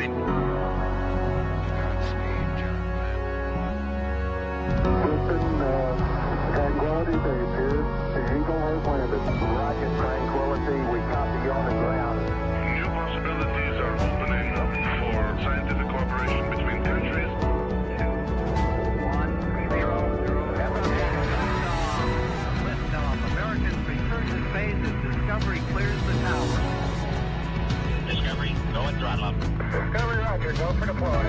speed. Tranquility Base here. The Eagle has landed. Rocket Tranquility, we copy you on the ground. New possibilities are opening up for scientific cooperation between countries. 1-0. Liftoff. Americans return to space as Discovery clears the tower. Discovery, go and throttle up. Discovery, roger. Go for deploy.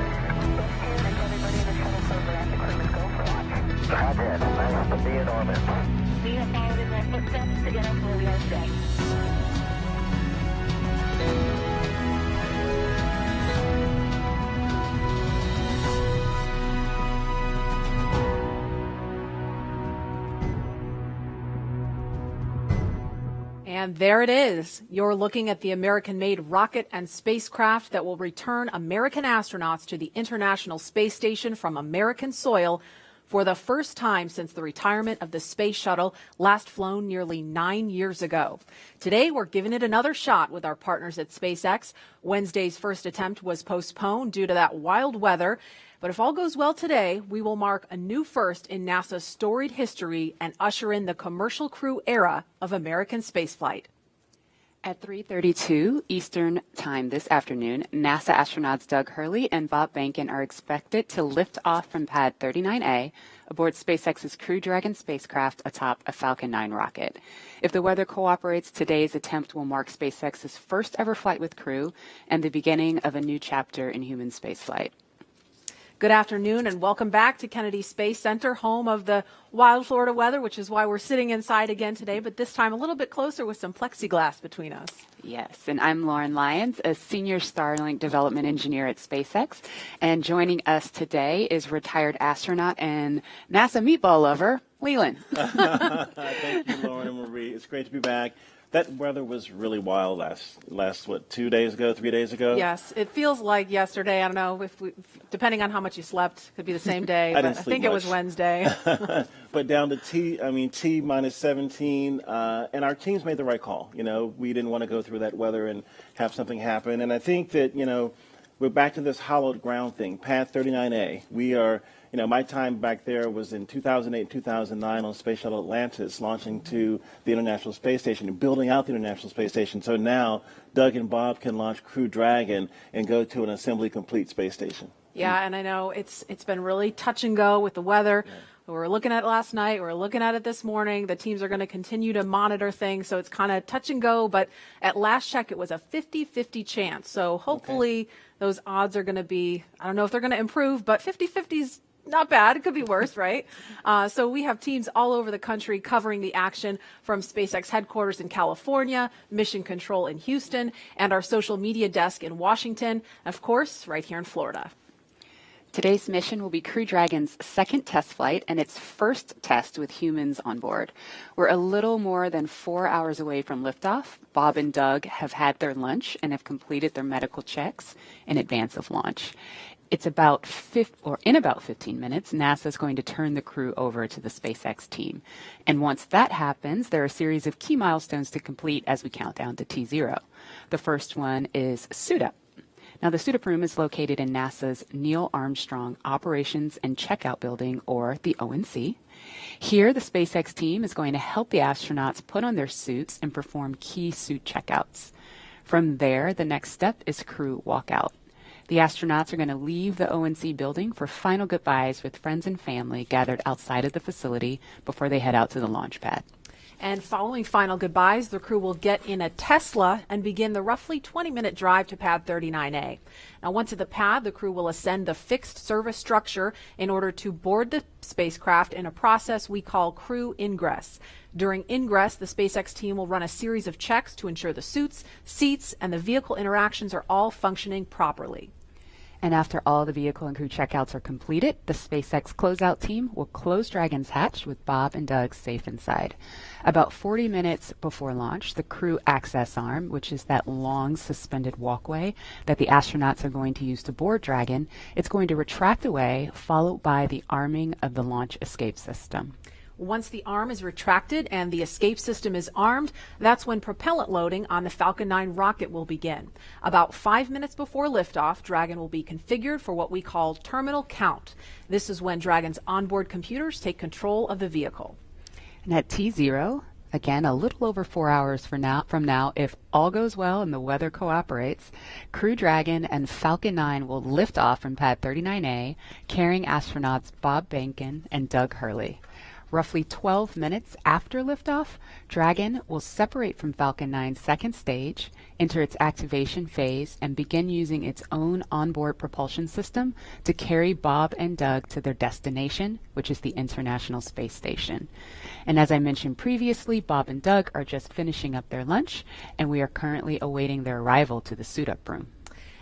Everybody in the shuttle program, the crew is go for launch. Roger. Nice to be in orbit. We have followed in their footsteps to get us where we are today. And there it is. You're looking at the American-made rocket and spacecraft that will return American astronauts to the International Space Station from American soil for the first time since the retirement of the space shuttle, last flown nearly 9 years ago. Today, we're giving it another shot with our partners at SpaceX. Wednesday's first attempt was postponed due to that wild weather. But if all goes well today, we will mark a new first in NASA's storied history and usher in the commercial crew era of American spaceflight. At 3:32 Eastern Time this afternoon, NASA astronauts Doug Hurley and Bob Behnken are expected to lift off from Pad 39A aboard SpaceX's Crew Dragon spacecraft atop a Falcon 9 rocket. If the weather cooperates, today's attempt will mark SpaceX's first ever flight with crew and the beginning of a new chapter in human spaceflight. Good afternoon and welcome back to Kennedy Space Center, home of the wild Florida weather, which is why we're sitting inside again today, but this time a little bit closer with some plexiglass between us. Yes, and I'm Lauren Lyons, a senior Starlink development engineer at SpaceX, and joining us today is retired astronaut and NASA meatball lover, Leland. Thank you, Lauren and Marie. It's great to be back. That weather was really wild last 3 days ago? Yes, it feels like yesterday. I don't know if depending on how much you slept, could be the same day. I didn't I sleep think much. it was Wednesday. But down to T minus 17, and our teams made the right call. You know, we didn't want to go through that weather and have something happen. And I think that, you know, we're back to this hollowed ground thing, Pad 39A. We are. You know, my time back there was in 2008, 2009 on Space Shuttle Atlantis, launching to the International Space Station and building out the International Space Station. So now Doug and Bob can launch Crew Dragon and go to an assembly complete space station. Yeah, and I know it's been really touch and go with the weather. Yeah. We were looking at it last night. We were looking at it this morning. The teams are going to continue to monitor things, so it's kind of touch and go. But at last check, it was a 50-50 chance. So hopefully those odds are going to be, I don't know if they're going to improve, but 50-50's not bad. It could be worse, right? So we have teams all over the country covering the action from SpaceX headquarters in California, Mission Control in Houston, and our social media desk in Washington, and of course, right here in Florida. Today's mission will be Crew Dragon's second test flight and its first test with humans on board. We're a little more than 4 hours away from liftoff. Bob and Doug have had their lunch and have completed their medical checks in advance of launch. In about 15 minutes, NASA is going to turn the crew over to the SpaceX team. And once that happens, there are a series of key milestones to complete as we count down to T0. The first one is suit up. Now, the suit up room is located in NASA's Neil Armstrong Operations and Checkout Building, or the ONC. Here, the SpaceX team is going to help the astronauts put on their suits and perform key suit checkouts. From there, the next step is crew walkout. The astronauts are going to leave the ONC building for final goodbyes with friends and family gathered outside of the facility before they head out to the launch pad. And following final goodbyes, the crew will get in a Tesla and begin the roughly 20-minute drive to Pad 39A. Now, once at the pad, the crew will ascend the fixed service structure in order to board the spacecraft in a process we call crew ingress. During ingress, the SpaceX team will run a series of checks to ensure the suits, seats, and the vehicle interactions are all functioning properly. And after all the vehicle and crew checkouts are completed, the SpaceX closeout team will close Dragon's hatch with Bob and Doug safe inside. About 40 minutes before launch, the crew access arm, which is that long suspended walkway that the astronauts are going to use to board Dragon, it's going to retract away, followed by the arming of the launch escape system. Once the arm is retracted and the escape system is armed, that's when propellant loading on the Falcon 9 rocket will begin. About 5 minutes before liftoff, Dragon will be configured for what we call terminal count. This is when Dragon's onboard computers take control of the vehicle. And at T0, again, a little over 4 hours from now, if all goes well and the weather cooperates, Crew Dragon and Falcon 9 will lift off from Pad 39A, carrying astronauts Bob Behnken and Doug Hurley. Roughly 12 minutes after liftoff, Dragon will separate from Falcon 9's second stage, enter its activation phase, and begin using its own onboard propulsion system to carry Bob and Doug to their destination, which is the International Space Station. And as I mentioned previously, Bob and Doug are just finishing up their lunch, and we are currently awaiting their arrival to the suit-up room.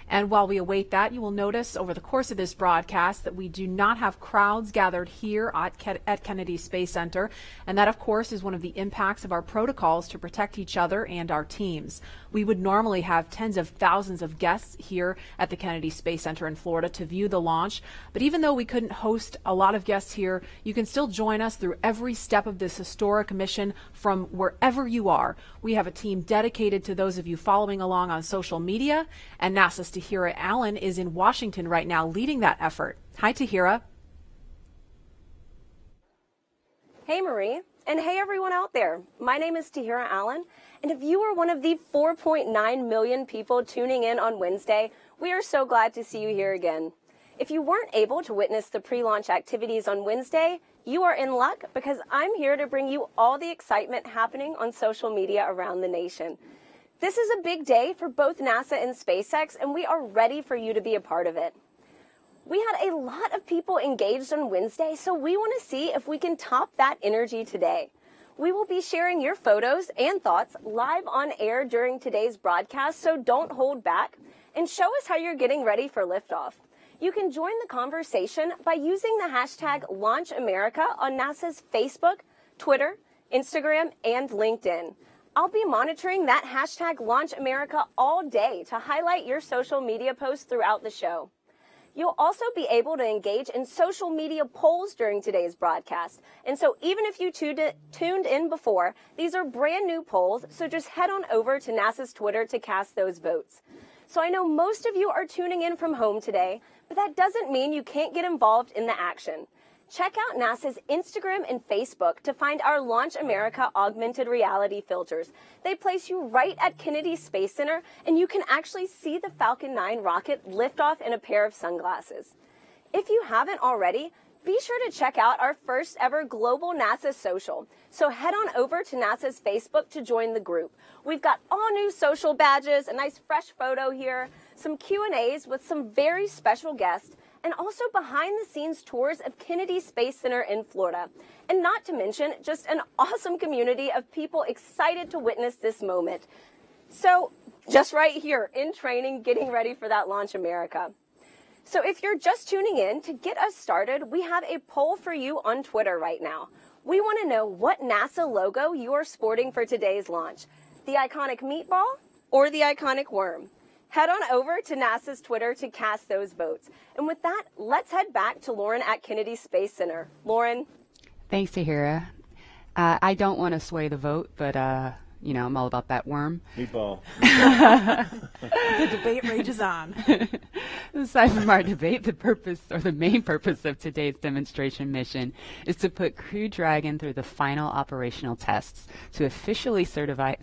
And while we await that, you will notice over the course of this broadcast that we do not have crowds gathered here at Kennedy Space Center. And that, of course, is one of the impacts of our protocols to protect each other and our teams. We would normally have tens of thousands of guests here at the Kennedy Space Center in Florida to view the launch. But even though we couldn't host a lot of guests here, you can still join us through every step of this historic mission from wherever you are. We have a team dedicated to those of you following along on social media, and NASA's Tahira Allen is in Washington right now leading that effort. Hi, Tahira. Hey, Marie. And hey, everyone out there. My name is Tahira Allen. And if you are one of the 4.9 million people tuning in on Wednesday, we are so glad to see you here again. If you weren't able to witness the pre-launch activities on Wednesday, you are in luck because I'm here to bring you all the excitement happening on social media around the nation. This is a big day for both NASA and SpaceX, and we are ready for you to be a part of it. We had a lot of people engaged on Wednesday, so we want to see if we can top that energy today. We will be sharing your photos and thoughts live on air during today's broadcast, so don't hold back and show us how you're getting ready for liftoff. You can join the conversation by using the hashtag LaunchAmerica on NASA's Facebook, Twitter, Instagram, and LinkedIn. I'll be monitoring that hashtag LaunchAmerica all day to highlight your social media posts throughout the show. You'll also be able to engage in social media polls during today's broadcast. And so even if you tuned in before, these are brand new polls, so just head on over to NASA's Twitter to cast those votes. So I know most of you are tuning in from home today, but that doesn't mean you can't get involved in the action. Check out NASA's Instagram and Facebook to find our Launch America augmented reality filters. They place you right at Kennedy Space Center, and you can actually see the Falcon 9 rocket lift off in a pair of sunglasses. If you haven't already, be sure to check out our first ever global NASA social. So head on over to NASA's Facebook to join the group. We've got all new social badges, a nice fresh photo here, some Q&As with some very special guests, and also behind-the-scenes tours of Kennedy Space Center in Florida. And not to mention, just an awesome community of people excited to witness this moment. So, just right here in training, getting ready for that Launch America. So if you're just tuning in, to get us started, we have a poll for you on Twitter right now. We want to know what NASA logo you are sporting for today's launch. The iconic meatball or the iconic worm? Head on over to NASA's Twitter to cast those votes. And with that, let's head back to Lauren at Kennedy Space Center. Lauren? Thanks, Tahira. I don't want to sway the vote, but, I'm all about that worm. Meatball. The debate rages on. Aside from our debate, the main purpose of today's demonstration mission is to put Crew Dragon through the final operational tests to officially certify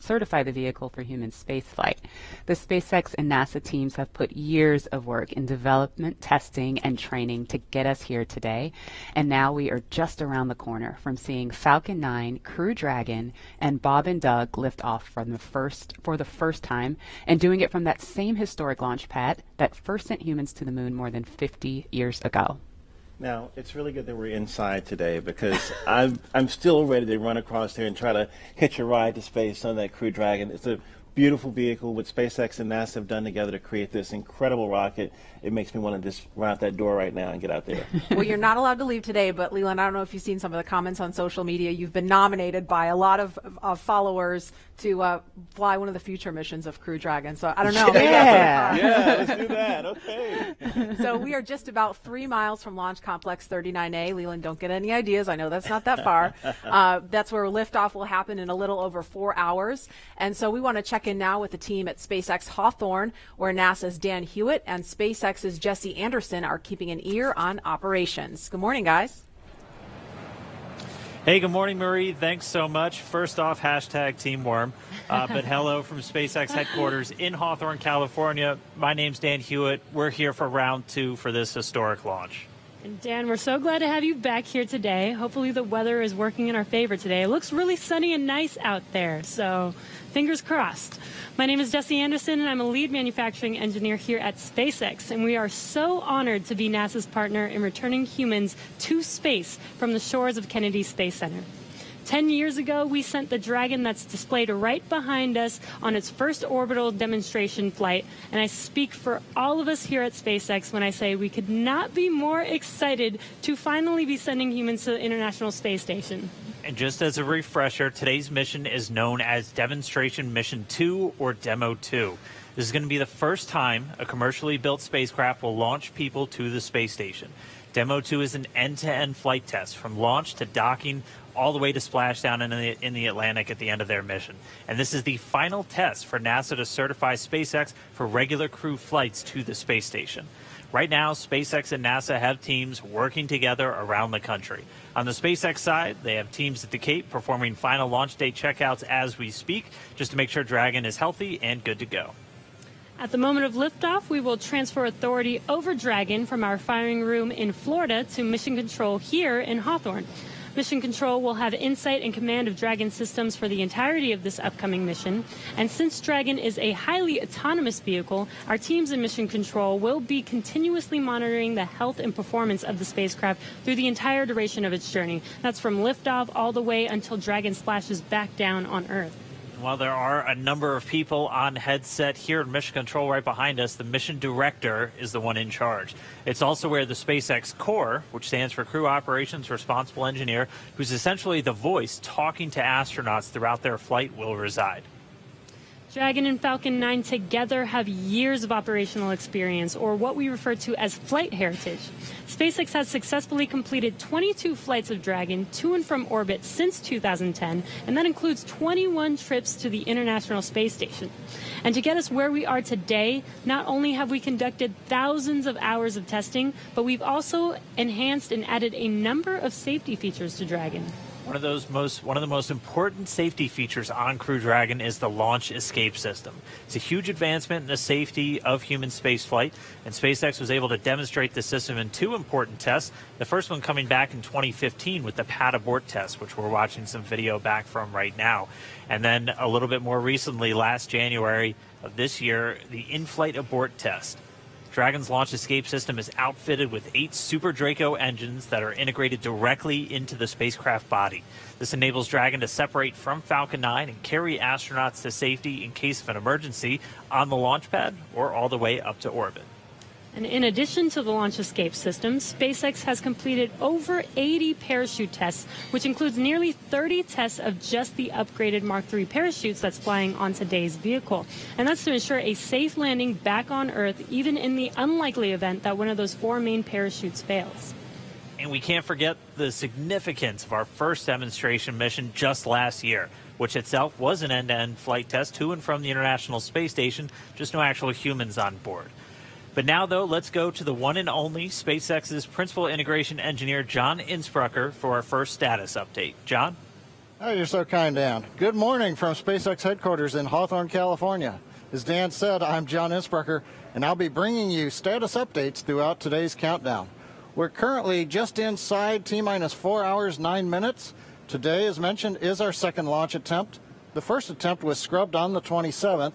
the vehicle for human spaceflight. The SpaceX and NASA teams have put years of work in development, testing, and training to get us here today, and now we are just around the corner from seeing Falcon 9, Crew Dragon, and Bob and Doug lift off for the first time, and doing it from that same historic launch pad that first sent humans to the moon more than 50 years ago. Now, it's really good that we're inside today because I'm still ready to run across there and try to hitch a ride to space on that Crew Dragon. It's a beautiful vehicle what SpaceX and NASA have done together to create this incredible rocket. It makes me want to just run out that door right now and get out there. Well, you're not allowed to leave today, but Leland, I don't know if you've seen some of the comments on social media. You've been nominated by a lot of followers to fly one of the future missions of Crew Dragon. So I don't know. Yeah, let's do that. Okay. So we are just about 3 miles from Launch Complex 39A. Leland, don't get any ideas. I know that's not that far. That's where liftoff will happen in a little over 4 hours. And so we want to check in now with the team at SpaceX Hawthorne, where NASA's Dan Hewitt and SpaceX's Jesse Anderson are keeping an ear on operations. Good morning, guys. Hey, good morning, Marie. Thanks so much. First off, hashtag Team Worm. But hello from SpaceX headquarters in Hawthorne, California. My name's Dan Hewitt. We're here for round 2 for this historic launch. And Dan, we're so glad to have you back here today. Hopefully the weather is working in our favor today. It looks really sunny and nice out there, so fingers crossed. My name is Jesse Anderson, and I'm a lead manufacturing engineer here at SpaceX, and we are so honored to be NASA's partner in returning humans to space from the shores of Kennedy Space Center. 10 years ago, we sent the Dragon that's displayed right behind us on its first orbital demonstration flight, and I speak for all of us here at SpaceX when I say we could not be more excited to finally be sending humans to the International Space Station. And just as a refresher, today's mission is known as Demonstration Mission 2 or Demo 2. This is going to be the first time a commercially built spacecraft will launch people to the space station. Demo 2 is an end-to-end flight test from launch to docking all the way to splashdown in the Atlantic at the end of their mission. And this is the final test for NASA to certify SpaceX for regular crew flights to the space station. Right now, SpaceX and NASA have teams working together around the country. On the SpaceX side, they have teams at the Cape performing final launch day checkouts as we speak, just to make sure Dragon is healthy and good to go. At the moment of liftoff, we will transfer authority over Dragon from our firing room in Florida to Mission Control here in Hawthorne. Mission Control will have insight and command of Dragon systems for the entirety of this upcoming mission. And since Dragon is a highly autonomous vehicle, our teams in Mission Control will be continuously monitoring the health and performance of the spacecraft through the entire duration of its journey. That's from liftoff all the way until Dragon splashes back down on Earth. While there are a number of people on headset here in Mission Control right behind us, the mission director is the one in charge. It's also where the SpaceX Core, which stands for Crew Operations Responsible Engineer, who's essentially the voice talking to astronauts throughout their flight, will reside. Dragon and Falcon 9 together have years of operational experience, or what we refer to as flight heritage. SpaceX has successfully completed 22 flights of Dragon to and from orbit since 2010, and that includes 21 trips to the International Space Station. And to get us where we are today, not only have we conducted thousands of hours of testing, but we've also enhanced and added a number of safety features to Dragon. One of the most important safety features on Crew Dragon is the launch escape system. It's a huge advancement in the safety of human spaceflight, and SpaceX was able to demonstrate the system in 2 important tests. The first one coming back in 2015 with the pad abort test, which we're watching some video back from right now. And then a little bit more recently, last January of this year, the in-flight abort test. Dragon's launch escape system is outfitted with 8 Super Draco engines that are integrated directly into the spacecraft body. This enables Dragon to separate from Falcon 9 and carry astronauts to safety in case of an emergency on the launch pad or all the way up to orbit. And in addition to the launch escape system, SpaceX has completed over 80 parachute tests, which includes nearly 30 tests of just the upgraded Mark III parachutes that's flying on today's vehicle. And that's to ensure a safe landing back on Earth, even in the unlikely event that one of those 4 main parachutes fails. And we can't forget the significance of our first demonstration mission just last year, which itself was an end-to-end flight test to and from the International Space Station, just no actual humans on board. But now, though, let's go to the one and only SpaceX's Principal Integration Engineer, John Insprucker, for our first status update. John? Oh, you're so kind, Dan. Good morning from SpaceX headquarters in Hawthorne, California. As Dan said, I'm John Insprucker, and I'll be bringing you status updates throughout today's countdown. We're currently just inside T-minus 4 hours, 9 minutes. Today, as mentioned, is our second launch attempt. The first attempt was scrubbed on the 27th.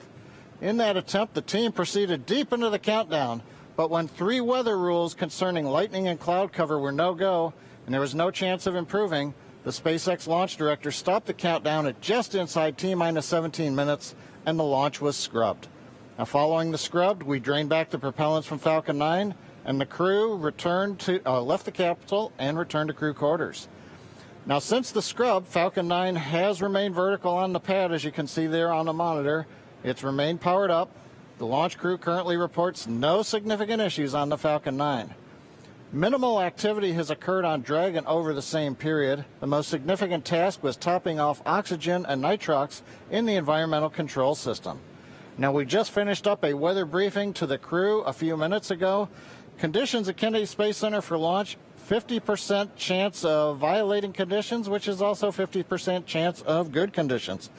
In that attempt, the team proceeded deep into the countdown, but when 3 weather rules concerning lightning and cloud cover were no-go, and there was no chance of improving, the SpaceX launch director stopped the countdown at just inside T-minus 17 minutes, and the launch was scrubbed. Now, following the scrub, we drained back the propellants from Falcon 9, and the crew left the capsule and returned to crew quarters. Now, since the scrub, Falcon 9 has remained vertical on the pad, as you can see there on the monitor. It's remained powered up. The launch crew currently reports no significant issues on the Falcon 9. Minimal activity has occurred on Dragon over the same period. The most significant task was topping off oxygen and nitrox in the environmental control system. Now, we just finished up a weather briefing to the crew a few minutes ago. Conditions at Kennedy Space Center for launch: 50% chance of violating conditions, which is also 50% chance of good conditions.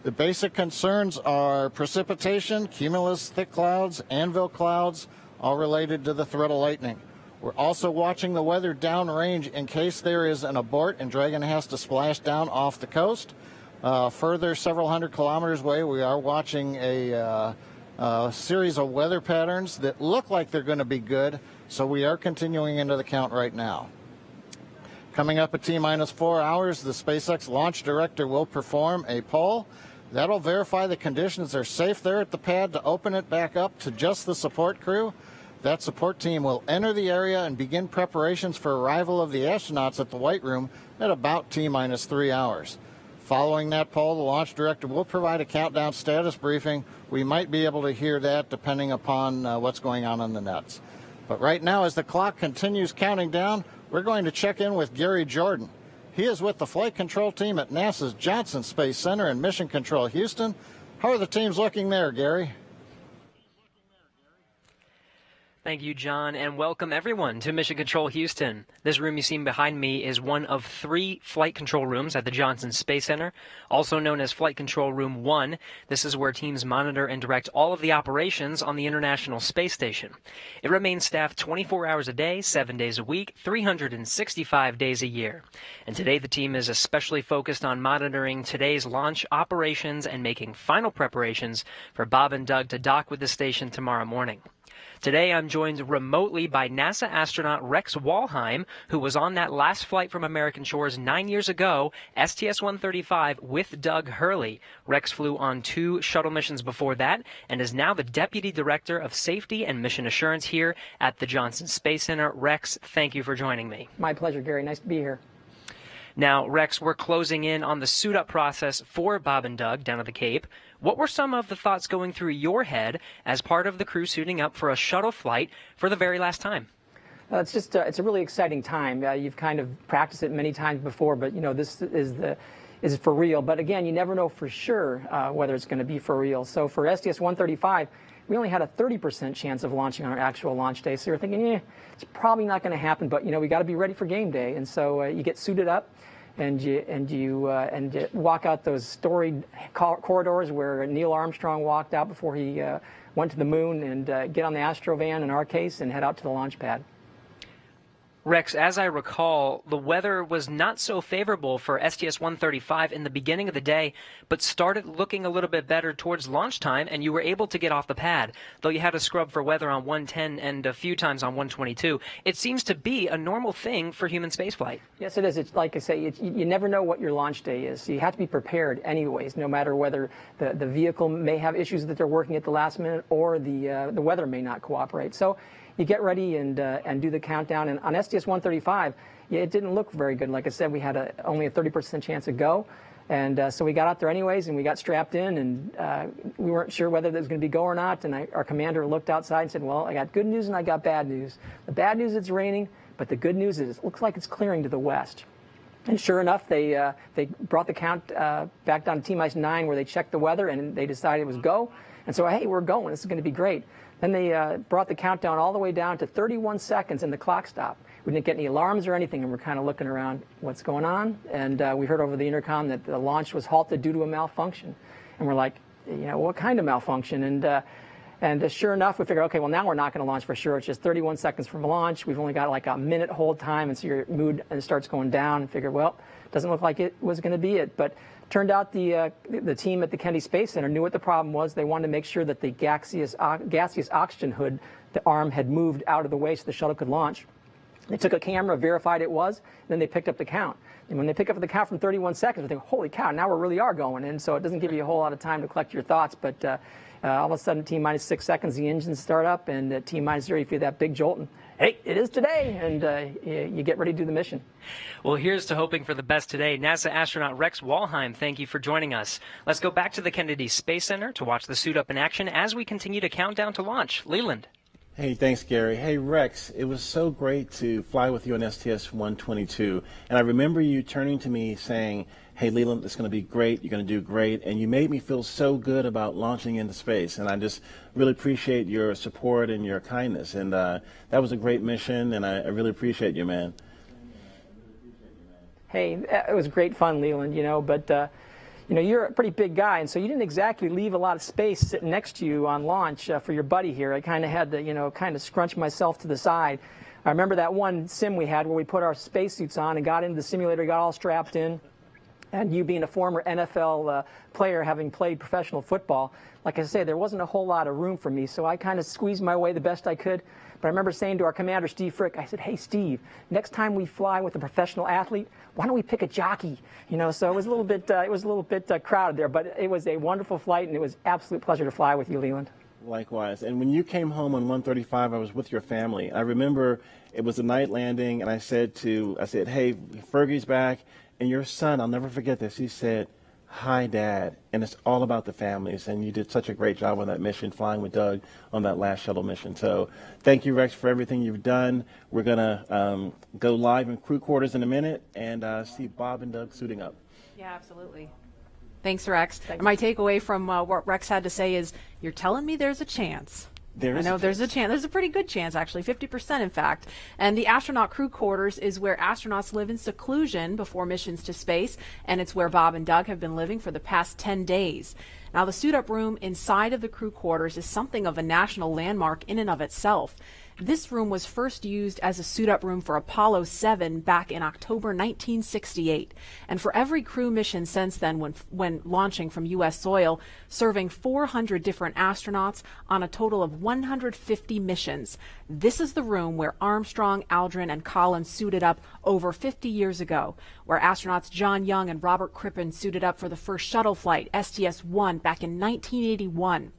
The basic concerns are precipitation, cumulus thick clouds, anvil clouds, all related to the threat of lightning. We're also watching the weather downrange in case there is an abort and Dragon has to splash down off the coast. Further, several hundred kilometers away, we are watching a series of weather patterns that look like they're going to be good, so we are continuing into the count right now. Coming up at T-minus 4 hours, the SpaceX launch director will perform a poll. That'll verify the conditions are safe there at the pad to open it back up to just the support crew. That support team will enter the area and begin preparations for arrival of the astronauts at the White Room at about T-minus 3 hours. Following that poll, the launch director will provide a countdown status briefing. We might be able to hear that depending upon what's going on the nets. But right now, as the clock continues counting down, we're going to check in with Gary Jordan. He is with the flight control team at NASA's Johnson Space Center in Mission Control, Houston. How are the teams looking there, Gary? Thank you, John, and welcome everyone to Mission Control Houston. This room you see behind me is one of 3 flight control rooms at the Johnson Space Center, also known as Flight Control Room 1. This is where teams monitor and direct all of the operations on the International Space Station. It remains staffed 24 hours a day, 7 days a week, 365 days a year. And today the team is especially focused on monitoring today's launch operations and making final preparations for Bob and Doug to dock with the station tomorrow morning. Today, I'm joined remotely by NASA astronaut Rex Walheim, who was on that last flight from American shores 9 years ago, STS-135, with Doug Hurley. Rex flew on 2 shuttle missions before that and is now the Deputy Director of Safety and Mission Assurance here at the Johnson Space Center. Rex, thank you for joining me. My pleasure, Gary. Nice to be here. Now, Rex, we're closing in on the suit-up process for Bob and Doug down at the Cape. What were some of the thoughts going through your head as part of the crew suiting up for a shuttle flight for the very last time? It's a really exciting time. You've kind of practiced it many times before, but, you know, this is for real. But, again, you never know for sure whether it's going to be for real. So for STS-135, we only had a 30% chance of launching on our actual launch day. So you're thinking, it's probably not going to happen. But, you know, we got to be ready for game day. And so you get suited up. And you walk out those storied corridors where Neil Armstrong walked out before he went to the moon, and get on the Astrovan in our case and head out to the launch pad. Rex, as I recall, the weather was not so favorable for STS-135 in the beginning of the day, but started looking a little bit better towards launch time, and you were able to get off the pad, though you had to scrub for weather on 110 and a few times on 122. It seems to be a normal thing for human spaceflight. Yes, it is. It's like I say, you never know what your launch day is. So you have to be prepared anyways, no matter whether the vehicle may have issues that they're working at the last minute or the weather may not cooperate. So you get ready and do the countdown. And on STS-135, it didn't look very good. Like I said, we had only a 30% chance of go. And so we got out there anyways, and we got strapped in, and we weren't sure whether it was going to be go or not. And our commander looked outside and said, well, I got good news and I got bad news. The bad news is it's raining, but the good news is it looks like it's clearing to the west. And sure enough, they brought the count back down to T-minus 9, where they checked the weather, and they decided it was go. And so, hey, we're going. This is going to be great. Then they brought the countdown all the way down to 31 seconds, and the clock stopped. We didn't get any alarms or anything, and we're kind of looking around, what's going on? And we heard over the intercom that the launch was halted due to a malfunction. And we're like, what kind of malfunction? And sure enough, we figured, okay, well, now we're not going to launch for sure. It's just 31 seconds from launch. We've only got like a minute hold time, and so your mood starts going down. And figured, well, doesn't look like it was going to be it. But turned out the team at the Kennedy Space Center knew what the problem was. They wanted to make sure that the gaseous oxygen hood, the arm, had moved out of the way so the shuttle could launch. They took a camera, verified it was, and then they picked up the count. And when they pick up the count from 31 seconds, they think, holy cow, now we really are going. And so it doesn't give you a whole lot of time to collect your thoughts. But all of a sudden, T-minus 6 seconds, the engines start up, and T-minus 0, you feel that big jolt. And, hey, it is today, and you get ready to do the mission. Well, here's to hoping for the best today. NASA astronaut Rex Walheim, thank you for joining us. Let's go back to the Kennedy Space Center to watch the suit up in action as we continue to count down to launch. Leland. Hey, thanks, Gary. Hey, Rex, it was so great to fly with you on STS-122. And I remember you turning to me saying, hey, Leland, it's going to be great. You're going to do great. And you made me feel so good about launching into space. And I just really appreciate your support and your kindness. And that was a great mission, and I really appreciate you, man. Hey, it was great fun, Leland, but you're a pretty big guy, and so you didn't exactly leave a lot of space sitting next to you on launch for your buddy here. I kind of had to, kind of scrunch myself to the side. I remember that one sim we had where we put our spacesuits on and got into the simulator, got all strapped in. And you being a former NFL player, having played professional football, like I say, there wasn't a whole lot of room for me, so I kind of squeezed my way the best I could. But I remember saying to our commander, Steve Frick, I said, hey, Steve, next time we fly with a professional athlete, why don't we pick a jockey? So it was a little bit, crowded there, but it was a wonderful flight, and it was absolute pleasure to fly with you, Leland. Likewise. And when you came home on 135, I was with your family. I remember it was a night landing, and I said, hey, Fergie's back, and your son, I'll never forget this, he said, hi, Dad, and it's all about the families, and you did such a great job on that mission, flying with Doug on that last shuttle mission. So thank you, Rex, for everything you've done. We're going to go live in crew quarters in a minute and see Bob and Doug suiting up. Yeah, absolutely. Thanks, Rex. And my takeaway from what Rex had to say is, you're telling me there's a chance. There's a chance. There's a pretty good chance, actually, 50% in fact. And the astronaut crew quarters is where astronauts live in seclusion before missions to space, and it's where Bob and Doug have been living for the past 10 days. Now, the suit-up room inside of the crew quarters is something of a national landmark in and of itself. This room was first used as a suit-up room for Apollo 7 back in October 1968. And for every crew mission since then, when launching from U.S. soil, serving 400 different astronauts on a total of 150 missions. This is the room where Armstrong, Aldrin, and Collins suited up over 50 years ago, where astronauts John Young and Robert Crippen suited up for the first shuttle flight, STS-1, back in 1981.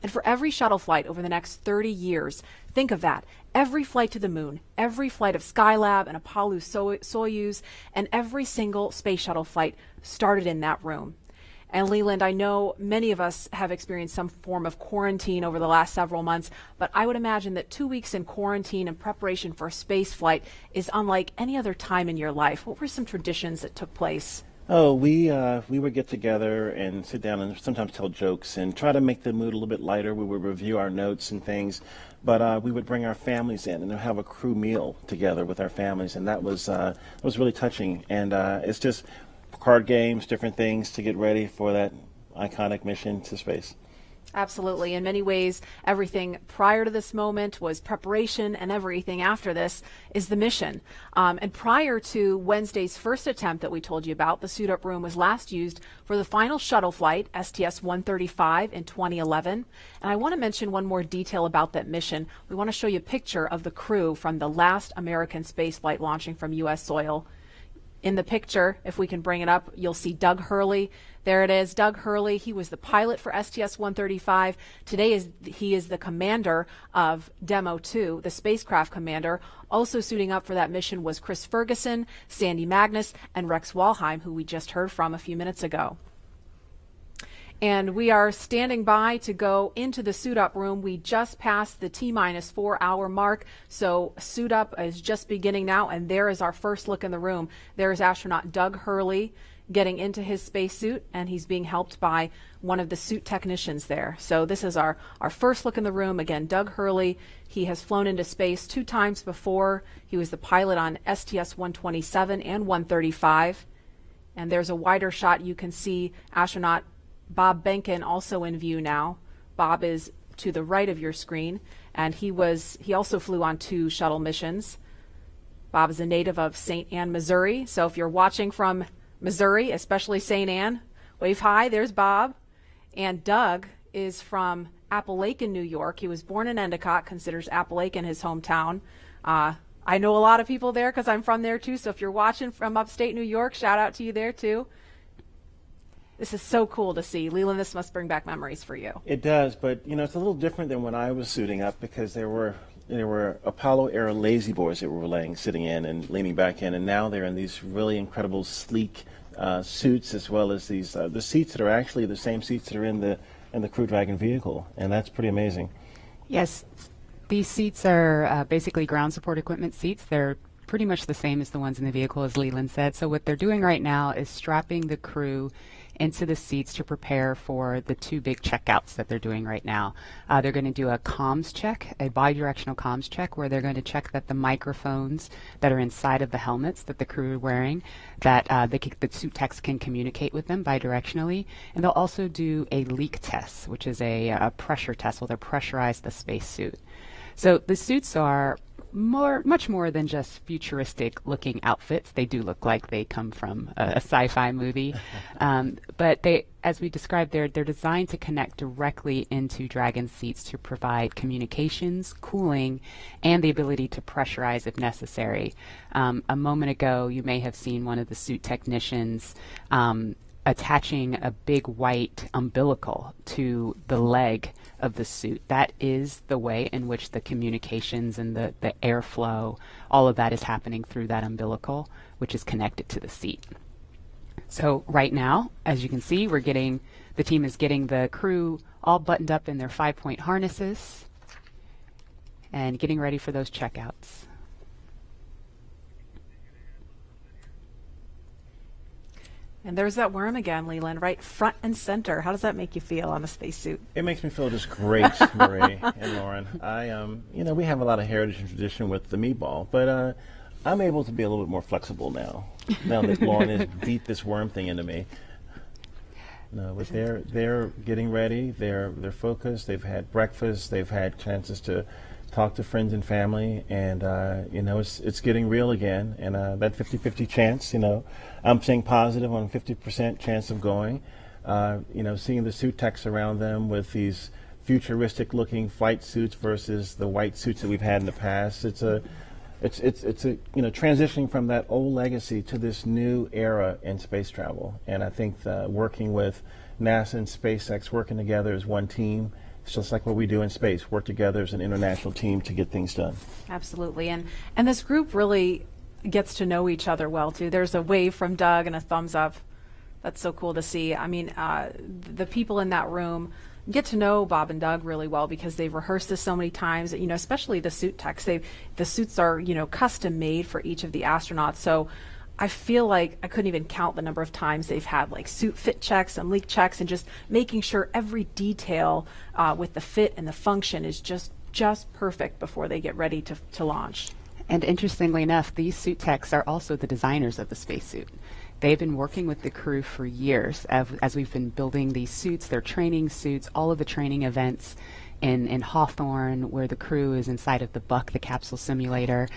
And for every shuttle flight over the next 30 years, think of that. Every flight to the moon, every flight of Skylab and Apollo Soyuz, and every single space shuttle flight started in that room. And Leland, I know many of us have experienced some form of quarantine over the last several months, but I would imagine that 2 weeks in quarantine in preparation for a space flight is unlike any other time in your life. What were some traditions that took place? Oh, we would get together and sit down and sometimes tell jokes and try to make the mood a little bit lighter. We would review our notes and things, but we would bring our families in and have a crew meal together with our families, and that was really touching. And it's just card games, different things to get ready for that iconic mission to space. Absolutely. In many ways, everything prior to this moment was preparation, and everything after this is the mission. And prior to Wednesday's first attempt that we told you about, the suit-up room was last used for the final shuttle flight, STS-135, in 2011. And I want to mention one more detail about that mission. We want to show you a picture of the crew from the last American space flight launching from U.S. soil. In the picture, if we can bring it up, you'll see Doug Hurley. There it is, Doug Hurley. He was the pilot for STS-135. Today he is the commander of Demo 2, the spacecraft commander. Also suiting up for that mission was Chris Ferguson, Sandy Magnus, and Rex Walheim, who we just heard from a few minutes ago. And we are standing by to go into the suit-up room. We just passed the T-minus 4-hour mark, so suit-up is just beginning now, and there is our first look in the room. There is astronaut Doug Hurley getting into his spacesuit, and he's being helped by one of the suit technicians there. So this is our first look in the room. Again, Doug Hurley, he has flown into space 2 times before. He was the pilot on STS-127 and 135. And there's a wider shot. You can see astronaut Bob Behnken also in view now. Bob is to the right of your screen, and he also flew on 2 shuttle missions. Bob is a native of St. Anne, Missouri. So if you're watching from Missouri, especially St. Anne, wave hi. There's Bob. And Doug is from Appalachian, New York. He was born in Endicott, considers Appalachian his hometown. I know a lot of people there because I'm from there too. So if you're watching from upstate New York, shout out to you there too. This is so cool to see. Leland, this must bring back memories for you. It does, but it's a little different than when I was suiting up, because there were Apollo era lazy boys that were sitting in and leaning back in, and now they're in these really incredible sleek suits, as well as these the seats that are actually the same seats that are in the Crew Dragon vehicle, and that's pretty amazing. Yes, these seats are basically ground support equipment seats. They're pretty much the same as the ones in the vehicle, as Leland said. So what they're doing right now is strapping the crew into the seats to prepare for the 2 big checkouts that they're doing right now. They're going to do a comms check, a bidirectional comms check, where they're going to check that the microphones that are inside of the helmets that the crew are wearing, that the suit techs can communicate with them bidirectionally. And they'll also do a leak test, which is a pressure test where they'll pressurize the spacesuit. So the suits are much more than just futuristic looking outfits. They do look like they come from a sci-fi movie, but they, as we described, they're designed to connect directly into Dragon seats to provide communications, cooling, and the ability to pressurize if necessary. A moment ago, you may have seen one of the suit technicians attaching a big white umbilical to the leg of the suit. That is the way in which the communications and the airflow, all of that is happening through that umbilical, which is connected to the seat. So right now, as you can see, the team is getting the crew all buttoned up in their 5-point harnesses and getting ready for those checkouts. And there's that worm again, Leland, right front and center. How does that make you feel on a spacesuit? It makes me feel just great, Marie and Lauren. We have a lot of heritage and tradition with the meatball, but I'm able to be a little bit more flexible now that Lauren has beat this worm thing into me. No, but they're getting ready. They're focused. They've had breakfast. They've had chances to talk to friends and family, and it's getting real again. And that 50-50 chance, I'm saying positive on 50% chance of going. Seeing the suit techs around them with these futuristic-looking flight suits versus the white suits that we've had in the past. It's transitioning from that old legacy to this new era in space travel. And I think working with NASA and SpaceX, working together as one team. It's just like what we do in space, work together as an international team to get things done. Absolutely. And this group really gets to know each other well, too. There's a wave from Doug and a thumbs up. That's so cool to see. I mean, the people in that room get to know Bob and Doug really well because they've rehearsed this so many times, especially the suit techs. The suits are, custom made for each of the astronauts. So I feel like I couldn't even count the number of times they've had suit fit checks and leak checks and just making sure every detail with the fit and the function is just perfect before they get ready to launch. And interestingly enough, these suit techs are also the designers of the spacesuit. They've been working with the crew for years as we've been building these suits, their training suits, all of the training events in Hawthorne, where the crew is inside of the Buck, the capsule simulator.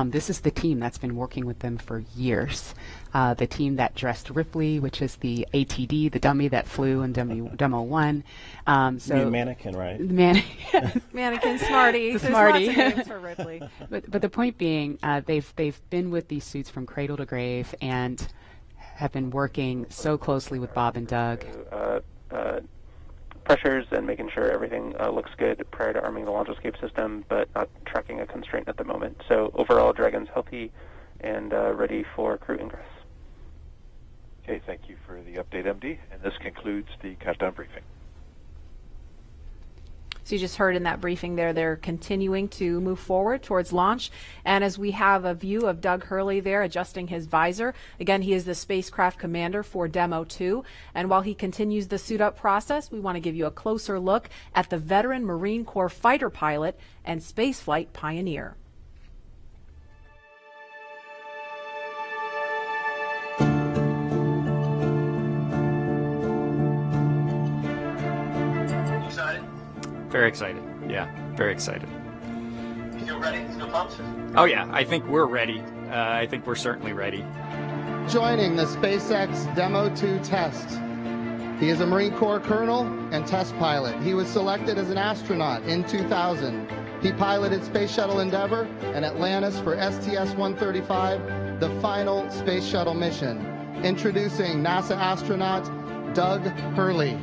This is the team that's been working with them for years. The team that dressed Ripley, which is the ATD, the dummy that flew in Demo 1. The mannequin, right? Mannequin, Smarty. The Smarty. There's lots of names for Ripley. But the point being, they've been with these suits from cradle to grave and have been working so closely with Bob and Doug. Pressures and making sure everything looks good prior to arming the launch escape system, but not tracking a constraint at the moment. So overall, Dragon's healthy and ready for crew ingress. Okay, thank you for the update, MD. And this concludes the countdown briefing. So you just heard in that briefing there, they're continuing to move forward towards launch. And as we have a view of Doug Hurley there adjusting his visor, again, he is the spacecraft commander for Demo 2. And while he continues the suit up process, we want to give you a closer look at the veteran Marine Corps fighter pilot and spaceflight pioneer. Very excited. Yeah, very excited. You feel ready? Feel pumped? Oh yeah, I think we're ready. I think we're certainly ready. Joining the SpaceX Demo 2 test, He is a Marine Corps colonel and test pilot. He was selected as an astronaut in 2000. He piloted Space Shuttle Endeavour and Atlantis for STS-135, the final space shuttle mission. Introducing NASA astronaut Doug Hurley.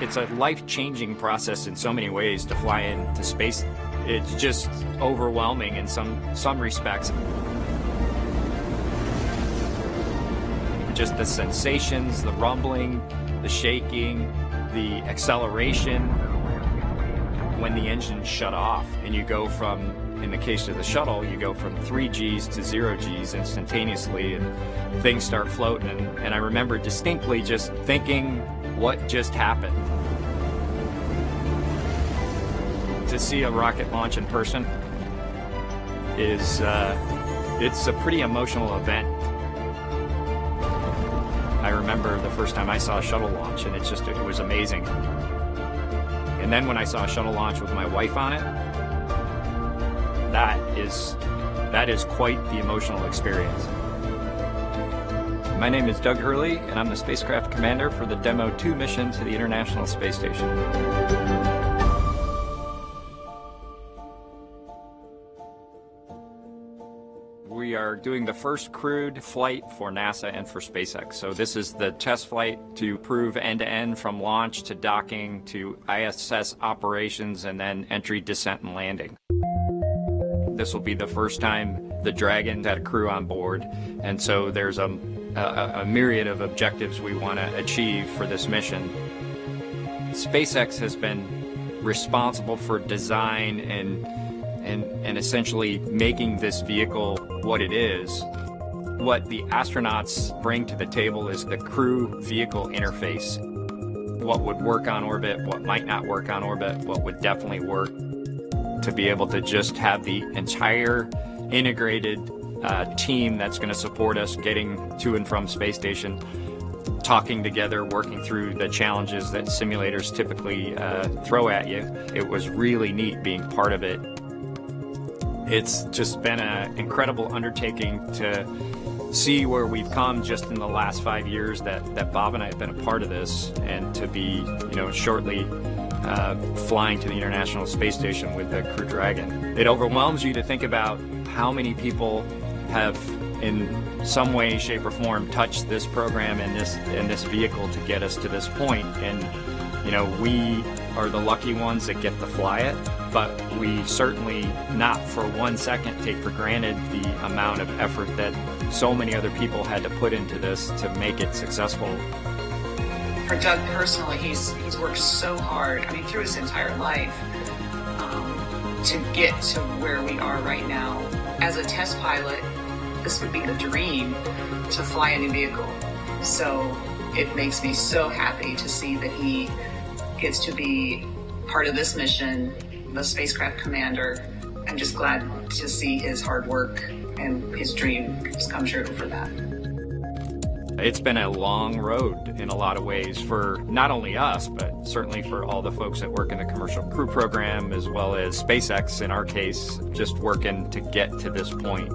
It's a life-changing process in so many ways to fly into space. It's just overwhelming in some respects. Just the sensations, the rumbling, the shaking, the acceleration. When the engines shut off and you go from, in the case of the shuttle, you go from 3 Gs to 0 Gs instantaneously and things start floating. And I remember distinctly just thinking, what just happened? To see a rocket launch in person is, it's a pretty emotional event. I remember the first time I saw a shuttle launch, and it was amazing. And then when I saw a shuttle launch with my wife on it, that is quite the emotional experience. My name is Doug Hurley, and I'm the spacecraft commander for the Demo 2 mission to the International Space Station. We are doing the first crewed flight for NASA and for SpaceX. So this is the test flight to prove end-to-end from launch to docking to ISS operations and then entry, descent, and landing. This will be the first time the Dragon had a crew on board, and so there's a myriad of objectives we want to achieve for this mission. SpaceX has been responsible for design and essentially making this vehicle what it is. What the astronauts bring to the table is the crew vehicle interface. What would work on orbit, what might not work on orbit, what would definitely work. To be able to just have the entire integrated team that's going to support us getting to and from space station, talking together, working through the challenges that simulators typically throw at you. It was really neat being part of it. It's just been an incredible undertaking to see where we've come just in the last 5 years that Bob and I have been a part of this, and to be, shortly flying to the International Space Station with the Crew Dragon. It overwhelms you to think about how many people have, in some way, shape, or form, touched this program and this vehicle to get us to this point. And we are the lucky ones that get to fly it, but we certainly not for 1 second take for granted the amount of effort that so many other people had to put into this to make it successful. For Doug personally, he's worked so hard, through his entire life, to get to where we are right now. As a test pilot, this would be the dream to fly a new vehicle. So it makes me so happy to see that he gets to be part of this mission, the spacecraft commander. I'm just glad to see his hard work and his dream has come true for that. It's been a long road in a lot of ways for not only us, but certainly for all the folks that work in the commercial crew program, as well as SpaceX in our case, just working to get to this point.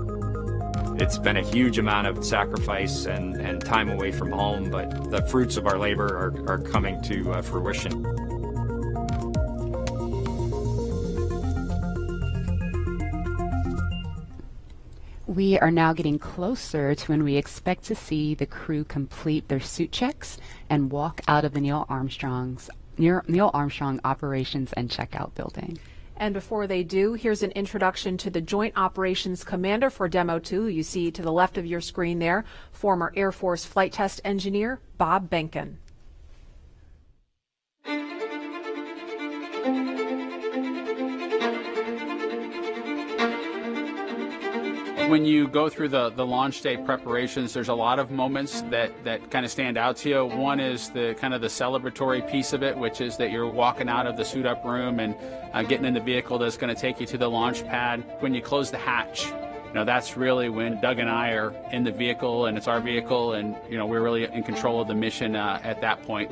It's been a huge amount of sacrifice and time away from home, but the fruits of our labor are coming to fruition. We are now getting closer to when we expect to see the crew complete their suit checks and walk out of the Neil Armstrong Operations and Checkout building. And before they do, here's an introduction to the Joint Operations Commander for Demo 2. You see to the left of your screen there, former Air Force flight test engineer Bob Behnken. When you go through the launch day preparations, there's a lot of moments that kind of stand out to you. One is the kind of the celebratory piece of it, which is that you're walking out of the suit up room and getting in the vehicle that's going to take you to the launch pad. When you close the hatch, that's really when Doug and I are in the vehicle, and it's our vehicle, and we're really in control of the mission at that point.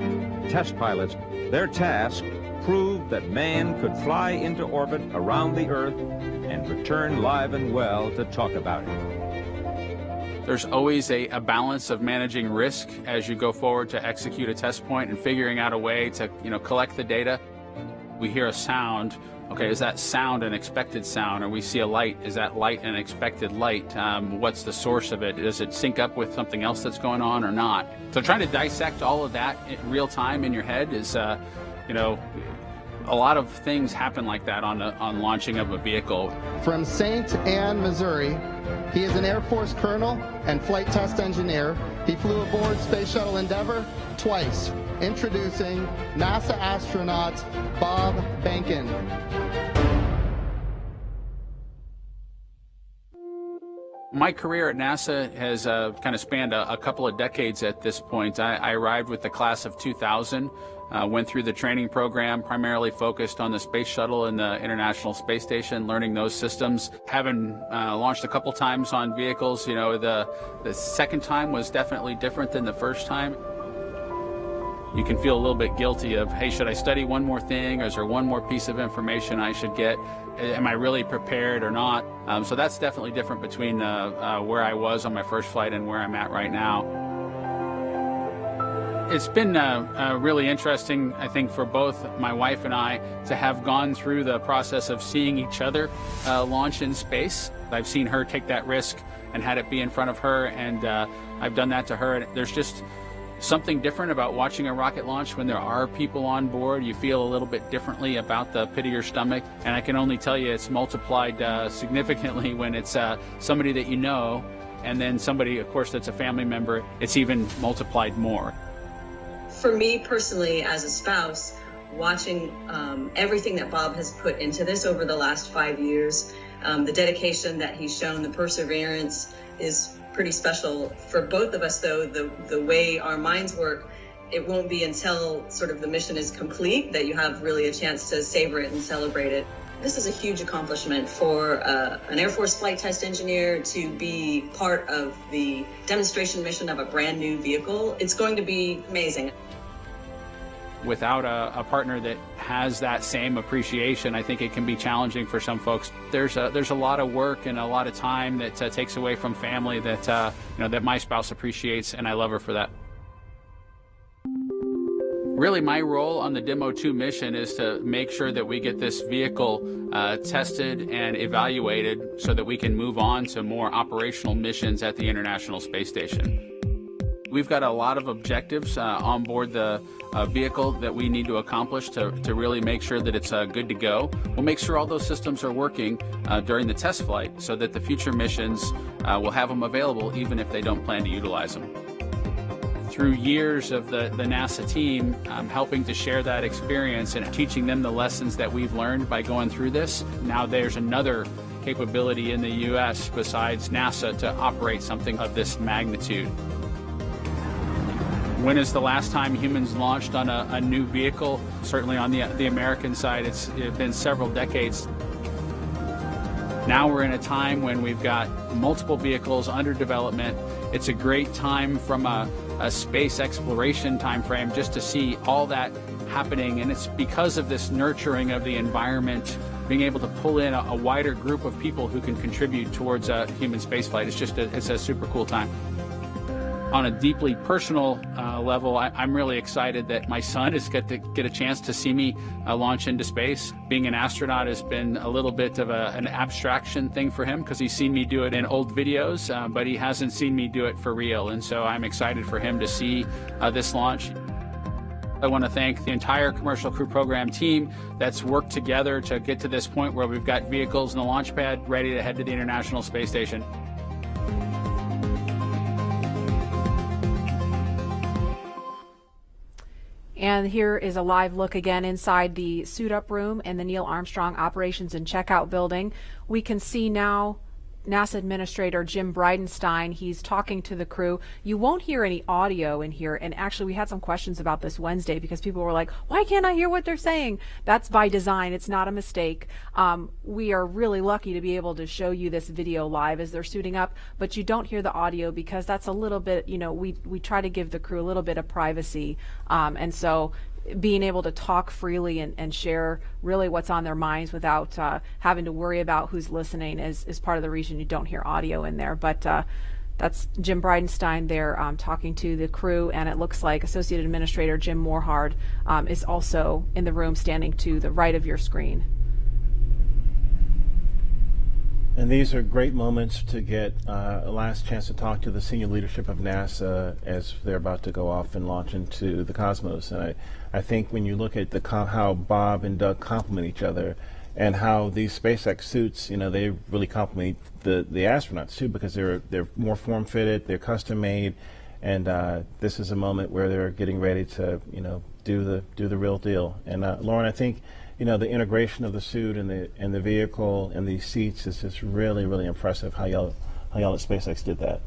Test pilots, their task proved that man could fly into orbit around the Earth and return live and well to talk about it. There's always a balance of managing risk as you go forward to execute a test point and figuring out a way to, collect the data. We hear a sound. Okay, is that sound an expected sound? Or we see a light, is that light an expected light? What's the source of it? Does it sync up with something else that's going on or not? So trying to dissect all of that in real time in your head is, a lot of things happen like that on launching of a vehicle. From St. Anne, Missouri, he is an Air Force colonel and flight test engineer. He flew aboard Space Shuttle Endeavour twice. Introducing NASA astronaut Bob Behnken. My career at NASA has kind of spanned a couple of decades at this point. I arrived with the class of 2000, went through the training program, primarily focused on the Space Shuttle and the International Space Station, learning those systems. Having launched a couple times on vehicles, the second time was definitely different than the first time. You can feel a little bit guilty of, hey, should I study one more thing, or is there one more piece of information I should get? Am I really prepared or not? So that's definitely different between where I was on my first flight and where I'm at right now. It's been really interesting, I think, for both my wife and I to have gone through the process of seeing each other launch in space. I've seen her take that risk and had it be in front of her, and I've done that to her. And there's just something different about watching a rocket launch when there are people on board. You feel a little bit differently about the pit of your stomach, and I can only tell you it's multiplied significantly when it's somebody that you know, and then somebody, of course, that's a family member. It's even multiplied more. For me personally, as a spouse, watching everything that Bob has put into this over the last 5 years, the dedication that he's shown, the perseverance is pretty special. For both of us, though, the way our minds work, it won't be until sort of the mission is complete that you have really a chance to savor it and celebrate it. This is a huge accomplishment for an Air Force flight test engineer to be part of the demonstration mission of a brand new vehicle. It's going to be amazing. Without a partner that has that same appreciation, I think it can be challenging for some folks. There's a lot of work and a lot of time that takes away from family that that my spouse appreciates, and I love her for that. Really, my role on the Demo 2 mission is to make sure that we get this vehicle tested and evaluated so that we can move on to more operational missions at the International Space Station. We've got a lot of objectives on board the vehicle that we need to accomplish to really make sure that it's good to go. We'll make sure all those systems are working during the test flight so that the future missions will have them available even if they don't plan to utilize them. Through years of the NASA team helping to share that experience and teaching them the lessons that we've learned by going through this, now there's another capability in the U.S. besides NASA to operate something of this magnitude. When is the last time humans launched on a new vehicle? Certainly on the American side, it's been several decades. Now we're in a time when we've got multiple vehicles under development. It's a great time from a space exploration time frame just to see all that happening, and it's because of this nurturing of the environment, being able to pull in a wider group of people who can contribute towards human spaceflight. It's a super cool time. On a deeply personal level, I'm really excited that my son is get a chance to see me launch into space. Being an astronaut has been a little bit of an abstraction thing for him because he's seen me do it in old videos, but he hasn't seen me do it for real. And so I'm excited for him to see this launch. I want to thank the entire Commercial Crew Program team that's worked together to get to this point where we've got vehicles in the launch pad ready to head to the International Space Station. And here is a live look again inside the suit-up room in the Neil Armstrong Operations and Checkout Building. We can see now NASA Administrator Jim Bridenstine. He's talking to the crew. You won't hear any audio in here, and actually we had some questions about this Wednesday because people were like, why can't I hear what they're saying? That's by design. It's not a mistake. We are really lucky to be able to show you this video live as they're suiting up, but you don't hear the audio because that's a little bit, we try to give the crew a little bit of privacy, and so being able to talk freely and share really what's on their minds without having to worry about who's listening is part of the reason you don't hear audio in there. But That's Jim Bridenstine there talking to the crew, and it looks like Associate Administrator Jim Morehard is also in the room standing to the right of your screen. And these are great moments to get a last chance to talk to the senior leadership of NASA as they're about to go off and launch into the cosmos. And I think when you look at how Bob and Doug complement each other, and how these SpaceX suits, they really complement the astronauts too, because they're more form-fitted, they're custom-made, and this is a moment where they're getting ready to, do the real deal. And Lauren, I think, the integration of the suit and the vehicle and these seats is just really, really impressive. How y'all at SpaceX did that.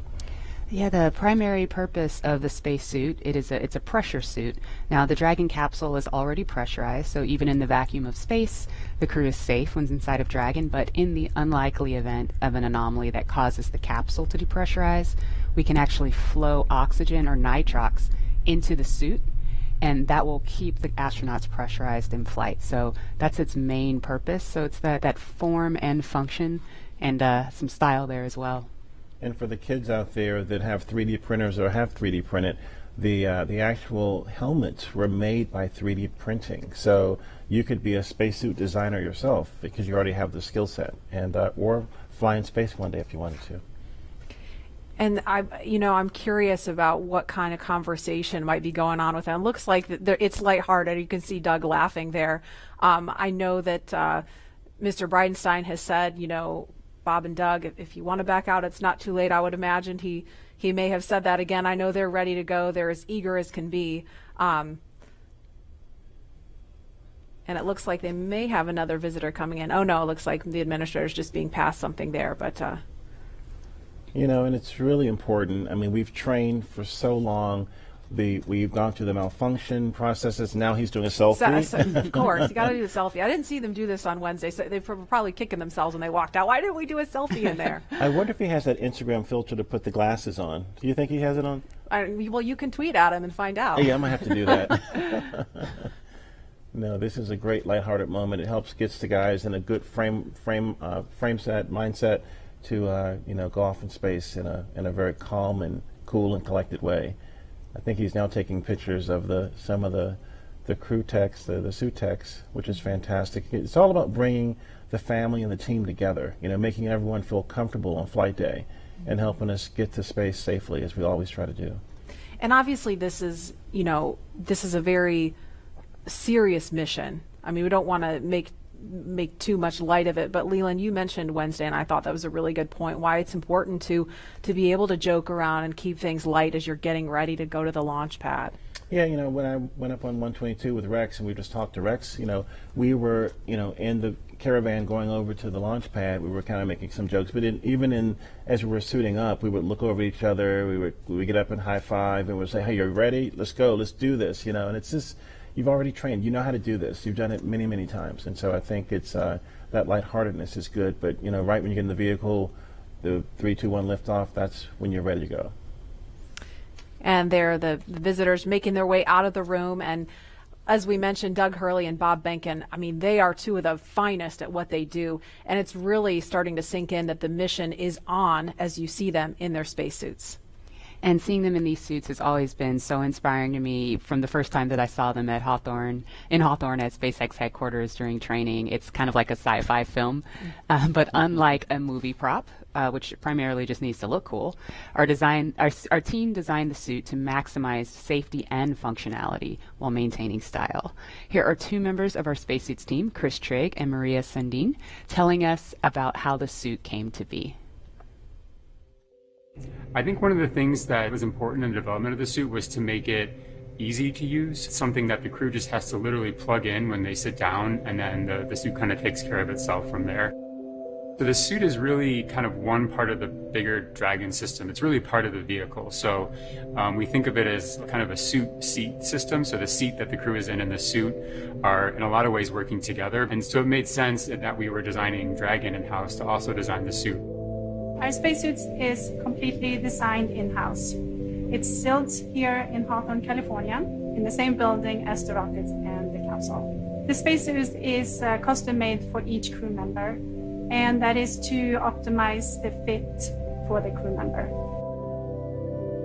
Yeah, the primary purpose of the spacesuit, it's a pressure suit. Now, the Dragon capsule is already pressurized, so even in the vacuum of space, the crew is safe when inside of Dragon, but in the unlikely event of an anomaly that causes the capsule to depressurize, we can actually flow oxygen or nitrox into the suit, and that will keep the astronauts pressurized in flight. So that's its main purpose. So it's that form and function, and some style there as well. And for the kids out there that have 3D printers or have 3D printed, the actual helmets were made by 3D printing. So you could be a spacesuit designer yourself because you already have the skill set, and or fly in space one day if you wanted to. And I'm curious about what kind of conversation might be going on with them. It looks like it's lighthearted. You can see Doug laughing there. I know that Mr. Bridenstine has said, Bob and Doug, if you want to back out, it's not too late. I would imagine he may have said that again. I know they're ready to go. They're as eager as can be. And it looks like they may have another visitor coming in. Oh, no, it looks like the administrator's just being passed something there. But and it's really important. I mean, we've trained for so long. We've gone through the malfunction processes. Now he's doing a selfie. Of course, you got to do the selfie. I didn't see them do this on Wednesday, so they were probably kicking themselves when they walked out. Why didn't we do a selfie in there? I wonder if he has that Instagram filter to put the glasses on. Do you think he has it on? Well, you can tweet at him and find out. Yeah, I might have to do that. No, this is a great lighthearted moment. It gets the guys in a good mindset to go off in space in a very calm and cool and collected way. I think he's now taking pictures of some of the crew techs, the suit techs, which is fantastic. It's all about bringing the family and the team together, making everyone feel comfortable on flight day and helping us get to space safely, as we always try to do. And obviously this is a very serious mission. I mean, we don't want to make too much light of it, but Leland, you mentioned Wednesday, and I thought that was a really good point, why it's important to be able to joke around and keep things light as you're getting ready to go to the launch pad. Yeah, when I went up on 122 with Rex and we just talked to Rex, we were, in the caravan going over to the launch pad, we were kind of making some jokes, but as we were suiting up, we would look over at each other, we would get up and high five, and we'd say, hey, you're ready? Let's go, let's do this, and it's just, you've already trained. You know how to do this. You've done it many, many times. And so I think it's that lightheartedness is good. But, right when you get in the vehicle, the 3, 2, 1 liftoff, that's when you're ready to go. And they're the visitors making their way out of the room. And as we mentioned, Doug Hurley and Bob Behnken, I mean, they are two of the finest at what they do. And it's really starting to sink in that the mission is on as you see them in their spacesuits. And seeing them in these suits has always been so inspiring to me from the first time that I saw them in Hawthorne at SpaceX headquarters during training. It's kind of like a sci-fi film, but unlike a movie prop, which primarily just needs to look cool, our team designed the suit to maximize safety and functionality while maintaining style. Here are two members of our spacesuits team, Chris Trigg and Maria Sundin, telling us about how the suit came to be. I think one of the things that was important in the development of the suit was to make it easy to use. It's something that the crew just has to literally plug in when they sit down, and then the suit kind of takes care of itself from there. So the suit is really kind of one part of the bigger Dragon system. It's really part of the vehicle. So we think of it as kind of a suit seat system. So the seat that the crew is in and the suit are in a lot of ways working together. And so it made sense that we were designing Dragon in-house to also design the suit. Our spacesuits is completely designed in-house. It's built here in Hawthorne, California, in the same building as the rocket and the capsule. The spacesuit is custom-made for each crew member, and that is to optimize the fit for the crew member.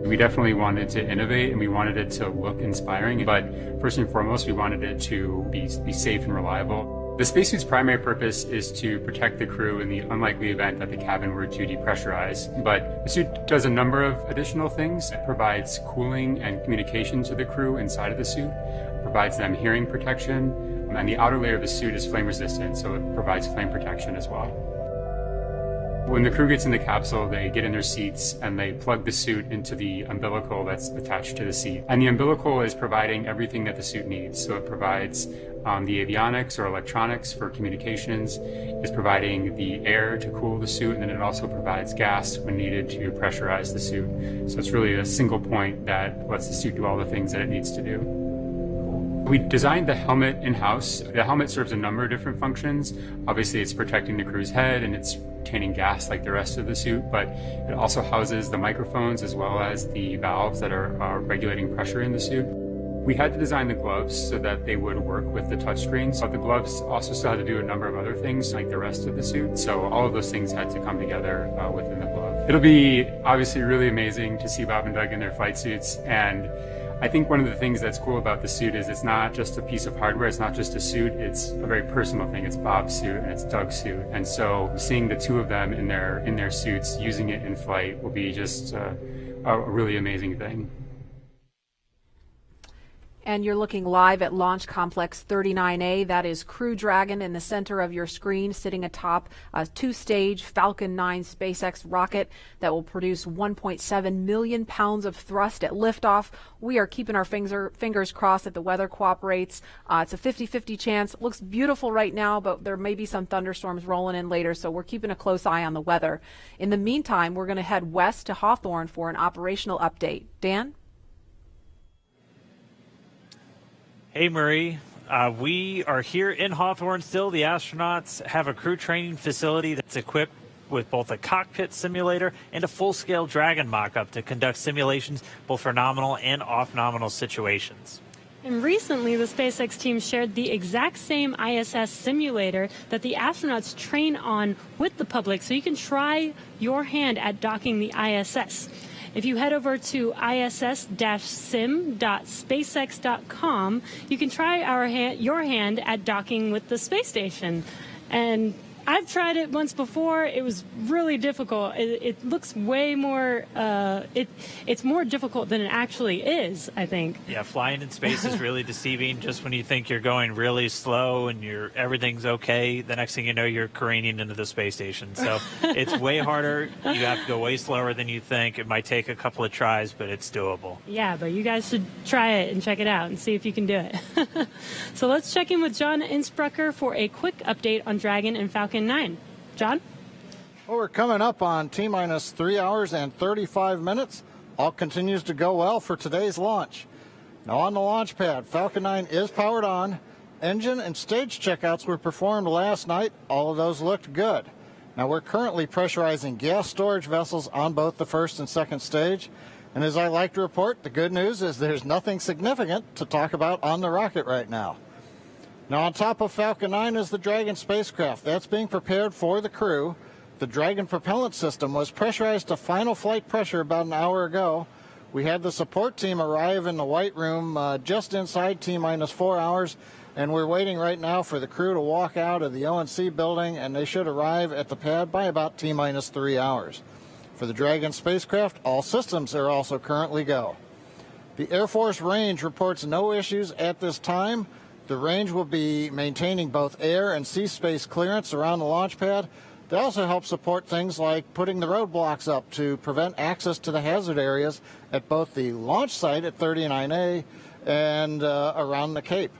We definitely wanted to innovate and we wanted it to look inspiring, but first and foremost, we wanted it to be safe and reliable. The spacesuit's primary purpose is to protect the crew in the unlikely event that the cabin were to depressurize. But the suit does a number of additional things. It provides cooling and communication to the crew inside of the suit, provides them hearing protection, and the outer layer of the suit is flame resistant, so it provides flame protection as well. When the crew gets in the capsule, they get in their seats and they plug the suit into the umbilical that's attached to the seat. And the umbilical is providing everything that the suit needs. So it provides the avionics or electronics for communications, it's providing the air to cool the suit, and then it also provides gas when needed to pressurize the suit. So it's really a single point that lets the suit do all the things that it needs to do. We designed the helmet in-house. The helmet serves a number of different functions. Obviously, it's protecting the crew's head and it's retaining gas like the rest of the suit, but it also houses the microphones as well as the valves that are regulating pressure in the suit. We had to design the gloves so that they would work with the touchscreen. So the gloves also still had to do a number of other things like the rest of the suit. So all of those things had to come together within the glove. It'll be obviously really amazing to see Bob and Doug in their flight suits. And I think one of the things that's cool about the suit is it's not just a piece of hardware, it's not just a suit, it's a very personal thing. It's Bob's suit and it's Doug's suit. And so seeing the two of them in their suits using it in flight will be just a really amazing thing. And you're looking live at Launch Complex 39A. That is Crew Dragon in the center of your screen, sitting atop a two-stage Falcon 9 SpaceX rocket that will produce 1.7 million pounds of thrust at liftoff. We are keeping our fingers crossed that the weather cooperates. It's a 50-50 chance. It looks beautiful right now, but there may be some thunderstorms rolling in later, so we're keeping a close eye on the weather. In the meantime, we're going to head west to Hawthorne for an operational update. Dan? Hey, Marie. We are here in Hawthorne still. The astronauts have a crew training facility that's equipped with both a cockpit simulator and a full-scale Dragon mock-up to conduct simulations both for nominal and off-nominal situations. And recently, the SpaceX team shared the exact same ISS simulator that the astronauts train on with the public, so you can try your hand at docking the ISS. If you head over to iss-sim.spacex.com, you can try your hand at docking with the space station. And I've tried it once before. It was really difficult. It looks way more, it's more difficult than it actually is, I think. Yeah, flying in space is really deceiving. Just when you think you're going really slow and everything's okay, the next thing you know, you're careening into the space station. So it's way harder. You have to go way slower than you think. It might take a couple of tries, but it's doable. Yeah, but you guys should try it and check it out and see if you can do it. So let's check in with John Insprucker for a quick update on Dragon and Falcon 9. John? Well, we're coming up on T-minus 3 hours and 35 minutes. All continues to go well for today's launch. Now on the launch pad, Falcon 9 is powered on. Engine and stage checkouts were performed last night. All of those looked good. Now we're currently pressurizing gas storage vessels on both the first and second stage. And as I like to report, the good news is there's nothing significant to talk about on the rocket right now. Now on top of Falcon 9 is the Dragon spacecraft. That's being prepared for the crew. The Dragon propellant system was pressurized to final flight pressure about an hour ago. We had the support team arrive in the White Room just inside T-minus 4 hours, and we're waiting right now for the crew to walk out of the O&C building, and they should arrive at the pad by about T-minus 3 hours. For the Dragon spacecraft, all systems are also currently go. The Air Force range reports no issues at this time. The range will be maintaining both air and sea space clearance around the launch pad. They also help support things like putting the roadblocks up to prevent access to the hazard areas at both the launch site at 39A and around the Cape.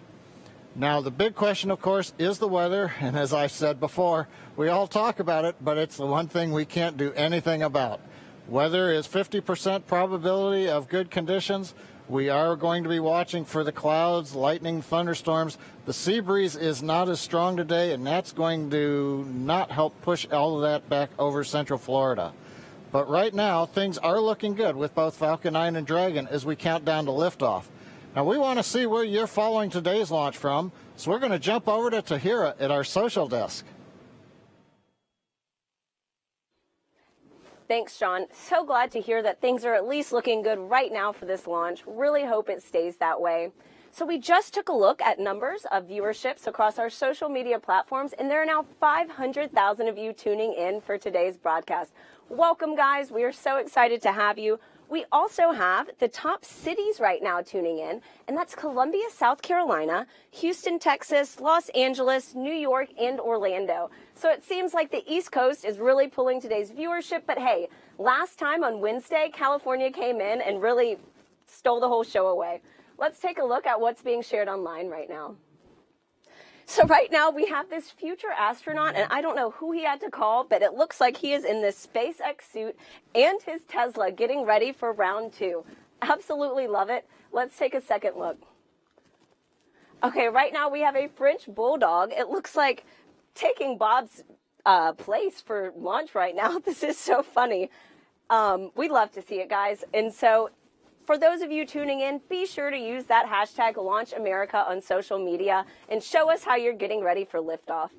Now, the big question, of course, is the weather. And as I said before, we all talk about it, but it's the one thing we can't do anything about. Weather is 50% probability of good conditions. We are going to be watching for the clouds, lightning, thunderstorms. The sea breeze is not as strong today, and that's going to not help push all of that back over Central Florida. But right now, things are looking good with both Falcon 9 and Dragon as we count down to liftoff. Now, we want to see where you're following today's launch from, so we're going to jump over to Tahira at our social desk. Thanks, Sean. So glad to hear that things are at least looking good right now for this launch. Really hope it stays that way. So we just took a look at numbers of viewerships across our social media platforms, and there are now 500,000 of you tuning in for today's broadcast. Welcome, guys. We are so excited to have you. We also have the top cities right now tuning in, and that's Columbia, South Carolina, Houston, Texas, Los Angeles, New York, and Orlando. So it seems like the East Coast is really pulling today's viewership, but hey, last time on Wednesday, California came in and really stole the whole show away. Let's take a look at what's being shared online right now. So right now we have this future astronaut, and I don't know who he had to call, but it looks like he is in this SpaceX suit and his Tesla getting ready for round 2. Absolutely love it. Let's take a second look. Okay, right now we have a French bulldog. It looks like taking Bob's place for launch right now. This is so funny. We'd love to see it, guys. And so for those of you tuning in, be sure to use that hashtag LaunchAmerica on social media and show us how you're getting ready for liftoff.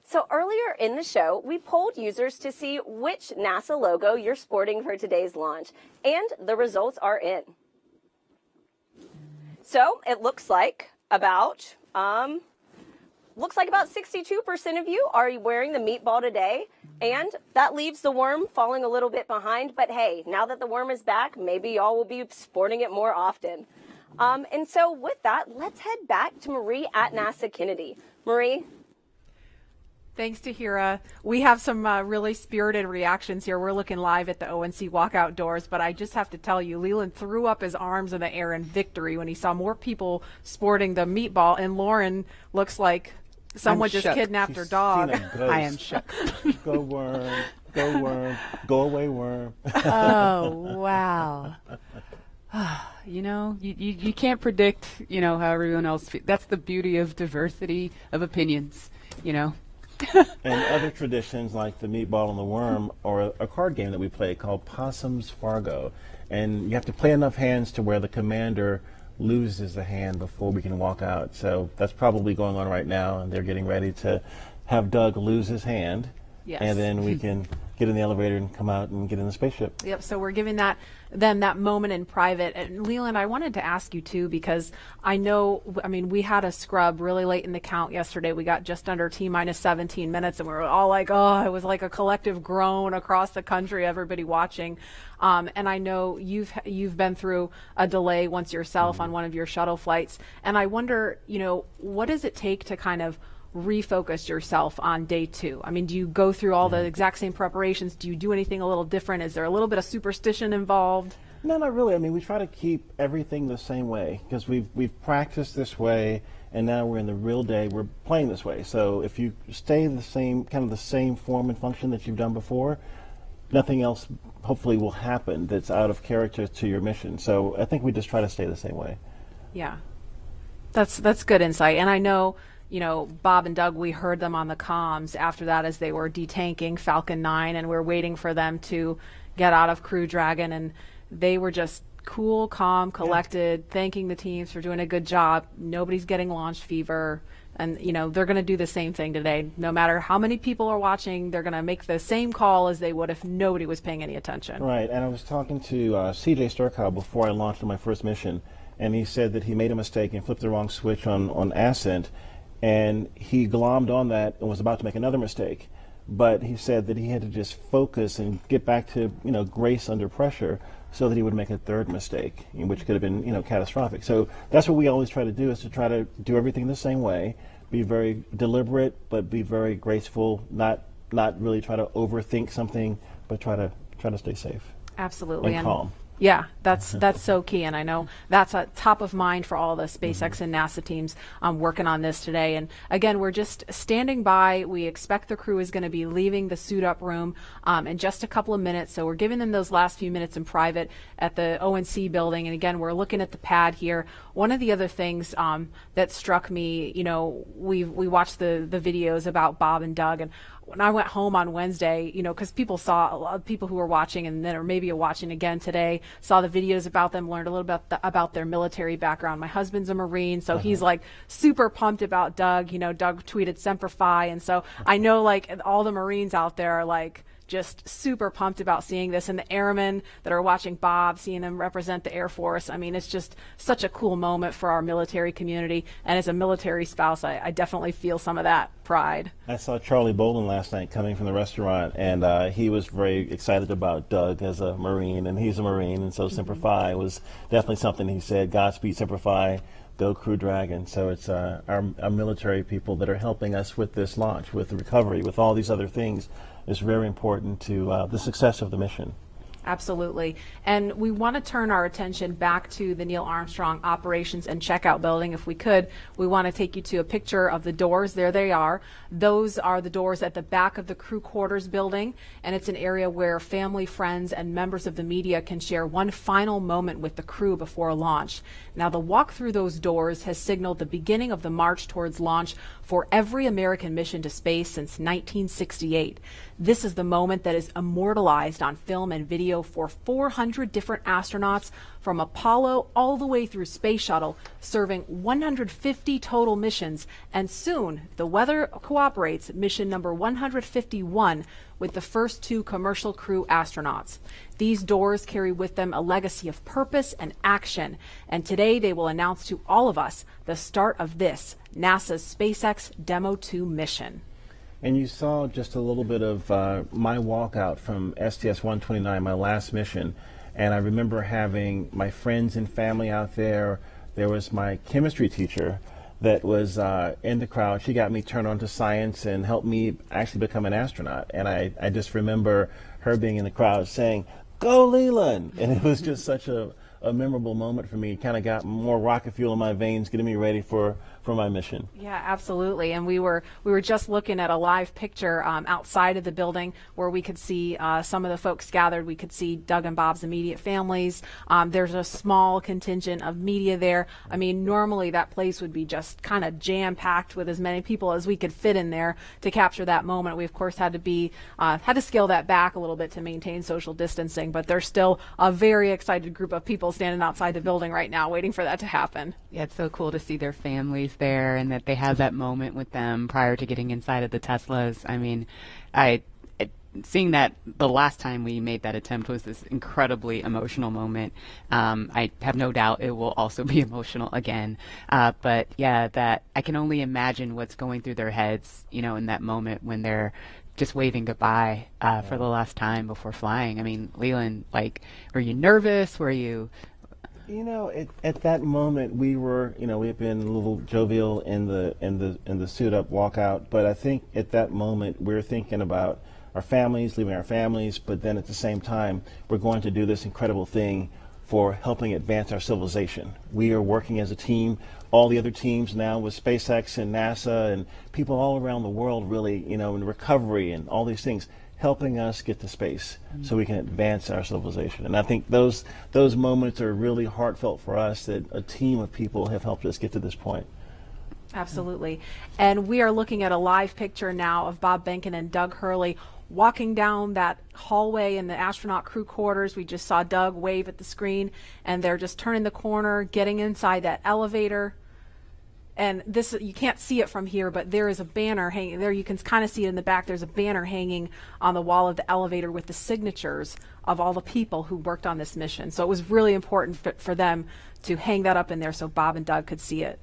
So earlier in the show, we polled users to see which NASA logo you're sporting for today's launch, and the results are in. So it looks like about 62% of you are wearing the meatball today, and that leaves the worm falling a little bit behind. But hey, now that the worm is back, maybe y'all will be sporting it more often. And so with that, let's head back to Marie at NASA Kennedy. Marie? Thanks, Tahira. We have some really spirited reactions here. We're looking live at the ONC walkout doors, but I just have to tell you, Leland threw up his arms in the air in victory when he saw more people sporting the meatball, and Lauren looks like someone just kidnapped her dog. I am shook. Go worm, go worm, go away worm. Oh, wow. You know, you can't predict, you know, how everyone else feels. That's the beauty of diversity of opinions, you know. And other traditions like the meatball and the worm, or a card game that we play called Possum's Fargo. And you have to play enough hands to where the commander loses a hand before we can walk out. So that's probably going on right now, and they're getting ready to have Doug lose his hand. Yes. And then we can get in the elevator and come out and get in the spaceship. Yep, so we're giving them that moment in private. And Leland, I wanted to ask you too, because I know, I mean, we had a scrub really late in the count yesterday. We got just under T-minus 17 minutes, and we were all like, oh, it was like a collective groan across the country, everybody watching. And I know you've been through a delay once yourself on one of your shuttle flights. And I wonder, you know, what does it take to kind of refocus yourself on day 2? I mean, do you go through all the exact same preparations? Do you do anything a little different? Is there a little bit of superstition involved? No, not really. I mean, we try to keep everything the same way because we've practiced this way, and now we're in the real day. We're playing this way. So if you stay the same, kind of the same form and function that you've done before, nothing else hopefully will happen that's out of character to your mission. So I think we just try to stay the same way. Yeah, that's good insight. And I know, you know, Bob and Doug, we heard them on the comms after that as they were detanking Falcon 9, and we're waiting for them to get out of Crew Dragon, and they were just cool, calm, collected, thanking the teams for doing a good job. Nobody's getting launch fever, and, you know, they're going to do the same thing today. No matter how many people are watching, they're going to make the same call as they would if nobody was paying any attention. Right, and I was talking to CJ Sturcow before I launched on my first mission, and he said that he made a mistake and flipped the wrong switch on Ascent, and he glommed on that and was about to make another mistake. But he said that he had to just focus and get back to, you know, grace under pressure so that he would make a third mistake, which could have been, you know, catastrophic. So that's what we always try to do, is to try to do everything the same way, be very deliberate, but be very graceful, not really try to overthink something, but try to stay safe. Absolutely. And calm. Yeah, that's so key, and I know that's top of mind for all the SpaceX and NASA teams working on this today. And again, we're just standing by. We expect the crew is going to be leaving the suit-up room in just a couple of minutes, so we're giving them those last few minutes in private at the ONC building. And again, we're looking at the pad here. One of the other things that struck me, you know, we watched the videos about Bob and Doug, and when I went home on Wednesday, you know, because people saw, a lot of people who were watching and then, or maybe watching again today, saw the videos about them, learned a little bit about their military background. My husband's a Marine, so he's like super pumped about Doug. You know, Doug tweeted Semper Fi, and so I know like all the Marines out there are like just super pumped about seeing this, and the airmen that are watching Bob, seeing them represent the Air Force. I mean, it's just such a cool moment for our military community, and as a military spouse, I definitely feel some of that pride. I saw Charlie Bolden last night coming from the restaurant, and he was very excited about Doug as a Marine, and he's a Marine, and so Semper Fi was definitely something he said, Godspeed Semper Fi, go Crew Dragon. So it's our military people that are helping us with this launch, with the recovery, with all these other things. Is very important to the success of the mission. Absolutely. And we want to turn our attention back to the Neil Armstrong Operations and Checkout Building. If we could, we want to take you to a picture of the doors. There they are. Those are the doors at the back of the crew quarters building, and it's an area where family, friends, and members of the media can share one final moment with the crew before launch. Now, the walk through those doors has signaled the beginning of the march towards launch for every American mission to space since 1968. This is the moment that is immortalized on film and video for 400 different astronauts from Apollo all the way through Space Shuttle, serving 150 total missions, and soon, if the weather cooperates, mission number 151 with the first 2 commercial crew astronauts. These doors carry with them a legacy of purpose and action, and today they will announce to all of us the start of this, NASA's SpaceX Demo 2 mission. And you saw just a little bit of my walkout from STS-129, my last mission. And I remember having my friends and family out there. There was my chemistry teacher that was in the crowd. She got me turned on to science and helped me actually become an astronaut. And I just remember her being in the crowd saying, "Go Leland!" And it was just such a memorable moment for me. It kind of got more rocket fuel in my veins, getting me ready for my mission. Yeah, absolutely. And we were just looking at a live picture outside of the building where we could see some of the folks gathered. We could see Doug and Bob's immediate families. There's a small contingent of media there. I mean, normally that place would be just kind of jam-packed with as many people as we could fit in there to capture that moment. We, of course, had to scale that back a little bit to maintain social distancing, but there's still a very excited group of people standing outside the building right now waiting for that to happen. Yeah, it's so cool to see their families there and that they have that moment with them prior to getting inside of the Teslas. I mean, seeing that the last time we made that attempt was this incredibly emotional moment. I have no doubt it will also be emotional again. But yeah, that I can only imagine what's going through their heads, you know, in that moment when they're just waving goodbye for the last time before flying. I mean, Leland, like, were you nervous? Were you? You know, at that moment we were, you know, we had been a little jovial in the suit up walkout, but I think at that moment we were thinking about our families, leaving our families, but then at the same time we're going to do this incredible thing for helping advance our civilization. We are working as a team, all the other teams now with SpaceX and NASA and people all around the world really, you know, in recovery and all these things, helping us get to space so we can advance our civilization. And I think those moments are really heartfelt for us, that a team of people have helped us get to this point. Absolutely. And we are looking at a live picture now of Bob Behnken and Doug Hurley walking down that hallway in the astronaut crew quarters. We just saw Doug wave at the screen, and they're just turning the corner, getting inside that elevator. And this, you can't see it from here, but there is a banner hanging there. You can kind of see it in the back. There's a banner hanging on the wall of the elevator with the signatures of all the people who worked on this mission. So it was really important for them to hang that up in there so Bob and Doug could see it.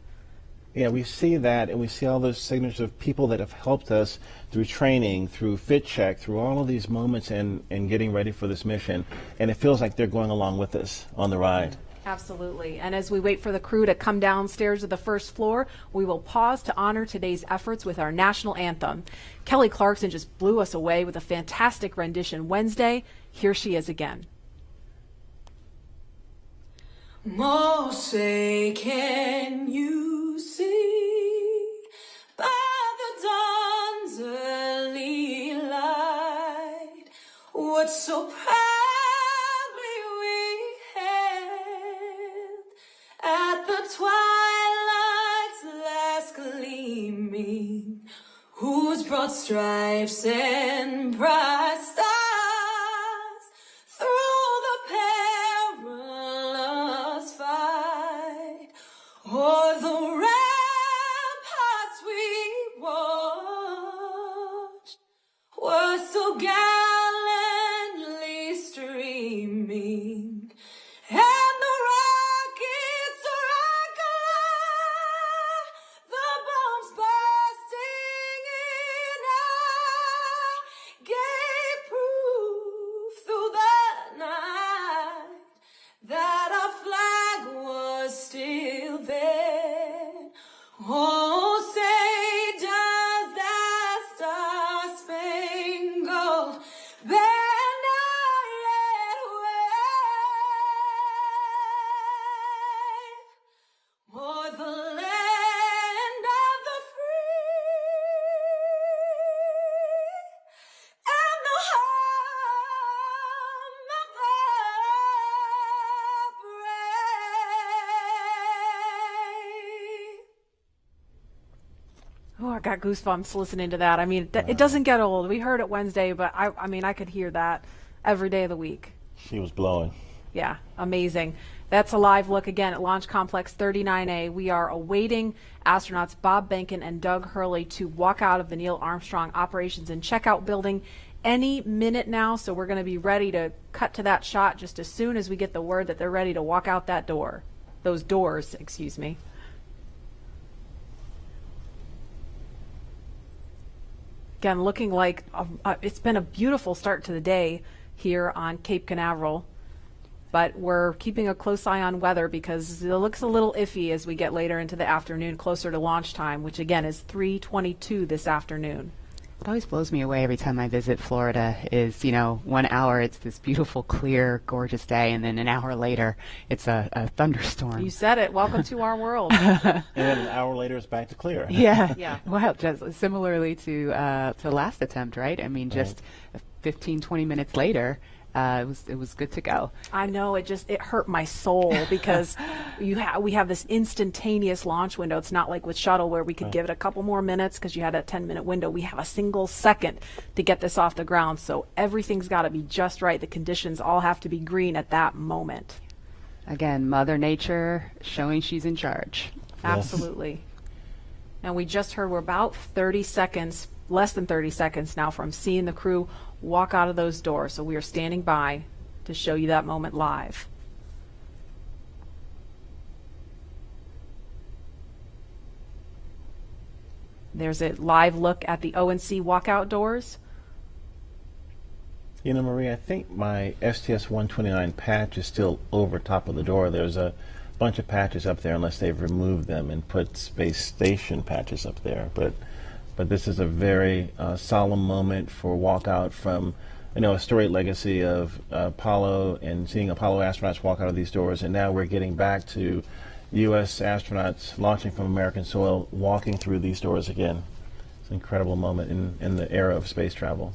Yeah, we see that, and we see all those signatures of people that have helped us through training, through fit check, through all of these moments and getting ready for this mission. And it feels like they're going along with us on the ride. Absolutely. And as we wait for the crew to come downstairs to the first floor, we will pause to honor today's efforts with our national anthem. Kelly Clarkson just blew us away with a fantastic rendition Wednesday. Here she is again. Most say, can you see by the dawn's early light what so proudly we hailed at the twilight's last gleaming, whose broad stripes and bright stars through the perilous fight o'er the ramparts we watched were so gallantly still there. Oh, say does that star-spangled banner yet wave o'er the land of the free and the home of the brave. Oh, I got goosebumps listening to that. I mean, it doesn't get old. We heard it Wednesday, but I mean, I could hear that every day of the week. She was blowing. Yeah, amazing. That's a live look again at Launch Complex 39A. We are awaiting astronauts Bob Behnken and Doug Hurley to walk out of the Neil Armstrong Operations and Checkout building any minute now. So we're going to be ready to cut to that shot just as soon as we get the word that they're ready to walk out that door. Those doors, excuse me. Again, looking like it's been a beautiful start to the day here on Cape Canaveral, but we're keeping a close eye on weather because it looks a little iffy as we get later into the afternoon, closer to launch time, which again is 3:22 this afternoon. What always blows me away every time I visit Florida is, 1 hour it's this beautiful, clear, gorgeous day, and then an hour later it's a thunderstorm. You said it. Welcome to our world. And then an hour later it's back to clear. Yeah. Well, just similarly to last attempt, right? I mean, just 15, 20 minutes later, it was good to go. I know, it hurt my soul because we have this instantaneous launch window. It's not like with shuttle where we could give it a couple more minutes because you had a 10-minute window. We have a single second to get this off the ground, so everything's got to be just right. The conditions all have to be green at that moment. Again, Mother Nature showing she's in charge. Absolutely. And we just heard we're about 30 seconds, less than 30 seconds now from seeing the crew walk out of those doors. So we are standing by to show you that moment live. There's a live look at the O&C walkout doors. Marie, I think my STS-129 patch is still over top of the door. There's a bunch of patches up there unless they've removed them and put space station patches up there. But this is a very solemn moment for walkout from, a storied legacy of Apollo and seeing Apollo astronauts walk out of these doors. And now we're getting back to U.S. astronauts launching from American soil, walking through these doors again. It's an incredible moment in the era of space travel.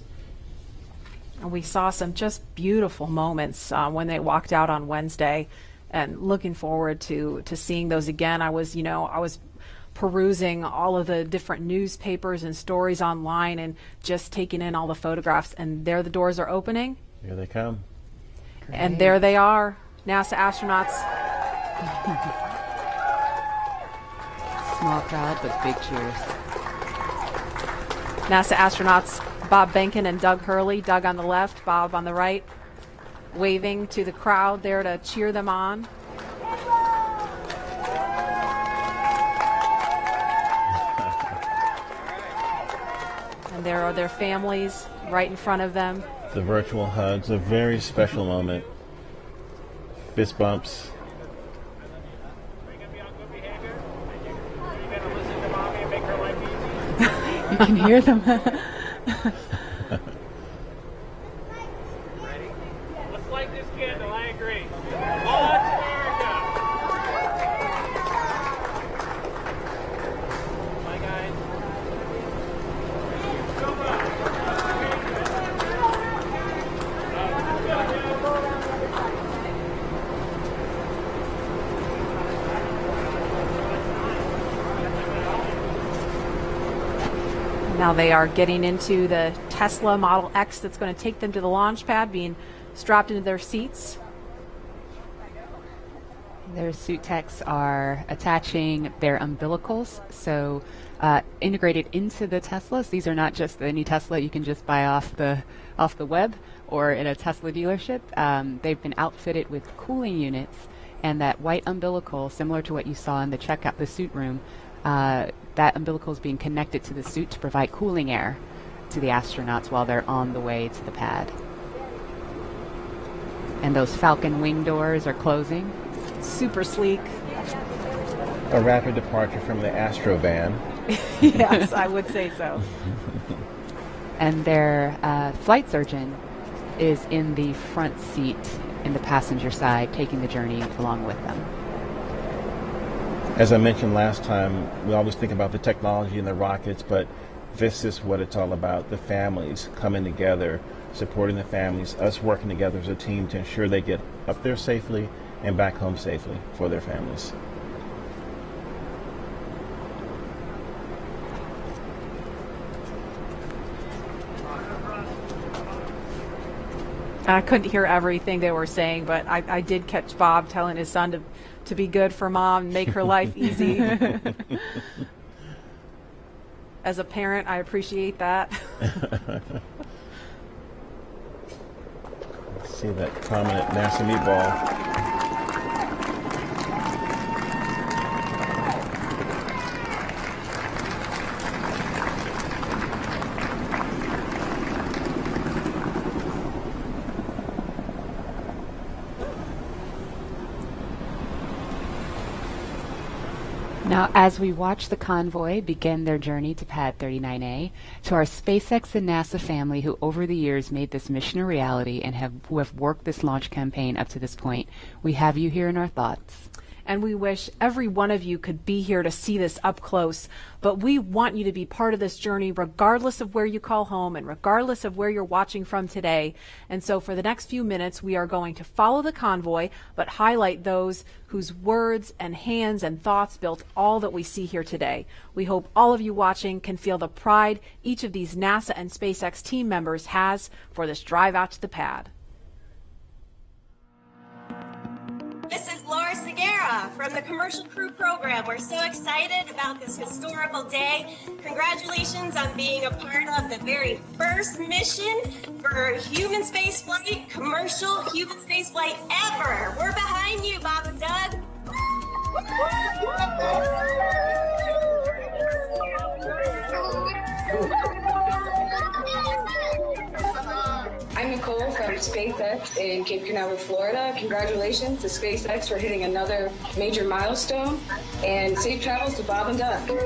And we saw some just beautiful moments when they walked out on Wednesday, and looking forward to seeing those again. I was perusing all of the different newspapers and stories online and just taking in all the photographs, and there the doors are opening. Here they come. Great. And there they are, NASA astronauts. Small crowd, but big cheers. NASA astronauts Bob Behnken and Doug Hurley, Doug on the left, Bob on the right, waving to the crowd there to cheer them on. And there are their families right in front of them. The virtual hugs, a very special moment. Fist bumps. You can hear them. Let's light this candle, I agree. Launch America! Bye, guys. Now they are getting into the Tesla Model X that's going to take them to the launch pad, being strapped into their seats. Their suit techs are attaching their umbilicals, so integrated into the Teslas. These are not just any Tesla you can just buy off the web or in a Tesla dealership. They've been outfitted with cooling units, and that white umbilical, similar to what you saw in the suit room, that umbilical is being connected to the suit to provide cooling air to the astronauts while they're on the way to the pad. And those Falcon wing doors are closing. Super sleek. A rapid departure from the Astro van. Yes, I would say so. And their flight surgeon is in the front seat in the passenger side, taking the journey along with them. As I mentioned last time, we always think about the technology and the rockets, but this is what it's all about, the families coming together, supporting the families, us working together as a team to ensure they get up there safely and back home safely for their families. I couldn't hear everything they were saying, but I did catch Bob telling his son to be good for mom and make her life easy. As a parent, I appreciate that. Let's see that prominent NASA meatball. Now, as we watch the convoy begin their journey to Pad 39A, to our SpaceX and NASA family who over the years made this mission a reality and who have worked this launch campaign up to this point, we have you here in our thoughts. And we wish every one of you could be here to see this up close. But we want you to be part of this journey regardless of where you call home and regardless of where you're watching from today. And so for the next few minutes, we are going to follow the convoy, but highlight those whose words and hands and thoughts built all that we see here today. We hope all of you watching can feel the pride each of these NASA and SpaceX team members has for this drive out to the pad. This is Laura Segura from the Commercial Crew Program. We're so excited about this historical day. Congratulations on being a part of the very first mission for human spaceflight, commercial human spaceflight ever. We're behind you, Bob and Doug. I'm Nicole from SpaceX in Cape Canaveral, Florida. Congratulations to SpaceX for hitting another major milestone, and safe travels to Bob and Doug. Bob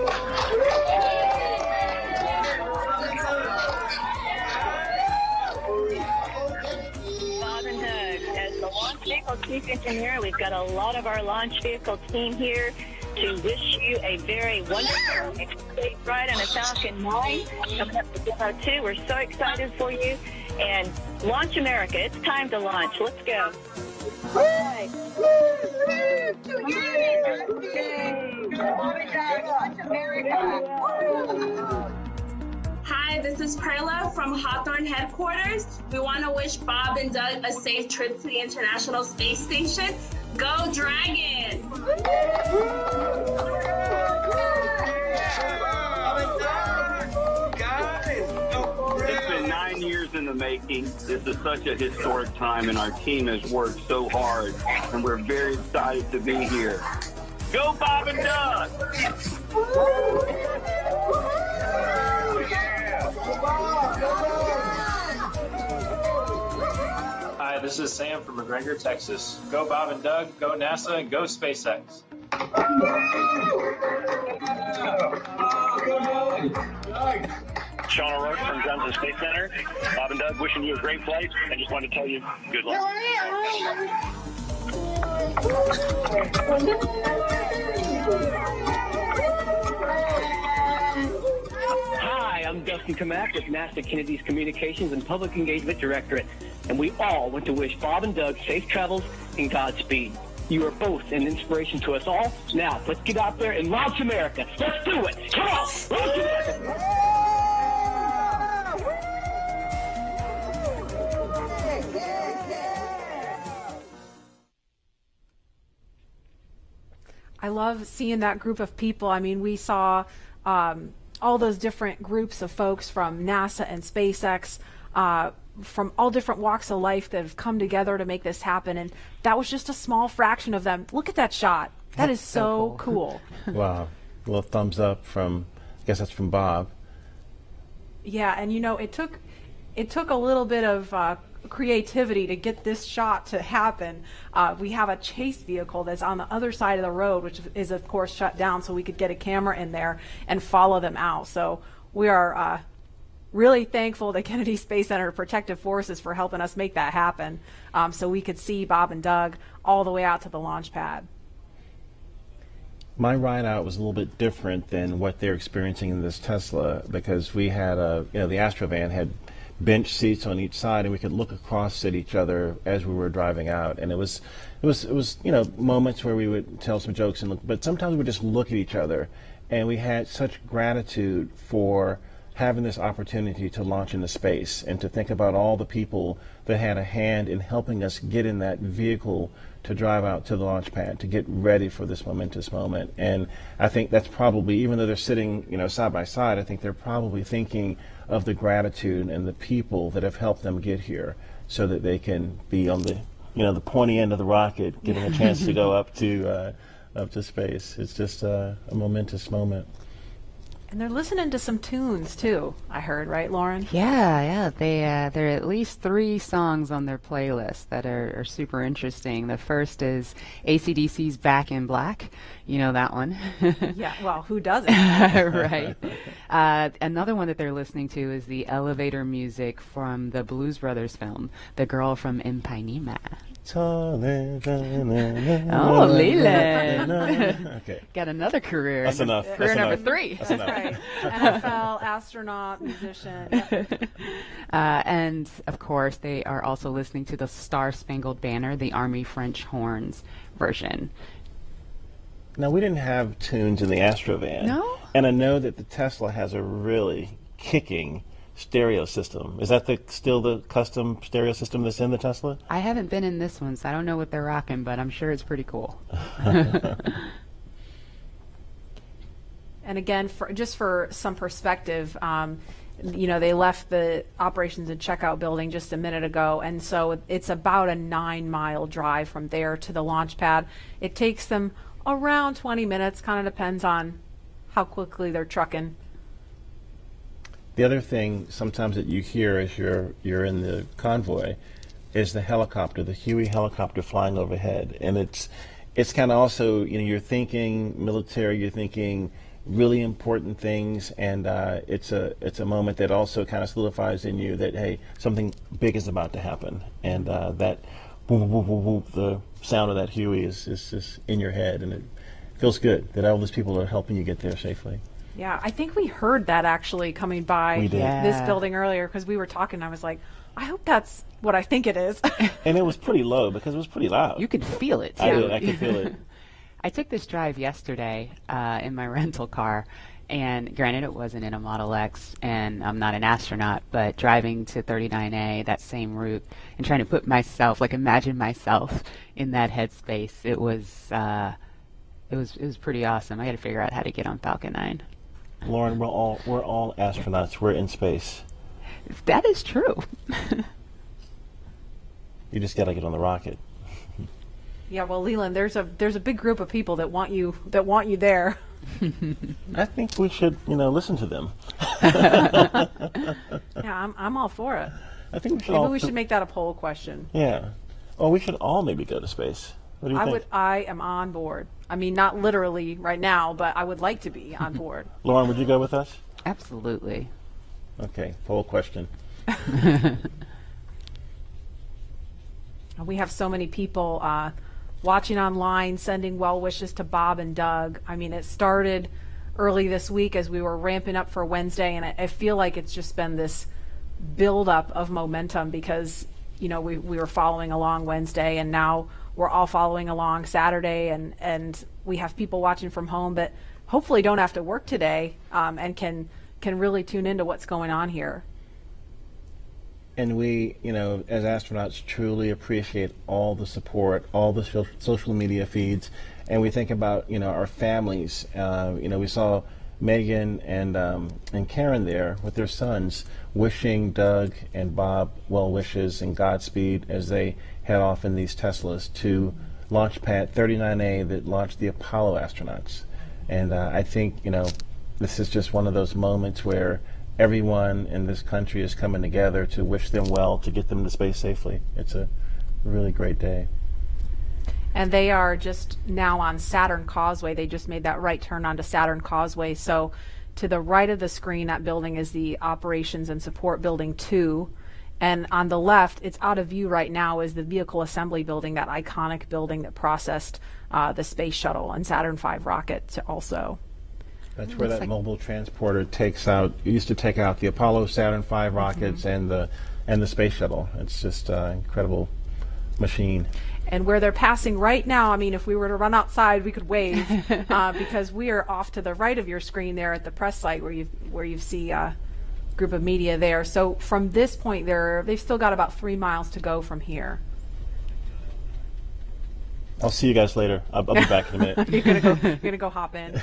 and Doug, as the launch vehicle chief engineer, we've got a lot of our launch vehicle team here to wish you a very wonderful space ride on a Falcon 9 coming up to Demo 2. We're so excited for you. And launch America. It's time to launch. Let's go. Hi. Hi, this is Perla from Hawthorne headquarters. We want to wish Bob and Doug a safe trip to the International Space Station. Go Dragon! It's been 9 years in the making. This is such a historic time, and our team has worked so hard, and we're very excited to be here. Go Bob and Doug! Hi, this is Sam from McGregor, Texas. Go Bob and Doug, go NASA, and go SpaceX. Sean O'Rourke from Johnson Space Center. Bob and Doug, wishing you a great flight. I just wanted to tell you good luck. Hi, I'm Dustin Kamak with NASA Kennedy's Communications and Public Engagement Directorate, and we all want to wish Bob and Doug safe travels and Godspeed. You are both an inspiration to us all. Now, let's get out there and launch America. Let's do it. Come on, launch America. I love seeing that group of people. I mean, we saw all those different groups of folks from NASA and SpaceX, from all different walks of life that have come together to make this happen. And that was just a small fraction of them. Look at that shot. That is so cool. Wow. A little thumbs up from, I guess that's from Bob. Yeah, and you know, it took a little bit of creativity to get this shot to happen. We have a chase vehicle that's on the other side of the road, which is of course shut down, so we could get a camera in there and follow them out. So we are really thankful to Kennedy Space Center Protective Forces for helping us make that happen, so we could see Bob and Doug all the way out to the launch pad. My ride out was a little bit different than what they're experiencing in this Tesla, because we had the Astrovan had bench seats on each side, and we could look across at each other as we were driving out. And it was moments where we would tell some jokes and look, but sometimes we would just look at each other, and we had such gratitude for having this opportunity to launch into space and to think about all the people that had a hand in helping us get in that vehicle to drive out to the launch pad, to get ready for this momentous moment. And I think that's probably, even though they're sitting, side by side, I think they're probably thinking of the gratitude and the people that have helped them get here, so that they can be on the, the pointy end of the rocket, getting a chance to go up to space. It's just a momentous moment. And they're listening to some tunes too, I heard, right, Lauren? Yeah. There are at least 3 songs on their playlist that are super interesting. The first is AC/DC's Back in Black. You know that one. Yeah, well, who doesn't? Right. Another one that they're listening to is the elevator music from the Blues Brothers film, The Girl from Ipanema. Oh, Leland. Okay. Got another career. That's enough. Career That's number enough. 3. That's right. NFL, astronaut, musician. And, of course, they are also listening to the Star Spangled Banner, the Army French Horns version. Now, we didn't have tunes in the Astrovan. No? And I know that the Tesla has a really kicking stereo system. Is that still the custom stereo system that's in the Tesla? I haven't been in this one, so I don't know what they're rocking, but I'm sure it's pretty cool. And again, just for some perspective, they left the operations and checkout building just a minute ago, and so it's about a 9-mile drive from there to the launch pad. It takes them around 20 minutes, kind of depends on how quickly they're trucking. The other thing sometimes that you hear as you're in the convoy is the helicopter, the Huey helicopter flying overhead, and it's kind of also, you're thinking military, you're thinking really important things, and it's a moment that also kind of solidifies in you that, hey, something big is about to happen, and that boom, boom, boom, boom, the sound of that Huey is just in your head, and it feels good that all these people are helping you get there safely. Yeah, I think we heard that actually coming by this building earlier, because we were talking. I was like, I hope that's what I think it is. And it was pretty low because it was pretty loud. You could feel it, too. I did. I could feel it. I took this drive yesterday in my rental car, and granted it wasn't in a Model X, and I'm not an astronaut, but driving to 39A, that same route, and trying to put myself, imagine myself in that headspace, it was pretty awesome. I got to figure out how to get on Falcon 9. Lauren, we're all astronauts. We're in space. That is true. You just got to get on the rocket. Yeah, well, Leland, there's a big group of people that want you there. I think we should, listen to them. Yeah, I'm all for it. I think maybe we should make that a poll question. Yeah. Oh, we should all maybe go to space. What do you think? I am on board. I mean, not literally right now, but I would like to be on board. Lauren, would you go with us? Absolutely. Okay, poll question. We have so many people watching online, sending well wishes to Bob and Doug. I mean, it started early this week as we were ramping up for Wednesday, and I feel like it's just been this buildup of momentum because, we were following along Wednesday, and now we're all following along Saturday, and we have people watching from home that hopefully don't have to work today and can really tune into what's going on here. And we, as astronauts, truly appreciate all the support, all the social media feeds, and we think about, our families. We saw Megan and Karen there with their sons, wishing Doug and Bob well wishes and Godspeed as they head off in these Teslas to launch pad 39A that launched the Apollo astronauts. And I think, this is just one of those moments where everyone in this country is coming together to wish them well, to get them to space safely. It's a really great day. And they are just now on Saturn Causeway. They just made that right turn onto Saturn Causeway. So to the right of the screen, that building is the Operations and Support Building 2. And on the left, it's out of view right now, is the Vehicle Assembly Building, that iconic building that processed the Space Shuttle and Saturn V rocket also. That's where that mobile transporter takes out, used to take out the Apollo, Saturn V rockets and the Space Shuttle. It's just an incredible machine. And where they're passing right now, I mean, if we were to run outside, we could wave because we are off to the right of your screen there at the press site where you see a group of media there. So from this point, they've still got about 3 miles to go from here. I'll see you guys later. I'll be back in a minute. You're gonna go hop in.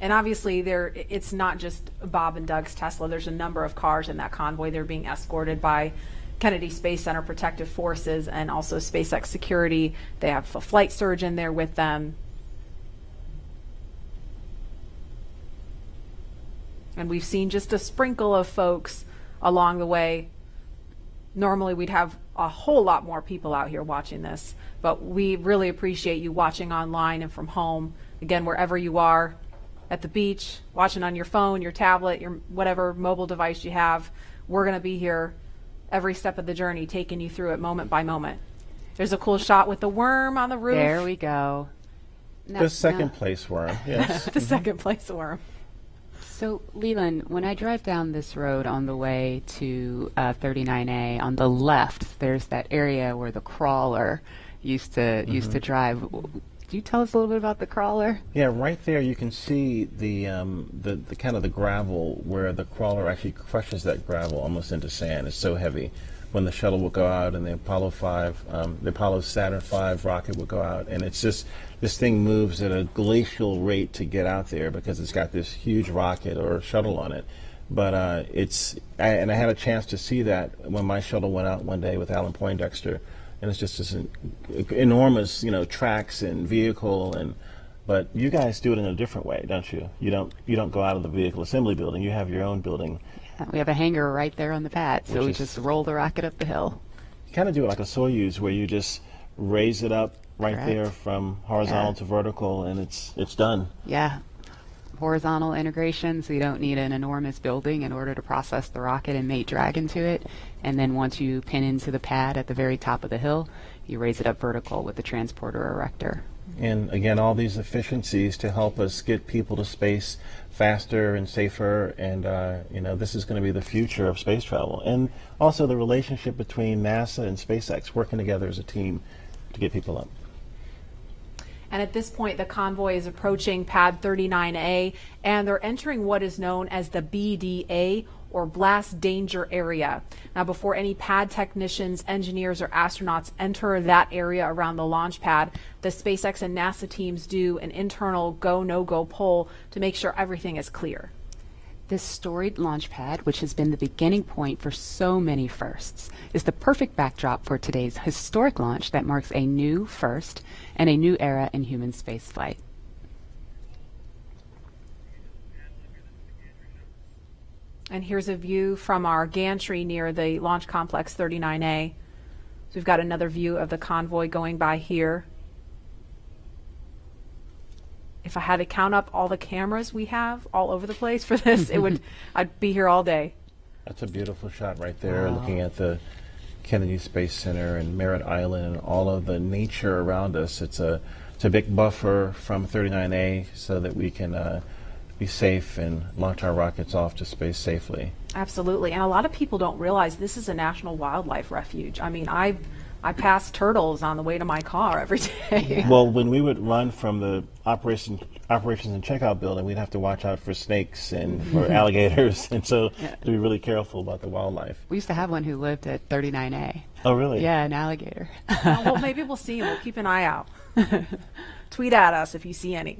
And obviously, it's not just Bob and Doug's Tesla. There's a number of cars in that convoy. They're being escorted by Kennedy Space Center Protective Forces and also SpaceX Security. They have a flight surgeon there with them. And we've seen just a sprinkle of folks along the way. Normally we'd have a whole lot more people out here watching this, but we really appreciate you watching online and from home. Again, wherever you are, at the beach, watching on your phone, your tablet, your whatever mobile device you have, we're going to be here every step of the journey, taking you through it moment by moment. There's a cool shot with the worm on the roof. There we go. The second place worm, yes. The second place worm. So, Leland, when I drive down this road on the way to 39A, on the left, there's that area where the crawler used to drive. Could you tell us a little bit about the crawler? Yeah, right there you can see the kind of the gravel where the crawler actually crushes that gravel almost into sand. It's so heavy. When the shuttle will go out and the Apollo Saturn V rocket will go out, and it's just, this thing moves at a glacial rate to get out there because it's got this huge rocket or shuttle on it. But I had a chance to see that when my shuttle went out one day with Alan Poindexter. And it's just this enormous, tracks and vehicle, but you guys do it in a different way, don't you? You don't go out of the vehicle assembly building. You have your own building. We have a hangar right there on the pad, so we just roll the rocket up the hill. You kind of do it like a Soyuz, where you just raise it up right there from horizontal to vertical, and it's done. Yeah. Horizontal integration, so you don't need an enormous building in order to process the rocket and mate Dragon to it. And then once you pin into the pad at the very top of the hill, you raise it up vertical with the transporter erector. And again, all these efficiencies to help us get people to space faster and safer, and this is going to be the future of space travel. And also the relationship between NASA and SpaceX, working together as a team to get people up. And at this point, the convoy is approaching pad 39A, and they're entering what is known as the BDA, or blast danger area. Now, before any pad technicians, engineers, or astronauts enter that area around the launch pad, the SpaceX and NASA teams do an internal go, no-go poll to make sure everything is clear. This storied launch pad, which has been the beginning point for so many firsts, is the perfect backdrop for today's historic launch that marks a new first and a new era in human spaceflight. And here's a view from our gantry near the Launch Complex 39A. So we've got another view of the convoy going by here. If I had to count up all the cameras we have all over the place for this, I'd be here all day. That's a beautiful shot right there, looking at the Kennedy Space Center and Merritt Island and all of the nature around us. It's a big buffer from 39A so that we can be safe and launch our rockets off to space safely. Absolutely, and a lot of people don't realize this is a national wildlife refuge. I mean, I pass turtles on the way to my car every day. Well, when we would run from the operations and checkout building, we'd have to watch out for snakes and for alligators, and so to be really careful about the wildlife. We used to have one who lived at 39A. Oh, really? Yeah, an alligator. Well, maybe we'll see him. We'll keep an eye out. Tweet at us if you see any.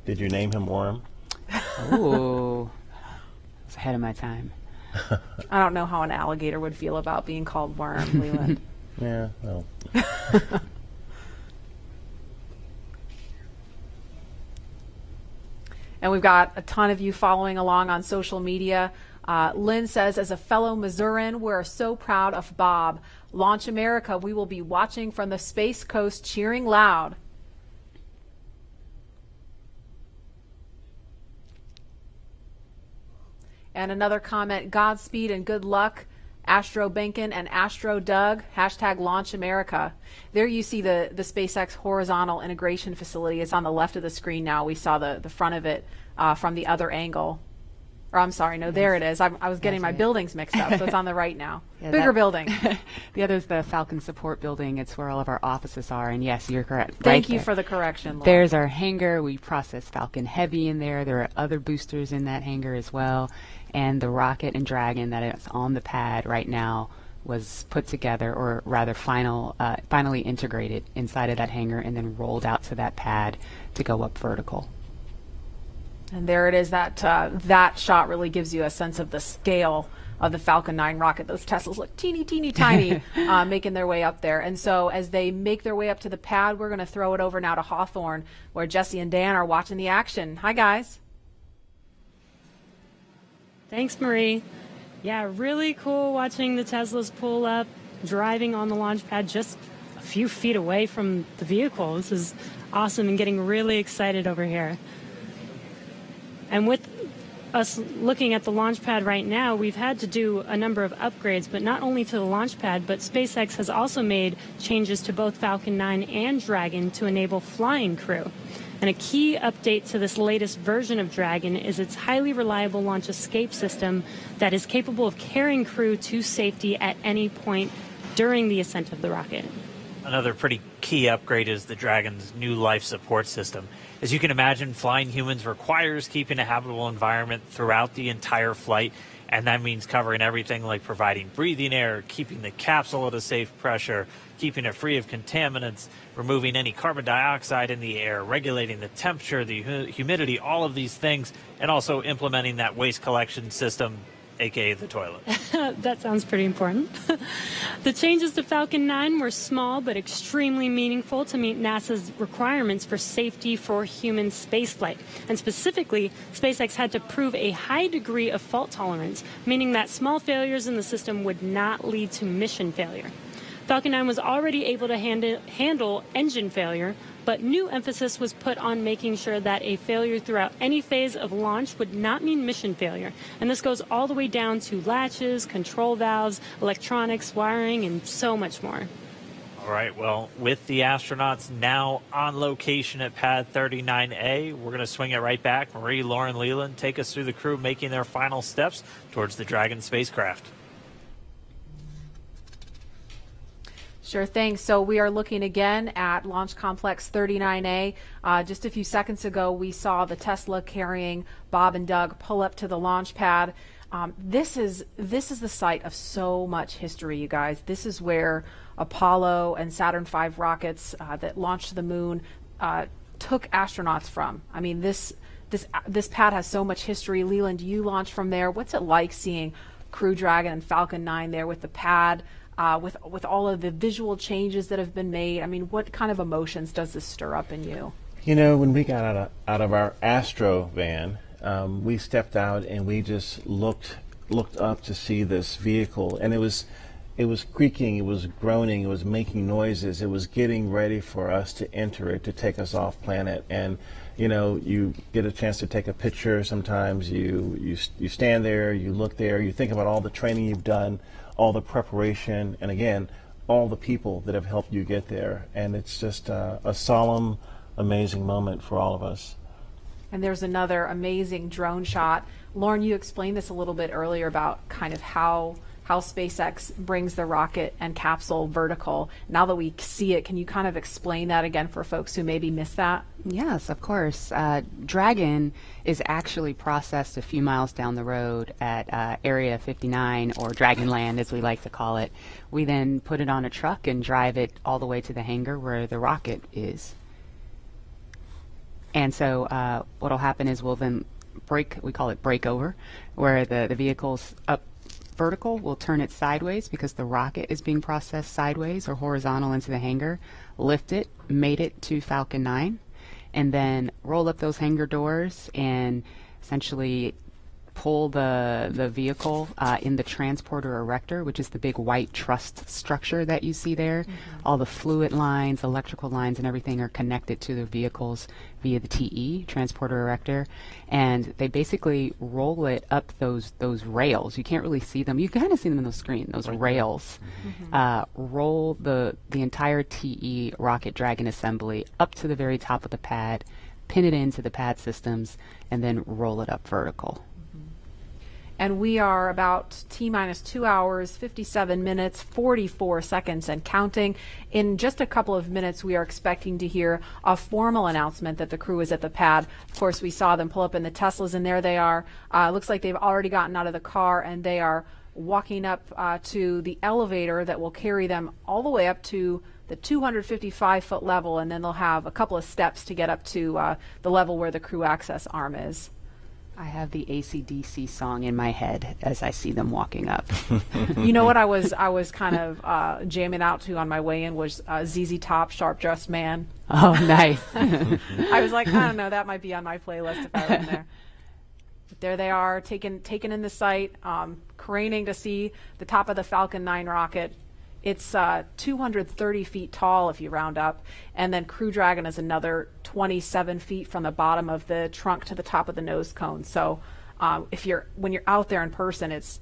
Did you name him Worm? Ooh, it's ahead of my time. I don't know how an alligator would feel about being called Worm, Leland. Yeah, well. And we've got a ton of you following along on social media. Lynn says, as a fellow Missourian, we're so proud of Bob. Launch America, we will be watching from the Space Coast, cheering loud. And another comment, Godspeed and good luck, Astro Behnken and Astro Doug, hashtag Launch America. There you see the SpaceX horizontal integration facility. It's on the left of the screen now. We saw the front of it from the other angle. Or I'm sorry, no, there it is. I was getting my buildings mixed up, so it's on the right now. Yeah, Bigger building. The other is the Falcon support building. It's where all of our offices are, and yes, you're correct. Thank you for the correction, Laura. There's our hangar. We process Falcon Heavy in there. There are other boosters in that hangar as well. And the rocket and Dragon that is on the pad right now was put together, or rather finally integrated inside of that hangar and then rolled out to that pad to go up vertical. And there it is. That shot really gives you a sense of the scale of the Falcon 9 rocket. Those Teslas look teeny, teeny, tiny, making their way up there. And so as they make their way up to the pad, we're going to throw it over now to Hawthorne, where Jesse and Dan are watching the action. Hi, guys. Thanks, Marie. Yeah, really cool watching the Teslas pull up, driving on the launch pad just a few feet away from the vehicle. This is awesome and getting really excited over here. And with us looking at the launch pad right now, we've had to do a number of upgrades, but not only to the launch pad, but SpaceX has also made changes to both Falcon 9 and Dragon to enable flying crew. And a key update to this latest version of Dragon is its highly reliable launch escape system that is capable of carrying crew to safety at any point during the ascent of the rocket. Another pretty key upgrade is the Dragon's new life support system. As you can imagine, flying humans requires keeping a habitable environment throughout the entire flight, and that means covering everything like providing breathing air, keeping the capsule at a safe pressure, keeping it free of contaminants, removing any carbon dioxide in the air, regulating the temperature, the humidity, all of these things, and also implementing that waste collection system, aka the toilet. That sounds pretty important. The changes to Falcon 9 were small but extremely meaningful to meet NASA's requirements for safety for human spaceflight. And specifically, SpaceX had to prove a high degree of fault tolerance, meaning that small failures in the system would not lead to mission failure. Falcon 9 was already able to handle engine failure, but new emphasis was put on making sure that a failure throughout any phase of launch would not mean mission failure. And this goes all the way down to latches, control valves, electronics, wiring, and so much more. All right, well, with the astronauts now on location at Pad 39A, we're going to swing it right back. Marie, Lauren, Leland, take us through the crew making their final steps towards the Dragon spacecraft. Sure thing. So we are looking again at Launch Complex 39A. Just a few seconds ago, we saw the Tesla carrying Bob and Doug pull up to the launch pad. This is the site of so much history, you guys. This is where Apollo and Saturn V rockets that launched to the moon took astronauts from. I mean, this pad has so much history. Leland, you launched from there. What's it like seeing Crew Dragon and Falcon 9 there with the pad? With all of the visual changes that have been made? I mean, what kind of emotions does this stir up in you? You know, when we got out of our Astro van, we stepped out and we just looked up to see this vehicle, and it was creaking, it was groaning, it was making noises, it was getting ready for us to enter it, to take us off planet. And you know, you get a chance to take a picture. Sometimes you stand there, you look there, you think about all the training you've done, all the preparation, and again, all the people that have helped you get there. And it's just a solemn, amazing moment for all of us. And there's another amazing drone shot. Lauren, you explained this a little bit earlier about kind of how SpaceX brings the rocket and capsule vertical. Now that we see it, can you kind of explain that again for folks who maybe missed that? Yes, of course. Dragon is actually processed a few miles down the road at Area 59, or Dragonland as we like to call it. We then put it on a truck and drive it all the way to the hangar where the rocket is. And so what will happen is we'll then we call it breakover, where the vehicle's up vertical, we'll turn it sideways because the rocket is being processed sideways or horizontal into the hangar, lift it, mate it to Falcon 9, and then roll up those hangar doors and essentially pull the vehicle in the transporter erector, which is the big white truss structure that you see there. All the fluid lines, electrical lines, and everything are connected to the vehicles via the TE, transporter erector, and they basically roll it up those rails. You can't really see them. You kind of see them in the screen, those rails. Roll the entire TE Rocket Dragon assembly up to the very top of the pad, pin it into the pad systems, and then roll it up vertical. And we are about T-minus 2 hours, 57 minutes, 44 seconds and counting. In just a couple of minutes, we are expecting to hear a formal announcement that the crew is at the pad. Of course, we saw them pull up in the Teslas, and there they are. Looks like they've already gotten out of the car, and they are walking up to the elevator that will carry them all the way up to the 255-foot level, and then they'll have a couple of steps to get up to the level where the crew access arm is. I have the AC/DC song in my head as I see them walking up. You know what I was kind of jamming out to on my way in was ZZ Top, Sharp Dressed Man. Oh, nice. I was like, I don't know, that might be on my playlist if I were in there. But there they are, taking in the sight, craning to see the top of the Falcon 9 rocket. It's 230 feet tall if you round up, and then Crew Dragon is another 27 feet from the bottom of the trunk to the top of the nose cone. So when you're out there in person, it's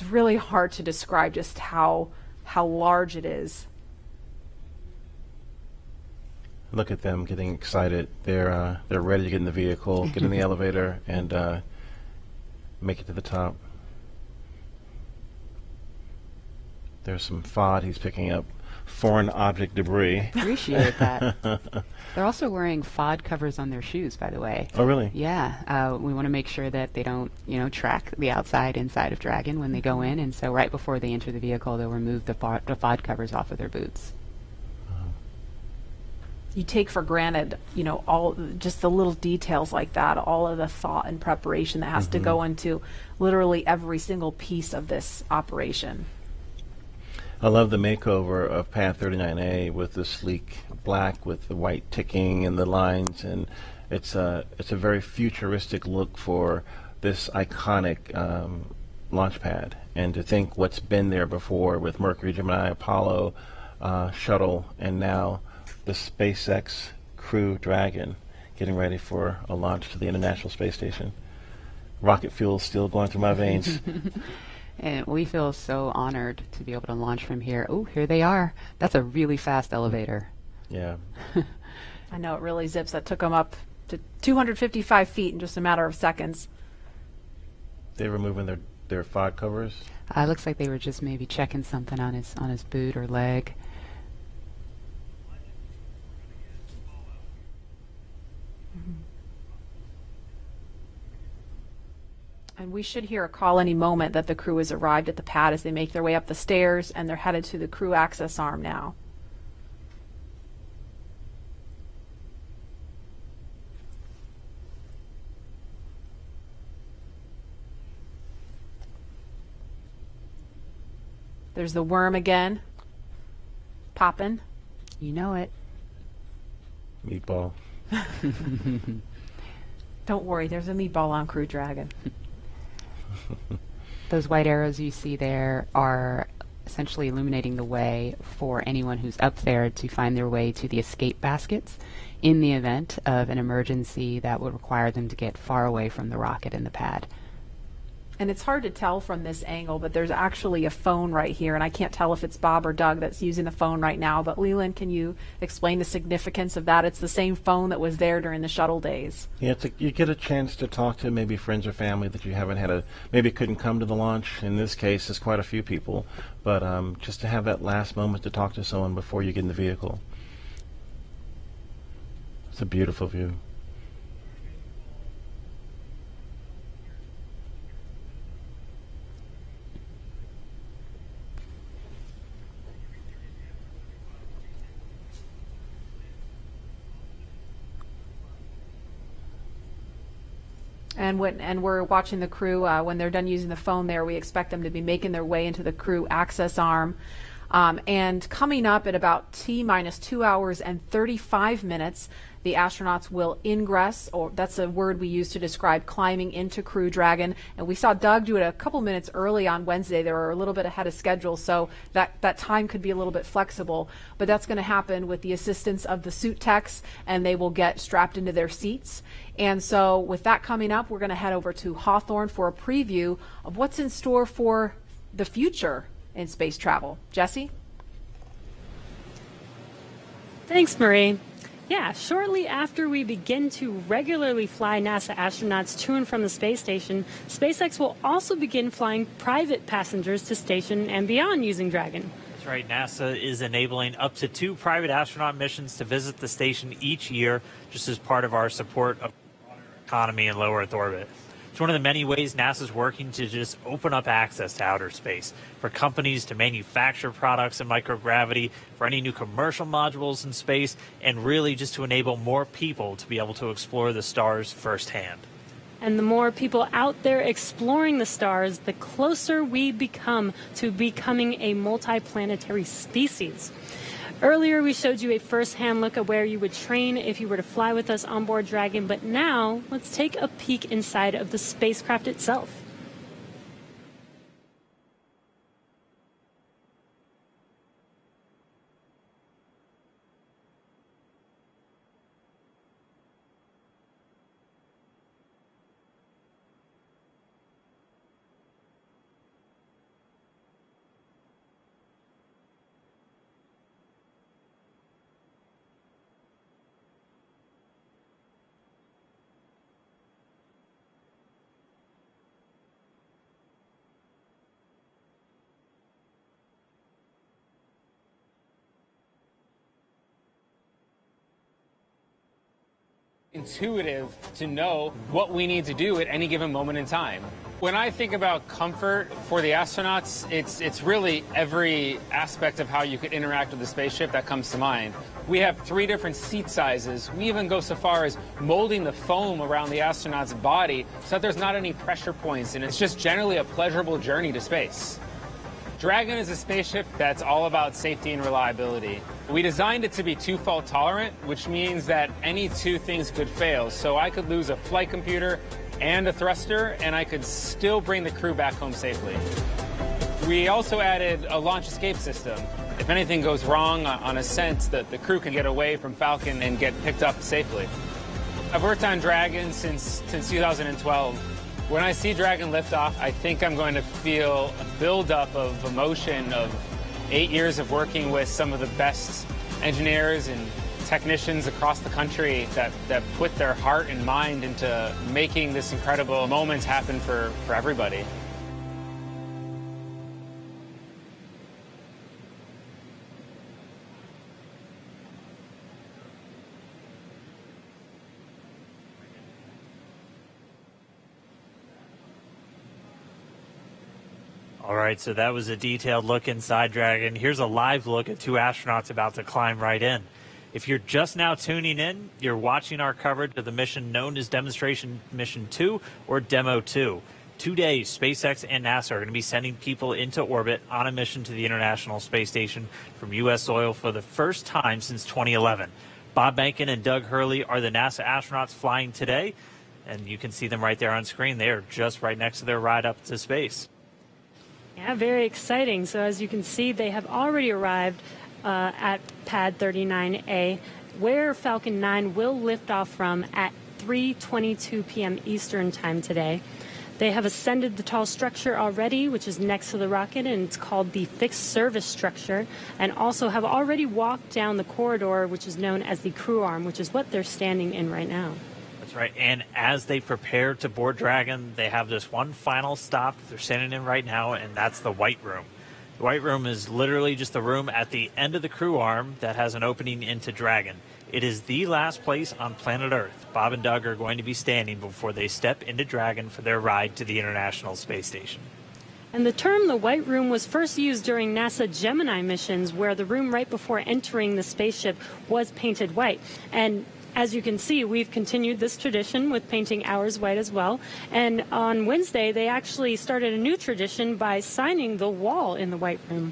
really hard to describe just how large it is. Look at them getting excited. They're ready to get in the vehicle, get in the elevator, and make it to the top. There's some FOD. He's picking up foreign object debris. Appreciate that. They're also wearing FOD covers on their shoes, by the way. Oh, really? Yeah. We want to make sure that they don't, track the inside of Dragon when they go in. And so right before they enter the vehicle, they'll remove the FOD covers off of their boots. You take for granted, all just the little details like that, all of the thought and preparation that has to go into literally every single piece of this operation. I love the makeover of Pad 39A with the sleek black with the white ticking and the lines, and it's a very futuristic look for this iconic launch pad. And to think what's been there before with Mercury, Gemini, Apollo, shuttle, and now the SpaceX Crew Dragon getting ready for a launch to the International Space Station. Rocket fuel still going through my veins. And we feel so honored to be able to launch from here. Oh, here they are. That's a really fast elevator. Yeah. I know, it really zips. That took them up to 255 feet in just a matter of seconds. They were removing their FOD covers? Looks like they were just maybe checking something on his boot or leg. And we should hear a call any moment that the crew has arrived at the pad as they make their way up the stairs, and they're headed to the crew access arm now. There's the worm again, popping. You know it. Meatball. Don't worry, there's a meatball on Crew Dragon. Those white arrows you see there are essentially illuminating the way for anyone who's up there to find their way to the escape baskets in the event of an emergency that would require them to get far away from the rocket and the pad. And it's hard to tell from this angle, but there's actually a phone right here, and I can't tell if it's Bob or Doug that's using the phone right now. But Leland, can you explain the significance of that? It's the same phone that was there during the shuttle days. Yeah, you get a chance to talk to maybe friends or family that you haven't had maybe couldn't come to the launch. In this case, it's quite a few people. But just to have that last moment to talk to someone before you get in the vehicle. It's a beautiful view. And we're watching the crew when they're done using the phone there. We expect them to be making their way into the crew access arm. And coming up at about T-minus 2 hours and 35 minutes, The astronauts will ingress, or that's a word we use to describe climbing into Crew Dragon. And we saw Doug do it a couple minutes early on Wednesday. They were a little bit ahead of schedule, so that time could be a little bit flexible. But that's going to happen with the assistance of the suit techs, and they will get strapped into their seats. And so with that coming up, we're going to head over to Hawthorne for a preview of what's in store for the future in space travel. Jesse? Thanks, Marie. Yeah, shortly after we begin to regularly fly NASA astronauts to and from the space station, SpaceX will also begin flying private passengers to station and beyond using Dragon. That's right. NASA is enabling up to 2 private astronaut missions to visit the station each year, just as part of our support of the economy in low Earth orbit. It's one of the many ways NASA's working to just open up access to outer space for companies to manufacture products in microgravity, for any new commercial modules in space, and really just to enable more people to be able to explore the stars firsthand. And the more people out there exploring the stars, the closer we become to becoming a multiplanetary species. Earlier, we showed you a first-hand look at where you would train if you were to fly with us on board Dragon, but now let's take a peek inside of the spacecraft itself. Intuitive to know what we need to do at any given moment in time. When I think about comfort for the astronauts, it's really every aspect of how you could interact with the spaceship that comes to mind. We have 3 different seat sizes. We even go so far as molding the foam around the astronaut's body so that there's not any pressure points, and it's just generally a pleasurable journey to space. Dragon is a spaceship that's all about safety and reliability. We designed it to be 2-fault tolerant, which means that any 2 things could fail. So I could lose a flight computer and a thruster, and I could still bring the crew back home safely. We also added a launch escape system. If anything goes wrong on ascent, the crew can get away from Falcon and get picked up safely. I've worked on Dragon since 2012. When I see Dragon lift off, I think I'm going to feel a buildup of emotion of 8 years of working with some of the best engineers and technicians across the country that put their heart and mind into making this incredible moment happen for everybody. All right, so that was a detailed look inside Dragon. Here's a live look at 2 astronauts about to climb right in. If you're just now tuning in, you're watching our coverage of the mission known as Demonstration Mission 2 or Demo 2. 2 days, SpaceX and NASA are going to be sending people into orbit on a mission to the International Space Station from U.S. soil for the first time since 2011. Bob Behnken and Doug Hurley are the NASA astronauts flying today, and you can see them right there on screen. They are just right next to their ride up to space. Yeah, very exciting. So as you can see, they have already arrived at pad 39A, where Falcon 9 will lift off from at 3:22 p.m. Eastern time today. They have ascended the tall structure already, which is next to the rocket, and it's called the fixed service structure, and also have already walked down the corridor, which is known as the crew arm, which is what they're standing in right now. That's right. And as they prepare to board Dragon, they have this one final stop they're standing in right now, and that's the White Room. The White Room is literally just the room at the end of the crew arm that has an opening into Dragon. It is the last place on planet Earth Bob and Doug are going to be standing before they step into Dragon for their ride to the International Space Station. And the term the White Room was first used during NASA Gemini missions, where the room right before entering the spaceship was painted white. And as you can see, we've continued this tradition with painting ours white as well. And on Wednesday, they actually started a new tradition by signing the wall in the White Room.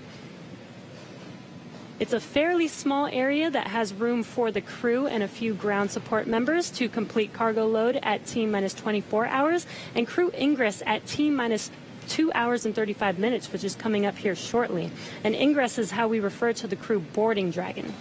It's a fairly small area that has room for the crew and a few ground support members to complete cargo load at T-minus 24 hours and crew ingress at T-minus 2 hours and 35 minutes, which is coming up here shortly. And ingress is how we refer to the crew boarding Dragon.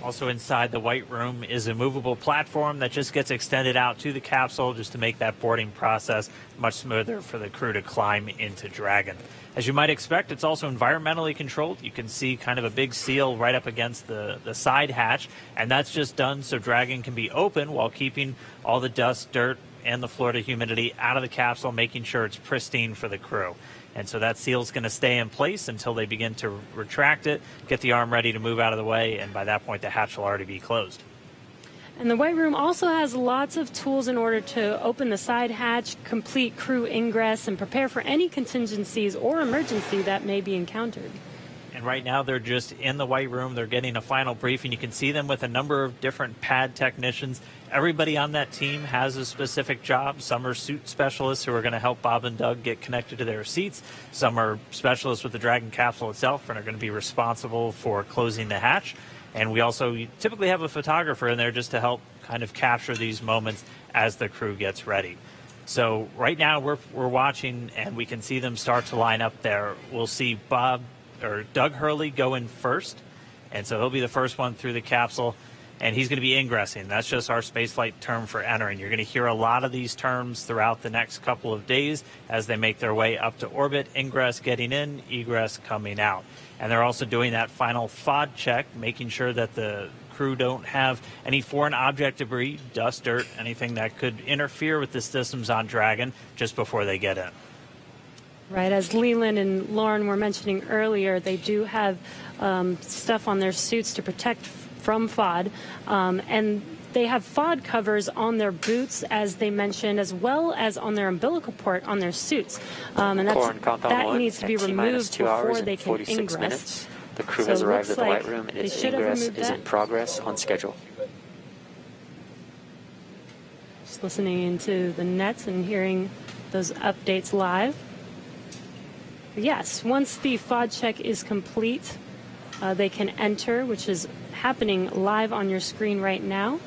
Also inside the White Room is a movable platform that just gets extended out to the capsule just to make that boarding process much smoother for the crew to climb into Dragon. As you might expect, it's also environmentally controlled. You can see kind of a big seal right up against the side hatch, and that's just done so Dragon can be open while keeping all the dust, dirt, and the Florida humidity out of the capsule, making sure it's pristine for the crew. And so that seal is going to stay in place until they begin to retract it, get the arm ready to move out of the way, and by that point the hatch will already be closed. And the White Room also has lots of tools in order to open the side hatch, complete crew ingress, and prepare for any contingencies or emergency that may be encountered. And right now they're just in the White Room. They're getting a final briefing. You can see them with a number of different pad technicians. Everybody on that team has a specific job. Some are suit specialists who are going to help Bob and Doug get connected to their seats. Some are specialists with the Dragon capsule itself and are going to be responsible for closing the hatch. And we also typically have a photographer in there just to help kind of capture these moments as the crew gets ready. So right now we're watching, and we can see them start to line up there. We'll see Doug Hurley go in first, and so he'll be the first one through the capsule, and he's going to be ingressing. That's just our spaceflight term for entering. You're going to hear a lot of these terms throughout the next couple of days as they make their way up to orbit. Ingress getting in, egress coming out. And they're also doing that final FOD check, making sure that the crew don't have any foreign object debris, dust, dirt, anything that could interfere with the systems on Dragon just before they get in. Right, as Leland and Lauren were mentioning earlier, they do have stuff on their suits to protect from FOD, and they have FOD covers on their boots, as they mentioned, as well as on their umbilical port on their suits, and that needs to be removed before they can ingress. Minutes. The crew has arrived at the White Room, and its ingress is in progress on schedule. Just listening into the nets and hearing those updates live. Yes, once the FOD check is complete, they can enter, which is happening live on your screen right now.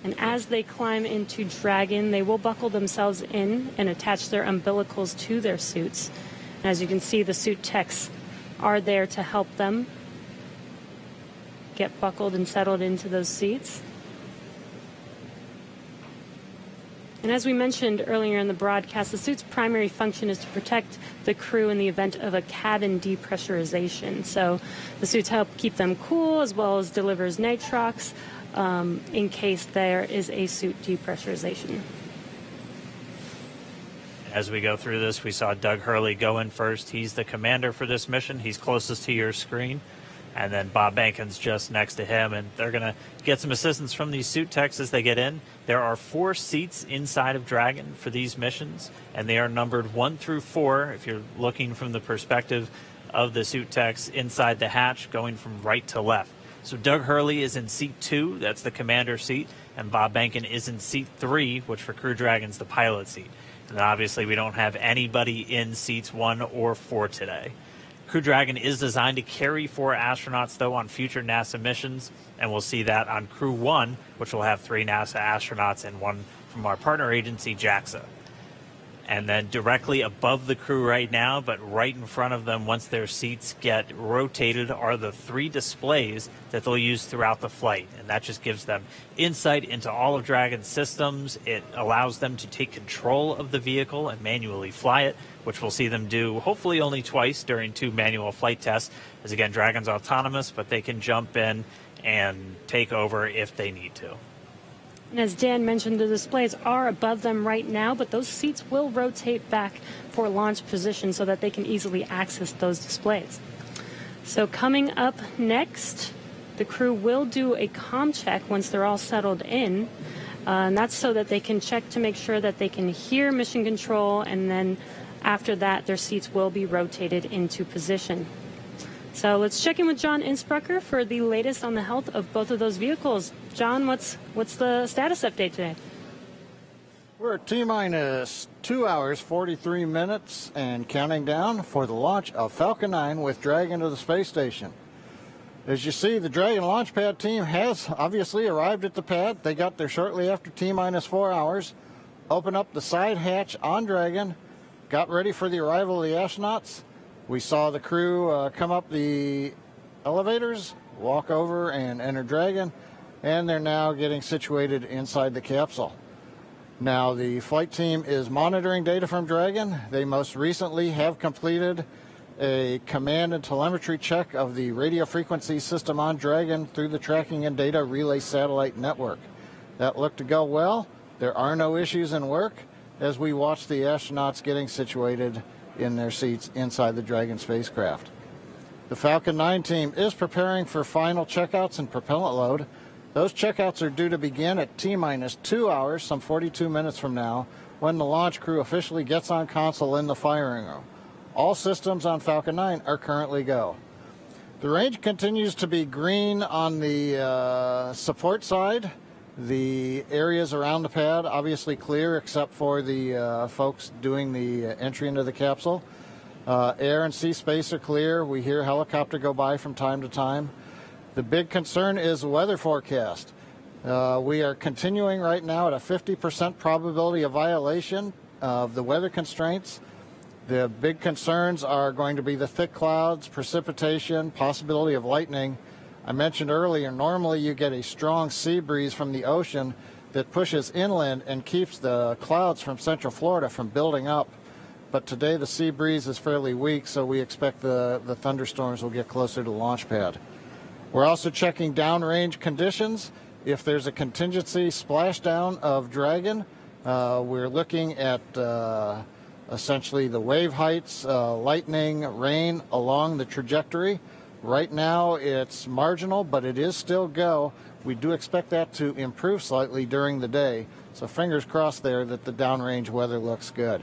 And as they climb into Dragon, they will buckle themselves in and attach their umbilicals to their suits. And as you can see, the suit techs are there to help them get buckled and settled into those seats. And as we mentioned earlier in the broadcast, the suit's primary function is to protect the crew in the event of a cabin depressurization. So the suits help keep them cool, as well as delivers nitrox in case there is a suit depressurization. As we go through this, we saw Doug Hurley go in first. He's the commander for this mission. He's closest to your screen. And then Bob Behnken's just next to him, and they're going to get some assistance from these suit techs as they get in. There are 4 seats inside of Dragon for these missions, and they are numbered 1 through 4 if you're looking from the perspective of the suit techs inside the hatch, going from right to left. So Doug Hurley is in seat 2, that's the commander seat, and Bob Behnken is in seat 3, which for Crew Dragon's the pilot seat. And obviously we don't have anybody in seats 1 or 4 today. Crew Dragon is designed to carry 4 astronauts, though, on future NASA missions, and we'll see that on Crew 1, which will have 3 NASA astronauts and 1 from our partner agency, JAXA. And then directly above the crew right now, but right in front of them, once their seats get rotated, are the 3 displays that they'll use throughout the flight. And that just gives them insight into all of Dragon's systems. It allows them to take control of the vehicle and manually fly it, which we'll see them do hopefully only twice during 2 manual flight tests. As again, Dragon's autonomous, but they can jump in and take over if they need to. And as Dan mentioned, the displays are above them right now, but those seats will rotate back for launch position so that they can easily access those displays. So coming up next, the crew will do a comm check once they're all settled in. And that's so that they can check to make sure that they can hear mission control, and then after that, their seats will be rotated into position. So let's check in with John Insprucker for the latest on the health of both of those vehicles. John, what's the status update today? We're at T-minus 2 hours, 43 minutes, and counting down for the launch of Falcon 9 with Dragon to the space station. As you see, the Dragon launch pad team has obviously arrived at the pad. They got there shortly after T-minus 4 hours, opened up the side hatch on Dragon, got ready for the arrival of the astronauts. We saw the crew come up the elevators, walk over and enter Dragon, and they're now getting situated inside the capsule. Now, the flight team is monitoring data from Dragon. They most recently have completed a command and telemetry check of the radio frequency system on Dragon through the tracking and data relay satellite network. That looked to go well. There are no issues in work as we watch the astronauts getting situated in their seats inside the Dragon spacecraft. The Falcon 9 team is preparing for final checkouts and propellant load. Those checkouts are due to begin at T-minus 2 hours, some 42 minutes from now, when the launch crew officially gets on console in the firing room. All systems on Falcon 9 are currently go. The range continues to be green on the support side. The areas around the pad obviously clear except for the folks doing the entry into the capsule. Air and sea space are clear. We hear helicopter go by from time to time. The big concern is the weather forecast. We are continuing right now at a 50% probability of violation of the weather constraints. The big concerns are going to be the thick clouds, precipitation, possibility of lightning. I mentioned earlier, normally you get a strong sea breeze from the ocean that pushes inland and keeps the clouds from Central Florida from building up. But today the sea breeze is fairly weak, so we expect the thunderstorms will get closer to the launch pad. We're also checking downrange conditions. If there's a contingency splashdown of Dragon, we're looking at essentially the wave heights, lightning, rain along the trajectory. Right now it's marginal, but it is still go. We do expect that to improve slightly during the day. So fingers crossed there that the downrange weather looks good.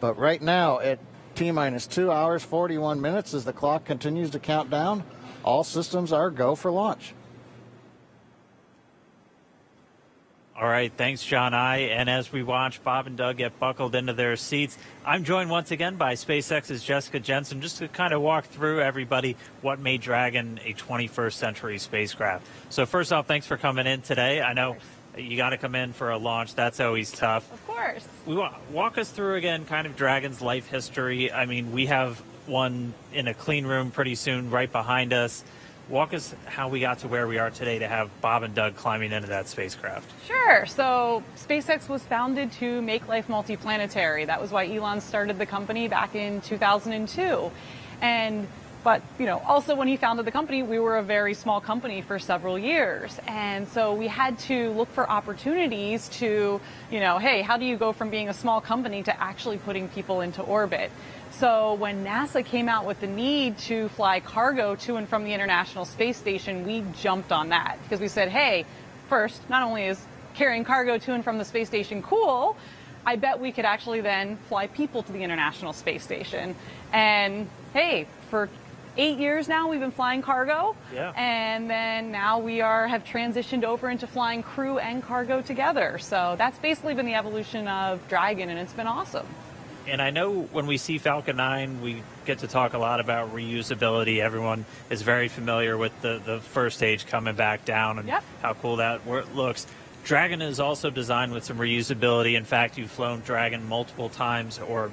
But right now at T-minus 2 hours, 41 minutes as the clock continues to count down, all systems are go for launch. All right, thanks, John I. And as we watch Bob and Doug get buckled into their seats, I'm joined once again by SpaceX's Jessica Jensen, just to kind of walk through everybody what made Dragon a 21st century spacecraft. So first off, thanks for coming in today. I know you got to come in for a launch. That's always tough. Of course. Walk us through again kind of Dragon's life history. I mean, we have one in a clean room pretty soon right behind us. Walk us how we got to where we are today to have Bob and Doug climbing into that spacecraft. Sure. So SpaceX was founded to make life multiplanetary. That was why Elon started the company back in 2002. But, also when he founded the company, we were a very small company for several years. And so we had to look for opportunities to, hey, how do you go from being a small company to actually putting people into orbit? So when NASA came out with the need to fly cargo to and from the International Space Station, we jumped on that because we said, hey, first, not only is carrying cargo to and from the space station cool, I bet we could actually then fly people to the International Space Station. And hey, for 8 years now we've been flying cargo, and then now we have transitioned over into flying crew and cargo together. So that's basically been the evolution of Dragon, and it's been awesome. And I know when we see Falcon 9, we get to talk a lot about reusability. Everyone is very familiar with the first stage coming back down and how cool that looks. Dragon is also designed with some reusability. In fact, you've flown Dragon multiple times, or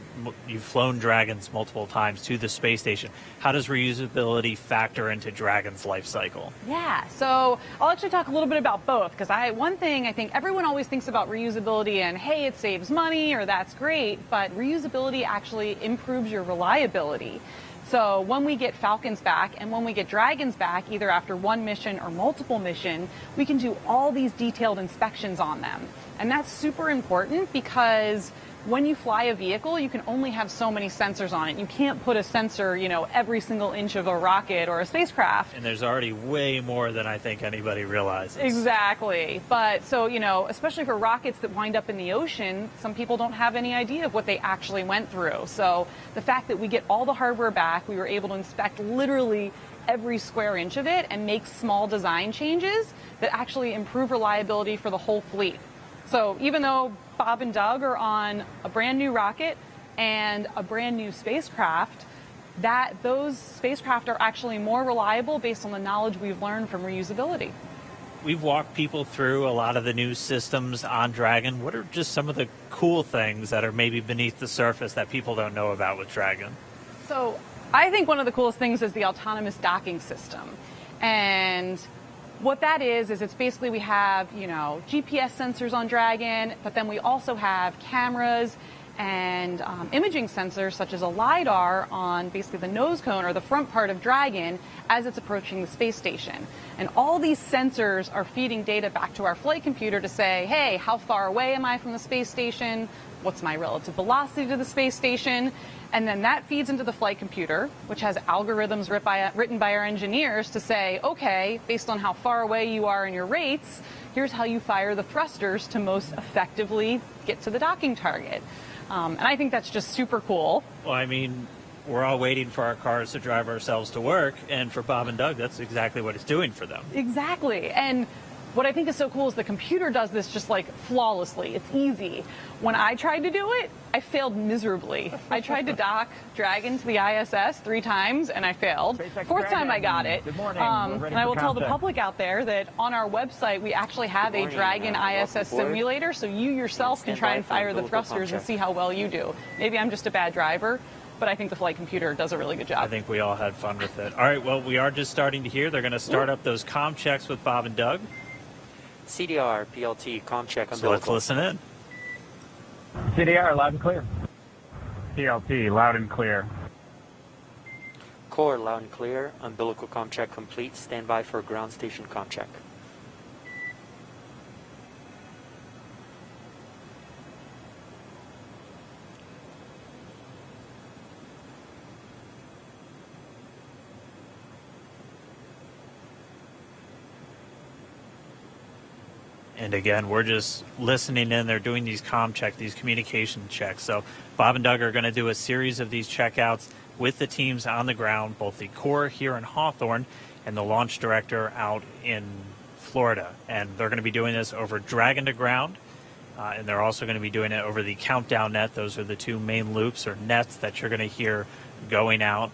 you've flown Dragons multiple times to the space station. How does reusability factor into Dragon's life cycle? Yeah, so I'll actually talk a little bit about both, because one thing I think everyone always thinks about reusability and, hey, it saves money or that's great, but reusability actually improves your reliability. So when we get Falcons back and when we get Dragons back, either after one mission or multiple mission, we can do all these detailed inspections on them. And that's super important because when you fly a vehicle, you can only have so many sensors on it. You can't put a sensor, every single inch of a rocket or a spacecraft. And there's already way more than I think anybody realizes. Exactly. But so, especially for rockets that wind up in the ocean, some people don't have any idea of what they actually went through. So the fact that we get all the hardware back, we were able to inspect literally every square inch of it and make small design changes that actually improve reliability for the whole fleet. So even though Bob and Doug are on a brand new rocket and a brand new spacecraft, those spacecraft are actually more reliable based on the knowledge we've learned from reusability. We've walked people through a lot of the new systems on Dragon. What are just some of the cool things that are maybe beneath the surface that people don't know about with Dragon? So I think one of the coolest things is the autonomous docking system. And what that is it's basically we have, GPS sensors on Dragon, but then we also have cameras and imaging sensors such as a LiDAR on basically the nose cone or the front part of Dragon as it's approaching the space station. And all these sensors are feeding data back to our flight computer to say, hey, how far away am I from the space station? What's my relative velocity to the space station? And then that feeds into the flight computer, which has algorithms written by our engineers to say, okay, based on how far away you are in your rates, here's how you fire the thrusters to most effectively get to the docking target. And I think that's just super cool. Well, I mean, we're all waiting for our cars to drive ourselves to work, and for Bob and Doug, that's exactly what it's doing for them. Exactly. And what I think is so cool is the computer does this just like flawlessly. It's easy. When I tried to do it, I failed miserably. I tried to dock Dragon to the ISS 3 times and I failed. Fourth time I got it. Good morning. And I will tell the public out there that on our website we actually have a Dragon ISS simulator, so you yourself can try and fire the thrusters and see how well you do. Maybe I'm just a bad driver, but I think the flight computer does a really good job. I think we all had fun with it. All right, well, we are just starting to hear. They're going to start up those comm checks with Bob and Doug. CDR, PLT, comm check, so let's listen in. CDR, loud and clear. PLT, loud and clear. Core, loud and clear. Umbilical comm check complete. Stand by for ground station comm check. And again, we're just listening in. They're doing these comm checks, these communication checks. So Bob and Doug are going to do a series of these checkouts with the teams on the ground, both the core here in Hawthorne and the launch director out in Florida. And they're going to be doing this over Dragon to ground. And they're also going to be doing it over the countdown net. Those are the 2 main loops or nets that you're going to hear going out.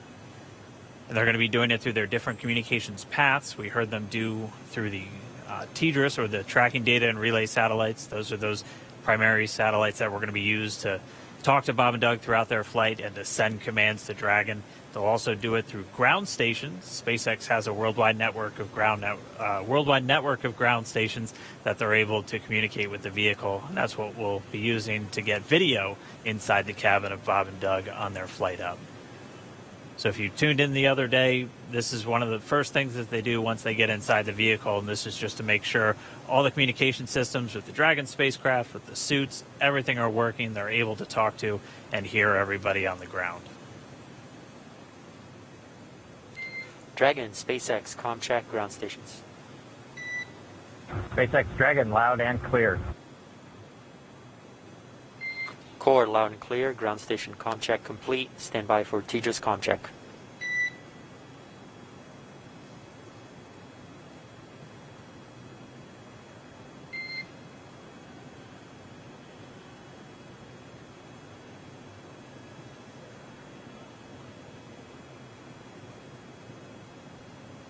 And they're going to be doing it through their different communications paths. We heard them do through the TDRS, or the tracking data and relay satellites. Those are those primary satellites that we're going to be used to talk to Bob and Doug throughout their flight and to send commands to Dragon. They'll also do it through ground stations. SpaceX has a worldwide network of ground stations that they're able to communicate with the vehicle. And that's what we'll be using to get video inside the cabin of Bob and Doug on their flight up. So if you tuned in the other day, this is one of the first things that they do once they get inside the vehicle, and this is just to make sure all the communication systems with the Dragon spacecraft, with the suits, everything are working. They're able to talk to and hear everybody on the ground. Dragon, SpaceX, comm check, ground stations. SpaceX Dragon, loud and clear. Core, loud and clear. Ground station comm check complete. Stand by for TDRS comm check.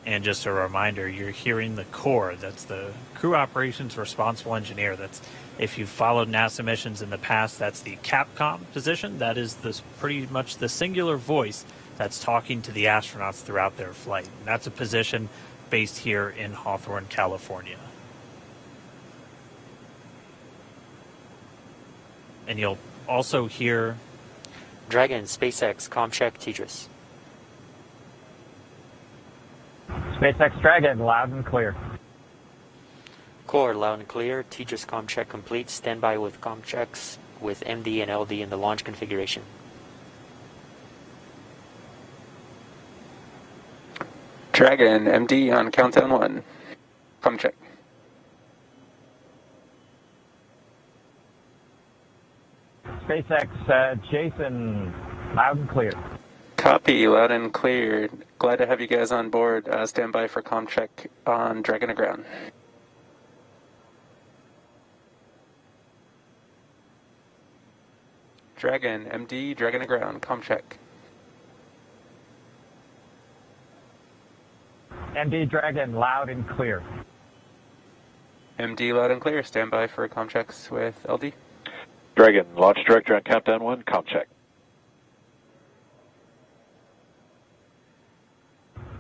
And just a reminder, you're hearing the core. That's the crew operations responsible engineer. That's, if you've followed NASA missions in the past, that's the Capcom position. That is pretty much the singular voice that's talking to the astronauts throughout their flight. And that's a position based here in Hawthorne, California. And you'll also hear Dragon, SpaceX, comm check, TDRS. SpaceX Dragon, loud and clear. Core, loud and clear. TDRS comm check complete. Stand by with comm checks with MD and LD in the launch configuration. Dragon, MD on countdown 1. Comm check. SpaceX Jason, loud and clear. Copy, loud and clear. Glad to have you guys on board. Stand by for comm check on Dragon to ground. Dragon, MD, Dragon to ground, comm check. MD Dragon, loud and clear. MD, loud and clear. Stand by for comm checks with LD. Dragon, launch director on countdown 1, comm check.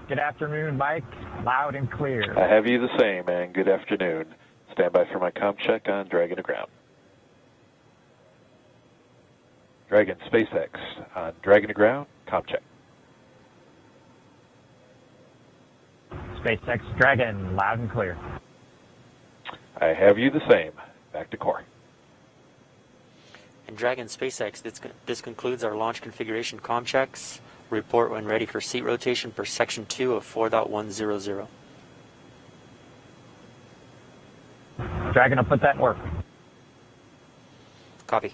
Good afternoon, Mike. Loud and clear. I have you the same, and good afternoon. Stand by for my comm check on Dragon to ground. Dragon, SpaceX on Dragon to ground, comm check. SpaceX Dragon, loud and clear. I have you the same. Back to core. And Dragon SpaceX, this concludes our launch configuration comm checks. Report when ready for seat rotation per section 2 of 4.100. Dragon will put that in work. Copy.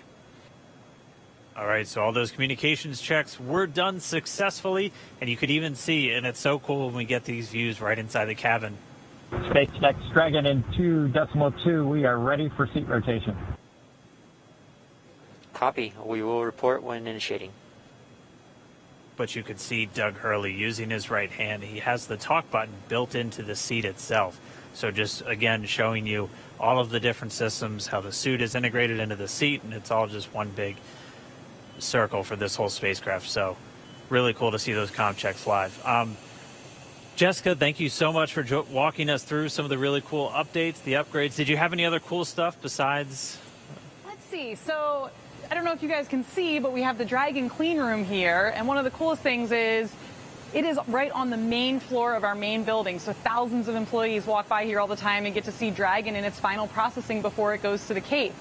All right, so all those communications checks were done successfully, and you could even see, and it's so cool when we get these views right inside the cabin. SpaceX Dragon in 2.2, we are ready for seat rotation. Copy. We will report when initiating. But you could see Doug Hurley using his right hand. He has the talk button built into the seat itself. So just, again, showing you all of the different systems, how the suit is integrated into the seat, and it's all just one big circle for this whole spacecraft. So really cool to see those comm checks live. Jessica, thank you so much for walking us through some of the really cool updates, the upgrades. Did you have any other cool stuff besides? Let's see. So I don't know if you guys can see, but we have the Dragon clean room here. And one of the coolest things is it is right on the main floor of our main building. So thousands of employees walk by here all the time and get to see Dragon in its final processing before it goes to the Cape.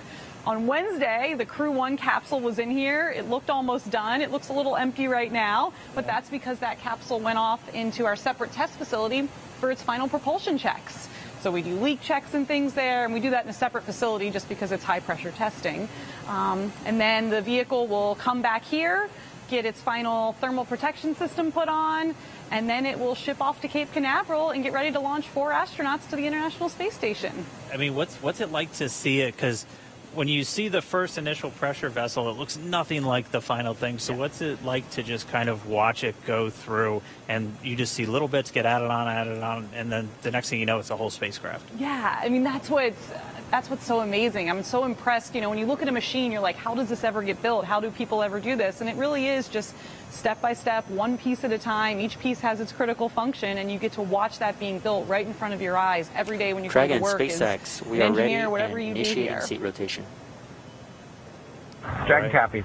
On Wednesday, the Crew 1 capsule was in here. It looked almost done. It looks a little empty right now, but that's because that capsule went off into our separate test facility for its final propulsion checks. So we do leak checks and things there, and we do that in a separate facility just because it's high pressure testing. And then the vehicle will come back here, get its final thermal protection system put on, and then it will ship off to Cape Canaveral and get ready to launch 4 astronauts to the International Space Station. I mean, what's it like to see it? Because when you see the first initial pressure vessel, it looks nothing like the final thing. So what's it like to just kind of watch it go through, and you just see little bits get added on, and then the next thing you know, it's a whole spacecraft? Yeah, I mean, that's what's so amazing. I'm so impressed. You know, when you look at a machine, you're like, how does this ever get built? How do people ever do this? And it really is just step by step, one piece at a time. Each piece has its critical function, and you get to watch that being built right in front of your eyes every day when you come to work. Dragon SpaceX, we are ready and initiating seat rotation. Dragon copies.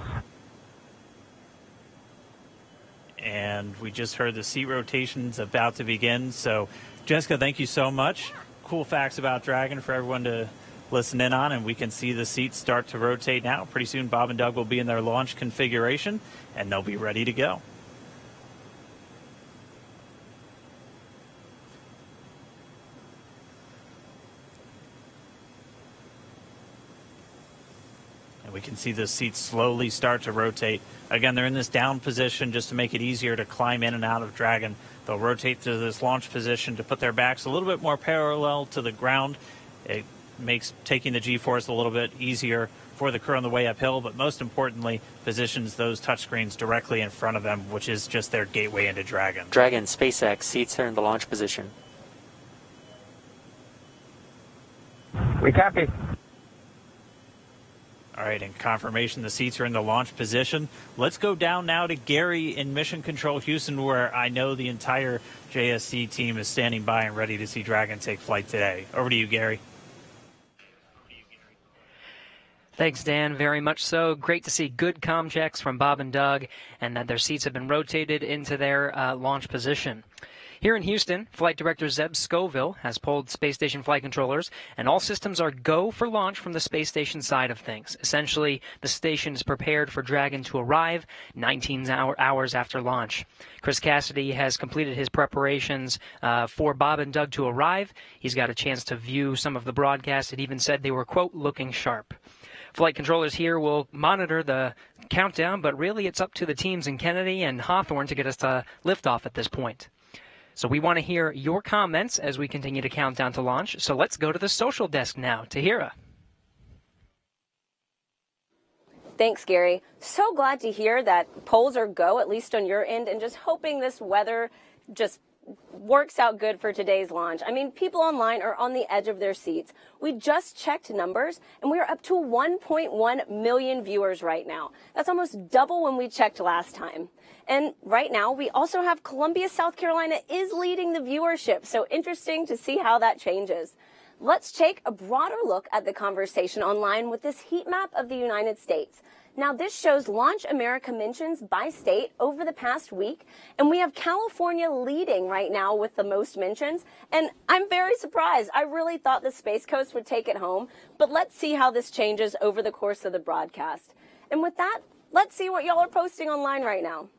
And we just heard the seat rotation's about to begin. So, Jessica, thank you so much. Cool facts about Dragon for everyone to listen in on, and we can see the seats start to rotate now. Pretty soon, Bob and Doug will be in their launch configuration, and they'll be ready to go. And we can see the seats slowly start to rotate. Again, they're in this down position just to make it easier to climb in and out of Dragon. They'll rotate to this launch position to put their backs a little bit more parallel to the ground. It makes taking the G-force a little bit easier for the crew on the way uphill, but most importantly, positions those touchscreens directly in front of them, which is just their gateway into Dragon. Dragon SpaceX, seats are in the launch position. We copy. All right, and confirmation the seats are in the launch position. Let's go down now to Gary in Mission Control Houston, where I know the entire JSC team is standing by and ready to see Dragon take flight today. Over to you, Gary. Thanks, Dan. Very much so. Great to see good comm checks from Bob and Doug, and that their seats have been rotated into their launch position. Here in Houston, Flight Director Zeb Scoville has pulled space station flight controllers, and all systems are go for launch from the space station side of things. Essentially, the station is prepared for Dragon to arrive 19 hours after launch. Chris Cassidy has completed his preparations for Bob and Doug to arrive. He's got a chance to view some of the broadcast. It even said they were, quote, looking sharp. Flight controllers here will monitor the countdown, but really it's up to the teams in Kennedy and Hawthorne to get us to liftoff at this point. So we want to hear your comments as we continue to count down to launch. So let's go to the social desk now. Tahira. Thanks, Gary. So glad to hear that polls are go, at least on your end, and just hoping this weather just works out good for today's launch. I mean, people online are on the edge of their seats. We just checked numbers, and we are up to 1.1 million viewers right now. That's almost double when we checked last time. And right now, we also have Columbia, South Carolina is leading the viewership, so interesting to see how that changes. Let's take a broader look at the conversation online with this heat map of the United States. Now, this shows Launch America mentions by state over the past week, and we have California leading right now with the most mentions, and I'm very surprised. I really thought the Space Coast would take it home, but let's see how this changes over the course of the broadcast. And with that, let's see what y'all are posting online right now.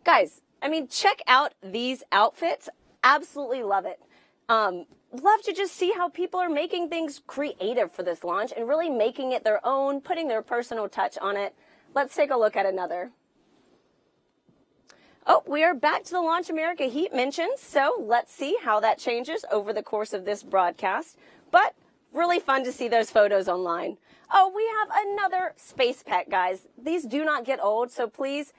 Guys, I mean, check out these outfits. Absolutely love it. Love to just see how people are making things creative for this launch and really making it their own, putting their personal touch on it. Let's take a look at another. Oh, we are back to the Launch America heat mentions, so let's see how that changes over the course of this broadcast. But really fun to see those photos online. Oh, we have another space pet, guys. These do not get old, so please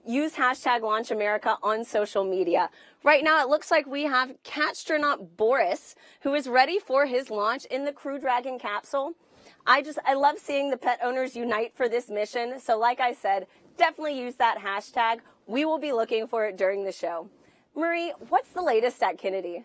use hashtag Launch America on social media. Right now, it looks like we have Catstronaut Boris, who is ready for his launch in the Crew Dragon capsule. I love seeing the pet owners unite for this mission. So like I said, definitely use that hashtag. We will be looking for it during the show. Marie, what's the latest at Kennedy?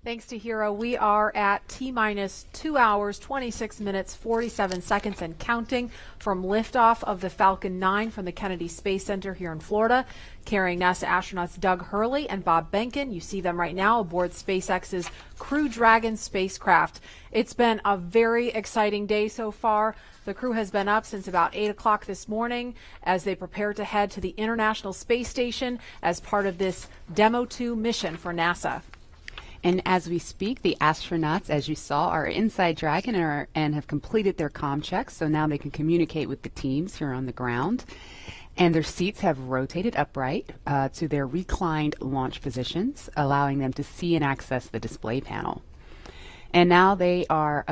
Thanks to Hero, we are at T-minus 2 hours, 26 minutes, 47 seconds and counting from liftoff of the Falcon 9 from the Kennedy Space Center here in Florida, carrying NASA astronauts Doug Hurley and Bob Behnken. You see them right now aboard SpaceX's Crew Dragon spacecraft. It's been a very exciting day so far. The crew has been up since about 8 o'clock this morning as they prepare to head to the International Space Station as part of this Demo 2 mission for NASA. And as we speak, the astronauts, as you saw, are inside Dragon and have completed their comm checks, so now they can communicate with the teams here on the ground. And their seats have rotated upright to their reclined launch positions, allowing them to see and access the display panel. And now they are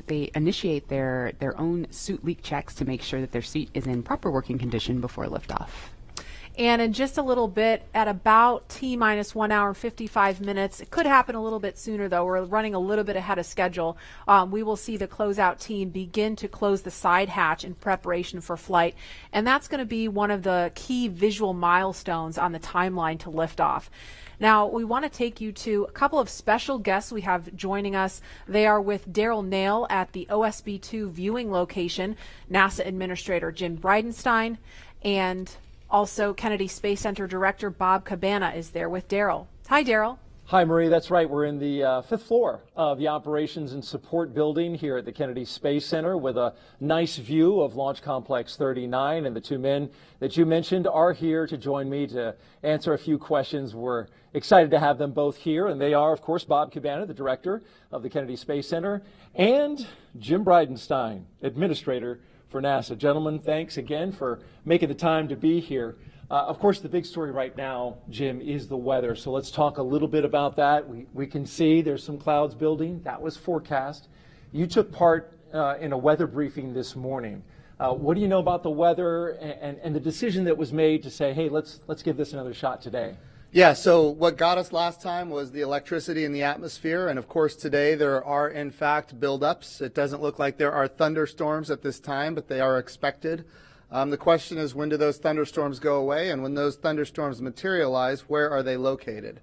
they initiate their own suit leak checks to make sure that their seat is in proper working condition before liftoff. And in just a little bit, at about T-minus 1 hour and 55 minutes, it could happen a little bit sooner, though. We're running a little bit ahead of schedule. We will see the closeout team begin to close the side hatch in preparation for flight. And that's going to be one of the key visual milestones on the timeline to liftoff. Now, we want to take you to a couple of special guests we have joining us. They are with Daryl Nail at the OSB-2 viewing location, NASA Administrator Jim Bridenstine, and also Kennedy Space Center Director Bob Cabana is there with Daryl. Hi, Daryl. Hi, Marie. That's right. We're in the fifth floor of the Operations and Support Building here at the Kennedy Space Center with a nice view of Launch Complex 39. And the two men that you mentioned are here to join me to answer a few questions. We're excited to have them both here. And they are, of course, Bob Cabana, the Director of the Kennedy Space Center, and Jim Bridenstine, Administrator for NASA. Gentlemen, thanks again for making the time to be here. Of course, the big story right now, Jim, is the weather. So let's talk a little bit about that. We can see there's some clouds building. That was forecast. You took part in a weather briefing this morning. What do you know about the weather and the decision that was made to say, hey, let's give this another shot today? Yeah, so what got us last time was the electricity in the atmosphere, and of course today there are in fact buildups. It doesn't look like there are thunderstorms at this time, but they are expected. The question is, when do those thunderstorms go away, and when those thunderstorms materialize, where are they located?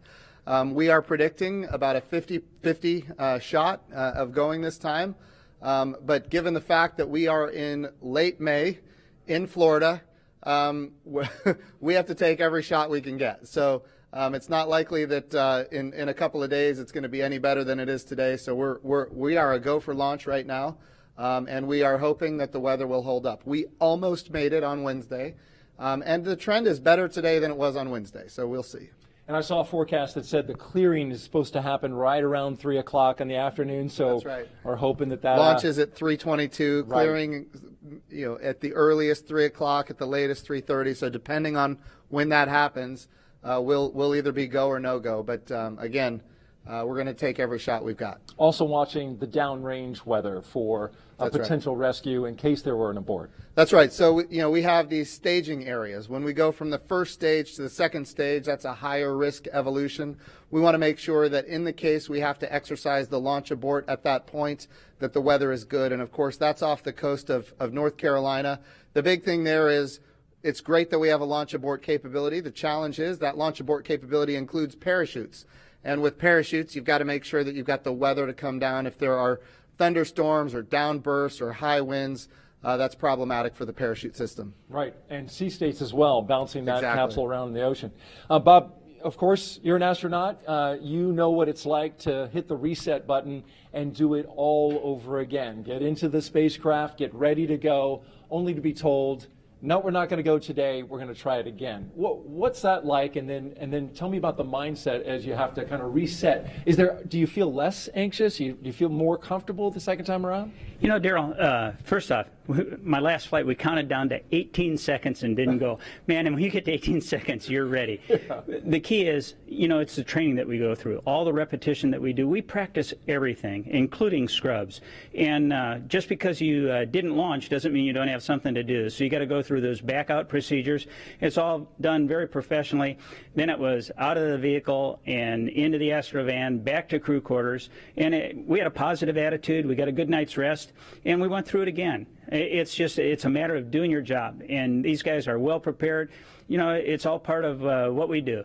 We are predicting about a 50-50 shot of going this time, but given the fact that we are in late May in Florida, we have to take every shot we can get. So it's not likely that in a couple of days it's going to be any better than it is today. So we are a go for launch right now, and we are hoping that the weather will hold up. We almost made it on Wednesday, and the trend is better today than it was on Wednesday. So we'll see. And I saw a forecast that said the clearing is supposed to happen right around 3 o'clock in the afternoon. So that's right. We're hoping that launches at 3:22, right. Clearing, at the earliest 3 o'clock, at the latest 3:30. So depending on when that happens, we'll either be go or no go. But again, we're going to take every shot we've got. Also watching the downrange weather for a potential rescue in case there were an abort. That's right. So, we have these staging areas. When we go from the first stage to the second stage, that's a higher risk evolution. We want to make sure that in the case we have to exercise the launch abort at that point, that the weather is good. And of course, that's off the coast of North Carolina. The big thing there is it's great that we have a launch abort capability. The challenge is that launch abort capability includes parachutes. And with parachutes, you've got to make sure that you've got the weather to come down. If there are thunderstorms or downbursts or high winds, that's problematic for the parachute system. Right, and sea states as well, bouncing that capsule around in the ocean. Bob, of course, you're an astronaut. You know what it's like to hit the reset button and do it all over again. Get into the spacecraft, get ready to go, only to be told, no, we're not going to go today. We're going to try it again. What's that like? And then tell me about the mindset as you have to kind of reset. Do you feel less anxious? Do you feel more comfortable the second time around? Daryl, first off, my last flight, we counted down to 18 seconds and didn't go. Man, and when you get to 18 seconds, you're ready. Yeah. The key is, it's the training that we go through. All the repetition that we do, we practice everything, including scrubs. And just because you didn't launch doesn't mean you don't have something to do. So you got to go through those back-out procedures. It's all done very professionally. Then it was out of the vehicle and into the Astrovan, back to crew quarters. And we had a positive attitude. We got a good night's rest. And we went through it again. It's a matter of doing your job. And these guys are well prepared. It's all part of what we do.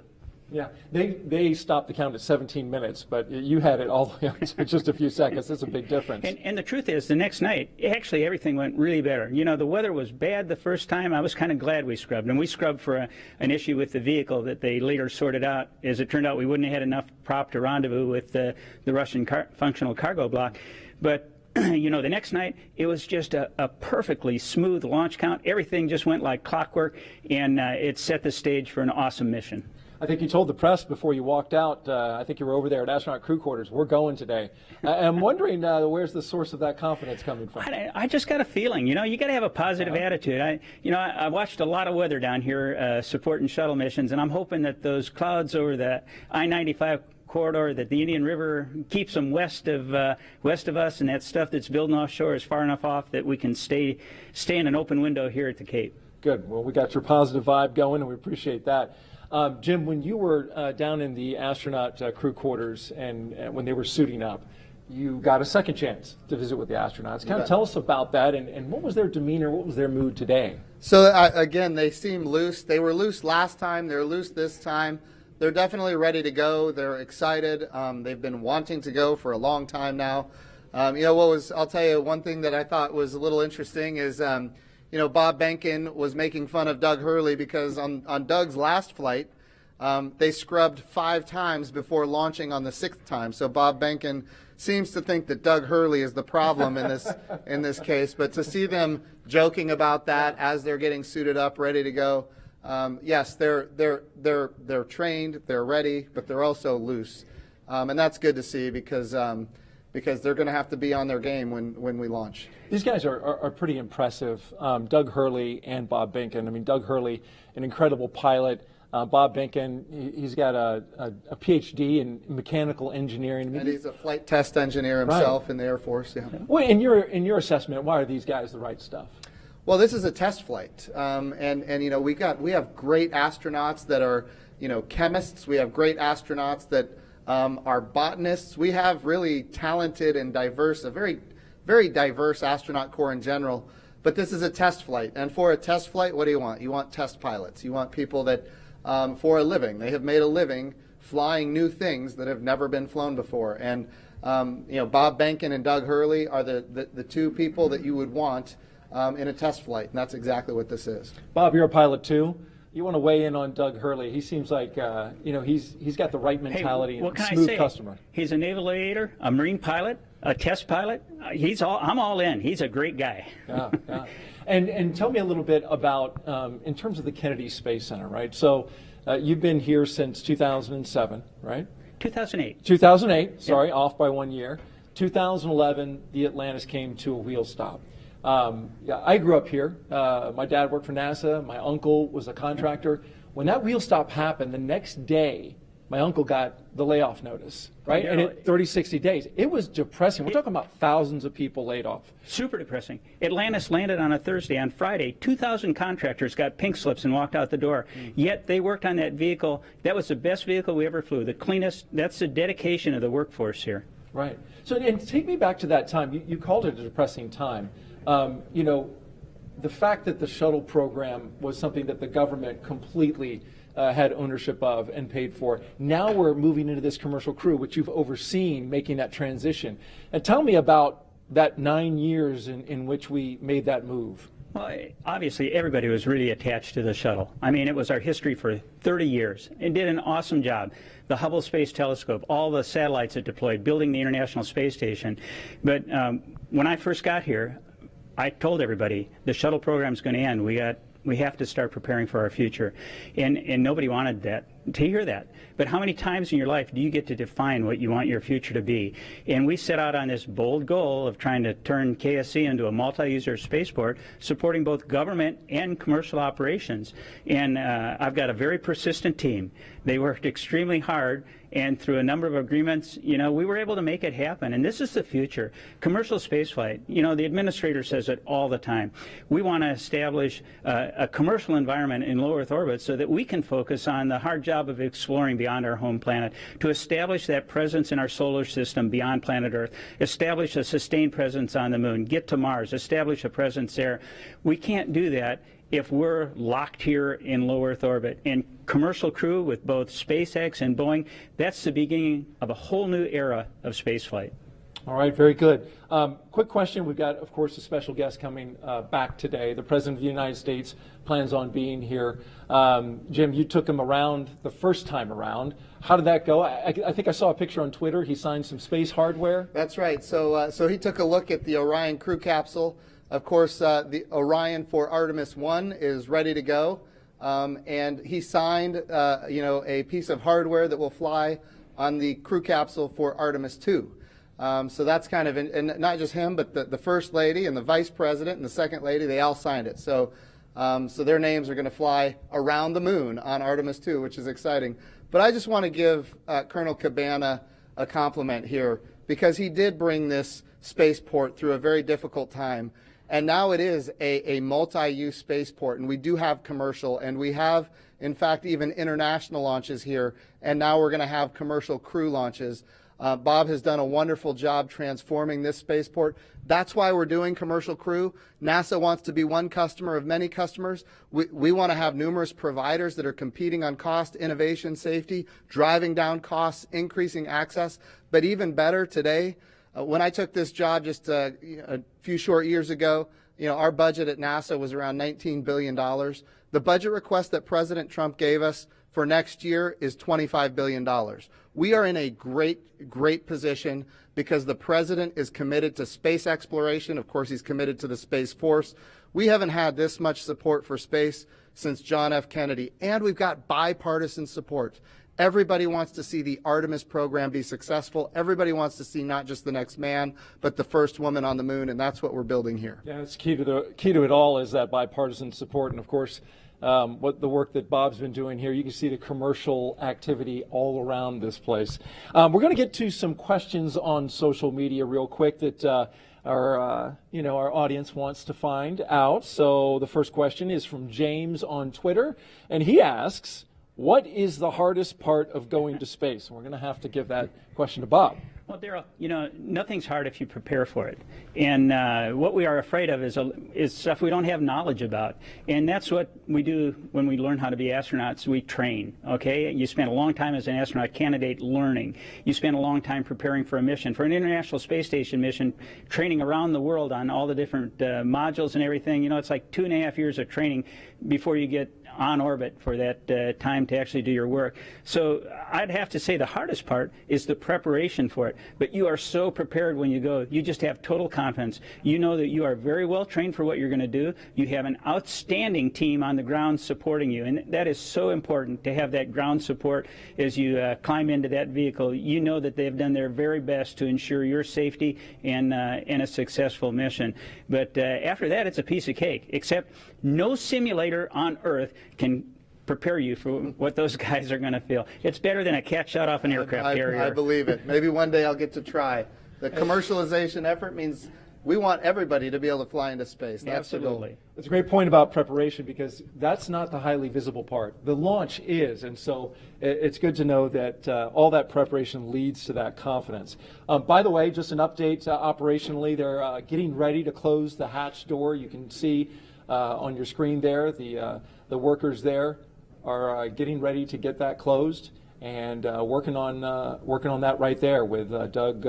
Yeah, they stopped the count at 17 minutes, but you had it all the way up to just a few seconds. That's a big difference. And the truth is, the next night, actually everything went really better. The weather was bad the first time. I was kind of glad we scrubbed. And we scrubbed for an issue with the vehicle that they later sorted out. As it turned out, we wouldn't have had enough prop to rendezvous with the Russian functional cargo block. But the next night, it was just a perfectly smooth launch count. Everything just went like clockwork, and it set the stage for an awesome mission. I think you told the press before you walked out, I think you were over there at astronaut crew quarters, we're going today. I'm wondering, where's the source of that confidence coming from? I just got a feeling, you got to have a positive attitude. I watched a lot of weather down here supporting shuttle missions, and I'm hoping that those clouds over the I-95 corridor, that the Indian River keeps them west of us, and that stuff that's building offshore is far enough off that we can stay in an open window here at the Cape. Good. Well, we got your positive vibe going, and we appreciate that. Jim, when you were down in the astronaut crew quarters and when they were suiting up, you got a second chance to visit with the astronauts. Kind of tell us about that, and what was their demeanor, what was their mood today? So, again, they seem loose. They were loose last time. They're loose this time. They're definitely ready to go. They're excited. They've been wanting to go for a long time now. I'll tell you one thing that I thought was a little interesting is, Bob Behnken was making fun of Doug Hurley because on Doug's last flight, they scrubbed 5 times before launching on the 6th time. So Bob Behnken seems to think that Doug Hurley is the problem in this case. But to see them joking about that as they're getting suited up, ready to go, yes, they're trained, they're ready, but they're also loose, and that's good to see because they're going to have to be on their game when we launch. These guys are pretty impressive. Doug Hurley and Bob Behnken. I mean, Doug Hurley, an incredible pilot. Bob Behnken, he's got a PhD in mechanical engineering. And he's a flight test engineer himself in the Air Force. Yeah. Well, in your assessment, why are these guys the right stuff? Well, this is a test flight, and we have great astronauts that are chemists. We have great astronauts that are botanists. We have really talented and diverse, a very very diverse astronaut corps in general. But this is a test flight, and for a test flight, what do you want? You want test pilots. You want people that, for a living, they have made a living flying new things that have never been flown before. And Bob Behnken and Doug Hurley are the two people that you would want in a test flight, and that's exactly what this is. Bob, you're a pilot too. You want to weigh in on Doug Hurley? He seems like he's got the right mentality and smooth customer. He's a naval aviator, a marine pilot, a test pilot. I'm all in. He's a great guy. Yeah, yeah. And tell me a little bit about in terms of the Kennedy Space Center, right? So you've been here since 2007, right? 2008. 2008. Sorry, off by 1 year. 2011, the Atlantis came to a wheel stop. I grew up here. My dad worked for NASA. My uncle was a contractor. When that wheel stop happened, the next day, my uncle got the layoff notice, right? Yeah. And it 30, 60 days. It was depressing. We're talking about thousands of people laid off. Super depressing. Atlantis landed on a Thursday. On Friday, 2,000 contractors got pink slips and walked out the door. Yet they worked on that vehicle. That was the best vehicle we ever flew, the cleanest. That's the dedication of the workforce here. Right. So, and take me back to that time. You called it a depressing time. You know, the fact that the shuttle program was something that the government completely had ownership of and paid for. Now we're moving into this commercial crew, which you've overseen making that transition. And tell me about that 9 years in which we made that move. Well, obviously, everybody was really attached to the shuttle. I mean, it was our history for 30 years. It did an awesome job. The Hubble Space Telescope, all the satellites it deployed, building the International Space Station. But when I first got here, I told everybody the shuttle program is going to end. We have to start preparing for our future. And nobody wanted to hear that. But how many times in your life do you get to define what you want your future to be? And we set out on this bold goal of trying to turn KSC into a multi-user spaceport, supporting both government and commercial operations. And I've got a very persistent team. They worked extremely hard, and through a number of agreements, you know, we were able to make it happen. And this is the future. Commercial spaceflight, you know, the administrator says it all the time. We want to establish a commercial environment in low Earth orbit so that we can focus on the hard job of exploring beyond our home planet, to establish that presence in our solar system beyond planet Earth, establish a sustained presence on the moon, get to Mars, establish a presence there. We can't do that if we're locked here in low Earth orbit. And commercial crew with both SpaceX and Boeing, that's the beginning of a whole new era of spaceflight. All right, very good. Quick question. We've got, of course, a special guest coming back today. The President of the United States plans on being here. Jim, you took him around the first time around. How did that go? I think I saw a picture on Twitter. He signed some space hardware. That's right. So he took a look at the Orion crew capsule. Of course, the Orion for Artemis 1 is ready to go. And he signed, a piece of hardware that will fly on the crew capsule for Artemis 2. So that's kind of, and not just him, but the First Lady and the Vice President and the Second Lady, they all signed it. So their names are going to fly around the moon on Artemis 2, which is exciting. But I just want to give Colonel Cabana a compliment here, because he did bring this spaceport through a very difficult time. And now it is a multi-use spaceport, and we do have commercial, and we have, in fact, even international launches here, and now we're going to have commercial crew launches. Bob has done a wonderful job transforming this spaceport. That's why we're doing commercial crew. NASA wants to be one customer of many customers. We want to have numerous providers that are competing on cost, innovation, safety, driving down costs, increasing access. But even better today, when I took this job just a few short years ago, our budget at NASA was around $19 billion. The budget request that President Trump gave us for next year is $25 billion. We are in a great position because the President is committed to space exploration. Of course, he's committed to the Space Force. We haven't had this much support for space since John F. Kennedy, and we've got bipartisan support. Everybody wants to see the Artemis program be successful. Everybody wants to see not just the next man, but the first woman on the moon, and that's what we're building here. Yeah, it's key to it all is that bipartisan support, and of course, what the work that Bob's been doing here. You can see the commercial activity all around this place. We're going to get to some questions on social media real quick that our audience wants to find out. So the first question is from James on Twitter, and he asks, what is the hardest part of going to space? And we're going to have to give that question to Bob. Well, Daryl, nothing's hard if you prepare for it. And what we are afraid of is stuff we don't have knowledge about. And that's what we do when we learn how to be astronauts. We train, okay? You spend a long time as an astronaut candidate learning. You spend a long time preparing for a mission. For an International Space Station mission, training around the world on all the different modules and everything, it's like 2.5 years of training before you get on orbit for that time to actually do your work. So I'd have to say the hardest part is the preparation for it. But you are so prepared when you go. You just have total confidence. You know that you are very well trained for what you're going to do. You have an outstanding team on the ground supporting you. And that is so important to have that ground support as you climb into that vehicle. You know that they've done their very best to ensure your safety and a successful mission. But after that, it's a piece of cake, except no simulator on Earth can prepare you for what those guys are going to feel. It's better than a cat shot off an aircraft carrier. I believe it. Maybe one day I'll get to try. The commercialization effort means we want everybody to be able to fly into space. That's Absolutely. It's a great point about preparation, because that's not the highly visible part. The launch is, and so it's good to know that all that preparation leads to that confidence. By the way, just an update operationally, they're getting ready to close the hatch door. You can see on your screen there, the workers there are getting ready to get that closed, and working on that right there with Doug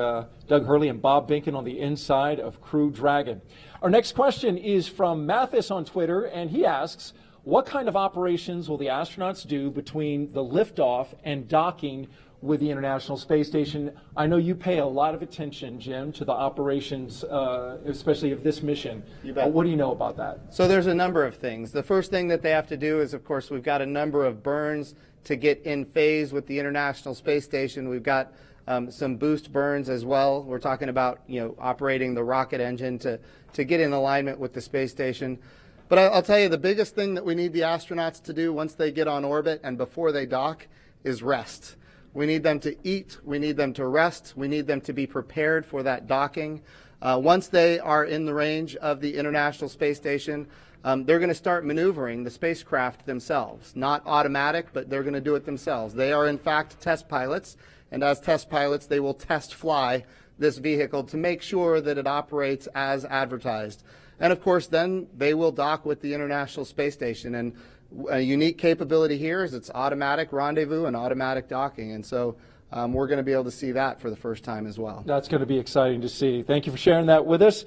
Hurley and Bob Behnken on the inside of Crew Dragon. Our next question is from Mathis on Twitter, and he asks, what kind of operations will the astronauts do between the liftoff and docking with the International Space Station? I know you pay a lot of attention, Jim, to the operations, especially of this mission. You bet. What do you know about that? So there's a number of things. The first thing that they have to do is, of course, we've got a number of burns to get in phase with the International Space Station. We've got some boost burns as well. We're talking about, operating the rocket engine to get in alignment with the space station. But I'll tell you, the biggest thing that we need the astronauts to do once they get on orbit and before they dock is rest. We need them to eat, we need them to rest, we need them to be prepared for that docking. Once they are in the range of the International Space Station, they're going to start maneuvering the spacecraft themselves. Not automatic, but they're going to do it themselves. They are in fact test pilots, and as test pilots they will test fly this vehicle to make sure that it operates as advertised. And of course then they will dock with the International Space Station. And a unique capability here is it's automatic rendezvous and automatic docking, and so we're going to be able to see that for the first time as well. That's going to be exciting to see. Thank you for sharing that with us.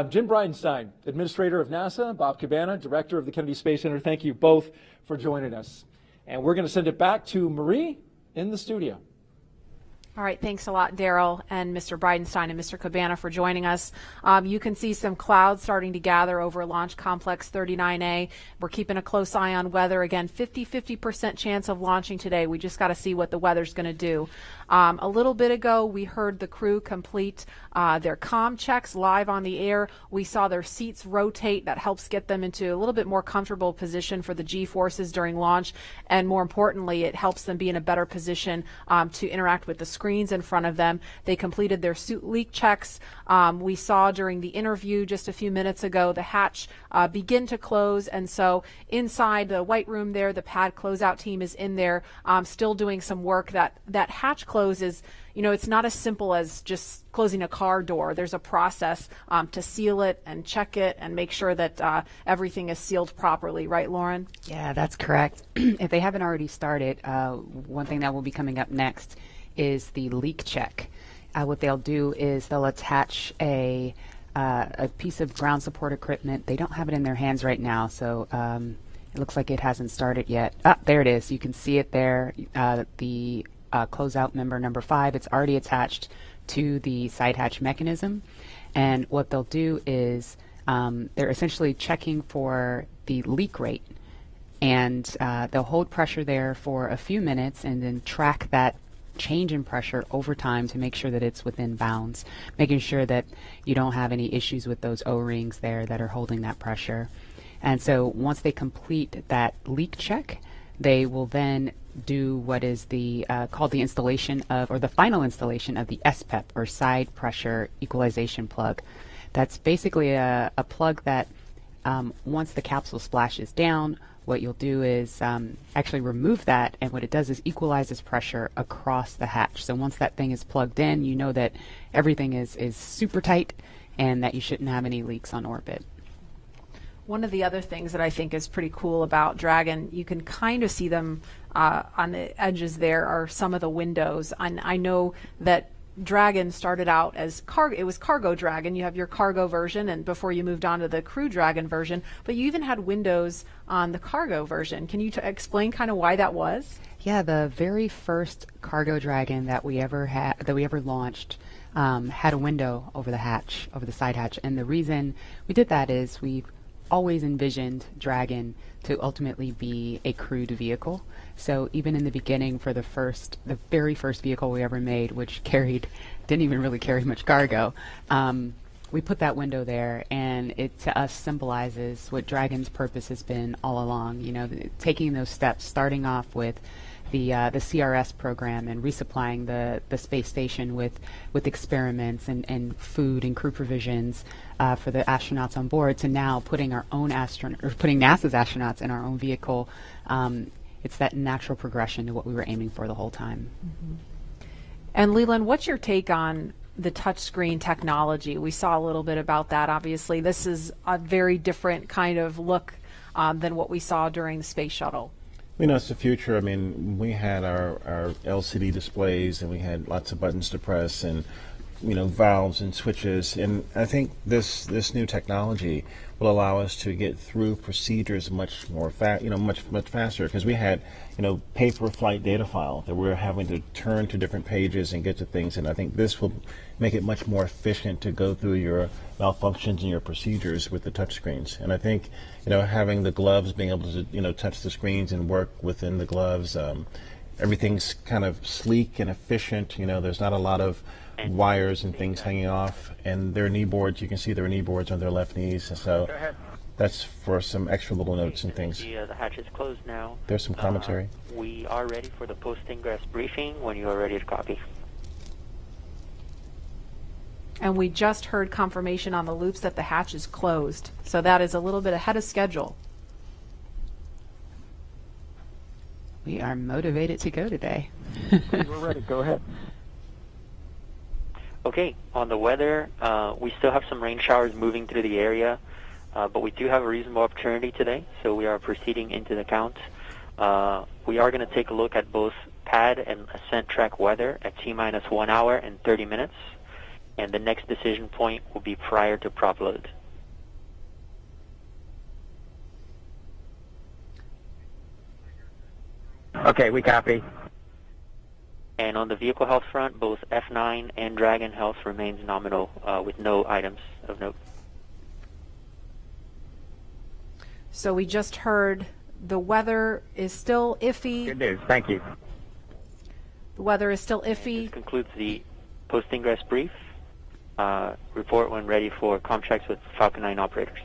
Jim Bridenstine, Administrator of NASA, Bob Cabana, Director of the Kennedy Space Center, thank you both for joining us. And we're going to send it back to Marie in the studio. All right, thanks a lot, Daryl and Mr. Bridenstine and Mr. Cabana for joining us. You can see some clouds starting to gather over Launch Complex 39A. We're keeping a close eye on weather. Again, 50% chance of launching today. We just got to see what the weather's going to do. A little bit ago, we heard the crew complete their comm checks live on the air. We saw their seats rotate. That helps get them into a little bit more comfortable position for the G-forces during launch. And more importantly, it helps them be in a better position to interact with the screens in front of them. They completed their suit leak checks. We saw during the interview just a few minutes ago the hatch begin to close, and so inside the white room there, the pad closeout team is in there still doing some work. That hatch close is, it's not as simple as just closing a car door. There's a process to seal it and check it and make sure that everything is sealed properly. Right, Lauren? Yeah, that's correct. If they haven't already started, one thing that will be coming up next is the leak check. What they'll do is they'll attach a piece of ground support equipment. They don't have it in their hands right now, so it looks like it hasn't started yet. There it is. You can see it there. The closeout member number 5, it's already attached to the side hatch mechanism. And what they'll do is they're essentially checking for the leak rate. And they'll hold pressure there for a few minutes and then track that change in pressure over time to make sure that it's within bounds, making sure that you don't have any issues with those O-rings there that are holding that pressure. And so once they complete that leak check, they will then do what is the called the installation of, or the final installation of the SPEP, or side pressure equalization plug. That's basically a plug that once the capsule splashes down, what you'll do is actually remove that, and what it does is equalizes pressure across the hatch. So once that thing is plugged in, you know that everything is super tight and that you shouldn't have any leaks on orbit. One of the other things that I think is pretty cool about Dragon, you can kind of see them on the edges there are some of the windows. And I know that Dragon started out as it was Cargo Dragon. You have your cargo version, and before you moved on to the Crew Dragon version, but you even had windows on the cargo version. Can you explain kind of why that was? Yeah, the very first Cargo Dragon that we ever launched had a window over the hatch, over the side hatch, and the reason we did that is we always envisioned Dragon to ultimately be a crewed vehicle. So even in the beginning, for the very first vehicle we ever made, which didn't even really carry much cargo, we put that window there, and it to us symbolizes what Dragon's purpose has been all along. You know, taking those steps, starting off with the CRS program and resupplying the space station with experiments and food and crew provisions for the astronauts on board, to now putting our own putting NASA's astronauts in our own vehicle. It's that natural progression to what we were aiming for the whole time. Mm-hmm. And Leland, what's your take on the touchscreen technology? We saw a little bit about that. Obviously, this is a very different kind of look than what we saw during the space shuttle. You know, it's the future. I mean, we had our LCD displays, and we had lots of buttons to press, and valves and switches. And I think this new technology will allow us to get through procedures much more much faster, because we had paper flight data file that we're having to turn to different pages and get to things. And I think this will make it much more efficient to go through your malfunctions and your procedures with the touch screens. And I think having the gloves, being able to touch the screens and work within the gloves, everything's kind of sleek and efficient. There's not a lot of wires and things hanging off, and their knee boards, you can see their knee boards on their left knees. So that's for some extra little notes and things. The hatch is closed now. There's some commentary. We are ready for the post-ingress briefing when you are ready to copy. And we just heard confirmation on the loops that the hatch is closed. So that is a little bit ahead of schedule. We are motivated to go today. We're ready. Go ahead. Okay, on the weather, we still have some rain showers moving through the area, but we do have a reasonable opportunity today, so we are proceeding into the count. We are going to take a look at both pad and ascent track weather at T-minus 1 hour and 30 minutes, and the next decision point will be prior to prop load. Okay, we copy. And on the vehicle health front, both F9 and Dragon health remains nominal with no items of note. So we just heard the weather is still iffy. Good news. Thank you. The weather is still iffy. This concludes the post-ingress brief. Report when ready for comm checks with Falcon 9 operators.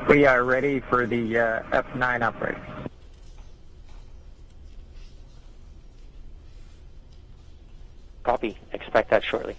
We are ready for the F9 operators. Copy. Expect that shortly.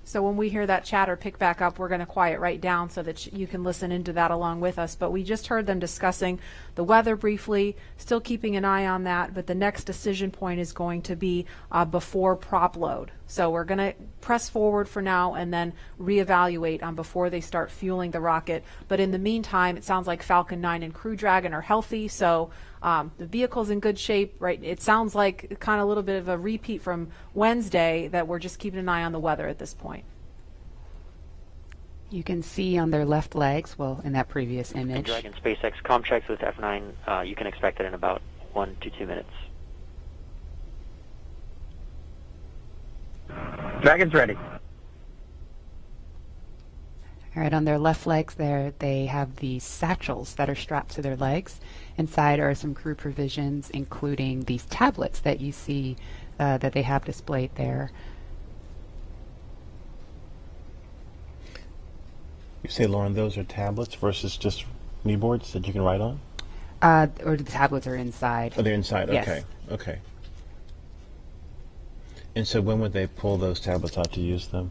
So when we hear that chatter pick back up, we're going to quiet right down so that you can listen into that along with us. But we just heard them discussing the weather briefly, still keeping an eye on that. But the next decision point is going to be before prop load. So we're going to press forward for now and then reevaluate before they start fueling the rocket. But in the meantime, it sounds like Falcon 9 and Crew Dragon are healthy. So the vehicle's in good shape, right? It sounds like kind of a little bit of a repeat from Wednesday, that we're just keeping an eye on the weather at this point. You can see on their left legs, well, in that previous image. And Dragon SpaceX comm checks with F9, you can expect it in about 1 to 2 minutes. Dragon's ready. All right, on their left legs there, they have these satchels that are strapped to their legs. Inside are some crew provisions, including these tablets that you see that they have displayed there. You say, Lauren, those are tablets versus just kneeboards that you can write on? Or the tablets are inside. Oh, they're inside. Yes. Okay. Okay. And so when would they pull those tablets out to use them?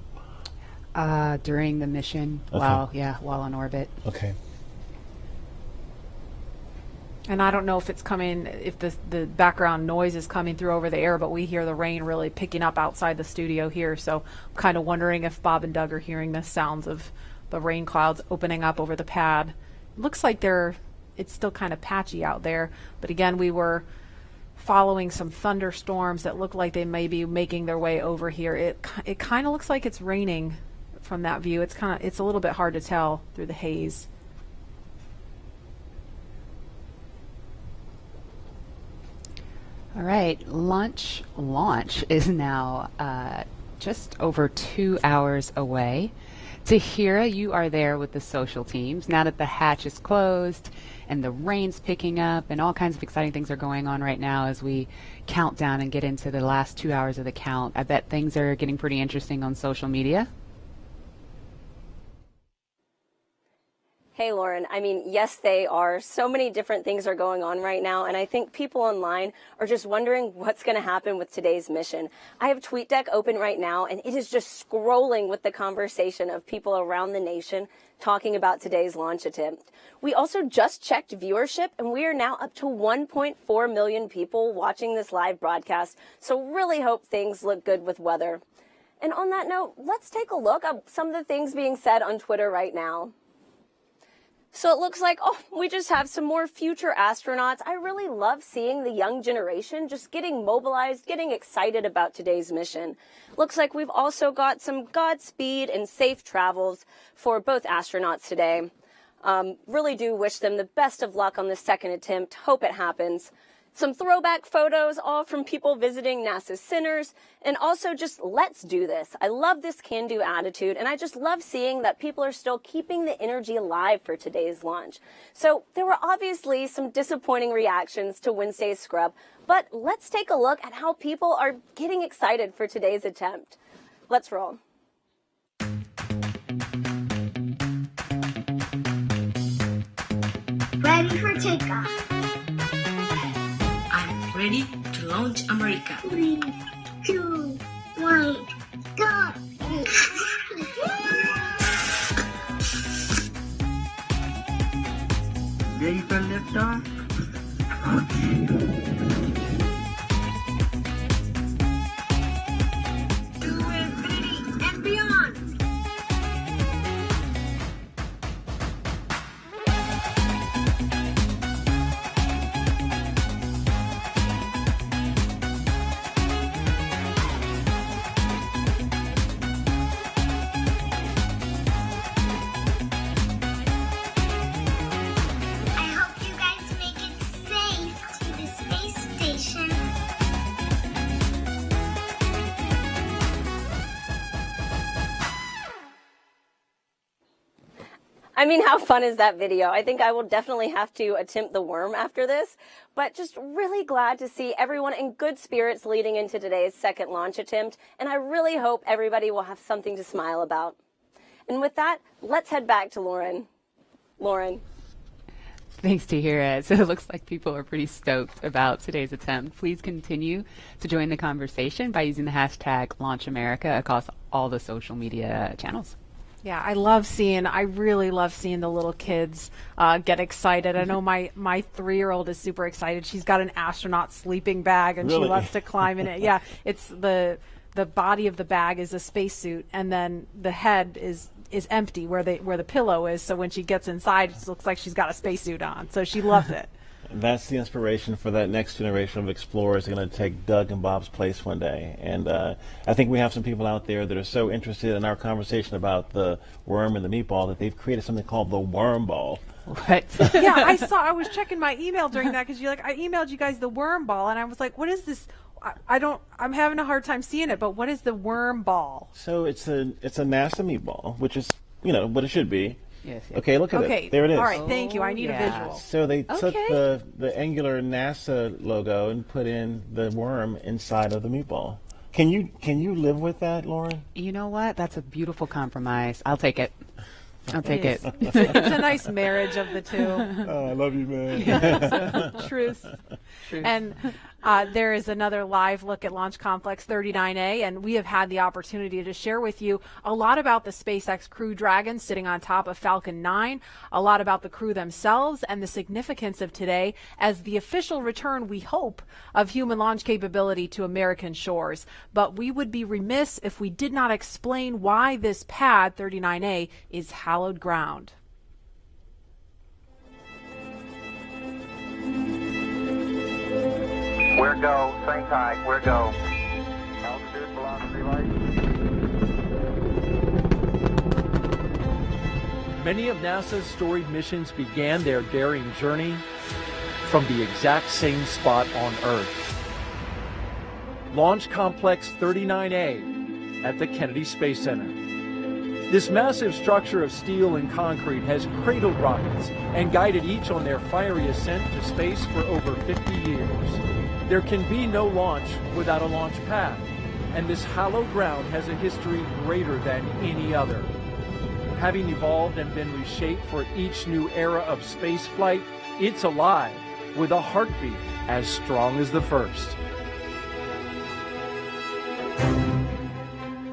During the mission, Okay. while on orbit. Okay. And I don't know if it's coming, if the background noise is coming through over the air, but we hear the rain really picking up outside the studio here. So I'm kind of wondering if Bob and Doug are hearing the sounds of the rain clouds opening up over the pad. It looks like it's still kind of patchy out there. But again, we were following some thunderstorms that look like they may be making their way over here. It kind of looks like it's raining from that view. It's a little bit hard to tell through the haze. All right, launch is now just over 2 hours away. Tahira, you are there with the social teams. Now that the hatch is closed and the rain's picking up and all kinds of exciting things are going on right now as we count down and get into the last 2 hours of the count, I bet things are getting pretty interesting on social media. Hey, Lauren. I mean, yes, they are. So many different things are going on right now, and I think people online are just wondering what's going to happen with today's mission. I have TweetDeck open right now, and it is just scrolling with the conversation of people around the nation talking about today's launch attempt. We also just checked viewership, and we are now up to 1.4 million people watching this live broadcast, so really hope things look good with weather. And on that note, let's take a look at some of the things being said on Twitter right now. So it looks like, we just have some more future astronauts. I really love seeing the young generation just getting mobilized, getting excited about today's mission. Looks like we've also got some Godspeed and safe travels for both astronauts today. Really do wish them the best of luck on the second attempt. Hope it happens. Some throwback photos, all from people visiting NASA's centers, and also just let's do this. I love this can-do attitude, and I just love seeing that people are still keeping the energy alive for today's launch. So there were obviously some disappointing reactions to Wednesday's scrub, but let's take a look at how people are getting excited for today's attempt. Let's roll. Ready for takeoff. Ready to launch America. 3, 2, 1, go! Ready for liftoff? Infinity and beyond! I mean, how fun is that video? I think I will definitely have to attempt the worm after this, but just really glad to see everyone in good spirits leading into today's second launch attempt, and I really hope everybody will have something to smile about. And with that, let's head back to Lauren. Lauren. Thanks to hear it. So it looks like people are pretty stoked about today's attempt. Please continue to join the conversation by using the hashtag LaunchAmerica across all the social media channels. Yeah, I really love seeing the little kids get excited. I know my 3-year-old is super excited. She's got an astronaut sleeping bag and Really? she loves to climb in it. Yeah, it's the body of the bag is a spacesuit, and then the head is empty where the pillow is. So when she gets inside, it looks like she's got a spacesuit on. So she loves it. That's the inspiration for that next generation of explorers going to take Doug and Bob's place one day. And I think we have some people out there that are so interested in our conversation about the worm and the meatball that they've created something called the worm ball. What? Yeah, I was checking my email during that because I emailed you guys the worm ball, and I was like, what is this? I'm having a hard time seeing it, but what is the worm ball? So it's a NASA meatball, which is, what it should be. Yes. Okay, look at it. There it is. All right, thank you. I need a visual. So they took the angular NASA logo and put in the worm inside of the meatball. Can you live with that, Lauren? You know what? That's a beautiful compromise. I'll take it. I'll take it. It's a nice marriage of the two. Oh, I love you, man. Yeah, truth. And there is another live look at Launch Complex 39A, and we have had the opportunity to share with you a lot about the SpaceX Crew Dragon sitting on top of Falcon 9, a lot about the crew themselves, and the significance of today as the official return, we hope, of human launch capability to American shores. But we would be remiss if we did not explain why this pad, 39A, is hallowed ground. We're go. Same tight. We're go. Altitude, velocity, light. Many of NASA's storied missions began their daring journey from the exact same spot on Earth. Launch Complex 39A at the Kennedy Space Center. This massive structure of steel and concrete has cradled rockets and guided each on their fiery ascent to space for over 50 years. There can be no launch without a launch pad, and this hallowed ground has a history greater than any other. Having evolved and been reshaped for each new era of space flight, it's alive with a heartbeat as strong as the first.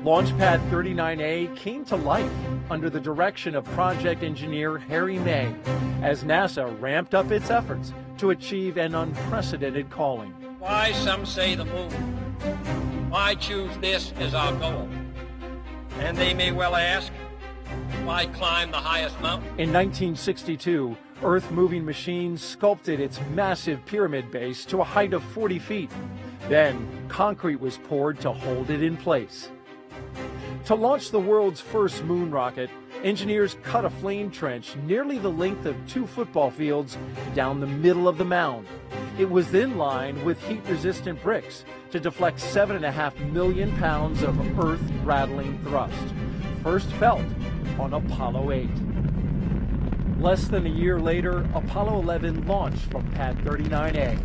Launchpad 39A came to life under the direction of project engineer Harry May as NASA ramped up its efforts to achieve an unprecedented calling. Why, some say the moon. Why choose this as our goal? And they may well ask, why climb the highest mountain? In 1962, Earth-moving machines sculpted its massive pyramid base to a height of 40 feet. Then, concrete was poured to hold it in place. To launch the world's first moon rocket, engineers cut a flame trench nearly the length of 2 football fields down the middle of the mound. It was then lined with heat-resistant bricks to deflect 7.5 million pounds of earth-rattling thrust, first felt on Apollo 8. Less than a year later, Apollo 11 launched from Pad 39A.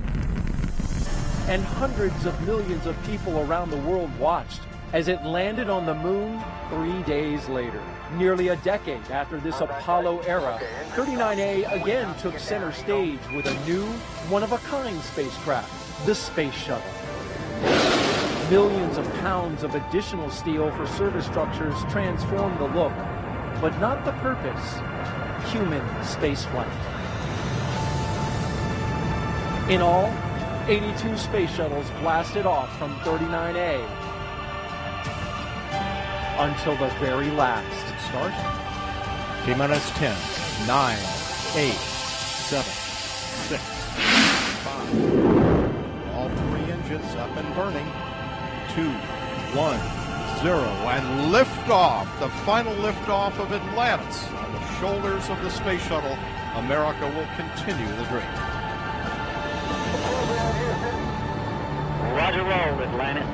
And hundreds of millions of people around the world watched as it landed on the moon 3 days later. Nearly a decade after this Apollo era, 39A again took center stage with a new, one-of-a-kind spacecraft, the Space Shuttle. Millions of pounds of additional steel for surface structures transformed the look, but not the purpose: human spaceflight. In all, 82 space shuttles blasted off from 39A until the very last. Start. T-minus 10, 9, 8, 7, 6, 5. All 3 engines up and burning. 2, 1, 0, and liftoff. The final liftoff of Atlantis on the shoulders of the space shuttle. America will continue the dream. Roger, roll, Atlantis.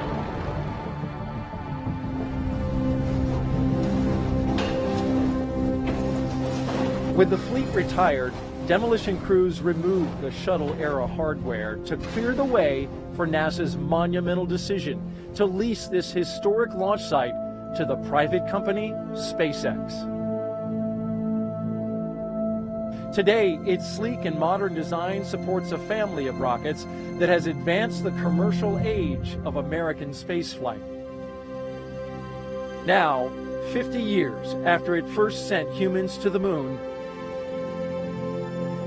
With the fleet retired, demolition crews removed the shuttle-era hardware to clear the way for NASA's monumental decision to lease this historic launch site to the private company SpaceX. Today, its sleek and modern design supports a family of rockets that has advanced the commercial age of American spaceflight. Now, 50 years after it first sent humans to the moon,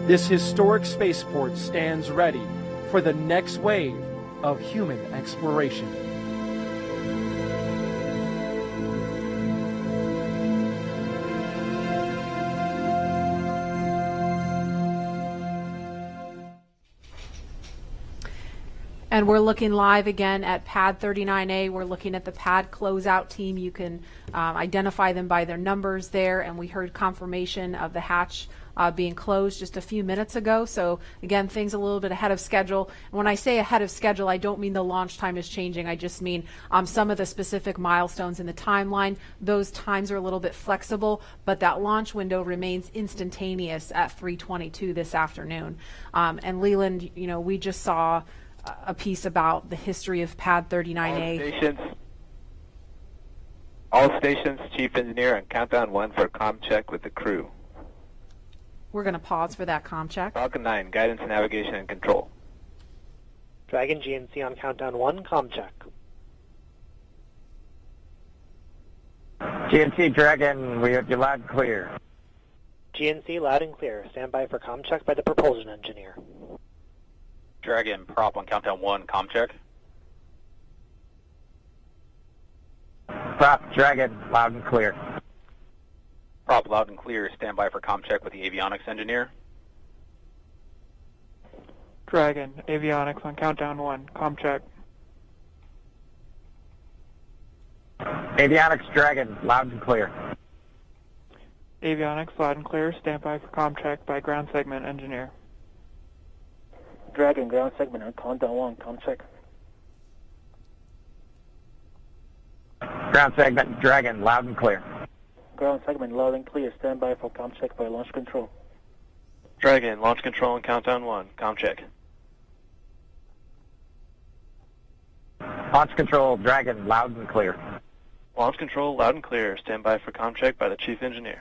this historic spaceport stands ready for the next wave of human exploration. And we're looking live again at Pad 39A. We're looking at the pad closeout team. You can identify them by their numbers there. And we heard confirmation of the hatch being closed just a few minutes ago. So again, things a little bit ahead of schedule. And when I say ahead of schedule, I don't mean the launch time is changing. I just mean some of the specific milestones in the timeline. Those times are a little bit flexible, but that launch window remains instantaneous at 3:22 this afternoon. And Leland, you know, we just saw a piece about the history of Pad 39A. All stations, Chief Engineer, on countdown 1 for comm check with the crew. We're going to pause for that comm check. Falcon 9, guidance, navigation, and control. Dragon GNC on countdown 1, comm check. GNC Dragon, we have you loud and clear. GNC loud and clear. Stand by for comm check by the propulsion engineer. Dragon, prop on countdown 1, comm check. Prop, Dragon, loud and clear. Prop, loud and clear. Stand by for comm check with the avionics engineer. Dragon, avionics on countdown 1, comm check. Avionics, Dragon, loud and clear. Avionics, loud and clear. Stand by for comm check by ground segment engineer. Dragon, ground segment on countdown 1, comm check. Ground segment, Dragon, loud and clear. Ground segment loud and clear. Stand by for com check by launch control. Dragon, launch control and countdown 1. Com check. Launch control, Dragon, loud and clear. Launch control, loud and clear. Stand by for com check by the chief engineer.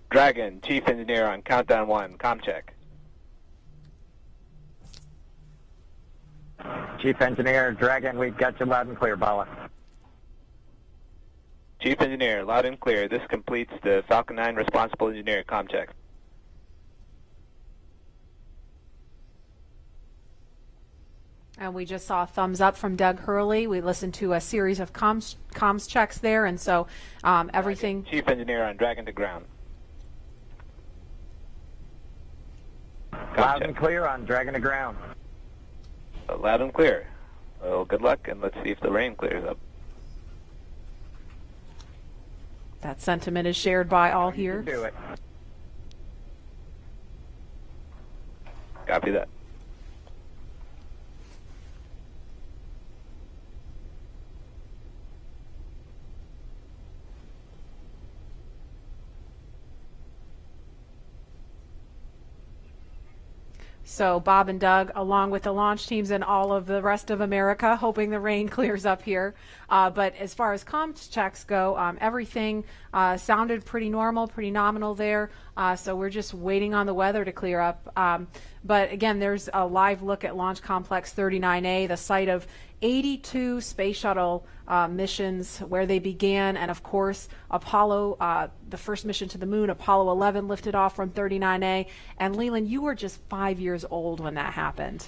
Dragon, chief engineer on countdown 1. Com check. Chief engineer, Dragon, we've got you loud and clear, Bala. Chief engineer, loud and clear. This completes the Falcon 9 responsible engineer. Com check. And we just saw a thumbs up from Doug Hurley. We listened to a series of comms checks there, and so everything. Chief engineer on Dragon to ground. Loud and clear on Dragon to ground. Loud and clear. Well, good luck, and let's see if the rain clears up. That sentiment is shared by all here. You can do it. Copy that. So Bob and Doug, along with the launch teams and all of the rest of America, hoping the rain clears up here. But as far as comms checks go, everything sounded pretty normal, pretty nominal there. So we're just waiting on the weather to clear up. But again, there's a live look at Launch Complex 39A, the site of 82 space shuttle missions where they began, and of course Apollo, the first mission to the moon, Apollo 11 lifted off from 39A. And Leland, you were just 5 years old when that happened.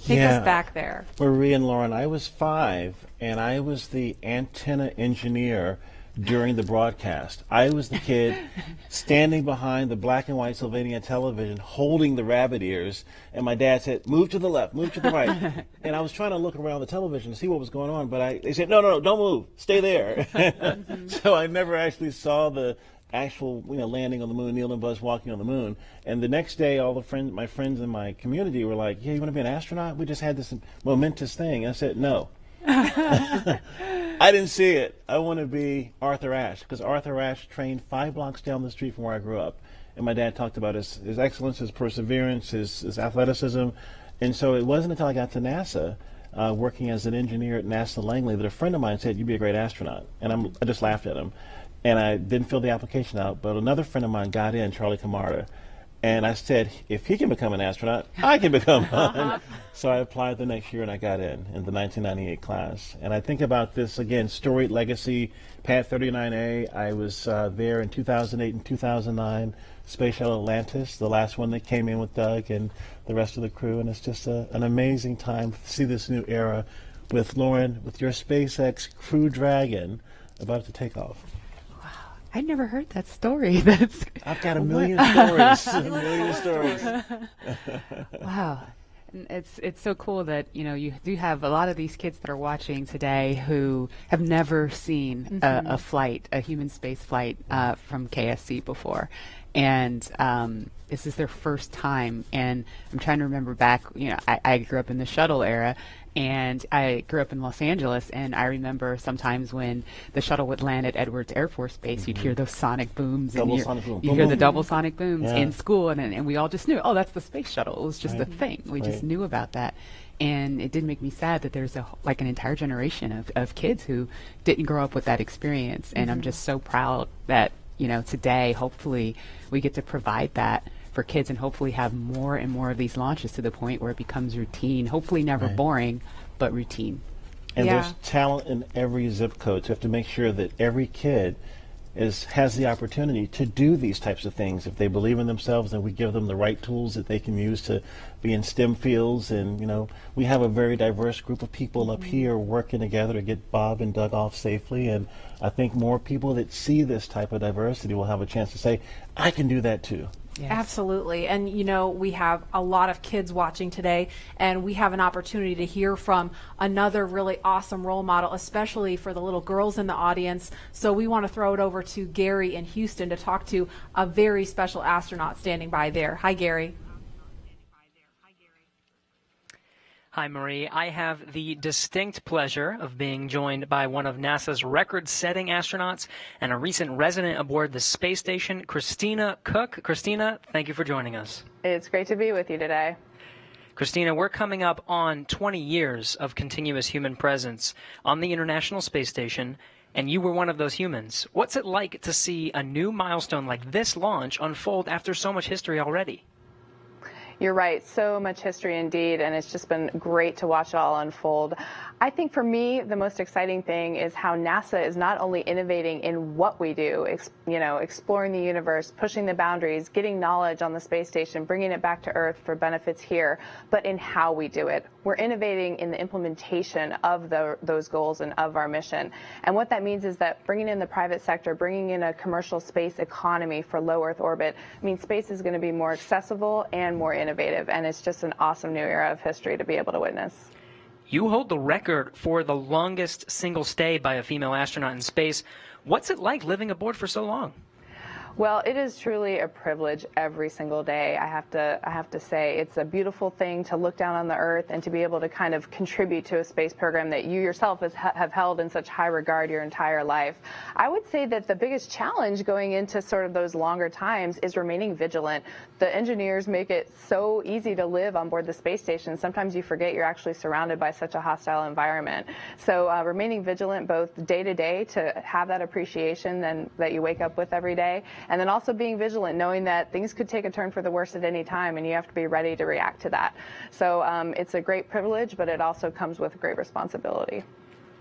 Take us back there. Marie and Lauren, I was 5, and I was the antenna engineer during the broadcast. I was the kid standing behind the black and white Sylvania television holding the rabbit ears, and my dad said, move to the left, move to the right. And I was trying to look around the television to see what was going on, but they said, no, don't move, stay there. So I never actually saw the actual landing on the moon, Neil and Buzz walking on the moon. And the next day, all my friends in my community were like, yeah, you want to be an astronaut? We just had this momentous thing. And I said, no. I didn't see it. I want to be Arthur Ashe, because Arthur Ashe trained 5 blocks down the street from where I grew up. And my dad talked about his excellence, his perseverance, his athleticism. And so it wasn't until I got to NASA, working as an engineer at NASA Langley, that a friend of mine said, you'd be a great astronaut. And I just laughed at him. And I didn't fill the application out, but another friend of mine got in, Charlie Camarda. And I said, if he can become an astronaut, I can become one. So I applied the next year, and I got in the 1998 class. And I think about this, again, storied legacy, Pad 39A. I was there in 2008 and 2009, Space Shuttle Atlantis, the last one that came in with Doug and the rest of the crew. And it's just an amazing time to see this new era with Lauren, with your SpaceX Crew Dragon about to take off. I'd never heard that story. I've got a million stories. A million stories. Wow. It's so cool that you do have a lot of these kids that are watching today who have never seen a flight, a human space flight from KSC before, and this is their first time. And I'm trying to remember back. I grew up in the shuttle era. And I grew up in Los Angeles, and I remember sometimes when the shuttle would land at Edwards Air Force Base, you'd hear those sonic booms. You hear the double sonic booms in school, and we all just knew, oh, that's the space shuttle. It was just a thing. We just knew about that. And it did make me sad that there's an entire generation of kids who didn't grow up with that experience. And I'm just so proud that, today, hopefully, we get to provide that for kids and hopefully have more and more of these launches to the point where it becomes routine, hopefully never boring, but routine. And there's talent in every zip code, so you have to make sure that every kid has the opportunity to do these types of things. If they believe in themselves, and we give them the right tools that they can use to be in STEM fields. And we have a very diverse group of people up here working together to get Bob and Doug off safely. And I think more people that see this type of diversity will have a chance to say, I can do that too. Yes. Absolutely. And, you know, we have a lot of kids watching today, and we have an opportunity to hear from another really awesome role model, especially for the little girls in the audience. So we want to throw it over to Gary in Houston to talk to a very special astronaut standing by there. Hi, Gary. Hi, Marie. I have the distinct pleasure of being joined by one of NASA's record-setting astronauts and a recent resident aboard the space station, Christina Cook. Christina, thank you for joining us. It's great to be with you today. Christina, we're coming up on 20 years of continuous human presence on the International Space Station, and you were one of those humans. What's it like to see a new milestone like this launch unfold after so much history already? You're right. So much history indeed, and it's just been great to watch it all unfold. I think for me, the most exciting thing is how NASA is not only innovating in what we do, exploring the universe, pushing the boundaries, getting knowledge on the space station, bringing it back to Earth for benefits here, but in how we do it. We're innovating in the implementation of those goals and of our mission. And what that means is that bringing in the private sector, bringing in a commercial space economy for low Earth orbit, means space is going to be more accessible and more innovative. And it's just an awesome new era of history to be able to witness. You hold the record for the longest single stay by a female astronaut in space. What's it like living aboard for so long? Well, it is truly a privilege every single day. I have to say it's a beautiful thing to look down on the Earth and to be able to kind of contribute to a space program that you yourself have held in such high regard your entire life. I would say that the biggest challenge going into sort of those longer times is remaining vigilant. The engineers make it so easy to live on board the space station. Sometimes you forget you're actually surrounded by such a hostile environment. So remaining vigilant both day to day to have that appreciation that you wake up with every day, and then also being vigilant, knowing that things could take a turn for the worse at any time, and you have to be ready to react to that. So it's a great privilege, but it also comes with great responsibility.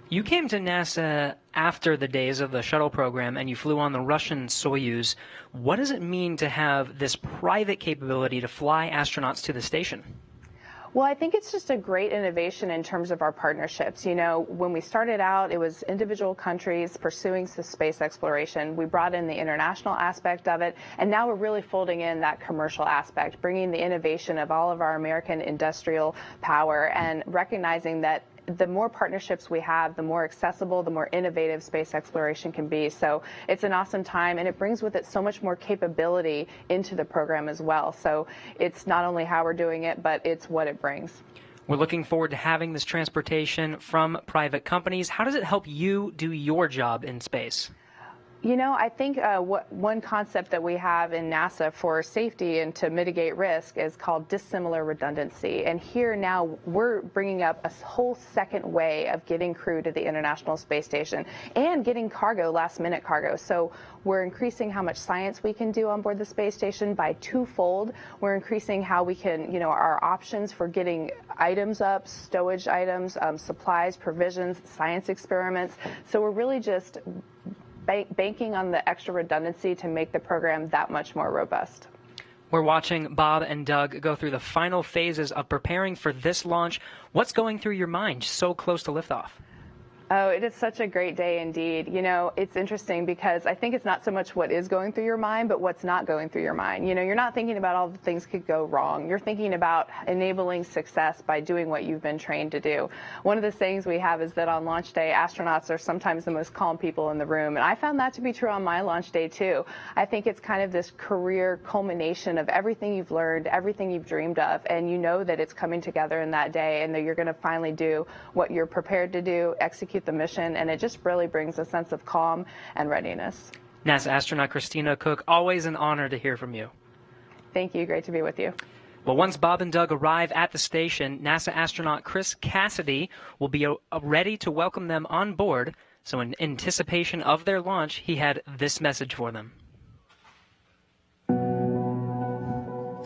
You came to NASA after the days of the shuttle program, and you flew on the Russian Soyuz. What does it mean to have this private capability to fly astronauts to the station? Well, I think it's just a great innovation in terms of our partnerships. You know, when we started out, it was individual countries pursuing space exploration. We brought in the international aspect of it, and now we're really folding in that commercial aspect, bringing the innovation of all of our American industrial power and recognizing that the more partnerships we have, the more accessible, the more innovative space exploration can be. So it's an awesome time, and it brings with it so much more capability into the program as well. So it's not only how we're doing it, but it's what it brings. We're looking forward to having this transportation from private companies. How does it help you do your job in space? You know, I think one concept that we have in NASA for safety and to mitigate risk is called dissimilar redundancy. And here now we're bringing up a whole second way of getting crew to the International Space Station and getting cargo, last-minute cargo. So we're increasing how much science we can do on board the space station by twofold. We're increasing how we can, our options for getting items up, stowage items, supplies, provisions, science experiments. So we're really just banking on the extra redundancy to make the program that much more robust. We're watching Bob and Doug go through the final phases of preparing for this launch. What's going through your mind so close to liftoff? Oh, it is such a great day indeed. You know, it's interesting because I think it's not so much what is going through your mind, but what's not going through your mind. You know, you're not thinking about all the things could go wrong. You're thinking about enabling success by doing what you've been trained to do. One of the sayings we have is that on launch day, astronauts are sometimes the most calm people in the room. And I found that to be true on my launch day, too. I think it's kind of this career culmination of everything you've learned, everything you've dreamed of, and you know that it's coming together in that day and that you're going to finally do what you're prepared to do, execute the mission, and it just really brings a sense of calm and readiness. NASA astronaut Christina Cook, always an honor to hear from you. Thank you. Great to be with you. Well, once Bob and Doug arrive at the station, NASA astronaut Chris Cassidy will be ready to welcome them on board. So in anticipation of their launch, he had this message for them.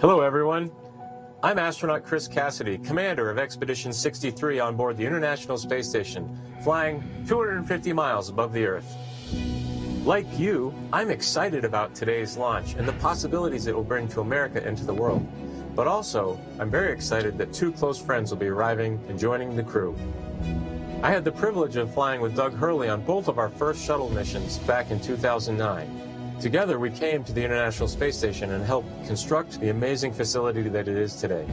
Hello, everyone. I'm astronaut Chris Cassidy, commander of Expedition 63 on board the International Space Station, flying 250 miles above the Earth. Like you, I'm excited about today's launch and the possibilities it will bring to America and to the world. But also, I'm very excited that two close friends will be arriving and joining the crew. I had the privilege of flying with Doug Hurley on both of our first shuttle missions back in 2009. Together, we came to the International Space Station and helped construct the amazing facility that it is today.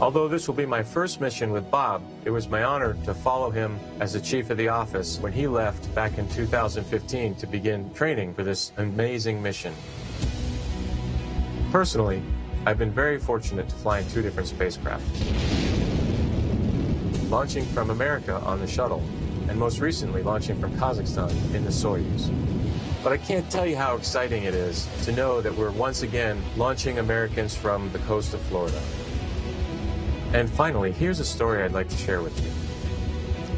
Although this will be my first mission with Bob, it was my honor to follow him as the chief of the office when he left back in 2015 to begin training for this amazing mission. Personally, I've been very fortunate to fly in 2 different spacecraft. Launching from America on the shuttle, and most recently launching from Kazakhstan in the Soyuz. But I can't tell you how exciting it is to know that we're once again launching Americans from the coast of Florida. And finally, here's a story I'd like to share with you.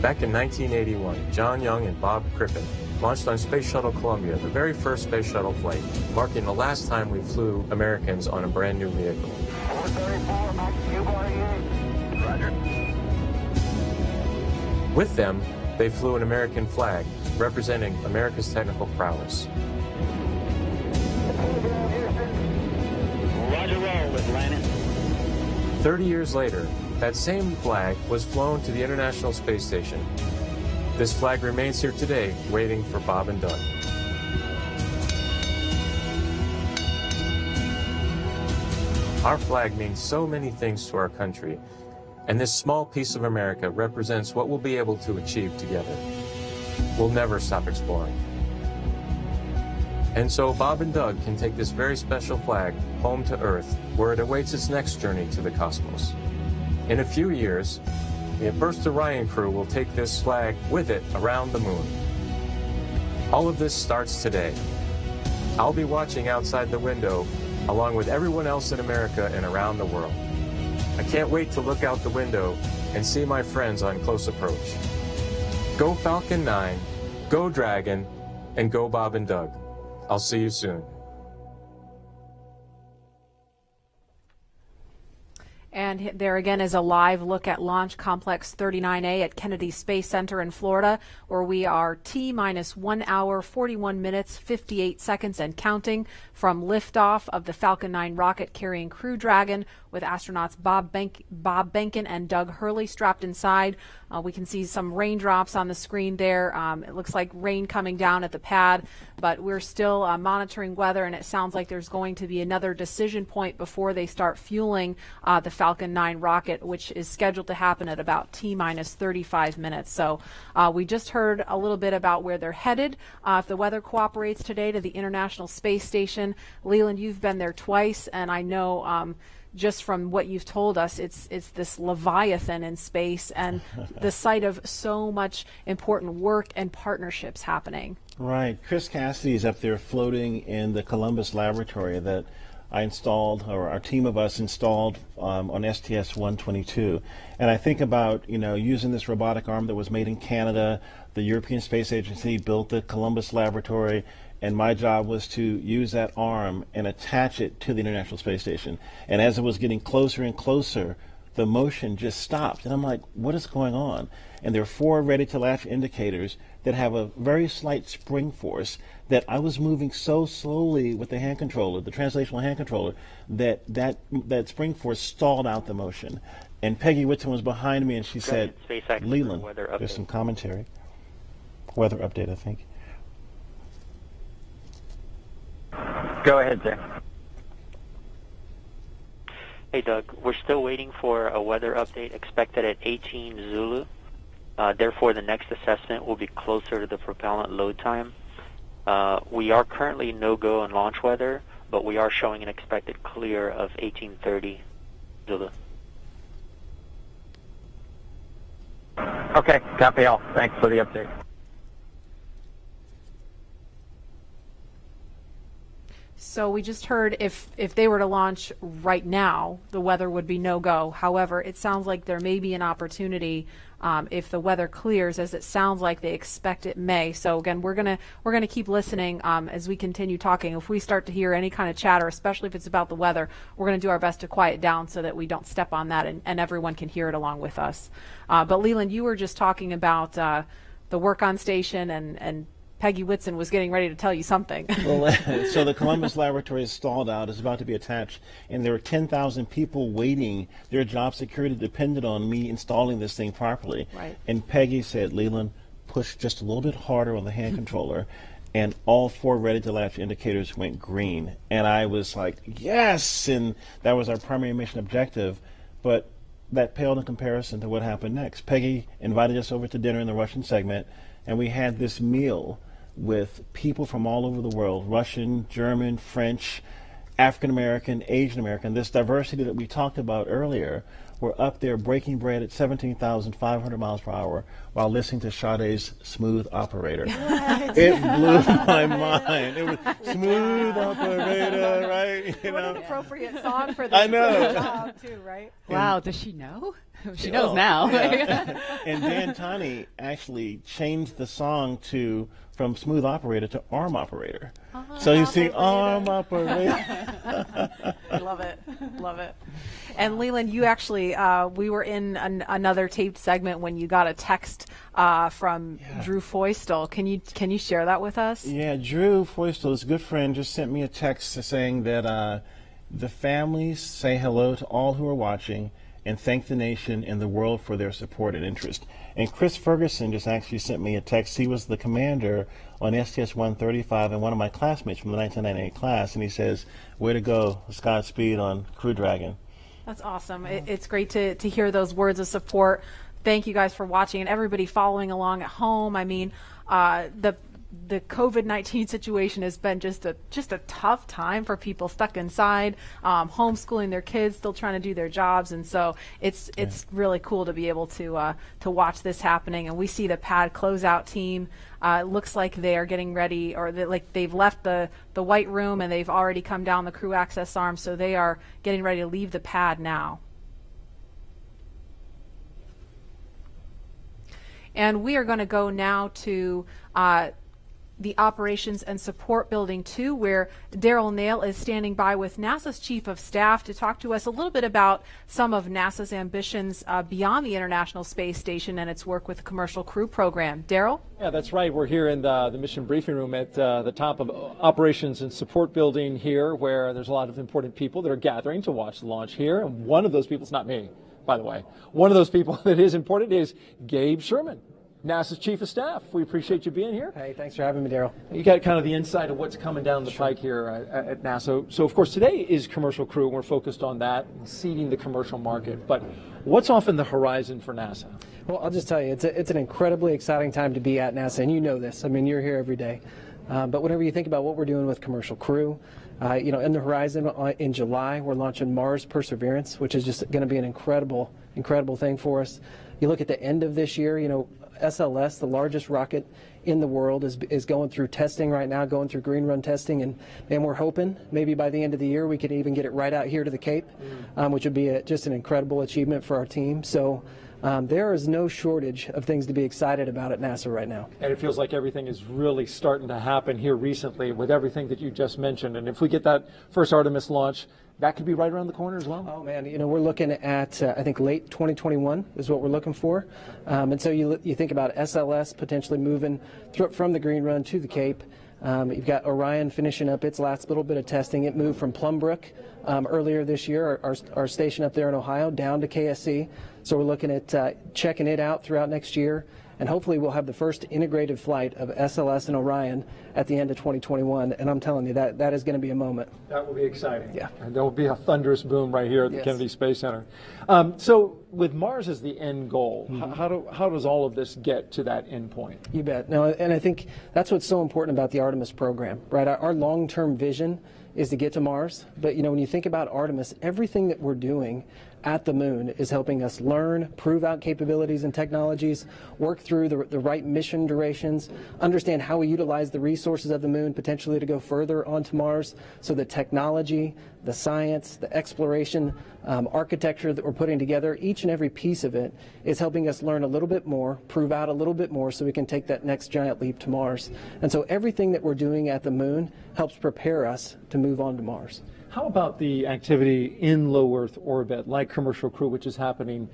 Back in 1981, John Young and Bob Crippen launched on Space Shuttle Columbia, the very first space shuttle flight, marking the last time we flew Americans on a brand new vehicle. 434, Max Q-48. Roger. With them, they flew an American flag, representing America's technical prowess. Roger roll, Atlantis. 30 years later, that same flag was flown to the International Space Station. This flag remains here today, waiting for Bob and Doug. Our flag means so many things to our country, and this small piece of America represents what we'll be able to achieve together. We'll never stop exploring. And so Bob and Doug can take this very special flag home to Earth, where it awaits its next journey to the cosmos. In a few years, the First Orion crew will take this flag with it around the moon. All of this starts today. I'll be watching outside the window, along with everyone else in America and around the world. I can't wait to look out the window and see my friends on close approach. Go Falcon 9, go Dragon, and go Bob and Doug. I'll see you soon. And there again is a live look at Launch Complex 39A at Kennedy Space Center in Florida, where we are T-minus 1 hour, 41 minutes, 58 seconds and counting from liftoff of the Falcon 9 rocket carrying Crew Dragon with astronauts Bob Behnken and Doug Hurley strapped inside. We can see some raindrops on the screen there. It looks like rain coming down at the pad, but we're still monitoring weather, and it sounds like there's going to be another decision point before they start fueling the Falcon 9 rocket, which is scheduled to happen at about T-minus 35 minutes. So we just heard a little bit about where they're headed. If the weather cooperates today, to the International Space Station. Leland, you've been there twice, and I know just from what you've told us, it's this Leviathan in space and the site of so much important work and partnerships happening. Right. Chris Cassidy is up there floating in the Columbus laboratory that I installed, or our team of us installed on STS-122. And I think about, using this robotic arm that was made in Canada. The European Space Agency built the Columbus laboratory, and my job was to use that arm and attach it to the International Space Station. And as it was getting closer and closer, the motion just stopped. And I'm like, what is going on? And there are 4 ready-to-latch indicators that have a very slight spring force that I was moving so slowly with the hand controller, the translational hand controller, that spring force stalled out the motion. And Peggy Whitson was behind me, and she said, Leland, there's some commentary. Weather update, I think. Go ahead, sir. Hey, Doug. We're still waiting for a weather update expected at 18 Zulu. Therefore, the next assessment will be closer to the propellant load time. We are currently no-go on launch weather, but we are showing an expected clear of 1830 Zulu. Okay, copy all. Thanks for the update. So we just heard if they were to launch right now, the weather would be no-go. However, it sounds like there may be an opportunity if the weather clears, as it sounds like they expect it may. So again, we're gonna keep listening as we continue talking. If we start to hear any kind of chatter, especially if it's about the weather, we're going to do our best to quiet down so that we don't step on that and everyone can hear it along with us. But Leland, you were just talking about the work on station and Peggy Whitson was getting ready to tell you something. Well, so the Columbus laboratory is stalled out. It's about to be attached, and there are 10,000 people waiting. Their job security depended on me installing this thing properly. Right. And Peggy said, Leland, push just a little bit harder on the hand controller. and all 4 ready-to-latch indicators went green. And I was like, yes! And that was our primary mission objective. But that paled in comparison to what happened next. Peggy invited us over to dinner in the Russian segment, and we had this meal with people from all over the world, Russian, German, French, African American, Asian American, this diversity that we talked about earlier. We're up there breaking bread at 17,500 miles per hour while listening to Sade's Smooth Operator. It blew my mind. It was Smooth Operator, right? You What know? an appropriate song for this I know. job, too, right? Wow, does she know? She knows now. Yeah. And Dan Tani actually changed the song from Smooth Operator to Arm Operator. So you see Arm Operator. I love it. Love it. And Leland, you actually, we were in another taped segment when you got a text from Drew Foystel. Can you share that with us? Yeah, Drew Foystel, his good friend, just sent me a text saying that the families say hello to all who are watching and thank the nation and the world for their support and interest. And Chris Ferguson just actually sent me a text. He was the commander on STS-135 and one of my classmates from the 1998 class, and he says, way to go, Godspeed on Crew Dragon. That's awesome. It's great to hear those words of support. Thank you guys for watching and everybody following along at home. I mean, the COVID-19 situation has been just a tough time for people stuck inside, homeschooling their kids, still trying to do their jobs, and so it's really cool to be able to watch this happening. And we see the pad closeout team. It looks like they are getting ready, or they've left the white room and they've already come down the crew access arm, so they are getting ready to leave the pad now. And we are going to go now to the Operations and Support Building 2, where Daryl Nail is standing by with NASA's Chief of Staff to talk to us a little bit about some of NASA's ambitions beyond the International Space Station and its work with the Commercial Crew Program. Daryl? Yeah, that's right. We're here in the mission briefing room at the top of Operations and Support Building here, where there's a lot of important people that are gathering to watch the launch here. And one of those people, it's not me, by the way, one of those people that is important is Gabe Sherman, NASA's Chief of Staff. We appreciate you being here. Hey, thanks for having me, Daryl. You got kind of the insight of what's coming down the pike here at NASA. So, of course, today is Commercial Crew, and we're focused on that, seeding the commercial market. But what's off in the horizon for NASA? Well, I'll just tell you, it's an incredibly exciting time to be at NASA, and you know this. I mean, you're here every day. But whenever you think about what we're doing with Commercial Crew, in the horizon in July, we're launching Mars Perseverance, which is just going to be an incredible thing for us. You look at the end of this year, SLS, the largest rocket in the world, is going through testing right now, going through green run testing, and we're hoping maybe by the end of the year we can even get it right out here to the Cape, which would be just an incredible achievement for our team. So there is no shortage of things to be excited about at NASA right now. And it feels like everything is really starting to happen here recently with everything that you just mentioned. And if we get that first Artemis launch, that could be right around the corner as well. Oh man, we're looking at I think late 2021 is what we're looking for, and so you think about SLS potentially moving from the green run to the Cape. You've got Orion finishing up its last little bit of testing. It moved from Plumbrook earlier this year, our station up there in Ohio, down to KSC. So we're looking at checking it out throughout next year. And hopefully we'll have the first integrated flight of SLS and Orion at the end of 2021. And I'm telling you, that is going to be a moment. That will be exciting. Yeah. And there will be a thunderous boom right here at the Kennedy Space Center. So with Mars as the end goal, how does all of this get to that end point? You bet. No, and I think that's what's so important about the Artemis program, right? Our long-term vision is to get to Mars. But, when you think about Artemis, everything that we're doing at the moon is helping us learn, prove out capabilities and technologies, work through the right mission durations, understand how we utilize the resources of the moon potentially to go further onto Mars. So the technology, the science, the exploration, architecture that we're putting together, each and every piece of it is helping us learn a little bit more, prove out a little bit more so we can take that next giant leap to Mars. And so everything that we're doing at the moon helps prepare us to move on to Mars. How about the activity in low Earth orbit, like Commercial Crew, which is happening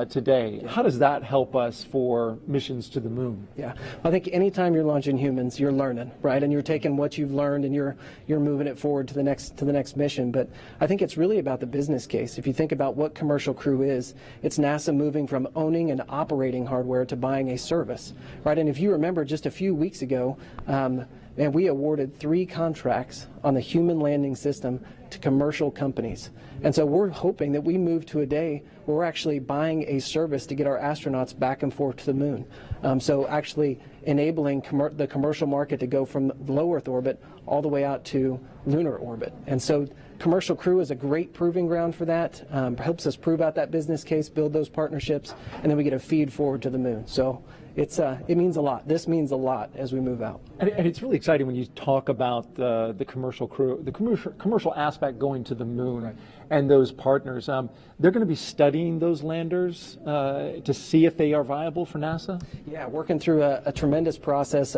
today? How does that help us for missions to the moon? Yeah, I think anytime you're launching humans, you're learning, right? And you're taking what you've learned and you're moving it forward to the next mission. But I think it's really about the business case. If you think about what Commercial Crew is, it's NASA moving from owning and operating hardware to buying a service, right? And if you remember just a few weeks ago, and we awarded 3 contracts on the human landing system to commercial companies. And so we're hoping that we move to a day where we're actually buying a service to get our astronauts back and forth to the moon. So actually enabling the commercial market to go from low Earth orbit all the way out to lunar orbit. And so Commercial Crew is a great proving ground for that. Helps us prove out that business case, build those partnerships, and then we get a feed forward to the moon. So it means a lot. This means a lot as we move out. And it's really exciting when you talk about the commercial crew, the commercial aspect going to the moon, right, and those partners. They're going to be studying those landers to see if they are viable for NASA? Yeah, working through a tremendous process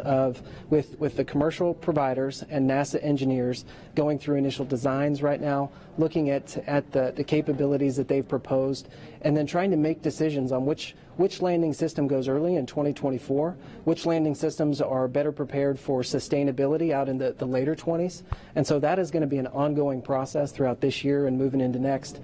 with the commercial providers and NASA engineers, going through initial designs right now, looking at the capabilities that they've proposed, and then trying to make decisions on which landing system goes early in 2024, which landing systems are better prepared for sustainability out in the later 20s. And so that is going to be an ongoing process throughout this year and moving into next.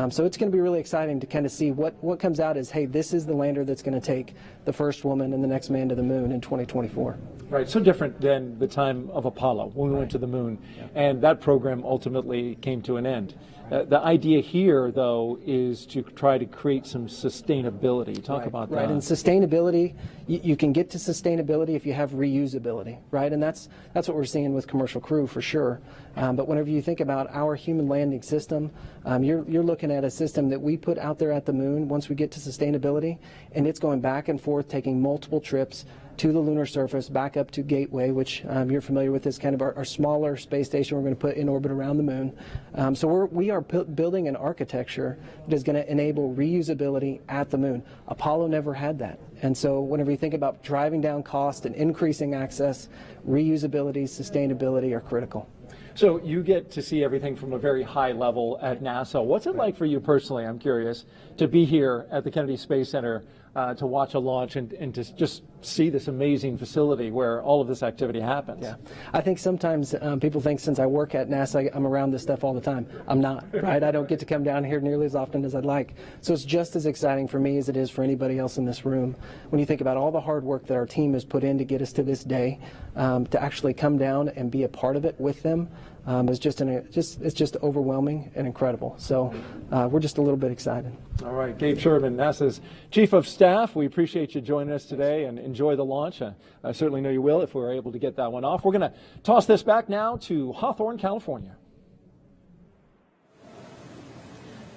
So it's going to be really exciting to kind of see what comes out as, hey, this is the lander that's going to take the first woman and the next man to the moon in 2024. Right, so different than the time of Apollo when we went to the moon, and that program ultimately came to an end. The idea here, though, is to try to create some sustainability. Talk about that. Right, and sustainability, you can get to sustainability if you have reusability, right? And that's what we're seeing with Commercial Crew for sure. But whenever you think about our human landing system, you're looking at a system that we put out there at the moon once we get to sustainability, and it's going back and forth, taking multiple trips to the lunar surface, back up to Gateway, which you're familiar with, is kind of our smaller space station we're going to put in orbit around the moon. So we are building an architecture that is going to enable reusability at the moon. Apollo never had that. And so whenever you think about driving down cost and increasing access, reusability, sustainability are critical. So you get to see everything from a very high level at NASA. What's it like for you personally, I'm curious, to be here at the Kennedy Space Center to watch a launch and to just see this amazing facility where all of this activity happens? Yeah, I think sometimes people think since I work at NASA, I'm around this stuff all the time. I'm not, right? I don't get to come down here nearly as often as I'd like. So it's just as exciting for me as it is for anybody else in this room. When you think about all the hard work that our team has put in to get us to this day, to actually come down and be a part of it with them, it's just overwhelming and incredible. So we're just a little bit excited. All right, Gabe Sherman, NASA's Chief of Staff. We appreciate you joining us today and enjoy the launch. I certainly know you will if we're able to get that one off. We're going to toss this back now to Hawthorne, California.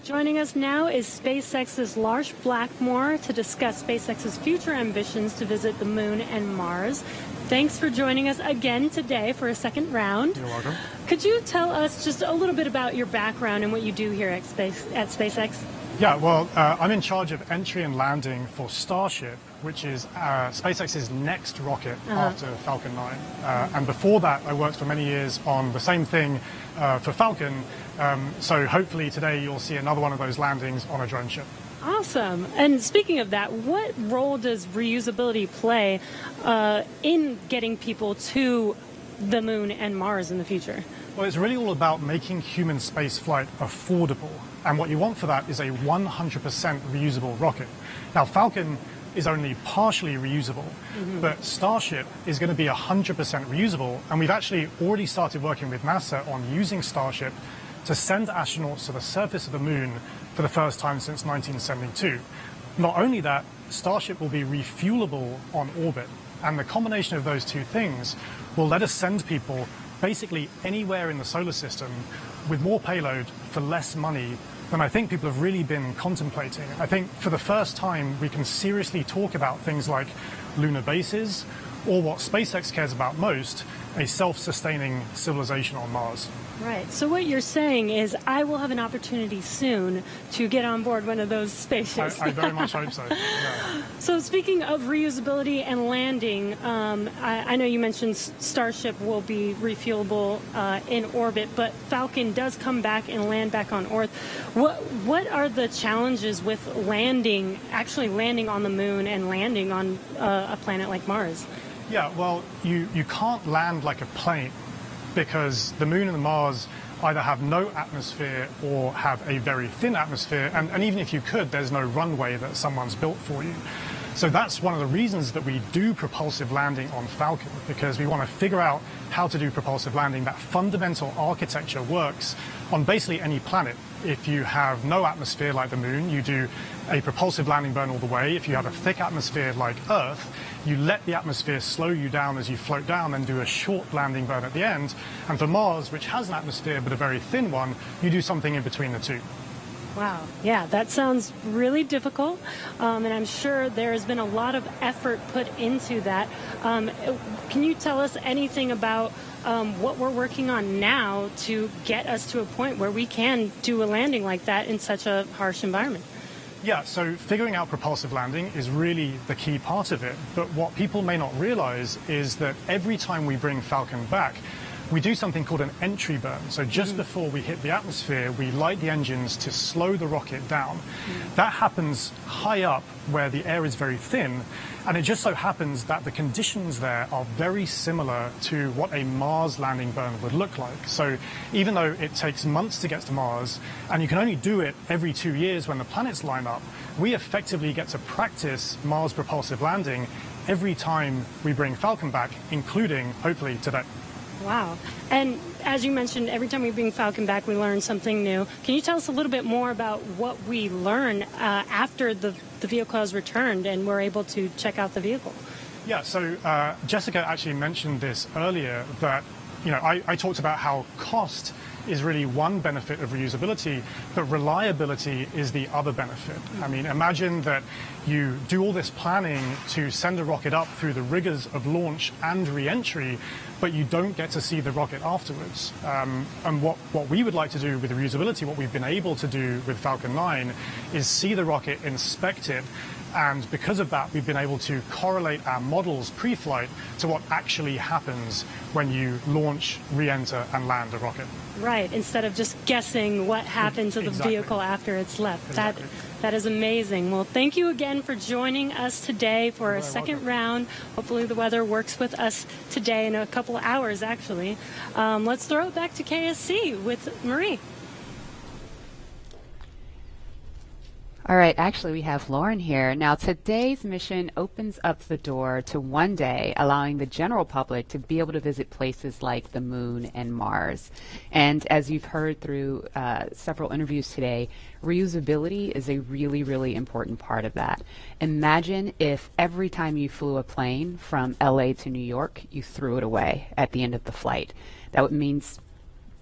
Joining us now is SpaceX's Lars Blackmore to discuss SpaceX's future ambitions to visit the moon and Mars. Thanks for joining us again today for a second round. You're welcome. Could you tell us just a little bit about your background and what you do here at SpaceX? Yeah, well, I'm in charge of entry and landing for Starship, which is SpaceX's next rocket after Falcon 9. And before that, I worked for many years on the same thing for Falcon. So hopefully today you'll see another one of those landings on a drone ship. Awesome. And speaking of that, what role does reusability play in getting people to the moon and Mars in the future? Well, it's really all about making human space flight affordable. And what you want for that is a 100% reusable rocket. Now, Falcon is only partially reusable, but Starship is going to be 100% reusable. And we've actually already started working with NASA on using Starship to send astronauts to the surface of the moon for the first time since 1972. Not only that, Starship will be refuelable on orbit, and the combination of those two things will let us send people basically anywhere in the solar system with more payload for less money than I think people have really been contemplating. I think for the first time we can seriously talk about things like lunar bases, or what SpaceX cares about most, a self-sustaining civilization on Mars. Right. So what you're saying is I will have an opportunity soon to get on board one of those spaceships. I very much hope so. Yeah. So speaking of reusability and landing, I know you mentioned Starship will be refuelable in orbit, but Falcon does come back and land back on Earth. What are the challenges with actually landing on the moon and landing on a planet like Mars? Yeah, well, you can't land like a plane, because the moon and the Mars either have no atmosphere or have a very thin atmosphere, and even if you could, there's no runway that someone's built for you. So that's one of the reasons that we do propulsive landing on Falcon, because we want to figure out how to do propulsive landing. That fundamental architecture works on basically any planet. If you have no atmosphere like the moon, you do a propulsive landing burn all the way. If you have a thick atmosphere like Earth, you let the atmosphere slow you down as you float down and do a short landing burn at the end. And for Mars, which has an atmosphere but a very thin one, you do something in between the two. Wow. Yeah, that sounds really difficult, and I'm sure there has been a lot of effort put into that. Can you tell us anything about what we're working on now to get us to a point where we can do a landing like that in such a harsh environment? Yeah, so figuring out propulsive landing is really the key part of it. But what people may not realize is that every time we bring Falcon back, we do something called an entry burn. So just before we hit the atmosphere, we light the engines to slow the rocket down. That happens high up where the air is very thin. And it just so happens that the conditions there are very similar to what a Mars landing burn would look like. So even though it takes months to get to Mars, and you can only do it every 2 years when the planets line up, we effectively get to practice Mars propulsive landing every time we bring Falcon back, including, hopefully, today. Wow. And as you mentioned, every time we bring Falcon back, we learn something new. Can you tell us a little bit more about what we learn after the vehicle has returned and we're able to check out the vehicle? Yeah, so Jessica actually mentioned this earlier, that I talked about how cost is really one benefit of reusability, but reliability is the other benefit. I mean, imagine that you do all this planning to send a rocket up through the rigors of launch and re-entry, but you don't get to see the rocket afterwards. And what we would like to do with reusability, what we've been able to do with Falcon 9, is see the rocket, inspect it, and because of that, we've been able to correlate our models pre-flight to what actually happens when you launch, re-enter, and land a rocket. Right, instead of just guessing what happened to the vehicle after it's left. Exactly. That is amazing. Well, thank you again for joining us today for a second round. Hopefully the weather works with us today in a couple of hours, actually. Let's throw it back to KSC with Marie. All right, actually, we have Lauren here. Now, today's mission opens up the door to one day allowing the general public to be able to visit places like the moon and Mars. And as you've heard through several interviews today, reusability is a really, really important part of that. Imagine if every time you flew a plane from LA to New York, you threw it away at the end of the flight. That means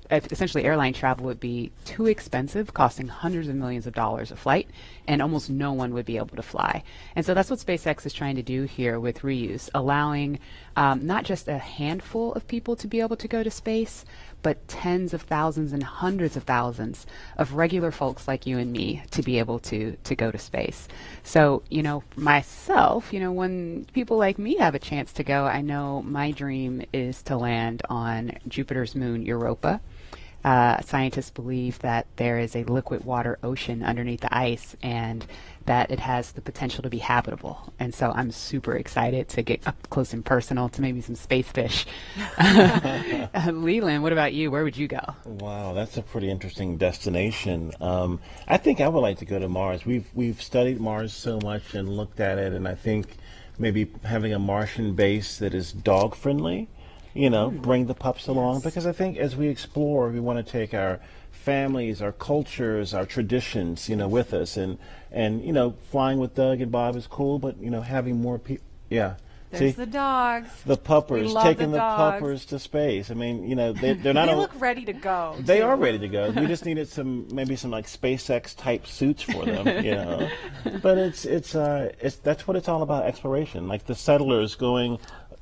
essentially airline travel would be too expensive, costing hundreds of millions of dollars a flight, and almost no one would be able to fly. And so that's what SpaceX is trying to do here with reuse, allowing not just a handful of people to be able to go to space, but tens of thousands and hundreds of thousands of regular folks like you and me to be able to go to space. So, myself, when people like me have a chance to go, I know my dream is to land on Jupiter's moon, Europa. Scientists believe that there is a liquid water ocean underneath the ice and that it has the potential to be habitable. And so I'm super excited to get up close and personal to maybe some space fish. Leland, what about you? Where would you go? Wow, that's a pretty interesting destination. I think I would like to go to Mars. We've studied Mars so much and looked at it, and I think maybe having a Martian base that is dog friendly, bring the pups along, because I think as we explore, we want to take our families, our cultures, our traditions, with us, and flying with Doug and Bob is cool, but having more people, There's the dogs. The puppers, taking the puppers to space. I mean, they're not. They look ready to go. They are ready to go. We just needed maybe some like SpaceX type suits for them, But it's that's what it's all about, exploration. Like the settlers going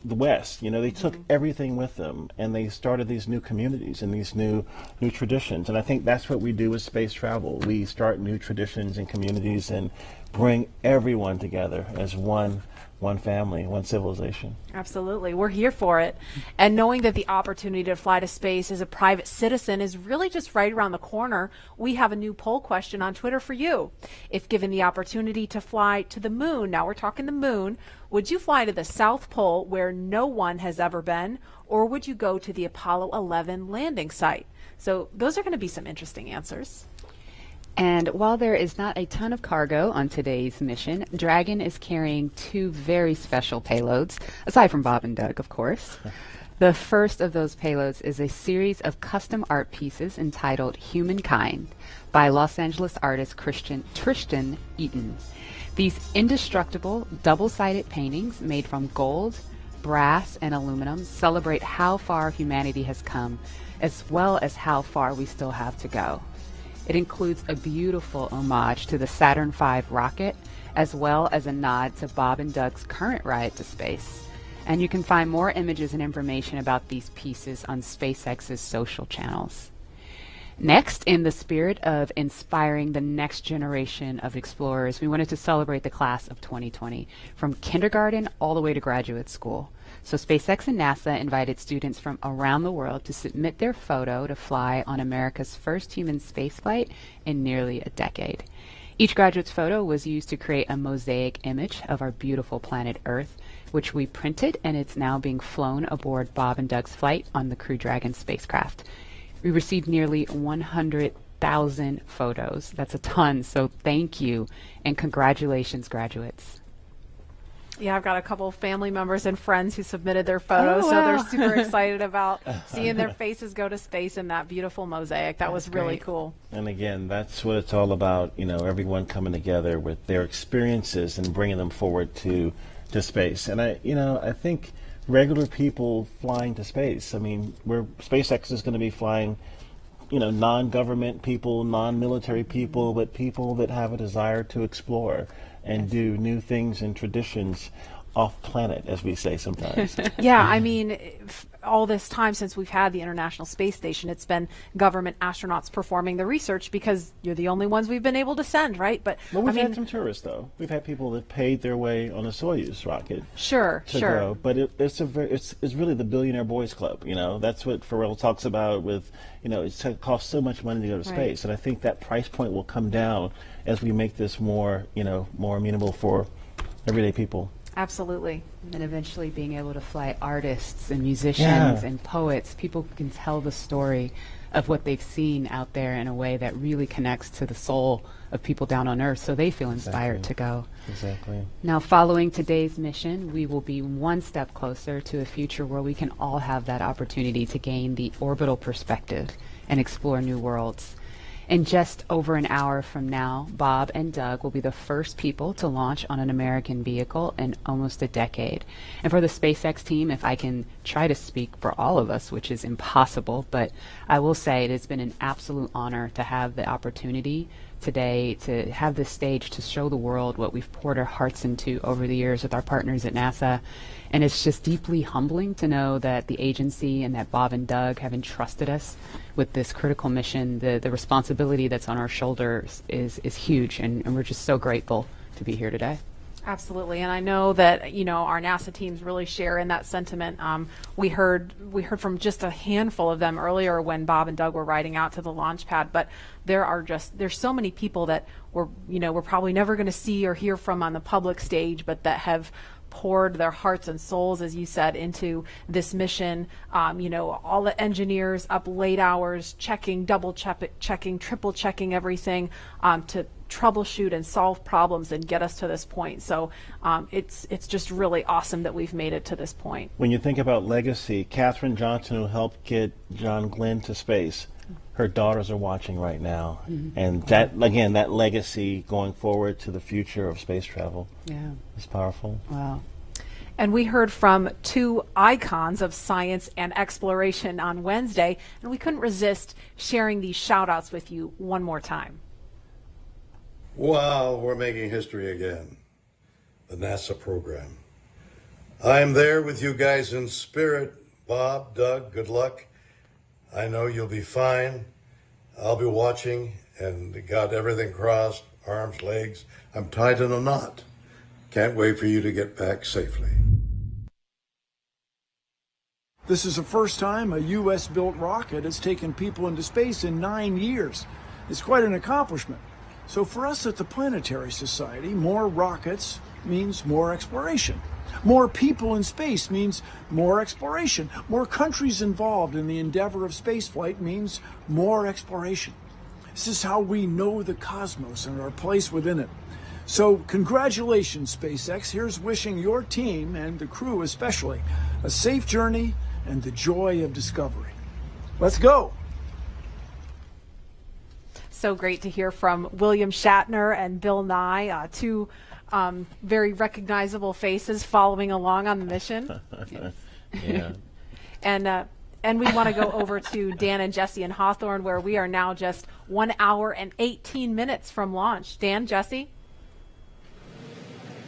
the west, they took everything with them, and they started these new communities and these new traditions. And I think that's what we do with space travel. We start new traditions and communities and bring everyone together as one family, one civilization. Absolutely. We're here for it. And knowing that the opportunity to fly to space as a private citizen is really just right around the corner, we have a new poll question on Twitter for you. If given the opportunity to fly to the moon, now we're talking the moon, would you fly to the South Pole where no one has ever been, or would you go to the Apollo 11 landing site? So those are going to be some interesting answers. And while there is not a ton of cargo on today's mission, Dragon is carrying 2 very special payloads, aside from Bob and Doug, of course. The first of those payloads is a series of custom art pieces entitled Humankind by Los Angeles artist Tristan Eaton. These indestructible, double-sided paintings made from gold, brass, and aluminum celebrate how far humanity has come, as well as how far we still have to go. It includes a beautiful homage to the Saturn V rocket, as well as a nod to Bob and Doug's current ride to space. And you can find more images and information about these pieces on SpaceX's social channels. Next, in the spirit of inspiring the next generation of explorers, we wanted to celebrate the class of 2020, from kindergarten all the way to graduate school. So SpaceX and NASA invited students from around the world to submit their photo to fly on America's first human spaceflight in nearly a decade. Each graduate's photo was used to create a mosaic image of our beautiful planet Earth, which we printed, and it's now being flown aboard Bob and Doug's flight on the Crew Dragon spacecraft. We received nearly 100,000 photos. That's a ton, so thank you, and congratulations, graduates. Yeah, I've got a couple of family members and friends who submitted their photos, so they're super excited about seeing their faces go to space in that beautiful mosaic. That was really cool. And again, that's what it's all about, you know, everyone coming together with their experiences and bringing them forward to space. And I think regular people flying to space, I mean, SpaceX is going to be flying, you know, non-government people, non-military people, but people that have a desire to explore and do new things and traditions off planet, as we say sometimes. Yeah, I mean, all this time since we've had the International Space Station, it's been government astronauts performing the research because you're the only ones we've been able to send, right? But well, we've had some tourists, though. We've had people that paid their way on a Soyuz rocket. Sure. Go. But it's really the billionaire boys club. You know, that's what Pharrell talks about with, you know, it costs so much money to go to space, and I think that price point will come down as we make this more, you know, more amenable for everyday people. Absolutely. And eventually being able to fly artists and musicians and poets, people can tell the story of what they've seen out there in a way that really connects to the soul of people down on Earth, so they feel inspired to go. Exactly. Now, following today's mission, we will be one step closer to a future where we can all have that opportunity to gain the orbital perspective and explore new worlds. In just over an hour from now, Bob and Doug will be the first people to launch on an American vehicle in almost a decade. And for the SpaceX team, if I can try to speak for all of us, which is impossible, but I will say it has been an absolute honor to have the opportunity today to have this stage to show the world what we've poured our hearts into over the years with our partners at NASA. And it's just deeply humbling to know that the agency and that Bob and Doug have entrusted us with this critical mission. The responsibility that's on our shoulders is huge, and we're just so grateful to be here today. Absolutely, and I know that, you know, our NASA teams really share in that sentiment. We heard from just a handful of them earlier when Bob and Doug were riding out to the launch pad, but there's so many people that we're probably never going to see or hear from on the public stage, but that have poured their hearts and souls, as you said, into this mission. You know, all the engineers up late hours checking, double checking, triple checking everything to troubleshoot and solve problems and get us to this point. So it's just really awesome that we've made it to this point. When you think about legacy, Katherine Johnson, who helped get John Glenn to space, her daughters are watching right now. And that, again, that legacy going forward to the future of space travel is powerful. Wow. And we heard from two icons of science and exploration on Wednesday, and we couldn't resist sharing these shout outs with you one more time. Wow, we're making history again. The NASA program. I am there with you guys in spirit. Bob, Doug, good luck. I know you'll be fine. I'll be watching and got everything crossed, arms, legs. I'm tied in a knot. Can't wait for you to get back safely. This is the first time a U.S.-built rocket has taken people into space in 9 years. It's quite an accomplishment. So for us at the Planetary Society, more rockets means more exploration. More people in space means more exploration. More countries involved in the endeavor of spaceflight means more exploration. This is how we know the cosmos and our place within it. So congratulations, SpaceX. Here's wishing your team, and the crew especially, a safe journey and the joy of discovery. Let's go. So great to hear from William Shatner and Bill Nye, two very recognizable faces following along on the mission. Yeah. And we want to go over to Dan and Jesse in Hawthorne, where we are now just 1 hour and 18 minutes from launch. Dan, Jesse?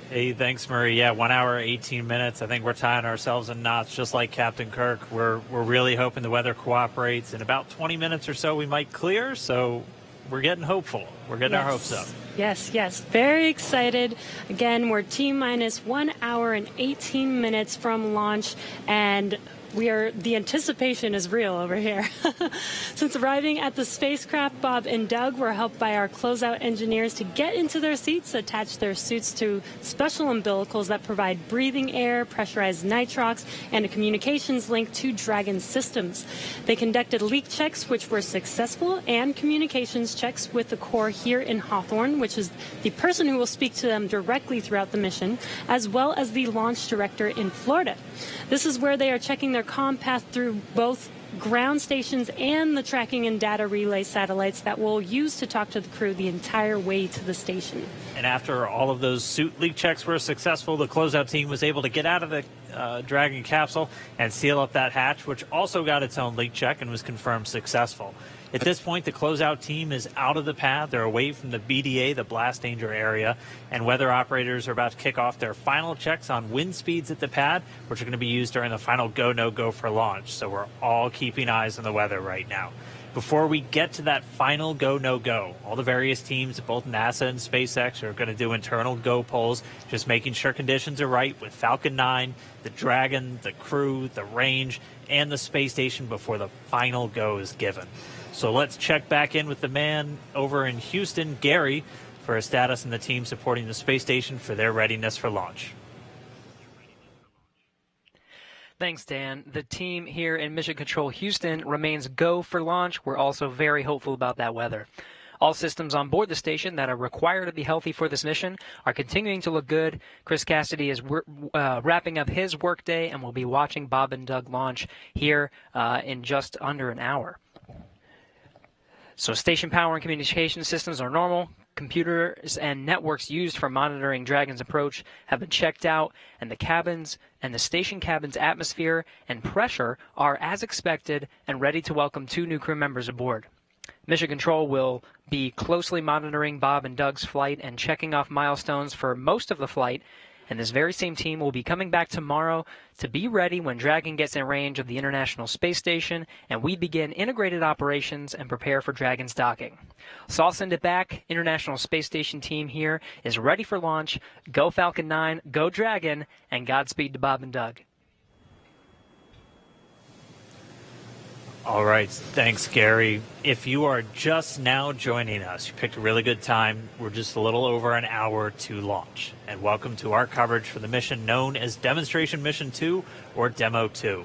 Hey, thanks, Marie. Yeah, 1 hour, 18 minutes. I think we're tying ourselves in knots, just like Captain Kirk. We're really hoping the weather cooperates. In about 20 minutes or so, we might clear. So we're getting hopeful. We're getting our hopes up. Yes. Very excited. Again, we're T-minus 1 hour and 18 minutes from launch, and the anticipation is real over here. Since arriving at the spacecraft, Bob and Doug were helped by our closeout engineers to get into their seats, attach their suits to special umbilicals that provide breathing air, pressurized nitrox, and a communications link to Dragon systems. They conducted leak checks, which were successful, and communications checks with the Corps here in Hawthorne, which is the person who will speak to them directly throughout the mission, as well as the launch director in Florida. This is where they are checking their comm path through both ground stations and the tracking and data relay satellites that we'll use to talk to the crew the entire way to the station. And after all of those suit leak checks were successful, the closeout team was able to get out of the Dragon capsule and seal up that hatch, which also got its own leak check and was confirmed successful. At this point, the closeout team is out of the pad. They're away from the BDA, the blast danger area, and weather operators are about to kick off their final checks on wind speeds at the pad, which are going to be used during the final go, no go for launch. So we're all keeping eyes on the weather right now. Before we get to that final go, no go, all the various teams at both NASA and SpaceX are going to do internal go polls, just making sure conditions are right with Falcon 9, the Dragon, the Crew, the range, and the space station before the final go is given. So let's check back in with the man over in Houston, Gary, for a status and the team supporting the space station for their readiness for launch. Thanks, Dan. The team here in Mission Control Houston remains go for launch. We're also very hopeful about that weather. All systems on board the station that are required to be healthy for this mission are continuing to look good. Chris Cassidy is wrapping up his workday, and we'll be watching Bob and Doug launch here in just under an hour. So station power and communication systems are normal. Computers and networks used for monitoring Dragon's approach have been checked out, and the cabins and the station cabin's atmosphere and pressure are as expected and ready to welcome 2 new crew members aboard. Mission Control will be closely monitoring Bob and Doug's flight and checking off milestones for most of the flight, and this very same team will be coming back tomorrow to be ready when Dragon gets in range of the International Space Station and we begin integrated operations and prepare for Dragon's docking. So I'll send it back. International Space Station team here is ready for launch. Go Falcon 9, go Dragon, and Godspeed to Bob and Doug. All right, thanks, Gary. If you are just now joining us, you picked a really good time. We're just a little over an hour to launch. And welcome to our coverage for the mission known as Demonstration Mission 2, or Demo 2.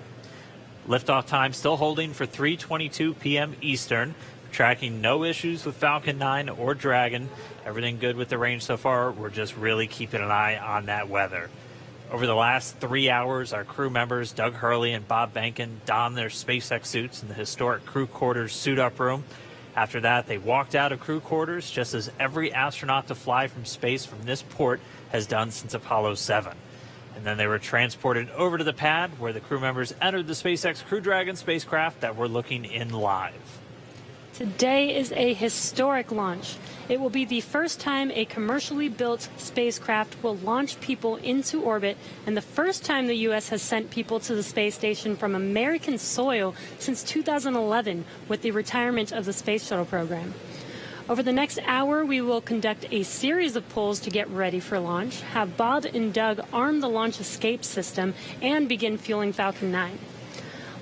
Liftoff time still holding for 3:22 p.m. Eastern. Tracking no issues with Falcon 9 or Dragon. Everything good with the range so far. We're just really keeping an eye on that weather. Over the last 3 hours, our crew members, Doug Hurley and Bob Behnken, donned their SpaceX suits in the historic crew quarters suit-up room. After that, they walked out of crew quarters, just as every astronaut to fly from space from this port has done since Apollo 7. And then they were transported over to the pad, where the crew members entered the SpaceX Crew Dragon spacecraft that we're looking in live. Today is a historic launch. It will be the first time a commercially built spacecraft will launch people into orbit, and the first time the U.S. has sent people to the space station from American soil since 2011 with the retirement of the Space Shuttle program. Over the next hour, we will conduct a series of polls to get ready for launch, have Bob and Doug arm the launch escape system, and begin fueling Falcon 9.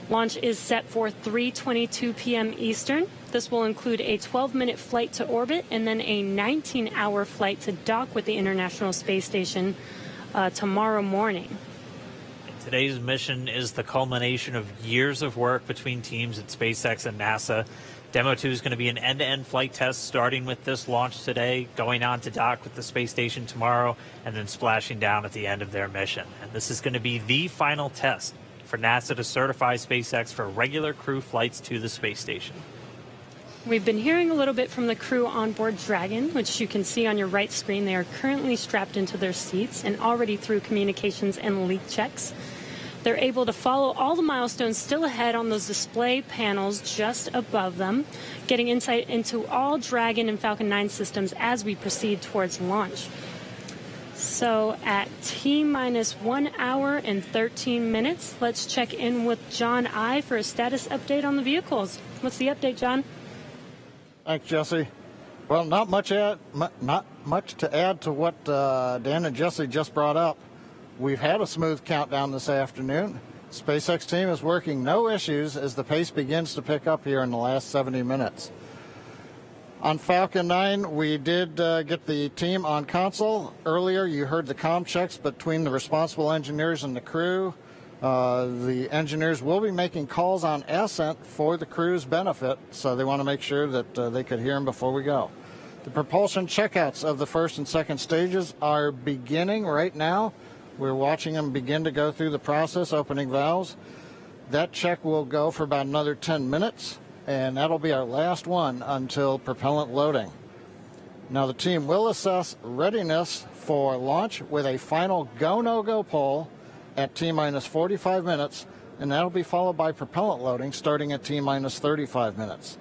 Launch is set for 3:22 p.m. Eastern. This will include a 12-minute flight to orbit and then a 19-hour flight to dock with the International Space Station tomorrow morning. Today's mission is the culmination of years of work between teams at SpaceX and NASA. Demo 2 is going to be an end-to-end flight test starting with this launch today, going on to dock with the space station tomorrow, and then splashing down at the end of their mission. And this is going to be the final test for NASA to certify SpaceX for regular crew flights to the space station. We've been hearing a little bit from the crew on board Dragon, which you can see on your right screen. They are currently strapped into their seats and already through communications and leak checks. They're able to follow all the milestones still ahead on those display panels just above them, getting insight into all Dragon and Falcon 9 systems as we proceed towards launch. So at T-minus 1 hour and 13 minutes, let's check in with John I for a status update on the vehicles. What's the update, John? Thanks, Jesse. Well, not much to add to what Dan and Jesse just brought up. We've had a smooth countdown this afternoon. SpaceX team is working no issues as the pace begins to pick up here in the last 70 minutes. On Falcon 9, we did get the team on console. Earlier, you heard the comm checks between the responsible engineers and the crew. The engineers will be making calls on ascent for the crew's benefit, so they want to make sure that they could hear them before we go. The propulsion checkouts of the first and second stages are beginning right now. We're watching them begin to go through the process, opening valves. That check will go for about another 10 minutes, and that'll be our last one until propellant loading. Now the team will assess readiness for launch with a final go-no-go poll at T-minus 45 minutes, and that'll be followed by propellant loading starting at T-minus 35 minutes.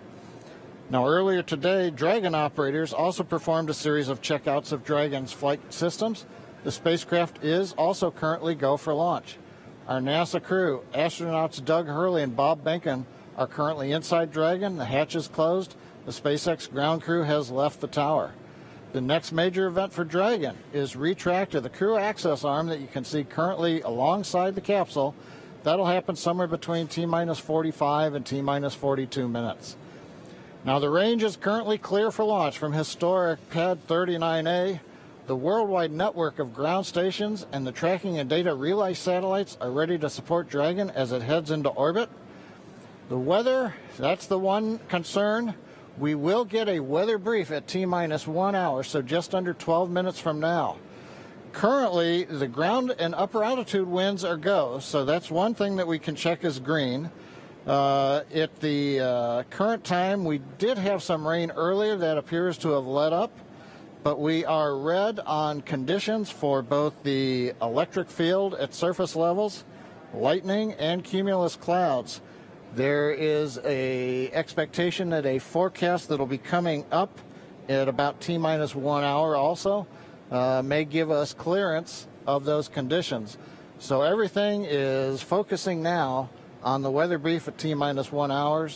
Now earlier today, Dragon operators also performed a series of checkouts of Dragon's flight systems. The spacecraft is also currently go for launch. Our NASA crew, astronauts Doug Hurley and Bob Behnken, are currently inside Dragon. The hatch is closed. The SpaceX ground crew has left the tower. The next major event for Dragon is retract of the crew access arm that you can see currently alongside the capsule. That'll happen somewhere between T-minus 45 and T-minus 42 minutes. Now the range is currently clear for launch from historic Pad 39A. The worldwide network of ground stations and the tracking and data relay satellites are ready to support Dragon as it heads into orbit. The weather, that's the one concern. We will get a weather brief at T-minus 1 hour, so just under 12 minutes from now. Currently, the ground and upper altitude winds are go, so that's one thing that we can check as green. At the current time, we did have some rain earlier that appears to have let up. But we are red on conditions for both the electric field at surface levels, lightning, and cumulus clouds. There is an expectation that a forecast that will be coming up at about T-minus 1 hour also may give us clearance of those conditions. So everything is focusing now on the weather brief at T-minus 1 hour.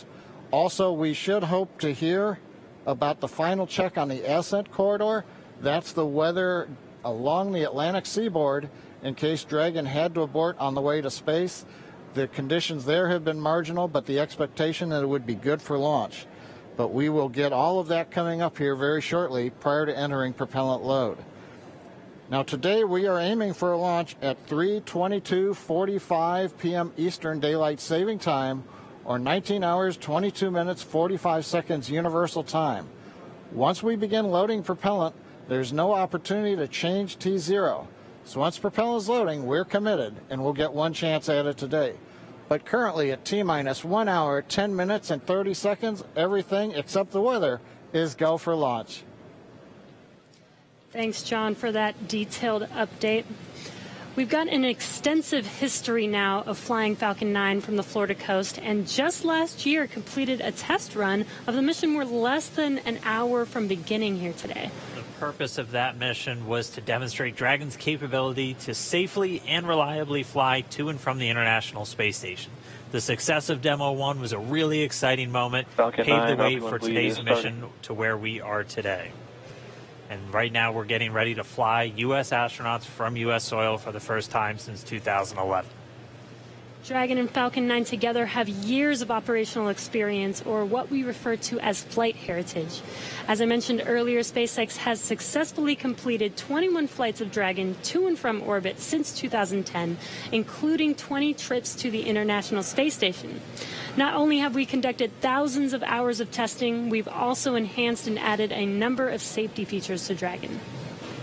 Also, we should hope to hear about the final check on the ascent corridor. That's the weather along the Atlantic seaboard in case Dragon had to abort on the way to space. The conditions there have been marginal, but the expectation that it would be good for launch. But we will get all of that coming up here very shortly prior to entering propellant load. Now today we are aiming for a launch at 3:22:45 p.m. Eastern Daylight Saving Time, or 19 hours, 22 minutes, 45 seconds Universal Time. Once we begin loading propellant, there's no opportunity to change T0. So once propellant is loading, we're committed, and we'll get one chance at it today. But currently at T-minus 1 hour, 10 minutes, and 30 seconds, everything except the weather is go for launch. Thanks, John, for that detailed update. We've got an extensive history now of flying Falcon 9 from the Florida coast, and just last year completed a test run of the mission. We're less than an hour from beginning here today. The purpose of that mission was to demonstrate Dragon's capability to safely and reliably fly to and from the International Space Station. The success of Demo 1 was a really exciting moment, Falcon paved the 9, way Falcon for 1, today's please, mission to where we are today. And right now we're getting ready to fly U.S. astronauts from U.S. soil for the first time since 2011. Dragon and Falcon 9 together have years of operational experience, or what we refer to as flight heritage. As I mentioned earlier, SpaceX has successfully completed 21 flights of Dragon to and from orbit since 2010, including 20 trips to the International Space Station. Not only have we conducted thousands of hours of testing, we've also enhanced and added a number of safety features to Dragon.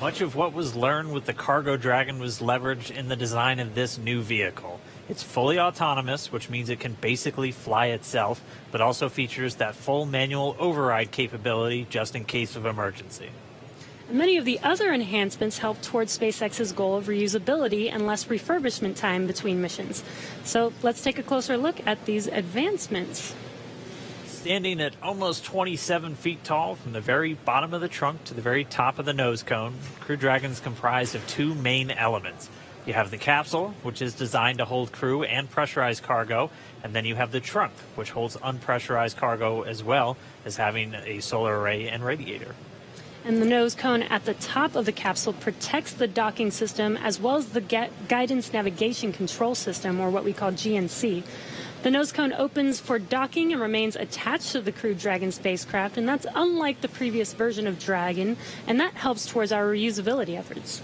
Much of what was learned with the Cargo Dragon was leveraged in the design of this new vehicle. It's fully autonomous, which means it can basically fly itself, but also features that full manual override capability just in case of emergency. Many of the other enhancements help towards SpaceX's goal of reusability and less refurbishment time between missions. So let's take a closer look at these advancements. Standing at almost 27 feet tall from the very bottom of the trunk to the very top of the nose cone, Crew Dragon is comprised of two main elements. You have the capsule, which is designed to hold crew and pressurized cargo, and then you have the trunk, which holds unpressurized cargo as well as having a solar array and radiator. And the nose cone at the top of the capsule protects the docking system as well as the guidance navigation control system, or what we call GNC. The nose cone opens for docking and remains attached to the Crew Dragon spacecraft, and that's unlike the previous version of Dragon, and that helps towards our reusability efforts.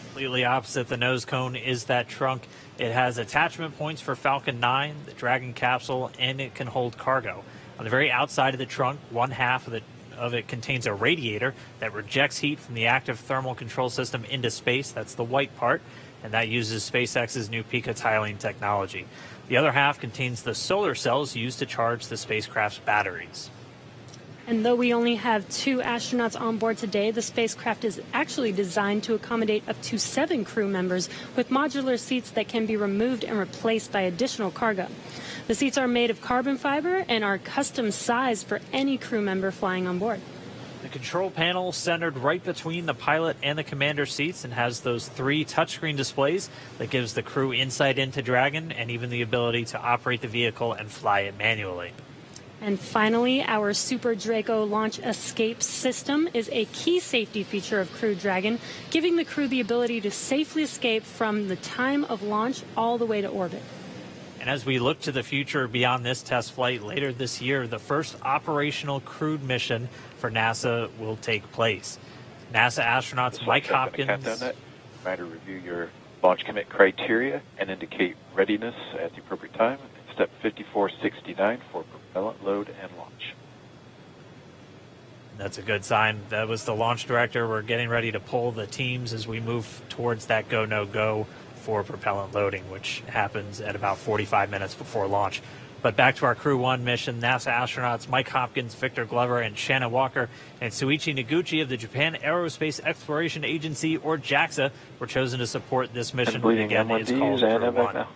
Completely opposite the nose cone is that trunk. It has attachment points for Falcon 9, the Dragon capsule, and it can hold cargo. On the very outside of the trunk, one half of it contains a radiator that rejects heat from the active thermal control system into space. That's the white part, and that uses SpaceX's new picotiling technology. The other half contains the solar cells used to charge the spacecraft's batteries. And though we only have 2 astronauts on board today, the spacecraft is actually designed to accommodate up to 7 crew members with modular seats that can be removed and replaced by additional cargo. The seats are made of carbon fiber and are custom sized for any crew member flying on board. The control panel centered right between the pilot and the commander seats and has those 3 touchscreen displays that gives the crew insight into Dragon and even the ability to operate the vehicle and fly it manually. And finally, our Super Draco launch escape system is a key safety feature of Crew Dragon, giving the crew the ability to safely escape from the time of launch all the way to orbit. And as we look to the future beyond this test flight later this year, the first operational crewed mission for NASA will take place. NASA astronauts Mike Hopkins. Commander, review your launch commit criteria and indicate readiness at the appropriate time. Step 5469 for propellant load and launch. That's a good sign. That was the launch director. We're getting ready to pull the teams as we move towards that go, no go for propellant loading, which happens at about 45 minutes before launch. But back to our Crew 1 mission, NASA astronauts Mike Hopkins, Victor Glover, and Shannon Walker, and Suichi Noguchi of the Japan Aerospace Exploration Agency, or JAXA, were chosen to support this mission. Again, it's called Crew 1.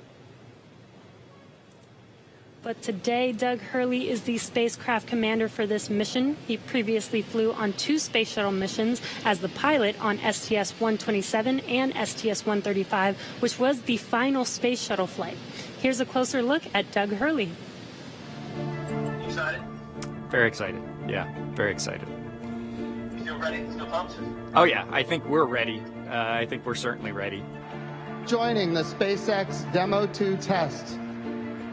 But today, Doug Hurley is the spacecraft commander for this mission. He previously flew on 2 space shuttle missions as the pilot on STS-127 and STS-135, which was the final space shuttle flight. Here's a closer look at Doug Hurley. Excited? Very excited. Yeah, very excited. You feel ready? Still pumped? Oh yeah, I think we're ready. I think we're certainly ready. Joining the SpaceX Demo 2 test.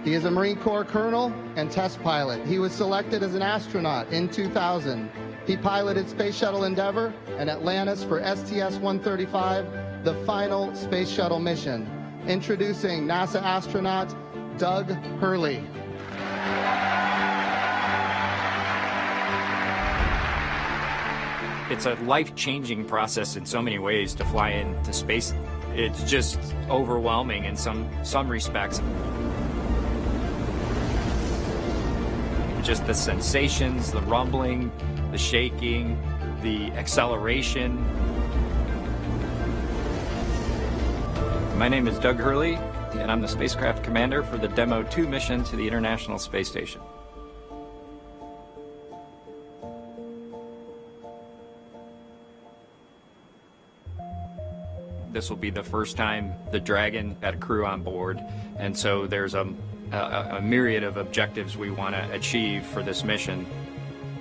He is a Marine Corps colonel and test pilot. He was selected as an astronaut in 2000. He piloted Space Shuttle Endeavour and Atlantis for STS-135, the final space shuttle mission. Introducing NASA astronaut Doug Hurley. It's a life-changing process in so many ways to fly into space. It's just overwhelming in some respects. Just the sensations, the rumbling, the shaking, the acceleration. My name is Doug Hurley, and I'm the spacecraft commander for the Demo 2 mission to the International Space Station. This will be the first time the Dragon had a crew on board, and so there's a myriad of objectives we want to achieve for this mission.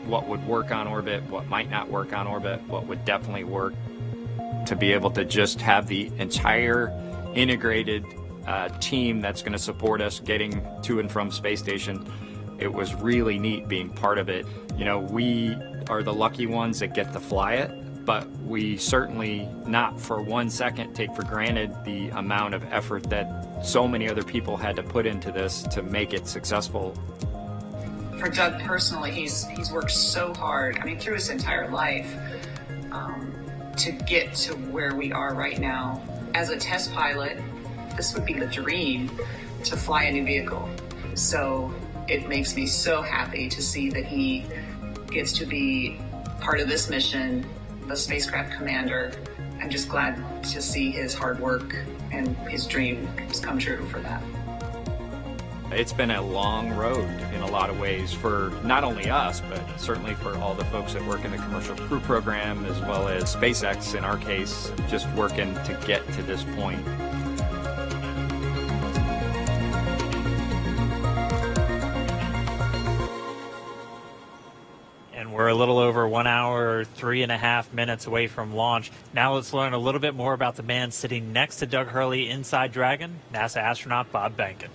What would work on orbit, what might not work on orbit, what would definitely work. To be able to just have the entire integrated team that's going to support us getting to and from space station. It was really neat being part of it. You know, we are the lucky ones that get to fly it, but we certainly not for 1 second take for granted the amount of effort that so many other people had to put into this to make it successful. For Doug personally, he's worked so hard, I mean, through his entire life, to get to where we are right now. As a test pilot, this would be the dream to fly a new vehicle. So it makes me so happy to see that he gets to be part of this mission, the spacecraft commander. I'm just glad to see his hard work and his dreams come true for that. It's been a long road in a lot of ways for not only us, but certainly for all the folks that work in the Commercial Crew Program, as well as SpaceX in our case, just working to get to this point. And we're a little over 1 hour, 3.5 minutes away from launch. Now let's learn a little bit more about the man sitting next to Doug Hurley inside Dragon, NASA astronaut Bob Behnken.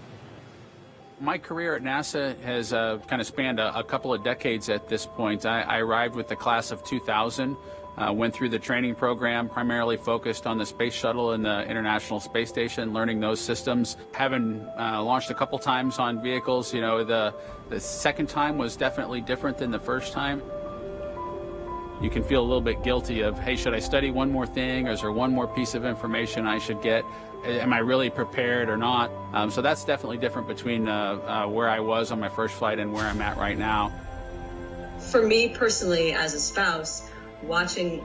My career at NASA has kind of spanned a couple of decades at this point. I arrived with the class of 2000, went through the training program, primarily focused on the space shuttle and the International Space Station, learning those systems. Having launched a couple times on vehicles, you know, the second time was definitely different than the first time. You can feel a little bit guilty of, hey, should I study one more thing, or is there one more piece of information I should get? Am I really prepared or not? So that's definitely different between where I was on my first flight and where I'm at right now. For me personally, as a spouse, watching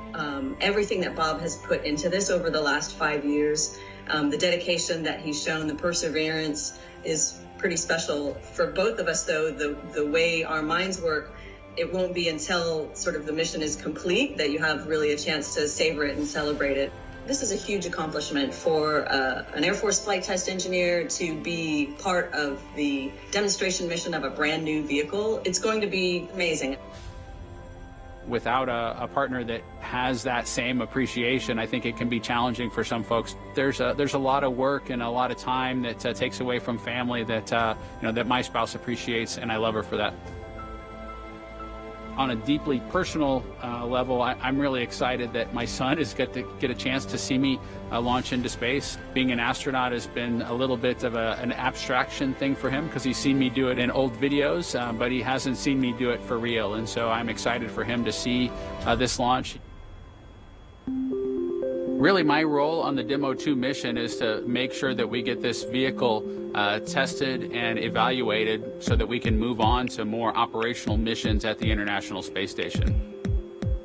everything that Bob has put into this over the last 5 years, the dedication that he's shown, the perseverance is pretty special. For both of us, though, the way our minds work, it won't be until sort of the mission is complete that you have really a chance to savor it and celebrate it. This is a huge accomplishment for an Air Force flight test engineer to be part of the demonstration mission of a brand new vehicle. It's going to be amazing. Without a partner that has that same appreciation, I think it can be challenging for some folks. There's a lot of work and a lot of time that takes away from family that that my spouse appreciates, and I love her for that. On a deeply personal level, I'm really excited that my son is going to get a chance to see me launch into space. Being an astronaut has been a little bit of an abstraction thing for him because he's seen me do it in old videos, but he hasn't seen me do it for real. And so I'm excited for him to see this launch. Really, my role on the Demo 2 mission is to make sure that we get this vehicle tested and evaluated so that we can move on to more operational missions at the International Space Station.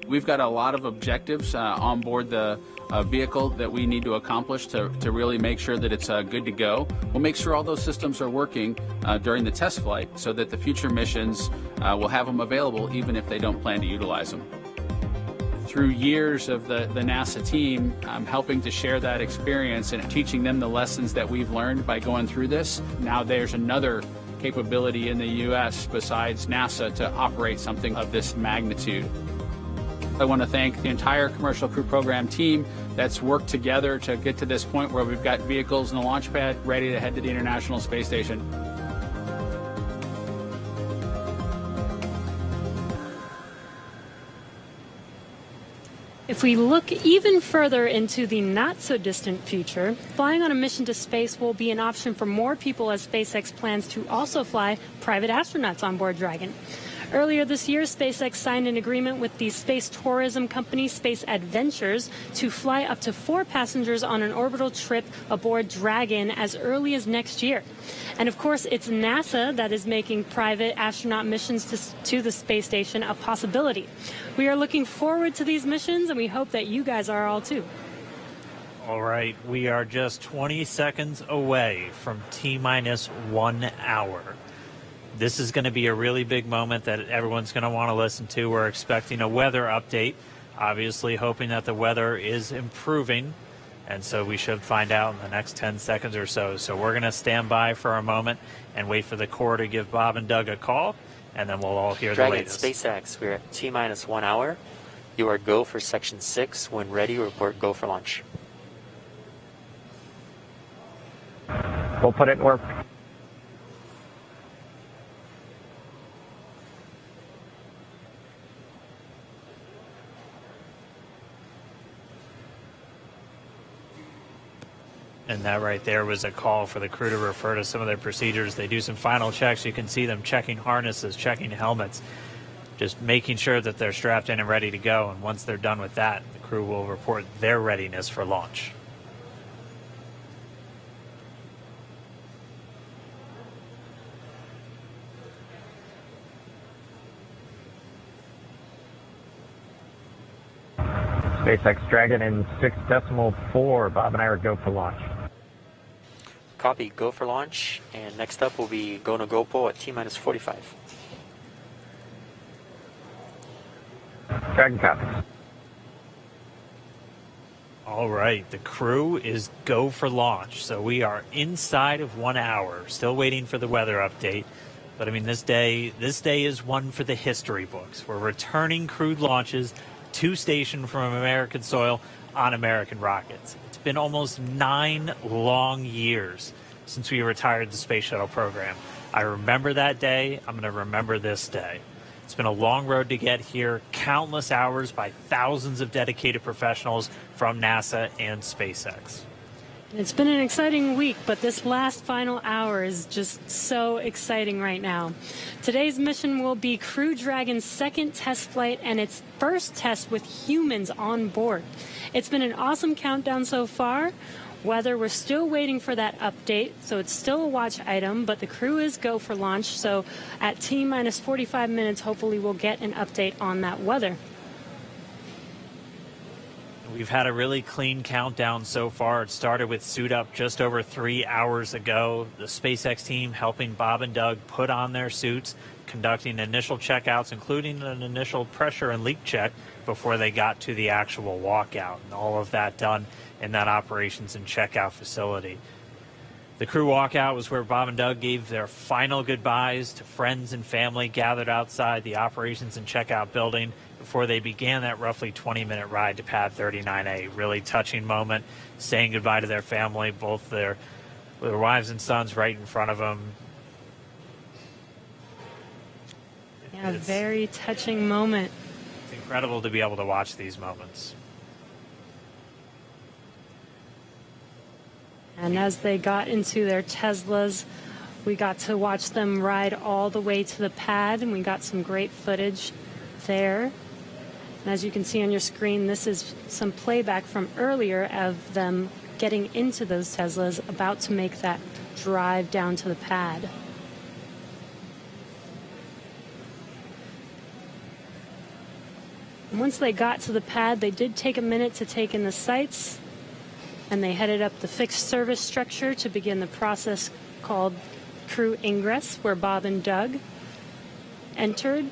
We've got a lot of objectives on board the vehicle that we need to accomplish to really make sure that it's good to go. We'll make sure all those systems are working during the test flight so that the future missions will have them available even if they don't plan to utilize them. Through years of the NASA team, I'm helping to share that experience and teaching them the lessons that we've learned by going through this. Now there's another capability in the U.S. besides NASA to operate something of this magnitude. I want to thank the entire Commercial Crew Program team that's worked together to get to this point where we've got vehicles in the launch pad ready to head to the International Space Station. If we look even further into the not-so-distant future, flying on a mission to space will be an option for more people as SpaceX plans to also fly private astronauts on board Dragon. Earlier this year, SpaceX signed an agreement with the space tourism company Space Adventures to fly up to 4 passengers on an orbital trip aboard Dragon as early as next year. And of course, it's NASA that is making private astronaut missions to the space station a possibility. We are looking forward to these missions, and we hope that you guys are all too. All right, we are just 20 seconds away from T-minus 1 hour. This is going to be a really big moment that everyone's going to want to listen to. We're expecting a weather update, obviously hoping that the weather is improving. And so we should find out in the next 10 seconds or so. So we're going to stand by for a moment and wait for the Corps to give Bob and Doug a call, and then we'll all hear the latest. Dragon, SpaceX, we're at T-minus 1 hour. You are go for Section 6. When ready, report go for launch. We'll put it in work. And that right there was a call for the crew to refer to some of their procedures. They do some final checks. You can see them checking harnesses, checking helmets, just making sure that they're strapped in and ready to go. And once they're done with that, the crew will report their readiness for launch. SpaceX Dragon in 6.4. Bob and I are go for launch. Copy, go for launch, and next up will be go no go pole at T-minus 45. Dragon copies. All right, the crew is go for launch. So we are inside of 1 hour, still waiting for the weather update. But I mean, this day is one for the history books. We're returning crewed launches to station from American soil on American rockets. It's been almost 9 long years since we retired the space shuttle program. I remember that day. I'm going to remember this day. It's been a long road to get here, countless hours by thousands of dedicated professionals from NASA and SpaceX. It's been an exciting week, but this last final hour is just so exciting right now. Today's mission will be Crew Dragon's second test flight and its first test with humans on board. It's been an awesome countdown so far. Weather, we're still waiting for that update, so it's still a watch item, but the crew is go for launch. So at T-minus 45 minutes, hopefully we'll get an update on that weather. We've had a really clean countdown so far. It started with suit up just over 3 hours ago. The SpaceX team helping Bob and Doug put on their suits, conducting initial checkouts, including an initial pressure and leak check before they got to the actual walkout. And all of that done in that operations and checkout facility. The crew walkout was where Bob and Doug gave their final goodbyes to friends and family gathered outside the operations and checkout building before they began that roughly 20-minute ride to pad 39A. Really touching moment, saying goodbye to their family, both their wives and sons right in front of them. Yeah, very touching moment. It's incredible to be able to watch these moments. And as they got into their Teslas, we got to watch them ride all the way to the pad, and we got some great footage there. And as you can see on your screen, this is some playback from earlier of them getting into those Teslas, about to make that drive down to the pad. And once they got to the pad, they did take a minute to take in the sights, and they headed up the fixed service structure to begin the process called crew ingress, where Bob and Doug entered.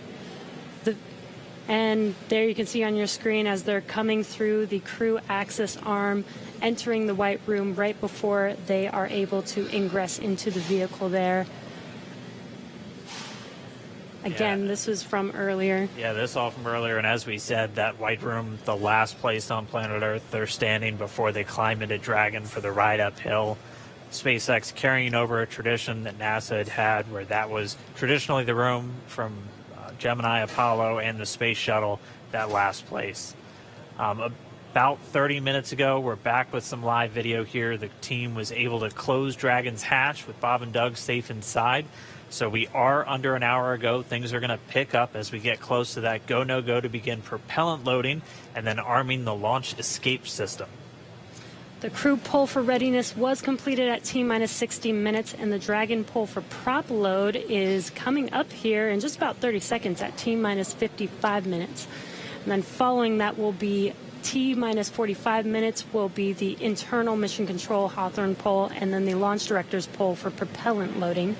And there you can see on your screen as they're coming through the crew access arm, entering the white room right before they are able to ingress into the vehicle there. Again, this was from earlier. Yeah, this all from earlier. And as we said, that white room, the last place on planet Earth they're standing before they climb into Dragon for the ride uphill. SpaceX carrying over a tradition that NASA had had, where that was traditionally the room from Gemini, Apollo, and the space shuttle, that last place. About 30 minutes ago, we're back with some live video here. The team was able to close Dragon's hatch with Bob and Doug safe inside. So we are under an hour ago. Things are going to pick up as we get close to that go, no go to begin propellant loading and then arming the launch escape system. The crew pull for readiness was completed at T-minus 60 minutes, and the Dragon pull for prop load is coming up here in just about 30 seconds at T-minus 55 minutes. And then following that will be T-minus 45 minutes will be the internal mission control Hawthorne pull, and then the launch director's pull for propellant loading.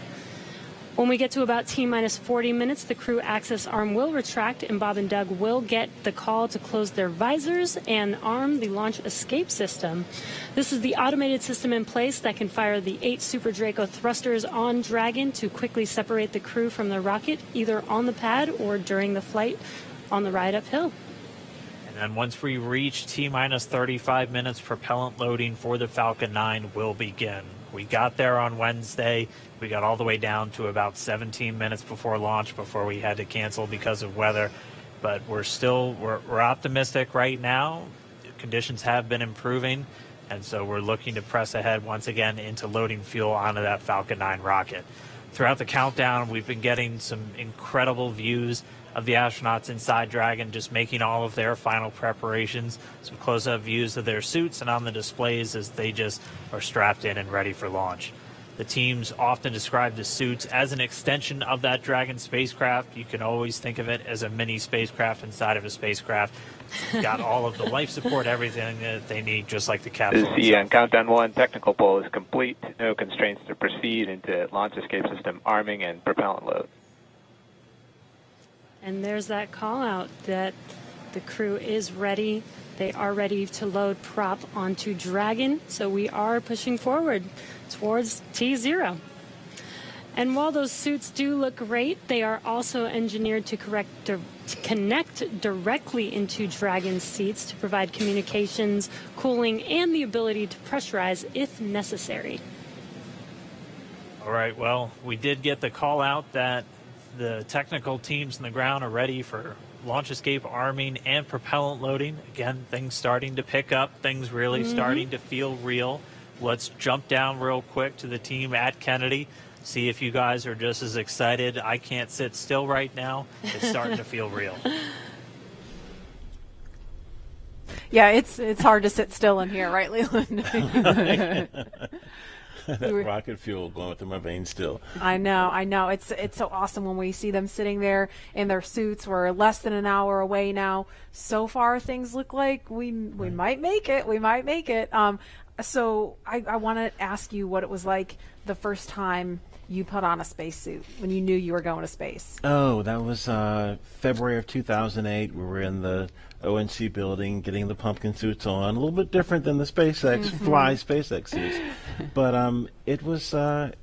When we get to about T-minus 40 minutes, the crew access arm will retract, and Bob and Doug will get the call to close their visors and arm the launch escape system. This is the automated system in place that can fire the 8 Super Draco thrusters on Dragon to quickly separate the crew from the rocket, either on the pad or during the flight on the ride uphill. And then once we reach T-minus 35 minutes, propellant loading for the Falcon 9 will begin. We got there on Wednesday. We got all the way down to about 17 minutes before launch before we had to cancel because of weather. But we're optimistic right now. Conditions have been improving, and so we're looking to press ahead once again into loading fuel onto that Falcon 9 rocket. Throughout the countdown, we've been getting some incredible views of the astronauts inside Dragon, just making all of their final preparations, some close-up views of their suits and on the displays as they just are strapped in and ready for launch. The teams often describe the suits as an extension of that Dragon spacecraft. You can always think of it as a mini spacecraft inside of a spacecraft. It's got all of the life support, everything that they need, just like the capsule itself. Countdown 1 technical poll is complete. No constraints to proceed into launch escape system arming and propellant load. And there's that call out that the crew is ready. They are ready to load prop onto Dragon. So we are pushing forward towards T0. And while those suits do look great, they are also engineered to connect directly into Dragon's seats to provide communications, cooling, and the ability to pressurize if necessary. All right, well, we did get the call out that the technical teams on the ground are ready for launch escape arming and propellant loading. Again, things starting to pick up, things really starting to feel real. Let's jump down real quick to the team at Kennedy, see if you guys are just as excited. I can't sit still right now. It's starting to feel real. Yeah, it's hard to sit still in here, right, Leland? That rocket fuel going through my veins still. I know. It's so awesome when we see them sitting there in their suits. We're less than an hour away now. So far, things look like we might make it. We might make it. So I want to ask you what it was like the first time you put on a spacesuit when you knew you were going to space. Oh, that was February of 2008. We were in the ONC building getting the pumpkin suits on. A little bit different than the SpaceX fly SpaceX suits, but it was kind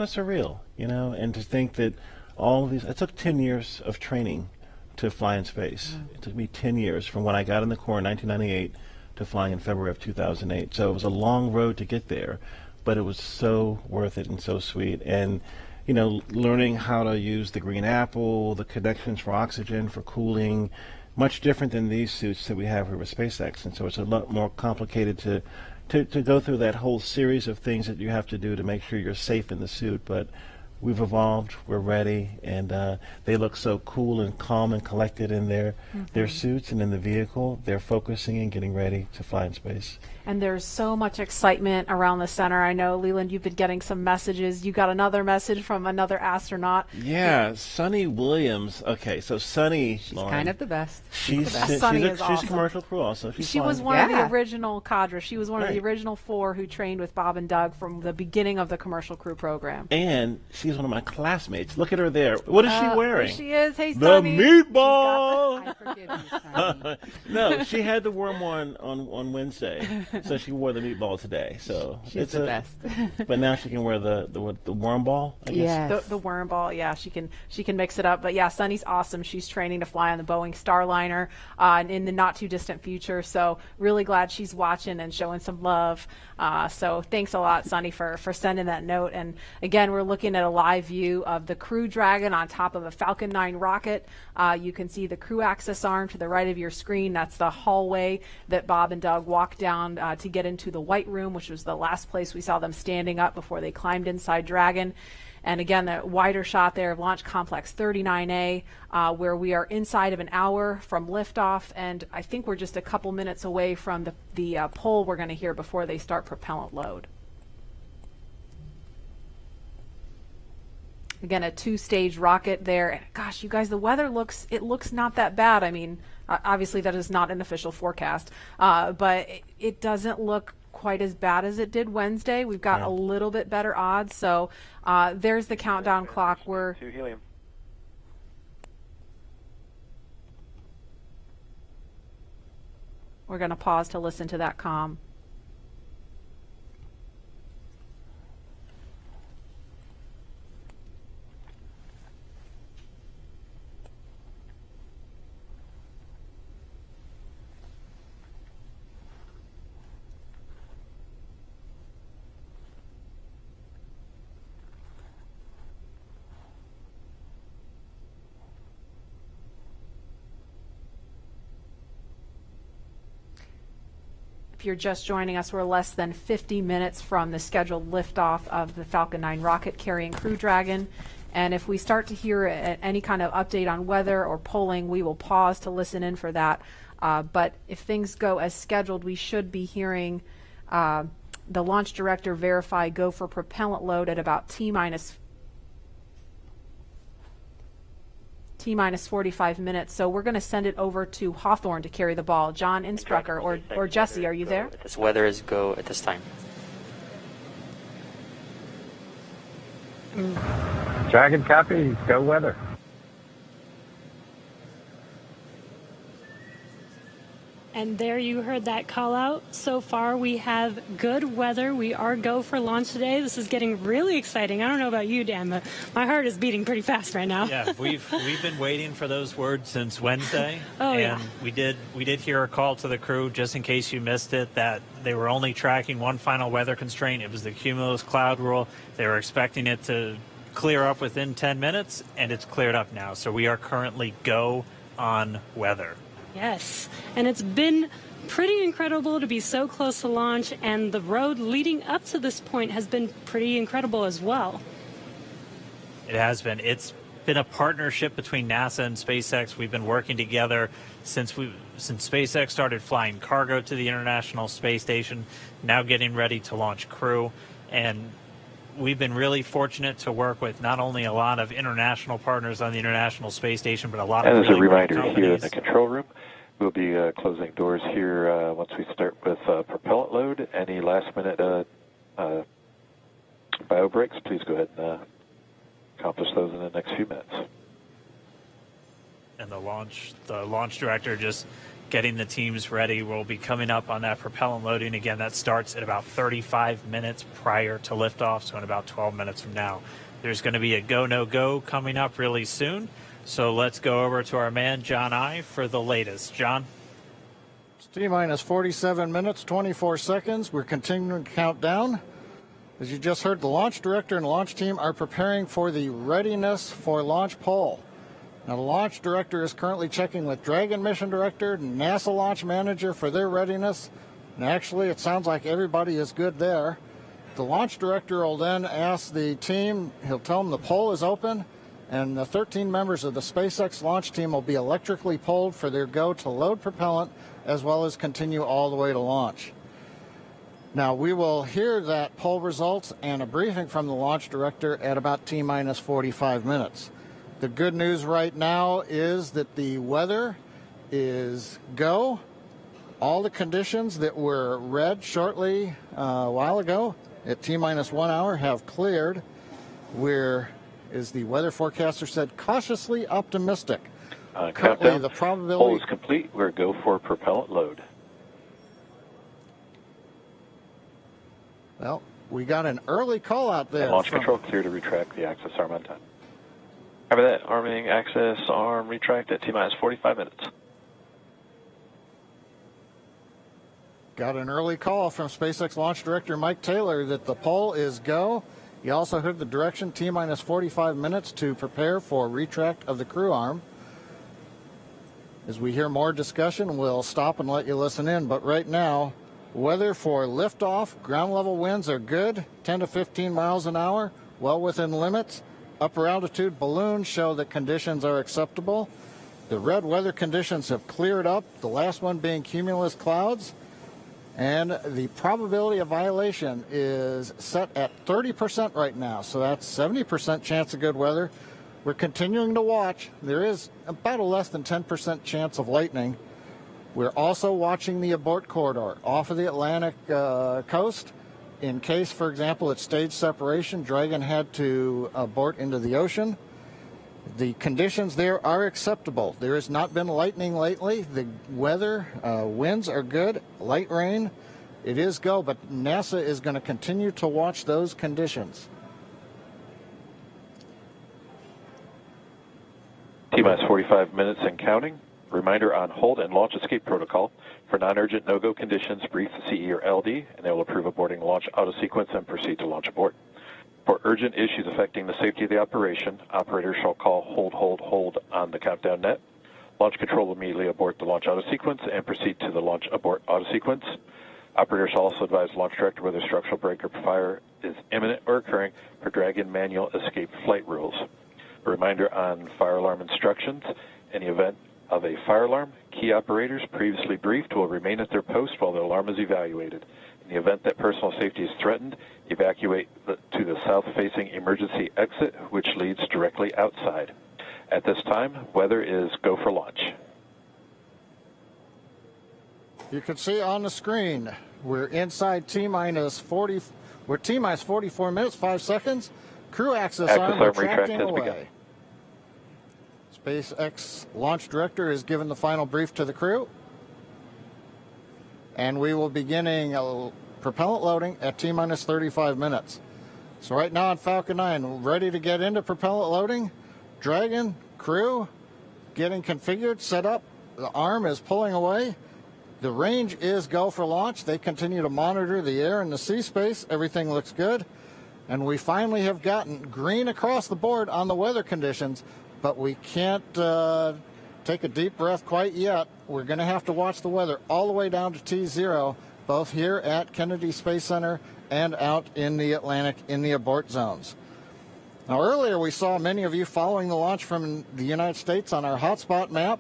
of surreal, you know. And to think that all of these, it took 10 years of training to fly in space. It took me 10 years from when I got in the Corps in 1998 to flying in February of 2008. So it was a long road to get there, but it was so worth it and so sweet. And you know, learning how to use the green apple, the connections for oxygen, for cooling, much different than these suits that we have here with SpaceX. And so it's a lot more complicated to go through that whole series of things that you have to do to make sure you're safe in the suit. But we've evolved, we're ready, and they look so cool and calm and collected in their suits and in the vehicle. They're focusing and getting ready to fly in space. And there's so much excitement around the center. I know, Leland, you've been getting some messages. You got another message from another astronaut. Yeah, Sunny Williams. Okay, so Sunny, she's Lauren, kind of the best. She's awesome. commercial crew also. She was one of the original cadre. She was one of the original 4 who trained with Bob and Doug from the beginning of the commercial crew program. And she's one of my classmates. Look at her there. What is she wearing? There she is. Hey, the Sunny. meatball. I forgive you, Sunny. No, she had the worm on Wednesday. So she wore the meatball today. So she's the best. But now she can wear the worm ball, I guess. Yes. The worm ball, yeah, she can mix it up. But yeah, Sunny's awesome. She's training to fly on the Boeing Starliner in the not too distant future. So really glad she's watching and showing some love. So thanks a lot, Sunny, for sending that note. And again, we're looking at a live view of the Crew Dragon on top of a Falcon 9 rocket. You can see the crew access arm to the right of your screen. That's the hallway that Bob and Doug walked down to get into the White Room, which was the last place we saw them standing up before they climbed inside Dragon. And again, the wider shot there of Launch Complex 39A, where we are inside of an hour from liftoff, and I think we're just a couple minutes away from the poll we're going to hear before they start propellant load. Again, a 2-stage rocket there. And gosh, you guys, the weather looks not that bad. I mean, obviously that is not an official forecast, but it doesn't look quite as bad as it did Wednesday. We've got a little bit better odds. So there's the countdown clock. We're going to pause to listen to that comm. If you're just joining us, we're less than 50 minutes from the scheduled liftoff of the Falcon 9 rocket carrying Crew Dragon. And if we start to hear any kind of update on weather or polling, we will pause to listen in for that. But if things go as scheduled, we should be hearing the launch director verify go for propellant load at about T-minus 45 minutes. So we're going to send it over to Hawthorne to carry the ball. John Instrucker or Jesse, are you there? This weather is go at this time. Dragon copy, go weather. And there you heard that call out. So far we have good weather. We are go for launch today. This is getting really exciting. I don't know about you, Dan, but my heart is beating pretty fast right now. Yeah, we've been waiting for those words since Wednesday. Oh, and we did hear a call to the crew, just in case you missed it, that they were only tracking one final weather constraint. It was the cumulus cloud rule. They were expecting it to clear up within 10 minutes, and it's cleared up now. So we are currently go on weather. Yes, and it's been pretty incredible to be so close to launch, and the road leading up to this point has been pretty incredible as well. It has been. It's been a partnership between NASA and SpaceX. We've been working together since SpaceX started flying cargo to the International Space Station, now getting ready to launch Crew. And we've been really fortunate to work with not only a lot of international partners on the International Space Station, but a lot of really great reminder companies. here in the control room, we'll be closing doors here once we start with propellant load. Any last-minute bio breaks, please go ahead and accomplish those in the next few minutes. And the launch director just getting the teams ready. We'll be coming up on that propellant loading. Again, that starts at about 35 minutes prior to liftoff, so in about 12 minutes from now. There's going to be a go, no go coming up really soon. So let's go over to our man, John I, for the latest. John? It's T-minus 47 minutes, 24 seconds. We're continuing to count down. As you just heard, the launch director and launch team are preparing for the readiness for launch poll. Now, the launch director is currently checking with Dragon mission director and NASA launch manager for their readiness. And actually, it sounds like everybody is good there. The launch director will then ask the team, he'll tell them the poll is open, and the 13 members of the SpaceX launch team will be electrically polled for their go to load propellant, as well as continue all the way to launch. Now, we will hear that poll results and a briefing from the launch director at about T-minus 45 minutes. The good news right now is that the weather is go. All the conditions that were read shortly a while ago at T-minus 1 hour have cleared. We're, as the weather forecaster said, cautiously optimistic. Currently, the probability... Poll is complete. We're go for propellant load. Well, we got an early call out there. And launch control clear to retract the access arm on time. Cover that. Arming access arm retract at T-minus 45 minutes. Got an early call from SpaceX launch director Mike Taylor that the poll is go. You also heard the direction T-minus 45 minutes to prepare for retract of the crew arm. As we hear more discussion, we'll stop and let you listen in. But right now, weather for liftoff, ground level winds are good, 10 to 15 miles an hour, well within limits. Upper altitude balloons show that conditions are acceptable. The red weather conditions have cleared up, the last one being cumulus clouds. And the probability of violation is set at 30% right now, so that's 70% chance of good weather. We're continuing to watch. There is about a less than 10% chance of lightning. We're also watching the abort corridor off of the Atlantic coast. In case, for example, at stage separation, Dragon had to abort into the ocean. The conditions there are acceptable. There has not been lightning lately. The weather, winds are good, light rain. It is go, but NASA is going to continue to watch those conditions. T-minus 45 minutes and counting. Reminder on hold and launch escape protocol. For non-urgent no-go conditions, brief the CE or LD, and they will approve aborting launch auto-sequence and proceed to launch abort. For urgent issues affecting the safety of the operation, operators shall call hold on the countdown net. Launch control will immediately abort the launch auto-sequence and proceed to the launch abort auto-sequence. Operators shall also advise launch director whether structural break or fire is imminent or occurring per Dragon manual escape flight rules. A reminder on fire alarm instructions. In the event of a fire alarm, key operators previously briefed will remain at their post while the alarm is evaluated. In the event that personal safety is threatened, evacuate to the south-facing emergency exit, which leads directly outside. At this time, weather is go for launch. You can see on the screen, we're inside T-minus 40, we're T-minus 44 minutes, 5 seconds. Crew access arm retracting away. SpaceX launch director is given the final brief to the crew. And we will be beginning propellant loading at T-minus 35 minutes. So right now on Falcon 9, ready to get into propellant loading. Dragon, crew, getting configured, set up. The arm is pulling away. The range is go for launch. They continue to monitor the air and the sea space. Everything looks good. And we finally have gotten green across the board on the weather conditions, but we can't take a deep breath quite yet. We're going to have to watch the weather all the way down to T0, both here at Kennedy Space Center and out in the Atlantic in the abort zones. Now, earlier we saw many of you following the launch from the United States on our hotspot map.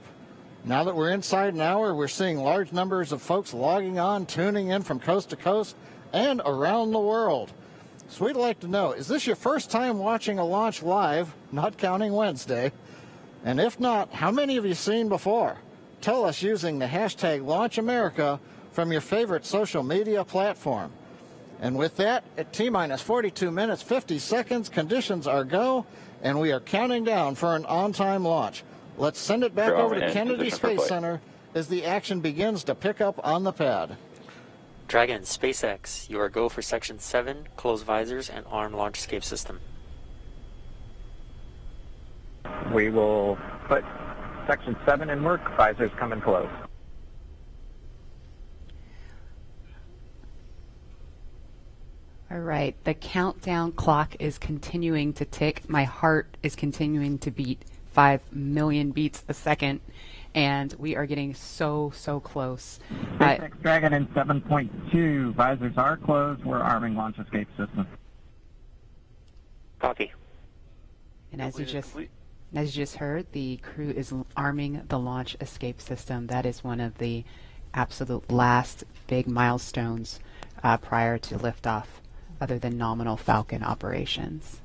Now that we're inside an hour, we're seeing large numbers of folks logging on, tuning in from coast to coast and around the world. So we'd like to know, is this your first time watching a launch live, not counting Wednesday? And if not, how many have you seen before? Tell us using the hashtag LaunchAmerica from your favorite social media platform. And with that, at T-minus 42 minutes, 50 seconds, conditions are go, and we are counting down for an on-time launch. Let's send it back over to Kennedy Space Center as the action begins to pick up on the pad. Dragon, SpaceX, you are go for Section 7, close visors, and arm launch escape system. We will put Section 7 in work, visors come in close. All right, the countdown clock is continuing to tick. My heart is continuing to beat 5 million beats a second, and we are getting so close. SpaceX Dragon in 7.2, visors are closed. We're arming launch escape system. Copy. And as you just heard, the crew is arming the launch escape system. That is one of the absolute last big milestones prior to liftoff, other than nominal Falcon operations.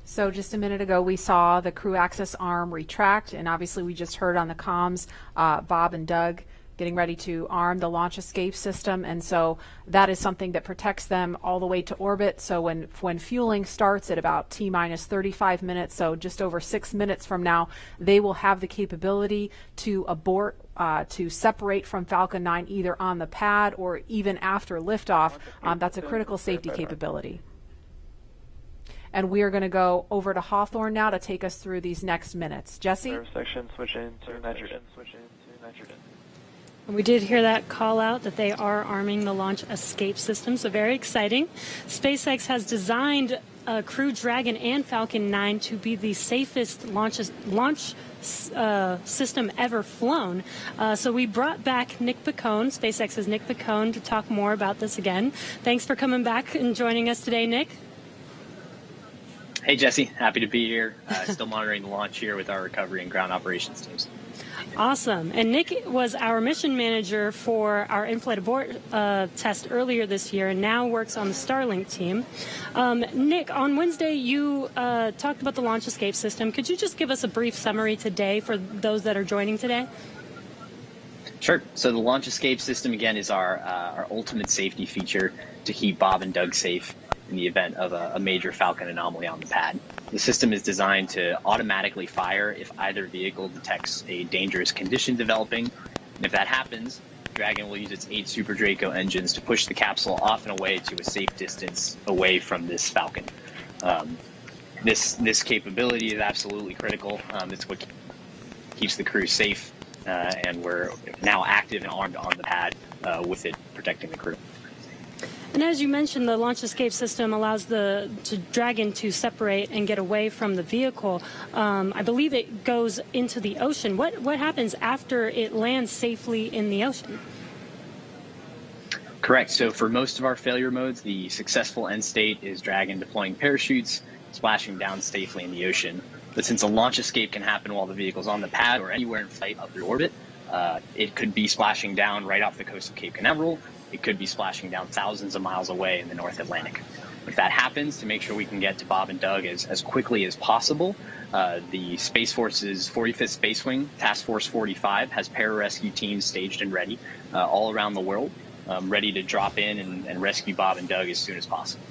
So just a minute ago, we saw the crew access arm retract, and obviously we just heard on the comms Bob and Doug getting ready to arm the launch escape system, and so that is something that protects them all the way to orbit. So when fueling starts at about T-minus 35 minutes, so just over 6 minutes from now, they will have the capability to abort, to separate from Falcon 9 either on the pad or even after liftoff. That's a critical safety capability. And we are going to go over to Hawthorne now to take us through these next minutes. Jesse? Section, switch in to nitrogen. And we did hear that call out that they are arming the launch escape system, so very exciting. SpaceX has designed Crew Dragon and Falcon 9 to be the safest launch system ever flown. So we brought back Nick Piccone, SpaceX's Nick Piccone, to talk more about this again. Thanks for coming back and joining us today, Nick. Hey, Jesse. Happy to be here. Still monitoring the launch here with our recovery and ground operations teams. Awesome. And Nick was our mission manager for our in-flight abort test earlier this year and now works on the Starlink team. Nick, on Wednesday, you talked about the launch escape system. Could you just give us a brief summary today for those that are joining today? Sure. So the launch escape system, again, is our ultimate safety feature to keep Bob and Doug safe in the event of a major Falcon anomaly on the pad. The system is designed to automatically fire if either vehicle detects a dangerous condition developing. And if that happens, Dragon will use its 8 Super Draco engines to push the capsule off and away to a safe distance away from this Falcon. This capability is absolutely critical. It's what keeps the crew safe, and we're now active and armed on the pad with it protecting the crew. And as you mentioned, the launch escape system allows the Dragon to separate and get away from the vehicle. I believe it goes into the ocean. What happens after it lands safely in the ocean? Correct. So for most of our failure modes, the successful end state is Dragon deploying parachutes, splashing down safely in the ocean. But since a launch escape can happen while the vehicle's on the pad or anywhere in flight up through orbit, it could be splashing down right off the coast of Cape Canaveral. It could be splashing down thousands of miles away in the North Atlantic. If that happens, to make sure we can get to Bob and Doug as quickly as possible, the Space Force's 45th Space Wing, Task Force 45, has pararescue teams staged and ready all around the world, ready to drop in and rescue Bob and Doug as soon as possible.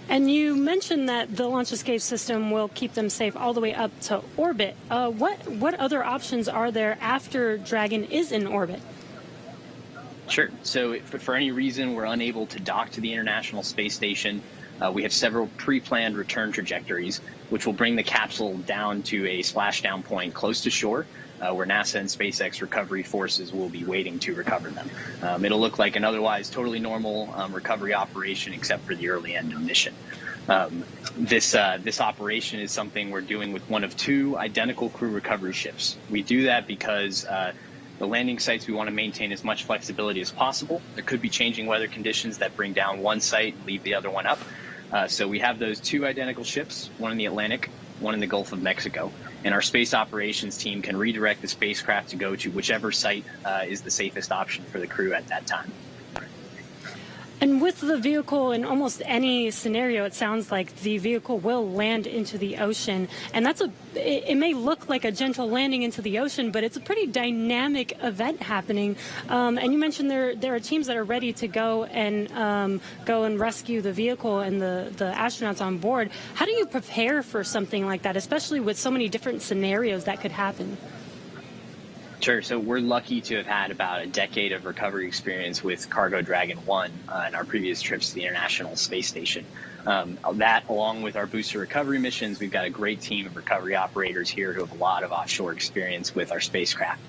And you mentioned that the launch escape system will keep them safe all the way up to orbit. What other options are there after Dragon is in orbit? Sure. So if for any reason we're unable to dock to the International Space Station, we have several pre-planned return trajectories, which will bring the capsule down to a splashdown point close to shore, where NASA and SpaceX recovery forces will be waiting to recover them. It'll look like an otherwise totally normal recovery operation, except for the early end of mission. This operation is something we're doing with one of two identical crew recovery ships. We do that because the landing sites, we want to maintain as much flexibility as possible. There could be changing weather conditions that bring down one site and leave the other one up. So we have those two identical ships, one in the Atlantic, one in the Gulf of Mexico. And our space operations team can redirect the spacecraft to go to whichever site is the safest option for the crew at that time. And with the vehicle, in almost any scenario, it sounds like the vehicle will land into the ocean. And it may look like a gentle landing into the ocean, but it's a pretty dynamic event happening. And you mentioned there are teams that are ready to go and rescue the vehicle and the astronauts on board. How do you prepare for something like that, especially with so many different scenarios that could happen? Sure. So we're lucky to have had about a decade of recovery experience with Cargo Dragon 1 in our previous trips to the International Space Station. That, along with our booster recovery missions, we've got a great team of recovery operators here who have a lot of offshore experience with our spacecraft.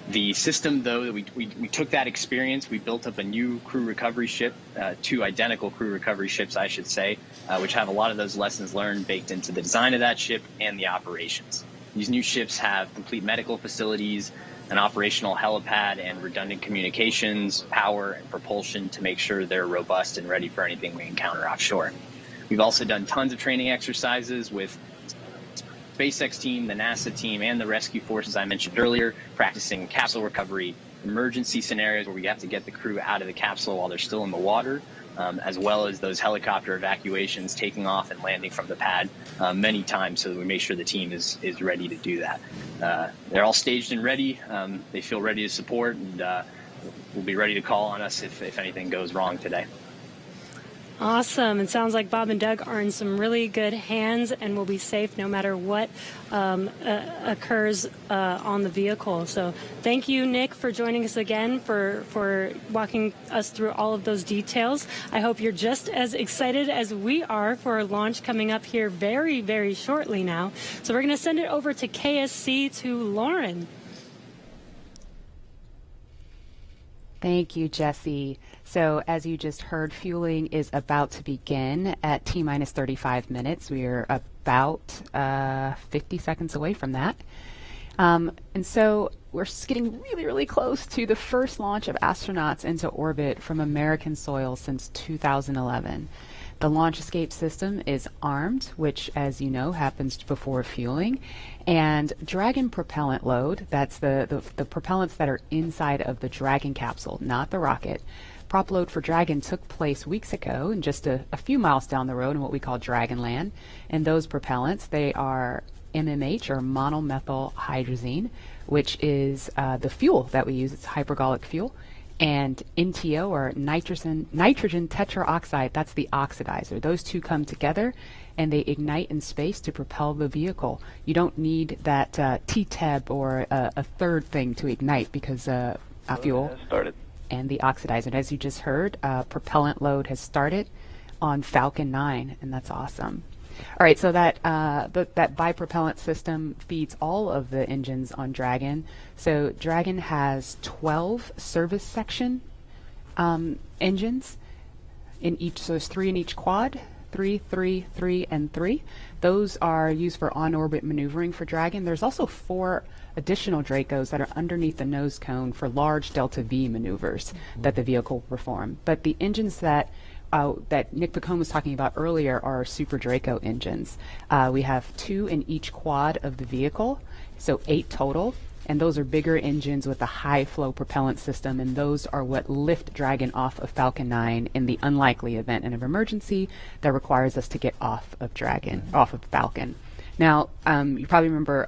The system, though, that we took that experience, we built up a new crew recovery ship, two identical crew recovery ships, I should say, which have a lot of those lessons learned baked into the design of that ship and the operations. These new ships have complete medical facilities, an operational helipad, and redundant communications, power, and propulsion to make sure they're robust and ready for anything we encounter offshore. We've also done tons of training exercises with SpaceX team, the NASA team, and the rescue forces I mentioned earlier, practicing capsule recovery, emergency scenarios where we have to get the crew out of the capsule while they're still in the water, as well as those helicopter evacuations, taking off and landing from the pad many times so that we make sure the team is ready to do that. They're all staged and ready. They feel ready to support, and will be ready to call on us if anything goes wrong today. Awesome. It sounds like Bob and Doug are in some really good hands and will be safe no matter what occurs on the vehicle. So thank you, Nick, for joining us again, for walking us through all of those details. I hope you're just as excited as we are for our launch coming up here very, very shortly now. So we're going to send it over to KSC to Lauren. Thank you, Jesse. So as you just heard, fueling is about to begin at T-minus 35 minutes. We are about 50 seconds away from that. And so we're getting really, really close to the first launch of astronauts into orbit from American soil since 2011. The launch escape system is armed, which, as you know, happens before fueling. And Dragon propellant load, that's the propellants that are inside of the Dragon capsule, not the rocket. Prop load for Dragon took place weeks ago and just a few miles down the road in what we call Dragonland. And those propellants, they are MMH, or monomethyl hydrazine, which is the fuel that we use. It's hypergolic fuel. And NTO, or nitrogen tetroxide, that's the oxidizer. Those two come together and they ignite in space to propel the vehicle. You don't need that TTEB or a third thing to ignite because fuel started. And the oxidizer. And as you just heard, propellant load has started on Falcon 9, and that's awesome. All right, so that bipropellant system feeds all of the engines on Dragon. So Dragon has 12 service section engines in each, so there's 3 in each quad, 3, 3, 3, and 3. Those are used for on-orbit maneuvering for Dragon. There's also 4 additional Dracos that are underneath the nose cone for large Delta V maneuvers that the vehicle will perform. But the engines that Nick Picone was talking about earlier are Super Draco engines. We have 2 in each quad of the vehicle, so 8 total. And those are bigger engines with a high flow propellant system, and those are what lift Dragon off of Falcon 9 in the unlikely event of emergency that requires us to get off of off of Falcon. Now, you probably remember,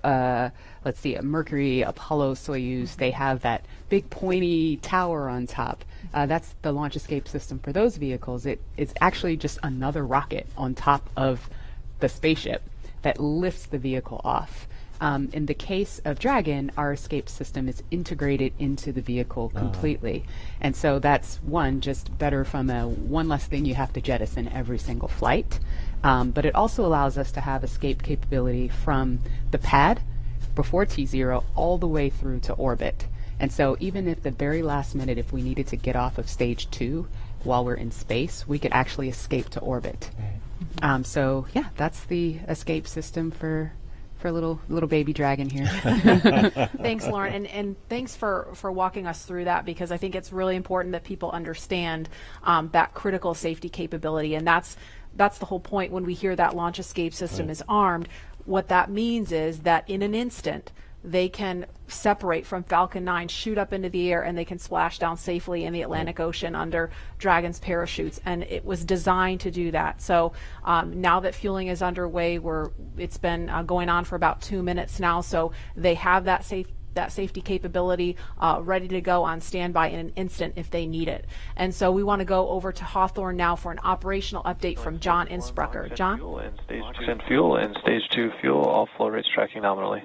let's see, Mercury, Apollo, Soyuz, they have that big pointy tower on top. That's the launch escape system for those vehicles. It's actually just another rocket on top of the spaceship that lifts the vehicle off. In the case of Dragon, our escape system is integrated into the vehicle completely. And so that's just better from one less thing you have to jettison every single flight. But it also allows us to have escape capability from the pad before T0 all the way through to orbit. And so even if the very last minute, if we needed to get off of stage 2 while we're in space, we could actually escape to orbit. So yeah, that's the escape system for little baby Dragon here. Thanks, Lauren, and thanks for walking us through that, because I think it's really important that people understand that critical safety capability, and that's the whole point when we hear that launch escape system is armed. What that means is that in an instant they can separate from Falcon 9, shoot up into the air, and they can splash down safely in the Atlantic Ocean under Dragon's parachutes. And it was designed to do that. So now that fueling is underway, it's been going on for about 2 minutes now. So they have that safety capability ready to go on standby in an instant if they need it. And so we want to go over to Hawthorne now for an operational update from John Insprucker. John? Fuel and stage 2 fuel, all flow rates tracking nominally.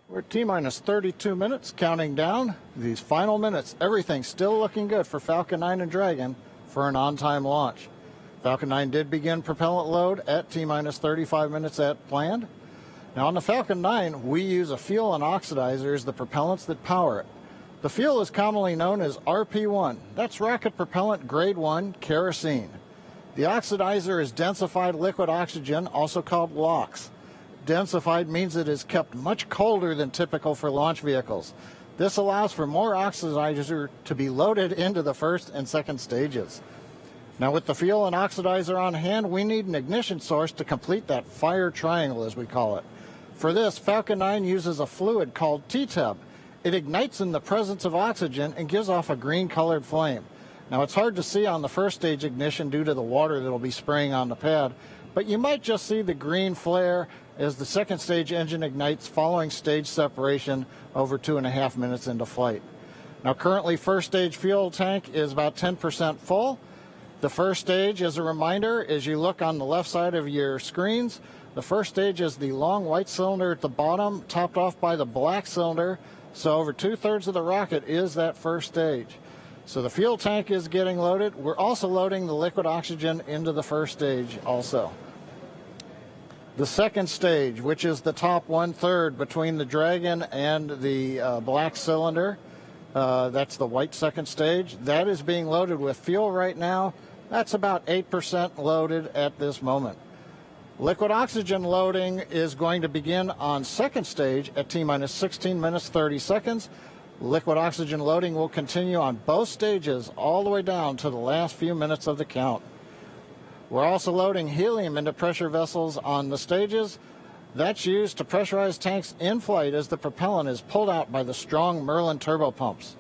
We're T-minus 32 minutes, counting down. These final minutes, everything's still looking good for Falcon 9 and Dragon for an on-time launch. Falcon 9 did begin propellant load at T-minus 35 minutes at planned. Now on the Falcon 9, we use a fuel and oxidizer as the propellants that power it. The fuel is commonly known as RP1. That's rocket propellant grade 1 kerosene. The oxidizer is densified liquid oxygen, also called LOX. Densified means it is kept much colder than typical for launch vehicles. This allows for more oxidizer to be loaded into the first and second stages. Now with the fuel and oxidizer on hand, we need an ignition source to complete that fire triangle, as we call it. For this, Falcon 9 uses a fluid called T-tub. It ignites in the presence of oxygen and gives off a green-colored flame. Now it's hard to see on the first stage ignition due to the water that will be spraying on the pad, but you might just see the green flare as the second stage engine ignites following stage separation over 2.5 minutes into flight. Now currently first stage fuel tank is about 10% full. The first stage, as a reminder, as you look on the left side of your screens, the first stage is the long white cylinder at the bottom, topped off by the black cylinder. So over 2/3 of the rocket is that first stage. So the fuel tank is getting loaded. We're also loading the liquid oxygen into the first stage also. The second stage, which is the top 1/3 between the Dragon and the black cylinder, that's the white second stage, that is being loaded with fuel right now. That's about 8% loaded at this moment. Liquid oxygen loading is going to begin on second stage at T-minus 16 minutes 30 seconds. Liquid oxygen loading will continue on both stages all the way down to the last few minutes of the count. We're also loading helium into pressure vessels on the stages. That's used to pressurize tanks in flight as the propellant is pulled out by the strong Merlin turbopumps.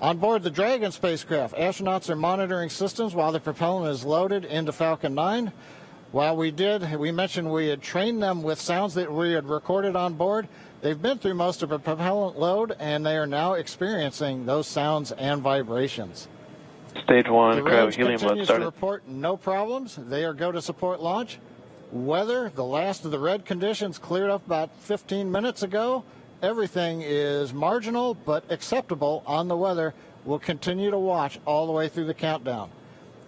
On board the Dragon spacecraft, astronauts are monitoring systems while the propellant is loaded into Falcon 9. While we mentioned we had trained them with sounds that we had recorded on board, they've been through most of a propellant load, and they are now experiencing those sounds and vibrations. Stage 1, the range helium load continues started. to report no problems. They are go to support launch. Weather, the last of the red conditions cleared up about 15 minutes ago. Everything is marginal but acceptable on the weather. We'll continue to watch all the way through the countdown.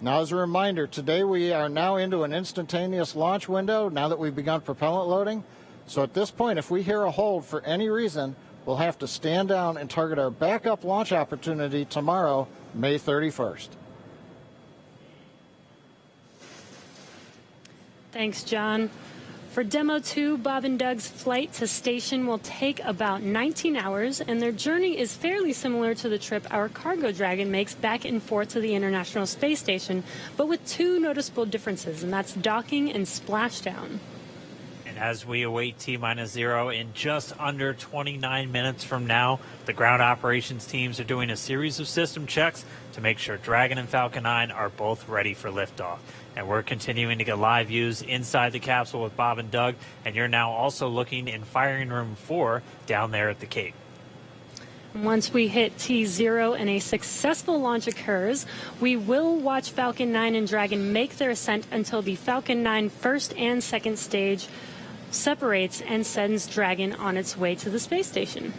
Now, as a reminder, today we are now into an instantaneous launch window now that we've begun propellant loading. So at this point, if we hear a hold for any reason, we'll have to stand down and target our backup launch opportunity tomorrow, May 31st. Thanks, John. For Demo 2, Bob and Doug's flight to station will take about 19 hours, and their journey is fairly similar to the trip our Cargo Dragon makes back and forth to the International Space Station, but with two noticeable differences, and that's docking and splashdown. And as we await T-0 in just under 29 minutes from now, the ground operations teams are doing a series of system checks to make sure Dragon and Falcon 9 are both ready for liftoff. And we're continuing to get live views inside the capsule with Bob and Doug, and you're now also looking in firing room 4 down there at the Cape. Once we hit T0 and a successful launch occurs, we will watch Falcon 9 and Dragon make their ascent until the Falcon 9 first and second stage separates and sends Dragon on its way to the space station.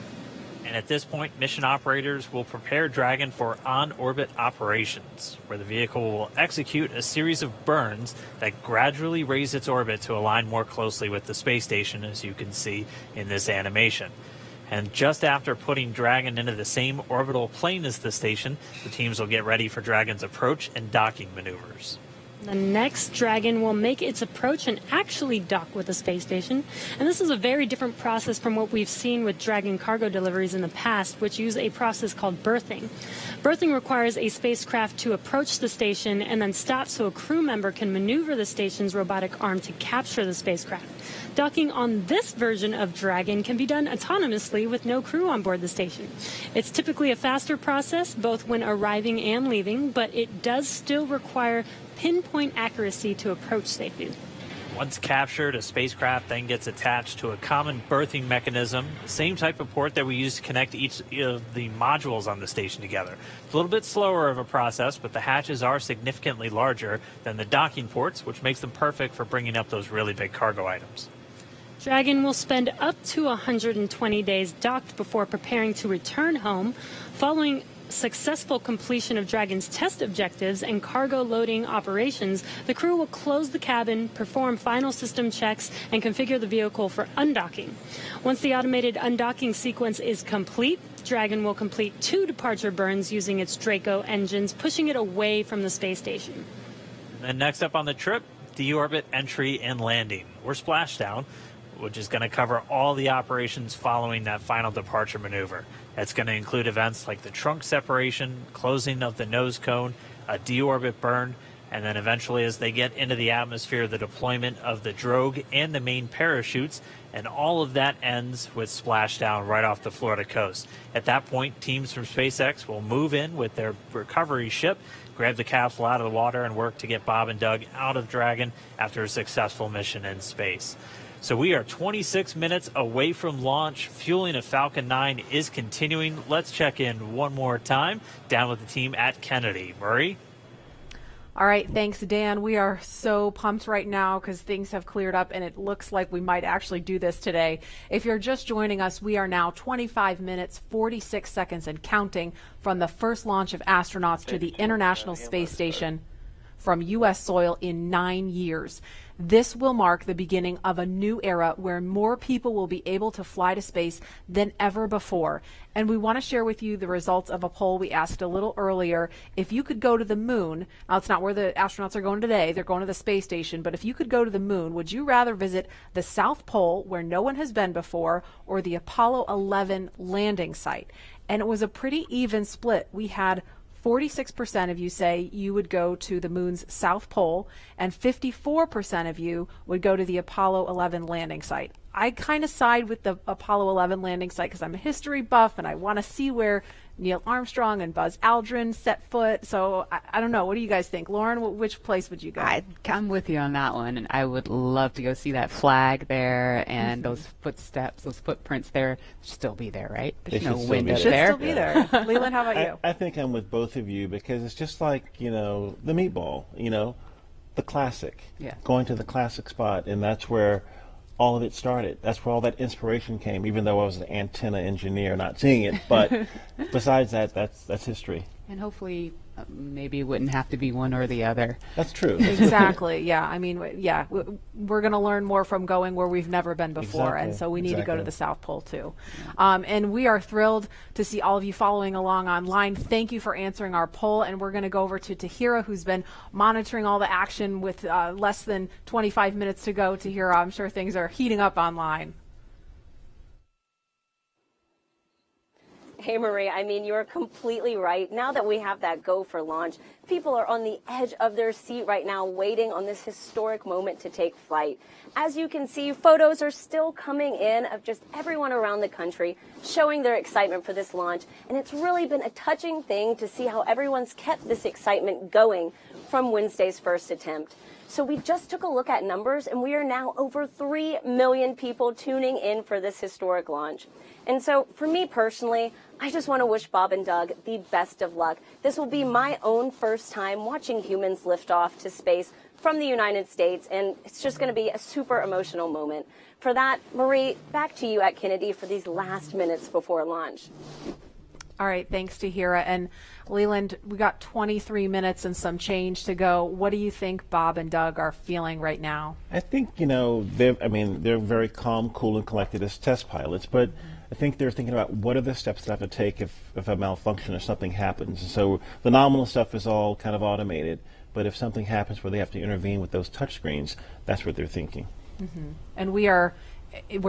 And at this point, mission operators will prepare Dragon for on-orbit operations, where the vehicle will execute a series of burns that gradually raise its orbit to align more closely with the space station, as you can see in this animation. And just after putting Dragon into the same orbital plane as the station, the teams will get ready for Dragon's approach and docking maneuvers. The next Dragon will make its approach and actually dock with the space station. And this is a very different process from what we've seen with Dragon cargo deliveries in the past, which use a process called berthing. Berthing requires a spacecraft to approach the station and then stop so a crew member can maneuver the station's robotic arm to capture the spacecraft. Docking on this version of Dragon can be done autonomously with no crew on board the station. It's typically a faster process, both when arriving and leaving, but it does still require pinpoint accuracy to approach safely. Once captured, a spacecraft then gets attached to a common berthing mechanism, the same type of port that we use to connect each of the modules on the station together. It's a little bit slower of a process, but the hatches are significantly larger than the docking ports, which makes them perfect for bringing up those really big cargo items. Dragon will spend up to 120 days docked before preparing to return home. Following successful completion of Dragon's test objectives and cargo loading operations, the crew will close the cabin, perform final system checks, and configure the vehicle for undocking. Once the automated undocking sequence is complete, Dragon will complete 2 departure burns using its Draco engines, pushing it away from the space station. And next up on the trip, deorbit entry and landing, or splashdown, which is going to cover all the operations following that final departure maneuver. That's going to include events like the trunk separation, closing of the nose cone, a deorbit burn, and then eventually as they get into the atmosphere, the deployment of the drogue and the main parachutes, and all of that ends with splashdown right off the Florida coast. At that point, teams from SpaceX will move in with their recovery ship, grab the capsule out of the water, and work to get Bob and Doug out of Dragon after a successful mission in space. So we are 26 minutes away from launch. Fueling of Falcon 9 is continuing. Let's check in one more time down with the team at Kennedy. Murray? All right, thanks, Dan. We are so pumped right now because things have cleared up and it looks like we might actually do this today. If you're just joining us, we are now 25 minutes, 46 seconds and counting from the first launch of astronauts to the International Space Station from U.S. soil in 9 years. This will mark the beginning of a new era where more people will be able to fly to space than ever before. And we want to share with you the results of a poll we asked a little earlier. If you could go to the moon, now it's not where the astronauts are going today, they're going to the space station, but if you could go to the moon, would you rather visit the South Pole where no one has been before or the Apollo 11 landing site? And it was a pretty even split. We had 46% of you say you would go to the moon's South Pole, and 54% of you would go to the Apollo 11 landing site. I kind of side with the Apollo 11 landing site because I'm a history buff and I want to see where Neil Armstrong and Buzz Aldrin set foot. So I don't know. What do you guys think? Lauren, which place would you go? I'm with you on that one. And I would love to go see that flag there and those footsteps, those footprints there. Still be there, right? There's no wind up there. Should still be there. Leland, how about you? I think I'm with both of you because it's just like, the meatball, the classic. Yeah. Going to the classic spot, and that's where all of it started. That's where all that inspiration came, even though I was an antenna engineer not seeing it. But besides that, that's history. And hopefully maybe it wouldn't have to be one or the other. That's true. Exactly. Yeah. I mean, yeah, we're going to learn more from going where we've never been before. Exactly. And so we need to go to the South Pole too. And we are thrilled to see all of you following along online. Thank you for answering our poll. And we're going to go over to Tahira, who's been monitoring all the action with less than 25 minutes to go. Tahira, I'm sure things are heating up online. Hey, Marie, I mean, you're completely right. Now that we have that go for launch, people are on the edge of their seat right now waiting on this historic moment to take flight. As you can see, photos are still coming in of just everyone around the country showing their excitement for this launch. And it's really been a touching thing to see how everyone's kept this excitement going from Wednesday's first attempt. So we just took a look at numbers, and we are now over 3 million people tuning in for this historic launch. And so for me personally, I just want to wish Bob and Doug the best of luck. This will be my own first time watching humans lift off to space from the United States, and it's just going to be a super emotional moment. For that, Marie, back to you at Kennedy for these last minutes before launch. All right, thanks, Tahira. And Leland, we got 23 minutes and some change to go. What do you think Bob and Doug are feeling right now? I think, they're very calm, cool, and collected as test pilots, but I think they're thinking about what are the steps that I have to take if a malfunction or something happens. And so the nominal stuff is all kind of automated, but if something happens where they have to intervene with those touchscreens, that's what they're thinking. Mm-hmm. And we're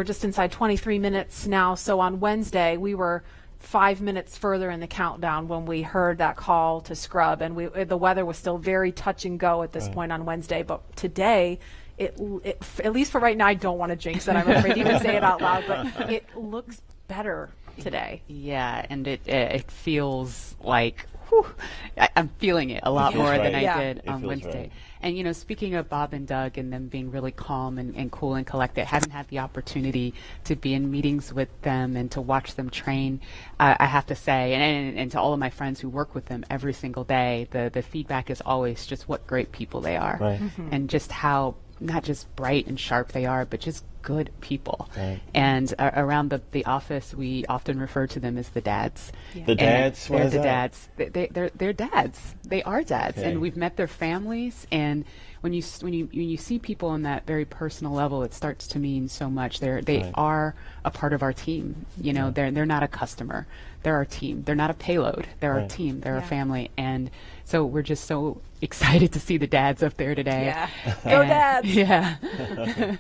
just inside 23 minutes now. So on Wednesday, we were 5 minutes further in the countdown when we heard that call to scrub, and the weather was still very touch and go at this point on Wednesday. But today, it at least for right now, I don't want to jinx it. I'm afraid to even say it out loud, but it looks better today. Yeah, and it feels like I'm feeling it a lot more than I did on Wednesday. Right. And, speaking of Bob and Doug and them being really calm and cool and collected, having had the opportunity to be in meetings with them and to watch them train, I have to say, and to all of my friends who work with them every single day, the feedback is always just what great people they are. Right. Mm-hmm. And just how not just bright and sharp they are, but just good people. Right. And around the office, we often refer to them as the dads. Yeah. The dads? They're the dads. They're dads. They are dads. Okay. And we've met their families. And when you see people on that very personal level, it starts to mean so much. They are a part of our team. They're not a customer. They're our team. They're not a payload. They're our team. They're a family. And so we're just so excited to see the dads up there today. Yeah. Go dads. Yeah.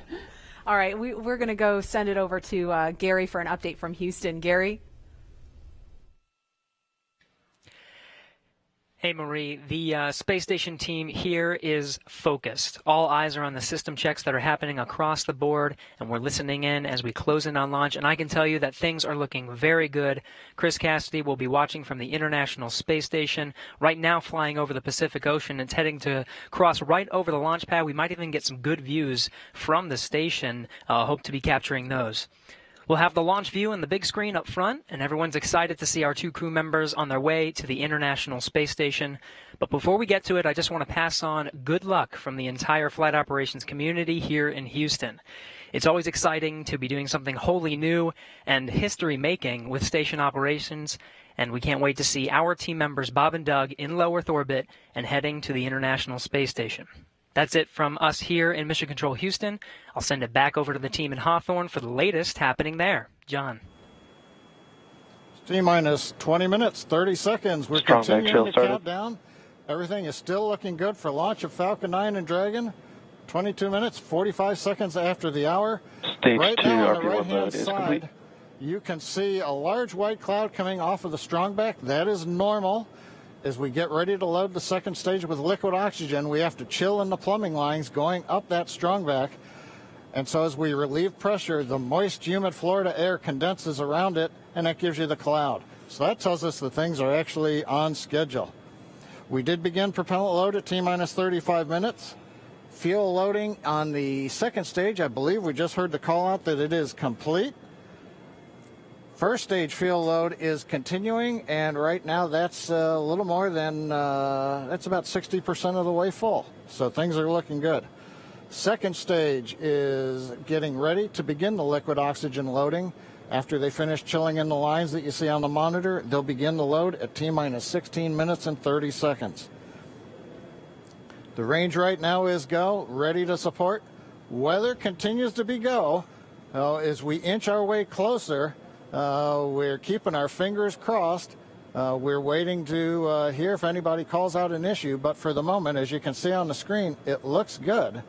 All right, we're going to go send it over to Gary for an update from Houston. Gary? Hey, Marie. The space station team here is focused. All eyes are on the system checks that are happening across the board, and we're listening in as we close in on launch. And I can tell you that things are looking very good. Chris Cassidy will be watching from the International Space Station, right now flying over the Pacific Ocean. It's heading to cross right over the launch pad. We might even get some good views from the station. Hope to be capturing those. We'll have the launch view on the big screen up front, and everyone's excited to see our two crew members on their way to the International Space Station. But before we get to it, I just want to pass on good luck from the entire flight operations community here in Houston. It's always exciting to be doing something wholly new and history-making with station operations, and we can't wait to see our team members Bob and Doug in low Earth orbit and heading to the International Space Station. That's it from us here in Mission Control Houston. I'll send it back over to the team in Hawthorne for the latest happening there. John. T-minus 20 minutes, 30 seconds. We're continuing to count down. Everything is still looking good for launch of Falcon 9 and Dragon. 22 minutes, 45 seconds after the hour. Stage right 2 now on the RP1 right-hand mode is side, complete. you can see a large white cloud coming off of the strongback. That is normal. As we get ready to load the second stage with liquid oxygen, we have to chill in the plumbing lines going up that strongback. And so as we relieve pressure, the moist, humid Florida air condenses around it, and that gives you the cloud. So that tells us that things are actually on schedule. We did begin propellant load at T-minus 35 minutes. Fuel loading on the second stage, I believe we just heard the call out that it is complete. First stage fuel load is continuing, and right now that's a little more than, that's about 60% of the way full. So things are looking good. Second stage is getting ready to begin the liquid oxygen loading. After they finish chilling in the lines that you see on the monitor, they'll begin the load at T-minus 16 minutes and 30 seconds. The range right now is go, ready to support. Weather continues to be go. As we inch our way closer, we're keeping our fingers crossed. We're waiting to hear if anybody calls out an issue, but for the moment, as you can see on the screen, it looks good.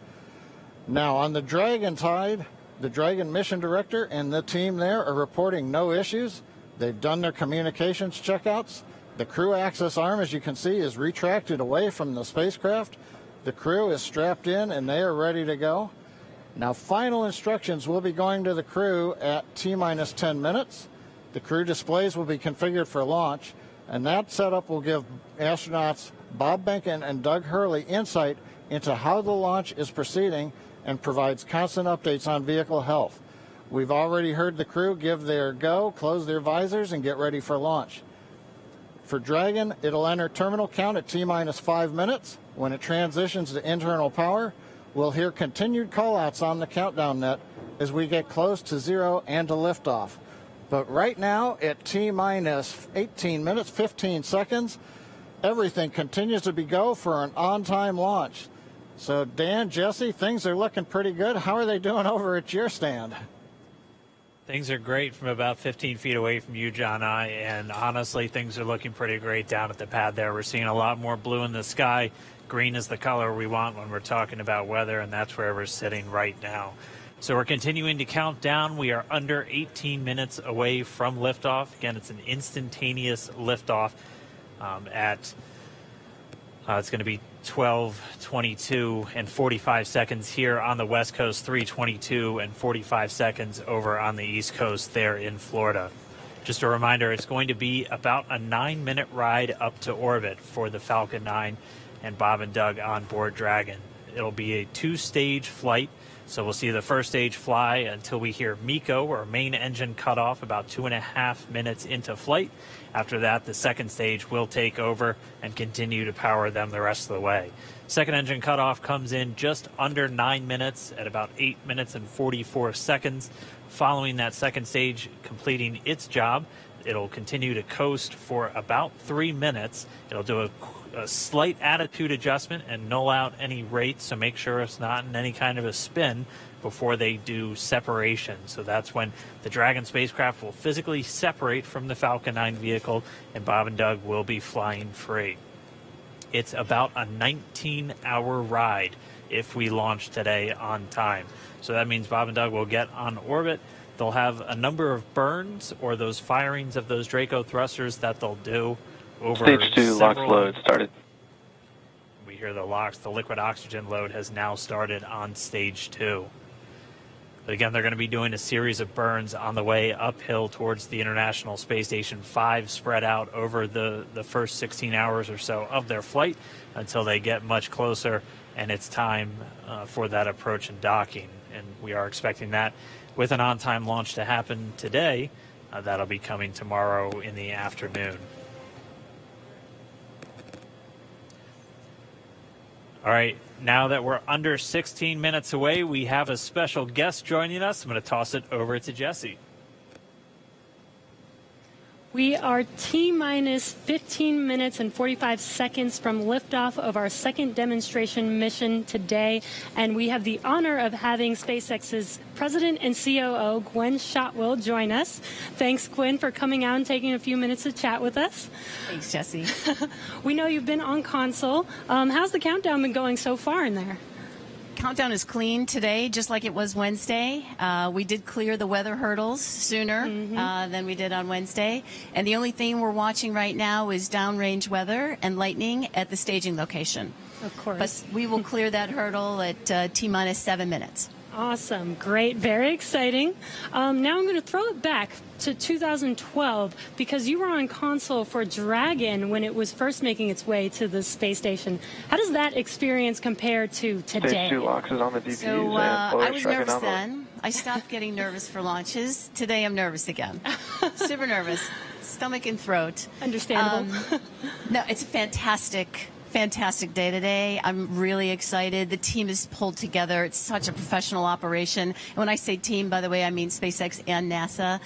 Now, on the Dragon side, the Dragon mission director and the team there are reporting no issues. They've done their communications checkouts. The crew access arm, as you can see, is retracted away from the spacecraft. The crew is strapped in and they are ready to go. Now, final instructions will be going to the crew at T-minus 10 minutes. The crew displays will be configured for launch, and that setup will give astronauts Bob Behnken and Doug Hurley insight into how the launch is proceeding and provides constant updates on vehicle health. We've already heard the crew give their go, close their visors, and get ready for launch. For Dragon, it'll enter terminal count at T-minus 5 minutes. When it transitions to internal power, we'll hear continued callouts on the countdown net as we get close to zero and to liftoff. But right now, at T-minus 18 minutes, 15 seconds, everything continues to be go for an on-time launch. So, Dan, Jesse, things are looking pretty good. How are they doing over at your stand? Things are great from about 15 feet away from you, John, and honestly, things are looking pretty great down at the pad there. We're seeing a lot more blue in the sky. Green is the color we want when we're talking about weather, and that's where we're sitting right now. So we're continuing to count down. We are under 18 minutes away from liftoff. Again, it's an instantaneous liftoff it's going to be 12:22 and 45 seconds here on the West Coast, 3:22 and 45 seconds over on the East Coast there in Florida. Just a reminder, it's going to be about a 9-minute ride up to orbit for the Falcon 9 and Bob and Doug on board Dragon. It'll be a 2-stage flight, so we'll see the first stage fly until we hear MECO, or main engine cutoff, about 2.5 minutes into flight. After that, the second stage will take over and continue to power them the rest of the way. Second engine cutoff comes in just under 9 minutes at about 8 minutes and 44 seconds. Following that second stage completing its job, it'll continue to coast for about 3 minutes. It'll do a slight attitude adjustment and null out any rates, so make sure it's not in any kind of a spin before they do separation. So that's when the Dragon spacecraft will physically separate from the Falcon 9 vehicle, and Bob and Doug will be flying free. It's about a 19-hour ride if we launch today on time. So that means Bob and Doug will get on orbit. They'll have a number of burns, or those firings of those Draco thrusters that they'll do over Stage 2 launch load started. We hear the locks. The liquid oxygen load has now started on Stage 2. But again, they're going to be doing a series of burns on the way uphill towards the International Space Station 5, spread out over the first 16 hours or so of their flight until they get much closer, and it's time for that approach and docking. And we are expecting that with an on-time launch to happen today. That'll be coming tomorrow in the afternoon. All right, now that we're under 16 minutes away, we have a special guest joining us. I'm going to toss it over to Jesse. We are T-minus 15 minutes and 45 seconds from liftoff of our second demonstration mission today, and we have the honor of having SpaceX's President and COO, Gwen Shotwell, join us. Thanks, Gwen, for coming out and taking a few minutes to chat with us. Thanks, Jesse. We know you've been on console. How's the countdown been going so far in there? Countdown is clean today, just like it was Wednesday. We did clear the weather hurdles sooner than we did on Wednesday. And the only thing we're watching right now is downrange weather and lightning at the staging location. Of course. But we will clear that hurdle at T-minus 7 minutes. Awesome. Great. Very exciting. Now I'm going to throw it back to 2012 because you were on console for Dragon when it was first making its way to the space station. How does that experience compare to today? Stage 2 locks is on the DPUs. So I was nervous then. I stopped getting nervous for launches. Today I'm nervous again. Super nervous. Stomach and throat. Understandable. No, it's a fantastic day today. I'm really excited. The team is pulled together. It's such a professional operation. And when I say team, by the way, I mean SpaceX and NASA.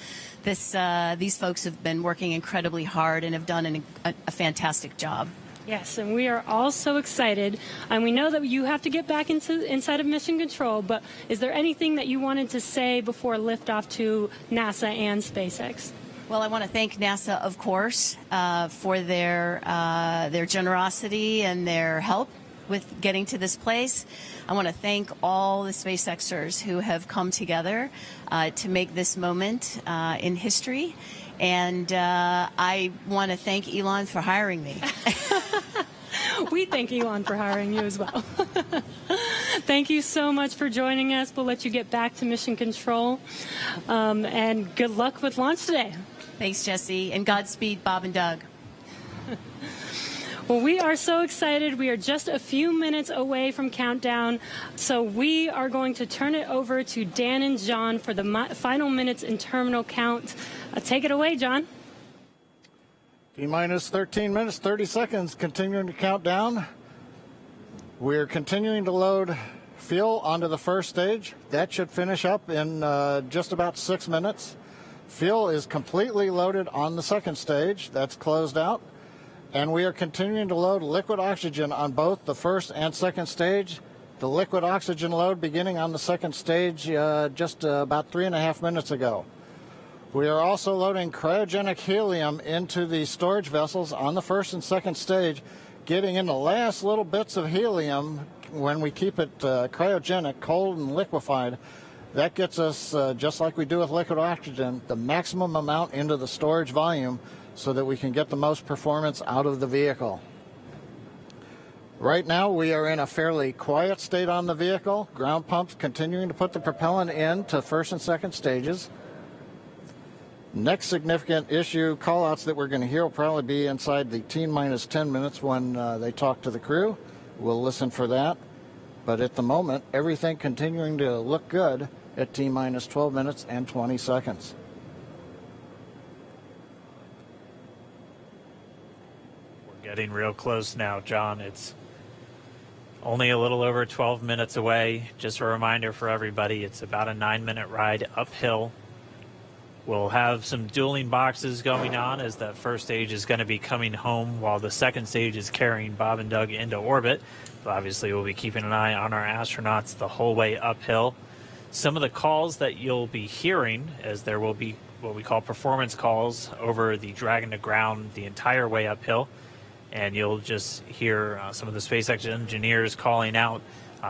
These folks have been working incredibly hard and have done a fantastic job. Yes, and we are all so excited. And we know that you have to get back inside of Mission Control, but is there anything that you wanted to say before liftoff to NASA and SpaceX? Well, I want to thank NASA, of course, for their generosity and their help with getting to this place. I want to thank all the SpaceXers who have come together to make this moment in history. And I want to thank Elon for hiring me. We thank Elon for hiring you as well. Thank you so much for joining us. We'll let you get back to Mission Control. And good luck with launch today. Thanks, Jesse. And Godspeed, Bob and Doug. Well, we are so excited. We are just a few minutes away from countdown. So we are going to turn it over to Dan and John for the final minutes in terminal count. Take it away, John. T-minus 13 minutes, 30 seconds, continuing to count down. We're continuing to load fuel onto the first stage. That should finish up in just about 6 minutes. Fuel is completely loaded on the second stage. That's closed out. And we are continuing to load liquid oxygen on both the first and second stage. The liquid oxygen load beginning on the second stage just about 3.5 minutes ago. We are also loading cryogenic helium into the storage vessels on the first and second stage, getting in the last little bits of helium when we keep it cryogenic, cold and liquefied. That gets us, just like we do with liquid oxygen, the maximum amount into the storage volume so that we can get the most performance out of the vehicle. Right now we are in a fairly quiet state on the vehicle. Ground pumps continuing to put the propellant in to first and second stages. Next significant issue callouts that we're going to hear will probably be inside the T-minus 10 minutes when they talk to the crew. We'll listen for that. But at the moment, everything continuing to look good at T-minus 12 minutes and 20 seconds. We're getting real close now, John. It's only a little over 12 minutes away. Just a reminder for everybody, it's about a 9-minute ride uphill. We'll have some dueling boxes going on as that first stage is going to be coming home while the second stage is carrying Bob and Doug into orbit. But obviously, we'll be keeping an eye on our astronauts the whole way uphill. Some of the calls that you'll be hearing, as there will be what we call performance calls over the Dragon to ground the entire way uphill. And you'll just hear some of the SpaceX engineers calling out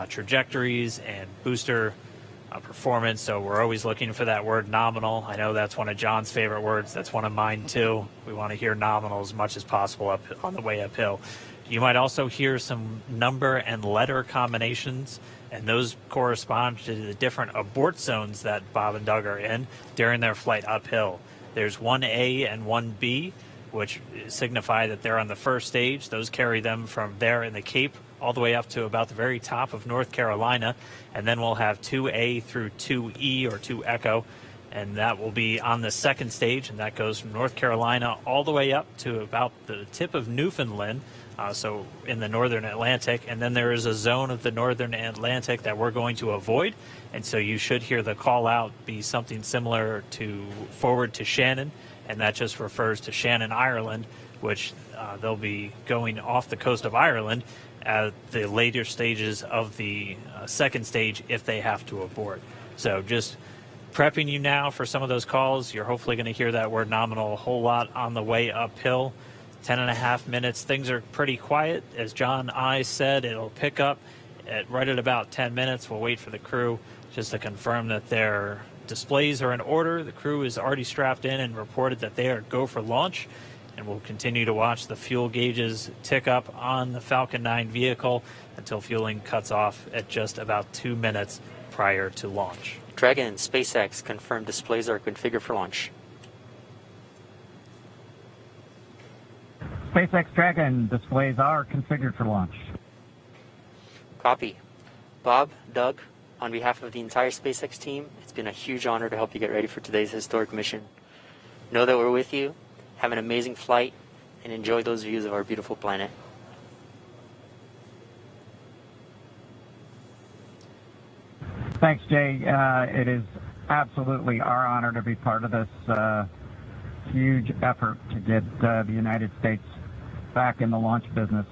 trajectories and booster performance. So we're always looking for that word nominal. I know that's one of John's favorite words. That's one of mine too. We want to hear nominal as much as possible up on the way uphill. You might also hear some number and letter combinations, and those correspond to the different abort zones that Bob and Doug are in during their flight uphill. There's 1A and 1B, which signify that they're on the first stage. Those carry them from there in the Cape all the way up to about the very top of North Carolina. And then we'll have 2A through 2E or 2 Echo, and that will be on the second stage, and that goes from North Carolina all the way up to about the tip of Newfoundland, so in the northern Atlantic. And then there is a zone of the northern Atlantic that we're going to avoid, and so you should hear the call out be something similar to forward to Shannon, and that just refers to Shannon, Ireland, which they'll be going off the coast of Ireland at the later stages of the second stage if they have to abort. So just prepping you now for some of those calls. You're hopefully going to hear that word nominal a whole lot on the way uphill. 10.5 minutes. Things are pretty quiet. As John I said, it'll pick up right at about 10 minutes. We'll wait for the crew just to confirm that their displays are in order. The crew is already strapped in and reported that they are go for launch. And we'll continue to watch the fuel gauges tick up on the Falcon 9 vehicle until fueling cuts off at just about 2 minutes prior to launch. Dragon and SpaceX confirmed displays are configured for launch. SpaceX Dragon displays are configured for launch. Copy. Bob, Doug, on behalf of the entire SpaceX team, it's been a huge honor to help you get ready for today's historic mission. Know that we're with you, have an amazing flight, and enjoy those views of our beautiful planet. Thanks, Jay. It is absolutely our honor to be part of this huge effort to get the United States back in the launch business.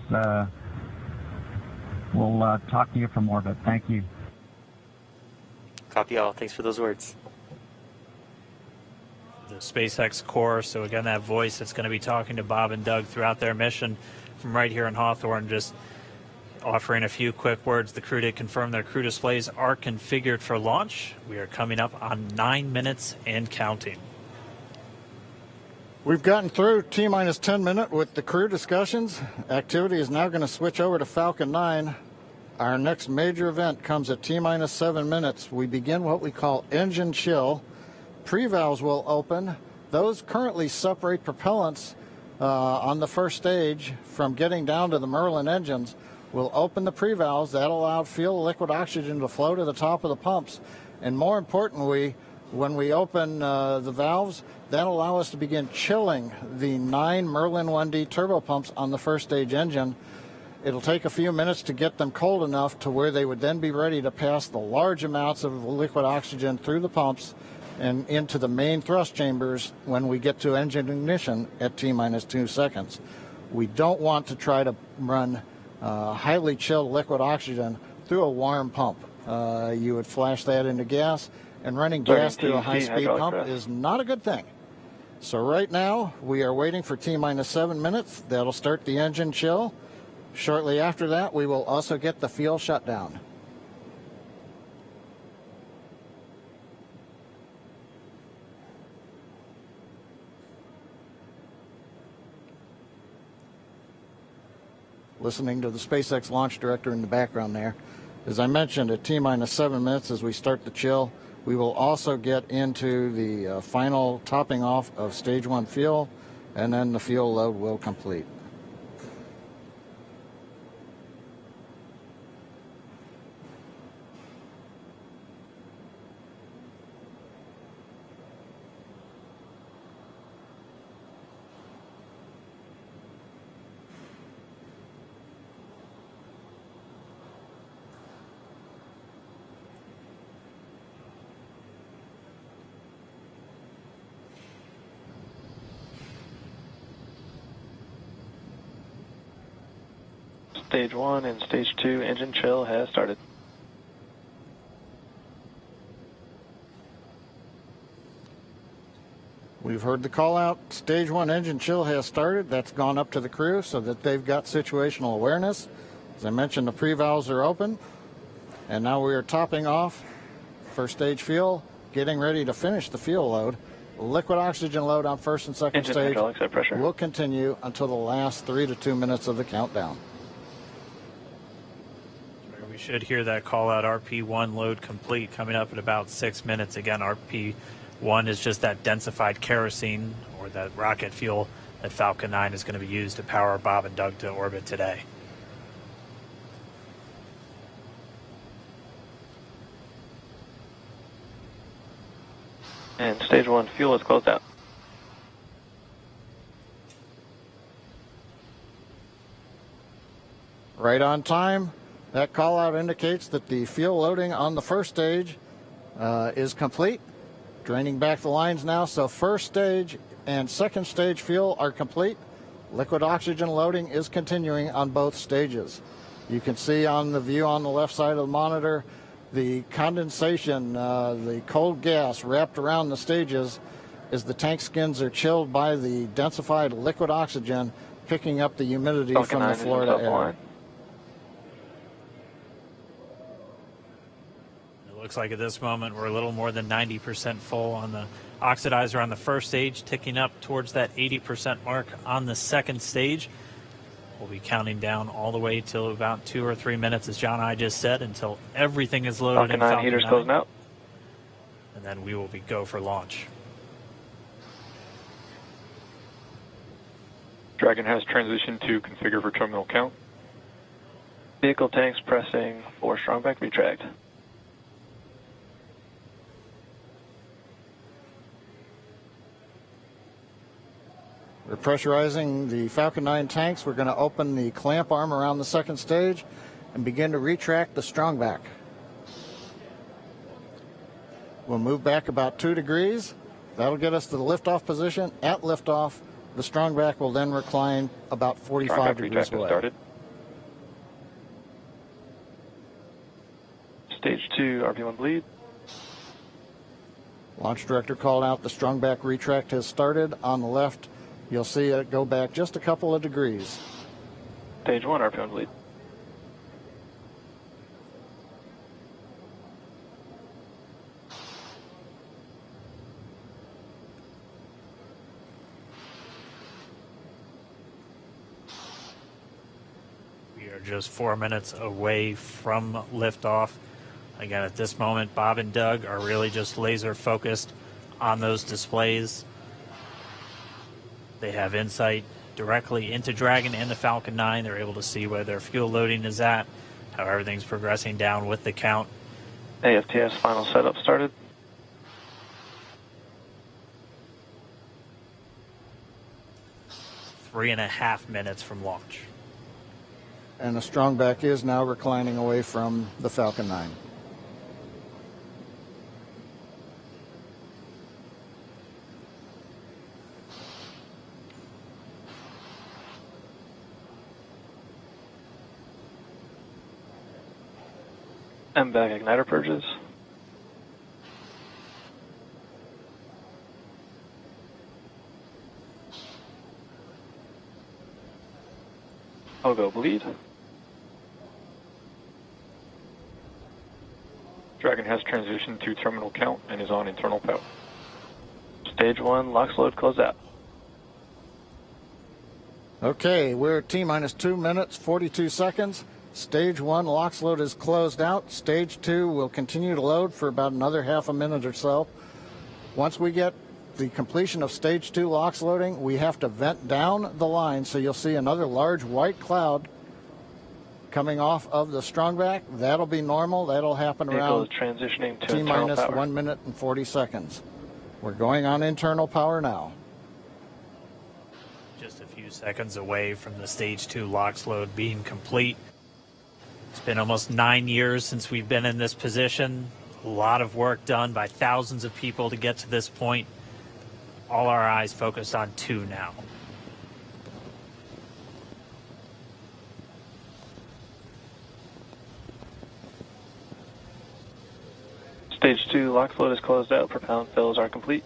We'll talk to you for more, but thank you. Copy all. Thanks for those words. The SpaceX Corps, so again, that voice that's going to be talking to Bob and Doug throughout their mission from right here in Hawthorne, just offering a few quick words. The crew did confirm their crew displays are configured for launch. We are coming up on 9 minutes and counting. We've gotten through T-minus 10 minute with the crew discussions. Activity is now going to switch over to Falcon 9. Our next major event comes at T-minus 7 minutes. We begin what we call engine chill. Pre-valves will open. Those currently separate propellants on the first stage from getting down to the Merlin engines. We'll open the pre-valves. That allowed fuel liquid oxygen to flow to the top of the pumps. And more importantly, when we open the valves, that allow us to begin chilling the 9 Merlin 1D turbopumps on the first stage engine. It'll take a few minutes to get them cold enough to where they would then be ready to pass the large amounts of liquid oxygen through the pumps and into the main thrust chambers when we get to engine ignition at T-minus 2 seconds. We don't want to try to run highly chilled liquid oxygen through a warm pump. You would flash that into gas, and running gas through a high-speed pump is not a good thing. So right now, we are waiting for T-minus 7 minutes. That'll start the engine chill. Shortly after that, we will also get the fuel shutdown. Listening to the SpaceX launch director in the background there. As I mentioned, at T-minus 7 minutes as we start the chill, we will also get into the final topping off of stage 1 fuel, and then the fuel load will complete. Stage 1 and Stage 2 engine chill has started. We've heard the call out. Stage 1 engine chill has started. That's gone up to the crew so that they've got situational awareness. As I mentioned, the pre-valves are open. And now we are topping off first stage fuel, getting ready to finish the fuel load. Liquid oxygen load on first and second stage will continue until the last 3 to 2 minutes of the countdown. We should hear that call out, RP1 load complete, coming up at about 6 minutes. Again, RP1 is just that densified kerosene or that rocket fuel that Falcon 9 is going to be used to power Bob and Doug to orbit today. And Stage 1 fuel is closed out. Right on time. That call out indicates that the fuel loading on the first stage is complete. Draining back the lines now, so first stage and second stage fuel are complete. Liquid oxygen loading is continuing on both stages. You can see on the view on the left side of the monitor the condensation, the cold gas wrapped around the stages as the tank skins are chilled by the densified liquid oxygen picking up the humidity from the Florida air. Looks like at this moment we're a little more than 90% full on the oxidizer on the first stage, ticking up towards that 80% mark on the second stage. We'll be counting down all the way till about 2 or 3 minutes, as John and I just said, until everything is loaded Falcon in 9 Falcon heaters 9. closing out. And then we will be go for launch. Dragon has transitioned to configure for terminal count. Vehicle tanks pressing for strong back retract. We're pressurizing the Falcon 9 tanks. We're going to open the clamp arm around the second stage and begin to retract the strong back. We'll move back about 2 degrees. That'll get us to the liftoff position. At liftoff, the strong back will then recline about 45 degrees away. Started. Stage 2, RP1 bleed. Launch director called out the strong back retract has started. On the left, you'll see it go back just a couple of degrees. Stage 1, RP1 bleed. We are just 4 minutes away from liftoff. Again, at this moment, Bob and Doug are really just laser focused on those displays. They have insight directly into Dragon and the Falcon 9. They're able to see where their fuel loading is at, how everything's progressing down with the count. AFTS final setup started. Three and a half minutes from launch. And the strong back is now reclining away from the Falcon 9. MVAC igniter purges. Go bleed. Dragon has transitioned to terminal count and is on internal power. Stage 1, LOX load closed out. Okay, we're at T-minus 2 minutes, 42 seconds. Stage 1 LOX load is closed out. Stage 2 will continue to load for about another half a minute or so. Once we get the completion of Stage 2 LOX loading, we have to vent down the line, so you'll see another large white cloud coming off of the strong back. That'll be normal. That'll happen around transitioning to T-minus 1 minute and 40 seconds. We're going on internal power now. Just a few seconds away from the Stage 2 LOX load being complete. It's been almost 9 years since we've been in this position. A lot of work done by thousands of people to get to this point. All our eyes focused on 2 now. Stage 2 LOX load is closed out. Propellant fills are complete.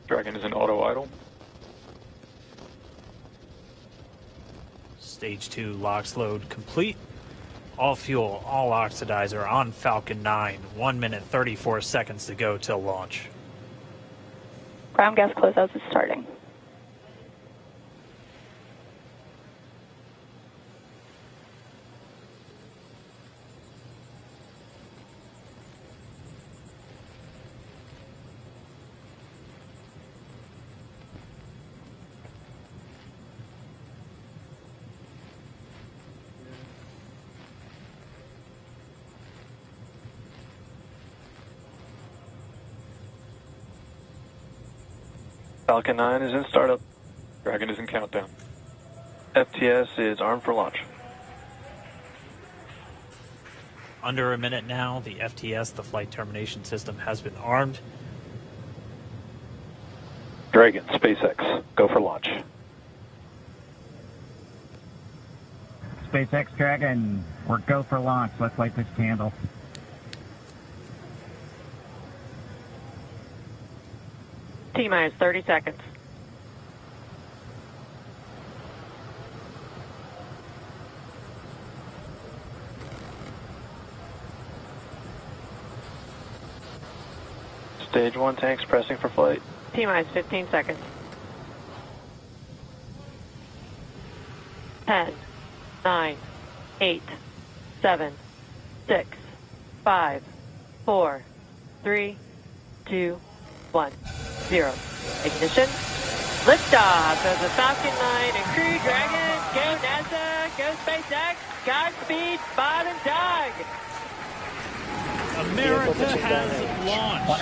Dragon is in auto idle. Stage 2 LOX load complete. All fuel, all oxidizer on Falcon 9. 1 minute, 34 seconds to go till launch. Ground gas closeouts is starting. Falcon 9 is in startup. Dragon is in countdown. FTS is armed for launch. Under a minute now, the FTS, the flight termination system, has been armed. Dragon, SpaceX, go for launch. SpaceX Dragon, we're go for launch. Let's light this candle. T-minus 30 seconds. Stage 1 tanks pressing for flight. T-minus 15 seconds. 10, 9, 8, 7, 6, 5, 4, 3, 2, 1, 0. Ignition. Liftoff of the Falcon 9 and Crew Dragon. Go NASA, go SpaceX. Godspeed, Bob and Doug. America has launched.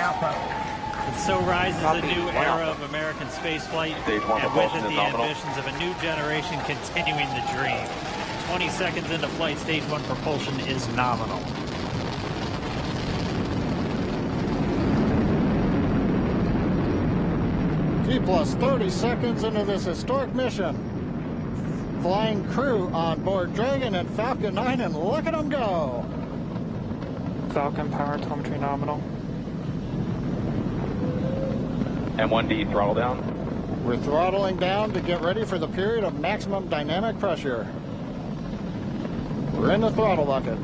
And so rises a new era of American spaceflight, and with it the ambitions of a new generation continuing the dream. 20 seconds into flight, stage 1 propulsion is nominal. T plus 30 seconds into this historic mission. Flying crew on board Dragon and Falcon 9, and look at them go. Falcon power telemetry nominal. M1D throttle down. We're throttling down to get ready for the period of maximum dynamic pressure. We're in the throttle bucket.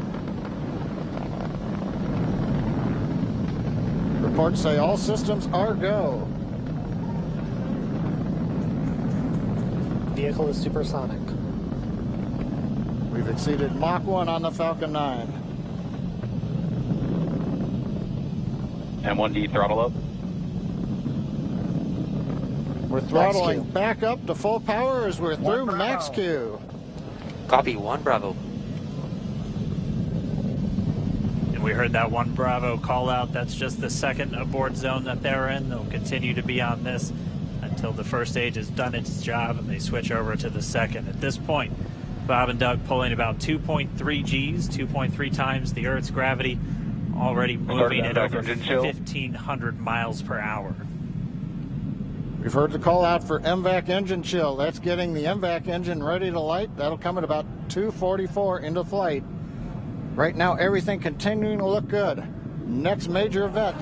Reports say all systems are go. Vehicle is supersonic. We've exceeded Mach 1 on the Falcon 9. M1D throttle up. We're throttling back up to full power as we're through max Q. Copy, 1 Bravo. And we heard that 1 Bravo call out. That's just the second abort zone that they're in. They'll continue to be on this until the first stage has done its job and they switch over to the second. At this point, Bob and Doug pulling about 2.3 Gs, 2.3 times the Earth's gravity, already moving at over 1,500 miles per hour. We've heard the call out for MVAC engine chill. That's getting the MVAC engine ready to light. That'll come at about 2:44 into flight. Right now, everything continuing to look good. Next major event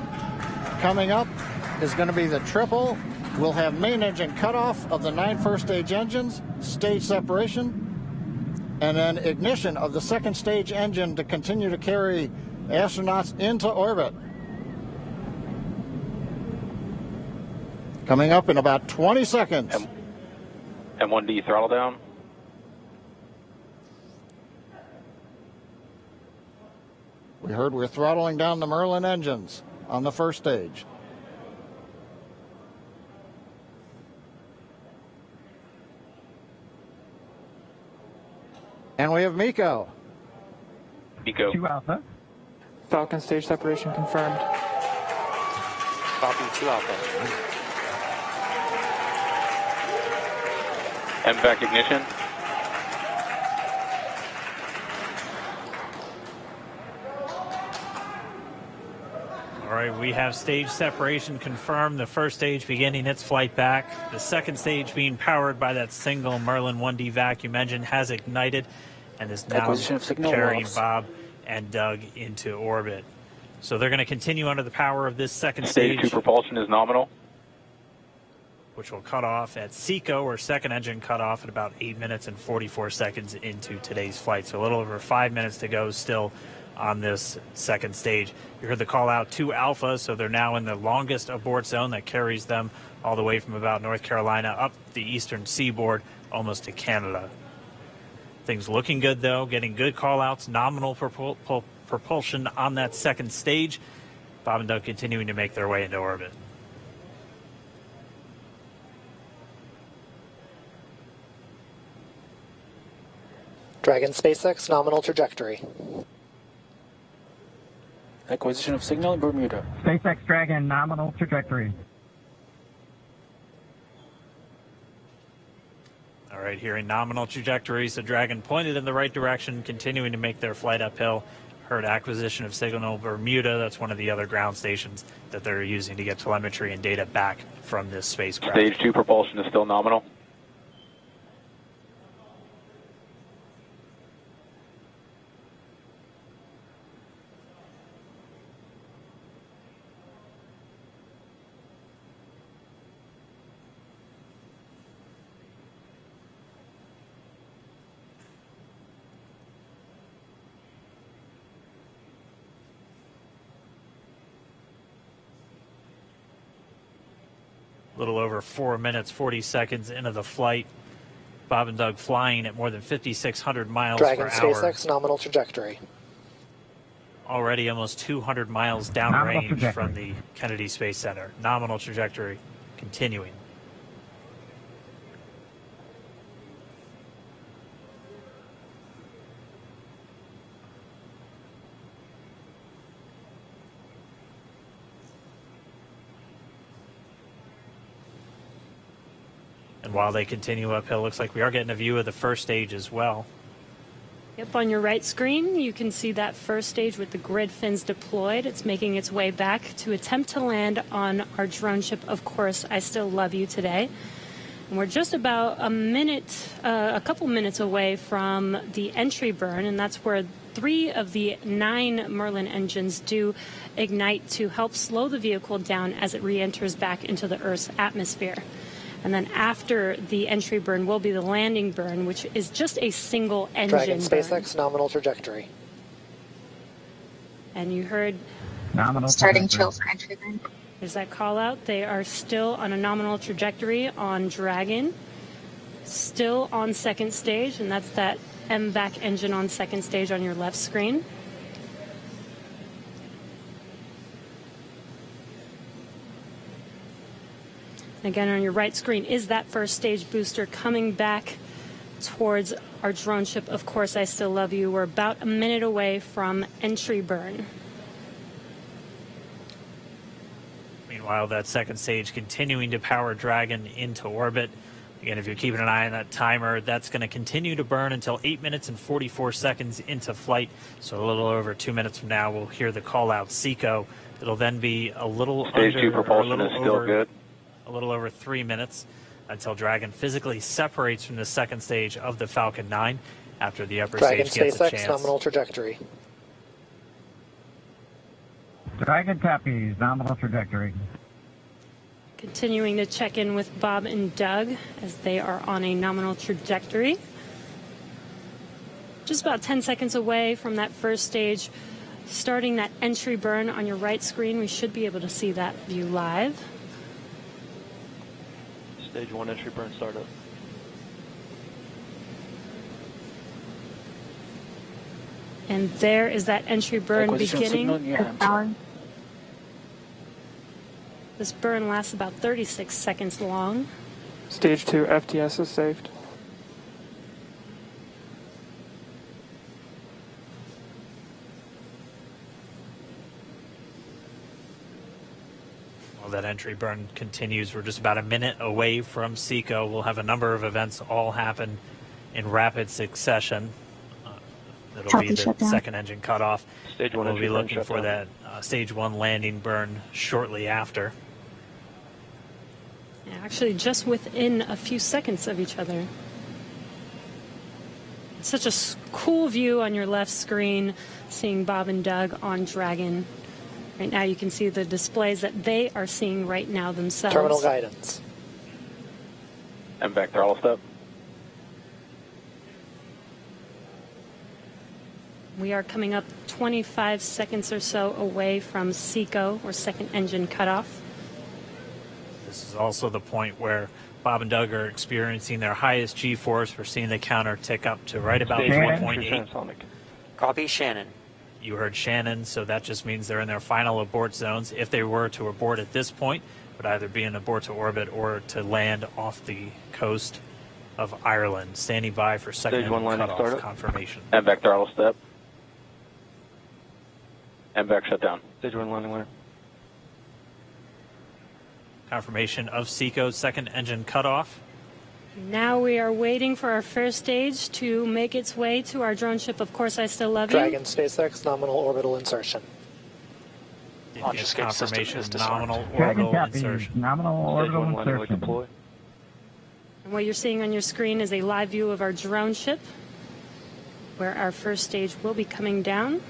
coming up is going to be the triple. We'll have main engine cutoff of the 9 first stage engines, stage separation, and then ignition of the second stage engine to continue to carry astronauts into orbit. Coming up in about 20 seconds. M1D throttle down. We heard we're throttling down the Merlin engines on the first stage. And we have MECO. MECO. 2 Alpha. Falcon stage separation confirmed. Copy, 2 Alpha. MVAC ignition. All right, we have stage separation confirmed. The first stage beginning its flight back. The second stage being powered by that single Merlin 1D vacuum engine has ignited and is now carrying Bob and Doug into orbit. So they're going to continue under the power of this second stage. Stage 2 propulsion is nominal. Which will cut off at SECO, or second engine cut off at about 8 minutes and 44 seconds into today's flight. So a little over 5 minutes to go still on this second stage. You heard the call out 2 Alpha, so they're now in the longest abort zone that carries them all the way from about North Carolina up the eastern seaboard almost to Canada. Things looking good though, getting good call outs, nominal propulsion on that second stage. Bob and Doug continuing to make their way into orbit. Dragon SpaceX nominal trajectory. Acquisition of signal in Bermuda. SpaceX Dragon nominal trajectory. All right, hearing nominal trajectories, the Dragon pointed in the right direction, continuing to make their flight uphill. Heard acquisition of signal Bermuda. That's one of the other ground stations that they're using to get telemetry and data back from this spacecraft. Stage 2 propulsion is still nominal. A little over 4 minutes, 40 seconds into the flight. Bob and Doug flying at more than 5,600 miles Dragon per hour. SpaceX nominal trajectory. Already almost 200 miles downrange from the Kennedy Space Center. Nominal trajectory continuing. And while they continue uphill, looks like we are getting a view of the first stage as well. Yep, on your right screen, you can see that first stage with the grid fins deployed. It's making its way back to attempt to land on our drone ship, Of Course, I Still Love You today. And we're just about a couple minutes away from the entry burn, and that's where 3 of the 9 Merlin engines do ignite to help slow the vehicle down as it re-enters back into the Earth's atmosphere. And then after the entry burn will be the landing burn, which is just a single engine Dragon SpaceX burn. nominal trajectory. And you heard Nominal starting chill for entry burn. There's that call out. They are still on a nominal trajectory on Dragon, still on second stage, and that's that MVAC engine on second stage on your left screen. Again, on your right screen is that first stage booster coming back towards our drone ship, Of Course, I Still Love You. We're about a minute away from entry burn. Meanwhile, that second stage continuing to power Dragon into orbit. Again, if you're keeping an eye on that timer, that's going to continue to burn until 8 minutes and 44 seconds into flight. So a little over 2 minutes from now, we'll hear the call out SECO. It'll then be a little Stage 2 propulsion is still good. A little over 3 minutes until Dragon physically separates from the second stage of the Falcon 9 after the upper Dragon stage gets a SpaceX chance. nominal trajectory. Dragon copies, nominal trajectory. Continuing to check in with Bob and Doug as they are on a nominal trajectory. Just about 10 seconds away from that first stage, starting that entry burn on your right screen. We should be able to see that view live. Stage 1 entry burn startup. And there is that entry burn beginning. This burn lasts about 36 seconds long. Stage 2 FTS is saved. While that entry burn continues, we're just about a minute away from SECO. We'll have a number of events all happen in rapid succession. That'll be the second engine cutoff. Stage 1 we'll entry be burn looking shut for down. that stage 1 landing burn shortly after. Yeah, actually, just within a few seconds of each other. It's such a cool view on your left screen, seeing Bob and Doug on Dragon. Right now you can see the displays that they are seeing right now themselves. Terminal guidance. MVAC throttle step. We are coming up 25 seconds or so away from SECO, or second engine cutoff. This is also the point where Bob and Doug are experiencing their highest G-force. We're seeing the counter tick up to right about 1.8. Copy, Shannon. You heard Shannon, so that just means they're in their final abort zones. If they were to abort at this point, it would either be an abort to orbit or to land off the coast of Ireland. Standing by for second Stage 1 landing cutoff startup. confirmation. MVAC throttle step. MVAC shut down. Stage 1 landing winner. Confirmation of SECO's second engine cutoff. Now we are waiting for our first stage to make its way to our drone ship, Of Course, I Still Love You. Dragon SpaceX nominal orbital insertion. Launch escape Confirmation system is nominal disarmed. Dragon orbital copies, insertion. nominal orbital Stage 1 landing light insertion. deploy. And what you're seeing on your screen is a live view of our drone ship, where our first stage will be coming down.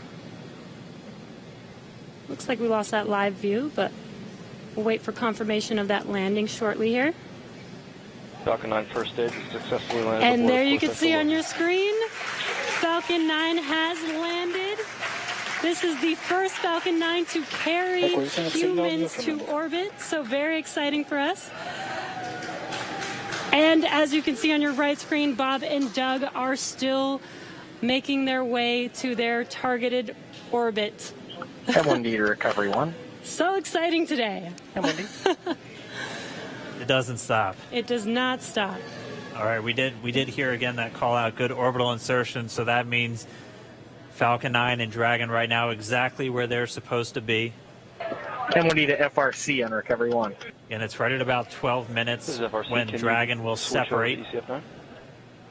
Looks like we lost that live view, but we'll wait for confirmation of that landing shortly here. Falcon 9 first stage is successfully landed. And aboard there Of you Course, can I Still see Love on You. your screen, Falcon 9 has landed. This is the first Falcon 9 to carry Acquisition of signal humans from to India. orbit, so very exciting for us. And as you can see on your right screen, Bob and Doug are still making their way to their targeted orbit. M1D to recovery 1. So exciting today. M1D. It doesn't stop. It does not stop. All right, we did hear again that call out, good orbital insertion, so that means Falcon 9 and Dragon right now exactly where they're supposed to be. M1D to FRC on recovery 1. And it's right at about 12 minutes when Dragon will separate.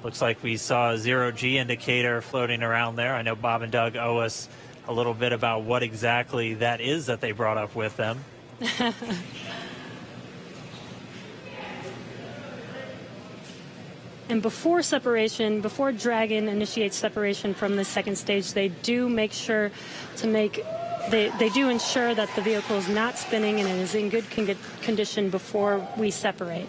Looks like we saw a 0G indicator floating around there. I know Bob and Doug owe us a little bit about what exactly that is that they brought up with them. And before separation, before Dragon initiates separation from the second stage, they do make sure to they do ensure that the vehicle is not spinning and it is in good condition before we separate.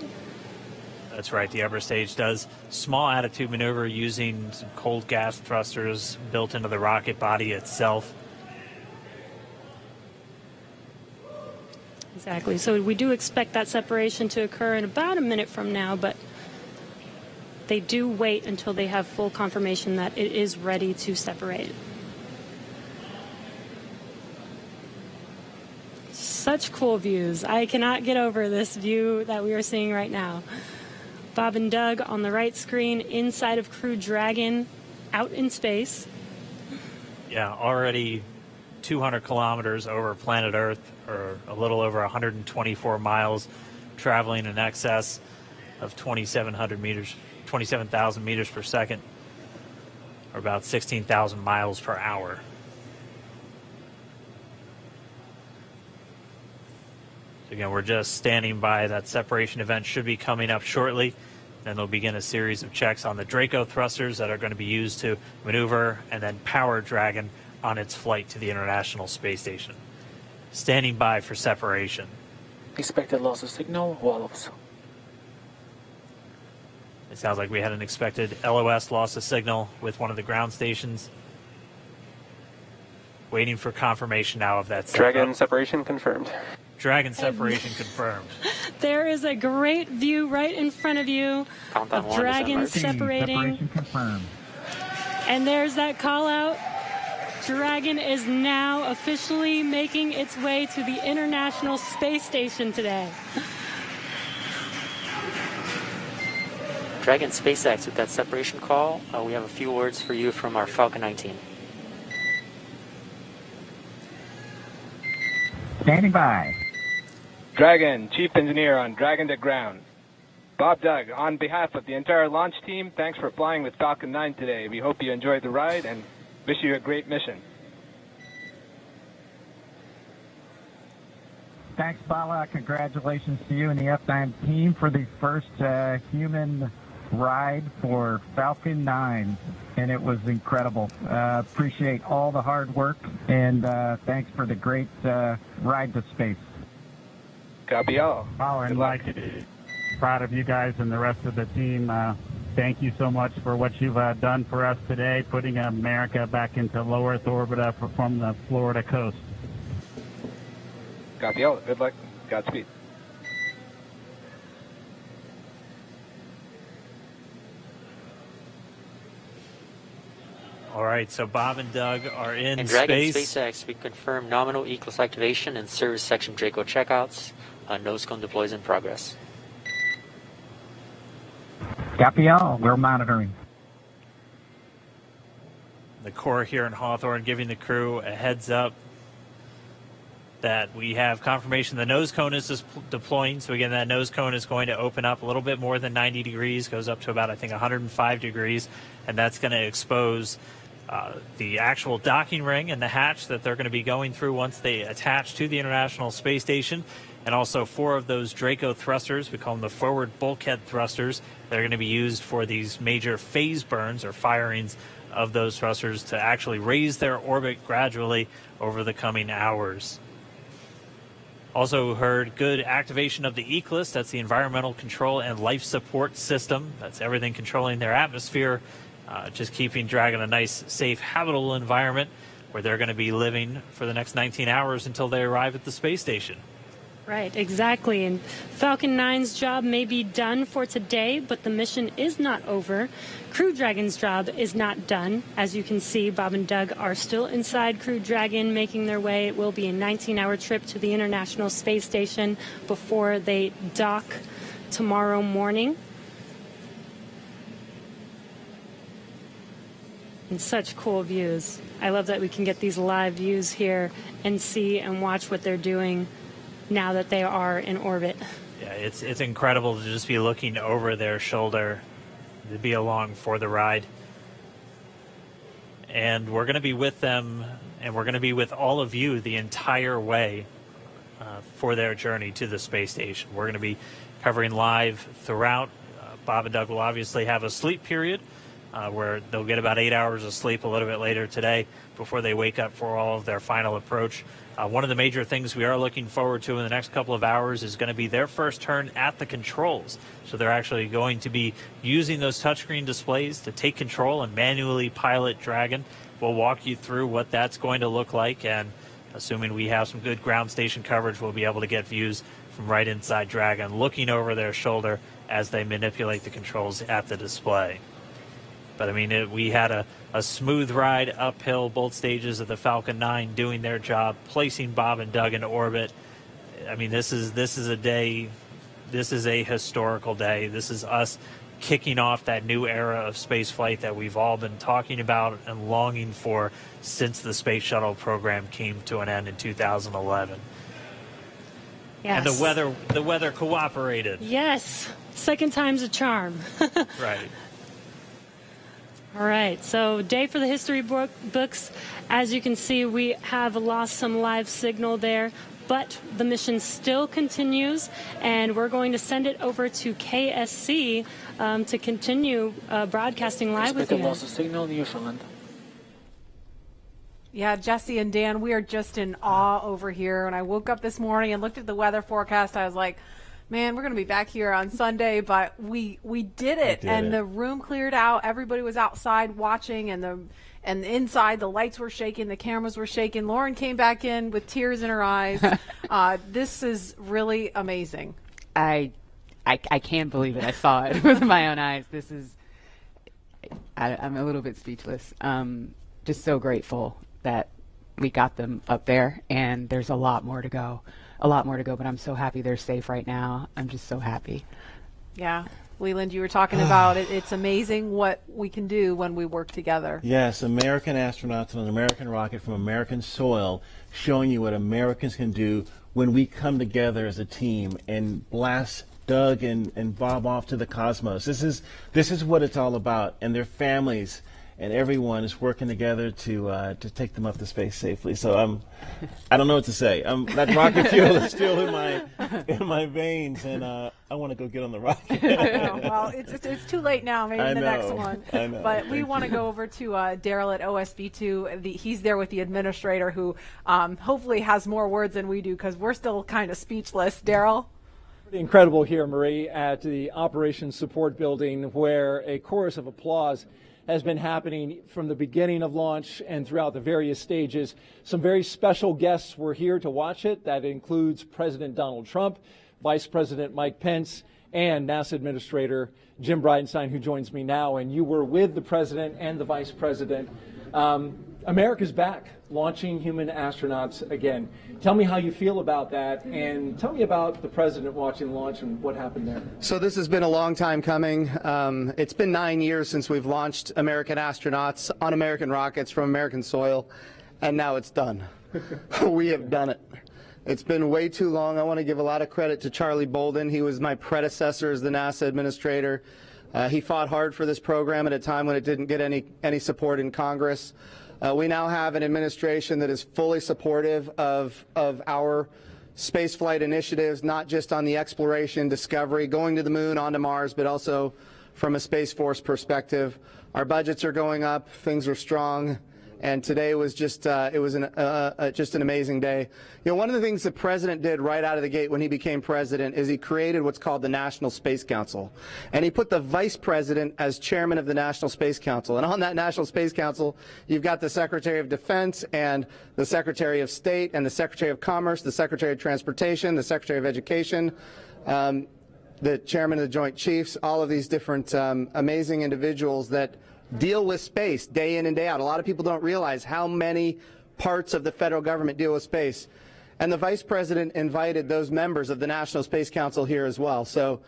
That's right. The upper stage does small attitude maneuver using some cold gas thrusters built into the rocket body itself. Exactly. So we do expect that separation to occur in about a minute from now, but they do wait until they have full confirmation that it is ready to separate. Such cool views. I cannot get over this view that we are seeing right now. Bob and Doug on the right screen inside of Crew Dragon out in space. Yeah, already 200 kilometers over planet Earth, or a little over 124 miles, traveling in excess of 2,700 meters. 27,000 meters per second, or about 16,000 miles per hour. So again, we're just standing by. That separation event should be coming up shortly. Then they'll begin a series of checks on the Draco thrusters that are going to be used to maneuver and then power Dragon on its flight to the International Space Station. Standing by for separation. Expected loss of signal, Wallows. It sounds like we had an expected LOS, loss of signal, with one of the ground stations. Waiting for confirmation now of that. Dragon separation confirmed. Dragon separation confirmed. There is a great view right in front of you of Dragon separating. Separation confirmed. And there's that call out. Dragon is now officially making its way to the International Space Station today. Dragon SpaceX with that separation call. We have a few words for you from our Falcon 9 team. Standing by. Dragon, Chief Engineer on Dragon to ground. Bob Doug, on behalf of the entire launch team, thanks for flying with Falcon 9 today. We hope you enjoyed the ride and wish you a great mission. Thanks, Bala. Congratulations to you and the F9 team for the first human ride for Falcon 9, and it was incredible. Appreciate all the hard work, and thanks for the great ride to space. Copy all. And Mike, proud of you guys and the rest of the team. Thank you so much for what you've done for us today, putting America back into low Earth orbit from the Florida coast. Copy all. Good luck. Godspeed. All right, so Bob and Doug are in Dragon space. SpaceX, we confirm nominal E-class activation and service section Draco checkouts. Nose cone deploys in progress. Copy all. We're monitoring. The Corps here in Hawthorne giving the crew a heads up that we have confirmation the nose cone is deploying. So again, that nose cone is going to open up a little bit more than 90 degrees, goes up to about, I think, 105 degrees, and that's going to expose the actual docking ring and the hatch that they're going to be going through once they attach to the International Space Station. And also 4 of those Draco thrusters, we call them the forward bulkhead thrusters, that are going to be used for these major phase burns or firings of those thrusters to actually raise their orbit gradually over the coming hours. Also heard good activation of the ECLSS, that's the Environmental Control and Life Support System. That's everything controlling their atmosphere, just keeping Dragon a nice, safe, habitable environment where they're going to be living for the next 19 hours until they arrive at the space station. Right, exactly. And Falcon 9's job may be done for today, but the mission is not over. Crew Dragon's job is not done. As you can see, Bob and Doug are still inside Crew Dragon, making their way. It will be a 19-hour trip to the International Space Station before they dock tomorrow morning. And such cool views. I love that we can get these live views here and see and watch what they're doing now that they are in orbit. Yeah, it's incredible to just be looking over their shoulder, to be along for the ride. And we're going to be with them, and we're going to be with all of you the entire way for their journey to the space station. We're going to be covering live throughout. Bob and Doug will obviously have a sleep period where they'll get about 8 hours of sleep a little bit later today before they wake up for all of their final approach. One of the major things we are looking forward to in the next couple of hours is going to be their first turn at the controls. So they're actually going to be using those touchscreen displays to take control and manually pilot Dragon. We'll walk you through what that's going to look like, and assuming we have some good ground station coverage, we'll be able to get views from right inside Dragon, looking over their shoulder as they manipulate the controls at the display. But, I mean, we had a smooth ride uphill, both stages of the Falcon 9 doing their job, placing Bob and Doug into orbit. I mean, this is a day, this is a historical day. This is us kicking off that new era of space flight that we've all been talking about and longing for since the Space Shuttle program came to an end in 2011. Yes. And the weather cooperated. Yes, second time's a charm. Right. All right, so day for the history books. As you can see, we have lost some live signal there, but the mission still continues, and we're going to send it over to KSC to continue broadcasting live with you. Loss of signal, Newfoundland. Yeah, Jesse and Dan, we are just in awe over here. When I woke up this morning and looked at the weather forecast, I was like, man, we're going to be back here on Sunday, but we did it. The room cleared out. Everybody was outside watching, and inside the lights were shaking, the cameras were shaking. Lauren came back in with tears in her eyes. This is really amazing. I can't believe it. I saw it with my own eyes. This is, I'm a little bit speechless. Just so grateful that we got them up there, and there's a lot more to go. But I'm so happy they're safe right now. I'm just so happy. Yeah. Leland, you were talking about it. It's amazing what we can do when we work together. Yes, American astronauts on an American rocket from American soil, showing you what Americans can do when we come together as a team and blast Doug and Bob off to the cosmos. This is what it's all about, and their families and everyone is working together to take them up to space safely. So I don't know what to say. That rocket fuel is still in my veins, and I want to go get on the rocket. Well, it's too late now. Maybe the next one. I know. But we want to go over to Daryl at OSB2. He's there with the administrator, who hopefully has more words than we do, because we're still kind of speechless. Daryl? Pretty incredible here, Marie, at the Operations Support Building, where a chorus of applause has been happening from the beginning of launch and throughout the various stages. Some very special guests were here to watch it. That includes President Donald Trump, Vice President Mike Pence, and NASA Administrator Jim Bridenstine, who joins me now. And you were with the President and the Vice President. America's back, launching human astronauts again. Tell me how you feel about that, and tell me about the President watching the launch and what happened there. So this has been a long time coming. It's been 9 years since we've launched American astronauts on American rockets from American soil, and now it's done. We have done it. It's been way too long. I want to give a lot of credit to Charlie Bolden. He was my predecessor as the NASA administrator. He fought hard for this program at a time when it didn't get any support in Congress. We now have an administration that is fully supportive of our spaceflight initiatives, not just on the exploration, discovery, going to the moon, onto Mars, but also from a Space Force perspective. Our budgets are going up, things are strong, And today was just just an amazing day. You know, one of the things the president did right out of the gate when he became president is he created what's called the National Space Council. And he put the vice president as chairman of the National Space Council. And on that National Space Council, you've got the Secretary of Defense and the Secretary of State and the Secretary of Commerce, the Secretary of Transportation, the Secretary of Education, the chairman of the Joint Chiefs, all of these different amazing individuals that deal with space day in and day out. A lot of people don't realize how many parts of the federal government deal with space. And the vice president invited those members of the National Space Council here as well. So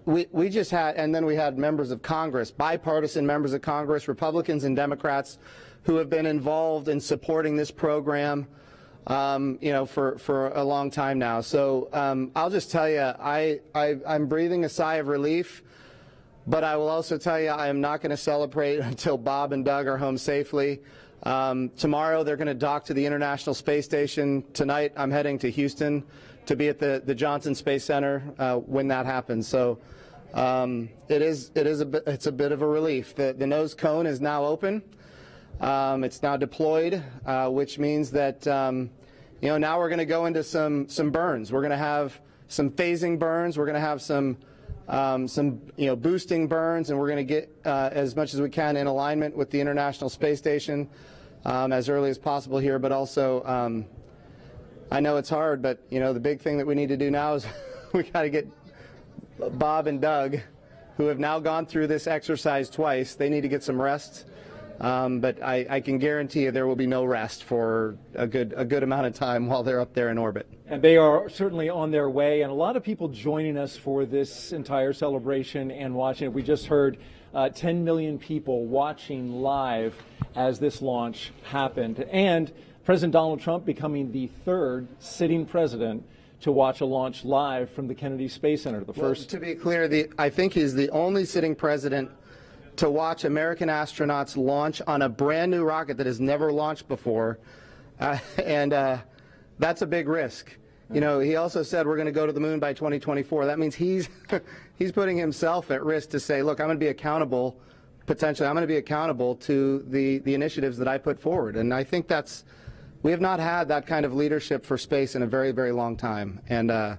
we just had, and then we had members of Congress, bipartisan members of Congress, Republicans and Democrats, who have been involved in supporting this program, you know, for a long time now. So I'll just tell you, I'm breathing a sigh of relief. But I will also tell you I am not going to celebrate until Bob and Doug are home safely. Tomorrow they're going to dock to the International Space Station. Tonight I'm heading to Houston to be at the Johnson Space Center when that happens. So it's a bit of a relief. The nose cone is now open. It's now deployed, which means that you know, now we're going to go into some burns. We're going to have some phasing burns. We're going to have some you know, boosting burns, and we're going to get as much as we can in alignment with the International Space Station as early as possible here. But also, I know it's hard, but you know, the big thing that we need to do now is we got to get Bob and Doug, who have now gone through this exercise twice. They need to get some rest. But I can guarantee you there will be no rest for a good amount of time while they're up there in orbit. And they are certainly on their way, and a lot of people joining us for this entire celebration and watching it. We just heard 10 million people watching live as this launch happened, and President Donald Trump becoming the third sitting president to watch a launch live from the Kennedy Space Center. The first. To be clear, I think he's the only sitting president to watch American astronauts launch on a brand new rocket that has never launched before, and that's a big risk. You know, he also said we're going to go to the moon by 2024. That means he's putting himself at risk to say, look, I'm going to be accountable, potentially, I'm going to be accountable to the initiatives that I put forward. And I think we have not had that kind of leadership for space in a very, very long time, and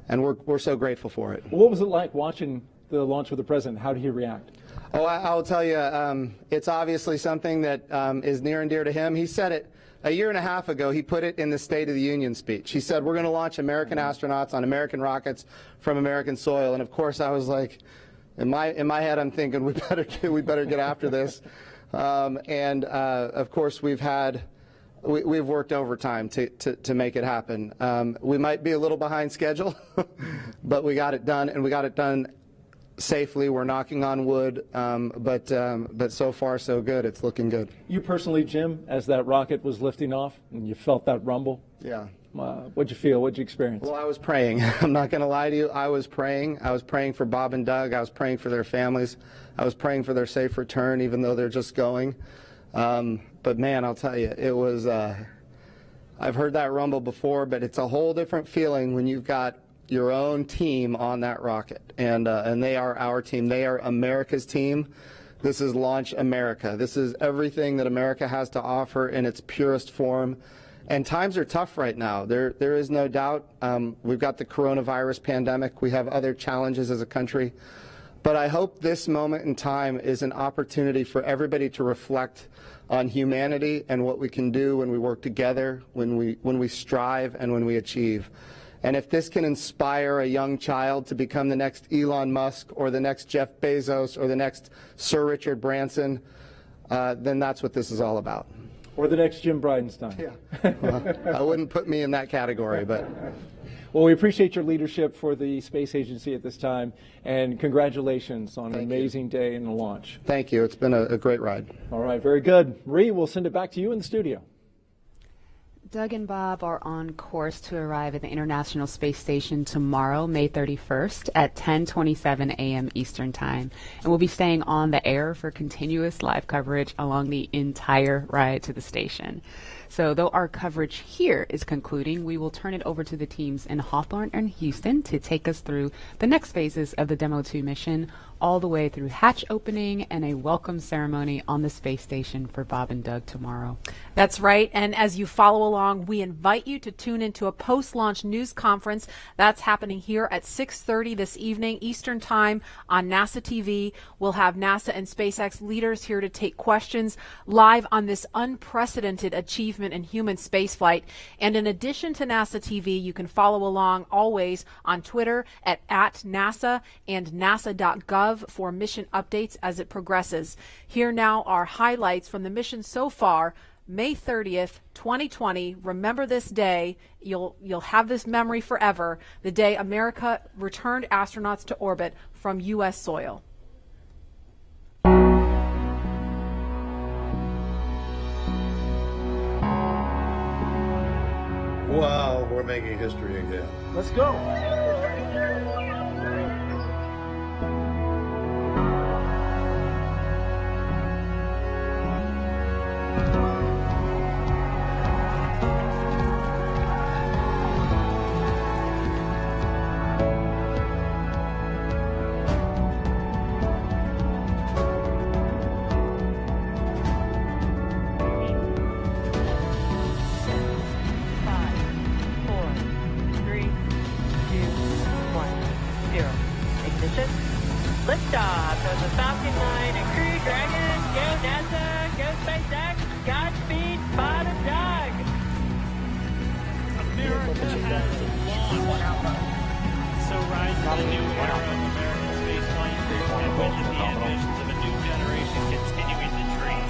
we're so grateful for it. What was it like watching the launch with the president? How did he react? Oh, I'll tell you, it's obviously something that is near and dear to him. He said it a year and a half ago. He put it in the State of the Union speech. He said, we're going to launch American astronauts on American rockets from American soil. And of course, I was like, in my head, I'm thinking, we better get after this. Of course, we've worked overtime to make it happen. We might be a little behind schedule, but we got it done, and we got it done safely. We're knocking on wood, but so far so good. It's looking good. You personally, Jim, as that rocket was lifting off and you felt that rumble? Yeah. What'd you feel? What'd you experience? Well, I was praying. I'm not going to lie to you. I was praying. I was praying for Bob and Doug. I was praying for their families. I was praying for their safe return, even though they're just going. But man, I'll tell you, it was, I've heard that rumble before, but it's a whole different feeling when you've got your own team on that rocket, and they are our team. They are America's team. This is Launch America. This is everything that America has to offer in its purest form. And times are tough right now. There is no doubt. We've got the coronavirus pandemic. We have other challenges as a country. But I hope this moment in time is an opportunity for everybody to reflect on humanity and what we can do when we work together, when we strive, and when we achieve. And if this can inspire a young child to become the next Elon Musk or the next Jeff Bezos or the next Sir Richard Branson, then that's what this is all about. Or the next Jim Bridenstine. Yeah. Well, I wouldn't put me in that category, but. Well, we appreciate your leadership for the space agency at this time, and congratulations on an amazing day in the launch. Thank you. It's been a great ride. All right, very good. Marie, we'll send it back to you in the studio. Doug and Bob are on course to arrive at the International Space Station tomorrow, May 31st at 10:27 a.m. Eastern Time. And we'll be staying on the air for continuous live coverage along the entire ride to the station. So though our coverage here is concluding, we will turn it over to the teams in Hawthorne and Houston to take us through the next phases of the Demo 2 mission, all the way through hatch opening and a welcome ceremony on the space station for Bob and Doug tomorrow. That's right. And as you follow along, we invite you to tune into a post-launch news conference that's happening here at 6:30 this evening Eastern Time on NASA TV. We'll have NASA and SpaceX leaders here to take questions live on this unprecedented achievement in human spaceflight. And in addition to NASA TV, you can follow along always on Twitter at @NASA and nasa.gov for mission updates as it progresses. Here now are highlights from the mission so far. May 30th, 2020. Remember this day. You'll have this memory forever. The day America returned astronauts to orbit from U.S. soil. Wow, we're making history again. Let's go. Liftoff of the Falcon 9 and Crew Dragon. Go NASA, go SpaceX, Godspeed, Bob and Doug. America has launched. So rise to the new era of American spaceflight and witness the ambitions of a new generation continuing the dream.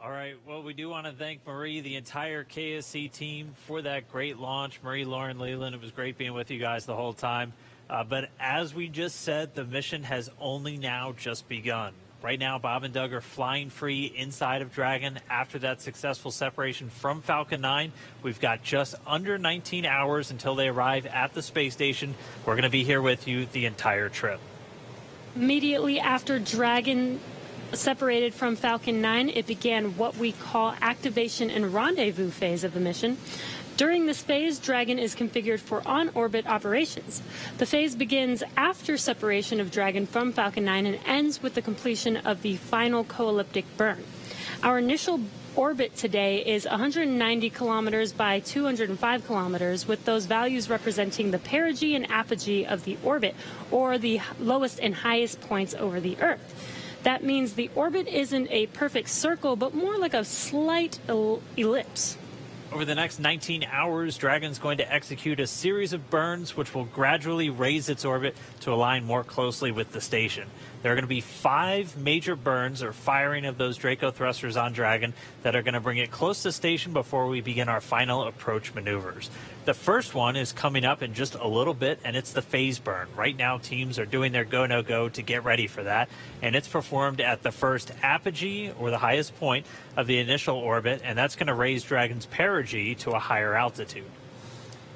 All right. Well, we do want to thank Marie, the entire KSC team, for that great launch. Marie, Lauren, Leland, it was great being with you guys the whole time. But as we just said, the mission has only now just begun. Right now, Bob and Doug are flying free inside of Dragon after that successful separation from Falcon 9. We've got just under 19 hours until they arrive at the space station. We're going to be here with you the entire trip. Immediately after Dragon separated from Falcon 9, it began what we call activation and rendezvous phase of the mission. During this phase, Dragon is configured for on-orbit operations. The phase begins after separation of Dragon from Falcon 9 and ends with the completion of the final co-elliptic burn. Our initial orbit today is 190 kilometers by 205 kilometers, with those values representing the perigee and apogee of the orbit, or the lowest and highest points over the Earth. That means the orbit isn't a perfect circle, but more like a slight ellipse. Over the next 19 hours, Dragon's going to execute a series of burns which will gradually raise its orbit to align more closely with the station. There are going to be 5 major burns or firing of those Draco thrusters on Dragon that are going to bring it close to station before we begin our final approach maneuvers. The first one is coming up in just a little bit, and it's the phase burn. Right now, teams are doing their go, no go to get ready for that, and it's performed at the first apogee, or the highest point of the initial orbit, and that's going to raise Dragon's perigee to a higher altitude.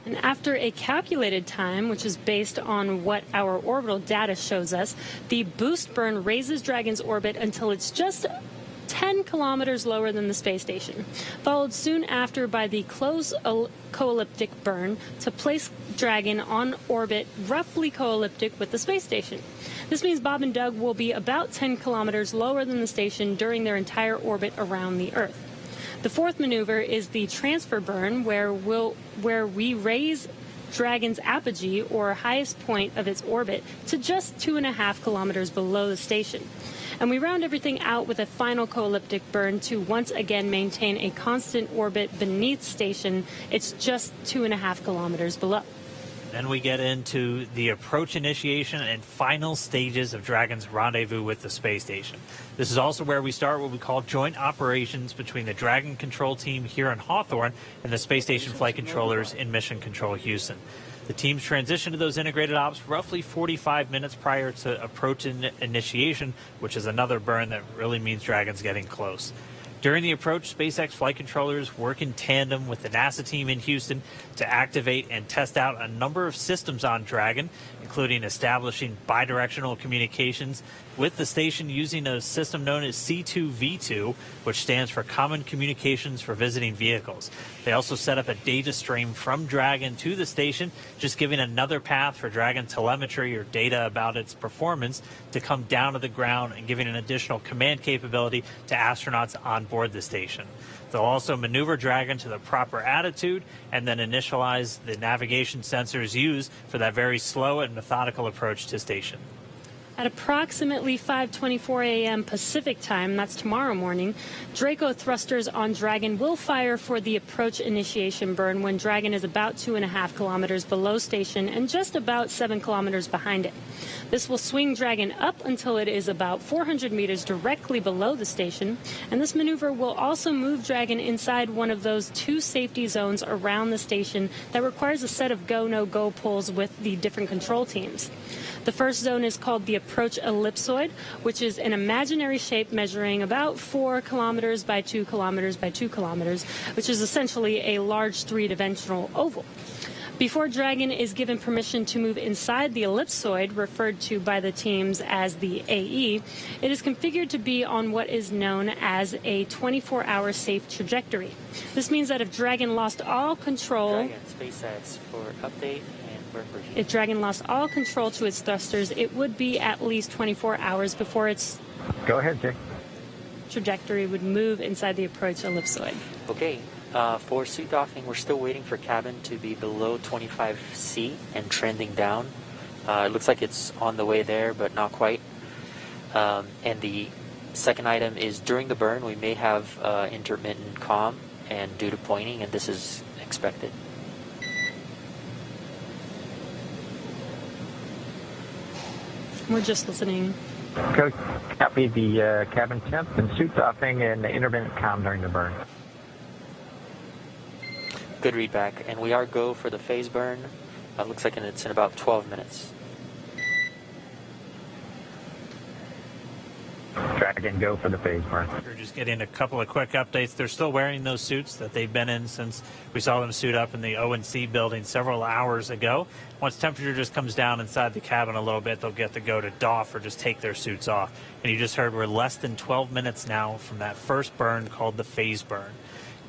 And after a calculated time, which is based on what our orbital data shows us, the boost burn raises Dragon's orbit until it's just 10 kilometers lower than the space station, followed soon after by the close co-elliptic burn to place Dragon on orbit roughly co-elliptic with the space station. This means Bob and Doug will be about 10 kilometers lower than the station during their entire orbit around the Earth. The fourth maneuver is the transfer burn, where we raise Dragon's apogee, or highest point of its orbit, to just 2.5 kilometers below the station. And we round everything out with a final co-elliptic burn to once again maintain a constant orbit beneath station. It's just 2.5 kilometers below. Then we get into the approach initiation and final stages of Dragon's rendezvous with the space station. This is also where we start what we call joint operations between the Dragon control team here in Hawthorne and the space station flight controllers in Mission Control Houston. The teams transition to those integrated ops roughly 45 minutes prior to approach initiation, which is another burn that really means Dragon's getting close. During the approach, SpaceX flight controllers work in tandem with the NASA team in Houston to activate and test out a number of systems on Dragon, including establishing bidirectional communications with the station using a system known as C2V2, which stands for Common Communications for Visiting Vehicles. They also set up a data stream from Dragon to the station, just giving another path for Dragon telemetry or data about its performance to come down to the ground and giving an additional command capability to astronauts on board the station. They'll also maneuver Dragon to the proper attitude and then initialize the navigation sensors used for that very slow and methodical approach to station. At approximately 5:24 a.m. Pacific time, that's tomorrow morning, Draco thrusters on Dragon will fire for the approach initiation burn when Dragon is about 2.5 kilometers below station and just about 7 kilometers behind it. This will swing Dragon up until it is about 400 meters directly below the station, and this maneuver will also move Dragon inside one of those 2 safety zones around the station that requires a set of go-no-go pulls with the different control teams. The first zone is called the approach ellipsoid, which is an imaginary shape measuring about 4 kilometers by 2 kilometers by 2 kilometers, which is essentially a large 3-dimensional oval. Before Dragon is given permission to move inside the ellipsoid, referred to by the teams as the AE, it is configured to be on what is known as a 24-hour safe trajectory. This means that if Dragon lost all control... Dragon, SpaceX for update. If Dragon lost all control to its thrusters, it would be at least 24 hours before its trajectory would move inside the approach ellipsoid. Okay, for suit doffing, we're still waiting for cabin to be below 25C and trending down. It looks like it's on the way there, but not quite. And the second item is during the burn, we may have intermittent comm and due to pointing, and this is expected. We're just listening. Copy the cabin temp and suit doffing and the intermittent comm during the burn. Good read back, and we are go for the phase burn. Looks like it's in about 12 minutes. and go for the phase burn. We're just getting a couple of quick updates. They're still wearing those suits that they've been in since we saw them suit up in the O&C building several hours ago. Once temperature just comes down inside the cabin a little bit, they'll get to go to doff or just take their suits off. And you just heard we're less than 12 minutes now from that first burn called the phase burn.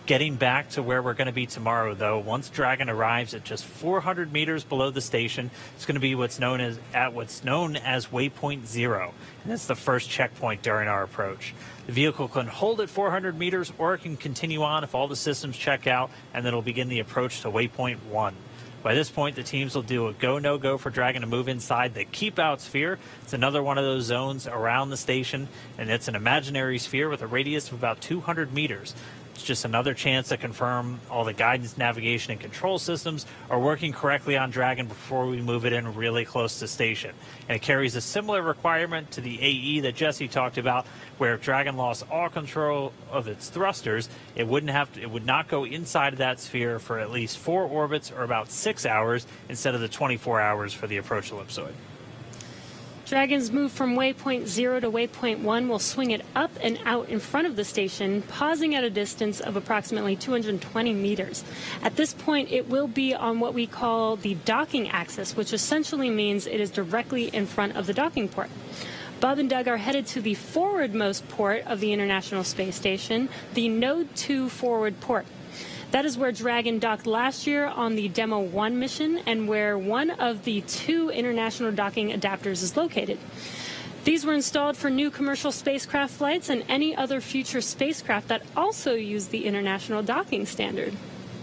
Getting back to where we're going to be tomorrow, though, once Dragon arrives at just 400 meters below the station, it's going to be what's known as Waypoint Zero, and that's the first checkpoint during our approach. The vehicle can hold at 400 meters, or it can continue on if all the systems check out, and then it'll begin the approach to Waypoint 1. By this point, the teams will do a go, no-go for Dragon to move inside the keep-out sphere. It's another one of those zones around the station, and it's an imaginary sphere with a radius of about 200 meters. It's just another chance to confirm all the guidance, navigation, and control systems are working correctly on Dragon before we move it in really close to station. And it carries a similar requirement to the AE that Jesse talked about, where if Dragon lost all control of its thrusters, it would not go inside of that sphere for at least 4 orbits or about 6 hours instead of the 24 hours for the approach ellipsoid. Dragon's move from Waypoint 0 to Waypoint 1 will swing it up and out in front of the station, pausing at a distance of approximately 220 meters. At this point, it will be on what we call the docking axis, which essentially means it is directly in front of the docking port. Bob and Doug are headed to the forwardmost port of the International Space Station, the Node 2 forward port. That is where Dragon docked last year on the Demo 1 mission and where one of the 2 international docking adapters is located. These were installed for new commercial spacecraft flights and any other future spacecraft that also use the international docking standard.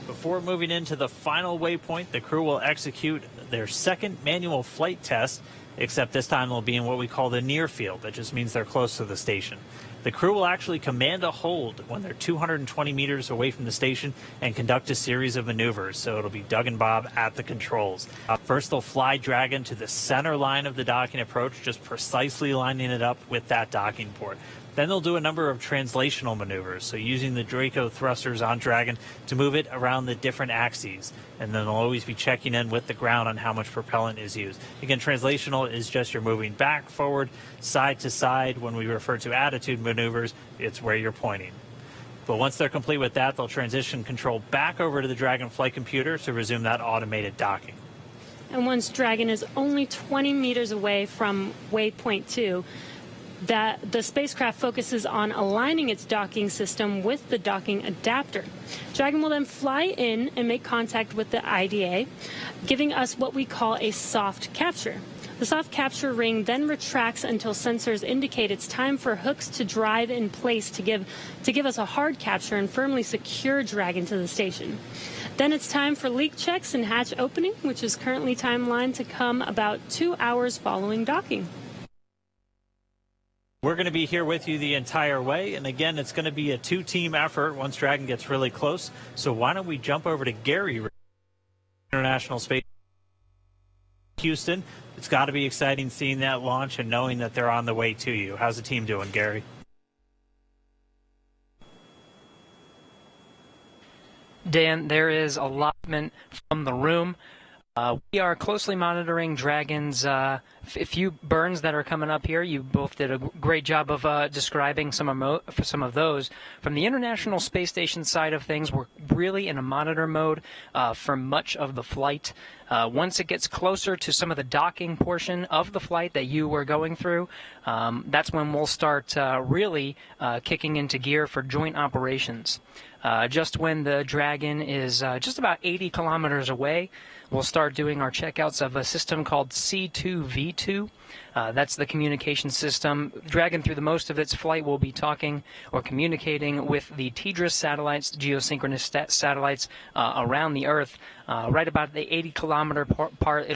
Before moving into the final waypoint, the crew will execute their second manual flight test, except this time they'll be in what we call the near field. That just means they're close to the station. The crew will actually command a hold when they're 220 meters away from the station and conduct a series of maneuvers. So it'll be Doug and Bob at the controls. First, they'll fly Dragon to the center line of the docking approach, just precisely lining it up with that docking port. Then they'll do a number of translational maneuvers, so using the Draco thrusters on Dragon to move it around the different axes. And then they'll always be checking in with the ground on how much propellant is used. Again, translational is just you're moving back, forward, side to side. When we refer to attitude maneuvers, it's where you're pointing. But once they're complete with that, they'll transition control back over to the Dragon flight computer to resume that automated docking. And once Dragon is only 20 meters away from Waypoint 2, that the spacecraft focuses on aligning its docking system with the docking adapter. Dragon will then fly in and make contact with the IDA, giving us what we call a soft capture. The soft capture ring then retracts until sensors indicate it's time for hooks to drive in place to give us a hard capture and firmly secure Dragon to the station. Then it's time for leak checks and hatch opening, which is currently timelined to come about 2 hours following docking. We're going to be here with you the entire way, and again, it's going to be a 2-team effort once Dragon gets really close. So why don't we jump over to Gary, International Space Houston. It's got to be exciting seeing that launch and knowing that they're on the way to you. How's the team doing, Gary? Dan, there is allotment from the room. We are closely monitoring Dragon's few burns that are coming up here. You both did a great job of describing some of those. From the International Space Station side of things, we're really in a monitor mode for much of the flight. Once it gets closer to some of the docking portion of the flight that you were going through, that's when we'll start really kicking into gear for joint operations. Just when the Dragon is just about 80 kilometers away, we'll start doing our checkouts of a system called C2V2. That's the communication system. Dragon, through the most of its flight, will be talking or communicating with the TDRS satellites, the geosynchronous satellites around the Earth. Right about the 80-kilometer part,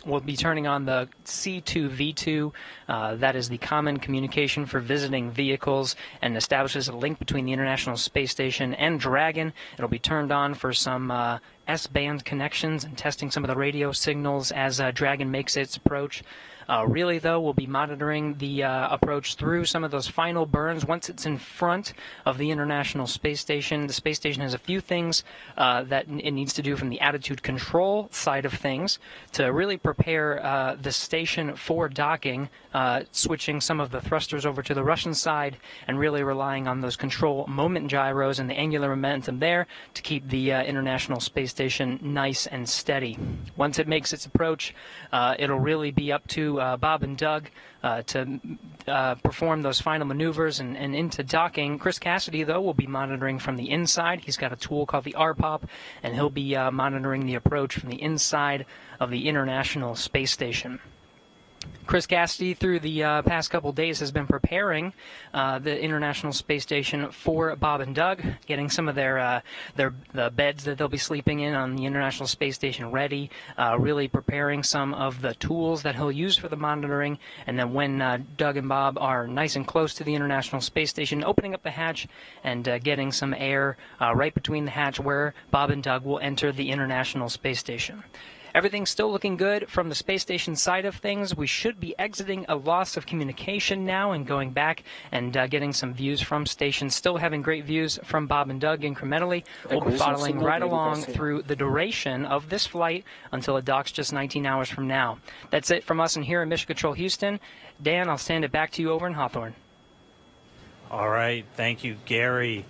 we'll be turning on the C2V2. That is the common communication for visiting vehicles and establishes a link between the International Space Station and Dragon. It'll be turned on for some S-band connections and testing some of the radio signals as Dragon makes its approach. Really, though, we'll be monitoring the approach through some of those final burns once it's in front of the International Space Station. The space station has a few things that it needs to do from the attitude control side of things to really prepare the station for docking, switching some of the thrusters over to the Russian side and really relying on those control moment gyros and the angular momentum there to keep the International Space Station nice and steady. Once it makes its approach, it'll really be up to Bob and Doug to perform those final maneuvers and into docking. Chris Cassidy, though, will be monitoring from the inside. He's got a tool called the RPOP, and he'll be monitoring the approach from the inside of the International Space Station. Chris Cassidy, through the past couple days, has been preparing the International Space Station for Bob and Doug, getting some of the beds that they'll be sleeping in on the International Space Station ready, really preparing some of the tools that he'll use for the monitoring, and then when Doug and Bob are nice and close to the International Space Station, opening up the hatch and getting some air right between the hatch where Bob and Doug will enter the International Space Station. Everything's still looking good from the space station side of things. We should be exiting a loss of communication now and going back and getting some views from stations. Still having great views from Bob and Doug incrementally. We'll be following right along through the duration of this flight until it docks just 19 hours from now. That's it from us in here in Mission Control Houston. Dan, I'll stand it back to you over in Hawthorne. All right. Thank you, Gary.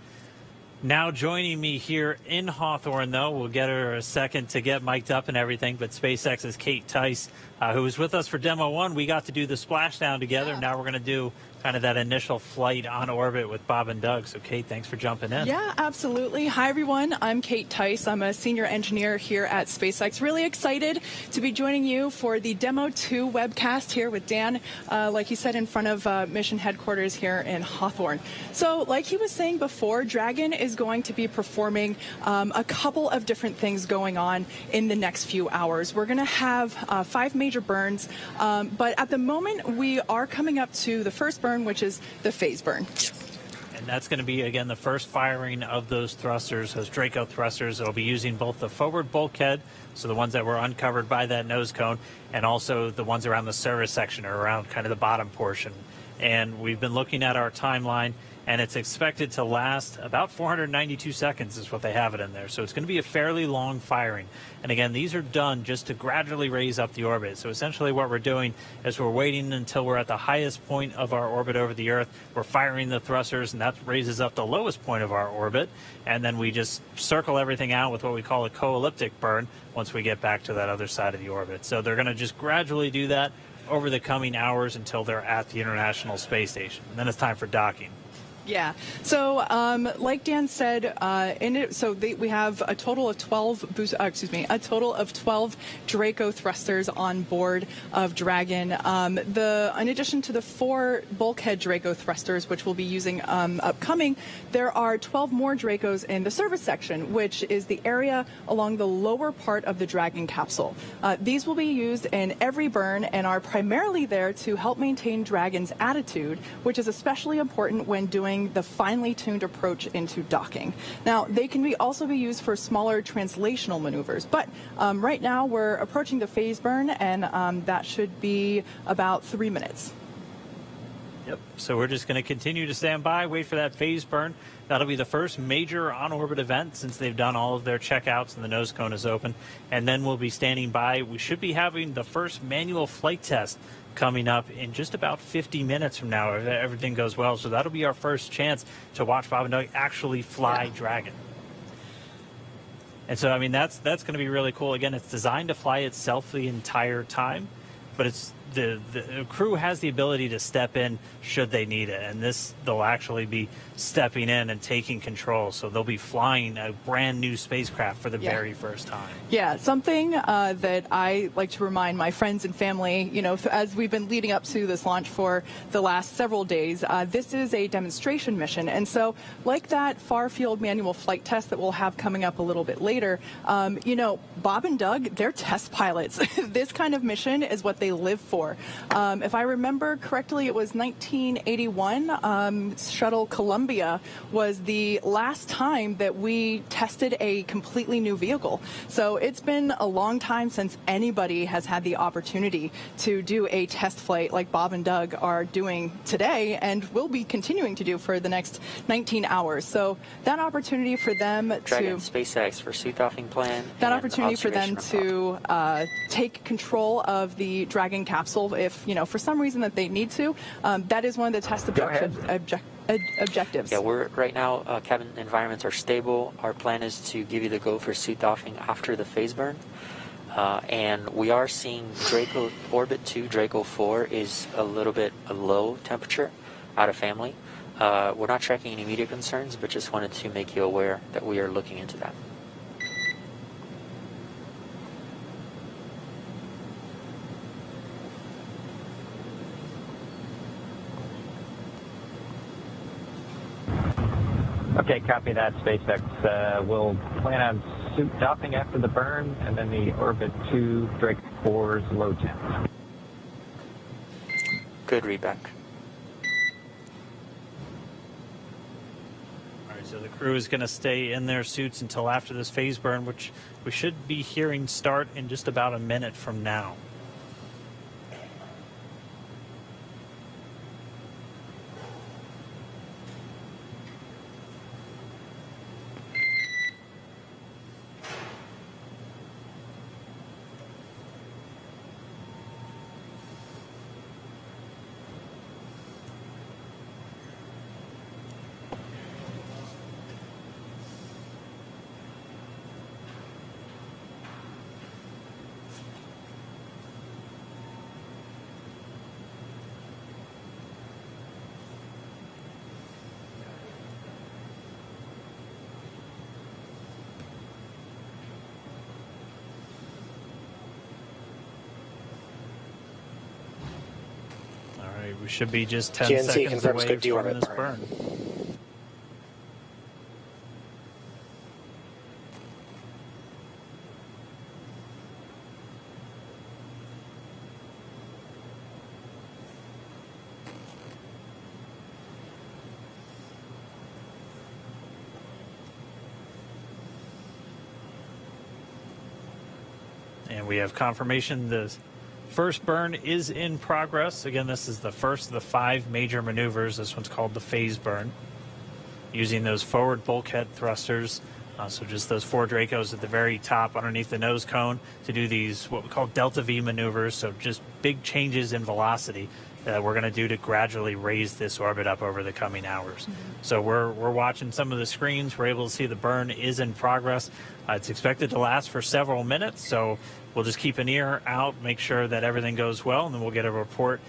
Now joining me here in Hawthorne, though, we'll get her a second to get mic'd up and everything, but SpaceX's Kate Tice, who was with us for Demo 1, we got to do the splashdown together. Now we're going to do kind of that initial flight on orbit with Bob and Doug. So, Kate, thanks for jumping in. Yeah, absolutely. Hi, everyone. I'm Kate Tice. I'm a senior engineer here at SpaceX. Really excited to be joining you for the Demo 2 webcast here with Dan, like he said, in front of mission headquarters here in Hawthorne. So, like he was saying before, Dragon is going to be performing a couple of different things going on in the next few hours. We're going to have 5 major burns, but at the moment we are coming up to the first burn, which is the phase burn. And that's going to be, again, the first firing of those thrusters, those Draco thrusters. They'll be using both the forward bulkhead, so the ones that were uncovered by that nose cone, and also the ones around the service section or around kind of the bottom portion. And we've been looking at our timeline, and it's expected to last about 492 seconds is what they have it in there. So it's going to be a fairly long firing. And again, these are done just to gradually raise up the orbit. So essentially what we're doing is we're waiting until we're at the highest point of our orbit over the Earth. We're firing the thrusters, and that raises up the lowest point of our orbit. And then we just circle everything out with what we call a co-elliptic burn once we get back to that other side of the orbit. So they're going to just gradually do that over the coming hours until they're at the International Space Station. And then it's time for docking. Yeah. So, like Dan said, we have a total of 12 a total of 12 Draco thrusters on board of Dragon. In addition to the 4 bulkhead Draco thrusters, which we'll be using upcoming, there are 12 more Dracos in the service section, which is the area along the lower part of the Dragon capsule. These will be used in every burn and are primarily there to help maintain Dragon's attitude, which is especially important when doing the finely tuned approach into docking. Now, they can also be used for smaller translational maneuvers, but right now we're approaching the phase burn, and that should be about 3 minutes. Yep. So we're just going to continue to stand by, wait for that phase burn. That'll be the first major on-orbit event since they've done all of their checkouts and the nose cone is open. And then we'll be standing by. We should be having the first manual flight test coming up in just about 50 minutes from now if everything goes well. So that'll be our first chance to watch Bob and Doug actually fly Dragon. And so, I mean, that's going to be really cool. Again, it's designed to fly itself the entire time, but it's the crew has the ability to step in should they need it, and they'll actually be stepping in and taking control. So they'll be flying a brand new spacecraft for the very first time. Yeah, something that I like to remind my friends and family, as we've been leading up to this launch for the last several days, this is a demonstration mission. And so like that far-field manual flight test that we'll have coming up a little bit later, Bob and Doug, they're test pilots. This kind of mission is what they live for. for. If I remember correctly, it was 1981. Shuttle Columbia was the last time that we tested a completely new vehicle. So it's been a long time since anybody has had the opportunity to do a test flight like Bob and Doug are doing today and will be continuing to do for the next 19 hours. So that opportunity for them Dragon, to SpaceX for suit doffing plan. that and opportunity for them observation to take control of the Dragon capsule if, for some reason that they need to, that is one of the test objectives. Yeah, we're right now, cabin environments are stable. Our plan is to give you the go for suit doffing after the phase burn. And we are seeing Draco Orbit 2, Draco 4 is a little bit a low temperature out of family. We're not tracking any immediate concerns, but just wanted to make you aware that we are looking into that. Okay, copy that, SpaceX. We'll plan on suit doffing after the burn, and then the Orbit 2 Draco 4's low temp. Good readback. All right, so the crew is going to stay in their suits until after this phase burn, which we should be hearing start in just about a minute from now. We should be just 10 GNC seconds confirms away good from deorbit this burn. burn. And we have confirmation the first burn is in progress. Again, this is the first of the 5 major maneuvers. This one's called the phase burn, using those forward bulkhead thrusters. So just those 4 Dracos at the very top underneath the nose cone to do these what we call delta V maneuvers. So just big changes in velocity that we're going to do to gradually raise this orbit up over the coming hours. So we're watching some of the screens. We're able to see the burn is in progress. It's expected to last for several minutes, so we'll just keep an ear out, make sure that everything goes well, and then we'll get a report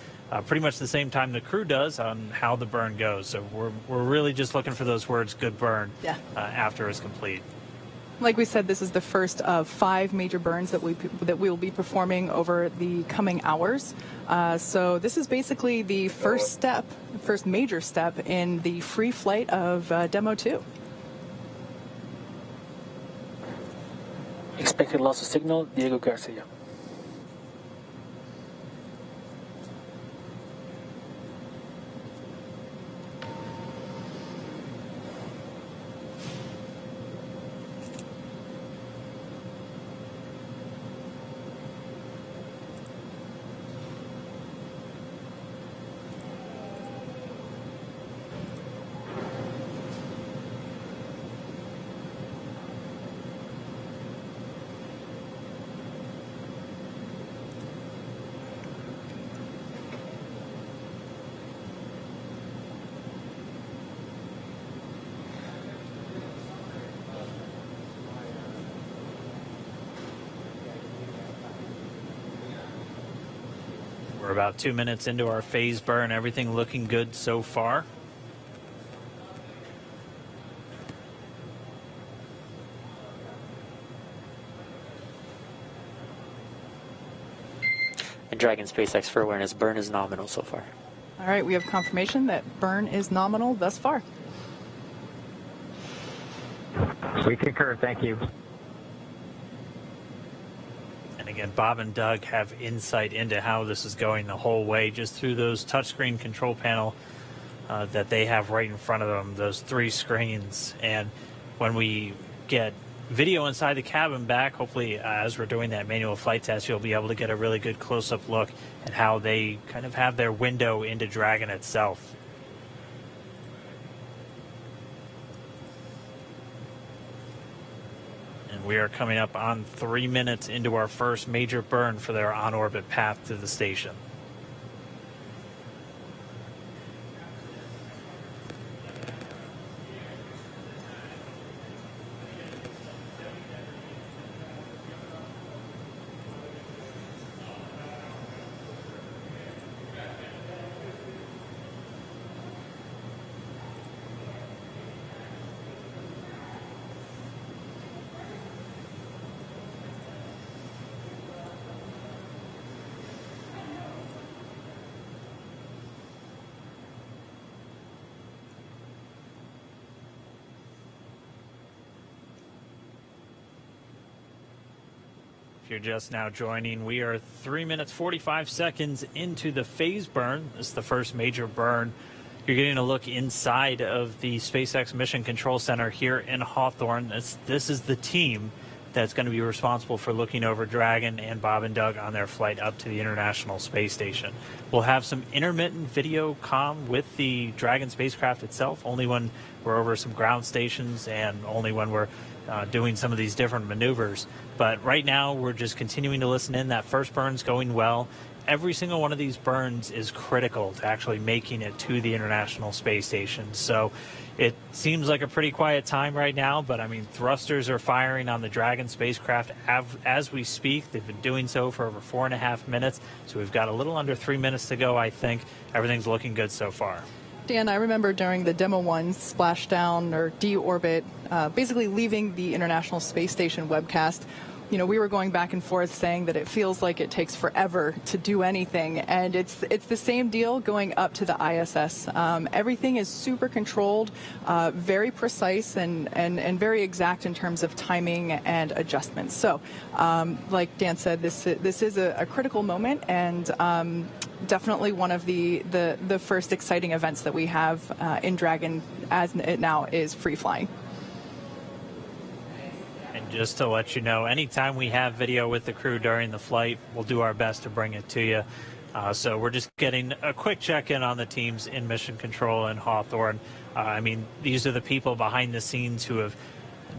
pretty much the same time the crew does on how the burn goes. So we're really just looking for those words, good burn, after it's complete. Like we said, this is the first of 5 major burns that we will be performing over the coming hours. So this is basically the first major step in the free flight of Demo 2. Expected loss of signal, Diego Garcia. We're about 2 minutes into our phase burn. Everything looking good so far. And Dragon SpaceX for awareness, burn is nominal so far. All right, we have confirmation that burn is nominal thus far. We concur, thank you. And again, Bob and Doug have insight into how this is going the whole way just through those touchscreen control panel that they have right in front of them, those 3 screens. And when we get video inside the cabin back, hopefully as we're doing that manual flight test, you'll be able to get a really good close-up look at how they kind of have their window into Dragon itself. And we are coming up on 3 minutes into our first major burn for their on-orbit path to the station. You're just now joining, we are 3 minutes 45 seconds into the phase burn. This is the first major burn. You're getting a look inside of the SpaceX Mission Control Center here in Hawthorne. This is the team that's going to be responsible for looking over Dragon and Bob and Doug on their flight up to the International Space Station. We'll have some intermittent video comm with the Dragon spacecraft itself, only when we're over some ground stations and only when we're doing some of these different maneuvers. But right now, we're just continuing to listen in. That first burn's going well. Every single one of these burns is critical to actually making it to the International Space Station. So it seems like a pretty quiet time right now, but I mean, thrusters are firing on the Dragon spacecraft as we speak. They've been doing so for over 4.5 minutes. So we've got a little under 3 minutes to go, I think. Everything's looking good so far. Dan, I remember during the Demo 1 splashdown or deorbit, basically leaving the International Space Station webcast, you know, we were going back and forth saying that it feels like it takes forever to do anything, and it's the same deal going up to the ISS. Everything is super controlled, very precise, and very exact in terms of timing and adjustments. So, like Dan said, this is a critical moment, and definitely one of the first exciting events that we have in Dragon, as it now is free flying. And just to let you know, anytime we have video with the crew during the flight, we'll do our best to bring it to you. So we're just getting a quick check-in on the teams in Mission Control in Hawthorne. I mean, these are the people behind the scenes who have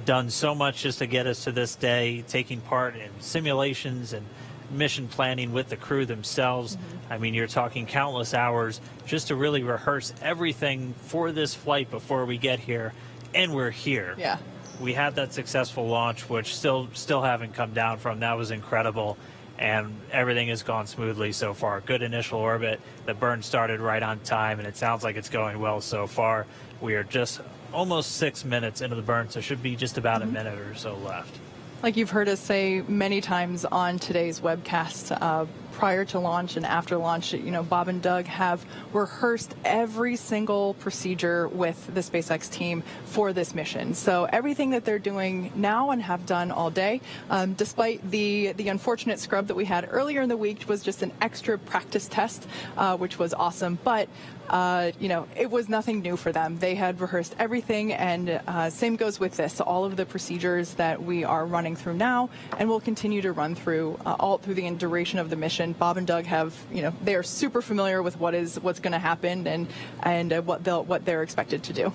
done so much just to get us to this day, taking part in simulations and mission planning with the crew themselves. I mean, you're talking countless hours just to really rehearse everything for this flight before we get here, and we're here. Yeah. We had that successful launch, which still haven't come down from. That was incredible, and everything has gone smoothly so far. Good initial orbit. The burn started right on time, and it sounds like it's going well so far. We are just almost 6 minutes into the burn, so it should be just about a minute or so left. Like you've heard us say many times on today's webcast, prior to launch and after launch, you know, Bob and Doug have rehearsed every single procedure with the SpaceX team for this mission. So everything that they're doing now and have done all day, despite the unfortunate scrub that we had earlier in the week, was just an extra practice test, which was awesome. But you know, it was nothing new for them. They had rehearsed everything, and same goes with this. All of the procedures that we are running through now, and will continue to run through all through the duration of the mission. Bob and Doug have, you know, they are super familiar with what's going to happen and what they're expected to do.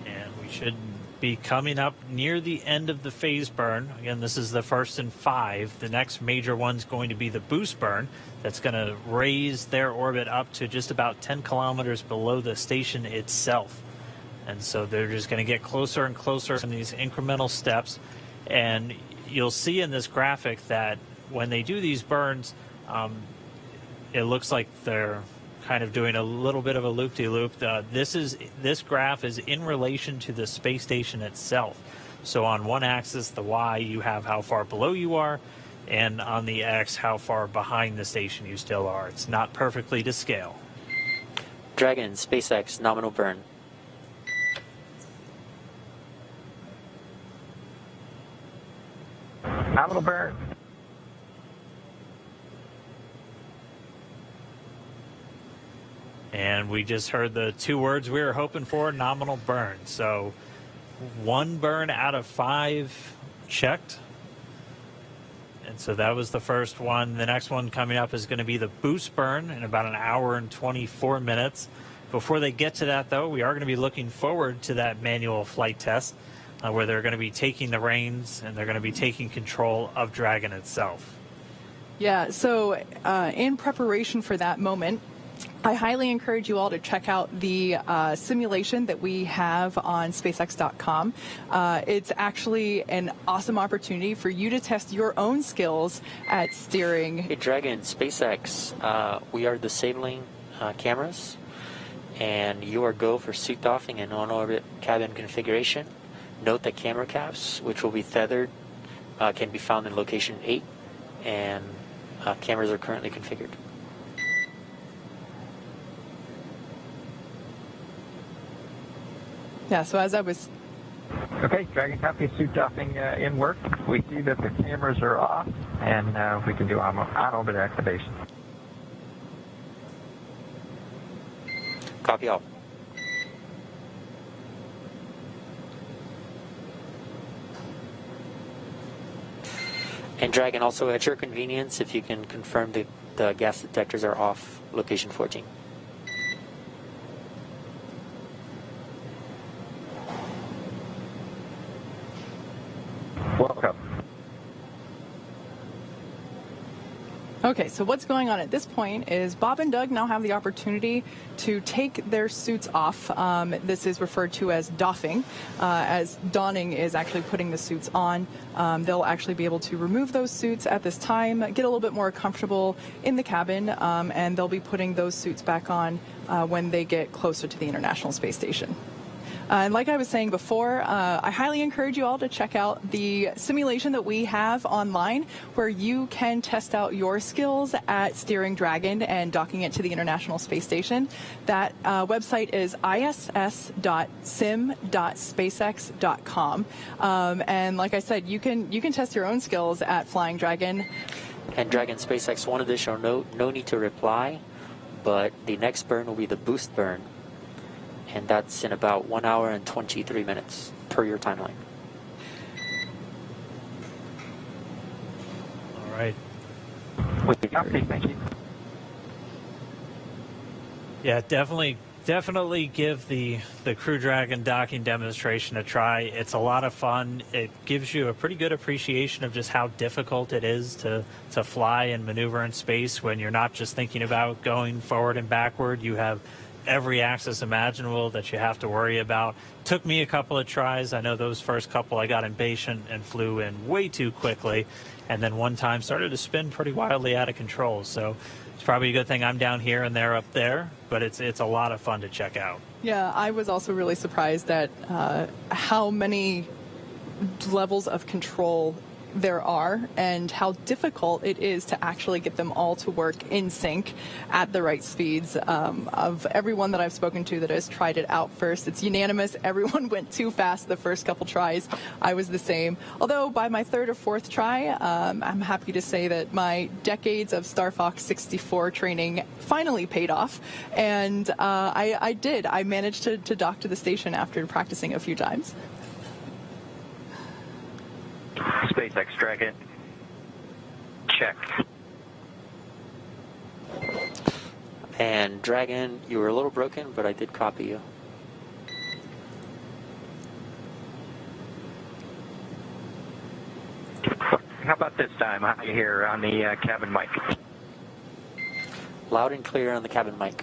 And we should be coming up near the end of the phase burn. Again, this is the first in 5. The next major one's going to be the boost burn. That's going to raise their orbit up to just about 10 kilometers below the station itself. And so they're just going to get closer and closer in these incremental steps. And you'll see in this graphic that when they do these burns, it looks like they're kind of doing a little bit of a loop-de-loop. This graph is in relation to the space station itself. So on one axis, the Y, you have how far below you are, and on the X, how far behind the station you still are. It's not perfectly to scale. Dragon, SpaceX, nominal burn. Nominal burn. And we just heard the two words we were hoping for, nominal burn. So 1 burn out of 5 checked. And so that was the first one. The next one coming up is going to be the boost burn in about an hour and 24 minutes. Before they get to that, though, we are going to be looking forward to that manual flight test where they're going to be taking the reins and they're going to be taking control of Dragon itself. Yeah, so in preparation for that moment, I highly encourage you all to check out the simulation that we have on SpaceX.com. It's actually an awesome opportunity for you to test your own skills at steering. Hey, Dragon, SpaceX, we are disabling cameras, and you are go for suit doffing and on-orbit cabin configuration. Note that camera caps, which will be tethered, can be found in location 8, and cameras are currently configured. Yeah, so as I was... Okay, Dragon copy, suit doffing in work. We see that the cameras are off, and we can do on-orbit activation. Copy all. And Dragon, also at your convenience, if you can confirm the gas detectors are off location 14. Welcome. Okay, so what's going on at this point is Bob and Doug now have the opportunity to take their suits off. This is referred to as doffing, as donning is actually putting the suits on. They'll actually be able to remove those suits at this time, get a little bit more comfortable in the cabin, and they'll be putting those suits back on when they get closer to the International Space Station. And like I was saying before, I highly encourage you all to check out the simulation that we have online where you can test out your skills at steering Dragon and docking it to the International Space Station. That website is iss.sim.spacex.com. And like I said, you can test your own skills at flying Dragon. And Dragon SpaceX, one additional note, no need to reply, but the next burn will be the boost burn. And that's in about 1 hour and 23 minutes per your timeline. All right. Thank you. Yeah, definitely give the Crew Dragon docking demonstration a try. It's a lot of fun. It gives you a pretty good appreciation of just how difficult it is to fly and maneuver in space when you're not just thinking about going forward and backward. You have every axis imaginable that you have to worry about. Took me a couple of tries. I know those first couple I got impatient and flew in way too quickly, and then one time started to spin pretty wildly out of control. So it's probably a good thing I'm down here and they're up there, but it's a lot of fun to check out. Yeah, I was also really surprised at how many levels of control there are and how difficult it is to actually get them all to work in sync at the right speeds. Of everyone that I've spoken to that has tried it out first, it's unanimous. Everyone went too fast the first couple tries. I was the same. Although by my third or fourth try, I'm happy to say that my decades of Star Fox 64 training finally paid off. And I did. I managed to dock to the station after practicing a few times. SpaceX Dragon. Check. And Dragon, you were a little broken, but I did copy you. How about this time? How you hear on the cabin mic? Loud and clear on the cabin mic.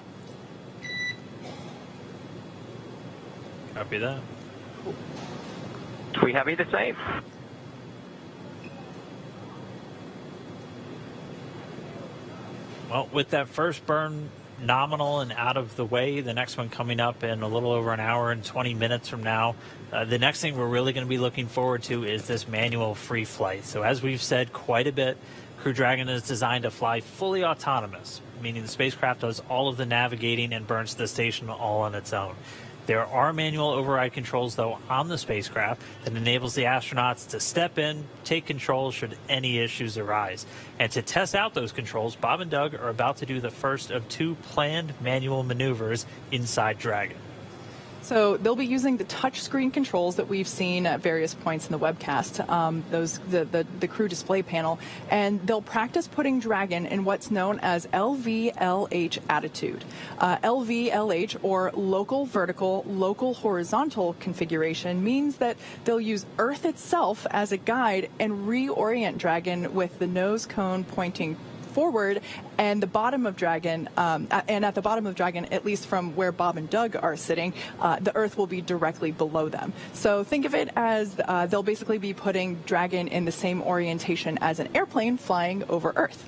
Copy that. We have you the same. Well, with that first burn nominal and out of the way, the next one coming up in a little over an hour and 20 minutes from now, the next thing we're really going to be looking forward to is this manual free flight. So as we've said quite a bit, Crew Dragon is designed to fly fully autonomous, meaning the spacecraft does all of the navigating and burns to the station all on its own. There are manual override controls, though, on the spacecraft that enables the astronauts to step in, take control should any issues arise. And to test out those controls, Bob and Doug are about to do the first of 2 planned manual maneuvers inside Dragon. So they'll be using the touchscreen controls that we've seen at various points in the webcast, the crew display panel, and they'll practice putting Dragon in what's known as LVLH attitude. LVLH, or local vertical, local horizontal configuration, means that they'll use Earth itself as a guide and reorient Dragon with the nose cone pointing forward and the bottom of Dragon, and at the bottom of Dragon, at least from where Bob and Doug are sitting, the Earth will be directly below them. So think of it as they'll basically be putting Dragon in the same orientation as an airplane flying over Earth.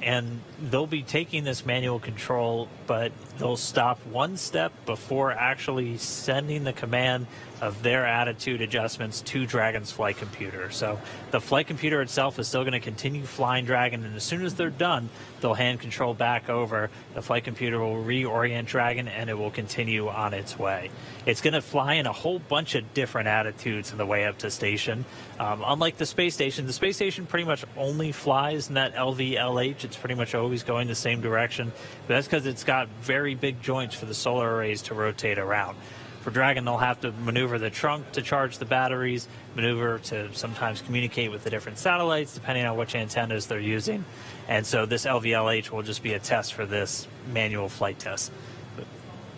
And they'll be taking this manual control, but they'll stop one step before actually sending the command of their attitude adjustments to Dragon's flight computer. So the flight computer itself is still going to continue flying Dragon, and as soon as they're done, they'll hand control back over. The flight computer will reorient Dragon, and it will continue on its way. It's going to fly in a whole bunch of different attitudes on the way up to station. Unlike the space station pretty much only flies in that LVLH. It's pretty much always going the same direction. But that's because it's got very big joints for the solar arrays to rotate around. For Dragon, they'll have to maneuver the trunk to charge the batteries, maneuver to sometimes communicate with the different satellites, depending on which antennas they're using. And so this LVLH will just be a test for this manual flight test.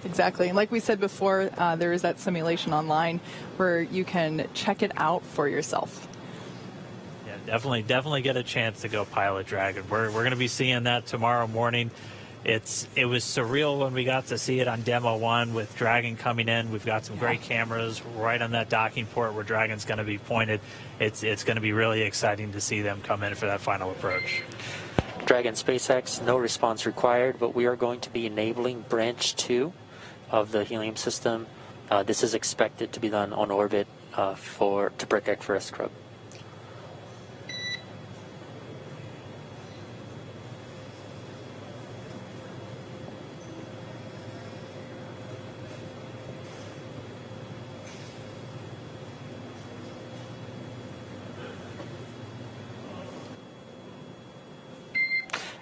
Exactly. And like we said before, there is that simulation online where you can check it out for yourself. Yeah, definitely get a chance to go pilot Dragon. We're going to be seeing that tomorrow morning. It was surreal when we got to see it on Demo 1 with Dragon coming in. We've got some great cameras right on that docking port where Dragon's going to be pointed. It's going to be really exciting to see them come in for that final approach. Dragon SpaceX, no response required, but we are going to be enabling branch 2 of the helium system. This is expected to be done on orbit to protect for a scrub.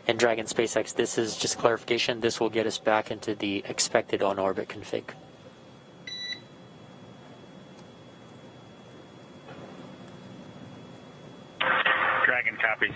And Dragon SpaceX, this is just clarification. This will get us back into the expected on-orbit config. Dragon copies.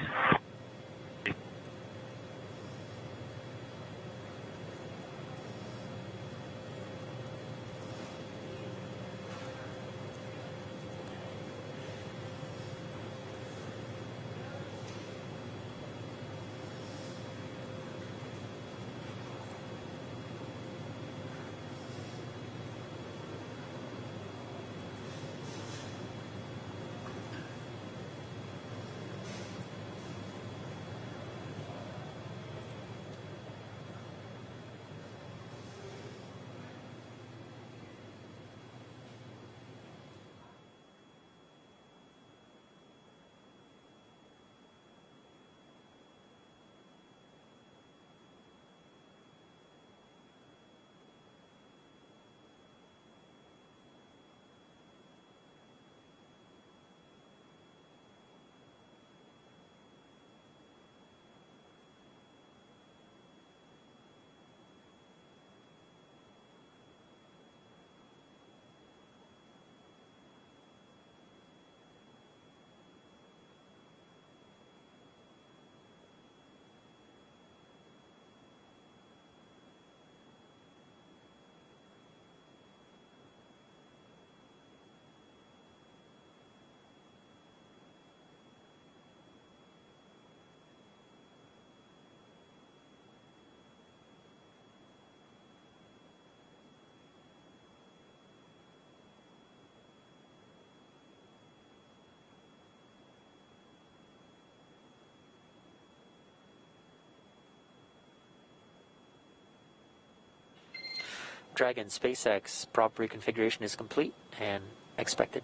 Dragon SpaceX prop reconfiguration is complete and expected.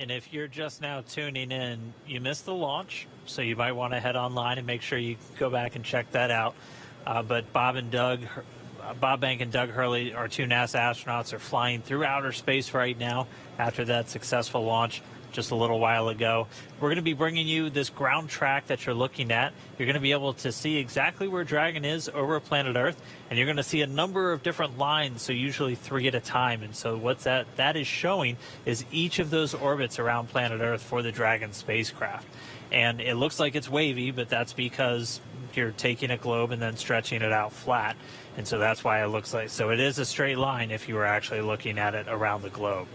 And if you're just now tuning in, you missed the launch, so you might want to head online and make sure you go back and check that out. But Bob Behnken and Doug Hurley, our 2 NASA astronauts, are flying through outer space right now after that successful launch just a little while ago. We're going to be bringing you this ground track that you're looking at. You're going to be able to see exactly where Dragon is over planet Earth, and you're going to see a number of different lines, so usually 3 at a time. And so what that is showing is each of those orbits around planet Earth for the Dragon spacecraft. And it looks like it's wavy, but that's because you're taking a globe and then stretching it out flat. And so that's why it looks like, so it is a straight line if you were actually looking at it around the globe.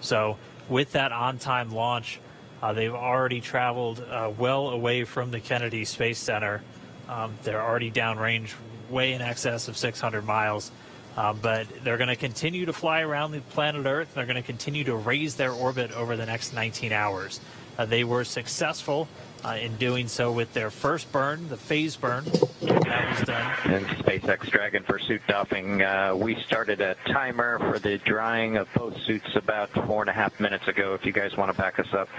So with that on-time launch, they've already traveled well away from the Kennedy Space Center. They're already downrange, way in excess of 600 miles. But they're going to continue to fly around the planet Earth. They're going to continue to raise their orbit over the next 19 hours. They were successful in doing so with their first burn, the phase burn. That was done. And SpaceX Dragon for suit doffing. We started a timer for the drying of both suits about 4.5 minutes ago, if you guys want to back us up.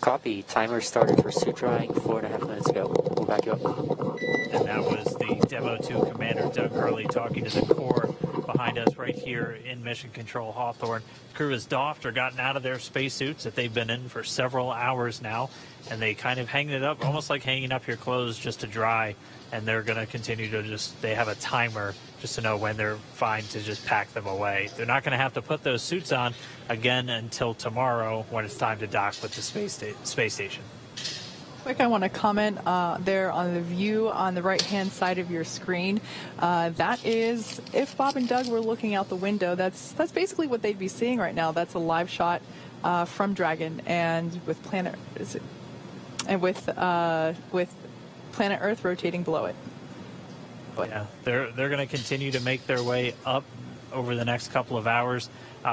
Copy. Timer started for suit drying 4.5 minutes ago. We'll back you up. And that was the Demo 2 Commander Doug Hurley talking to the core behind us right here in Mission Control Hawthorne. The crew has doffed or gotten out of their spacesuits that they've been in for several hours now, and they kind of hang it up, almost like hanging up your clothes just to dry, and they're going to continue to they have a timer just to know when they're fine to just pack them away. They're not going to have to put those suits on again until tomorrow when it's time to dock with the space station. Quick, I want to comment there on the view on the right-hand side of your screen. That is, if Bob and Doug were looking out the window, that's basically what they'd be seeing right now. That's a live shot from Dragon, and with planet Earth rotating below it. Yeah, they're going to continue to make their way up over the next couple of hours.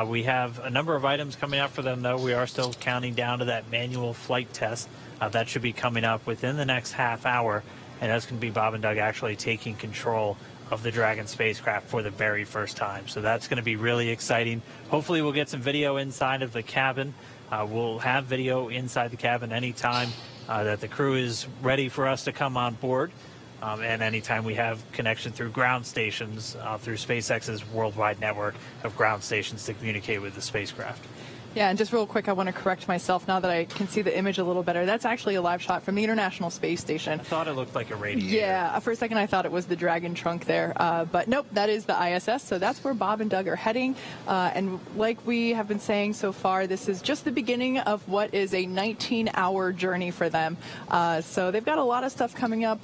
We have a number of items coming up for them, though. We are still counting down to that manual flight test. That should be coming up within the next half hour, and that's going to be Bob and Doug actually taking control of the Dragon spacecraft for the very first time. So that's going to be really exciting. Hopefully we'll get some video inside of the cabin. We'll have video inside the cabin anytime that the crew is ready for us to come on board. And anytime we have connection through ground stations, through SpaceX's worldwide network of ground stations to communicate with the spacecraft. Yeah, and just real quick, I want to correct myself now that I can see the image a little better. That's actually a live shot from the International Space Station. I thought it looked like a radiator. Yeah, for a second I thought it was the Dragon trunk there. But nope, that is the ISS, so that's where Bob and Doug are heading. And like we have been saying so far, this is just the beginning of what is a 19-hour journey for them. So they've got a lot of stuff coming up.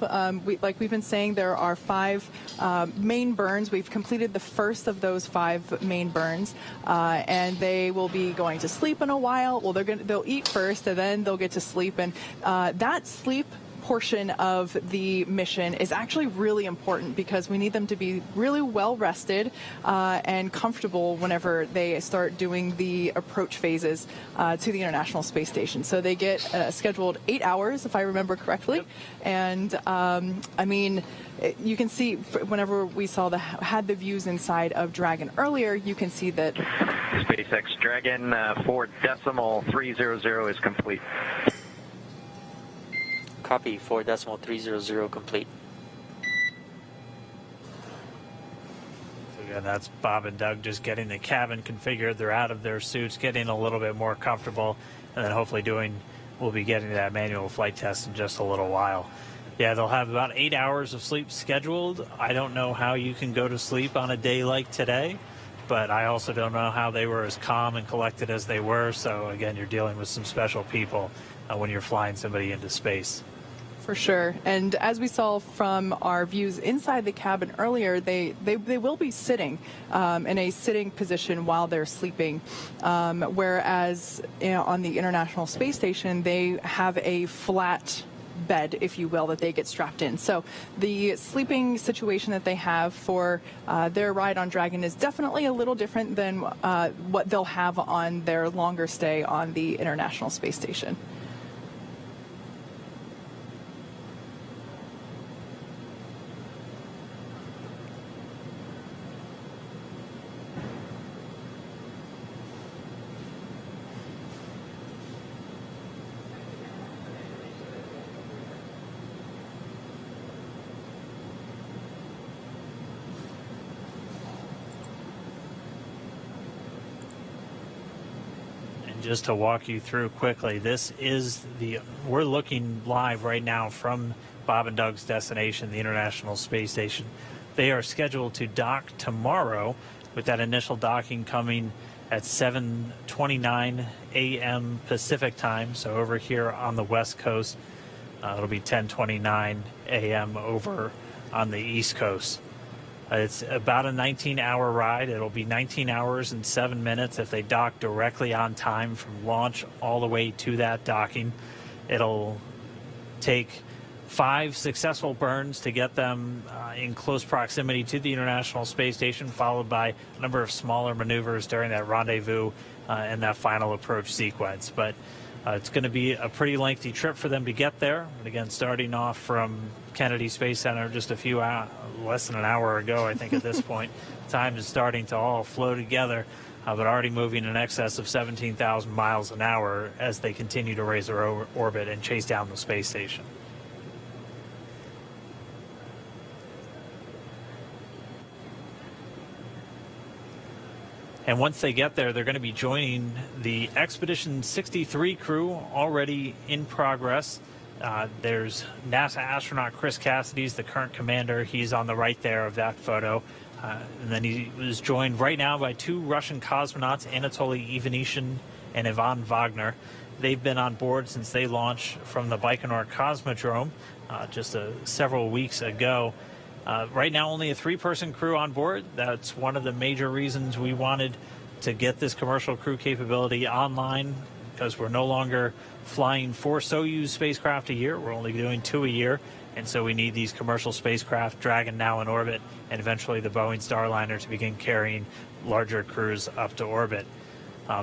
Like we've been saying, there are 5 main burns. We've completed the first of those 5 main burns, and they will be going to sleep in a while. Well, they'll eat first, and then they'll get to sleep. And that sleep portion of the mission is actually really important because we need them to be really well rested and comfortable whenever they start doing the approach phases to the International Space Station. So they get scheduled 8 hours, if I remember correctly. Yep. And I mean, you can see whenever we had the views inside of Dragon earlier, you can see that SpaceX Dragon 4.300 is complete. Copy. 4.300 complete. So again, that's Bob and Doug just getting the cabin configured. They're out of their suits, getting a little bit more comfortable, and then hopefully we'll be getting to that manual flight test in just a little while. Yeah, they'll have about 8 hours of sleep scheduled. I don't know how you can go to sleep on a day like today, but I also don't know how they were as calm and collected as they were. So again, you're dealing with some special people when you're flying somebody into space. For sure. And as we saw from our views inside the cabin earlier, they will be sitting in a sitting position while they're sleeping, whereas on the International Space Station, they have a flat bed, if you will, that they get strapped in. So the sleeping situation that they have for their ride on Dragon is definitely a little different than what they'll have on their longer stay on the International Space Station. Just to walk you through quickly, we're looking live right now from Bob and Doug's destination, the International Space Station. They are scheduled to dock tomorrow, with that initial docking coming at 7:29 a.m. Pacific time. So over here on the West Coast, it'll be 10:29 a.m. over on the East Coast. It's about a 19-hour ride. It'll be 19 hours and 7 minutes if they dock directly on time from launch all the way to that docking. It'll take 5 successful burns to get them in close proximity to the International Space Station, followed by a number of smaller maneuvers during that rendezvous and that final approach sequence. But it's going to be a pretty lengthy trip for them to get there. And again, starting off from Kennedy Space Center just a few less than an hour ago, I think at this point. Time is starting to all flow together, but already moving in excess of 17,000 miles an hour as they continue to raise their orbit and chase down the space station. And once they get there, they're going to be joining the Expedition 63 crew already in progress. There's NASA astronaut Chris Cassidy's the current commander. He's on the right there of that photo. And then he was joined right now by 2 Russian cosmonauts, Anatoly Ivanishin and Ivan Wagner. They've been on board since they launched from the Baikonur Cosmodrome just several weeks ago. Right now, only a 3-person crew on board. That's one of the major reasons we wanted to get this commercial crew capability online, because we're no longer flying 4 Soyuz spacecraft a year. We're only doing 2 a year. And so we need these commercial spacecraft, Dragon now in orbit, and eventually the Boeing Starliner to begin carrying larger crews up to orbit.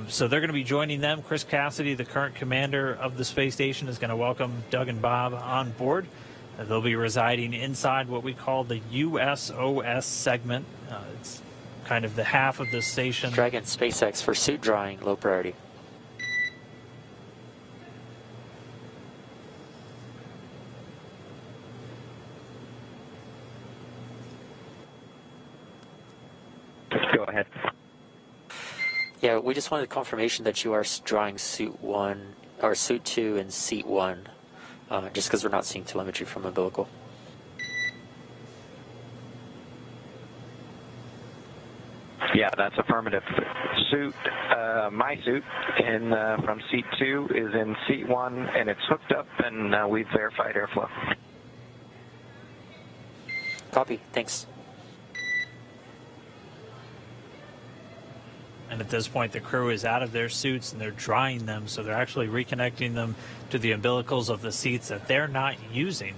So they're going to be joining them. Chris Cassidy, the current commander of the space station, is going to welcome Doug and Bob on board. They'll be residing inside what we call the USOS segment. It's kind of the half of the station. Dragon SpaceX for suit drying, low priority. Go ahead. Yeah, we just wanted confirmation that you are drying suit 1 or suit 2 and seat 1. Just because we're not seeing telemetry from umbilical. Yeah, that's affirmative. Suit, my suit from seat 2 is in seat 1, and it's hooked up, and we've verified airflow. Copy. Thanks. And at this point, the crew is out of their suits and they're drying them, so they're actually reconnecting them to the umbilicals of the seats that they're not using.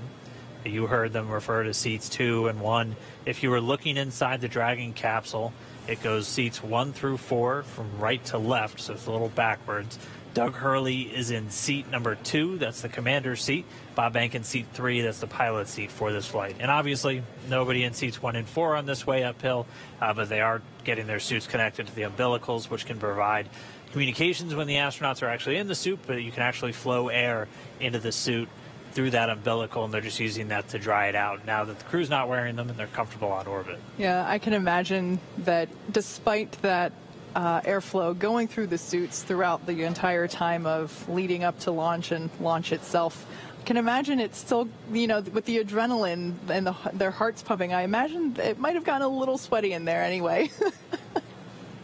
You heard them refer to seats 2 and 1. If you were looking inside the Dragon capsule, it goes seats 1 through 4 from right to left, so it's a little backwards. Doug Hurley is in seat number 2, that's the commander's seat. Bob Behnken, seat 3, that's the pilot's seat for this flight. And obviously, nobody in seats 1 and 4 on this way uphill, but they are getting their suits connected to the umbilicals, which can provide communications when the astronauts are actually in the suit, but you can actually flow air into the suit through that umbilical, and they're just using that to dry it out now that the crew's not wearing them and they're comfortable on orbit. Yeah, I can imagine that despite that airflow going through the suits throughout the entire time of leading up to launch and launch itself, I can imagine it's still, you know, with the adrenaline and their hearts pumping, I imagine it might have gotten a little sweaty in there anyway.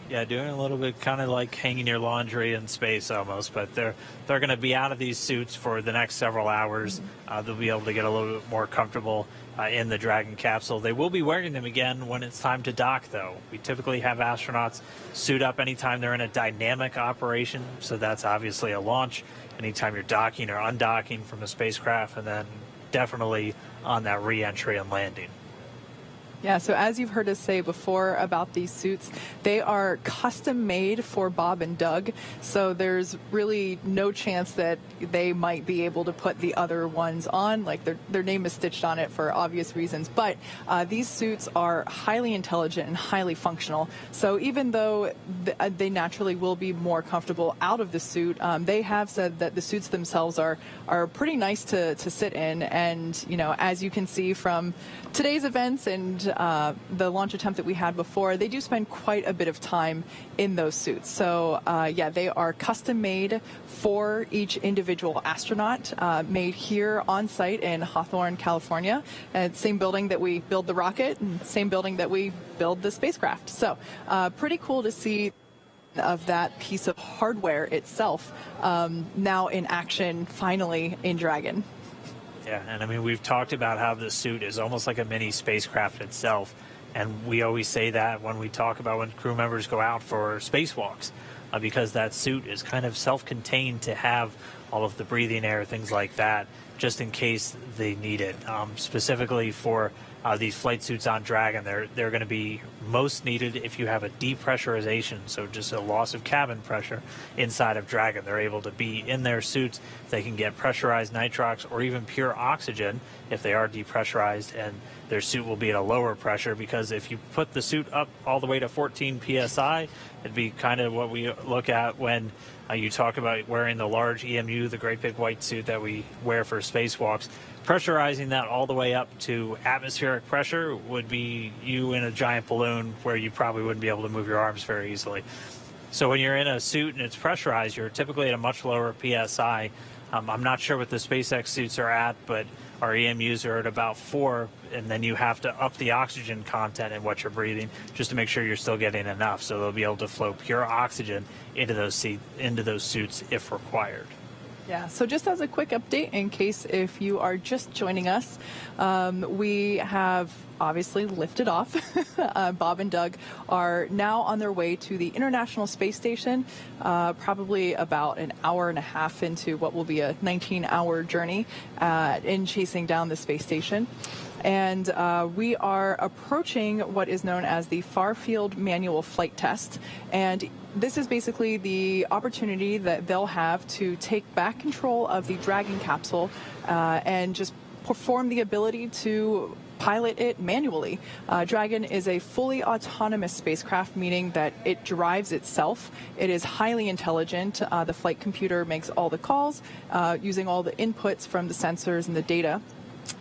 Yeah, doing a little bit kind of like hanging your laundry in space almost, but they're going to be out of these suits for the next several hours. They'll be able to get a little bit more comfortable in the Dragon capsule. They will be wearing them again when it's time to dock, though. We typically have astronauts suit up anytime they're in a dynamic operation, so that's obviously a launch, anytime you're docking or undocking from a spacecraft, and then definitely on that re-entry and landing. Yeah, so as you've heard us say before about these suits, they are custom made for Bob and Doug, so there's really no chance that they might be able to put the other ones on, like their name is stitched on it for obvious reasons, but these suits are highly intelligent and highly functional, so even though they naturally will be more comfortable out of the suit, they have said that the suits themselves are pretty nice to sit in, and you know, as you can see from today's events and the launch attempt that we had before, they do spend quite a bit of time in those suits. So yeah, they are custom made for each individual astronaut, made here on site in Hawthorne, California, and same building that we build the rocket, and same building that we build the spacecraft. So pretty cool to see of that piece of hardware itself now in action, finally in Dragon. Yeah, and I mean, we've talked about how the suit is almost like a mini spacecraft itself, and we always say that when we talk about when crew members go out for spacewalks, because that suit is kind of self-contained to have all of the breathing air, things like that, just in case they need it. Specifically for these flight suits on Dragon, they're going to be most needed if you have a depressurization, so just a loss of cabin pressure inside of Dragon. They're able to be in their suits. They can get pressurized nitrox or even pure oxygen if they are depressurized, and their suit will be at a lower pressure, because if you put the suit up all the way to 14 psi, it'd be kind of what we look at when you talk about wearing the large EMU, the great big white suit that we wear for spacewalks. Pressurizing that all the way up to atmospheric pressure would be you in a giant balloon where you probably wouldn't be able to move your arms very easily. So when you're in a suit and it's pressurized, you're typically at a much lower PSI. I'm not sure what the SpaceX suits are at, but our EMUs are at about 4, and then you have to up the oxygen content in what you're breathing just to make sure you're still getting enough. So they'll be able to flow pure oxygen into those suits if required. Yeah, so just as a quick update, in case if you are just joining us, we have obviously lifted off. Bob and Doug are now on their way to the International Space Station, probably about an hour and a half into what will be a 19-hour journey in chasing down the space station. And we are approaching what is known as the Far Field Manual Flight Test. And this is basically the opportunity that they'll have to take back control of the Dragon capsule and just perform the ability to pilot it manually. Dragon is a fully autonomous spacecraft, meaning that it drives itself. It is highly intelligent. The flight computer makes all the calls using all the inputs from the sensors and the data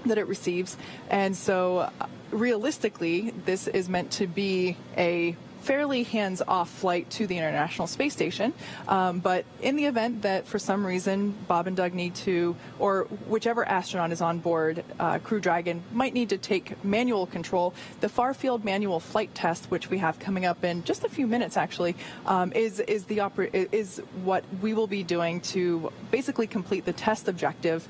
that it receives. And so realistically, this is meant to be a fairly hands-off flight to the International Space Station. But in the event that for some reason Bob and Doug need to, or whichever astronaut is on board Crew Dragon might need to take manual control, the Far Field Manual Flight Test, which we have coming up in just a few minutes actually, is what we will be doing to basically complete the test objective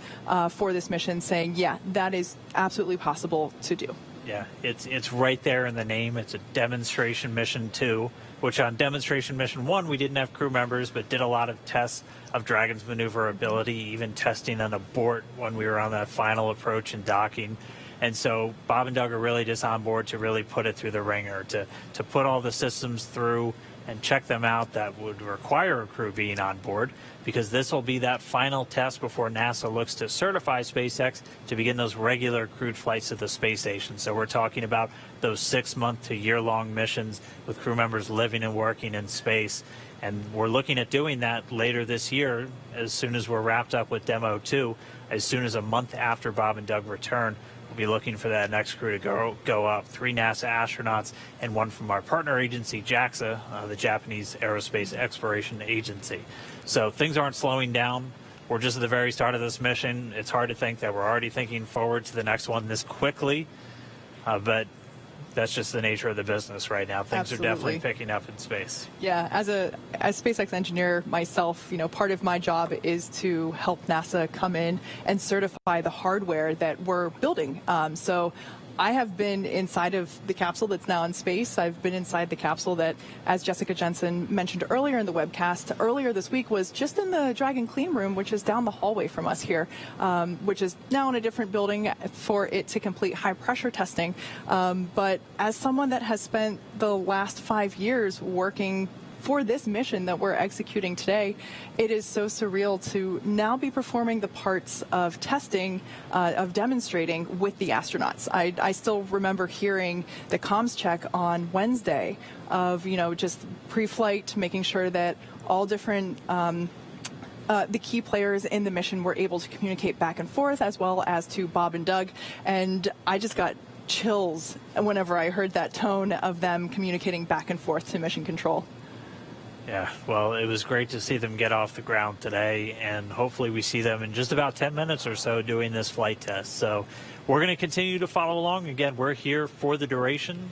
for this mission, saying, yeah, that is absolutely possible to do. Yeah, it's right there in the name. It's a demonstration mission 2, which on demonstration mission 1, we didn't have crew members, but did a lot of tests of Dragon's maneuverability, even testing an abort when we were on that final approach and docking. And so Bob and Doug are really just on board to really put it through the ringer, to put all the systems through and check them out that would require a crew being on board, because this will be that final test before NASA looks to certify SpaceX to begin those regular crewed flights to the space station. So we're talking about those 6-month to year-long missions with crew members living and working in space. And we're looking at doing that later this year, as soon as we're wrapped up with Demo 2, as soon as a month after Bob and Doug return. We'll be looking for that next crew to go up. 3 NASA astronauts and 1 from our partner agency, JAXA, the Japanese Aerospace Exploration Agency. So things aren't slowing down. We're just at the very start of this mission. It's hard to think that we're already thinking forward to the next one this quickly, but that's just the nature of the business right now. Things Absolutely. are definitely picking up in space. Yeah, as SpaceX engineer myself, part of my job is to help NASA come in and certify the hardware that we're building. So I have been inside of the capsule that's now in space. I've been inside the capsule that, as Jessica Jensen mentioned earlier in the webcast, earlier this week was just in the Dragon clean room, which is down the hallway from us here, which is now in a different building for it to complete high pressure testing. But as someone that has spent the last 5 years working for this mission that we're executing today, it is so surreal to now be performing the parts of testing, of demonstrating with the astronauts. I still remember hearing the comms check on Wednesday of, just pre-flight, making sure that all different the key players in the mission were able to communicate back and forth, as well as to Bob and Doug. And I just got chills whenever I heard that tone of them communicating back and forth to mission control. Yeah, well, it was great to see them get off the ground today, and hopefully we see them in just about 10 minutes or so doing this flight test. So we're going to continue to follow along. Again, we're here for the duration.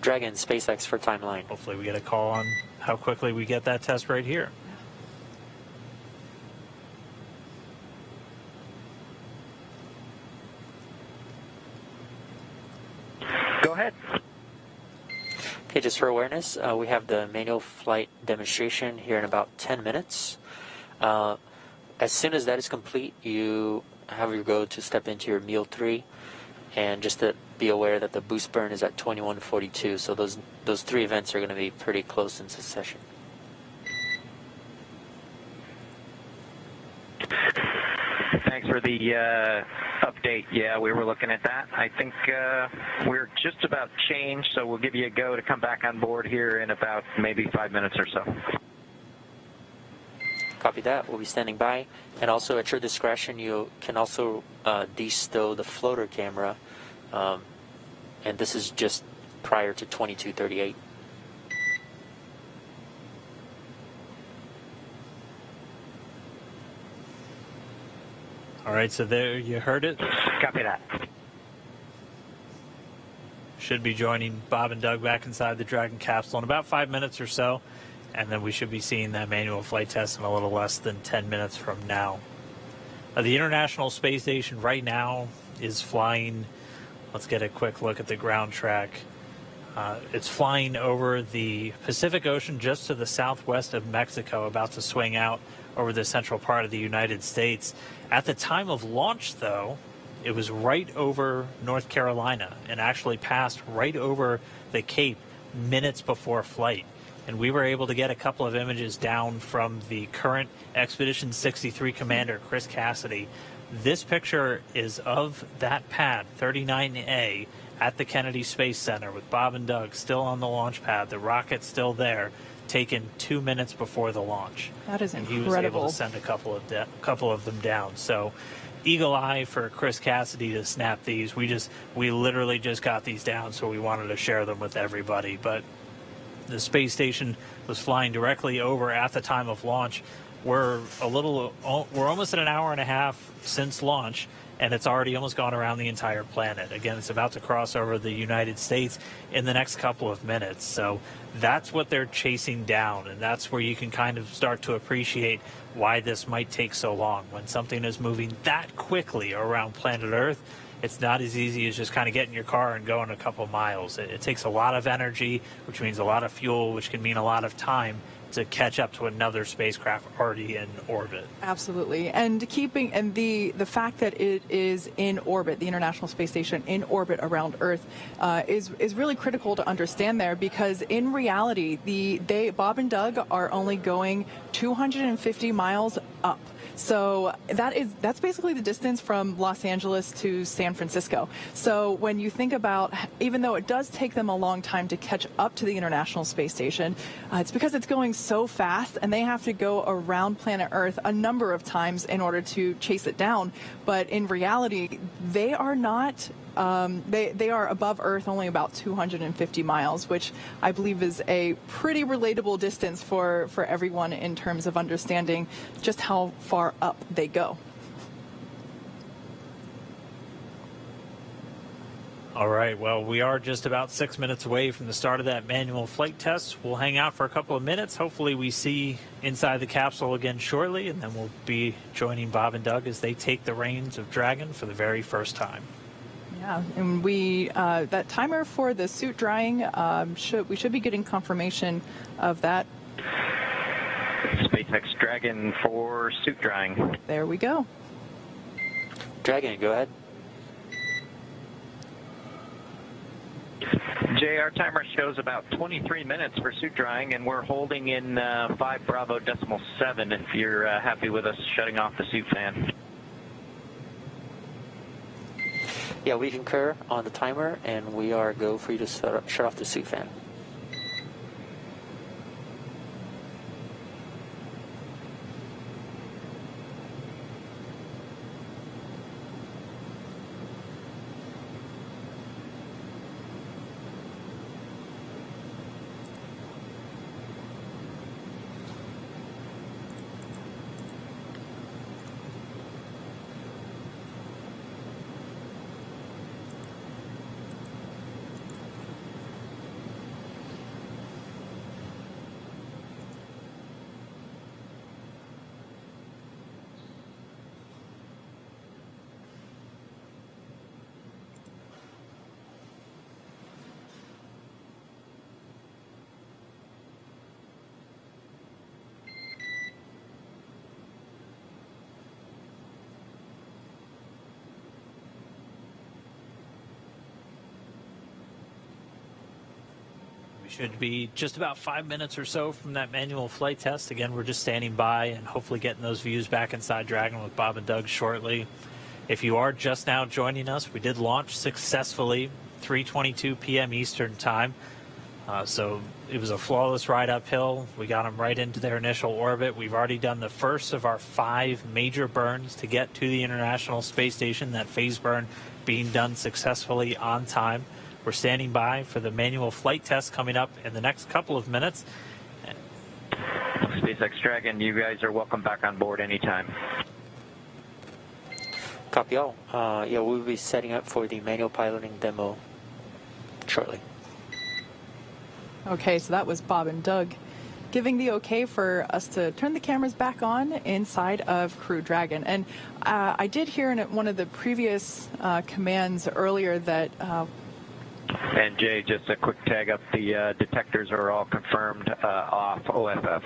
Dragon, SpaceX for timeline. Hopefully we get a call on how quickly we get that test right here. Go ahead. Okay, just for awareness, we have the manual flight demonstration here in about 10 minutes. As soon as that is complete, you have your go to step into your meal 3, and just to be aware that the boost burn is at 2142, so those 3 events are going to be pretty close in succession. Thanks for the update. Yeah, we were looking at that. I think we're just about changed, so we'll give you a go to come back on board here in about maybe 5 minutes or so. Copy that. We'll be standing by. And also, at your discretion, you can also de-stow the floater camera. And this is just prior to 2238. All right, so there you heard it. Copy that. Should be joining Bob and Doug back inside the Dragon capsule in about 5 minutes or so, and then we should be seeing that manual flight test in a little less than 10 minutes from now. The International Space Station right now is flying. Let's get a quick look at the ground track. It's flying over the Pacific Ocean just to the southwest of Mexico, about to swing out over the central part of the United States. At the time of launch, though, it was right over North Carolina and actually passed right over the Cape minutes before flight. And we were able to get a couple of images down from the current Expedition 63 commander, Chris Cassidy. This picture is of that pad, 39A, at the Kennedy Space Center with Bob and Doug still on the launch pad, the rocket still there, taken 2 minutes before the launch. That is and incredible. He was able to send a couple of them down. So eagle eye for Chris Cassidy to snap these. We literally just got these down, so we wanted to share them with everybody. But the space station was flying directly over at the time of launch. We're almost at an hour and a half since launch, and it's already almost gone around the entire planet. Again, it's about to cross over the United States in the next couple of minutes. So that's what they're chasing down, and that's where you can kind of start to appreciate why this might take so long. When something is moving that quickly around planet Earth, it's not as easy as just kind of getting your car and going a couple miles. It takes a lot of energy, which means a lot of fuel, which can mean a lot of time to catch up to another spacecraft already in orbit. Absolutely. And the fact that it is in orbit, the International Space Station in orbit around Earth, is really critical to understand there, because in reality, Bob and Doug are only going 250 miles up. So that's basically the distance from Los Angeles to San Francisco. So when you think about, even though it does take them a long time to catch up to the International Space Station, it's because it's going so fast, and they have to go around planet Earth a number of times in order to chase it down. But in reality, they are not. They are above Earth only about 250 miles, which I believe is a pretty relatable distance for everyone in terms of understanding just how far up they go. All right, well, we are just about 6 minutes away from the start of that manual flight test. We'll hang out for a couple of minutes. Hopefully we see inside the capsule again shortly, and then we'll be joining Bob and Doug as they take the reins of Dragon for the very first time. Yeah, and that timer for the suit drying, we should be getting confirmation of that. SpaceX Dragon for suit drying. There we go. Dragon, go ahead. Jay, our timer shows about 23 minutes for suit drying, and we're holding in 5 Bravo decimal 7 if you're happy with us shutting off the suit fan. Yeah, we concur on the timer, and we are go for you to shut off the suit fan. We should be just about 5 minutes or so from that manual flight test. Again, we're just standing by and hopefully getting those views back inside Dragon with Bob and Doug shortly. If you are just now joining us, we did launch successfully, 3:22 p.m. Eastern Time. So it was a flawless ride uphill. We got them right into their initial orbit. We've already done the first of our 5 major burns to get to the International Space Station, that phase burn being done successfully on time. We're standing by for the manual flight test coming up in the next couple of minutes. SpaceX Dragon, you guys are welcome back on board anytime. Copy all. Yeah, we'll be setting up for the manual piloting demo shortly. Okay, so that was Bob and Doug giving the okay for us to turn the cameras back on inside of Crew Dragon. And I did hear in one of the previous commands earlier that... and Jay, just a quick tag up, the detectors are all confirmed off OFF.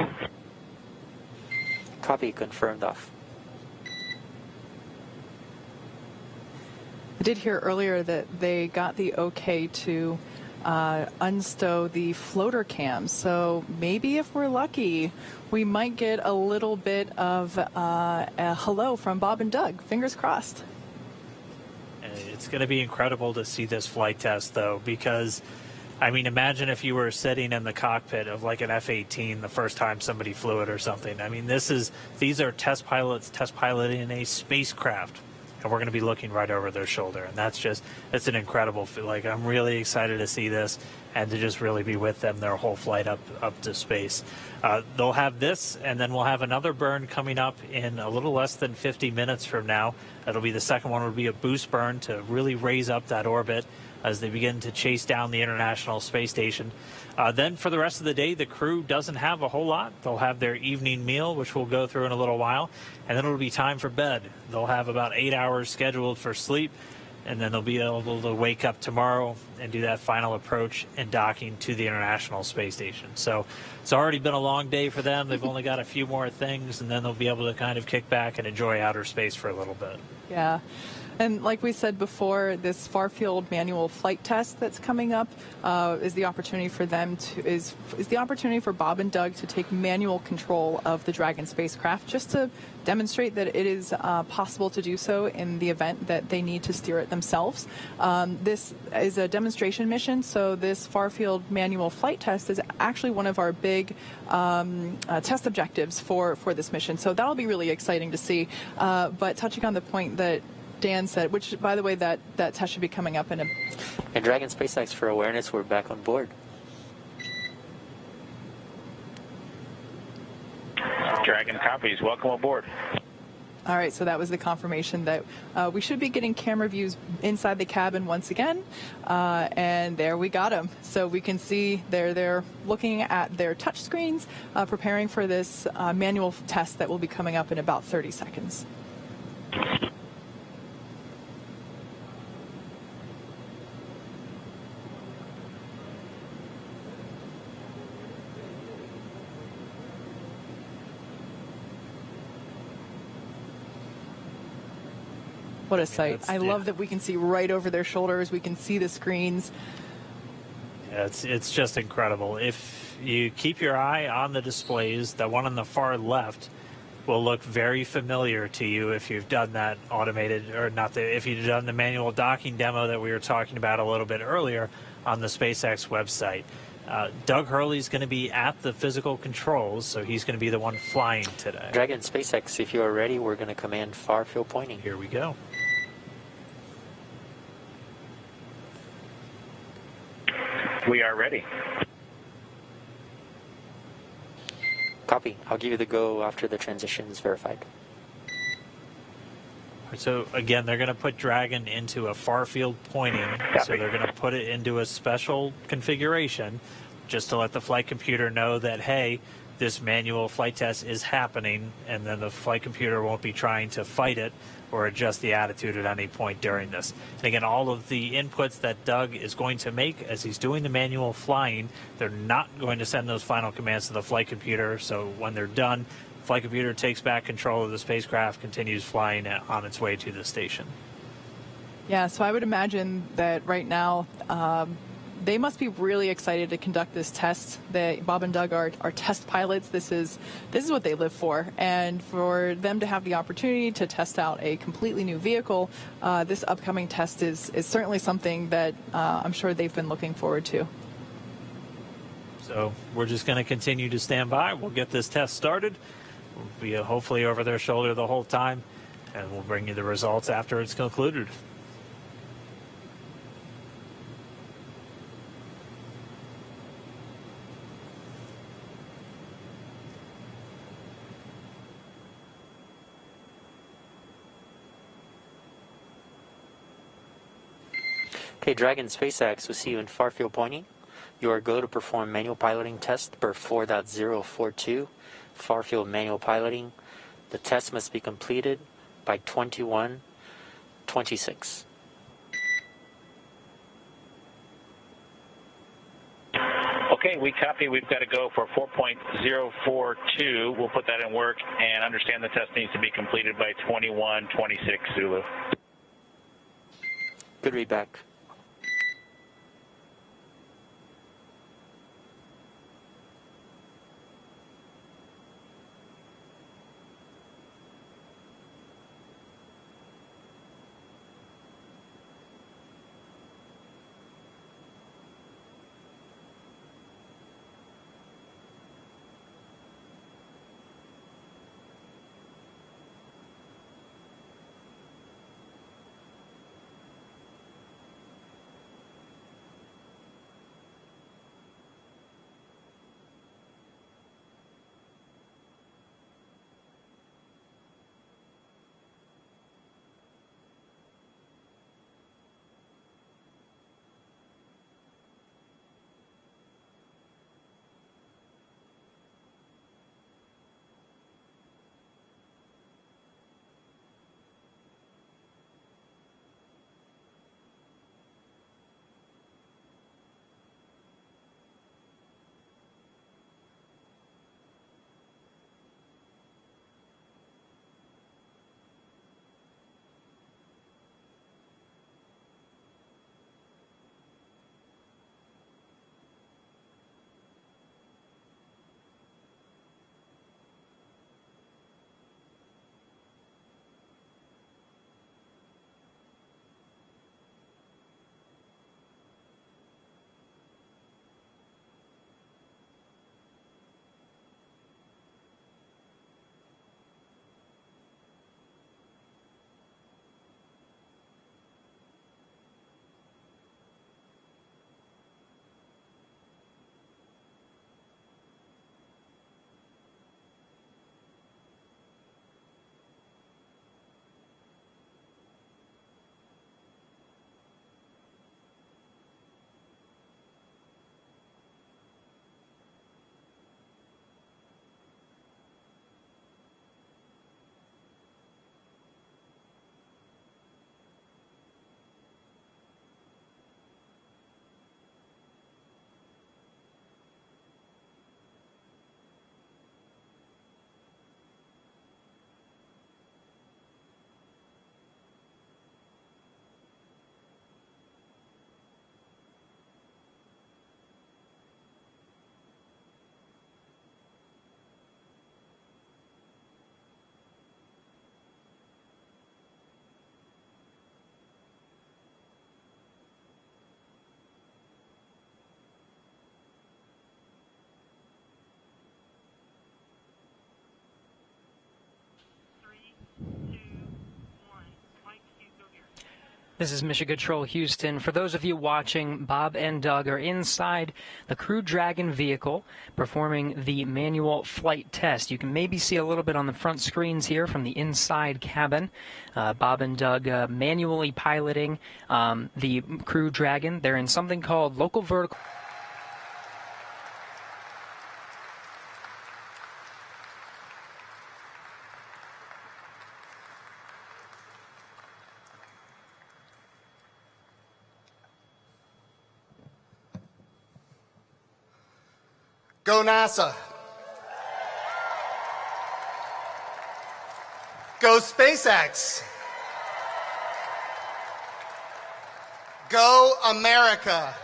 Copy, confirmed off. I did hear earlier that they got the okay to unstow the floater cams. So maybe if we're lucky, we might get a little bit of a hello from Bob and Doug. Fingers crossed. It's going to be incredible to see this flight test, though, because, I mean, imagine if you were sitting in the cockpit of like an F-18 the first time somebody flew it or something. I mean, these are test pilots test piloting a spacecraft, and we're going to be looking right over their shoulder, and it's an incredible feel. Like, I'm really excited to see this and to just really be with them their whole flight up to space. They'll have this, and then we'll have another burn coming up in a little less than 50 minutes from now. That'll be the second one. Will be a boost burn to really raise up that orbit as they begin to chase down the International Space Station. Then for the rest of the day, the crew doesn't have a whole lot. They'll have their evening meal, which we'll go through in a little while, and then it'll be time for bed. They'll have about 8 hours scheduled for sleep, and then they'll be able to wake up tomorrow and do that final approach and docking to the International Space Station. So it's already been a long day for them. They've only got a few more things, and then they'll be able to kind of kick back and enjoy outer space for a little bit. Yeah. And like we said before, this far-field manual flight test that's coming up is the opportunity for them to is the opportunity for Bob and Doug to take manual control of the Dragon spacecraft, just to demonstrate that it is possible to do so in the event that they need to steer it themselves. This is a demonstration mission, so this far-field manual flight test is actually one of our big test objectives for this mission. So that'll be really exciting to see. But touching on the point that Dan said, which, by the way, that test should be coming up in a... And Dragon SpaceX, for awareness, we're back on board. Dragon copies. Welcome aboard. All right, so that was the confirmation that we should be getting camera views inside the cabin once again. And there we got them. So we can see they're looking at their touch screens, preparing for this manual test that will be coming up in about 30 seconds. What a sight. I love that we can see right over their shoulders. We can see the screens. Yeah, it's just incredible. If you keep your eye on the displays, the one on the far left will look very familiar to you if you've done that automated, or not, if you've done the manual docking demo that we were talking about a little bit earlier on the SpaceX website. Doug Hurley's going to be at the physical controls, so he's going to be the one flying today. Dragon SpaceX, if you are ready, we're going to command far field pointing. Here we go. We are ready. Copy. I'll give you the go after the transition is verified. So again, they're going to put Dragon into a far field pointing. So they're going to put it into a special configuration just to let the flight computer know that, hey, this manual flight test is happening, and then the flight computer won't be trying to fight it or adjust the attitude at any point during this. And again, all of the inputs that Doug is going to make as he's doing the manual flying, they're not going to send those final commands to the flight computer. So when they're done, the flight computer takes back control of the spacecraft, continues flying on its way to the station. Yeah, so I would imagine that right now they must be really excited to conduct this test. Bob and Doug are test pilots. This is what they live for. And for them to have the opportunity to test out a completely new vehicle, this upcoming test is certainly something that I'm sure they've been looking forward to. So we're just going to continue to stand by. We'll get this test started. We'll be hopefully over their shoulder the whole time, and we'll bring you the results after it's concluded. Okay, Dragon SpaceX, we'll see you in far field pointing. You are go to perform manual piloting test per 4.042, far field manual piloting. The test must be completed by 21:26. Okay, we copy. We've got to go for 4.042. We'll put that in work and understand the test needs to be completed by 21:26 Zulu. Good read back. This is Mission Control Houston. For those of you watching, Bob and Doug are inside the Crew Dragon vehicle performing the manual flight test. You can maybe see a little bit on the front screens here from the inside cabin. Bob and Doug manually piloting the Crew Dragon. They're in something called local vertical. Go NASA. Go SpaceX. Go America.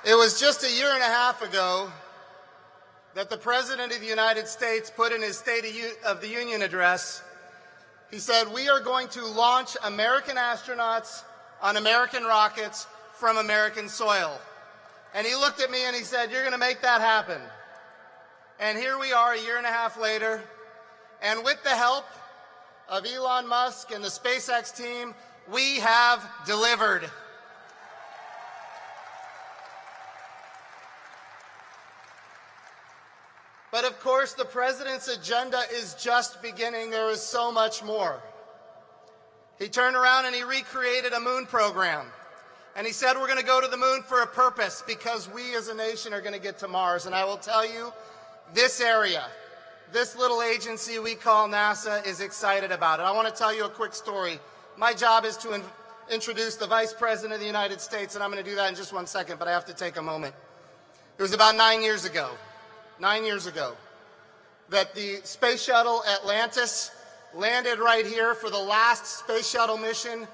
It was just a year and a half ago that the President of the United States put in his State of the Union address, he said, "We are going to launch American astronauts on American rockets from American soil." And he looked at me and he said, "You're going to make that happen." And here we are a year and a half later, and with the help of Elon Musk and the SpaceX team, we have delivered. But of course, the President's agenda is just beginning. There is so much more. He turned around and he recreated a moon program. And he said we're going to go to the moon for a purpose because we as a nation are going to get to Mars. And I will tell you, this area, this little agency we call NASA is excited about it. I want to tell you a quick story. My job is to introduce the Vice President of the United States, and I'm going to do that in just one second, but I have to take a moment. It was about 9 years ago, that the space shuttle Atlantis landed right here for the last space shuttle mission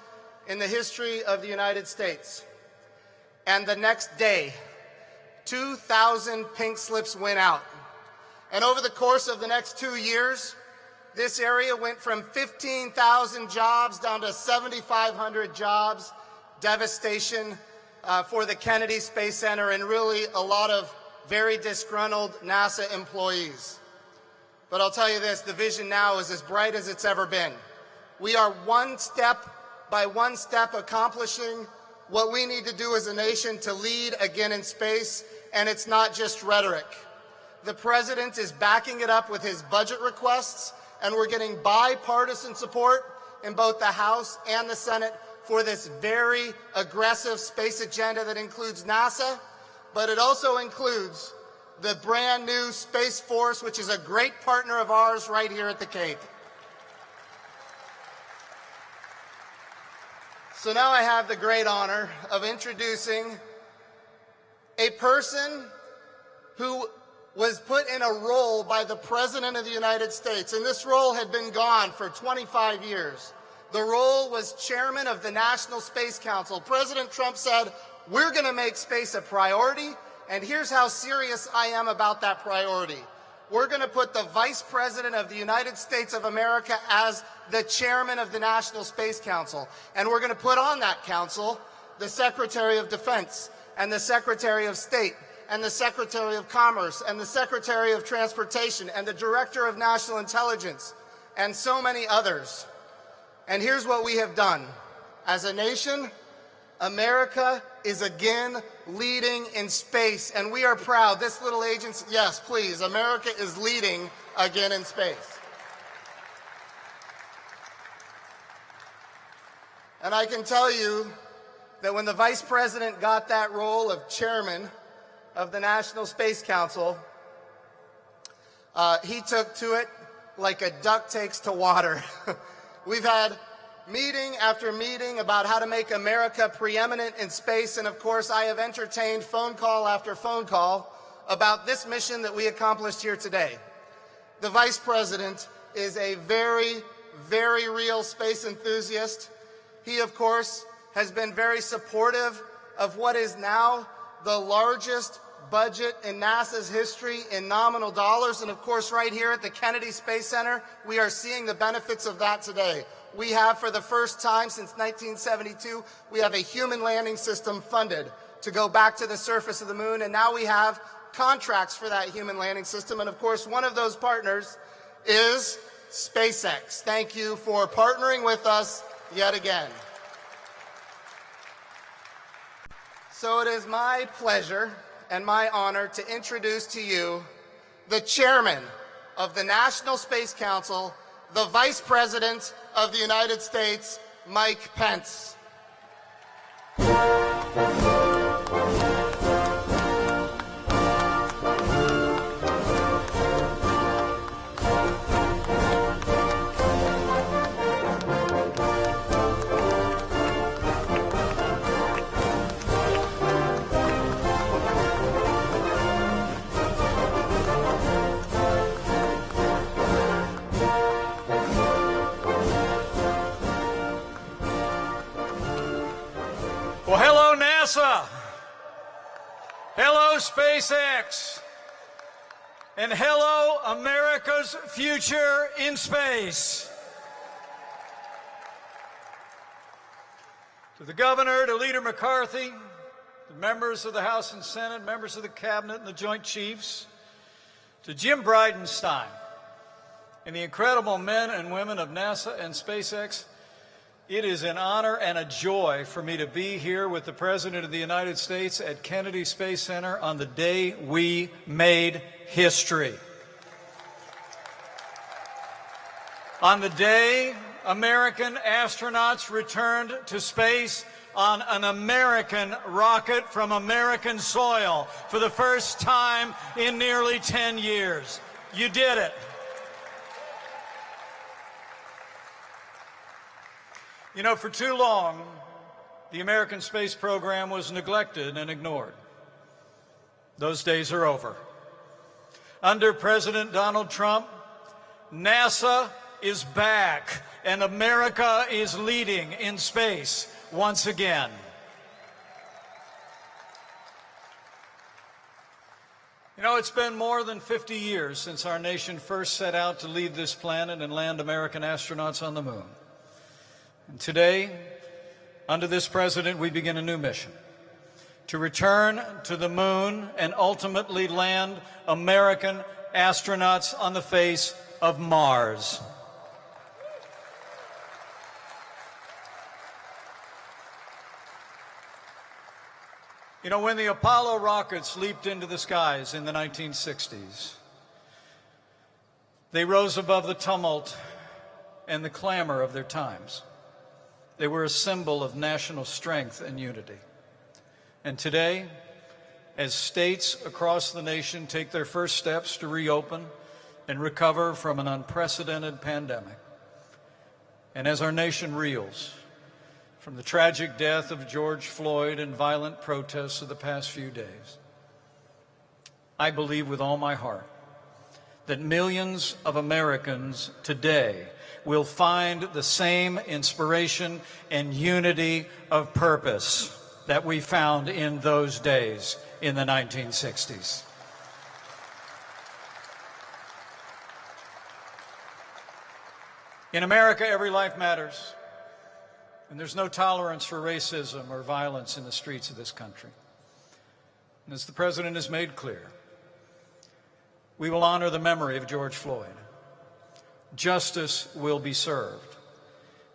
in the history of the United States. And the next day, 2,000 pink slips went out. And over the course of the next 2 years, this area went from 15,000 jobs down to 7,500 jobs. Devastation for the Kennedy Space Center and really a lot of very disgruntled NASA employees. But I'll tell you this, the vision now is as bright as it's ever been. We are one step by one step accomplishing what we need to do as a nation to lead again in space, and it's not just rhetoric. The President is backing it up with his budget requests, and we're getting bipartisan support in both the House and the Senate for this very aggressive space agenda that includes NASA, but it also includes the brand new Space Force, which is a great partner of ours right here at the Cape. So now I have the great honor of introducing a person who was put in a role by the President of the United States, and this role had been gone for 25 years. The role was chairman of the National Space Council. President Trump said, "We're going to make space a priority, and here's how serious I am about that priority. We're going to put the Vice President of the United States of America as the chairman of the National Space Council, and we're going to put on that council the Secretary of Defense and the Secretary of State and the Secretary of Commerce and the Secretary of Transportation and the Director of National Intelligence and so many others." And here's what we have done. As a nation, America is again leading in space, and we are proud. This little agency, yes, please, America is leading again in space. And I can tell you that when the Vice President got that role of chairman of the National Space Council, he took to it like a duck takes to water. We've had meeting after meeting about how to make America preeminent in space, and of course I have entertained phone call after phone call about this mission that we accomplished here today. The Vice President is a very, very real space enthusiast. He, of course, has been very supportive of what is now the largest budget in NASA's history in nominal dollars. And of course, right here at the Kennedy Space Center, we are seeing the benefits of that today. We have, for the first time since 1972, we have a human landing system funded to go back to the surface of the moon. And now we have contracts for that human landing system. And of course, one of those partners is SpaceX. Thank you for partnering with us yet again. So it is my pleasure and my honor to introduce to you the chairman of the National Space Council, the Vice President of the United States, Mike Pence. Well, hello, SpaceX. And hello, America's future in space. To the Governor, to Leader McCarthy, to members of the House and Senate, members of the Cabinet and the Joint Chiefs, to Jim Bridenstine and the incredible men and women of NASA and SpaceX, it is an honor and a joy for me to be here with the President of the United States at Kennedy Space Center on the day we made history. On the day American astronauts returned to space on an American rocket from American soil for the first time in nearly 10 years. You did it. You know, for too long, the American space program was neglected and ignored. Those days are over. Under President Donald Trump, NASA is back, and America is leading in space once again. You know, it's been more than 50 years since our nation first set out to leave this planet and land American astronauts on the moon. And today, under this president, we begin a new mission to return to the moon and ultimately land American astronauts on the face of Mars. You know, when the Apollo rockets leaped into the skies in the 1960s, they rose above the tumult and the clamor of their times. They were a symbol of national strength and unity. And today, as states across the nation take their first steps to reopen and recover from an unprecedented pandemic, and as our nation reels from the tragic death of George Floyd and violent protests of the past few days, I believe with all my heart that millions of Americans today will find the same inspiration and unity of purpose that we found in those days in the 1960s. In America, every life matters, and there's no tolerance for racism or violence in the streets of this country. And as the President has made clear, we will honor the memory of George Floyd. Justice will be served.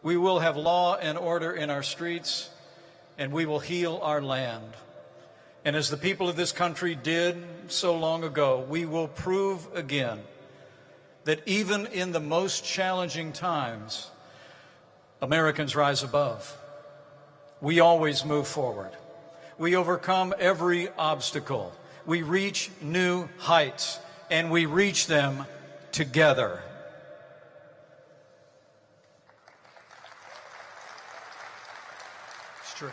We will have law and order in our streets, and we will heal our land. And as the people of this country did so long ago, we will prove again that even in the most challenging times, Americans rise above. We always move forward. We overcome every obstacle. We reach new heights, and we reach them together. It's true.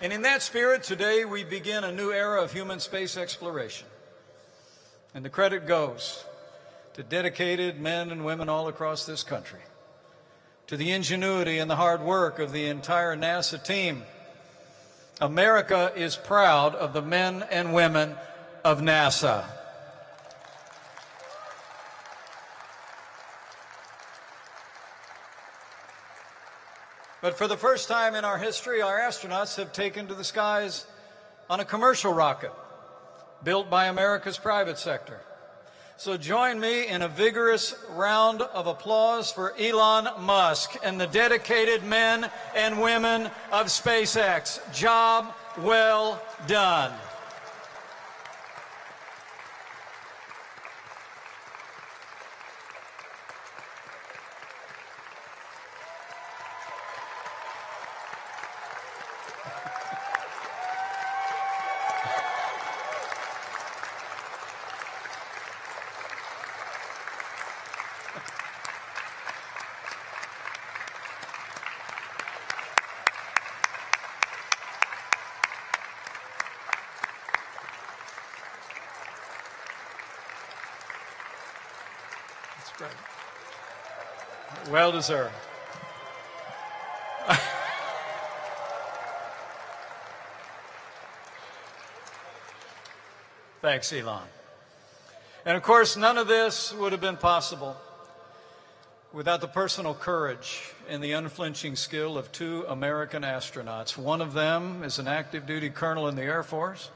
And in that spirit, today we begin a new era of human space exploration. And the credit goes to dedicated men and women all across this country, to the ingenuity and the hard work of the entire NASA team. America is proud of the men and women of NASA. But for the first time in our history, our astronauts have taken to the skies on a commercial rocket built by America's private sector. So join me in a vigorous round of applause for Elon Musk and the dedicated men and women of SpaceX. Job well done. Well deserved. Thanks, Elon. And of course, none of this would have been possible without the personal courage and the unflinching skill of 2 American astronauts. One of them is an active duty colonel in the Air Force.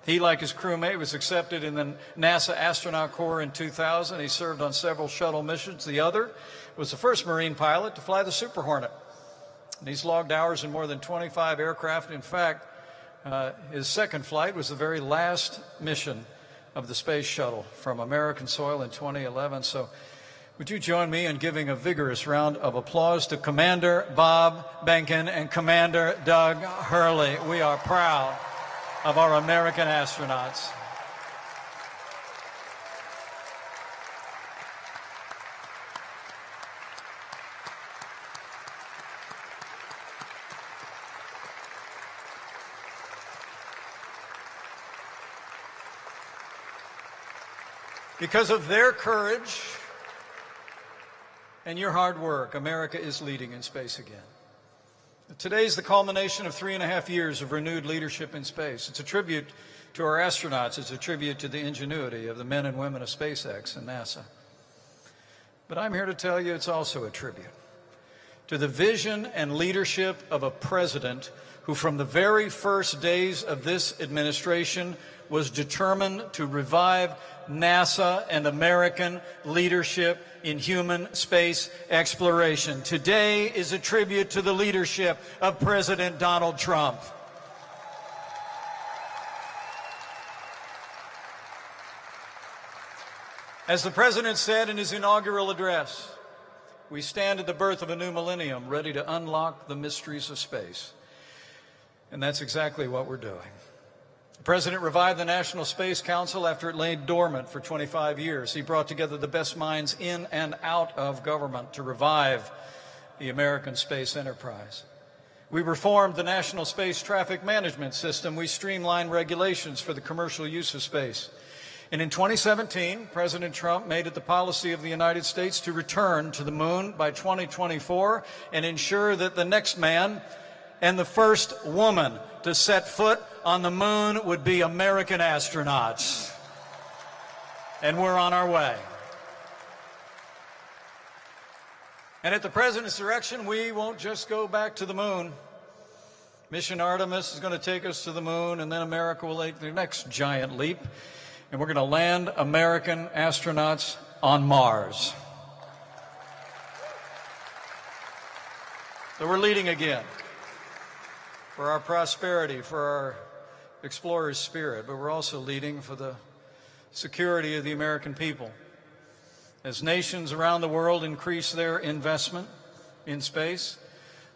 He, like his crewmate, was accepted in the NASA Astronaut Corps in 2000. He served on several shuttle missions. The other was the first Marine pilot to fly the Super Hornet. And he's logged hours in more than 25 aircraft. In fact, his second flight was the very last mission of the space shuttle from American soil in 2011. So would you join me in giving a vigorous round of applause to Commander Bob Behnken and Commander Doug Hurley. We are proud of our American astronauts. Because of their courage and your hard work, America is leading in space again. Today is the culmination of 3.5 years of renewed leadership in space. It's a tribute to our astronauts. It's a tribute to the ingenuity of the men and women of SpaceX and NASA. But I'm here to tell you it's also a tribute to the vision and leadership of a president who, from the very first days of this administration, was determined to revive NASA and American leadership in human space exploration. Today is a tribute to the leadership of President Donald Trump. As the President said in his inaugural address, we stand at the birth of a new millennium, ready to unlock the mysteries of space. And that's exactly what we're doing. The President revived the National Space Council after it lay dormant for 25 years. He brought together the best minds in and out of government to revive the American space enterprise. We reformed the National Space Traffic Management System. We streamlined regulations for the commercial use of space. And in 2017, President Trump made it the policy of the United States to return to the moon by 2024 and ensure that the next man and the first woman to set foot on the moon would be American astronauts. And we're on our way. And at the President's direction, we won't just go back to the moon. Mission Artemis is going to take us to the moon, and then America will take the next giant leap, and we're going to land American astronauts on Mars. So we're leading again. For our prosperity, for our explorer's spirit, but we're also leading for the security of the American people. As nations around the world increase their investment in space,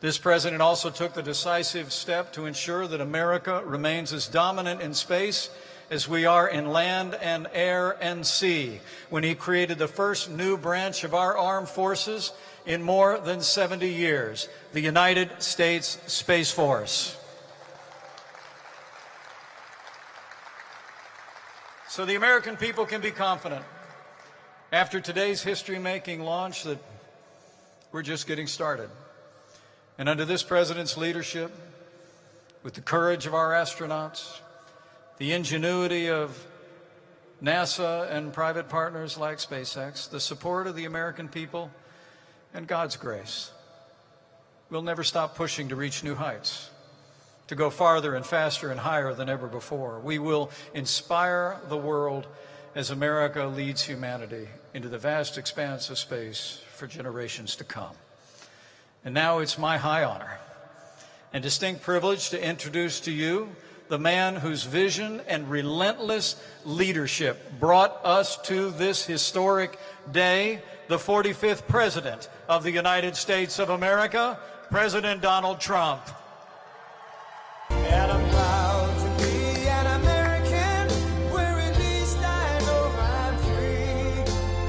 this president also took the decisive step to ensure that America remains as dominant in space as we are in land and air and sea, when he created the first new branch of our armed forces in more than 70 years, the United States Space Force. So the American people can be confident after today's history-making launch that we're just getting started. And under this president's leadership, with the courage of our astronauts, the ingenuity of NASA and private partners like SpaceX, the support of the American people, and God's grace, we'll never stop pushing to reach new heights, to go farther and faster and higher than ever before. We will inspire the world as America leads humanity into the vast expanse of space for generations to come. And now it's my high honor and distinct privilege to introduce to you the man whose vision and relentless leadership brought us to this historic day, the 45th President of the United States of America, President Donald Trump. And I'm proud to be an American, where at least I know I'm free.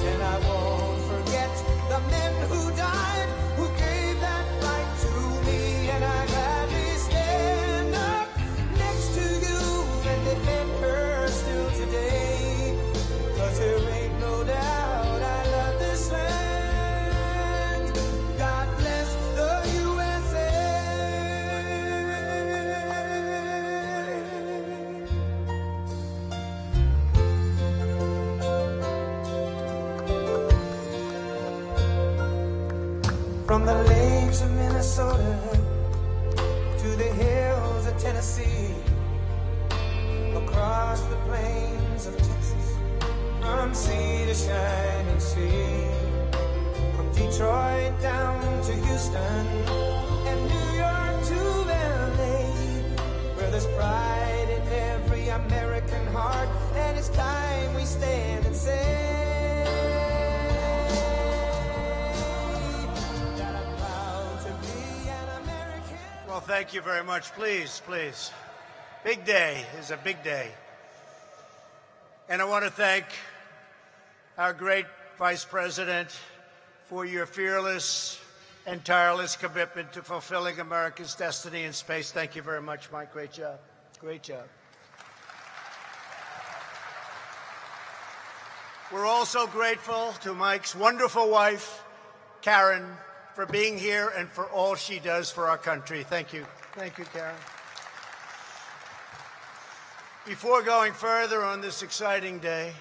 And I won't forget the men who died, who gave that right to me. And I gladly stand up next to you and defend her still today. 'Cause there ain't no doubt I love this land. God bless the USA. From the lakes of Minnesota to the hills of Tennessee, across the plains of Texas, from sea to shining sea, from Detroit down to Houston and New York to LA, where there's pride in every American heart, and it's time we stand and say that I'm proud to be an American. Well, thank you very much. Please, please. Big day is a big day. And I want to thank our great Vice President for your fearless and tireless commitment to fulfilling America's destiny in space. Thank you very much, Mike. Great job. Great job. We're also grateful to Mike's wonderful wife, Karen, for being here and for all she does for our country. Thank you. Thank you, Karen. Before going further on this exciting day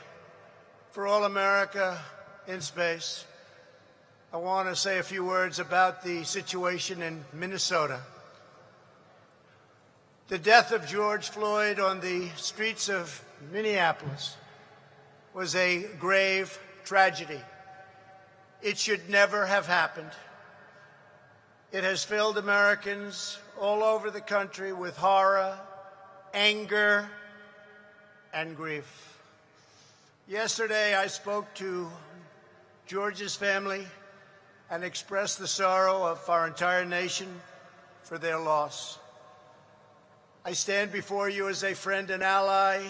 for all America in space, I want to say a few words about the situation in Minnesota. The death of George Floyd on the streets of Minneapolis was a grave tragedy. It should never have happened. It has filled Americans all over the country with horror, anger, and grief. Yesterday, I spoke to George's family and expressed the sorrow of our entire nation for their loss. I stand before you as a friend and ally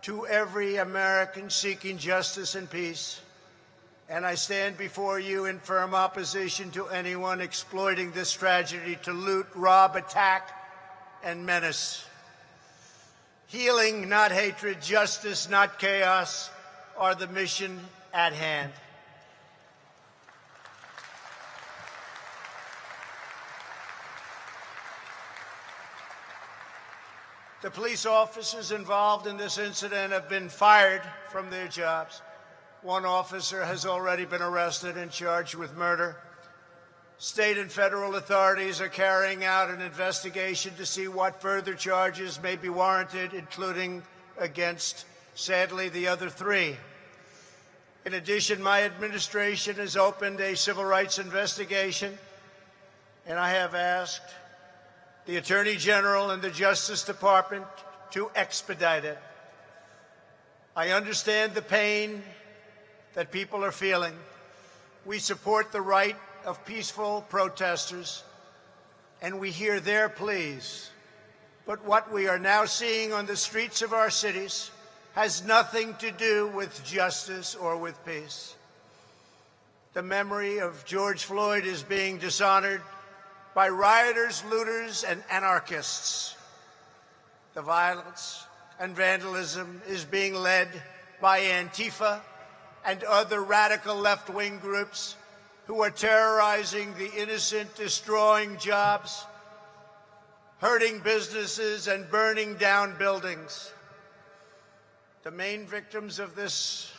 to every American seeking justice and peace, and I stand before you in firm opposition to anyone exploiting this tragedy to loot, rob, attack, and menace. Healing, not hatred, justice, not chaos, are the mission at hand. The police officers involved in this incident have been fired from their jobs. One officer has already been arrested and charged with murder. State and federal authorities are carrying out an investigation to see what further charges may be warranted, including against, sadly, the other three. In addition, my administration has opened a civil rights investigation, and I have asked the Attorney General and the Justice Department to expedite it. I understand the pain that people are feeling. We support the right of peaceful protesters, and we hear their pleas. But what we are now seeing on the streets of our cities has nothing to do with justice or with peace. The memory of George Floyd is being dishonored by rioters, looters, and anarchists. The violence and vandalism is being led by Antifa and other radical left-wing groups who are terrorizing the innocent, destroying jobs, hurting businesses, and burning down buildings. The main victims of this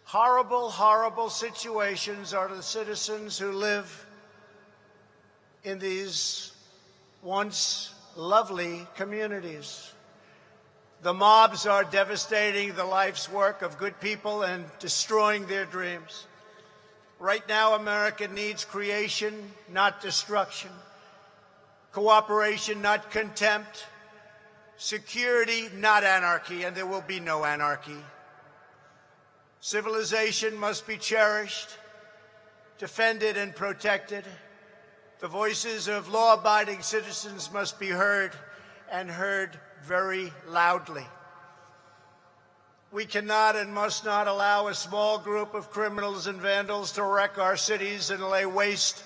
horrible, horrible situations are the citizens who live in these once lovely communities. The mobs are devastating the life's work of good people and destroying their dreams. Right now, America needs creation, not destruction. Cooperation, not contempt. Security, not anarchy, and there will be no anarchy. Civilization must be cherished, defended, and protected. The voices of law-abiding citizens must be heard, and heard very loudly. We cannot and must not allow a small group of criminals and vandals to wreck our cities and lay waste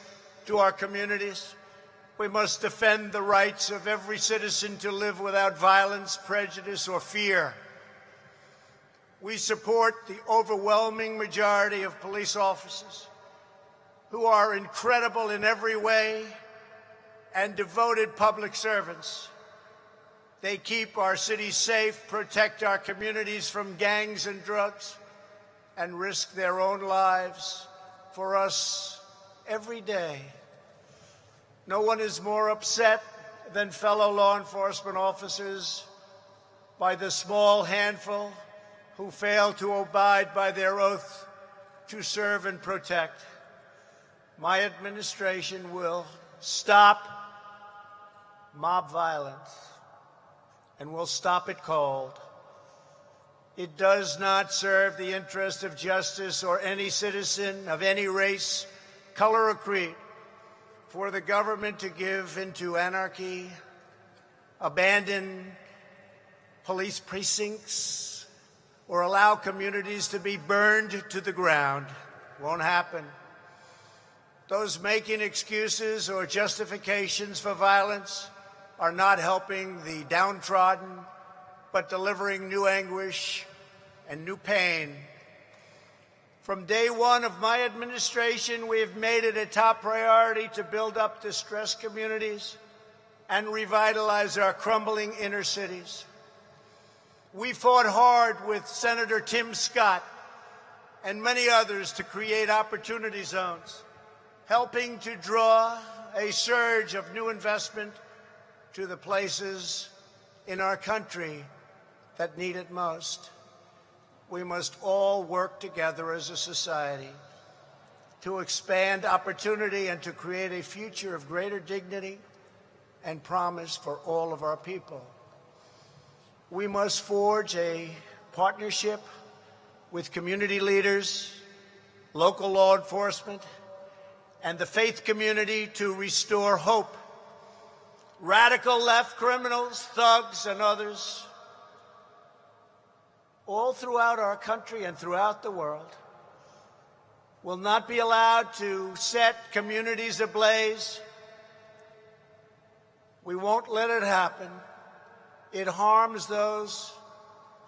to our communities. We must defend the rights of every citizen to live without violence, prejudice, or fear. We support the overwhelming majority of police officers who are incredible in every way and devoted public servants. They keep our cities safe, protect our communities from gangs and drugs, and risk their own lives for us every day. No one is more upset than fellow law enforcement officers by the small handful who fail to abide by their oath to serve and protect. My administration will stop mob violence, and will stop it cold. It does not serve the interest of justice or any citizen of any race, color, or creed for the government to give into anarchy, abandon police precincts, or allow communities to be burned to the ground. Won't happen. Those making excuses or justifications for violence are not helping the downtrodden, but delivering new anguish and new pain. From day one of my administration, we have made it a top priority to build up distressed communities and revitalize our crumbling inner cities. We fought hard with Senator Tim Scott and many others to create opportunity zones, helping to draw a surge of new investment to the places in our country that need it most. We must all work together as a society to expand opportunity and to create a future of greater dignity and promise for all of our people. We must forge a partnership with community leaders, local law enforcement, and the faith community to restore hope. Radical left criminals, thugs, and others, all throughout our country and throughout the world, will not be allowed to set communities ablaze. We won't let it happen. It harms those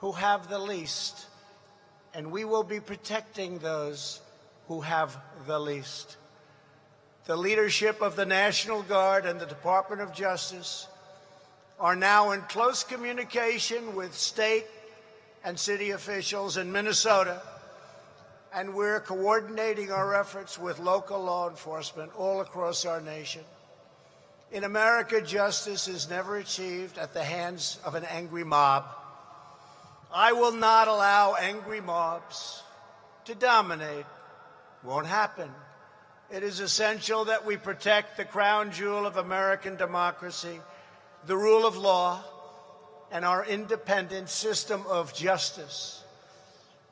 who have the least, and we will be protecting those who have the least. The leadership of the National Guard and the Department of Justice are now in close communication with state and city officials in Minnesota, and we're coordinating our efforts with local law enforcement all across our nation. In America, justice is never achieved at the hands of an angry mob. I will not allow angry mobs to dominate. Won't happen. It is essential that we protect the crown jewel of American democracy, the rule of law, and our independent system of justice.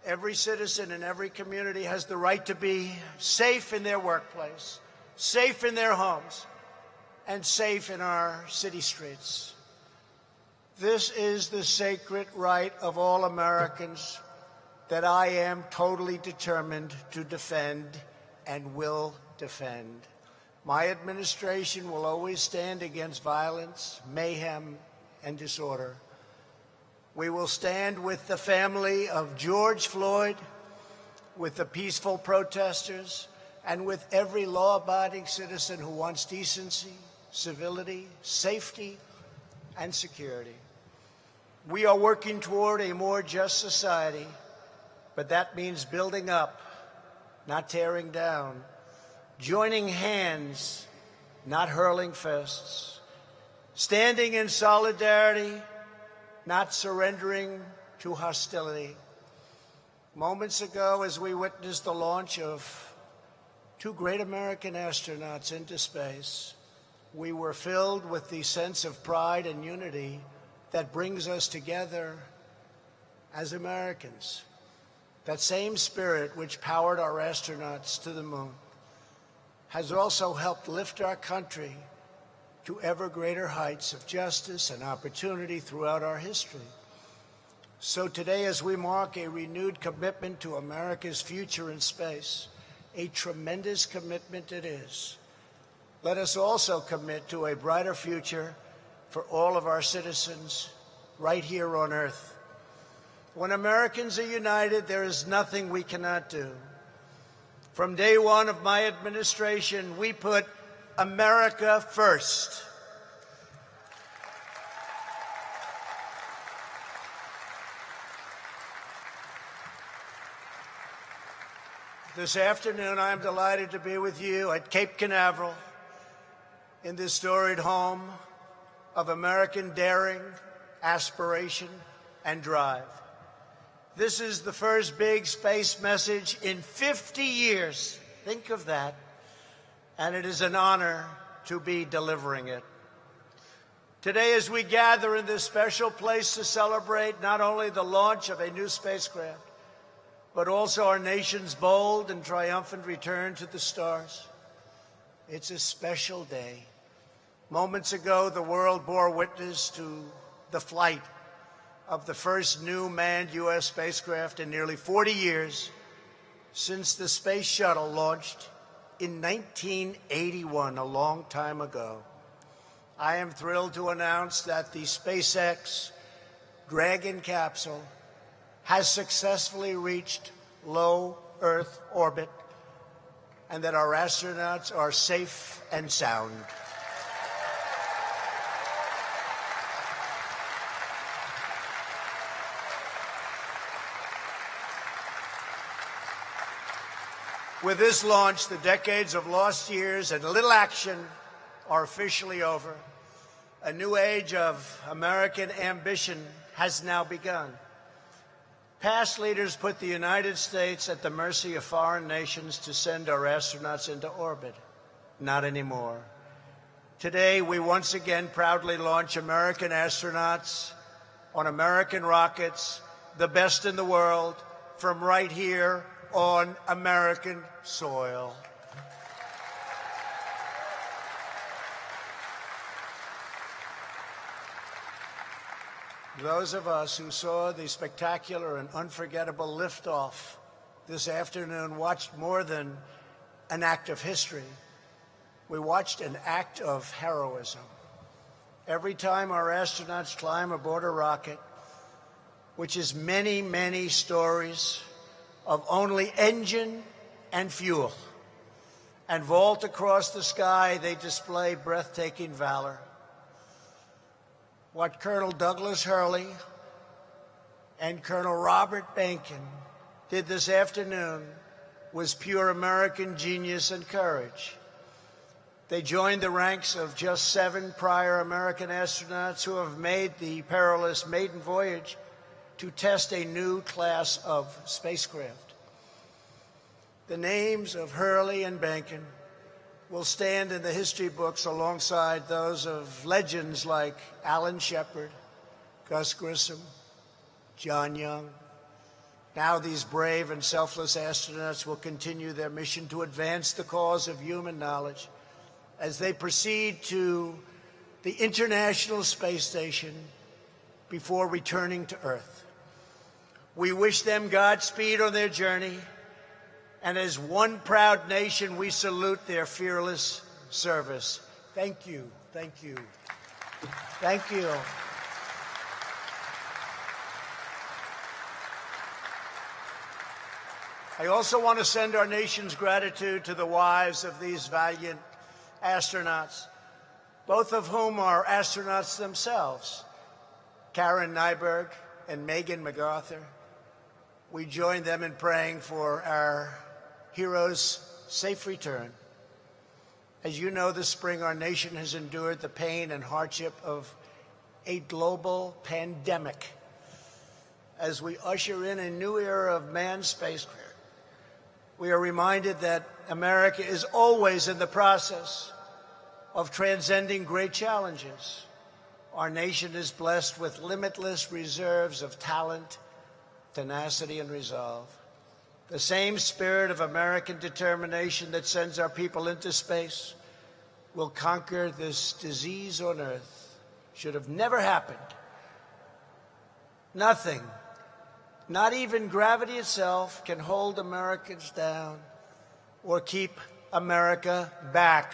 Every citizen in every community has the right to be safe in their workplace, safe in their homes, and safe in our city streets. This is the sacred right of all Americans that I am totally determined to defend and will defend. My administration will always stand against violence, mayhem, and disorder. We will stand with the family of George Floyd, with the peaceful protesters, and with every law-abiding citizen who wants decency, civility, safety, and security. We are working toward a more just society, but that means building up, not tearing down, joining hands, not hurling fists, standing in solidarity, not surrendering to hostility. Moments ago, as we witnessed the launch of two great American astronauts into space, we were filled with the sense of pride and unity that brings us together as Americans. That same spirit which powered our astronauts to the moon has also helped lift our country to ever greater heights of justice and opportunity throughout our history. So today, as we mark a renewed commitment to America's future in space, a tremendous commitment it is, let us also commit to a brighter future for all of our citizens right here on Earth. When Americans are united, there is nothing we cannot do. From day one of my administration, we put America first. This afternoon, I am delighted to be with you at Cape Canaveral in this storied home of American daring, aspiration, and drive. This is the first big space message in 50 years. Think of that. And it is an honor to be delivering it. Today, as we gather in this special place to celebrate not only the launch of a new spacecraft, but also our nation's bold and triumphant return to the stars, it's a special day. Moments ago, the world bore witness to the flight of the first new manned U.S. spacecraft in nearly 40 years since the space shuttle launched in 1981, a long time ago. I am thrilled to announce that the SpaceX Dragon capsule has successfully reached low Earth orbit and that our astronauts are safe and sound. With this launch, the decades of lost years and little action are officially over. A new age of American ambition has now begun. Past leaders put the United States at the mercy of foreign nations to send our astronauts into orbit. Not anymore. Today, we once again proudly launch American astronauts on American rockets, the best in the world, from right here on American soil. Those of us who saw the spectacular and unforgettable liftoff this afternoon watched more than an act of history. We watched an act of heroism. Every time our astronauts climb aboard a rocket, which is many, many stories of only engine and fuel, and vault across the sky, they display breathtaking valor. What Colonel Douglas Hurley and Colonel Robert Behnken did this afternoon was pure American genius and courage. They joined the ranks of just 7 prior American astronauts who have made the perilous maiden voyage to test a new class of spacecraft. The names of Hurley and Behnken will stand in the history books alongside those of legends like Alan Shepard, Gus Grissom, John Young. Now these brave and selfless astronauts will continue their mission to advance the cause of human knowledge as they proceed to the International Space Station before returning to Earth. We wish them Godspeed on their journey, and as one proud nation, we salute their fearless service. Thank you, thank you, thank you. I also want to send our nation's gratitude to the wives of these valiant astronauts, both of whom are astronauts themselves, Karen Nyberg and Megan MacArthur. We join them in praying for our heroes' safe return. As you know, this spring our nation has endured the pain and hardship of a global pandemic. As we usher in a new era of manned spacecraft, we are reminded that America is always in the process of transcending great challenges. Our nation is blessed with limitless reserves of talent, tenacity, and resolve. The same spirit of American determination that sends our people into space will conquer this disease on Earth. Should have never happened. Nothing, not even gravity itself, can hold Americans down or keep America back.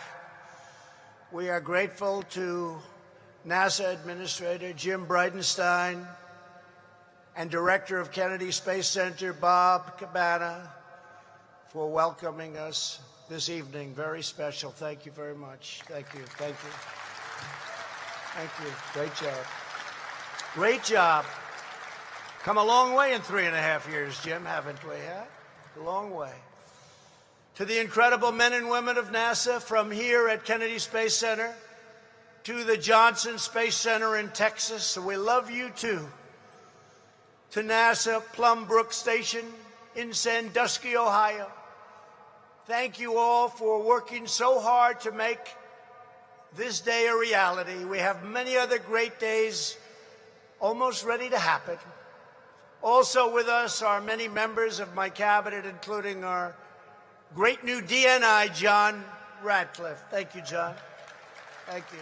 We are grateful to NASA Administrator Jim Bridenstine and Director of Kennedy Space Center, Bob Cabana, for welcoming us this evening. Very special. Thank you very much. Thank you. Thank you. Thank you. Great job. Great job. Come a long way in 3.5 years, Jim, haven't we? Huh? A long way. To the incredible men and women of NASA from here at Kennedy Space Center to the Johnson Space Center in Texas, we love you too. To NASA Plum Brook Station in Sandusky, Ohio, thank you all for working so hard to make this day a reality. We have many other great days almost ready to happen. Also with us are many members of my cabinet, including our great new DNI, John Radcliffe. Thank you, John. Thank you.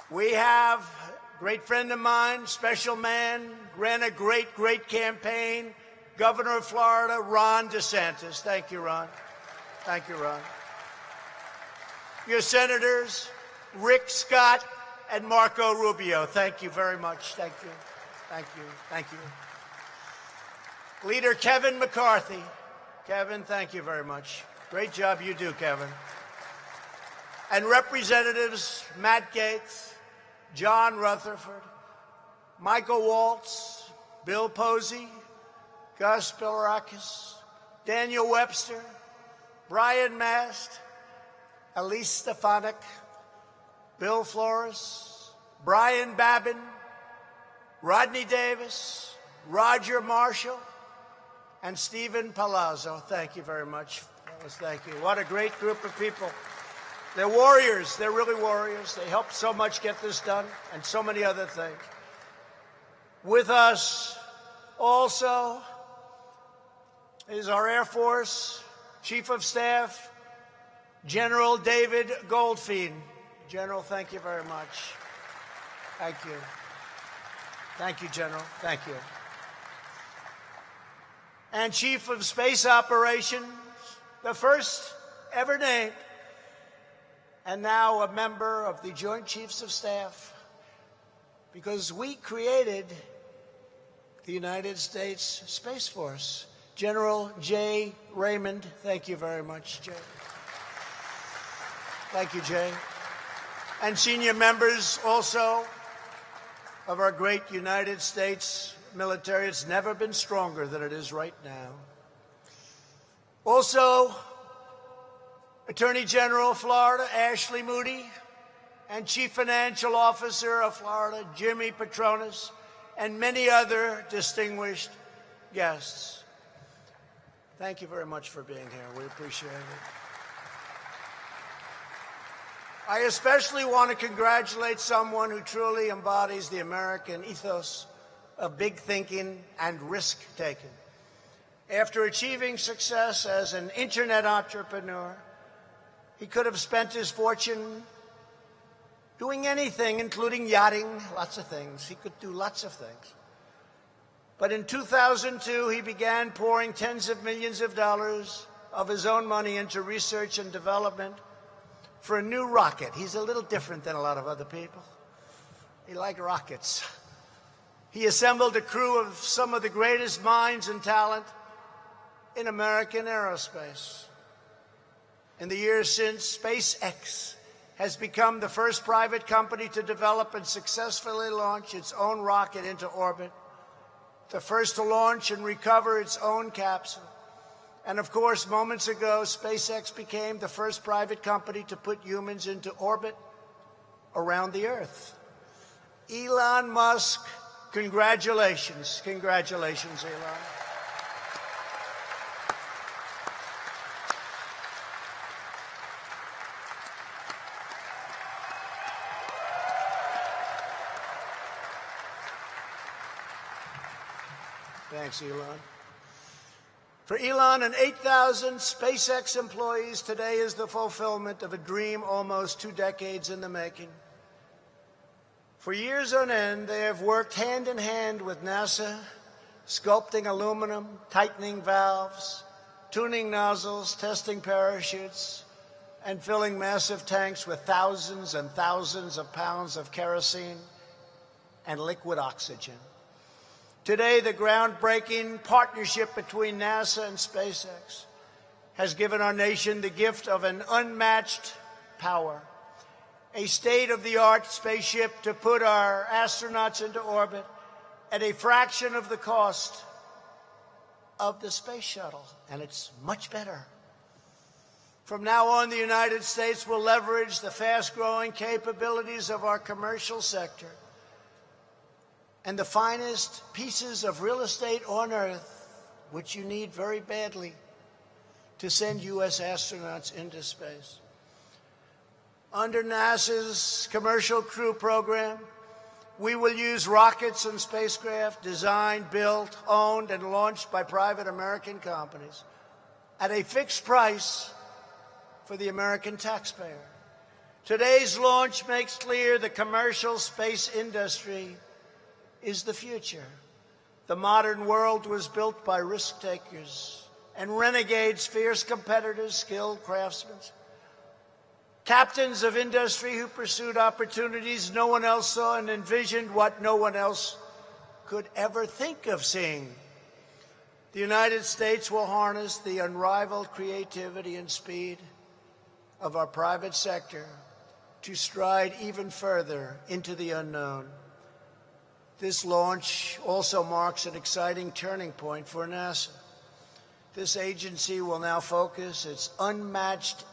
We have a great friend of mine, special man, ran a great, great campaign, Governor of Florida, Ron DeSantis. Thank you, Ron. Thank you, Ron. Your senators, Rick Scott and Marco Rubio. Thank you very much. Thank you. Thank you. Thank you. Leader Kevin McCarthy. Kevin, thank you very much. Great job you do, Kevin. And Representatives Matt Gaetz, John Rutherford, Michael Waltz, Bill Posey, Gus Bilirakis, Daniel Webster, Brian Mast, Elise Stefanik, Bill Flores, Brian Babin, Rodney Davis, Roger Marshall, and Stephen Palazzo. Thank you very much. Thank you. What a great group of people. They're warriors. They're really warriors. They helped so much get this done and so many other things. With us also is our Air Force Chief of Staff, General David Goldfein. General, thank you very much. Thank you. Thank you, General. Thank you. And Chief of Space Operations, the first ever named, and now a member of the Joint Chiefs of Staff, because we created the United States Space Force. General Jay Raymond, thank you very much, Jay. Thank you, Jay. And senior members also of our great United States military. It's never been stronger than it is right now. Also, Attorney General of Florida, Ashley Moody, and Chief Financial Officer of Florida, Jimmy Petronas, and many other distinguished guests. Thank you very much for being here. We appreciate it. I especially want to congratulate someone who truly embodies the American ethos of big thinking and risk-taking. After achieving success as an internet entrepreneur, he could have spent his fortune doing anything, including yachting, lots of things. He could do lots of things. But in 2002, he began pouring tens of millions of dollars of his own money into research and development for a new rocket. He's a little different than a lot of other people. He liked rockets. He assembled a crew of some of the greatest minds and talent in American aerospace. In the years since, SpaceX has become the first private company to develop and successfully launch its own rocket into orbit, the first to launch and recover its own capsule. And of course, moments ago, SpaceX became the first private company to put humans into orbit around the Earth. Elon Musk, congratulations. Congratulations, Elon. Thanks, Elon. For Elon and 8,000 SpaceX employees, today is the fulfillment of a dream almost 2 decades in the making. For years on end, they have worked hand in hand with NASA, sculpting aluminum, tightening valves, tuning nozzles, testing parachutes, and filling massive tanks with thousands and thousands of pounds of kerosene and liquid oxygen. Today, the groundbreaking partnership between NASA and SpaceX has given our nation the gift of an unmatched power, a state-of-the-art spaceship to put our astronauts into orbit at a fraction of the cost of the space shuttle, and it's much better. From now on, the United States will leverage the fast-growing capabilities of our commercial sector and the finest pieces of real estate on Earth, which you need very badly, to send U.S. astronauts into space. Under NASA's Commercial Crew Program, we will use rockets and spacecraft designed, built, owned, and launched by private American companies at a fixed price for the American taxpayer. Today's launch makes clear the commercial space industry is the future. The modern world was built by risk takers and renegades, fierce competitors, skilled craftsmen, captains of industry who pursued opportunities no one else saw and envisioned what no one else could ever think of seeing. The United States will harness the unrivaled creativity and speed of our private sector to stride even further into the unknown. This launch also marks an exciting turning point for NASA. This agency will now focus its unmatched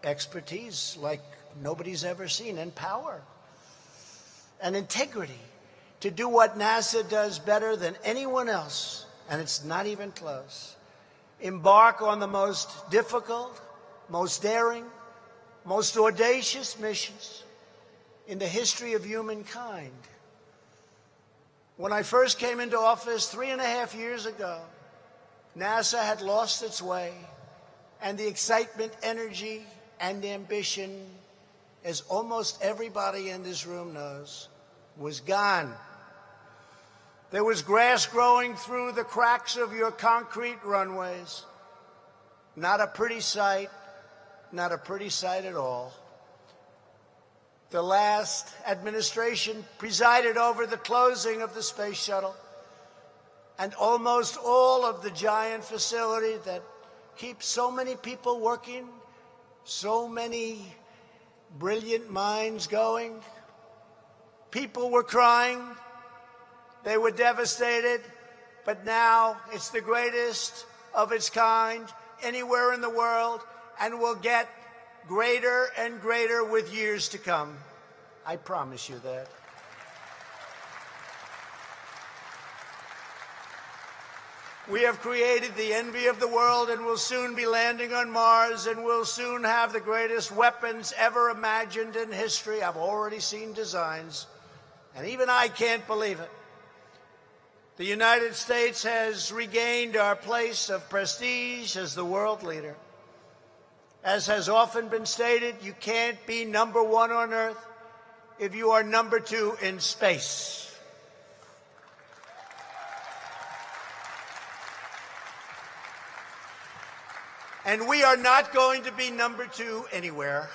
expertise like nobody's ever seen, and power and integrity to do what NASA does better than anyone else, and it's not even close. Embark on the most difficult, most daring, most audacious missions in the history of humankind. When I first came into office 3.5 years ago, NASA had lost its way, and the excitement, energy, and ambition, as almost everybody in this room knows, was gone. There was grass growing through the cracks of your concrete runways. Not a pretty sight, not a pretty sight at all. The last administration presided over the closing of the space shuttle and almost all of the giant facility that keeps so many people working, so many brilliant minds going. People were crying. They were devastated. But now it's the greatest of its kind anywhere in the world, and will get greater and greater with years to come. I promise you that. We have created the envy of the world, and will soon be landing on Mars, and will soon have the greatest weapons ever imagined in history. I've already seen designs, and even I can't believe it. The United States has regained our place of prestige as the world leader. As has often been stated, you can't be number one on Earth if you are number two in space. And we are not going to be number two anywhere.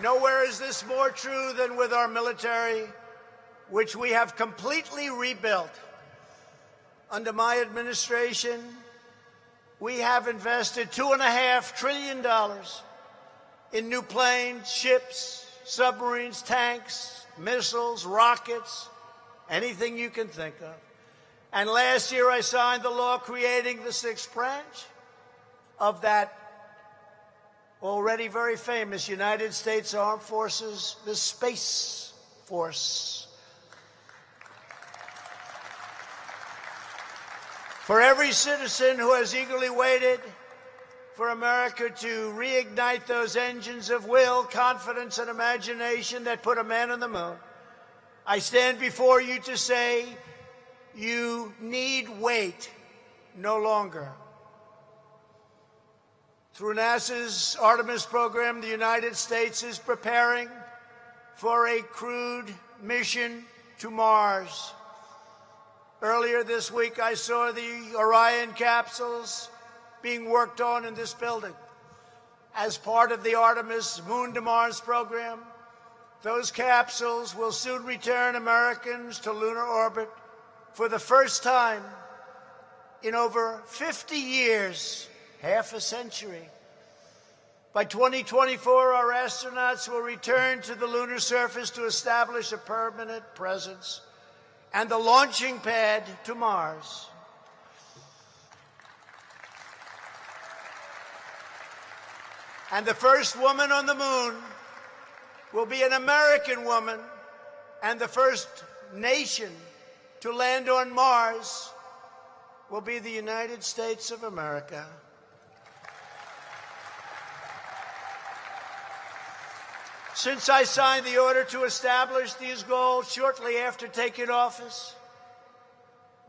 Nowhere is this more true than with our military, which we have completely rebuilt. Under my administration, we have invested $2.5 trillion in new planes, ships, submarines, tanks, missiles, rockets, anything you can think of. And last year I signed the law creating the sixth branch of that already very famous United States Armed Forces, the Space Force. For every citizen who has eagerly waited for America to reignite those engines of will, confidence, and imagination that put a man on the moon, I stand before you to say, you need wait no longer. Through NASA's Artemis program, the United States is preparing for a crewed mission to Mars. Earlier this week, I saw the Orion capsules being worked on in this building. As part of the Artemis Moon to Mars program, those capsules will soon return Americans to lunar orbit for the first time in over 50 years, half a century. By 2024, our astronauts will return to the lunar surface to establish a permanent presence and the launching pad to Mars. And the first woman on the moon will be an American woman, and the first nation to land on Mars will be the United States of America. Since I signed the order to establish these goals shortly after taking office,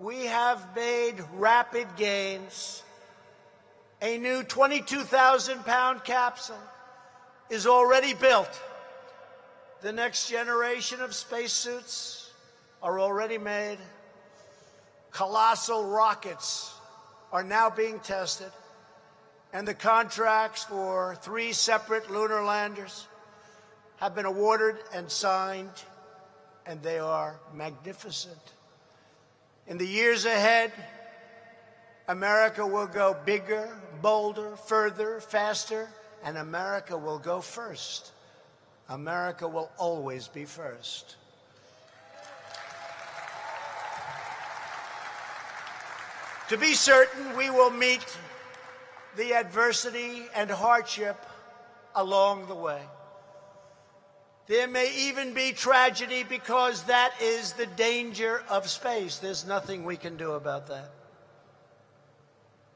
we have made rapid gains. A new 22,000-pound capsule is already built. The next generation of spacesuits are already made. Colossal rockets are now being tested, and the contracts for 3 separate lunar landers have been awarded and signed, and they are magnificent. In the years ahead, America will go bigger, bolder, further, faster, and America will go first. America will always be first. To be certain, we will meet the adversity and hardship along the way. There may even be tragedy, because that is the danger of space. There's nothing we can do about that.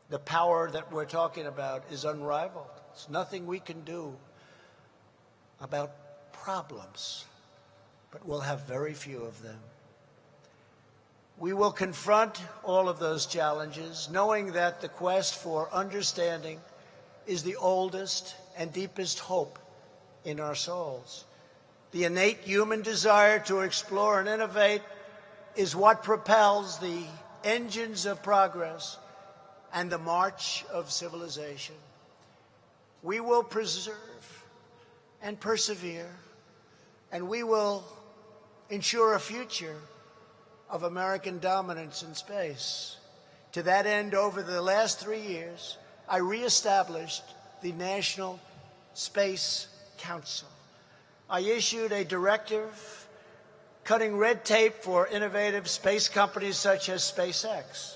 The power that we're talking about is unrivaled. There's nothing we can do about problems, but we'll have very few of them. We will confront all of those challenges, knowing that the quest for understanding is the oldest and deepest hope in our souls. The innate human desire to explore and innovate is what propels the engines of progress and the march of civilization. We will preserve and persevere, and we will ensure a future of American dominance in space. To that end, over the last 3 years, I reestablished the National Space Council. I issued a directive cutting red tape for innovative space companies such as SpaceX.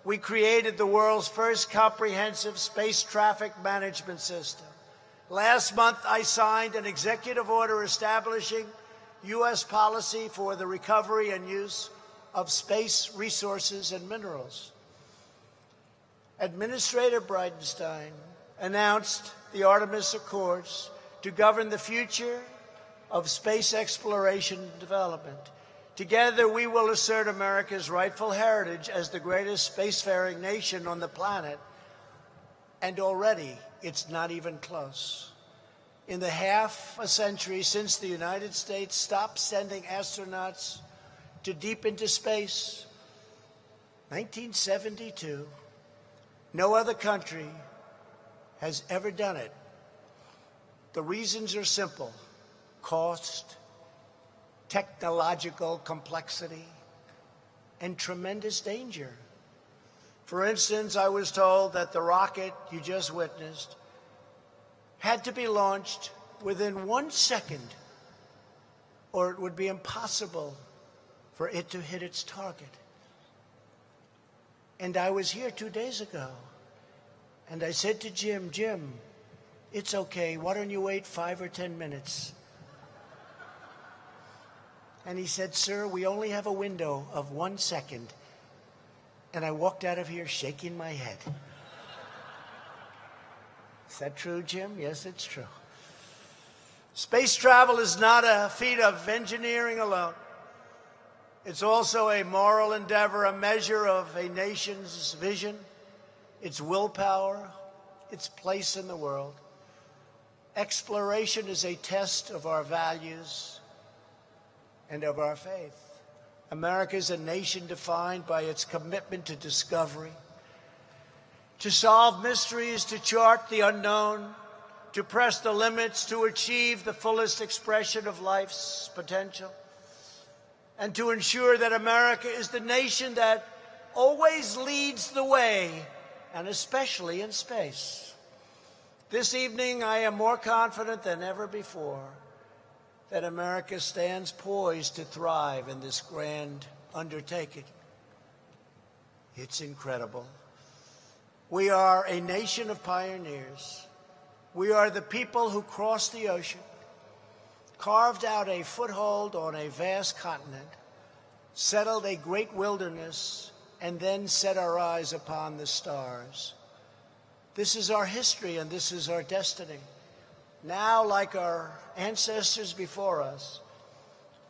We created the world's first comprehensive space traffic management system. Last month, I signed an executive order establishing U.S. policy for the recovery and use of space resources and minerals. Administrator Bridenstine announced the Artemis Accords to govern the future of space exploration and development. Together, we will assert America's rightful heritage as the greatest spacefaring nation on the planet, and already it's not even close. In the half a century since the United States stopped sending astronauts to deep into space, 1972, no other country has ever done it. The reasons are simple: cost, technological complexity, and tremendous danger. For instance, I was told that the rocket you just witnessed had to be launched within 1 second, or it would be impossible for it to hit its target. And I was here 2 days ago, and I said to Jim, it's okay, why don't you wait 5 or 10 minutes? And he said, sir, we only have a window of 1 second. And I walked out of here shaking my head. Is that true, Jim? Yes, it's true. Space travel is not a feat of engineering alone. It's also a moral endeavor, a measure of a nation's vision, its willpower, its place in the world. Exploration is a test of our values and of our faith. America is a nation defined by its commitment to discovery, to solve mysteries, to chart the unknown, to press the limits, to achieve the fullest expression of life's potential, and to ensure that America is the nation that always leads the way, and especially in space. This evening, I am more confident than ever before that America stands poised to thrive in this grand undertaking. It's incredible. We are a nation of pioneers. We are the people who crossed the ocean, carved out a foothold on a vast continent, settled a great wilderness, and then set our eyes upon the stars. This is our history, and this is our destiny. Now, like our ancestors before us,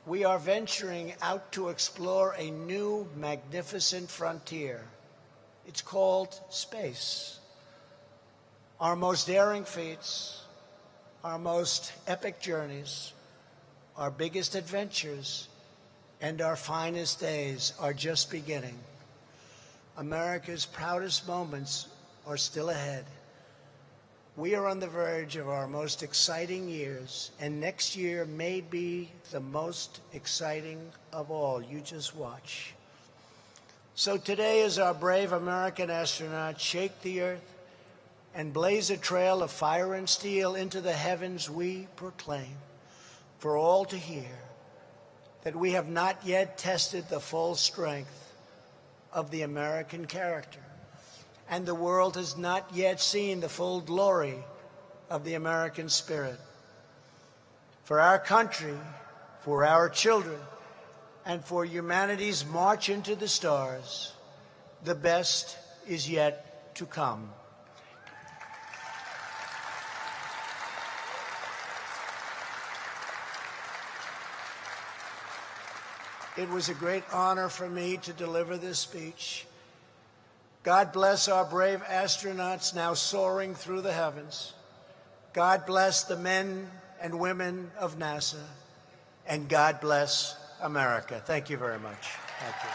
we are venturing out to explore a new, magnificent frontier. It's called space. Our most daring feats, our most epic journeys, our biggest adventures, and our finest days are just beginning. America's proudest moments are still ahead. We are on the verge of our most exciting years, and next year may be the most exciting of all. You just watch. So today, as our brave American astronauts shake the earth and blaze a trail of fire and steel into the heavens, we proclaim for all to hear that we have not yet tested the full strength of the American character, and the world has not yet seen the full glory of the American spirit. For our country, for our children, and for humanity's march into the stars, the best is yet to come. It was a great honor for me to deliver this speech. God bless our brave astronauts now soaring through the heavens. God bless the men and women of NASA. And God bless America. Thank you very much. Thank you.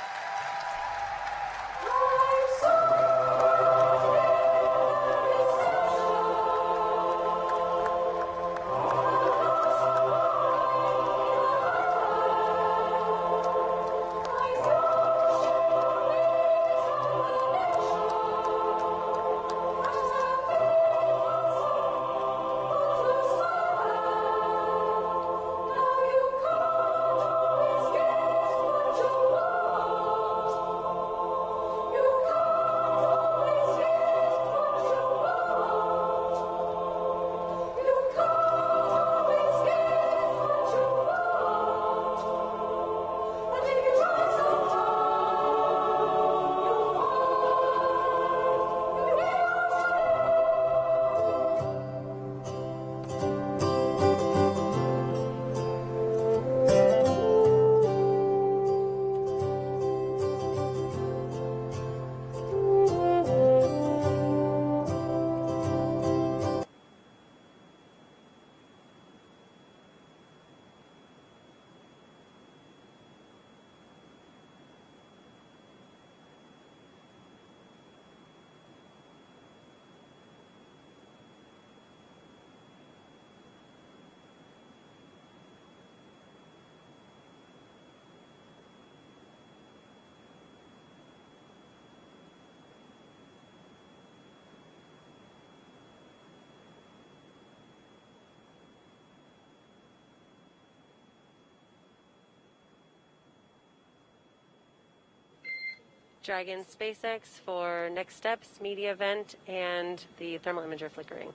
Dragon SpaceX for next steps, media event, and the thermal imager flickering.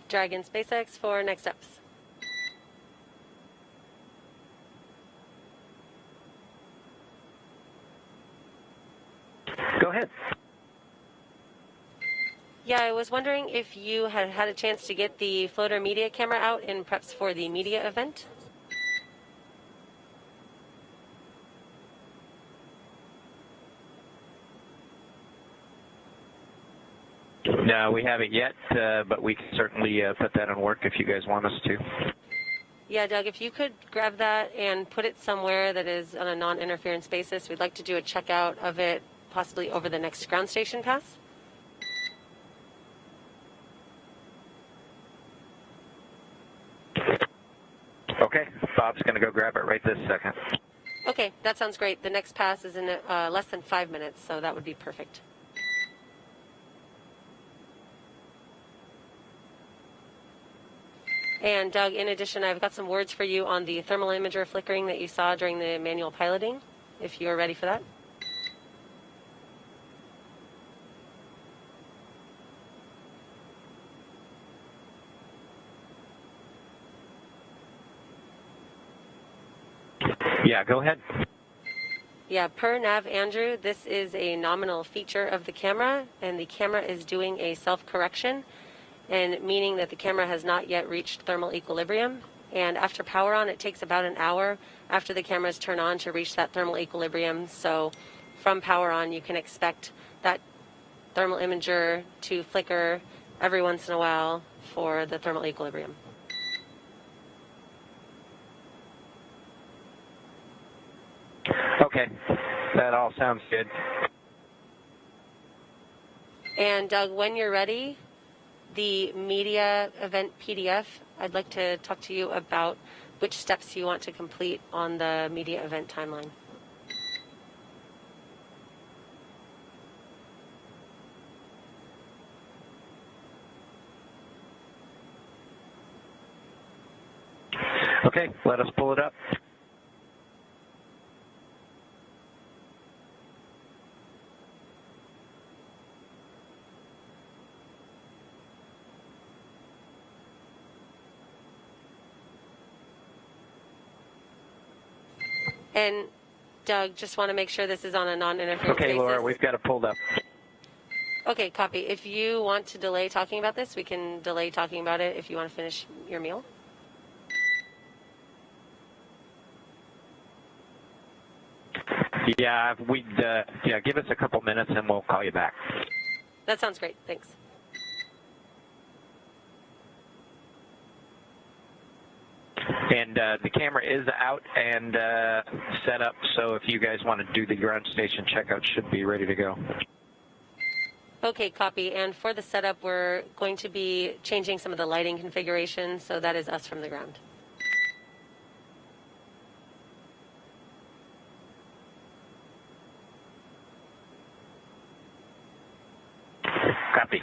Dragon SpaceX for next steps. Go ahead. Yeah, I was wondering if you had had a chance to get the floater media camera out in preps for the media event. No, we haven't yet, but we can certainly put that in work if you guys want us to. Yeah, Doug, if you could grab that and put it somewhere that is on a non-interference basis, we'd like to do a checkout of it possibly over the next ground station pass. Okay, Bob's going to go grab it right this second. Okay, that sounds great. The next pass is in less than 5 minutes, so that would be perfect. And Doug, in addition, I've got some words for you on the thermal imager flickering that you saw during the manual piloting, if you're ready for that. Yeah, go ahead. Yeah, per Nav Andrew, this is a nominal feature of the camera, and the camera is doing a self-correction, and meaning that the camera has not yet reached thermal equilibrium. And after power on, it takes about an hour after the cameras turn on to reach that thermal equilibrium. So from power on, you can expect that thermal imager to flicker every once in a while for the thermal equilibrium. Okay, that all sounds good. And Doug, when you're ready, the media event PDF, I'd like to talk to you about which steps you want to complete on the media event timeline. Okay, let us pull it up. And Doug, just want to make sure this is on a non-interference Okay, basis. Laura, we've got it pulled up. Okay, copy. If you want to delay talking about this, we can delay talking about it if you want to finish your meal. Yeah, give us a couple minutes and we'll call you back. That sounds great. Thanks. And the camera is out and set up, so if you guys want to do the ground station checkout, should be ready to go. Okay, copy. And for the setup, we're going to be changing some of the lighting configuration, so that is us from the ground. Copy.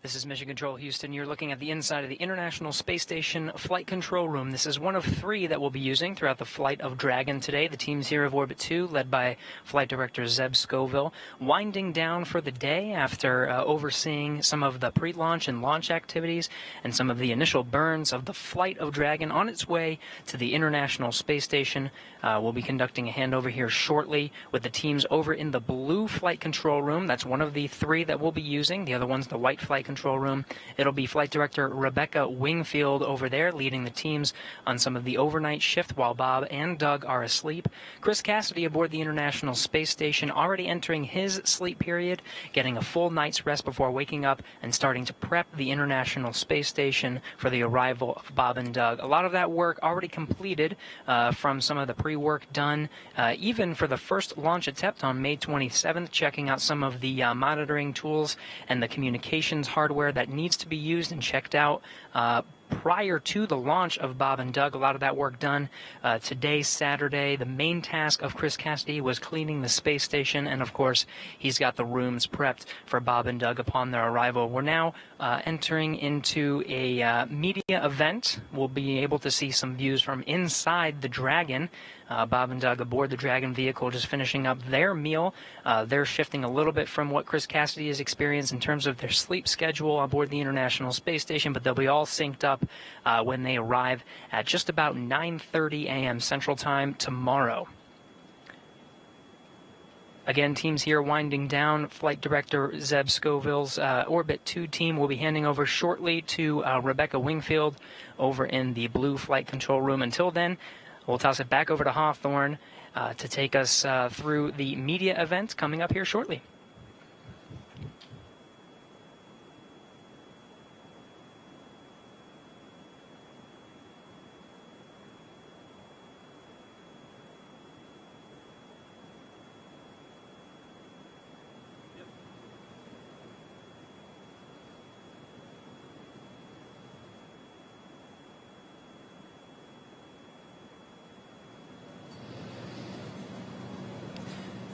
This is Mission Control Houston. You're looking at the inside of the International Space Station Flight Control Room. This is one of 3 that we'll be using throughout the flight of Dragon today. The team's here of Orbit 2, led by Flight Director Zeb Scoville, winding down for the day after overseeing some of the pre-launch and launch activities and some of the initial burns of the flight of Dragon on its way to the International Space Station. We'll be conducting a handover here shortly with the teams over in the blue Flight Control Room. That's one of the 3 that we'll be using. The other one's the white Flight Control Room. It'll be Flight Director Rebecca Wingfield over there leading the teams on some of the overnight shift while Bob and Doug are asleep. Chris Cassidy aboard the International Space Station, already entering his sleep period, getting a full night's rest before waking up and starting to prep the International Space Station for the arrival of Bob and Doug. A lot of that work already completed from some of the pre-work done, even for the first launch attempt on May 27th, checking out some of the monitoring tools and the communications hardware that needs to be used and checked out prior to the launch of Bob and Doug. A lot of that work done today, Saturday. The main task of Chris Cassidy was cleaning the space station, and of course he's got the rooms prepped for Bob and Doug upon their arrival. We're now entering into a media event. We'll be able to see some views from inside the Dragon. Bob and Doug aboard the Dragon vehicle just finishing up their meal. They're shifting a little bit from what Chris Cassidy has experienced in terms of their sleep schedule aboard the International Space Station, but they'll be all synced up when they arrive at just about 9:30 a.m. Central Time tomorrow. Again, teams here winding down. Flight Director Zeb Scoville's Orbit 2 team will be handing over shortly to Rebecca Wingfield over in the blue Flight Control Room. Until then, we'll toss it back over to Hawthorne to take us through the media event coming up here shortly.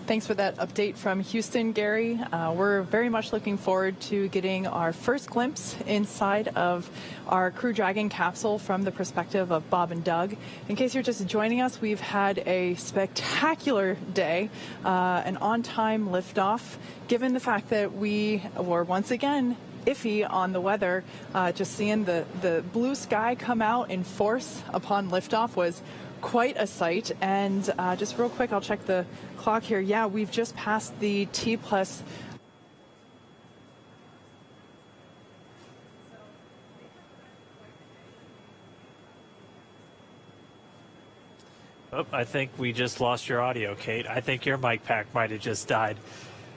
Thanks for that update from Houston, Gary. We're very much looking forward to getting our first glimpse inside of our Crew Dragon capsule from the perspective of Bob and Doug. In case you're just joining us, we've had a spectacular day, an on-time liftoff, given the fact that we were once again iffy on the weather. Just seeing the blue sky come out in force upon liftoff was quite a sight. And just real quick, I'll check the clock here. Yeah, we've just passed the T+. Oh, I think we just lost your audio, Kate. I think your mic pack might have just died.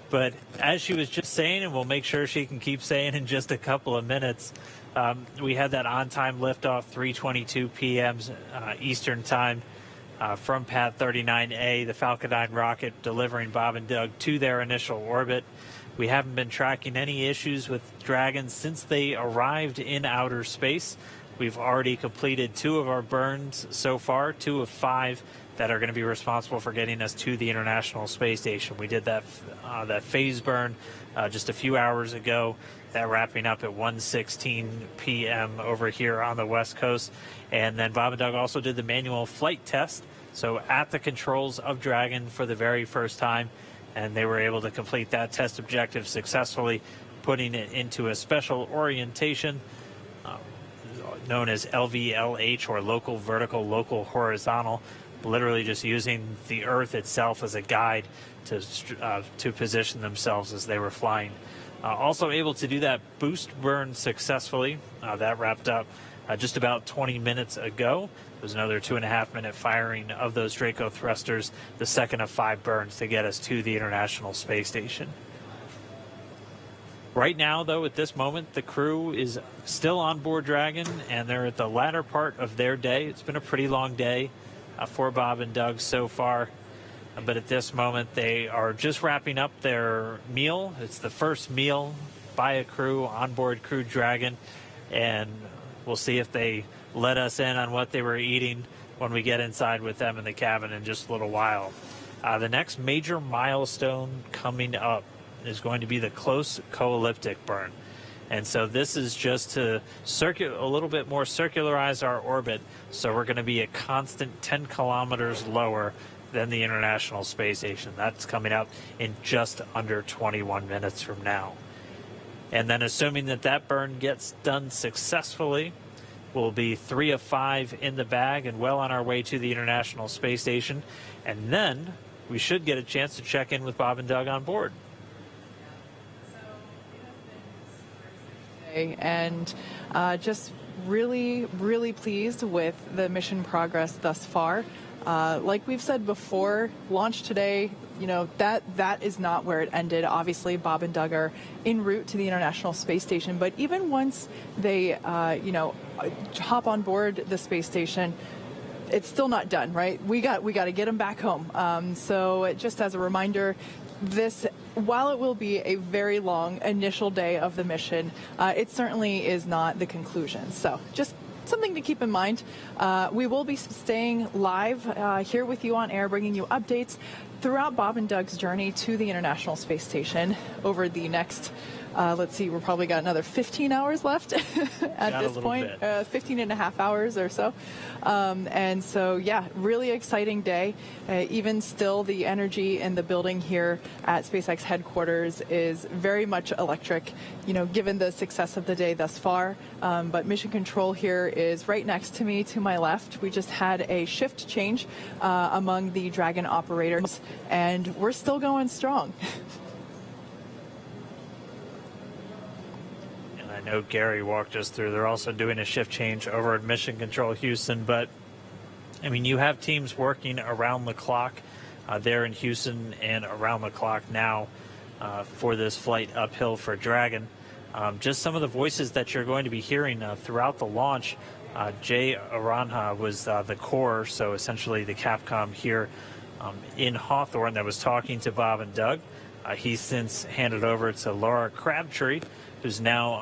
But as she was just saying, and we'll make sure she can keep saying in just a couple of minutes, we had that on-time liftoff, 3:22 p.m. Eastern Time from Pad 39A, the Falcon 9 rocket delivering Bob and Doug to their initial orbit. We haven't been tracking any issues with Dragon since they arrived in outer space. We've already completed 2 of our burns so far, 2 of 5 that are going to be responsible for getting us to the International Space Station. We did that phase burn just a few hours ago, that wrapping up at 1:16 p.m. over here on the West Coast. And then Bob and Doug also did the manual flight test, so at the controls of Dragon for the very first time, and they were able to complete that test objective successfully, putting it into a special orientation known as LVLH, or local vertical, local horizontal, literally just using the Earth itself as a guide to position themselves as they were flying. Also able to do that boost burn successfully. That wrapped up just about 20 minutes ago. There was another 2.5-minute firing of those Draco thrusters, the second of 5 burns to get us to the International Space Station. Right now, though, at this moment, the crew is still on board Dragon, and they're at the latter part of their day. It's been a pretty long day for Bob and Doug so far, but at this moment, they are just wrapping up their meal. It's the first meal by a crew on board Crew Dragon, and we'll see if they let us in on what they were eating when we get inside with them in the cabin in just a little while. The next major milestone coming up is going to be the close co-elliptic burn. And so this is just to a little bit more circularize our orbit. So we're going to be a constant 10 kilometers lower than the International Space Station. That's coming out in just under 21 minutes from now. And then assuming that that burn gets done successfully, we'll be 3 of 5 in the bag and well on our way to the International Space Station. And then we should get a chance to check in with Bob and Doug on board. And just really, really pleased with the mission progress thus far. Like we've said before, launch today, you know, that is not where it ended. Obviously, Bob and Doug are en route to the International Space Station, but even once they, you know, hop on board the space station, it's still not done, right? We got to get them back home. So just as a reminder, while it will be a very long initial day of the mission, it certainly is not the conclusion. So just something to keep in mind. We will be staying live here with you on air, bringing you updates throughout Bob and Doug's journey to the International Space Station over the next, let's see, we've probably got another 15 hours left at this point, 15 and a half hours or so. And so, yeah, really exciting day. Even still, the energy in the building here at SpaceX headquarters is very much electric, you know, given the success of the day thus far. But mission control here is right next to me, to my left. We just had a shift change among the Dragon operators, and we're still going strong. I know Gary walked us through. They're also doing a shift change over at Mission Control Houston. But, I mean, you have teams working around the clock there in Houston and around the clock now for this flight uphill for Dragon. Just some of the voices that you're going to be hearing throughout the launch. Jay Aranja was the core, so essentially the Capcom here in Hawthorne that was talking to Bob and Doug. He's since handed over to Laura Crabtree, who's now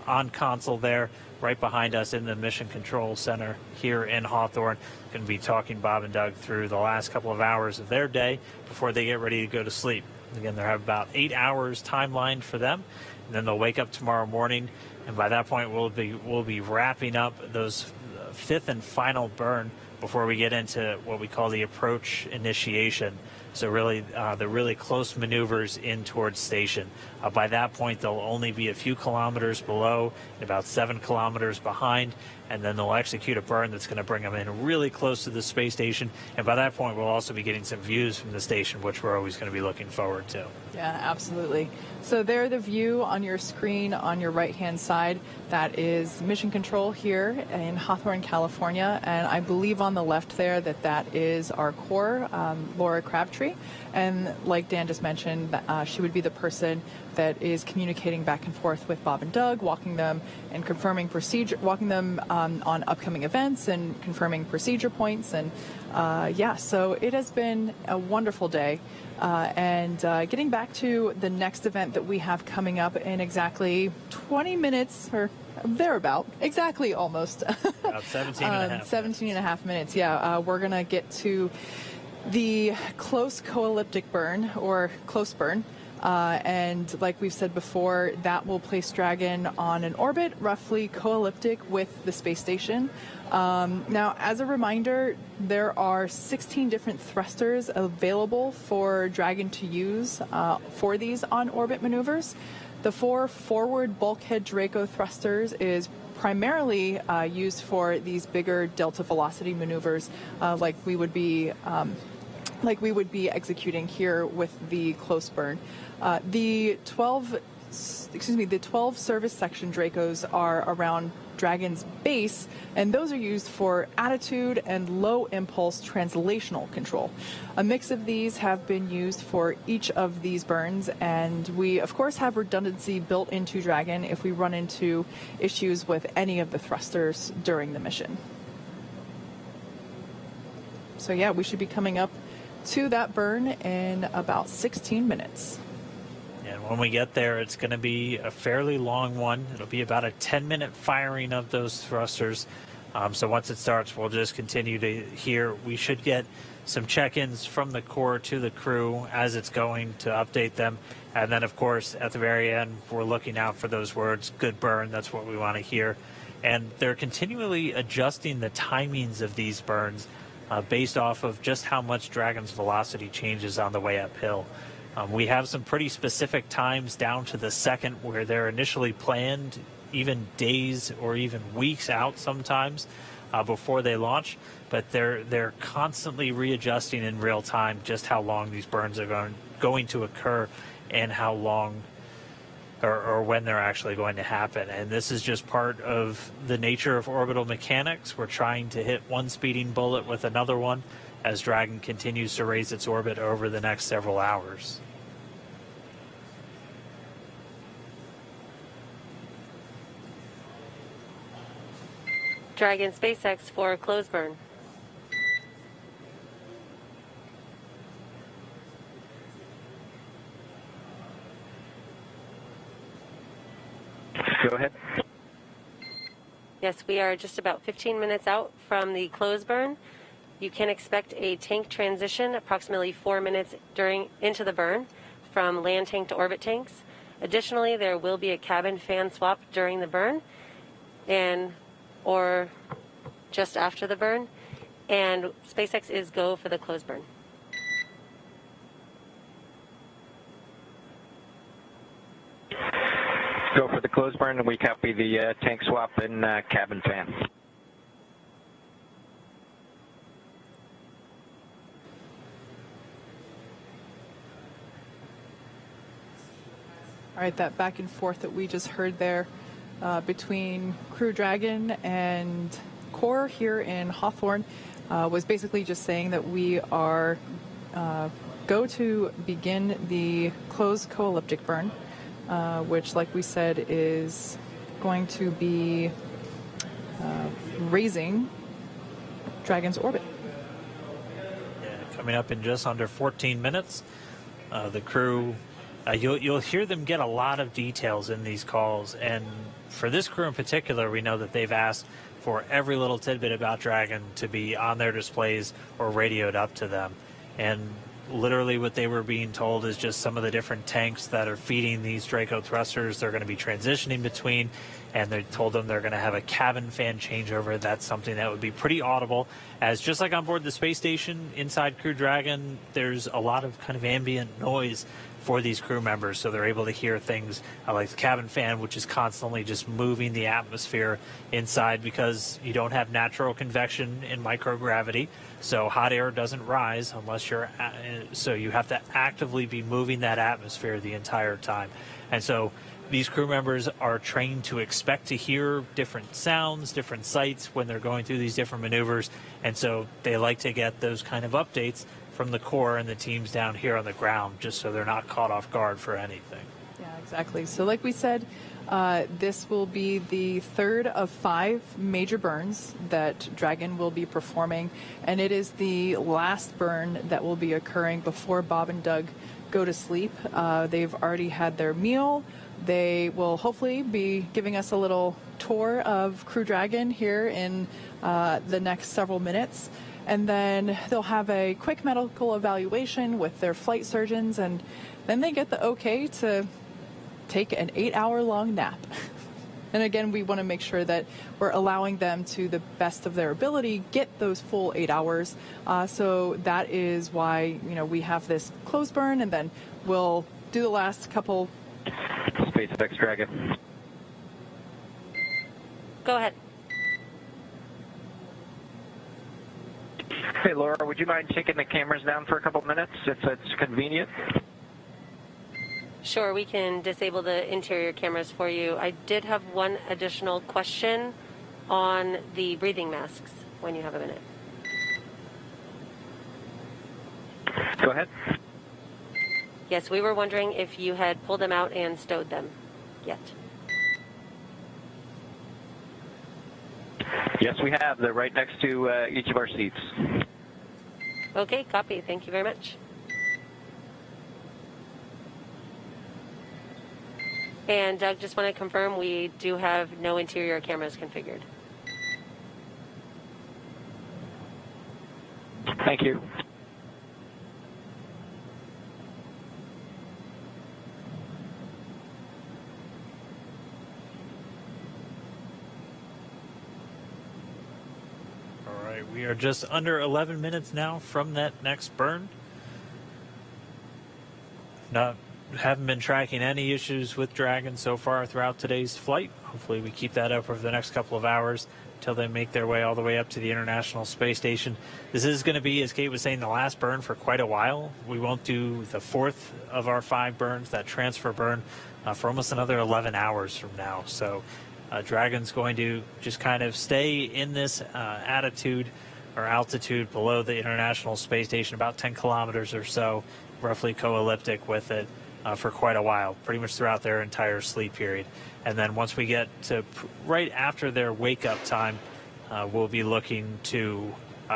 on console there right behind us in the Mission Control Center here in Hawthorne. Going to be talking Bob and Doug through the last couple of hours of their day before they get ready to go to sleep. Again, they have about 8 hours timeline for them, and then they'll wake up tomorrow morning, and by that point we'll be wrapping up those fifth and final burn before we get into what we call the approach initiation. So really, the really close maneuvers in towards station. By that point, they'll only be a few kilometers below and about 7 kilometers behind, and then they'll execute a burn that's going to bring them in really close to the space station. And by that point, we'll also be getting some views from the station, which we're always going to be looking forward to. Yeah, absolutely. So there, the view on your screen on your right-hand side, that is Mission Control here in Hawthorne, California. And I believe on the left there that is our core, Laura Crabtree. And like Dan just mentioned, she would be the person that is communicating back and forth with Bob and Doug, walking them and confirming procedure, walking them on upcoming events and confirming procedure points. And yeah, so it has been a wonderful day. And getting back to the next event that we have coming up in exactly 20 minutes or thereabout, exactly almost. About 17 and a half minutes. Yeah, we're going to get to the close coelliptic burn or close burn. And like we've said before, that will place Dragon on an orbit roughly coelliptic with the space station. Now, as a reminder, there are 16 different thrusters available for Dragon to use for these on-orbit maneuvers. The 4 forward bulkhead Draco thrusters is primarily used for these bigger delta velocity maneuvers, like we would be executing here with the close burn. The 12 service section Dracos are around Dragon's base, and those are used for attitude and low impulse translational control. A mix of these have been used for each of these burns, and we of course have redundancy built into Dragon if we run into issues with any of the thrusters during the mission. So yeah, we should be coming up to that burn in about 16 minutes. And when we get there, it's going to be a fairly long one. It'll be about a 10-minute firing of those thrusters. So once it starts, we'll just continue to hear. We should get some check-ins from the Corps to the crew as it's going to update them. And then, of course, at the very end, we're looking out for those words, good burn. That's what we want to hear. And they're continually adjusting the timings of these burns based off of just how much Dragon's velocity changes on the way uphill. We have some pretty specific times down to the second where they're initially planned, even days or even weeks out sometimes before they launch. But they're constantly readjusting in real time just how long these burns are going to occur and how long or when they're actually going to happen. And this is just part of the nature of orbital mechanics. We're trying to hit one speeding bullet with another one as Dragon continues to raise its orbit over the next several hours. Dragon SpaceX for close burn. Go ahead. Yes, we are just about 15 minutes out from the close burn. You can expect a tank transition approximately 4 minutes into the burn from land tank to orbit tanks. Additionally, there will be a cabin fan swap during the burn or just after the burn. And SpaceX is go for the close burn. Go for the close burn, and we copy the tank swap and cabin fan. All right, that back and forth that we just heard there between Crew Dragon and Corps here in Hawthorne was basically just saying that we are go to begin the closed co-elliptic burn, which, like we said, is going to be raising Dragon's orbit. Yeah, coming up in just under 14 minutes. The crew, you'll hear them get a lot of details in these calls, and for this crew in particular, we know that they've asked for every little tidbit about Dragon to be on their displays or radioed up to them. And literally what they were being told is just some of the different tanks that are feeding these Draco thrusters they're going to be transitioning between, and they told them they're going to have a cabin fan changeover. That's something that would be pretty audible, as just like on board the space station inside Crew Dragon, there's a lot of kind of ambient noise for these crew members, so they're able to hear things like the cabin fan, which is constantly just moving the atmosphere inside because you don't have natural convection in microgravity, so hot air doesn't rise unless so you have to actively be moving that atmosphere the entire time. And so these crew members are trained to expect to hear different sounds, different sights when they're going through these different maneuvers, and so they like to get those kind of updates from the Corps and the teams down here on the ground, just so they're not caught off guard for anything. Yeah, exactly. So like we said, this will be the third of 5 major burns that Dragon will be performing, and it is the last burn that will be occurring before Bob and Doug go to sleep. They've already had their meal. They will hopefully be giving us a little tour of Crew Dragon here in the next several minutes. And then they'll have a quick medical evaluation with their flight surgeons, and then they get the okay to take an 8-hour-long nap. And again, we want to make sure that we're allowing them, to the best of their ability, get those full 8 hours. So that is why, we have this close burn, and then we'll do the last couple. SpaceX Dragon. Go ahead. Hey, Laura, would you mind taking the cameras down for a couple minutes if it's convenient? Sure, we can disable the interior cameras for you. I did have one additional question on the breathing masks when you have a minute. Go ahead. Yes, we were wondering if you had pulled them out and stowed them yet. Yes, we have. They're right next to each of our seats. Okay, copy. Thank you very much. And. And Doug, just want to confirm we do have no interior cameras configured. Yes, we have. The right next to each of our seats. Okay, copy. Thank you very much. And Doug, just want to confirm we do have no interior cameras configured. And Doug, just want to confirm we do have no interior cameras configured. Thank you. All right, we are just under 11 minutes now from that next burn. Haven't been tracking any issues with Dragon so far throughout today's flight. Hopefully we keep that up over the next couple of hours until they make their way all the way up to the International Space Station. This is going to be, as Kate was saying, the last burn for quite a while. We won't do the fourth of our 5 burns, that transfer burn, for almost another 11 hours from now. So Dragon's going to just kind of stay in this altitude below the International Space Station, about 10 kilometers or so, roughly co-elliptic with it for quite a while, pretty much throughout their entire sleep period. And then once we get to right after their wake-up time, we'll be looking to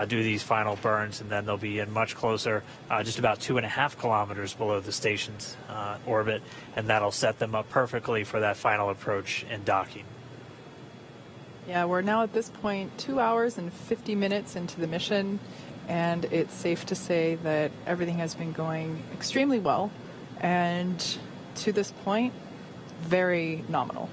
do these final burns, and then they'll be in much closer, just about 2.5 kilometers below the station's orbit, and that'll set them up perfectly for that final approach and docking. Yeah, we're now at this point 2 hours and 50 minutes into the mission, and it's safe to say that everything has been going extremely well, and to this point, very nominal.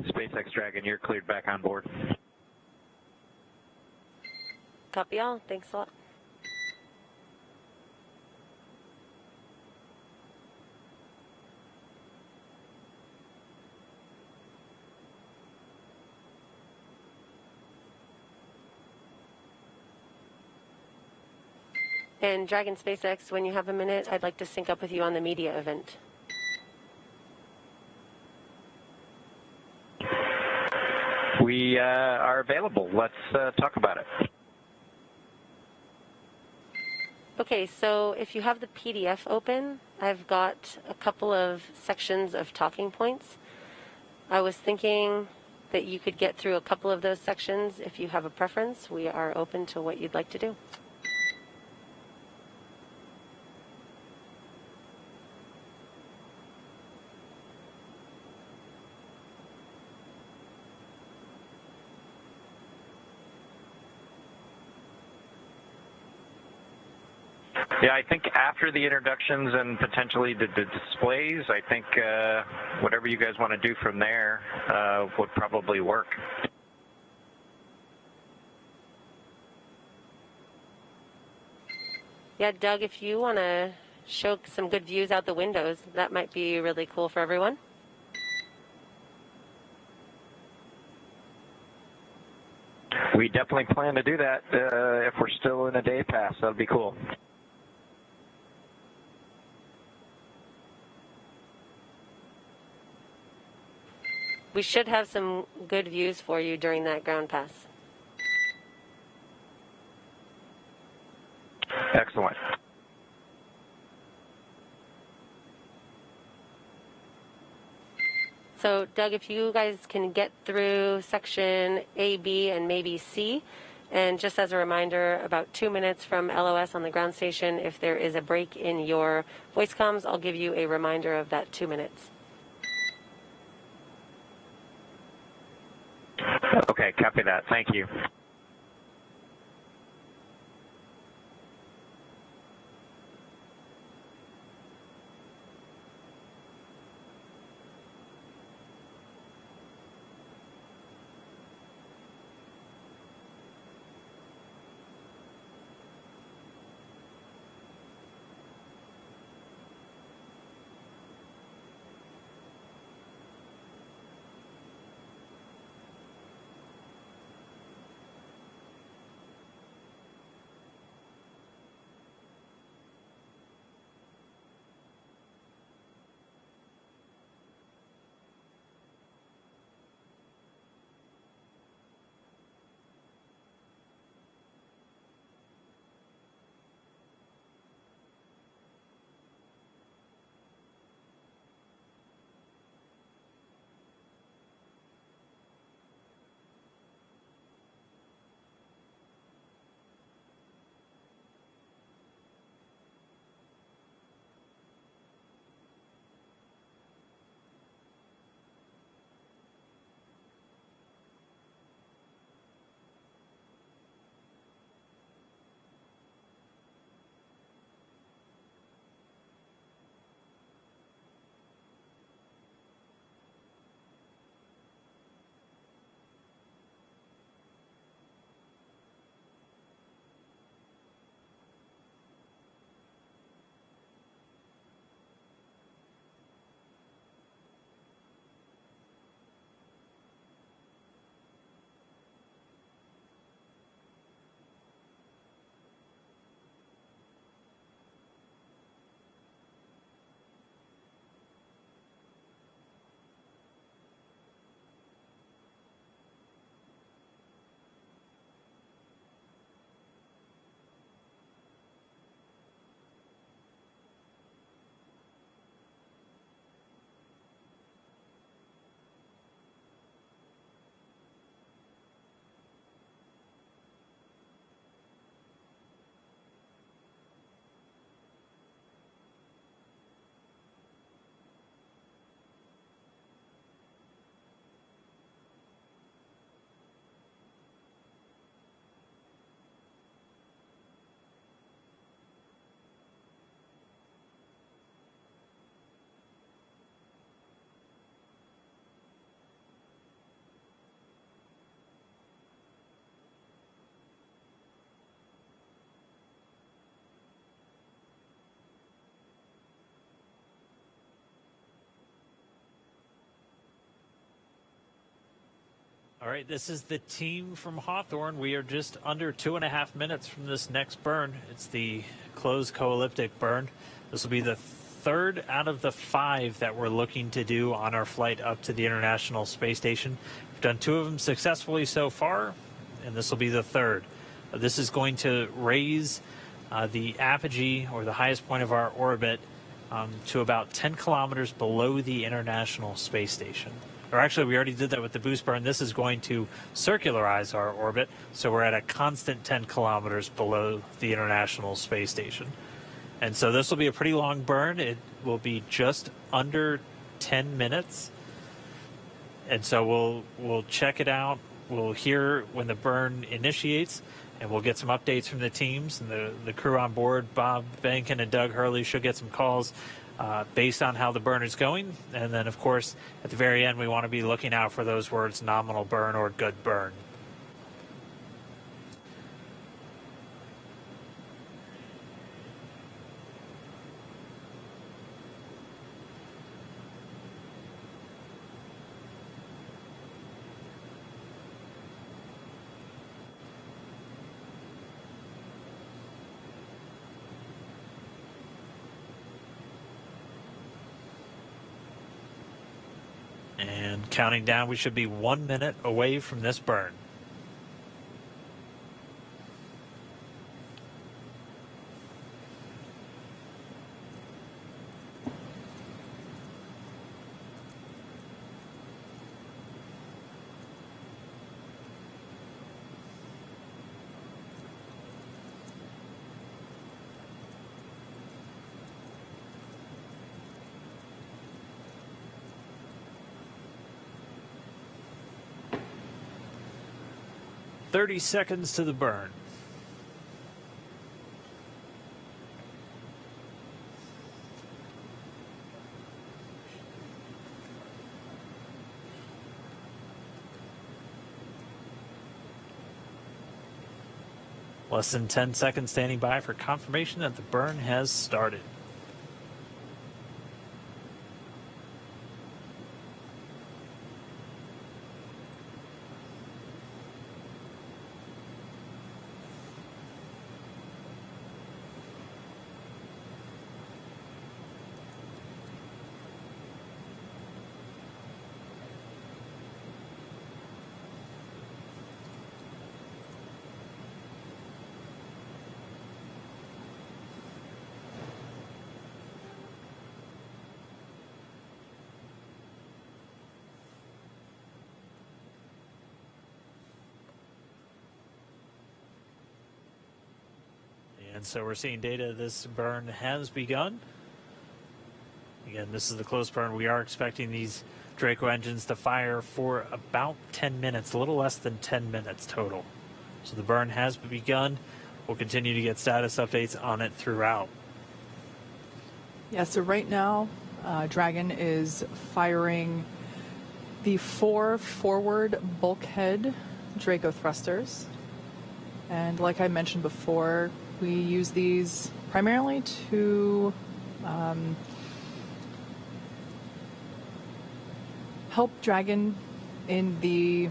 SpaceX Dragon, you're cleared back on board. Copy all. Thanks a lot. And Dragon SpaceX, when you have a minute, I'd like to sync up with you on the media event. We are available. Let's talk about it. Okay, so if you have the PDF open, I've got a couple of sections of talking points. I was thinking that you could get through a couple of those sections if you have a preference. We are open to what you'd like to do. Yeah, I think after the introductions and potentially the displays, I think whatever you guys want to do from there would probably work. Yeah, Doug, if you want to show some good views out the windows, that might be really cool for everyone. We definitely plan to do that if we're still in a day pass. That would be cool. We should have some good views for you during that ground pass. Excellent. So, Doug, if you guys can get through section A, B, and maybe C, and just as a reminder, about 2 minutes from LOS on the ground station, if there is a break in your voice comms, I'll give you a reminder of that 2 minutes. Okay, copy that. Thank you. All right, this is the team from Hawthorne. We are just under 2.5 minutes from this next burn. It's the closed co-elliptic burn. This will be the third out of the 5 that we're looking to do on our flight up to the International Space Station. We've done 2 of them successfully so far, and this will be the third. This is going to raise the apogee, or the highest point of our orbit, to about 10 kilometers below the International Space Station. Or actually, we already did that with the boost burn. This is going to circularize our orbit, so we're at a constant 10 kilometers below the International Space Station. And so this will be a pretty long burn. It will be just under 10 minutes. And so we'll check it out. We'll hear when the burn initiates, and we'll get some updates from the teams. And the crew on board, Bob Behnken and Doug Hurley, should get some calls based on how the burn is going. And then, of course, at the very end, we want to be looking out for those words, nominal burn or good burn. And counting down, we should be 1 minute away from this burn. "30 seconds to the burn." Less than 10 seconds standing by for confirmation that the burn has started. And so we're seeing data this burn has begun. Again, this is the close burn. We are expecting these Draco engines to fire for about 10 minutes, a little less than 10 minutes total. So the burn has begun. We'll continue to get status updates on it throughout. Yeah, so right now, Dragon is firing the 4 forward bulkhead Draco thrusters. And like I mentioned before, we use these primarily to help Dragon in the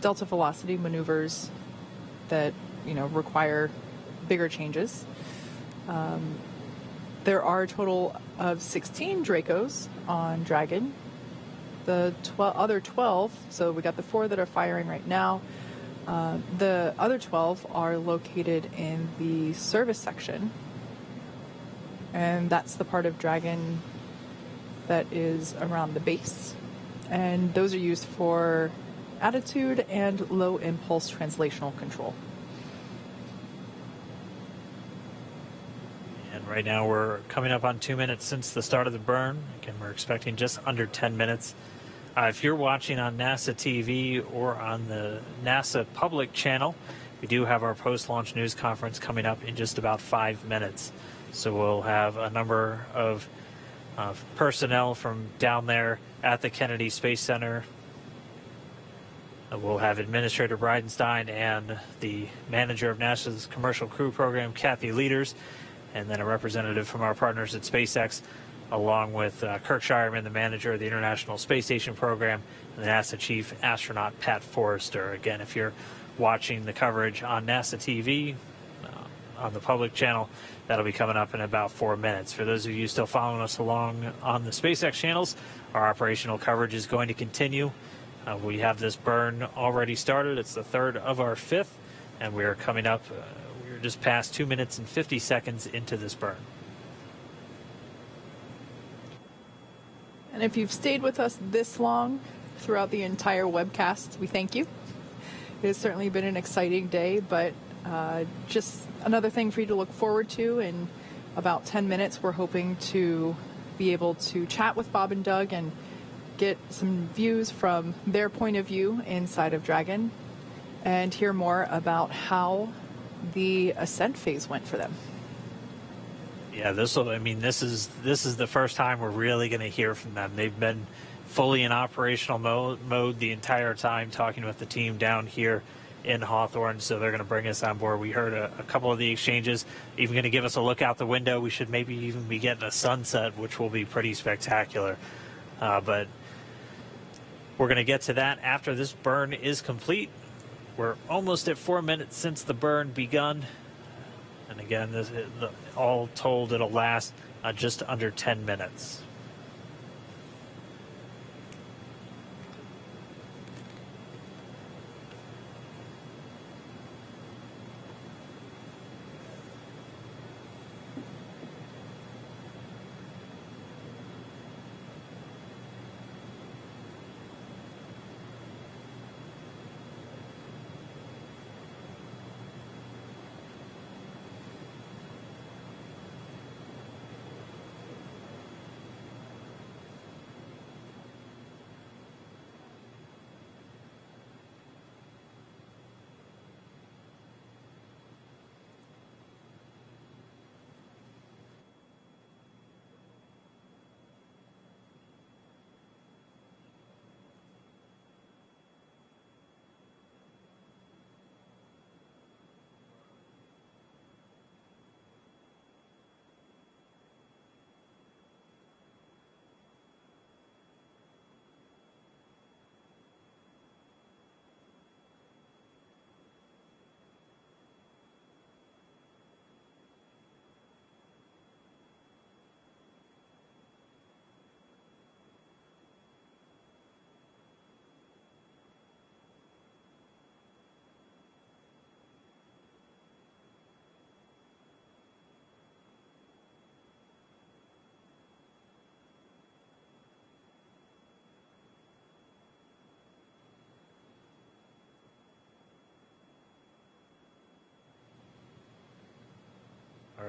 delta velocity maneuvers that, require bigger changes. There are a total of 16 Dracos on Dragon. The other 12, so we got the 4 that are firing right now. The other 12 are located in the service section, and that's the part of Dragon that is around the base, and those are used for attitude and low impulse translational control. And right now we're coming up on 2 minutes since the start of the burn. Again, we're expecting just under 10 minutes. If you're watching on NASA TV or on the NASA public channel, we do have our post-launch news conference coming up in just about 5 minutes. So we'll have a number of personnel from down there at the Kennedy Space Center. We'll have Administrator Bridenstine and the manager of NASA's Commercial Crew Program, Kathy Leaders, and then a representative from our partners at SpaceX, along with Kirk Shireman, the manager of the International Space Station Program, and the NASA Chief Astronaut Pat Forrester. Again, if you're watching the coverage on NASA TV, on the public channel, that'll be coming up in about 4 minutes. For those of you still following us along on the SpaceX channels, our operational coverage is going to continue. We have this burn already started. It's the third of our 5th, and we are coming up, we're just past 2 minutes and 50 seconds into this burn. And if you've stayed with us this long throughout the entire webcast, we thank you. It has certainly been an exciting day, but just another thing for you to look forward to. In about 10 minutes, we're hoping to be able to chat with Bob and Doug and get some views from their point of view inside of Dragon and hear more about how the ascent phase went for them. Yeah, this is the first time we're really going to hear from them. They've been fully in operational mode the entire time, talking with the team down here in Hawthorne, so they're going to bring us on board. We heard a couple of the exchanges, even going to give us a look out the window. We should maybe even be getting a sunset, which will be pretty spectacular. But we're going to get to that after this burn is complete. We're almost at 4 minutes since the burn begun. And again, all told, it'll last just under 10 minutes.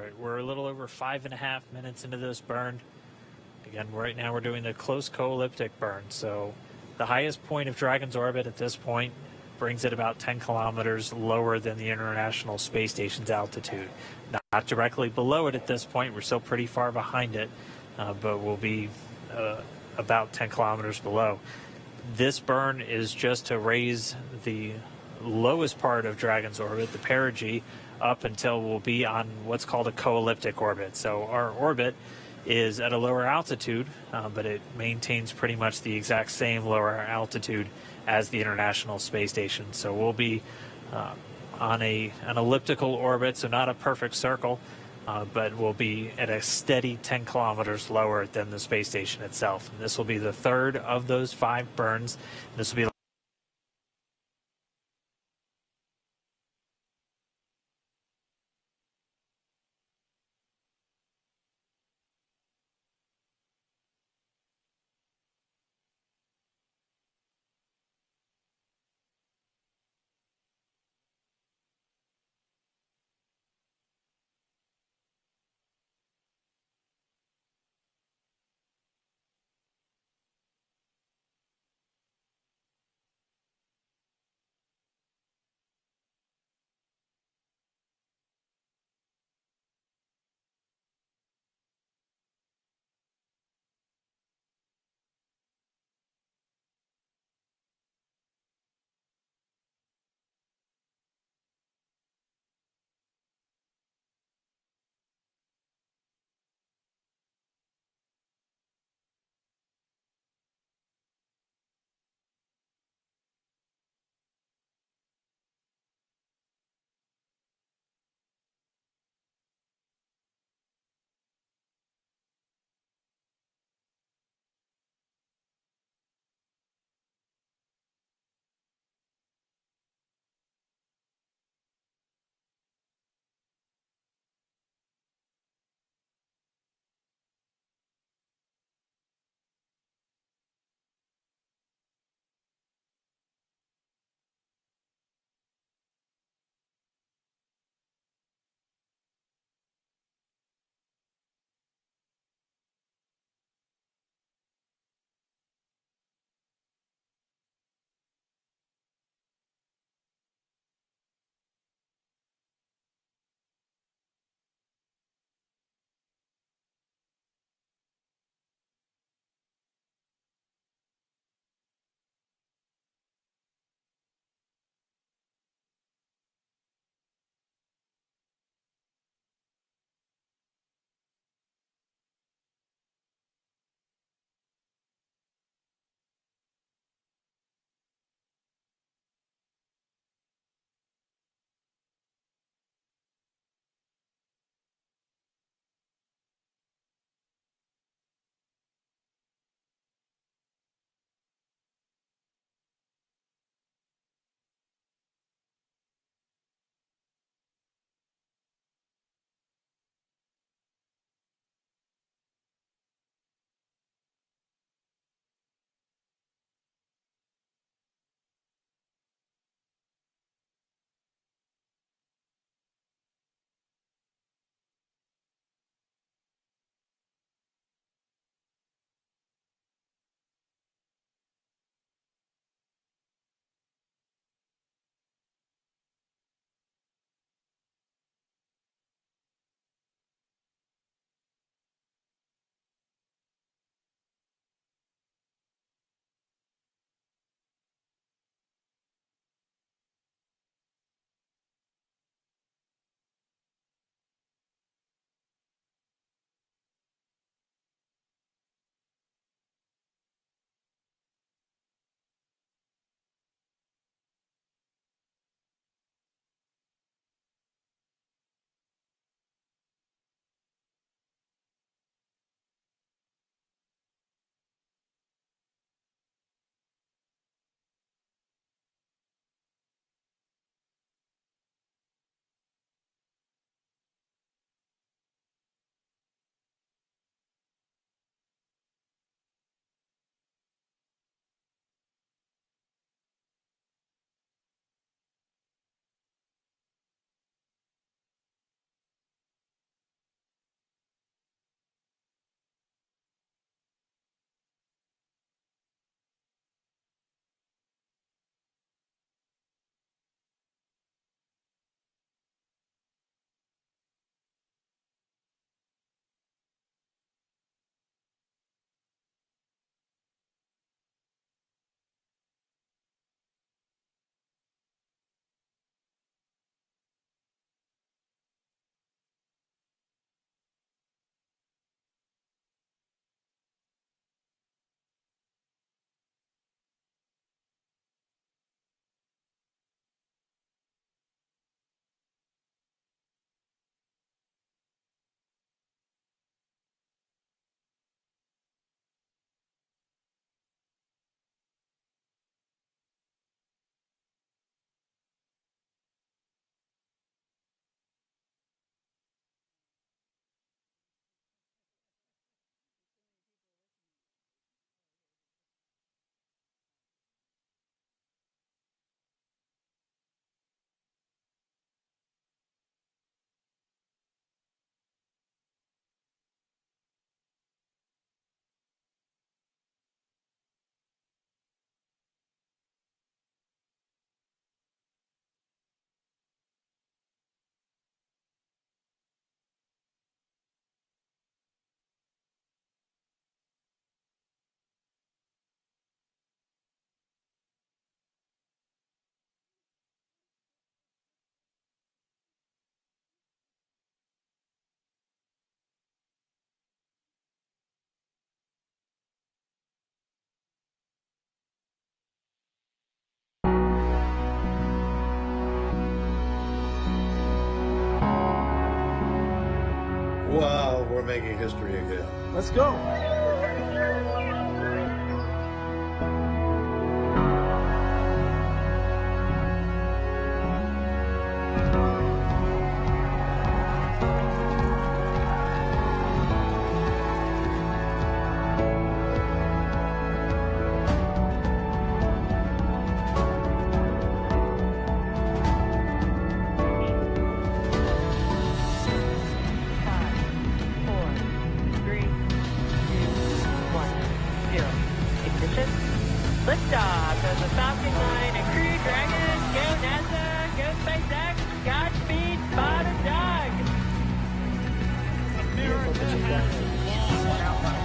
right, we're a little over 5.5 minutes into this burn. Again, right now we're doing the close co-elliptic burn. So the highest point of Dragon's orbit at this point brings it about 10 kilometers lower than the International Space Station's altitude. Not directly below it at this point. We're still pretty far behind it, but we'll be about 10 kilometers below. This burn is just to raise the lowest part of Dragon's orbit, the perigee, up until we'll be on what's called a co-elliptic orbit. So our orbit is at a lower altitude, but it maintains pretty much the exact same lower altitude as the International Space Station. So we'll be on an elliptical orbit, so not a perfect circle, but we'll be at a steady 10 kilometers lower than the space station itself. And this will be the third of those 5 burns. This will be making history again. Let's go. Liftoff of the Falcon 9 and Crew Dragon. Go NASA, go SpaceX, Godspeed, Bob and Doug. America has launched.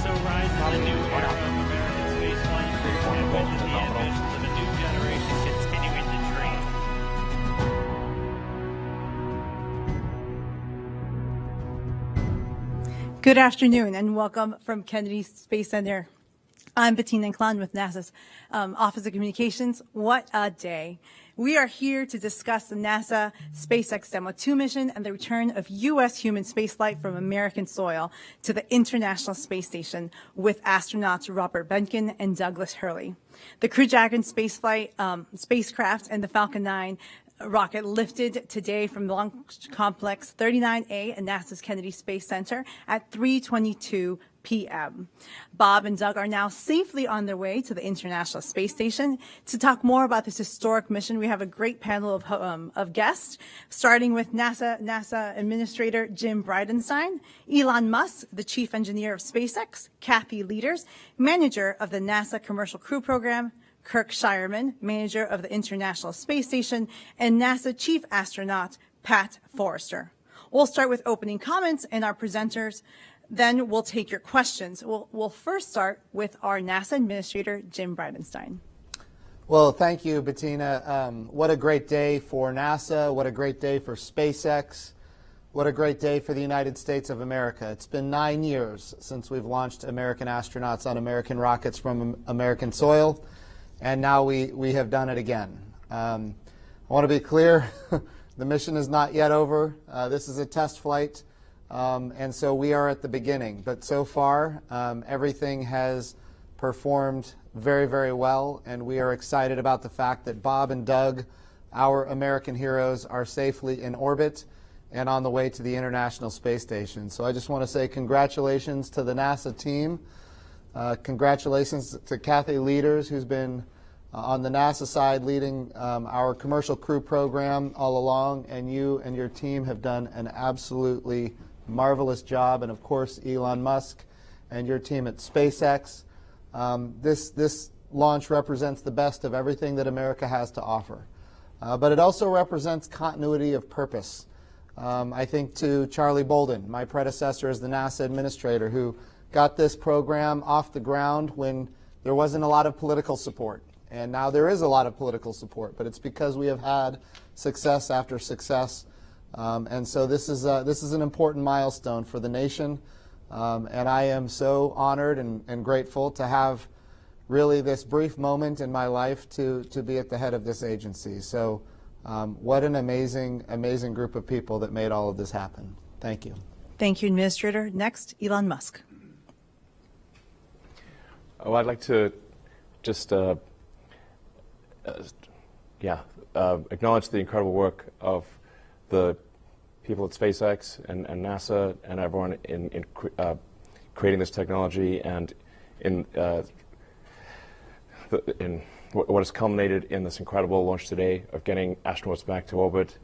So rises a new era of American spaceflight and witness the ambitions of a new generation continuing to dream. Good afternoon and welcome from Kennedy Space Center. I'm Bettina Klein with NASA's Office of Communications. What a day. We are here to discuss the NASA SpaceX Demo 2 mission and the return of U.S. human spaceflight from American soil to the International Space Station with astronauts Robert Behnken and Douglas Hurley. The Crew Dragon spaceflight spacecraft and the Falcon 9 rocket lifted today from Launch Complex 39A at NASA's Kennedy Space Center at 3:22 p.m. Bob and Doug are now safely on their way to the International Space Station. To talk more about this historic mission, we have a great panel of guests, starting with NASA Administrator Jim Bridenstine, Elon Musk, the Chief Engineer of SpaceX, Kathy Leaders, Manager of the NASA Commercial Crew Program, Kirk Shireman, Manager of the International Space Station, and NASA Chief Astronaut Pat Forrester. We'll start with opening comments and our presenters. Then we'll take your questions. We'll first start with our NASA Administrator, Jim Bridenstine. Well, thank you, Bettina. What a great day for NASA. What a great day for SpaceX. What a great day for the United States of America. It's been 9 years since we've launched American astronauts on American rockets from American soil, and now we have done it again. I want to be clear, the mission is not yet over. This is a test flight. And so we are at the beginning, but so far everything has performed very, very well, and we are excited about the fact that Bob and Doug, our American heroes, are safely in orbit and on the way to the International Space Station. So I just want to say congratulations to the NASA team. Congratulations to Kathy Leaders, who's been on the NASA side leading our commercial crew program all along, and you and your team have done an absolutely marvelous job, and of course Elon Musk and your team at SpaceX. This launch represents the best of everything that America has to offer, but it also represents continuity of purpose. I think to Charlie Bolden, my predecessor as the NASA administrator, who got this program off the ground when there wasn't a lot of political support, and now there is a lot of political support, but it's because we have had success after success. And so this is an important milestone for the nation, and I am so honored and grateful to have really this brief moment in my life to be at the head of this agency. So what an amazing group of people that made all of this happen. Thank you. Thank you, Administrator. Next, Elon Musk. Oh, I'd like to just acknowledge the incredible work of the people at SpaceX and NASA and everyone in creating this technology, and in what has culminated in this incredible launch today of getting astronauts back to orbit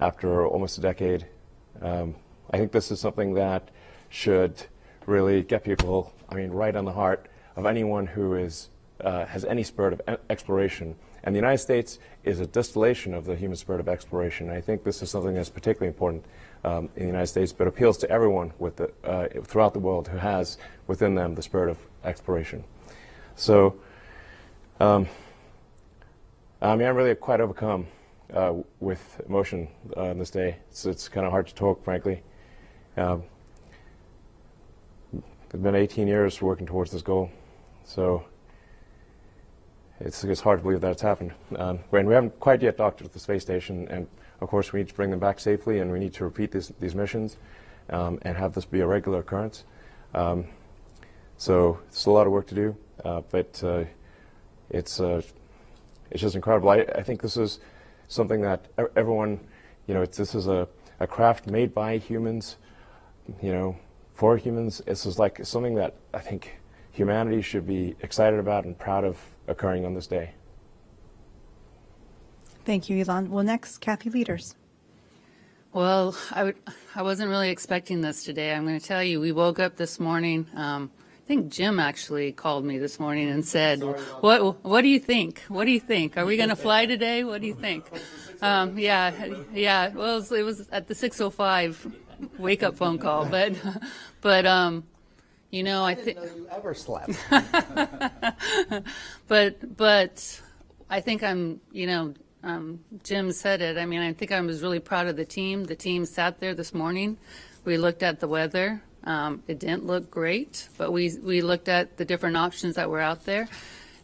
after almost a decade. I think this is something that should really get people, right on the heart of anyone who has any spirit of exploration. And the United States is a distillation of the human spirit of exploration. And I think this is something that's particularly important in the United States, but appeals to everyone throughout the world who has within them the spirit of exploration. So I'm really quite overcome with emotion on this day. It's kind of hard to talk, frankly. It's been 18 years working towards this goal. So it's hard to believe that it's happened. We haven't quite yet docked at the space station, and of course we need to bring them back safely, and we need to repeat these missions. and have this be a regular occurrence. So it's a lot of work to do, but it's just incredible. I think this is something that everyone, this is a craft made by humans, for humans. This is like something that I think humanity should be excited about and proud of occurring on this day. Thank you, Elon. Well, next, Kathy Leaders. Well, I wasn't really expecting this today. I'm going to tell you, we woke up this morning. I think Jim actually called me this morning and said, "What do you think? What do you think? Are we going to fly today? What do you think?" Yeah. Well, it was at the 6:05 wake up phone call, but I think you ever slept. but I think Jim said it. I mean, I think I was really proud of the team. The team sat there this morning. We looked at the weather. It didn't look great, but we looked at the different options that were out there,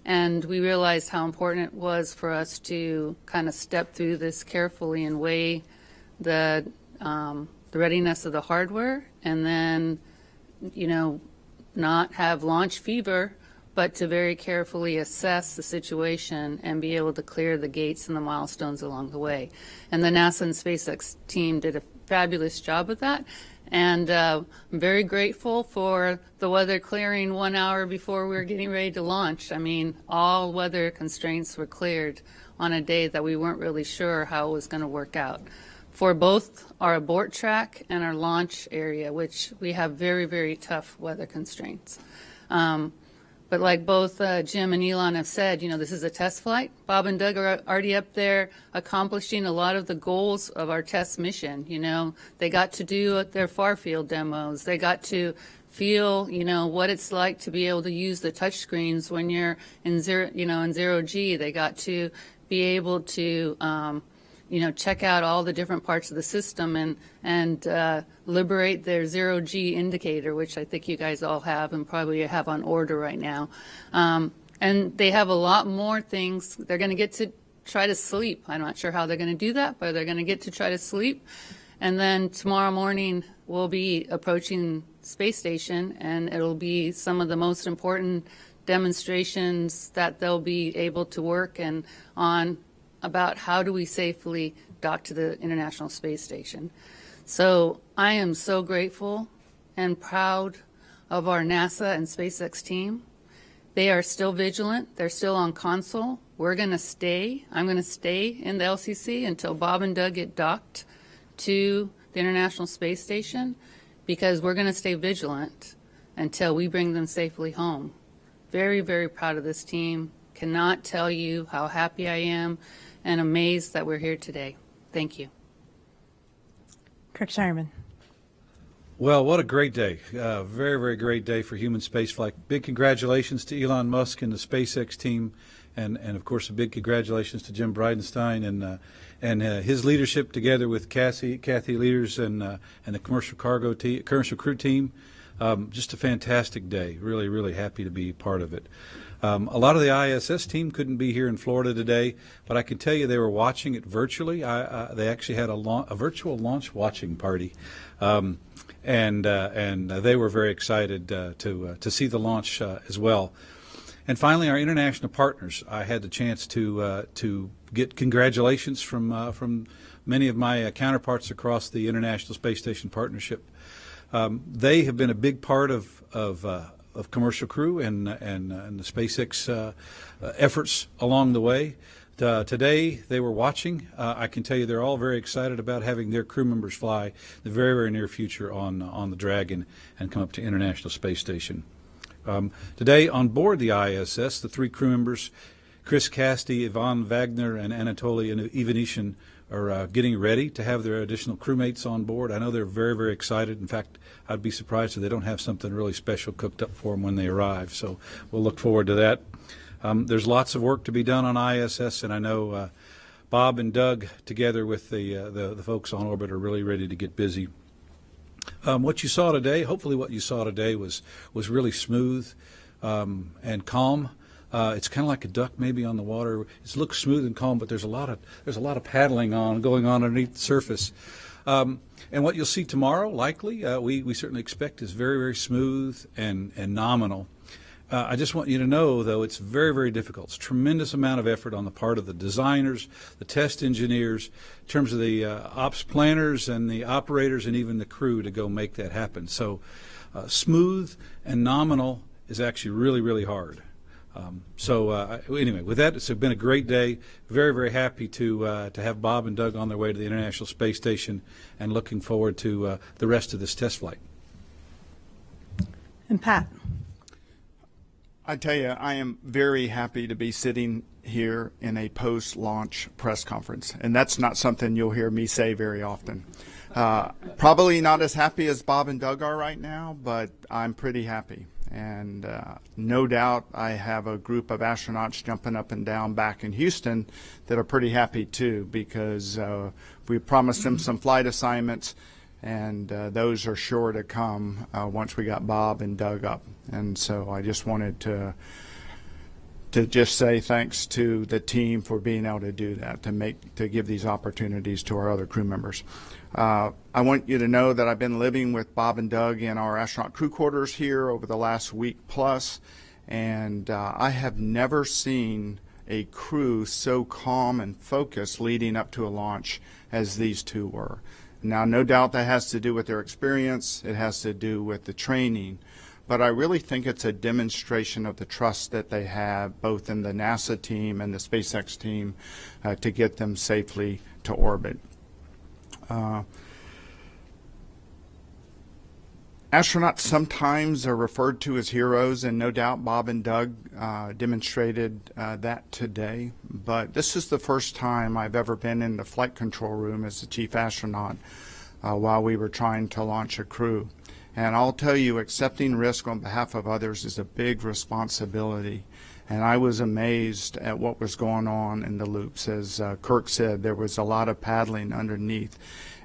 and we realized how important it was for us to kind of step through this carefully and weigh the readiness of the hardware, and then, not have launch fever, but to very carefully assess the situation and be able to clear the gates and the milestones along the way. And the NASA and SpaceX team did a fabulous job of that. And I'm very grateful for the weather clearing 1 hour before we were getting ready to launch. I mean, all weather constraints were cleared on a day that we weren't really sure how it was going to work out. For both our abort track and our launch area, which we have very, very tough weather constraints. But like both Jim and Elon have said, this is a test flight. Bob and Doug are already up there accomplishing a lot of the goals of our test mission. They got to do their far field demos. They got to feel, what it's like to be able to use the touch screens when you're in zero G. They got to be able to check out all the different parts of the system and liberate their zero-G indicator, which I think you guys all have and probably have on order right now. And they have a lot more things. They're going to get to try to sleep. I'm not sure how they're going to do that, but they're going to get to try to sleep. And then tomorrow morning, we'll be approaching space station, and it'll be some of the most important demonstrations that they'll be able to work on about how do we safely dock to the International Space Station. So I am so grateful and proud of our NASA and SpaceX team. They are still vigilant. They're still on console. We're going to stay. I'm going to stay in the LCC until Bob and Doug get docked to the International Space Station, because we're going to stay vigilant until we bring them safely home. Very, very proud of this team. Cannot tell you how happy I am and amazed that we're here today. Thank you. Kirk Shireman. Well, what a great day. Very, very great day for human spaceflight. Big congratulations to Elon Musk and the SpaceX team, and of course a big congratulations to Jim Bridenstine and his leadership together with Kathy Leaders and the commercial crew team. Just a fantastic day. Really, really happy to be part of it. A lot of the ISS team couldn't be here in Florida today, but I can tell you they were watching it virtually. They actually had a virtual launch watching party, and they were very excited to see the launch as well. And finally, our international partners. I had the chance to get congratulations from many of my counterparts across the International Space Station Partnership. They have been a big part of Commercial Crew and the SpaceX efforts along the way. Today they were watching. I can tell you they're all very excited about having their crew members fly in the very, very near future on the Dragon and come up to International Space Station. Today on board the ISS, the three crew members, Chris Casti, Ivan Wagner, and Anatoly Ivanishin, are getting ready to have their additional crewmates on board. I know they're very, very excited. In fact, I'd be surprised if they don't have something really special cooked up for them when they arrive. So we'll look forward to that. There's lots of work to be done on ISS, and I know Bob and Doug, together with the folks on orbit, are really ready to get busy. What you saw today, hopefully what you saw today was really smooth and calm. It's kind of like a duck maybe on the water. It looks smooth and calm, but there's a lot of paddling going on underneath the surface. And what you'll see tomorrow, likely, we certainly expect is very, very smooth and nominal. I just want you to know, though, it's very, very difficult. It's a tremendous amount of effort on the part of the designers, the test engineers, in terms of the ops planners and the operators and even the crew to go make that happen. So smooth and nominal is actually really, really hard. Anyway, with that, it's been a great day. Very, very happy to have Bob and Doug on their way to the International Space Station and looking forward to the rest of this test flight. And Pat. I tell you, I am very happy to be sitting here in a post-launch press conference, and that's not something you'll hear me say very often. Probably not as happy as Bob and Doug are right now, but I'm pretty happy. And no doubt I have a group of astronauts jumping up and down back in Houston that are pretty happy too, because we promised them some flight assignments, and those are sure to come once we got Bob and Doug up. And so I just wanted to just say thanks to the team for being able to do that, to give these opportunities to our other crew members. I want you to know that I've been living with Bob and Doug in our astronaut crew quarters here over the last week plus, and I have never seen a crew so calm and focused leading up to a launch as these two were. Now, no doubt that has to do with their experience. It has to do with the training. But I really think it's a demonstration of the trust that they have both in the NASA team and the SpaceX team to get them safely to orbit. Astronauts sometimes are referred to as heroes, and no doubt Bob and Doug demonstrated that today. But this is the first time I've ever been in the flight control room as the chief astronaut while we were trying to launch a crew. And I'll tell you, accepting risk on behalf of others is a big responsibility. And I was amazed at what was going on in the loops. As Kirk said, there was a lot of paddling underneath.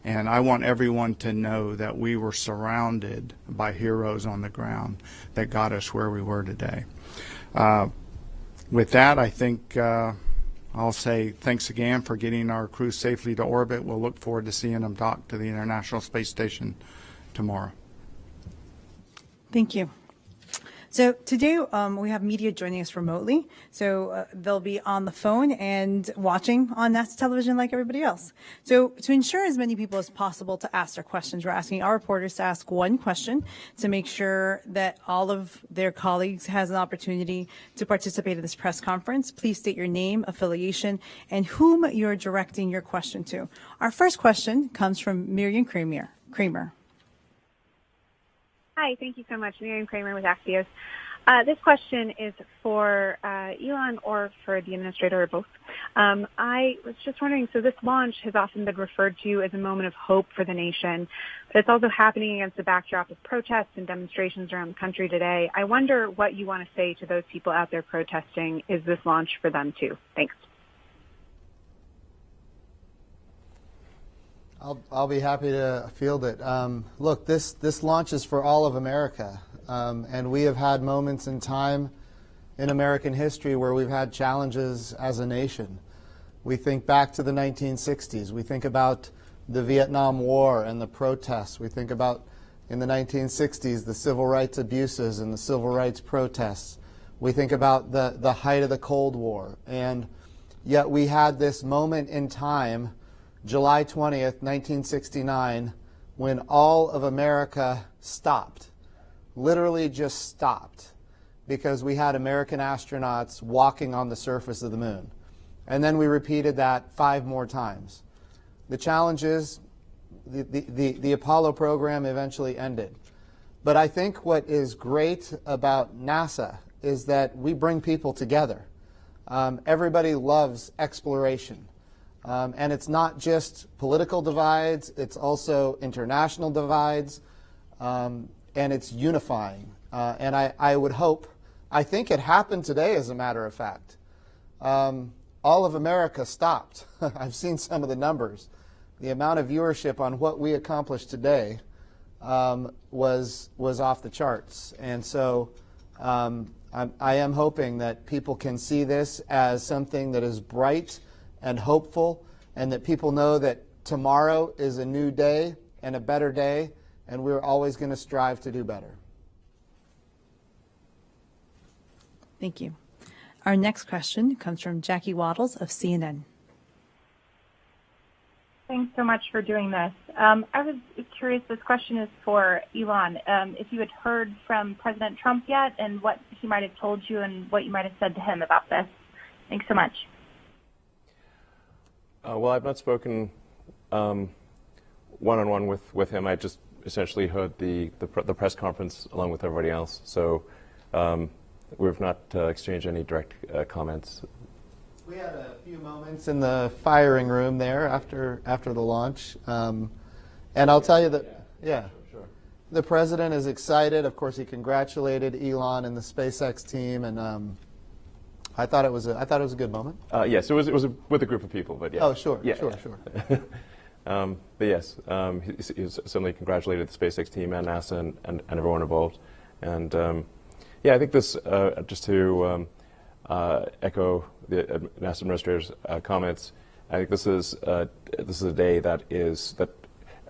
And I want everyone to know that we were surrounded by heroes on the ground that got us where we were today. With that, I think I'll say thanks again for getting our crew safely to orbit. We'll look forward to seeing them dock to the International Space Station tomorrow. Thank you. So today we have media joining us remotely. So they'll be on the phone and watching on NASA television like everybody else. So to ensure as many people as possible to ask their questions, we're asking our reporters to ask one question to make sure that all of their colleagues has an opportunity to participate in this press conference. Please state your name, affiliation, and whom you're directing your question to. Our first question comes from Miriam Kramer. Hi, thank you so much. Miriam Kramer with Axios. This question is for Elon or for the administrator or both. I was just wondering, so this launch has often been referred to as a moment of hope for the nation, but it's also happening against the backdrop of protests and demonstrations around the country today. I wonder what you want to say to those people out there protesting. Is this launch for them too? Thanks. I'll be happy to field it. Look, this launch is for all of America, and we have had moments in time in American history where we've had challenges as a nation. We think back to the 1960s. We think about the Vietnam War and the protests. We think about, in the 1960s, the civil rights abuses and the civil rights protests. We think about the height of the Cold War. And yet we had this moment in time, July 20th, 1969, when all of America stopped, literally just stopped, because we had American astronauts walking on the surface of the moon. And then we repeated that 5 more times. The challenge is the Apollo program eventually ended. But I think what is great about NASA is that we bring people together. Everybody loves exploration. And it's not just political divides, it's also international divides, and it's unifying. And I would hope, I think it happened today as a matter of fact. All of America stopped. I've seen some of the numbers. The amount of viewership on what we accomplished today was off the charts. And so I am hoping that people can see this as something that is bright and hopeful, and that people know that tomorrow is a new day and a better day, and we're always going to strive to do better. Thank you. Our next question comes from Jackie Waddles of CNN. Thanks so much for doing this. I was curious, this question is for Elon, if you had heard from President Trump yet and what he might have told you and what you might have said to him about this. Thanks so much. Well, I've not spoken one-on-one with him. I just essentially heard the press conference along with everybody else. So we've not exchanged any direct comments. We had a few moments in the firing room there after the launch, and I'll tell you that sure. The president is excited. Of course, he congratulated Elon and the SpaceX team, and I thought it was a good moment. Yes, it was with a group of people, but yeah. Oh, sure, yeah, sure. But yes, he certainly congratulated the SpaceX team and NASA and everyone involved, and yeah, I think this just to echo the NASA administrator's comments. I think this is a day that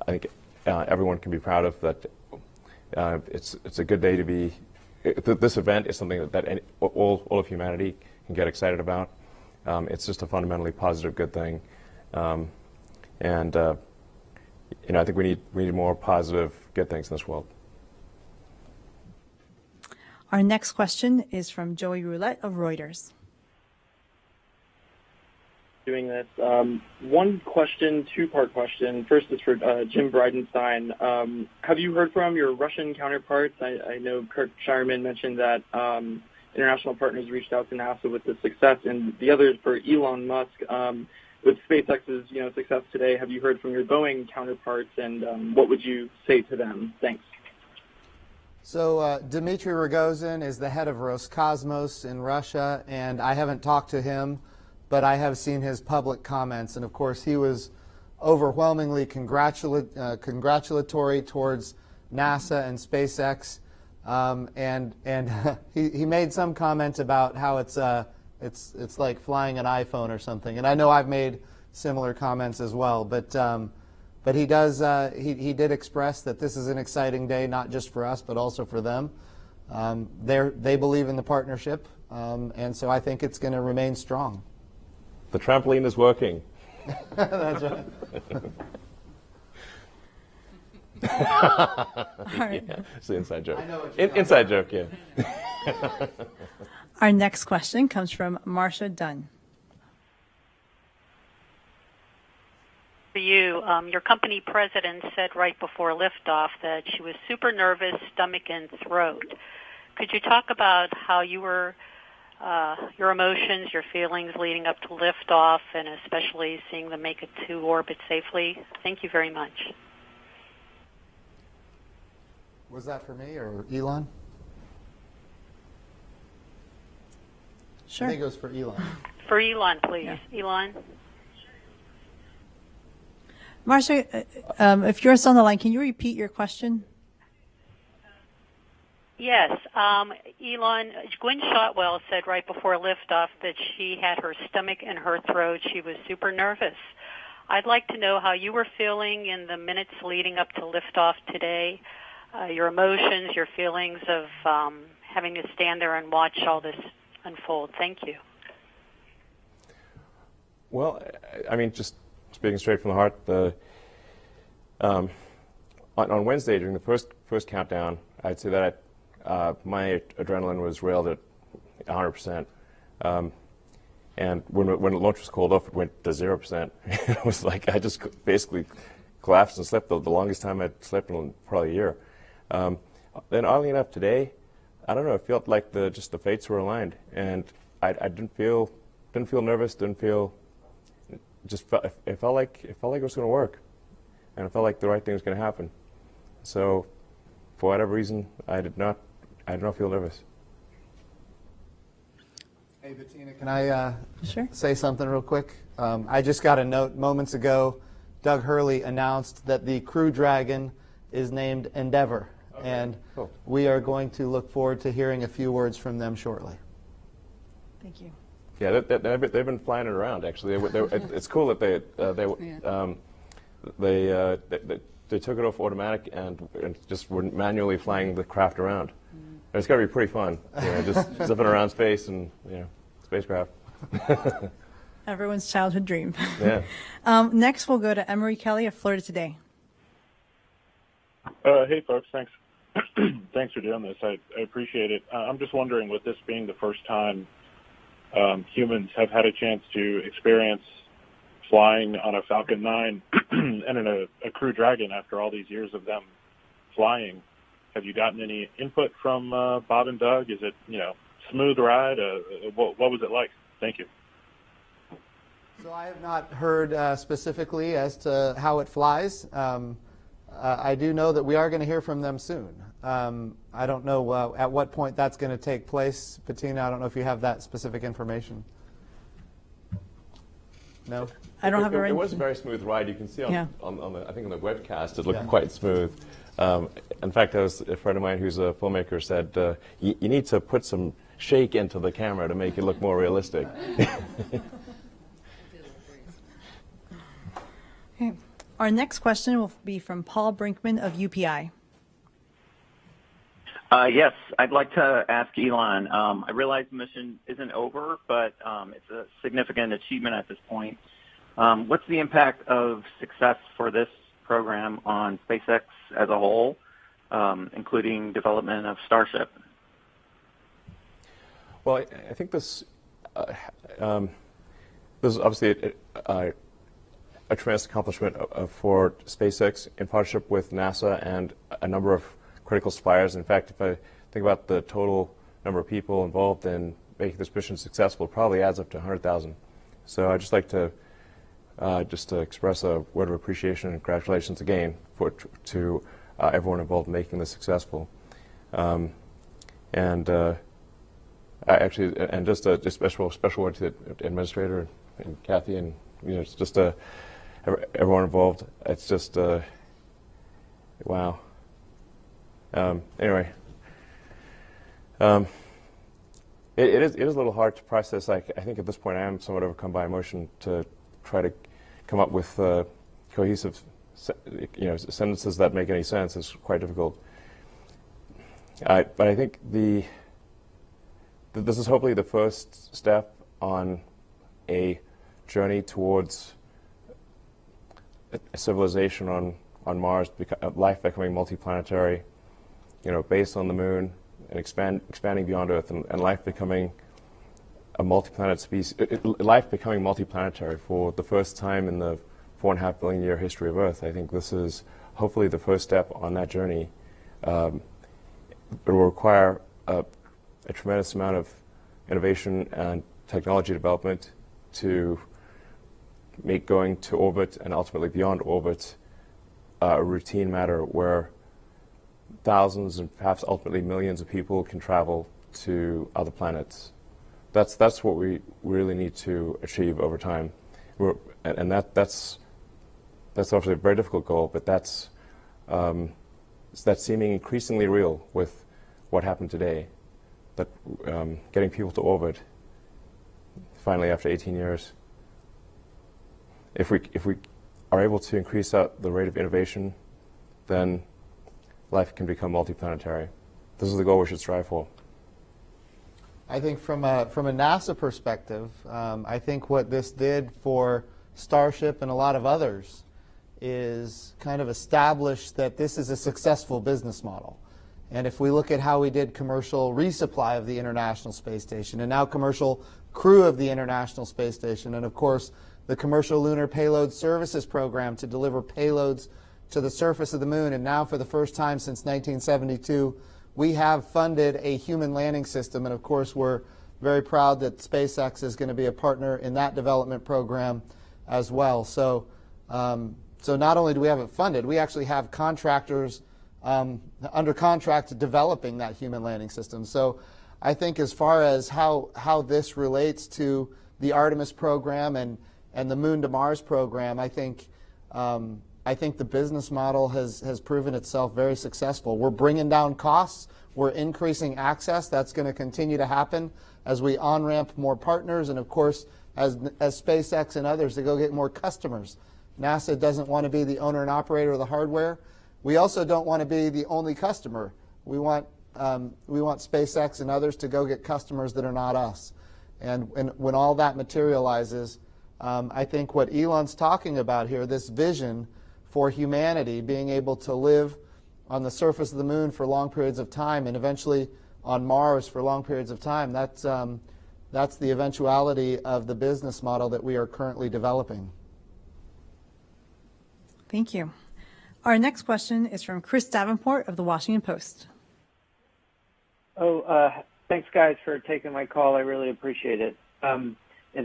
I think everyone can be proud of. That it's a good day to be. This event is something that all of humanity can get excited about. It's just a fundamentally positive, good thing, and I think we need more positive, good things in this world. Our next question is from Joey Roulette of Reuters. Doing this. One question, two-part question. First is for Jim Bridenstine. Have you heard from your Russian counterparts? I know Kirk Shireman mentioned that international partners reached out to NASA with the success, and the other is for Elon Musk. With SpaceX's success today, have you heard from your Boeing counterparts, and what would you say to them? Thanks. So Dmitry Rogozin is the head of Roscosmos in Russia, and I haven't talked to him, but I have seen his public comments, and of course he was overwhelmingly congratulatory towards NASA and SpaceX, and he made some comment about how it's like flying an iPhone or something, and I know I've made similar comments as well, but he did express that this is an exciting day, not just for us, but also for them. They believe in the partnership, and so I think it's going to remain strong. The trampoline is working. That's right. Yeah, it's an inside joke. Inside joke, yeah. Our next question comes from Marcia Dunn. For you, your company president said right before liftoff that she was super nervous, stomach and throat. Could you talk about how you were, your emotions, your feelings leading up to liftoff, and especially seeing them make it to orbit safely? Thank you very much. Was that for me or Elon? Sure. I think it was for Elon. For Elon, please. Yeah. Elon? Marcia, if you're still on the line, can you repeat your question? Yes. Elon, Gwynne Shotwell said right before liftoff that she had her stomach and her throat. She was super nervous. I'd like to know how you were feeling in the minutes leading up to liftoff today, your emotions, your feelings of having to stand there and watch all this unfold. Thank you. Well, I mean, just speaking straight from the heart, on Wednesday during the first countdown, I'd say that my adrenaline was railed at 100%, and when the launch was called off, it went to 0%. It was like I just basically collapsed and slept the longest time I'd slept in probably a year. Then, oddly enough, today, I don't know, it felt like just the fates were aligned, and I didn't feel nervous, it felt like it was going to work, and it felt like the right thing was going to happen. So, for whatever reason, I did not feel nervous. Hey, Bettina, can I sure. say something real quick? I just got a note moments ago. Doug Hurley announced that the Crew Dragon is named Endeavor, and cool. We are going to look forward to hearing a few words from them shortly. Thank you. Yeah, they've been flying it around. Actually, it's cool that they took it off automatic and just were manually flying the craft around. And it's got to be pretty fun, just zipping around space and spacecraft. Everyone's childhood dream. Yeah. Next, we'll go to Emery Kelly of Florida Today. Hey, folks. Thanks. Thanks for doing this. I appreciate it. I'm just wondering, with this being the first time humans have had a chance to experience flying on a Falcon 9 and in a Crew Dragon after all these years of them flying, have you gotten any input from Bob and Doug? Is it, smooth ride? What was it like? Thank you. So I have not heard specifically as to how it flies. I do know that we are going to hear from them soon. I don't know at what point that's going to take place. Bettina, I don't know if you have that specific information. No? I don't have it right. It was a very smooth ride. You can see on the, I think on the webcast it looked quite smooth. In fact, a friend of mine who's a filmmaker said, you need to put some shake into the camera to make it look more realistic. Okay. Our next question will be from Paul Brinkman of UPI. Yes, I'd like to ask Elon. I realize the mission isn't over, but it's a significant achievement at this point. What's the impact of success for this program on SpaceX as a whole, including development of Starship? Well, I think this is obviously a tremendous accomplishment for SpaceX in partnership with NASA and a number of critical suppliers. In fact, if I think about the total number of people involved in making this mission successful, it probably adds up to 100,000. So I'd just like to express a word of appreciation and congratulations again to everyone involved in making this successful. Just a special word to the administrator and Kathy and it's just everyone involved. It's just wow. Anyway, it is a little hard to process. I think at this point I am somewhat overcome by emotion to try to come up with cohesive, sentences that make any sense. Is quite difficult. But I think this is hopefully the first step on a journey towards a civilization on Mars, life becoming multiplanetary. Based on the moon and expanding beyond Earth, and life becoming a multi-planet species, life becoming multiplanetary for the first time in the 4.5 billion year history of Earth. I think this is hopefully the first step on that journey. It will require a tremendous amount of innovation and technology development to make going to orbit and ultimately beyond orbit a routine matter where thousands and perhaps ultimately millions of people can travel to other planets. That's what we really need to achieve over time. That's obviously a very difficult goal, but that's seeming increasingly real with what happened today. That getting people to orbit finally after 18 years. If we are able to increase the rate of innovation, then life can become multiplanetary. This is the goal we should strive for. I think from a NASA perspective, I think what this did for Starship and a lot of others is kind of establish that this is a successful business model. And if we look at how we did commercial resupply of the International Space Station and now commercial crew of the International Space Station, and of course the Commercial Lunar Payload Services Program to deliver payloads to the surface of the moon, and now for the first time since 1972, we have funded a human landing system, and of course we're very proud that SpaceX is going to be a partner in that development program as well. So, so not only do we have it funded, we actually have contractors under contract developing that human landing system. So I think as far as how this relates to the Artemis program and the Moon to Mars program, I think the business model has proven itself very successful. We're bringing down costs. We're increasing access. That's going to continue to happen as we on-ramp more partners and, of course, as SpaceX and others to go get more customers NASA doesn't want to be the owner and operator of the hardware. We also don't want to be the only customer. We want SpaceX and others to go get customers that are not us. And when all that materializes, I think what Elon's talking about here, this vision for humanity being able to live on the surface of the moon for long periods of time and eventually on Mars for long periods of time, that's the eventuality of the business model that we are currently developing. Thank you. Our next question is from Chris Davenport of the Washington Post. Thanks, guys, for taking my call. I really appreciate it. And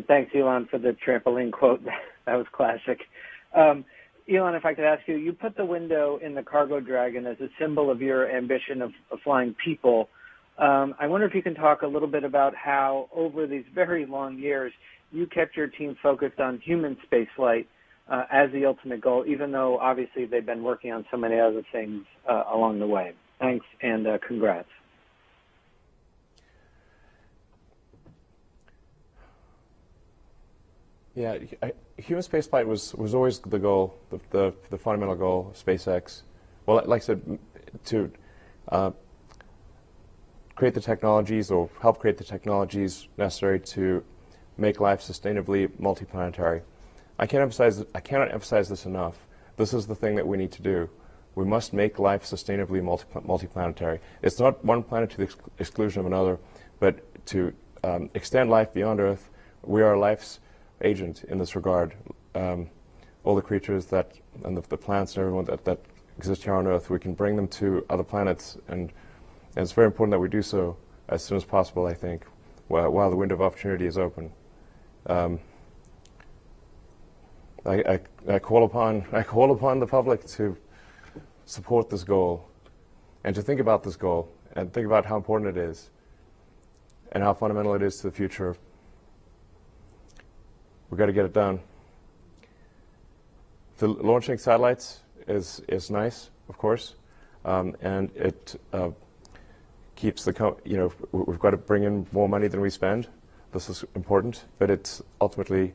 thanks, Elon, for the trampoline quote. That was classic. Elon, if I could ask you, you put the window in the Cargo Dragon as a symbol of your ambition of flying people. I wonder if you can talk a little bit about how, over these very long years, you kept your team focused on human spaceflight as the ultimate goal, even though, obviously, they've been working on so many other things along the way. Thanks, and congrats. Yeah, human spaceflight was always the goal, the fundamental goal of SpaceX. Well, like I said, to create the technologies or help create the technologies necessary to make life sustainably multiplanetary. I cannot emphasize this enough. This is the thing that we need to do. We must make life sustainably multiplanetary. It's not one planet to the exclusion of another, but to extend life beyond Earth. We are life's agent in this regard. All the creatures that, and the plants and everyone that exist here on Earth, we can bring them to other planets, and it's very important that we do so as soon as possible, I think, while the window of opportunity is open. I call upon the public to support this goal, and to think about this goal, and think about how important it is, and how fundamental it is to the future. We've got to get it done. The launching satellites is nice, of course, and it keeps we've got to bring in more money than we spend. This is important, but it's ultimately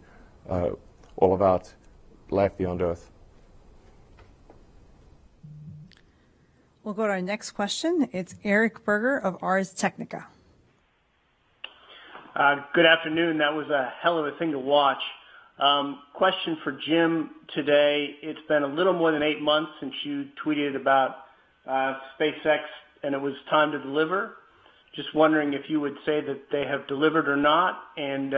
all about life beyond Earth. We'll go to our next question. It's Eric Berger of Ars Technica. Good afternoon. That was a hell of a thing to watch. Question for Jim today. It's been a little more than 8 months since you tweeted about SpaceX and it was time to deliver. Just wondering if you would say that they have delivered or not, and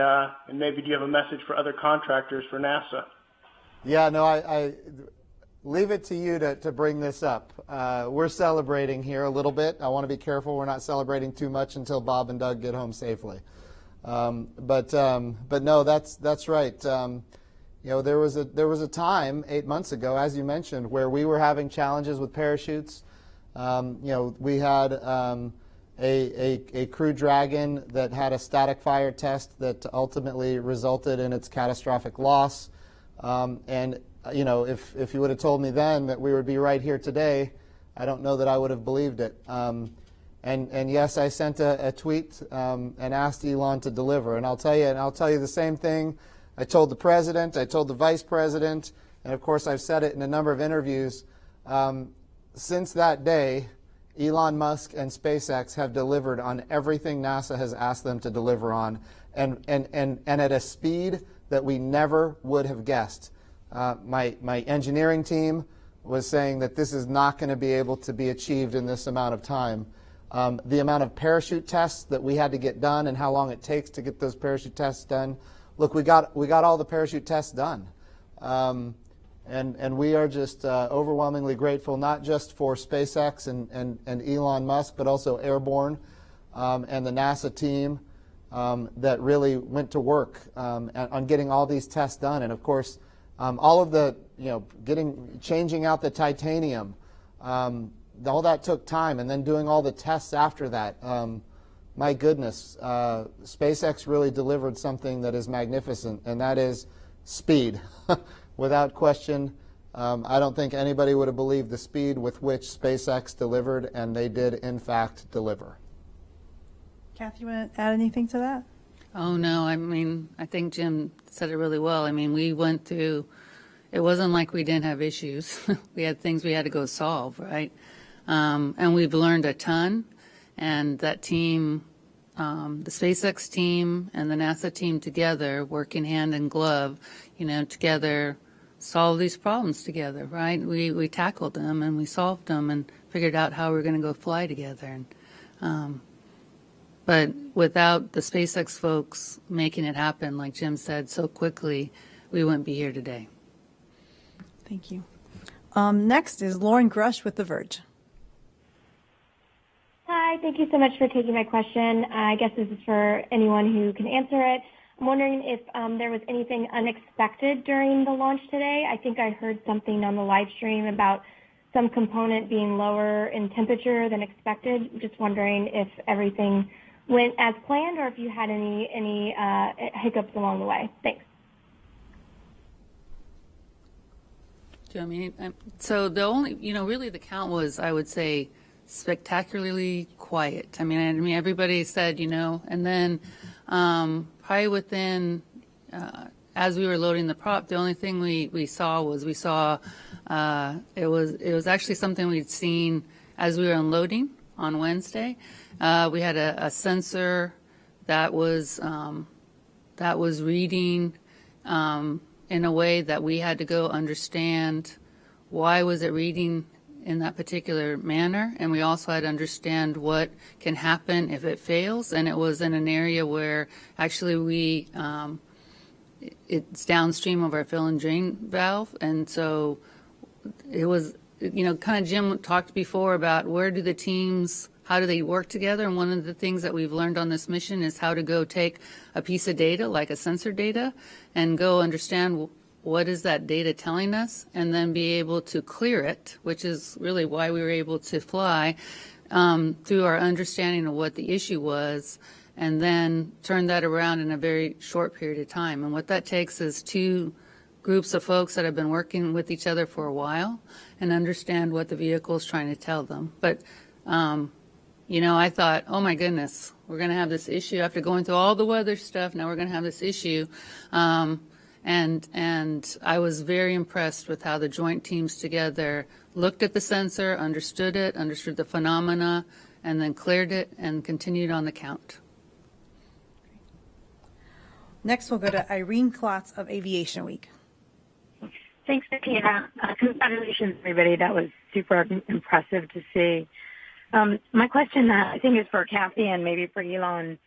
maybe do you have a message for other contractors for NASA? Yeah, no, I leave it to you to bring this up. We're celebrating here a little bit. I want to be careful we're not celebrating too much until Bob and Doug get home safely. But no, that's right. There was a time 8 months ago, as you mentioned, where we were having challenges with parachutes. We had a Crew Dragon that had a static fire test that ultimately resulted in its catastrophic loss. And if you would have told me then that we would be right here today, I don't know that I would have believed it. And yes, I sent a tweet and asked Elon to deliver. And I'll tell you the same thing. I told the president, I told the vice president, and of course I've said it in a number of interviews. Since that day, Elon Musk and SpaceX have delivered on everything NASA has asked them to deliver on, and at a speed that we never would have guessed. My engineering team was saying that this is not going to be able to be achieved in this amount of time. The amount of parachute tests that we had to get done and how long it takes to get those parachute tests done. Look, we got all the parachute tests done. And we are just overwhelmingly grateful, not just for SpaceX and Elon Musk, but also Airborne and the NASA team that really went to work on getting all these tests done. And of course, all of the, changing out the titanium, all that took time, and then doing all the tests after that. My goodness, SpaceX really delivered something that is magnificent, and that is speed. Without question, I don't think anybody would have believed the speed with which SpaceX delivered, and they did, in fact, deliver. Kathy, you want to add anything to that? Oh, no. I think Jim said it really well. We went through it wasn't like we didn't have issues. We had things we had to go solve, right? And we've learned a ton. And that team, the SpaceX team and the NASA team together, working hand in glove, together, solve these problems together, right? We tackled them and we solved them and figured out how we were going to go fly together. And but without the SpaceX folks making it happen, like Jim said, so quickly, we wouldn't be here today. Thank you. Next is Lauren Grush with The Verge. Hi, thank you so much for taking my question. I guess this is for anyone who can answer it. I'm wondering if there was anything unexpected during the launch today. I think I heard something on the live stream about some component being lower in temperature than expected. Just wondering if everything went as planned or if you had any hiccups along the way. Thanks. Do you want me? So the only, really the count was, I would say, spectacularly quiet. I mean, everybody said, and then probably within, as we were loading the prop, the only thing we saw it was actually something we'd seen as we were unloading on Wednesday. We had a sensor that was reading in a way that we had to go understand why was it reading in that particular manner, and we also had to understand what can happen if it fails. And it was in an area where actually it's downstream of our fill and drain valve, and so it was, kind of Jim talked before about where do the teams, how do they work together, and one of the things that we've learned on this mission is how to go take a piece of data, like a sensor data, and go understand what is that data telling us, and then be able to clear it, which is really why we were able to fly, through our understanding of what the issue was, and then turn that around in a very short period of time. And what that takes is two groups of folks that have been working with each other for a while and understand what the vehicle is trying to tell them. But, I thought, oh my goodness, we're going to have this issue after going through all the weather stuff. Now we're going to have this issue. And I was very impressed with how the joint teams together looked at the sensor, understood it, understood the phenomena, and then cleared it and continued on the count. Next, we'll go to Irene Klotz of Aviation Week. Thanks, Bettina. Congratulations, everybody. That was super impressive to see. My question, I think, is for Kathy and maybe for Elon.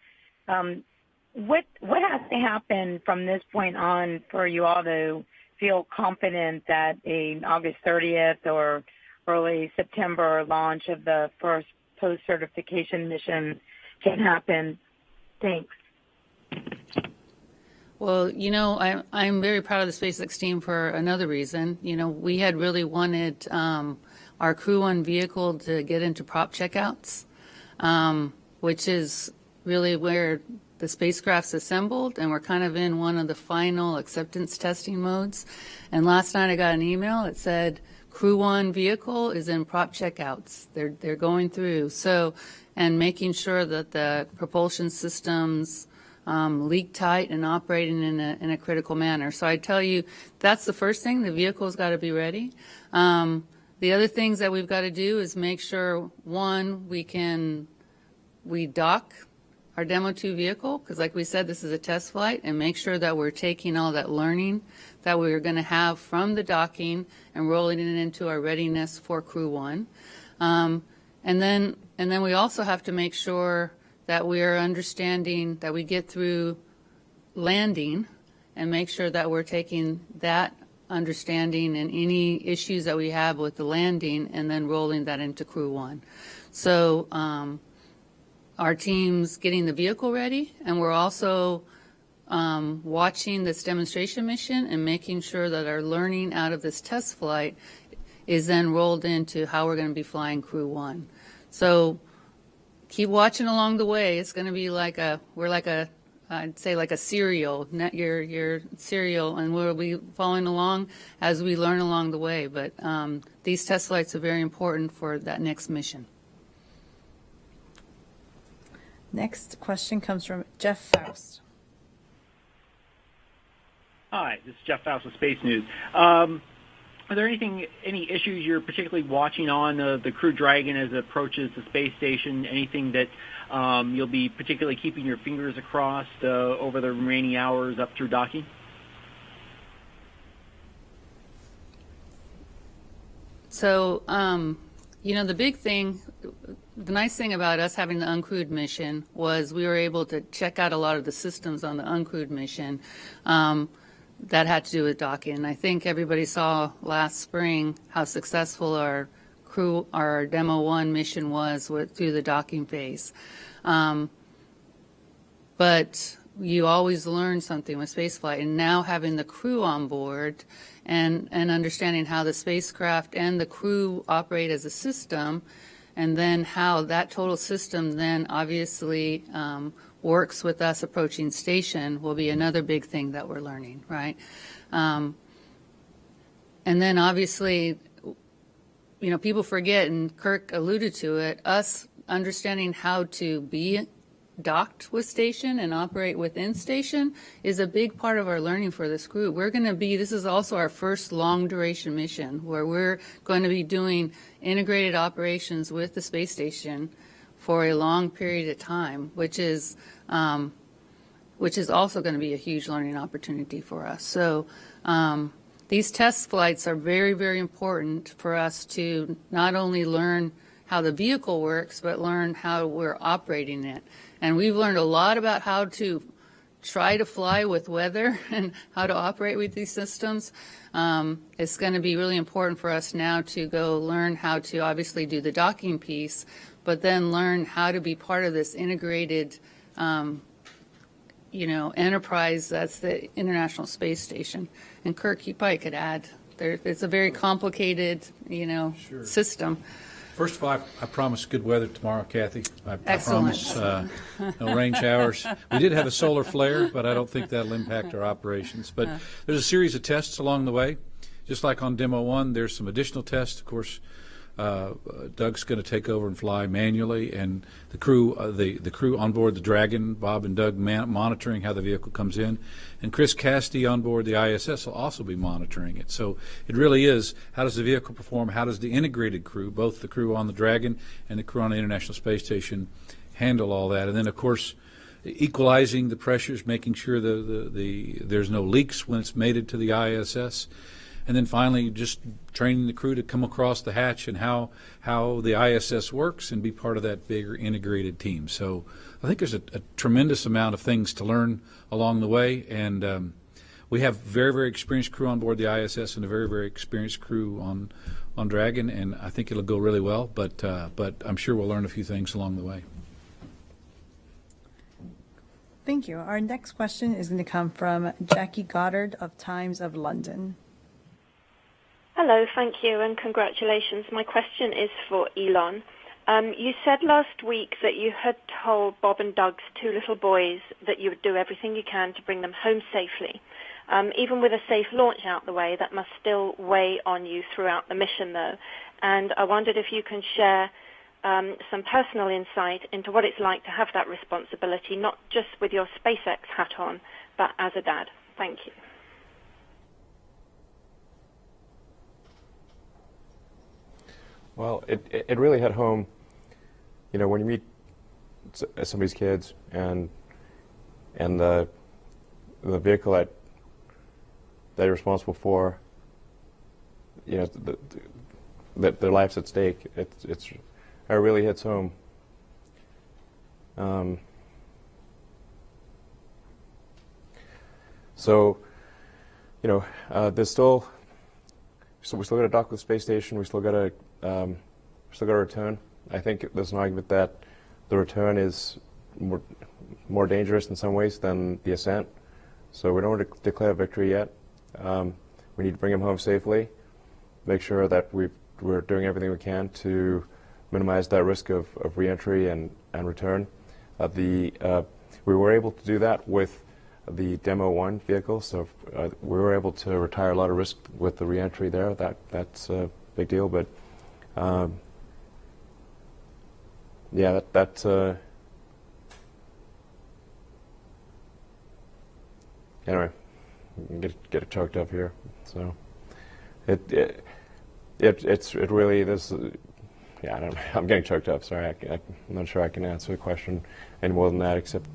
What has to happen from this point on for you all to feel confident that a August 30th or early September launch of the first post-certification mission can happen? Thanks. Well, I'm very proud of the SpaceX team for another reason. We had really wanted our Crew 1 vehicle to get into prop checkouts, which is really where the spacecraft's assembled, and we're kind of in one of the final acceptance testing modes. And last night I got an email that said Crew 1 vehicle is in prop checkouts. They're going through. So, and making sure that the propulsion systems leak tight and operating in a critical manner. So I tell you, that's the first thing. The vehicle's got to be ready. The other things that we've got to do is make sure, one, we dock our Demo 2 vehicle, because like we said, this is a test flight, and make sure that we're taking all that learning that we're going to have from the docking and rolling it into our readiness for Crew 1. And then we also have to make sure that we are understanding that we get through landing and make sure that we're taking that understanding and any issues that we have with the landing and then rolling that into Crew 1. So our team's getting the vehicle ready, and we're also watching this demonstration mission and making sure that our learning out of this test flight is then rolled into how we're going to be flying Crew 1. So keep watching along the way. It's going to be I'd say like a serial, your serial, and we'll be following along as we learn along the way. But these test flights are very important for that next mission. Next question comes from Jeff Faust. Hi, this is Jeff Faust with Space News. Are there any issues you're particularly watching on the Crew Dragon as it approaches the space station? Anything that you'll be particularly keeping your fingers across over the remaining hours up through docking? So, the big thing, the nice thing about us having the uncrewed mission was we were able to check out a lot of the systems on the uncrewed mission that had to do with docking. And I think everybody saw last spring how successful our Demo 1 mission was through the docking phase. But you always learn something with spaceflight, and now having the crew on board and understanding how the spacecraft and the crew operate as a system, and then how that total system then obviously works with us approaching station will be another big thing that we're learning, right? And then obviously, people forget, and Kirk alluded to it, us understanding how to be docked with station and operate within station is a big part of our learning for this group. This is also our first long duration mission where we're going to be doing integrated operations with the space station for a long period of time, which is also going to be a huge learning opportunity for us. So these test flights are very, very important for us to not only learn how the vehicle works, but learn how we're operating it. And we've learned a lot about how to try to fly with weather and how to operate with these systems. It's going to be really important for us now to go learn how to obviously do the docking piece, but then learn how to be part of this integrated, enterprise that's the International Space Station. And Kirk, you probably could add, it's a very complicated, Sure. system. First of all, I promise good weather tomorrow, Kathy. I Excellent. promise no rain showers. We did have a solar flare, but I don't think that'll impact our operations. But there's a series of tests along the way. Just like on Demo 1, there's some additional tests. Of course, Doug's going to take over and fly manually, and the crew on board the Dragon, Bob and Doug, monitoring how the vehicle comes in, and Chris Cassidy on board the ISS will also be monitoring it. So it really is, how does the vehicle perform? How does the integrated crew, both the crew on the Dragon and the crew on the International Space Station, handle all that? And then, of course, equalizing the pressures, making sure there's no leaks when it's mated to the ISS. And then finally, just training the crew to come across the hatch and how the ISS works and be part of that bigger integrated team. So I think there's a tremendous amount of things to learn along the way. And we have very, very experienced crew on board the ISS and a very, very experienced crew on Dragon. And I think it'll go really well. But I'm sure we'll learn a few things along the way. Thank you. Our next question is going to come from Jackie Goddard of Times of London. Hello, thank you, and congratulations. My question is for Elon. You said last week that you had told Bob and Doug's two little boys that you would do everything you can to bring them home safely. Even with a safe launch out the way, that must still weigh on you throughout the mission, though. And I wondered if you can share some personal insight into what it's like to have that responsibility, not just with your SpaceX hat on, but as a dad. Thank you. Well, it really hit home, when you meet somebody's kids and the vehicle that they're responsible for, that their life's at stake. It really hits home. So, there's still. So we still got to dock with the space station. We still got to return. I think there's an argument that the return is more dangerous in some ways than the ascent. So we don't want to declare victory yet. We need to bring him home safely. Make sure that we're doing everything we can to minimize that risk of reentry and return. We were able to do that with the Demo 1 vehicle, so we were able to retire a lot of risk with the reentry there. That's a big deal, but yeah, that's anyway, get choked up here. So it really this. Yeah, I'm getting choked up. Sorry, I'm not sure I can answer the question any more than that. Except,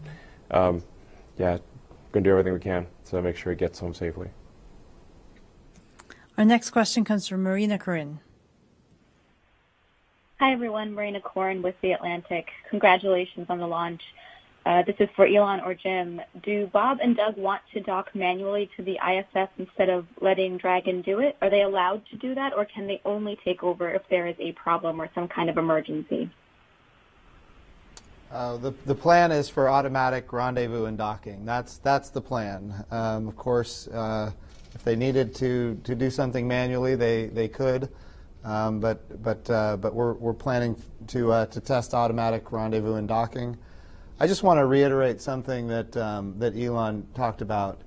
yeah, going to do everything we can to make sure he gets home safely. Our next question comes from Marina Corinne. Hi, everyone. Marina Corin with The Atlantic. Congratulations on the launch. This is for Elon or Jim. Do Bob and Doug want to dock manually to the ISS instead of letting Dragon do it? Are they allowed to do that, or can they only take over if there is a problem or some kind of emergency? The plan is for automatic rendezvous and docking. That's the plan. Of course, if they needed to do something manually, they could. But we're planning to test automatic rendezvous and docking. I just want to reiterate something that Elon talked about.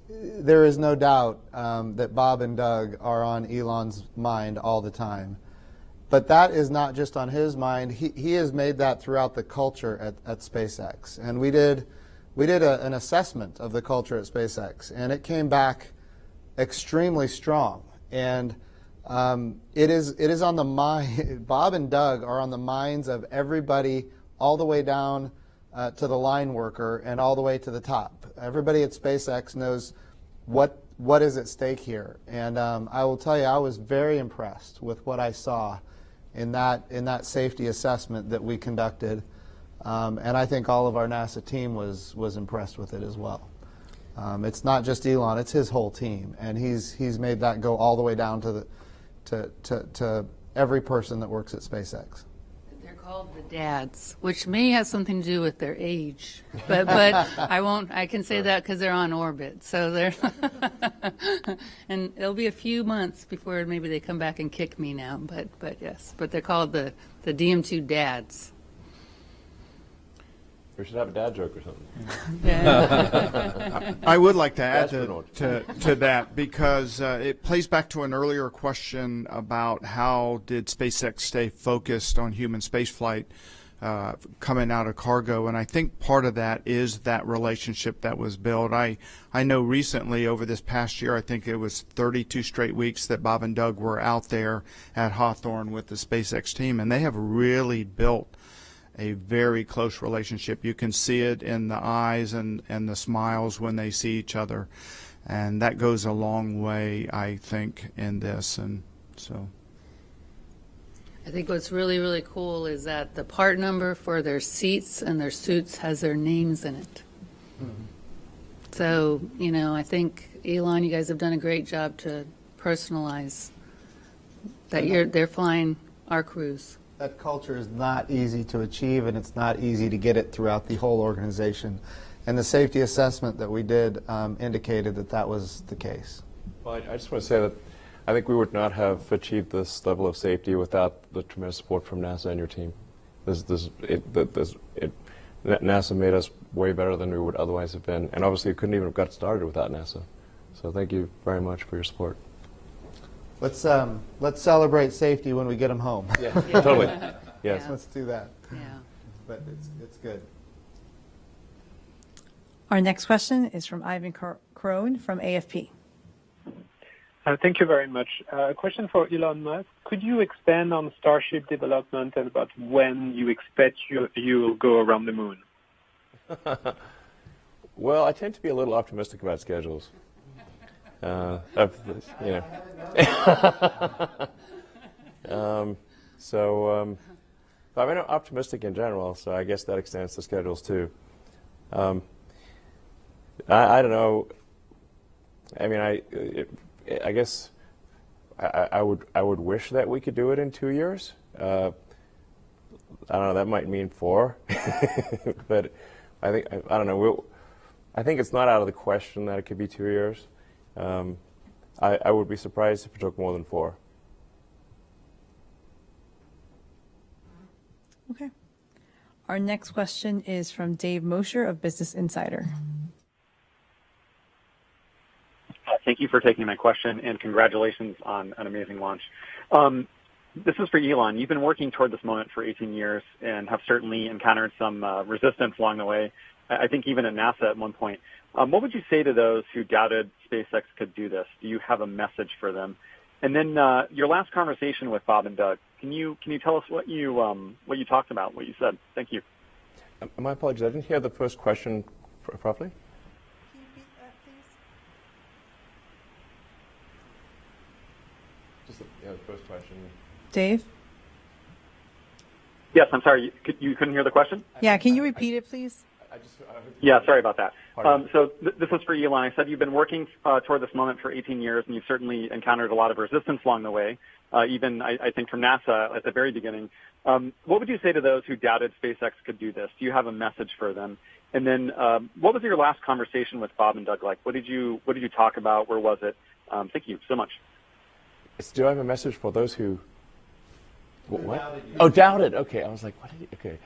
There is no doubt that Bob and Doug are on Elon's mind all the time. But that is not just on his mind. He has made that throughout the culture at SpaceX. And we did an assessment of the culture at SpaceX, and it came back extremely strong. And it is on the mind. Bob and Doug are on the minds of everybody, all the way down to the line worker and all the way to the top. Everybody at SpaceX knows what is at stake here. And I will tell you, I was very impressed with what I saw in that safety assessment that we conducted. And I think all of our NASA team was impressed with it as well. It's not just Elon, it's his whole team. And he's made that go all the way down to every person that works at SpaceX. Called the dads, which may have something to do with their age, but I won't. I can say that because they're on orbit, so they're and it'll be a few months before maybe they come back and kick me now. But yes, but they're called the DM2 dads. We should have a dad joke or something. I would like to add to that because it plays back to an earlier question about how did SpaceX stay focused on human spaceflight coming out of cargo, and I think part of that is that relationship that was built. I know recently over this past year, I think it was 32 straight weeks that Bob and Doug were out there at Hawthorne with the SpaceX team, and they have really built a very close relationship. You can see it in the eyes and the smiles when they see each other, and that goes a long way, I think, in this. And so I think what's really, really cool is that the part number for their seats and their suits has their names in it. Mm-hmm. So, I think, Elon, you guys have done a great job to personalize that they're flying our crews. That culture is not easy to achieve, and it's not easy to get it throughout the whole organization. And the safety assessment that we did indicated that was the case. Well, I just want to say that I think we would not have achieved this level of safety without the tremendous support from NASA and your team. NASA made us way better than we would otherwise have been, and obviously we couldn't even have got started without NASA. So thank you very much for your support. Let's celebrate safety when we get them home. Yeah, totally. Yes. Let's do that. Yeah. But it's good. Our next question is from Ivan Crone from AFP. Thank you very much. A question for Elon Musk. Could you expand on Starship development and about when you expect you will go around the moon? Well, I tend to be a little optimistic about schedules. But I'm optimistic in general, so I guess that extends to schedules too. I don't know. I mean, I guess I would wish that we could do it in 2 years. I don't know. That might mean 4, but I don't know. I think it's not out of the question that it could be 2 years. I would be surprised if it took more than 4. Okay. Our next question is from Dave Mosher of Business Insider. Thank you for taking my question, and congratulations on an amazing launch. This is for Elon. You've been working toward this moment for 18 years and have certainly encountered some resistance along the way. I think even at NASA at one point. What would you say to those who doubted SpaceX could do this? Do you have a message for them? And then your last conversation with Bob and Doug, can you tell us what you talked about, what you said? Thank you. My apologies, I didn't hear the first question properly. Can you repeat that, please? Just the first question. Dave? Yes, I'm sorry. You couldn't hear the question? Yeah, can you repeat it, please? Yeah, sorry about that. So this was for Elon. I said you've been working toward this moment for 18 years, and you've certainly encountered a lot of resistance along the way, even, I think, from NASA at the very beginning. What would you say to those who doubted SpaceX could do this? Do you have a message for them? And then what was your last conversation with Bob and Doug like? What did you talk about? Where was it? Thank you so much. Do I have a message for those who... What? Oh, doubted. Okay, I was like, what? Okay.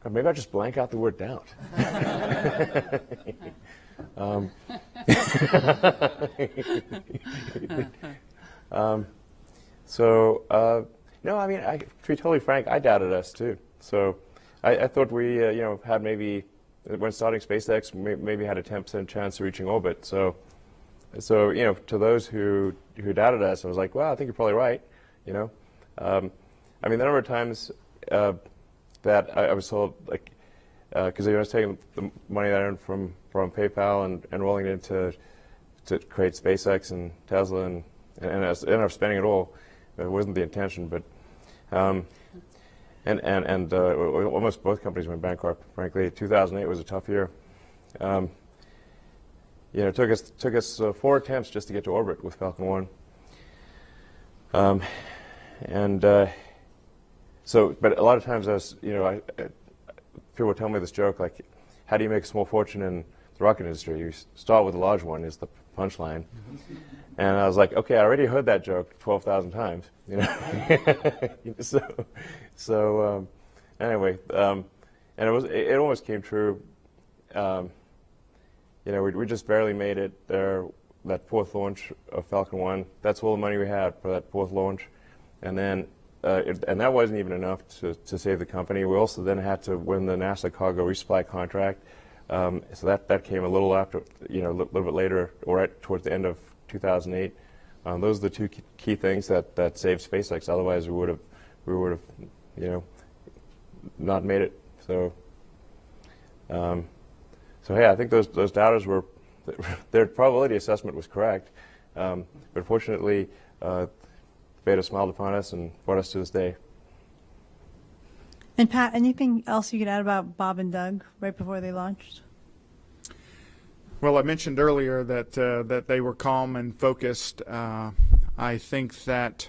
Maybe I'll just blank out the word doubt. No, I mean, to be totally frank, I doubted us too. So I thought we, had maybe, when starting SpaceX, maybe had a 10% chance of reaching orbit. So to those who doubted us, I was like, well, I think you're probably right. I mean, the number of times that I was told, like, because I was taking the money that I earned from PayPal and rolling it into to create SpaceX and Tesla, and I ended up spending it all. It wasn't the intention, but almost both companies went bankrupt. Frankly, 2008 was a tough year. It took us 4 attempts just to get to orbit with Falcon 1. But a lot of times people would tell me this joke, like, how do you make a small fortune in the rocket industry? You start with a large one, is the punchline. And I was like, okay, I already heard that joke 12,000 times, Anyway, and it almost came true. We just barely made it there. That 4th launch of Falcon 1, that's all the money we had for that 4th launch. And then, and that wasn't even enough to save the company. We also then had to win the NASA cargo resupply contract. So that came a little after, a little bit later, or right towards the end of 2008. Those are the 2 key things that saved SpaceX. Otherwise, we would have, not made it. So yeah, I think those doubters were, their probability assessment was correct. But fortunately, fate smiled upon us and brought us to this day. And Pat, anything else you could add about Bob and Doug right before they launched? Well, I mentioned earlier that they were calm and focused. I think that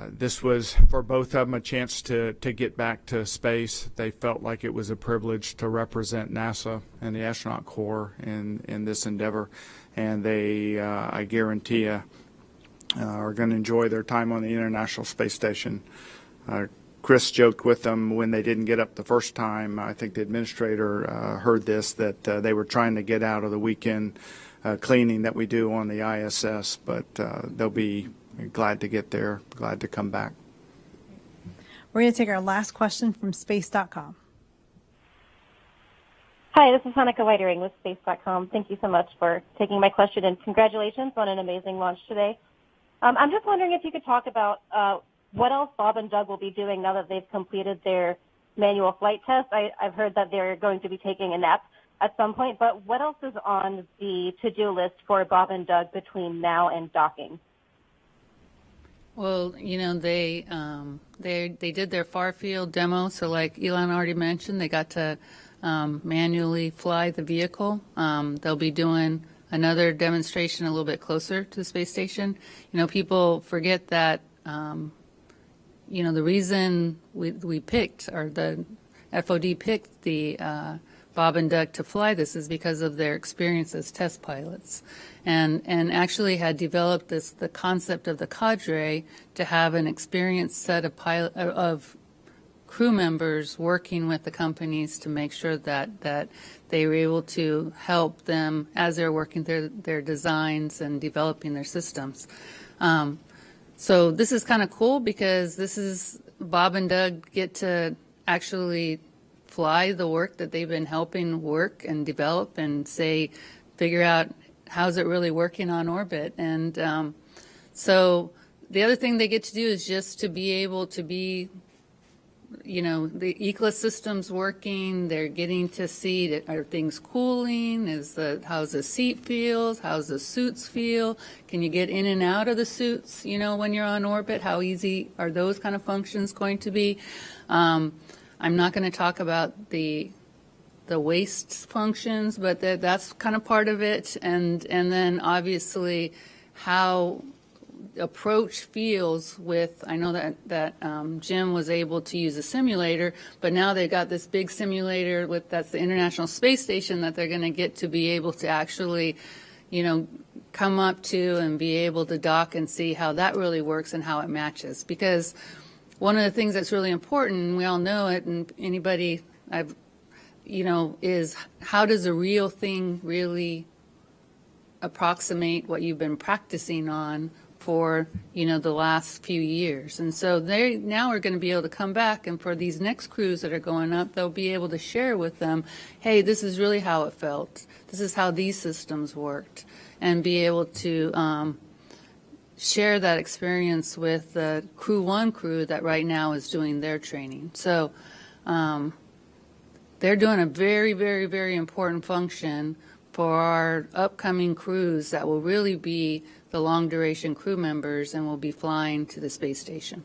this was for both of them a chance to get back to space. They felt like it was a privilege to represent NASA and the astronaut corps in this endeavor, and they, I guarantee you, are going to enjoy their time on the International Space Station. Chris joked with them when they didn't get up the first time. I think the administrator heard this, that they were trying to get out of the weekend cleaning that we do on the ISS, but they'll be glad to get there, glad to come back. We're going to take our last question from space.com. Hi, this is Hanukkah Weitering with space.com. Thank you so much for taking my question, and congratulations on an amazing launch today. I'm just wondering if you could talk about what else Bob and Doug will be doing now that they've completed their manual flight test. I've heard that they're going to be taking a nap at some point, but what else is on the to-do list for Bob and Doug between now and docking? Well, they did their far field demo, so like Elon already mentioned, they got to manually fly the vehicle. They'll be doing another demonstration a little bit closer to the space station. People forget that, the reason we picked, or the FOD picked the Bob and Doug to fly this is because of their experience as test pilots, and actually had developed the concept of the cadre to have an experienced set of crew members working with the companies to make sure that they were able to help them as they're working their designs and developing their systems. So this is kind of cool because this is Bob and Doug get to actually apply the work that they've been helping work and develop and figure out how's it really working on orbit. And so the other thing they get to do is just to be able to be, the ecosystem's working. They're getting to see, are things cooling? How's the seat feels? How's the suits feel? Can you get in and out of the suits, when you're on orbit? How easy are those kind of functions going to be? I'm not going to talk about the waist functions, but that's kind of part of it. And then obviously how approach feels with, I know that Jim was able to use a simulator, but now they've got this big simulator that's the International Space Station that they're going to get to be able to actually, come up to and be able to dock and see how that really works and how it matches. Because one of the things that's really important, and we all know it, and anybody is how does a real thing really approximate what you've been practicing on for, the last few years. And so they now are going to be able to come back, and for these next crews that are going up, they'll be able to share with them, hey, this is really how it felt. This is how these systems worked, and be able to share that experience with the Crew 1 crew that right now is doing their training. So they're doing a very, very, very important function for our upcoming crews that will really be the long-duration crew members and will be flying to the space station.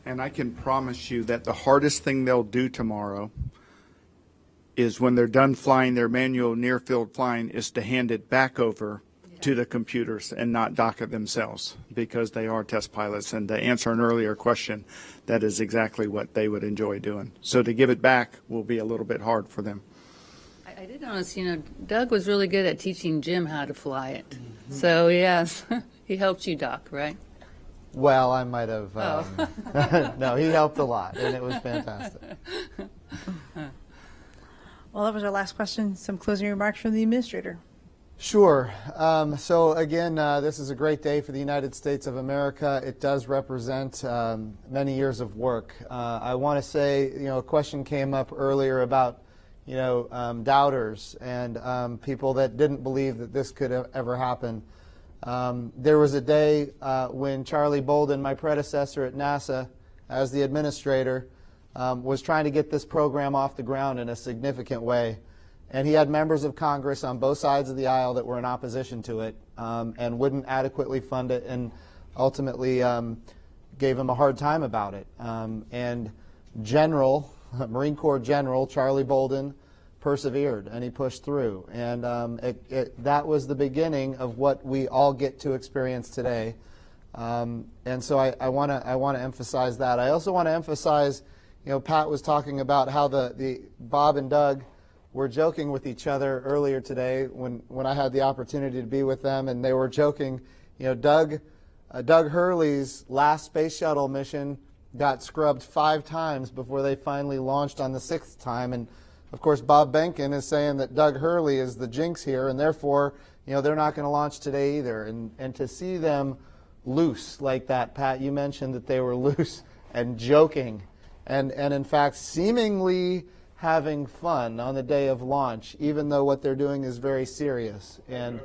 And I can promise you that the hardest thing they'll do tomorrow is when they're done flying their manual near-field flying is to hand it back over to the computers and not dock it themselves, because they are test pilots. And to answer an earlier question, that is exactly what they would enjoy doing. So to give it back will be a little bit hard for them. I did notice, Doug was really good at teaching Jim how to fly it. Mm-hmm. So, yes, he helped you dock, right? Well, I might have. No, he helped a lot, and it was fantastic. Well, that was our last question. Some closing remarks from the administrator. Sure. So again, this is a great day for the United States of America. It does represent many years of work. I want to say, a question came up earlier about, doubters and people that didn't believe that this could ever happen. There was a day when Charlie Bolden, my predecessor at NASA as the administrator, was trying to get this program off the ground in a significant way. And he had members of Congress on both sides of the aisle that were in opposition to it and wouldn't adequately fund it, and ultimately gave him a hard time about it. And Marine Corps General Charlie Bolden persevered, and he pushed through. And that was the beginning of what we all get to experience today. And so I want to emphasize that. I also want to emphasize, Pat was talking about how the Bob and Doug were joking with each other earlier today when I had the opportunity to be with them, and they were joking. Doug Hurley's last space shuttle mission got scrubbed 5 times before they finally launched on the 6th time. And of course, Bob Behnken is saying that Doug Hurley is the jinx here, and therefore, they're not going to launch today either. And to see them loose like that, Pat, you mentioned that they were loose and joking, and in fact, seemingly having fun on the day of launch, even though what they're doing is very serious. And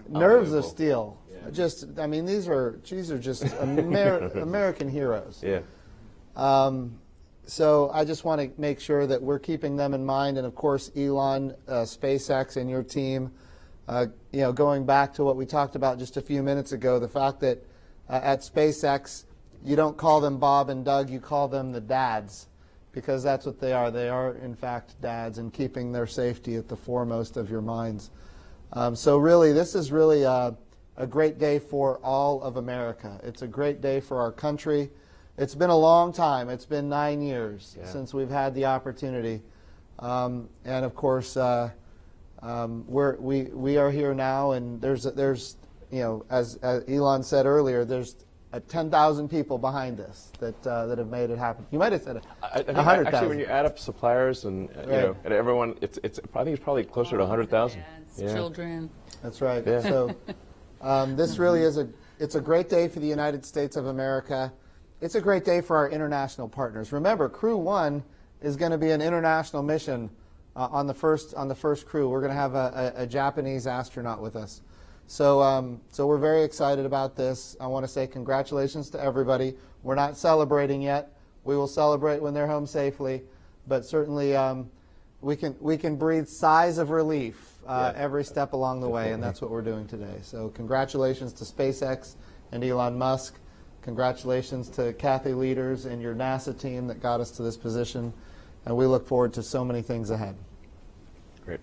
nerves of steel. Yeah. These are just American heroes. Yeah. So I just want to make sure that we're keeping them in mind, and of course, Elon, SpaceX, and your team. Going back to what we talked about just a few minutes ago, the fact that at SpaceX, you don't call them Bob and Doug, you call them the dads, because that's what they are. They are, in fact, dads, and keeping their safety at the foremost of your minds. So really, this is really a great day for all of America. It's a great day for our country. It's been a long time. It's been 9 years since we've had the opportunity. And of course, we are here now, and there's as Elon said earlier, there's 10,000 people behind us that have made it happen. You might have said 100,000. Actually, when you add up suppliers and and everyone, I think it's probably closer to 100,000. Children. That's right. Yeah. So this really is it's a great day for the United States of America. It's a great day for our international partners. Remember, Crew 1 is going to be an international mission on the first crew. We're going to have a Japanese astronaut with us. So we're very excited about this. I want to say congratulations to everybody. We're not celebrating yet. We will celebrate when they're home safely, but certainly we can breathe sighs of relief every step along the way, and that's what we're doing today. So congratulations to SpaceX and Elon Musk. Congratulations to Kathy Leaders and your NASA team that got us to this position, and we look forward to so many things ahead. Great.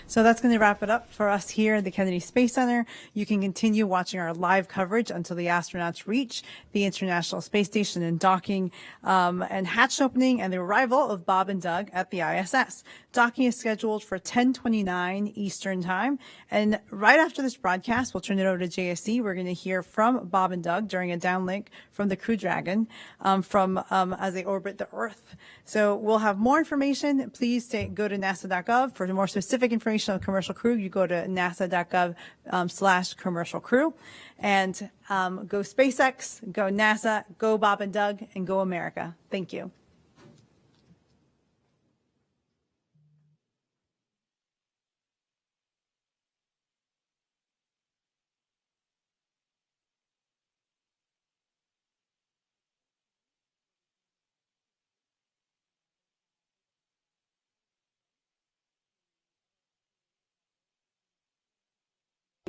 So that's going to wrap it up for us here at the Kennedy Space Center. You can continue watching our live coverage until the astronauts reach the International Space Station and docking and hatch opening and the arrival of Bob and Doug at the ISS. Docking is scheduled for 10:29 Eastern Time. And right after this broadcast, we'll turn it over to JSC. We're going to hear from Bob and Doug during a downlink from the Crew Dragon as they orbit the Earth. So we'll have more information. Please go to nasa.gov for more specific information on Commercial Crew. You go to nasa.gov/commercial crew. And go SpaceX, go NASA, go Bob and Doug, and go America. Thank you.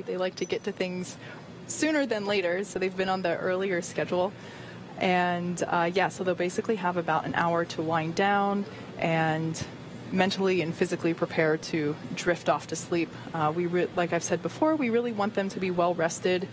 They like to get to things sooner than later, so they've been on the earlier schedule. And so they'll basically have about an hour to wind down and mentally and physically prepare to drift off to sleep. Like I've said before, we really want them to be well rested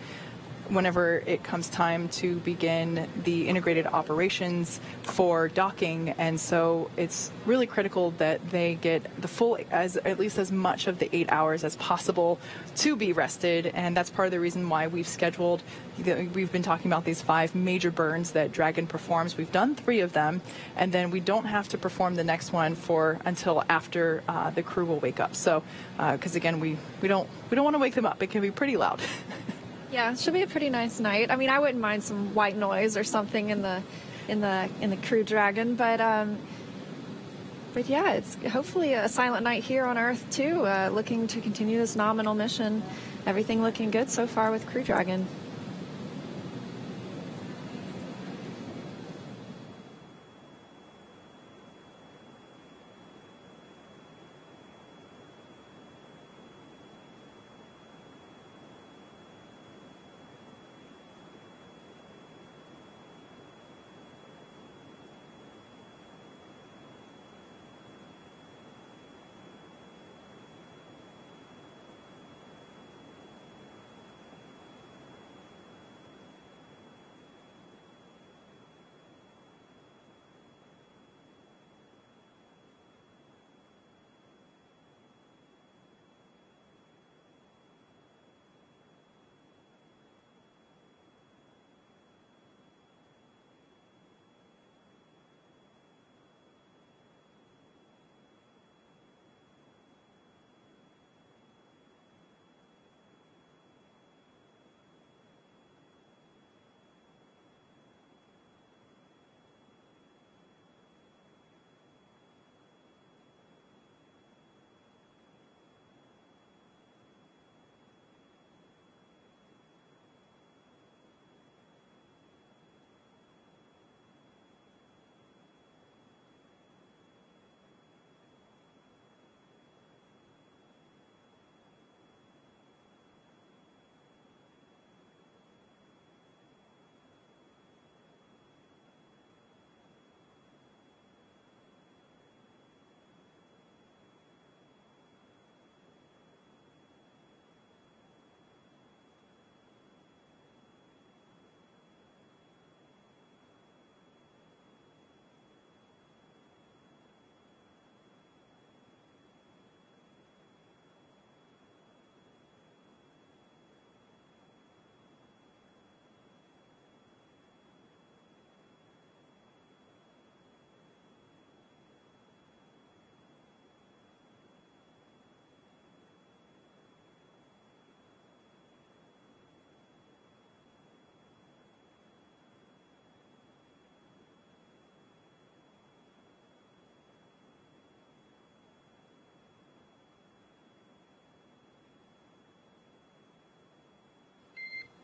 whenever it comes time to begin the integrated operations for docking, and so it's really critical that they get the full, at least as much of the 8 hours as possible to be rested, and that's part of the reason why we've been talking about these 5 major burns that Dragon performs. We've done 3 of them, and then we don't have to perform the next one until after the crew will wake up. So, because again, we don't want to wake them up. It can be pretty loud. Yeah, it should be a pretty nice night. I mean, I wouldn't mind some white noise or something in the Crew Dragon, but yeah, it's hopefully a silent night here on Earth too. Looking to continue this nominal mission. Everything looking good so far with Crew Dragon.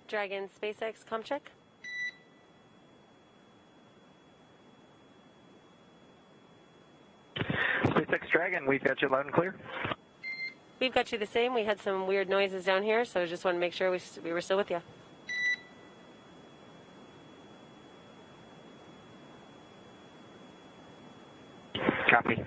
Dragon, SpaceX, ComCheck. SpaceX Dragon, we've got you loud and clear. We've got you the same. We had some weird noises down here, so just want to make sure we were still with you. Copy.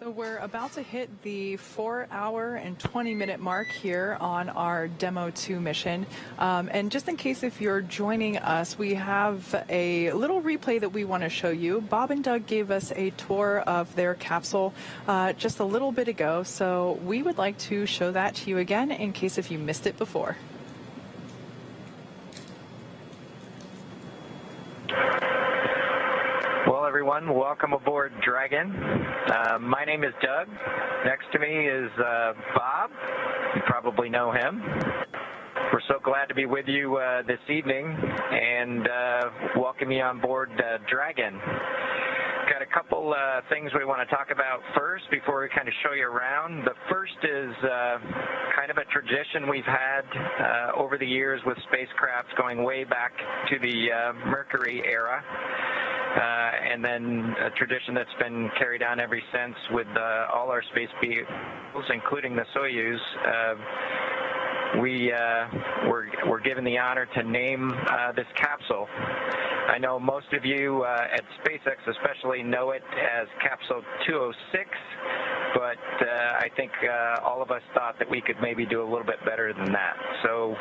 So we're about to hit the 4-hour and 20-minute mark here on our Demo 2 mission. And just in case if you're joining us, we have a little replay that we want to show you. Bob and Doug gave us a tour of their capsule just a little bit ago, so we would like to show that to you again in case if you missed it before. Well, everyone, welcome aboard Dragon. My name is Doug. Next to me is Bob. You probably know him. We're so glad to be with you this evening and welcome you on board Dragon. Got a couple things we want to talk about first before we kind of show you around. The first is kind of a tradition we've had over the years with spacecraft going way back to the Mercury era. And then a tradition that's been carried on ever since with all our space vehicles, including the Soyuz. We're given the honor to name this capsule. I know most of you at SpaceX especially know it as Capsule 206, but I think all of us thought that we could maybe do a little bit better than that. So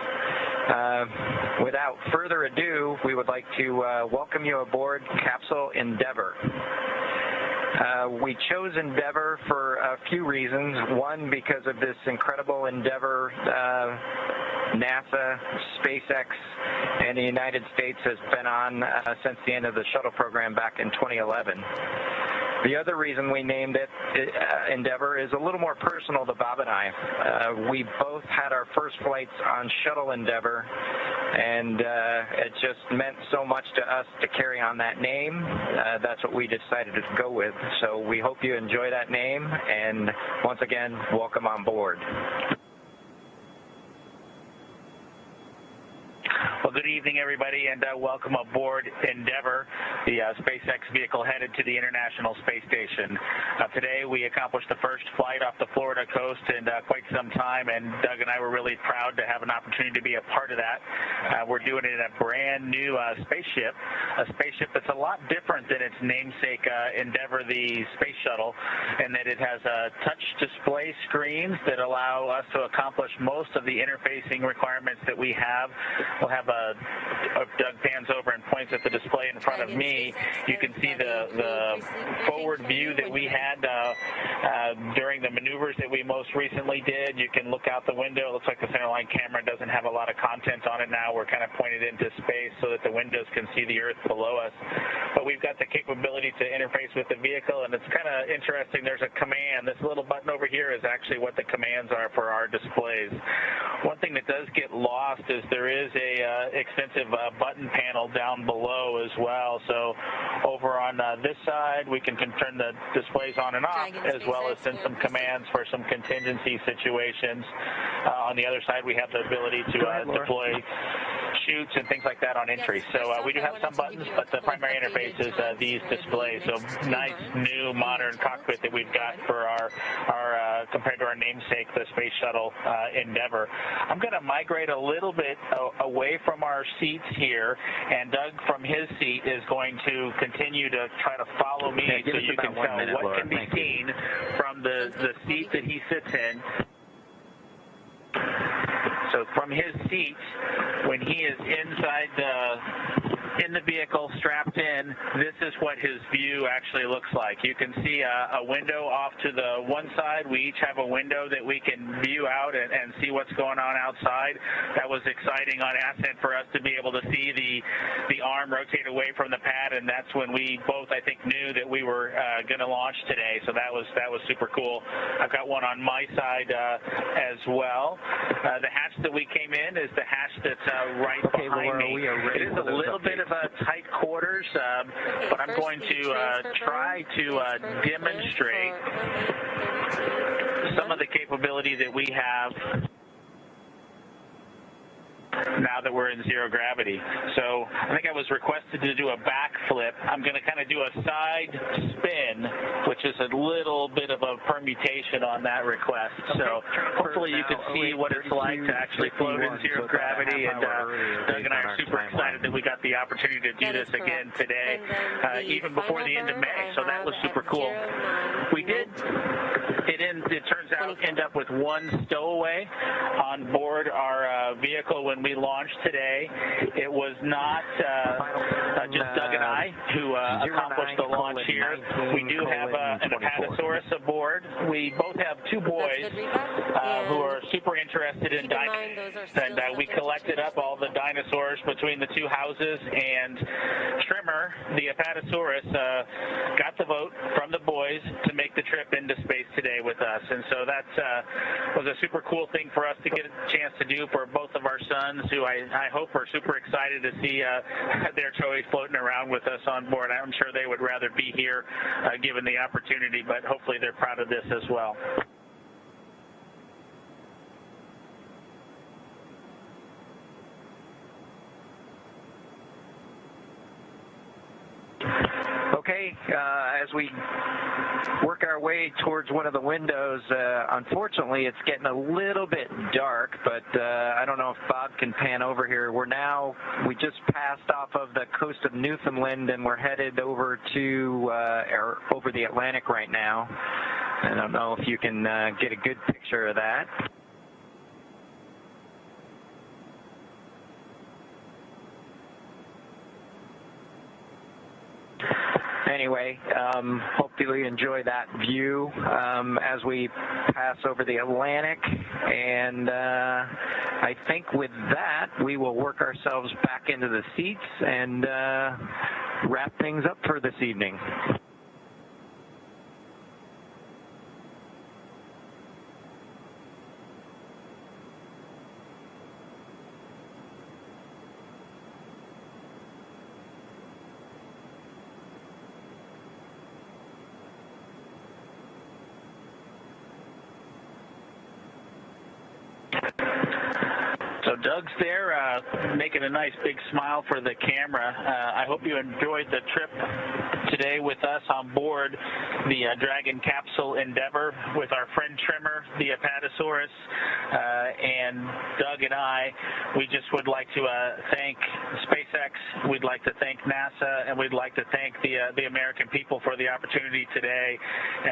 without further ado, we would like to welcome you aboard Capsule Endeavour. We chose Endeavour for a few reasons. One, because of this incredible endeavor NASA, SpaceX, and the United States has been on since the end of the shuttle program back in 2011. The other reason we named it Endeavour is a little more personal to Bob and I. We both had our first flights on Shuttle Endeavour, and it just meant so much to us to carry on that name. That's what we decided to go with. So we hope you enjoy that name, and once again, welcome on board. Well, good evening, everybody, and welcome aboard Endeavour, the SpaceX vehicle headed to the International Space Station. Today, we accomplished the first flight off the Florida coast in quite some time, and Doug and I were really proud to have an opportunity to be a part of that. We're doing it in a brand new spaceship, a spaceship that's a lot different than its namesake Endeavour, the space shuttle, in that it has touch display screens that allow us to accomplish most of the interfacing requirements that we have. We'll have Doug pans over and points at the display in front of me. You can see the forward view that we had during the maneuvers that we most recently did. You can look out the window. It looks like the centerline camera doesn't have a lot of content on it now. We're kind of pointed into space so that the windows can see the Earth below us. But we've got the capability to interface with the vehicle, and it's kind of interesting. There's a command. This little button over here is actually what the commands are for our displays. One thing that does get lost is there is a extensive button panel down below as well. So over on this side, we can turn the displays on and off, as well as send some commands for some contingency situations. On the other side, we have the ability to deploy chutes and things like that on entry. So we do have some buttons, but the primary interface is these displays. So nice, new, modern cockpit that we've got for our compared to our namesake, the Space Shuttle Endeavour. I'm going to migrate a little bit away from our seats here, and Doug from his seat is going to continue to try to follow me so you can tell what can be seen from the seat that he sits in. So from his seat, when he is in the vehicle strapped in, this is what his view actually looks like. You can see a window off to the one side. We each have a window that we can view out and see what's going on outside. That was exciting on ascent for us to be able to see the arm rotate away from the pad, and that's when we both, I think, knew that we were going to launch today. So that was super cool. I've got one on my side as well. The hatch that we came in is the hatch that's right behind me. It is a little bit of a tight quarters, but I'm going to try to demonstrate some of the capability that we have now that we're in zero gravity. So I think I was requested to do a backflip. I'm going to kind of do a side spin, which is a little bit of a permutation on that request. So hopefully you can see what it's like to actually float in zero gravity. And Doug and I are super excited that we got the opportunity to do this again today, even before the end of May. So that was super cool. We did. It turns out, end up with one stowaway on board our vehicle when we launched today. It was not just Doug and I who accomplished the launch here. We do have an apatosaurus aboard. We both have two boys who are super interested in dinosaurs, and we collected up all the dinosaurs between the two houses, and Trimmer, the apatosaurus, got the vote from the boys to make the trip into space today with us. And so that was a super cool thing for us to get a chance to do for both of our sons, who I hope are super excited to see their toys floating around with us on board. I'm sure they would rather be here given the opportunity, but hopefully they're proud of this as well. Okay, as we work our way towards one of the windows, unfortunately it's getting a little bit dark, but I don't know if Bob can pan over here. We just passed off of the coast of Newfoundland, and we're headed over to over the Atlantic right now. I don't know if you can get a good picture of that. Anyway, hopefully you enjoy that view as we pass over the Atlantic, and I think with that we will work ourselves back into the seats and wrap things up for this evening. So Doug's there making a nice big smile for the camera. I hope you enjoyed the trip today with us on board the Dragon capsule Endeavour with our friend Trimmer, the apatosaurus, and Doug and I. We just would like to thank SpaceX, we'd like to thank NASA, and we'd like to thank the American people for the opportunity today.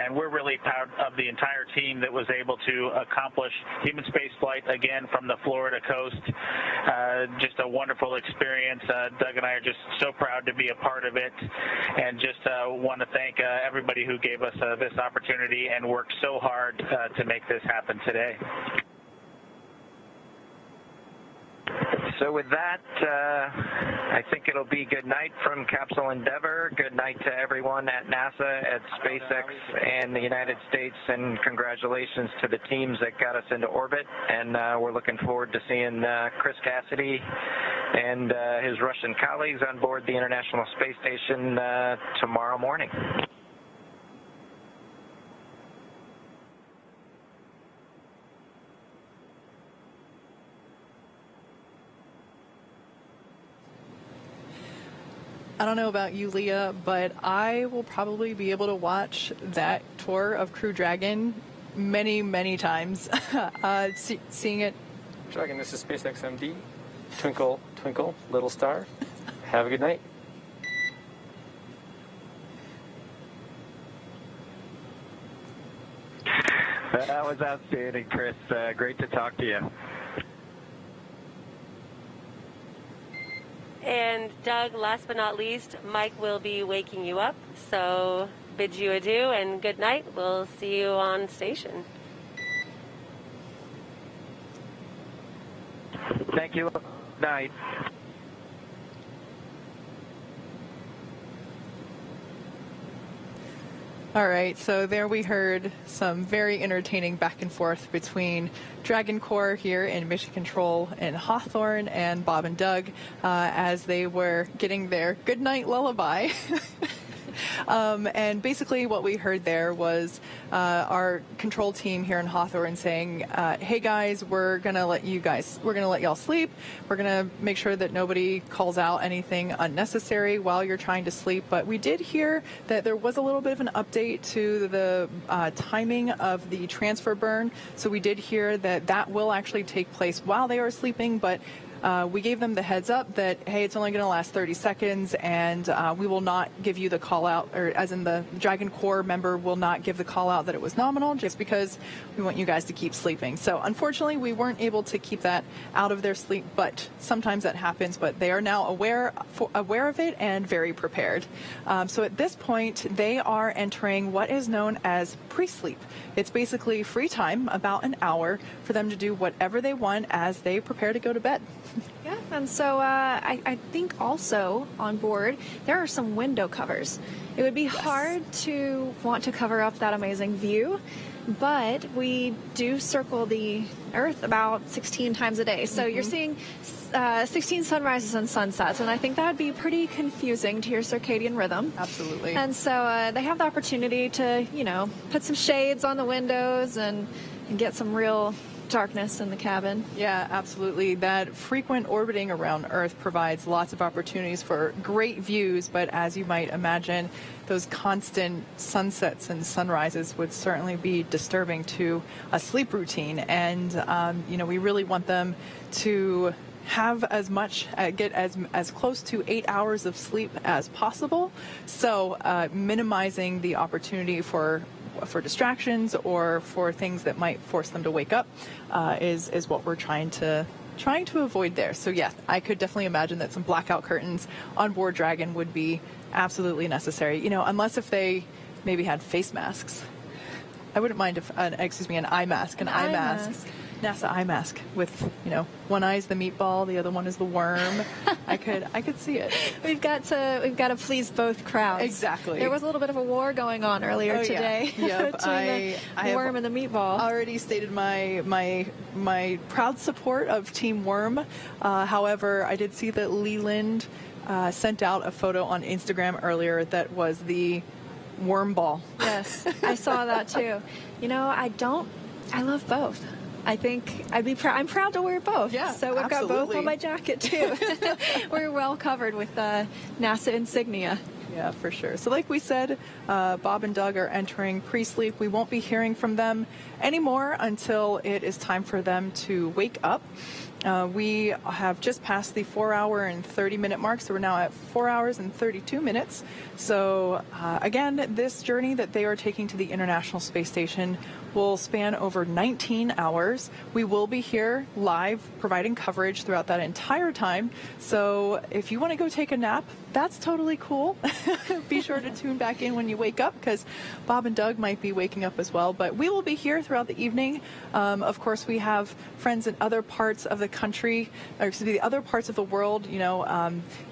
And we're really proud of the entire team that was able to accomplish human spaceflight again from the Florida coast. Just a wonderful experience. Doug and I are just so proud to be a part of it, and just want to thank everybody who gave us this opportunity and worked so hard to make this happen today. So with that, I think it'll be good night from Capsule Endeavour. Good night to everyone at NASA, at SpaceX, and the United States, and congratulations to the teams that got us into orbit. And we're looking forward to seeing Chris Cassidy and his Russian colleagues on board the International Space Station tomorrow morning. I don't know about you, Leah, but I will probably be able to watch that tour of Crew Dragon many, many times. Seeing it. Dragon, this is SpaceX MD. Twinkle, twinkle, little star. Have a good night. That was outstanding, Chris. Great to talk to you. And Doug, last but not least, Mike will be waking you up. So bid you adieu and good night. We'll see you on station. Thank you. Night. All right, so there we heard some very entertaining back and forth between Dragon Corps here in Mission Control in Hawthorne and Bob and Doug as they were getting their goodnight lullaby And basically what we heard there was our control team here in Hawthorne saying, hey guys, we're going to let y'all sleep. We're going to make sure that nobody calls out anything unnecessary while you're trying to sleep. But we did hear that there was a little bit of an update to the timing of the transfer burn. So we did hear that that will actually take place while they are sleeping, but we gave them the heads up that, hey, it's only going to last 30 seconds, and we will not give you the call out, or as in the Dragon Corps member will not give the call out that it was nominal, just because we want you guys to keep sleeping. So unfortunately, we weren't able to keep that out of their sleep, but sometimes that happens. But they are now aware of it and very prepared. So at this point, they are entering what is known as pre-sleep. It's basically free time, about an hour, for them to do whatever they want as they prepare to go to bed. Yeah, and so I think also on board there are some window covers. It would be hard to want to cover up that amazing view, but we do circle the Earth about 16 times a day. So you're seeing 16 sunrises and sunsets, and I think that would be pretty confusing to your circadian rhythm. Absolutely. And so they have the opportunity to, put some shades on the windows and get some real darkness in the cabin. Yeah, absolutely. That frequent orbiting around Earth provides lots of opportunities for great views, but as you might imagine, those constant sunsets and sunrises would certainly be disturbing to a sleep routine. And, we really want them to have get as close to 8 hours of sleep as possible. So minimizing the opportunity for distractions or for things that might force them to wake up is what we're trying to avoid there. So yes, I could definitely imagine that some blackout curtains on board Dragon would be absolutely necessary. Unless if they maybe had face masks. I wouldn't mind if an eye mask, NASA eye mask with, one eye is the meatball, the other one is the worm. I could see it. We've got to please both crowds. Exactly. There was a little bit of a war going on earlier today. Yep. between the worm and the meatball. Already stated my proud support of Team Worm. However, I did see that Leland sent out a photo on Instagram earlier that was the worm ball. Yes, I saw that too. I love both. I think I'm proud to wear both. Yeah, so we've got both on my jacket too. We're well covered with NASA insignia. Yeah, for sure. So like we said, Bob and Doug are entering pre-sleep. We won't be hearing from them anymore until it is time for them to wake up. We have just passed the 4-hour and 30-minute mark, so we're now at 4 hours and 32 minutes. So again, this journey that they are taking to the International Space Station will span over 19 hours. We will be here live providing coverage throughout that entire time. So if you want to go take a nap, that's totally cool. Be sure to tune back in when you wake up, because Bob and Doug might be waking up as well. But we will be here throughout the evening. Of course, we have friends in other parts of the country, or excuse me, the other parts of the world.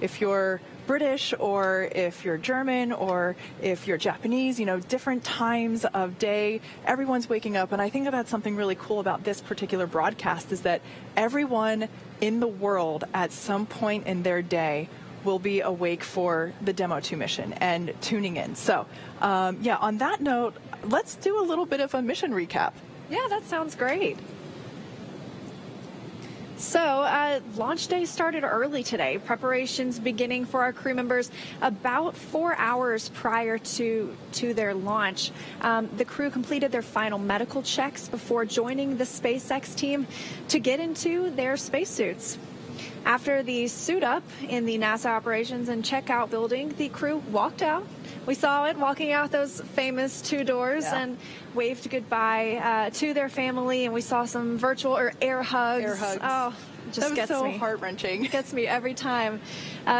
If you're British, or if you're German, or if you're Japanese, different times of day, everyone's waking up. And I think that's something really cool about this particular broadcast, is that everyone in the world at some point in their day will be awake for the Demo 2 mission and tuning in. So, on that note, let's do a little bit of a mission recap. Yeah, that sounds great. So, launch day started early today. Preparations beginning for our crew members about 4 hours prior to their launch. The crew completed their final medical checks before joining the SpaceX team to get into their spacesuits. After the suit up in the NASA operations and checkout building, the crew walked out. We saw it walking out those famous 2 doors and waved goodbye to their family, and we saw some virtual or air hugs. Oh, it just gets so me. Heart-wrenching. Gets me every time.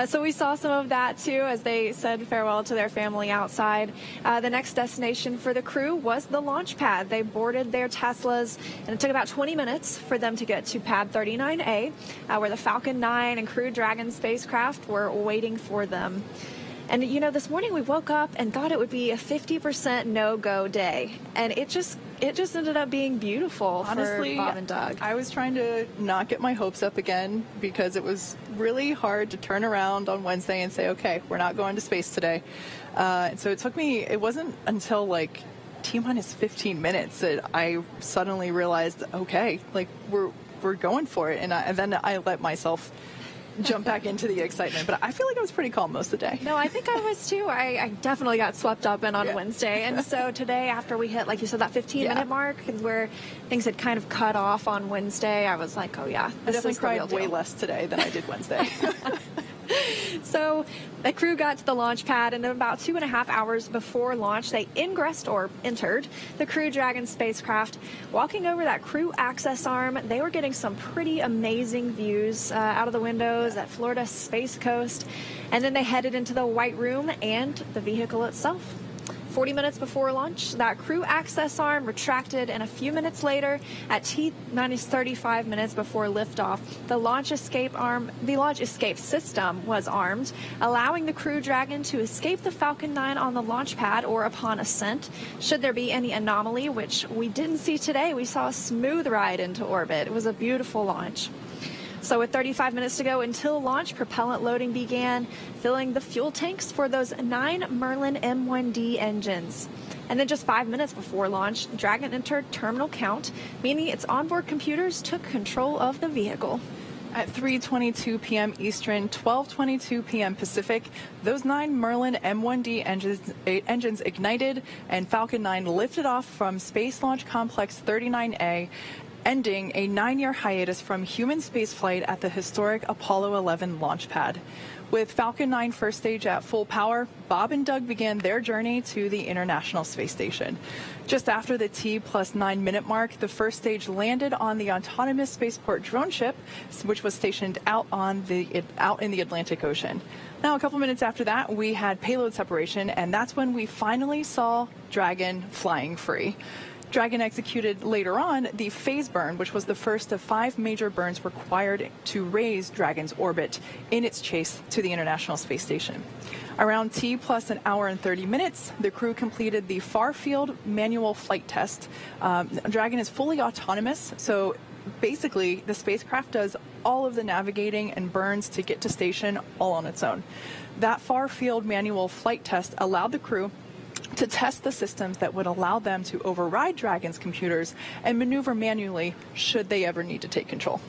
So we saw some of that too as they said farewell to their family outside. The next destination for the crew was the launch pad. They boarded their Teslas, and it took about 20 minutes for them to get to pad 39A, where the Falcon 9 and Crew Dragon spacecraft were waiting for them. And, this morning we woke up and thought it would be a 50% no-go day. And it just ended up being beautiful. Honestly, for Bob and Doug. I was trying to not get my hopes up again because it was really hard to turn around on Wednesday and say, okay, we're not going to space today. And so it wasn't until like T-minus 15 minutes that I suddenly realized, okay, like we're going for it. And then I let myself jump back into the excitement. But I feel like I was pretty calm most of the day. No, I think I was too. I definitely got swept up in on Wednesday. And so today, after we hit, like you said, that 15-minute mark where things had kind of cut off on Wednesday, I was like, oh, yeah, I definitely cried way less today than I did Wednesday. So the crew got to the launch pad, and about 2.5 hours before launch, they ingressed or entered the Crew Dragon spacecraft. Walking over that crew access arm, they were getting some pretty amazing views out of the windows at Florida Space Coast. And then they headed into the White Room and the vehicle itself. 40 minutes before launch, that crew access arm retracted, and a few minutes later, at T-minus 35 minutes before liftoff, the launch escape system was armed, allowing the Crew Dragon to escape the Falcon 9 on the launch pad or upon ascent. Should there be any anomaly, which we didn't see today, we saw a smooth ride into orbit. It was a beautiful launch. So with 35 minutes to go until launch, propellant loading began, filling the fuel tanks for those 9 Merlin M1D engines. And then just 5 minutes before launch, Dragon entered terminal count, meaning its onboard computers took control of the vehicle. At 3:22 p.m. Eastern, 12:22 p.m. Pacific, those 9 Merlin M1D engines ignited, and Falcon 9 lifted off from Space Launch Complex 39A, ending a 9-year hiatus from human spaceflight at the historic Apollo 11 launch pad. With Falcon 9 first stage at full power, Bob and Doug began their journey to the International Space Station. Just after the T+9 minute mark, the first stage landed on the autonomous spaceport drone ship, which was stationed out in the Atlantic Ocean. Now, a couple minutes after that, we had payload separation, and that's when we finally saw Dragon flying free. Dragon executed later on the phase burn, which was the first of 5 major burns required to raise Dragon's orbit in its chase to the International Space Station. Around T+1 hour and 30 minutes, the crew completed the far field manual flight test. Dragon is fully autonomous, so basically the spacecraft does all of the navigating and burns to get to station all on its own. That far field manual flight test allowed the crew to test the systems that would allow them to override Dragon's computers and maneuver manually should they ever need to take control.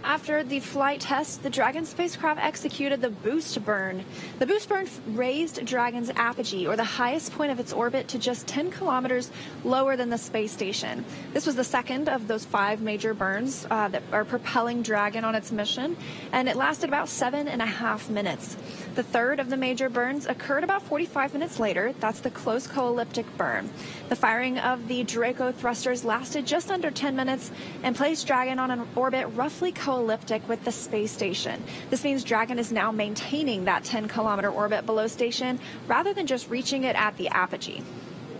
After the flight test, the Dragon spacecraft executed the boost burn. The boost burn raised Dragon's apogee, or the highest point of its orbit, to just 10 kilometers lower than the space station. This was the second of those 5 major burns that are propelling Dragon on its mission, and it lasted about 7.5 minutes. The third of the major burns occurred about 45 minutes later. That's the close co-elliptic burn. The firing of the Draco thrusters lasted just under 10 minutes and placed Dragon on an orbit roughly co-elliptic with the space station. This means Dragon is now maintaining that 10-kilometer orbit below station rather than just reaching it at the apogee.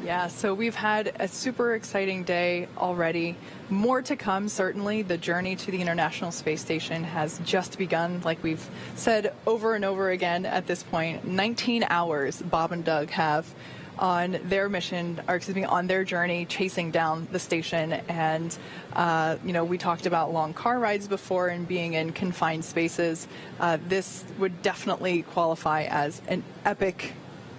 Yeah, so we've had a super exciting day already. More to come, certainly. The journey to the International Space Station has just begun, like we've said over and over again at this point. 19 hours Bob and Doug have on their mission, or excuse me, on their journey chasing down the station. And, we talked about long car rides before and being in confined spaces. This would definitely qualify as an epic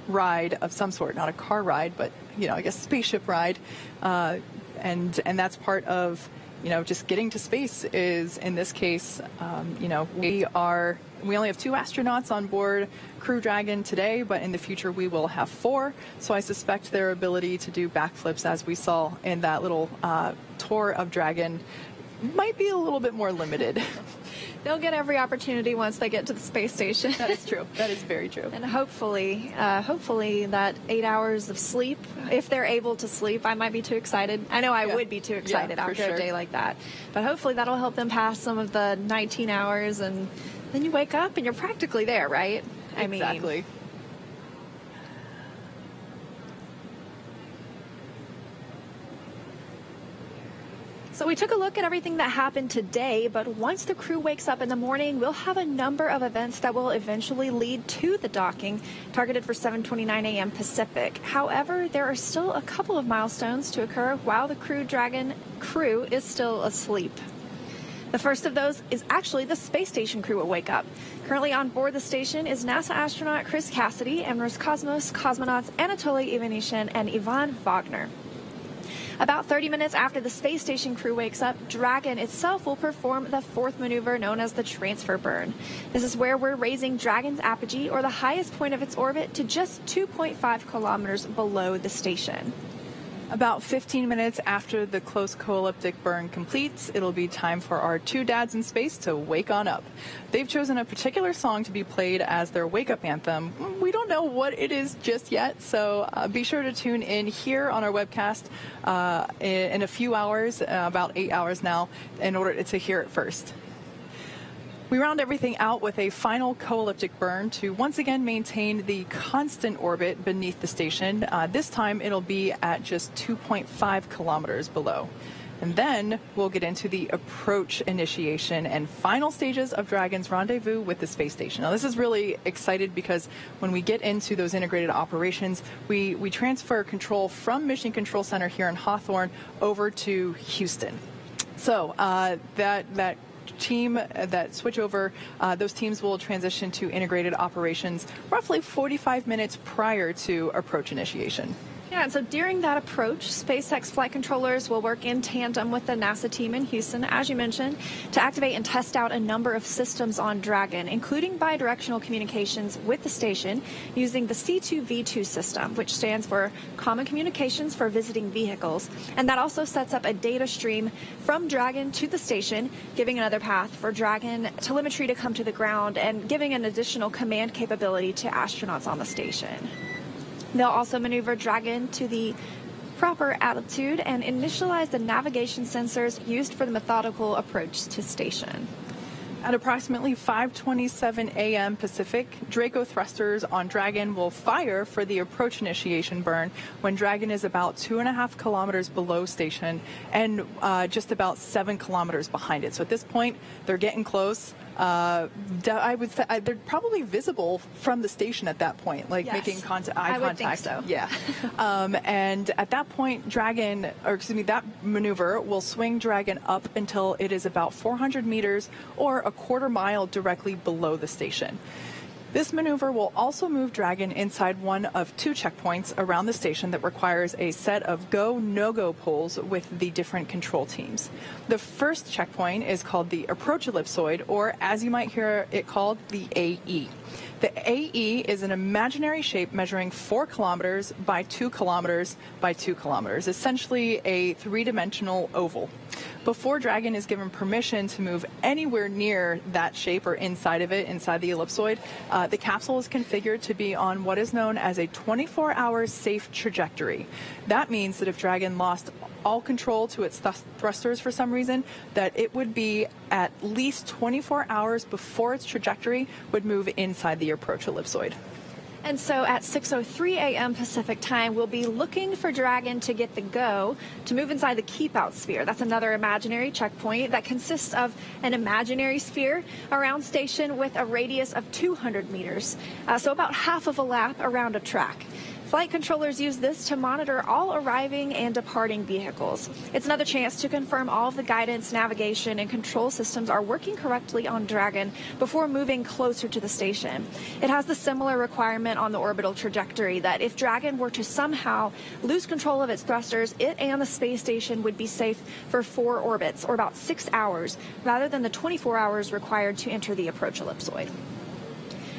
ride of some sort, not a car ride, but, I guess spaceship ride. And that's part of, just getting to space is, in this case, we only have 2 astronauts on board Crew Dragon today, but in the future we will have 4. So I suspect their ability to do backflips, as we saw in that little tour of Dragon, might be a little bit more limited. They'll get every opportunity once they get to the space station. That is true. That is very true. And hopefully that 8 hours of sleep, if they're able to sleep. I might be too excited. I know I would be too excited after a day like that. But hopefully that'll help them pass some of the 19 hours, and then you wake up and you're practically there, right? Exactly. So we took a look at everything that happened today, but once the crew wakes up in the morning, we'll have a number of events that will eventually lead to the docking, targeted for 7:29 a.m. Pacific. However, there are still a couple of milestones to occur while the Crew Dragon crew is still asleep. The first of those is actually the space station crew will wake up. Currently on board the station is NASA astronaut Chris Cassidy and Roscosmos cosmonauts Anatoly Ivanishin and Ivan Wagner. About 30 minutes after the space station crew wakes up, Dragon itself will perform the fourth maneuver known as the transfer burn. This is where we're raising Dragon's apogee, or the highest point of its orbit, to just 2.5 kilometers below the station. About 15 minutes after the close co-elliptic burn completes, it'll be time for our two dads in space to wake on up. They've chosen a particular song to be played as their wake-up anthem. We don't know what it is just yet, so be sure to tune in here on our webcast in a few hours, about 8 hours now, in order to hear it first. We round everything out with a final co-elliptic burn to once again maintain the constant orbit beneath the station. This time it'll be at just 2.5 kilometers below. And then we'll get into the approach initiation and final stages of Dragon's rendezvous with the space station. Now, this is really excited because when we get into those integrated operations, we transfer control from Mission Control Center here in Hawthorne over to Houston. So that team that switch over, those teams will transition to integrated operations roughly 45 minutes prior to approach initiation. Yeah, and so during that approach, SpaceX flight controllers will work in tandem with the NASA team in Houston, as you mentioned, to activate and test out a number of systems on Dragon, including bidirectional communications with the station using the C2V2 system, which stands for Common Communications for Visiting Vehicles. And that also sets up a data stream from Dragon to the station, giving another path for Dragon telemetry to come to the ground and giving an additional command capability to astronauts on the station. They'll also maneuver Dragon to the proper altitude and initialize the navigation sensors used for the methodical approach to station. At approximately 5:27 a.m. Pacific, Draco thrusters on Dragon will fire for the approach initiation burn when Dragon is about 2.5 kilometers below station and just about 7 kilometers behind it. So at this point, they're getting close. I would say they're probably visible from the station at that point, like making eye contact. I would think so. Yeah. And at that point, that maneuver will swing Dragon up until it is about 400 meters or a quarter mile directly below the station. This maneuver will also move Dragon inside one of two checkpoints around the station that requires a set of go, no-go poles with the different control teams. The first checkpoint is called the approach ellipsoid, or as you might hear it called, the AE. The AE is an imaginary shape measuring 4 kilometers by 2 kilometers by 2 kilometers, essentially a three-dimensional oval. Before Dragon is given permission to move anywhere near that shape or inside of it, inside the ellipsoid, the capsule is configured to be on what is known as a 24-hour safe trajectory. That means that if Dragon lost all control to its thrusters for some reason, that it would be at least 24 hours before its trajectory would move inside the approach ellipsoid. And so at 6:03 a.m. Pacific time, we'll be looking for Dragon to get the go to move inside the keep out sphere. That's another imaginary checkpoint that consists of an imaginary sphere around station with a radius of 200 meters, so about half of a lap around a track. Flight controllers use this to monitor all arriving and departing vehicles. It's another chance to confirm all of the guidance, navigation, and control systems are working correctly on Dragon before moving closer to the station. It has the similar requirement on the orbital trajectory that if Dragon were to somehow lose control of its thrusters, it and the space station would be safe for 4 orbits, or about 6 hours, rather than the 24 hours required to enter the approach ellipsoid.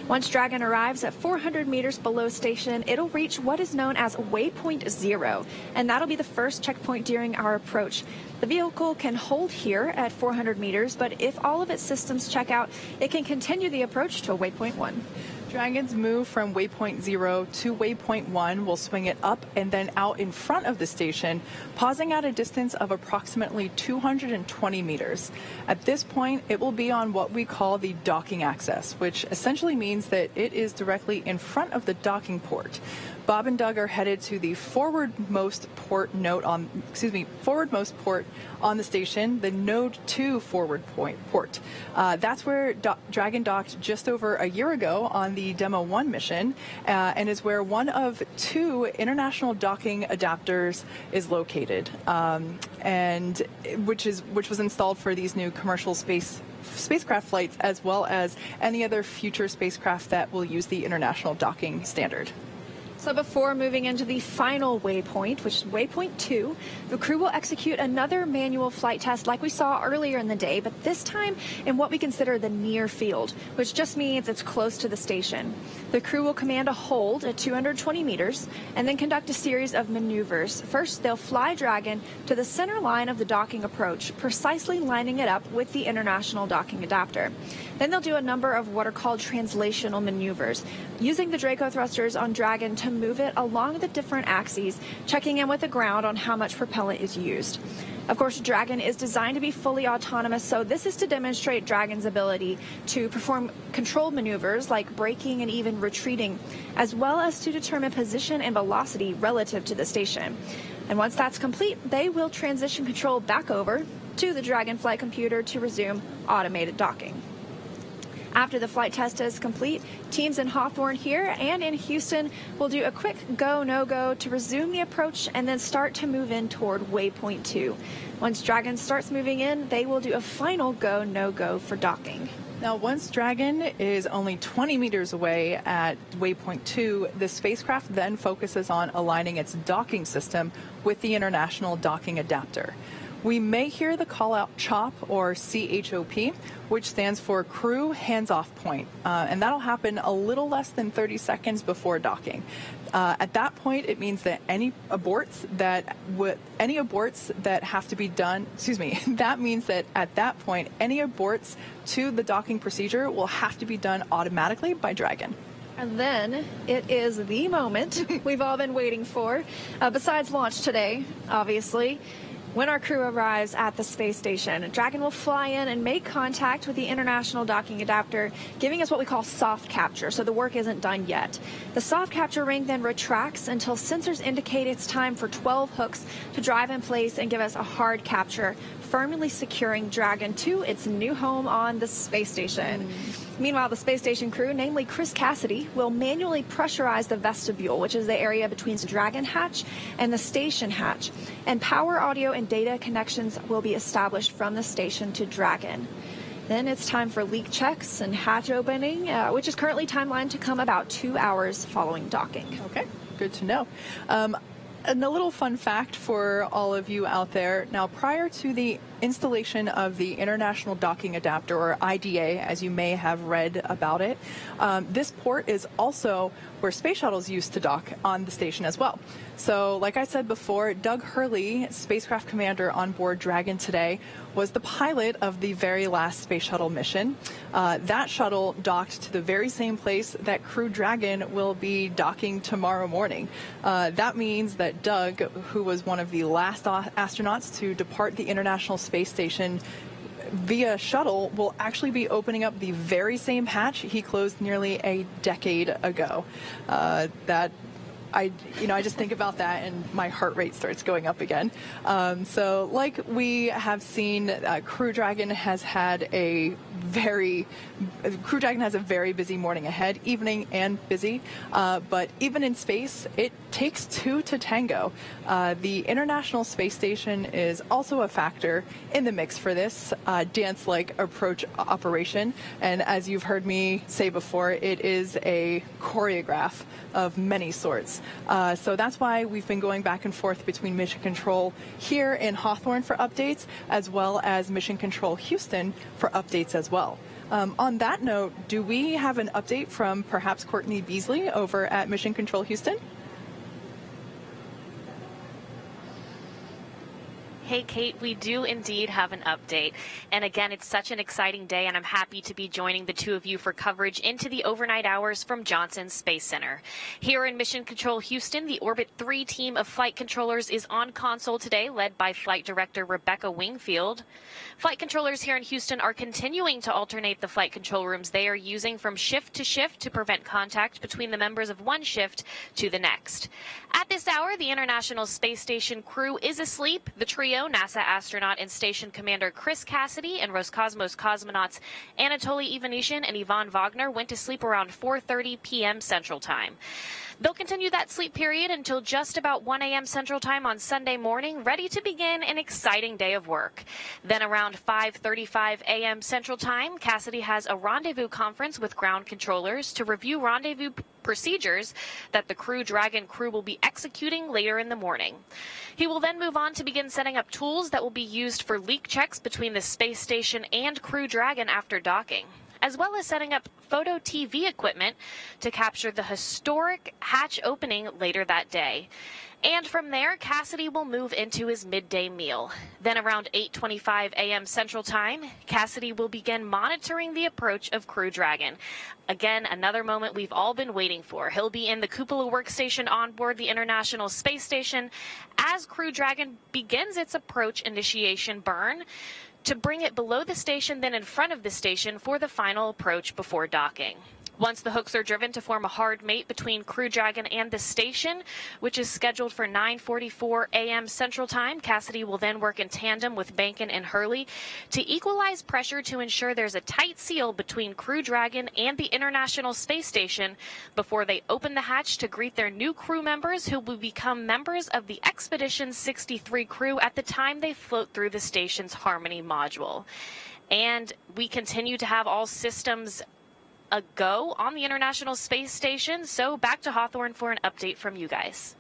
Once Dragon arrives at 400 meters below station, it'll reach what is known as waypoint 0, and that'll be the first checkpoint during our approach. The vehicle can hold here at 400 meters, but if all of its systems check out, it can continue the approach to waypoint 1. Dragon's move from waypoint 0 to waypoint 1 will swing it up and then out in front of the station, pausing at a distance of approximately 220 meters. At this point, it will be on what we call the docking axis, which essentially means that it is directly in front of the docking port. Bob and Doug are headed to the forwardmost port on the station, the Node 2 forward port. That's where Dragon docked just over a year ago on the Demo 1 mission, and is where one of 2 international docking adapters is located, and which was installed for these new commercial spacecraft flights, as well as any other future spacecraft that will use the international docking standard. So before moving into the final waypoint, which is waypoint 2, the crew will execute another manual flight test like we saw earlier in the day, but this time in what we consider the near field, which just means it's close to the station. The crew will command a hold at 220 meters and then conduct a series of maneuvers. First, they'll fly Dragon to the center line of the docking approach, precisely lining it up with the international docking adapter. Then they'll do a number of what are called translational maneuvers, using the Draco thrusters on Dragon to move it along the different axes, checking in with the ground on how much propellant is used. Of course, Dragon is designed to be fully autonomous, so this is to demonstrate Dragon's ability to perform controlled maneuvers like braking and even retreating, as well as to determine position and velocity relative to the station. And once that's complete, they will transition control back over to the Dragon flight computer to resume automated docking. After the flight test is complete, teams in Hawthorne here and in Houston will do a quick go, no-go to resume the approach and then start to move in toward waypoint 2. Once Dragon starts moving in, they will do a final go, no-go for docking. Now, once Dragon is only 20 meters away at waypoint 2, the spacecraft then focuses on aligning its docking system with the international docking adapter. We may hear the call-out CHOP, or CHOP, which stands for Crew Hands-Off Point, and that'll happen a little less than 30 seconds before docking. At that point, it means that any aborts that have to be done, that means that at that point, any aborts to the docking procedure will have to be done automatically by Dragon. And then it is the moment we've all been waiting for, besides launch today, obviously. When our crew arrives at the space station, Dragon will fly in and make contact with the international docking adapter, giving us what we call soft capture, so the work isn't done yet. The soft capture ring then retracts until sensors indicate it's time for 12 hooks to drive in place and give us a hard capture, firmly securing Dragon to its new home on the space station. Meanwhile, the space station crew, namely Chris Cassidy, will manually pressurize the vestibule, which is the area between the Dragon hatch and the station hatch, and power, audio, and data connections will be established from the station to Dragon. Then it's time for leak checks and hatch opening, which is currently timelined to come about 2 hours following docking. Okay, good to know. And a little fun fact for all of you out there. Now, prior to the installation of the International Docking Adapter, or IDA, as you may have read about it, this port is also where space shuttles used to dock on the station as well. So, like I said before, Doug Hurley, spacecraft commander on board Dragon today, was the pilot of the very last space shuttle mission. That shuttle docked to the very same place that Crew Dragon will be docking tomorrow morning. That means that Doug, who was one of the last astronauts to depart the International Space Station via shuttle, will actually be opening up the very same hatch he closed nearly a decade ago. I just think about that and my heart rate starts going up again. So like we have seen, Crew Dragon has a very busy morning ahead, evening and busy. But even in space, it takes two to tango. The International Space Station is also a factor in the mix for this dance-like approach operation. And as you've heard me say before, it is a choreograph of many sorts. So that's why we've been going back and forth between Mission Control here in Hawthorne for updates, as well as Mission Control Houston for updates as well. On that note, do we have an update from perhaps Courtney Beasley over at Mission Control Houston? Hey, Kate, we do indeed have an update. And again, it's such an exciting day, and I'm happy to be joining the two of you for coverage into the overnight hours from Johnson Space Center. Here in Mission Control Houston, the Orbit 3 team of flight controllers is on console today, led by Flight Director Rebecca Wingfield. Flight controllers here in Houston are continuing to alternate the flight control rooms they are using from shift to prevent contact between the members of one shift to the next. At this hour, the International Space Station crew is asleep. The trio, NASA astronaut and station commander Chris Cassidy and Roscosmos cosmonauts Anatoly Ivanishin and Ivan Wagner, went to sleep around 4:30 p.m. Central Time. They'll continue that sleep period until just about 1 a.m. Central Time on Sunday morning, ready to begin an exciting day of work. Then around 5:35 a.m. Central Time, Cassidy has a rendezvous conference with ground controllers to review rendezvous procedures that the Crew Dragon crew will be executing later in the morning. He will then move on to begin setting up tools that will be used for leak checks between the space station and Crew Dragon after docking, as well as setting up photo TV equipment to capture the historic hatch opening later that day. And from there, Cassidy will move into his midday meal. Then around 8:25 a.m. Central Time, Cassidy will begin monitoring the approach of Crew Dragon. Again, another moment we've all been waiting for. He'll be in the cupola workstation on board the International Space Station as Crew Dragon begins its approach initiation burn to bring it below the station, then in front of the station for the final approach before docking. Once the hooks are driven to form a hard mate between Crew Dragon and the station, which is scheduled for 9:44 a.m. Central Time, Cassidy will then work in tandem with Behnken and Hurley to equalize pressure to ensure there's a tight seal between Crew Dragon and the International Space Station before they open the hatch to greet their new crew members who will become members of the Expedition 63 crew at the time they float through the station's Harmony module. And we continue to have all systems a go on the International Space Station. So back to Hawthorne for an update from you guys.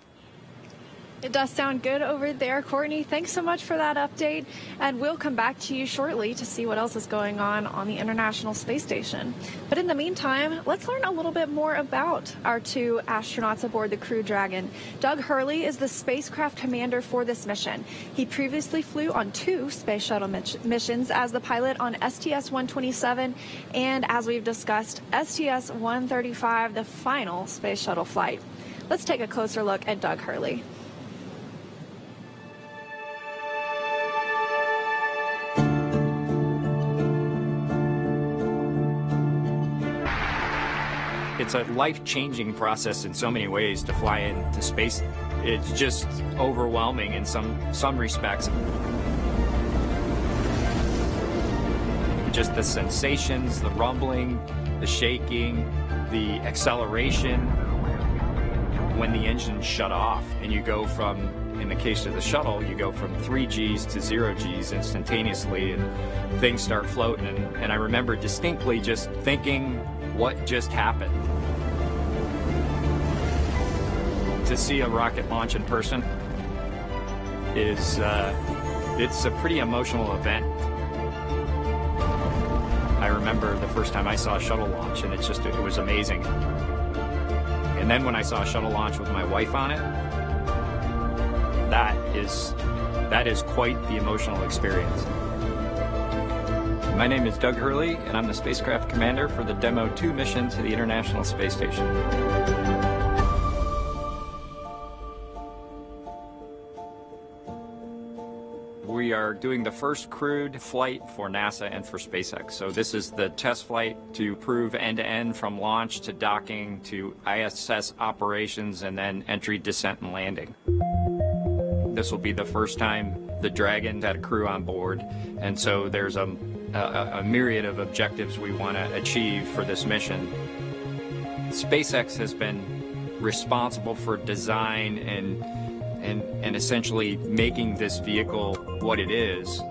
It does sound good over there, Courtney. Thanks so much for that update, and we'll come back to you shortly to see what else is going on the International Space Station. But in the meantime, let's learn a little bit more about our two astronauts aboard the Crew Dragon. Doug Hurley is the spacecraft commander for this mission. He previously flew on 2 space shuttle missions as the pilot on STS-127 and, as we've discussed, STS-135, the final space shuttle flight. Let's take a closer look at Doug Hurley. It's a life-changing process in so many ways to fly into space. It's just overwhelming in some respects. Just the sensations, the rumbling, the shaking, the acceleration. When the engines shut off and you go from, in the case of the shuttle, you go from 3 Gs to 0 Gs instantaneously, and things start floating. And I remember distinctly just thinking, what just happened? To see a rocket launch in person is, it's a pretty emotional event. I remember the first time I saw a shuttle launch, and it was amazing. And then when I saw a shuttle launch with my wife on it, that is quite the emotional experience. My name is Doug Hurley, and I'm the spacecraft commander for the Demo 2 mission to the International Space Station. We are doing the first crewed flight for NASA and for SpaceX. So this is the test flight to prove end-to-end from launch to docking to ISS operations and then entry, descent, and landing. This will be the first time the Dragon had a crew on board, and so there's a myriad of objectives we want to achieve for this mission. SpaceX has been responsible for design and essentially making this vehicle what it is.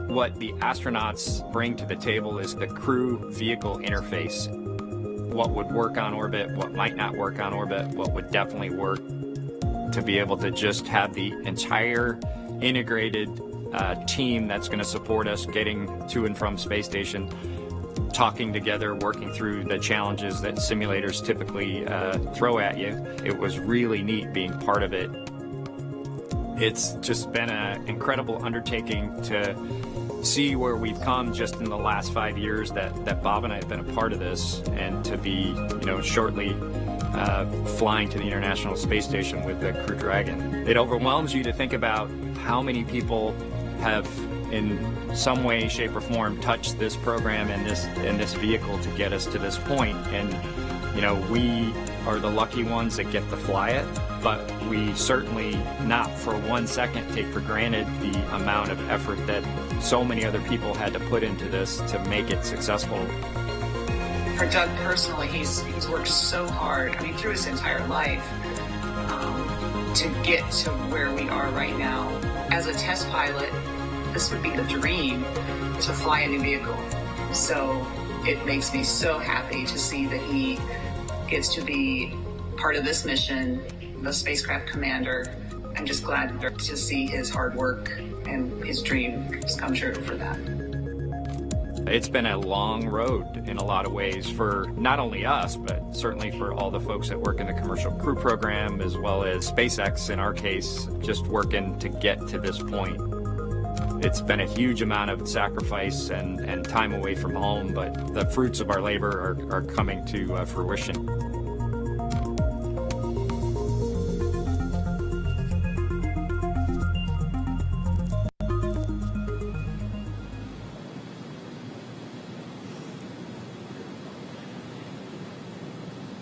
What the astronauts bring to the table is the crew vehicle interface. What would work on orbit, what might not work on orbit, what would definitely work, to be able to just have the entire integrated team that's going to support us getting to and from space station, talking together, working through the challenges that simulators typically throw at you. It was really neat being part of it. It's just been an incredible undertaking to see where we've come just in the last 5 years that Bob and I have been a part of this, and to be, shortly flying to the International Space Station with the Crew Dragon. It overwhelms you to think about how many people have, in some way, shape, or form, touched this program and this vehicle to get us to this point. And we are the lucky ones that get to fly it, but we certainly not for 1 second take for granted the amount of effort that so many other people had to put into this to make it successful. For Doug personally, he's worked so hard, through his entire life, to get to where we are right now. As a test pilot, this would be the dream, to fly a new vehicle. So it makes me so happy to see that he gets to be part of this mission, the spacecraft commander. I'm just glad to see his hard work and his dream just come true for that. It's been a long road in a lot of ways for not only us, but certainly for all the folks that work in the Commercial Crew Program, as well as SpaceX in our case, just working to get to this point. It's been a huge amount of sacrifice and time away from home, but the fruits of our labor are coming to fruition.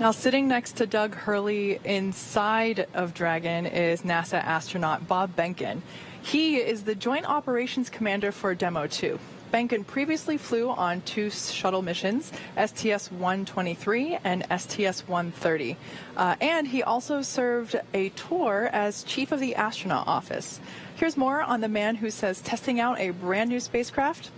Now, sitting next to Doug Hurley inside of Dragon is NASA astronaut Bob Behnken. He is the Joint Operations Commander for Demo 2. Behnken previously flew on 2 shuttle missions, STS-123 and STS-130. And he also served a tour as Chief of the Astronaut Office. Here's more on the man who says testing out a brand new spacecraft is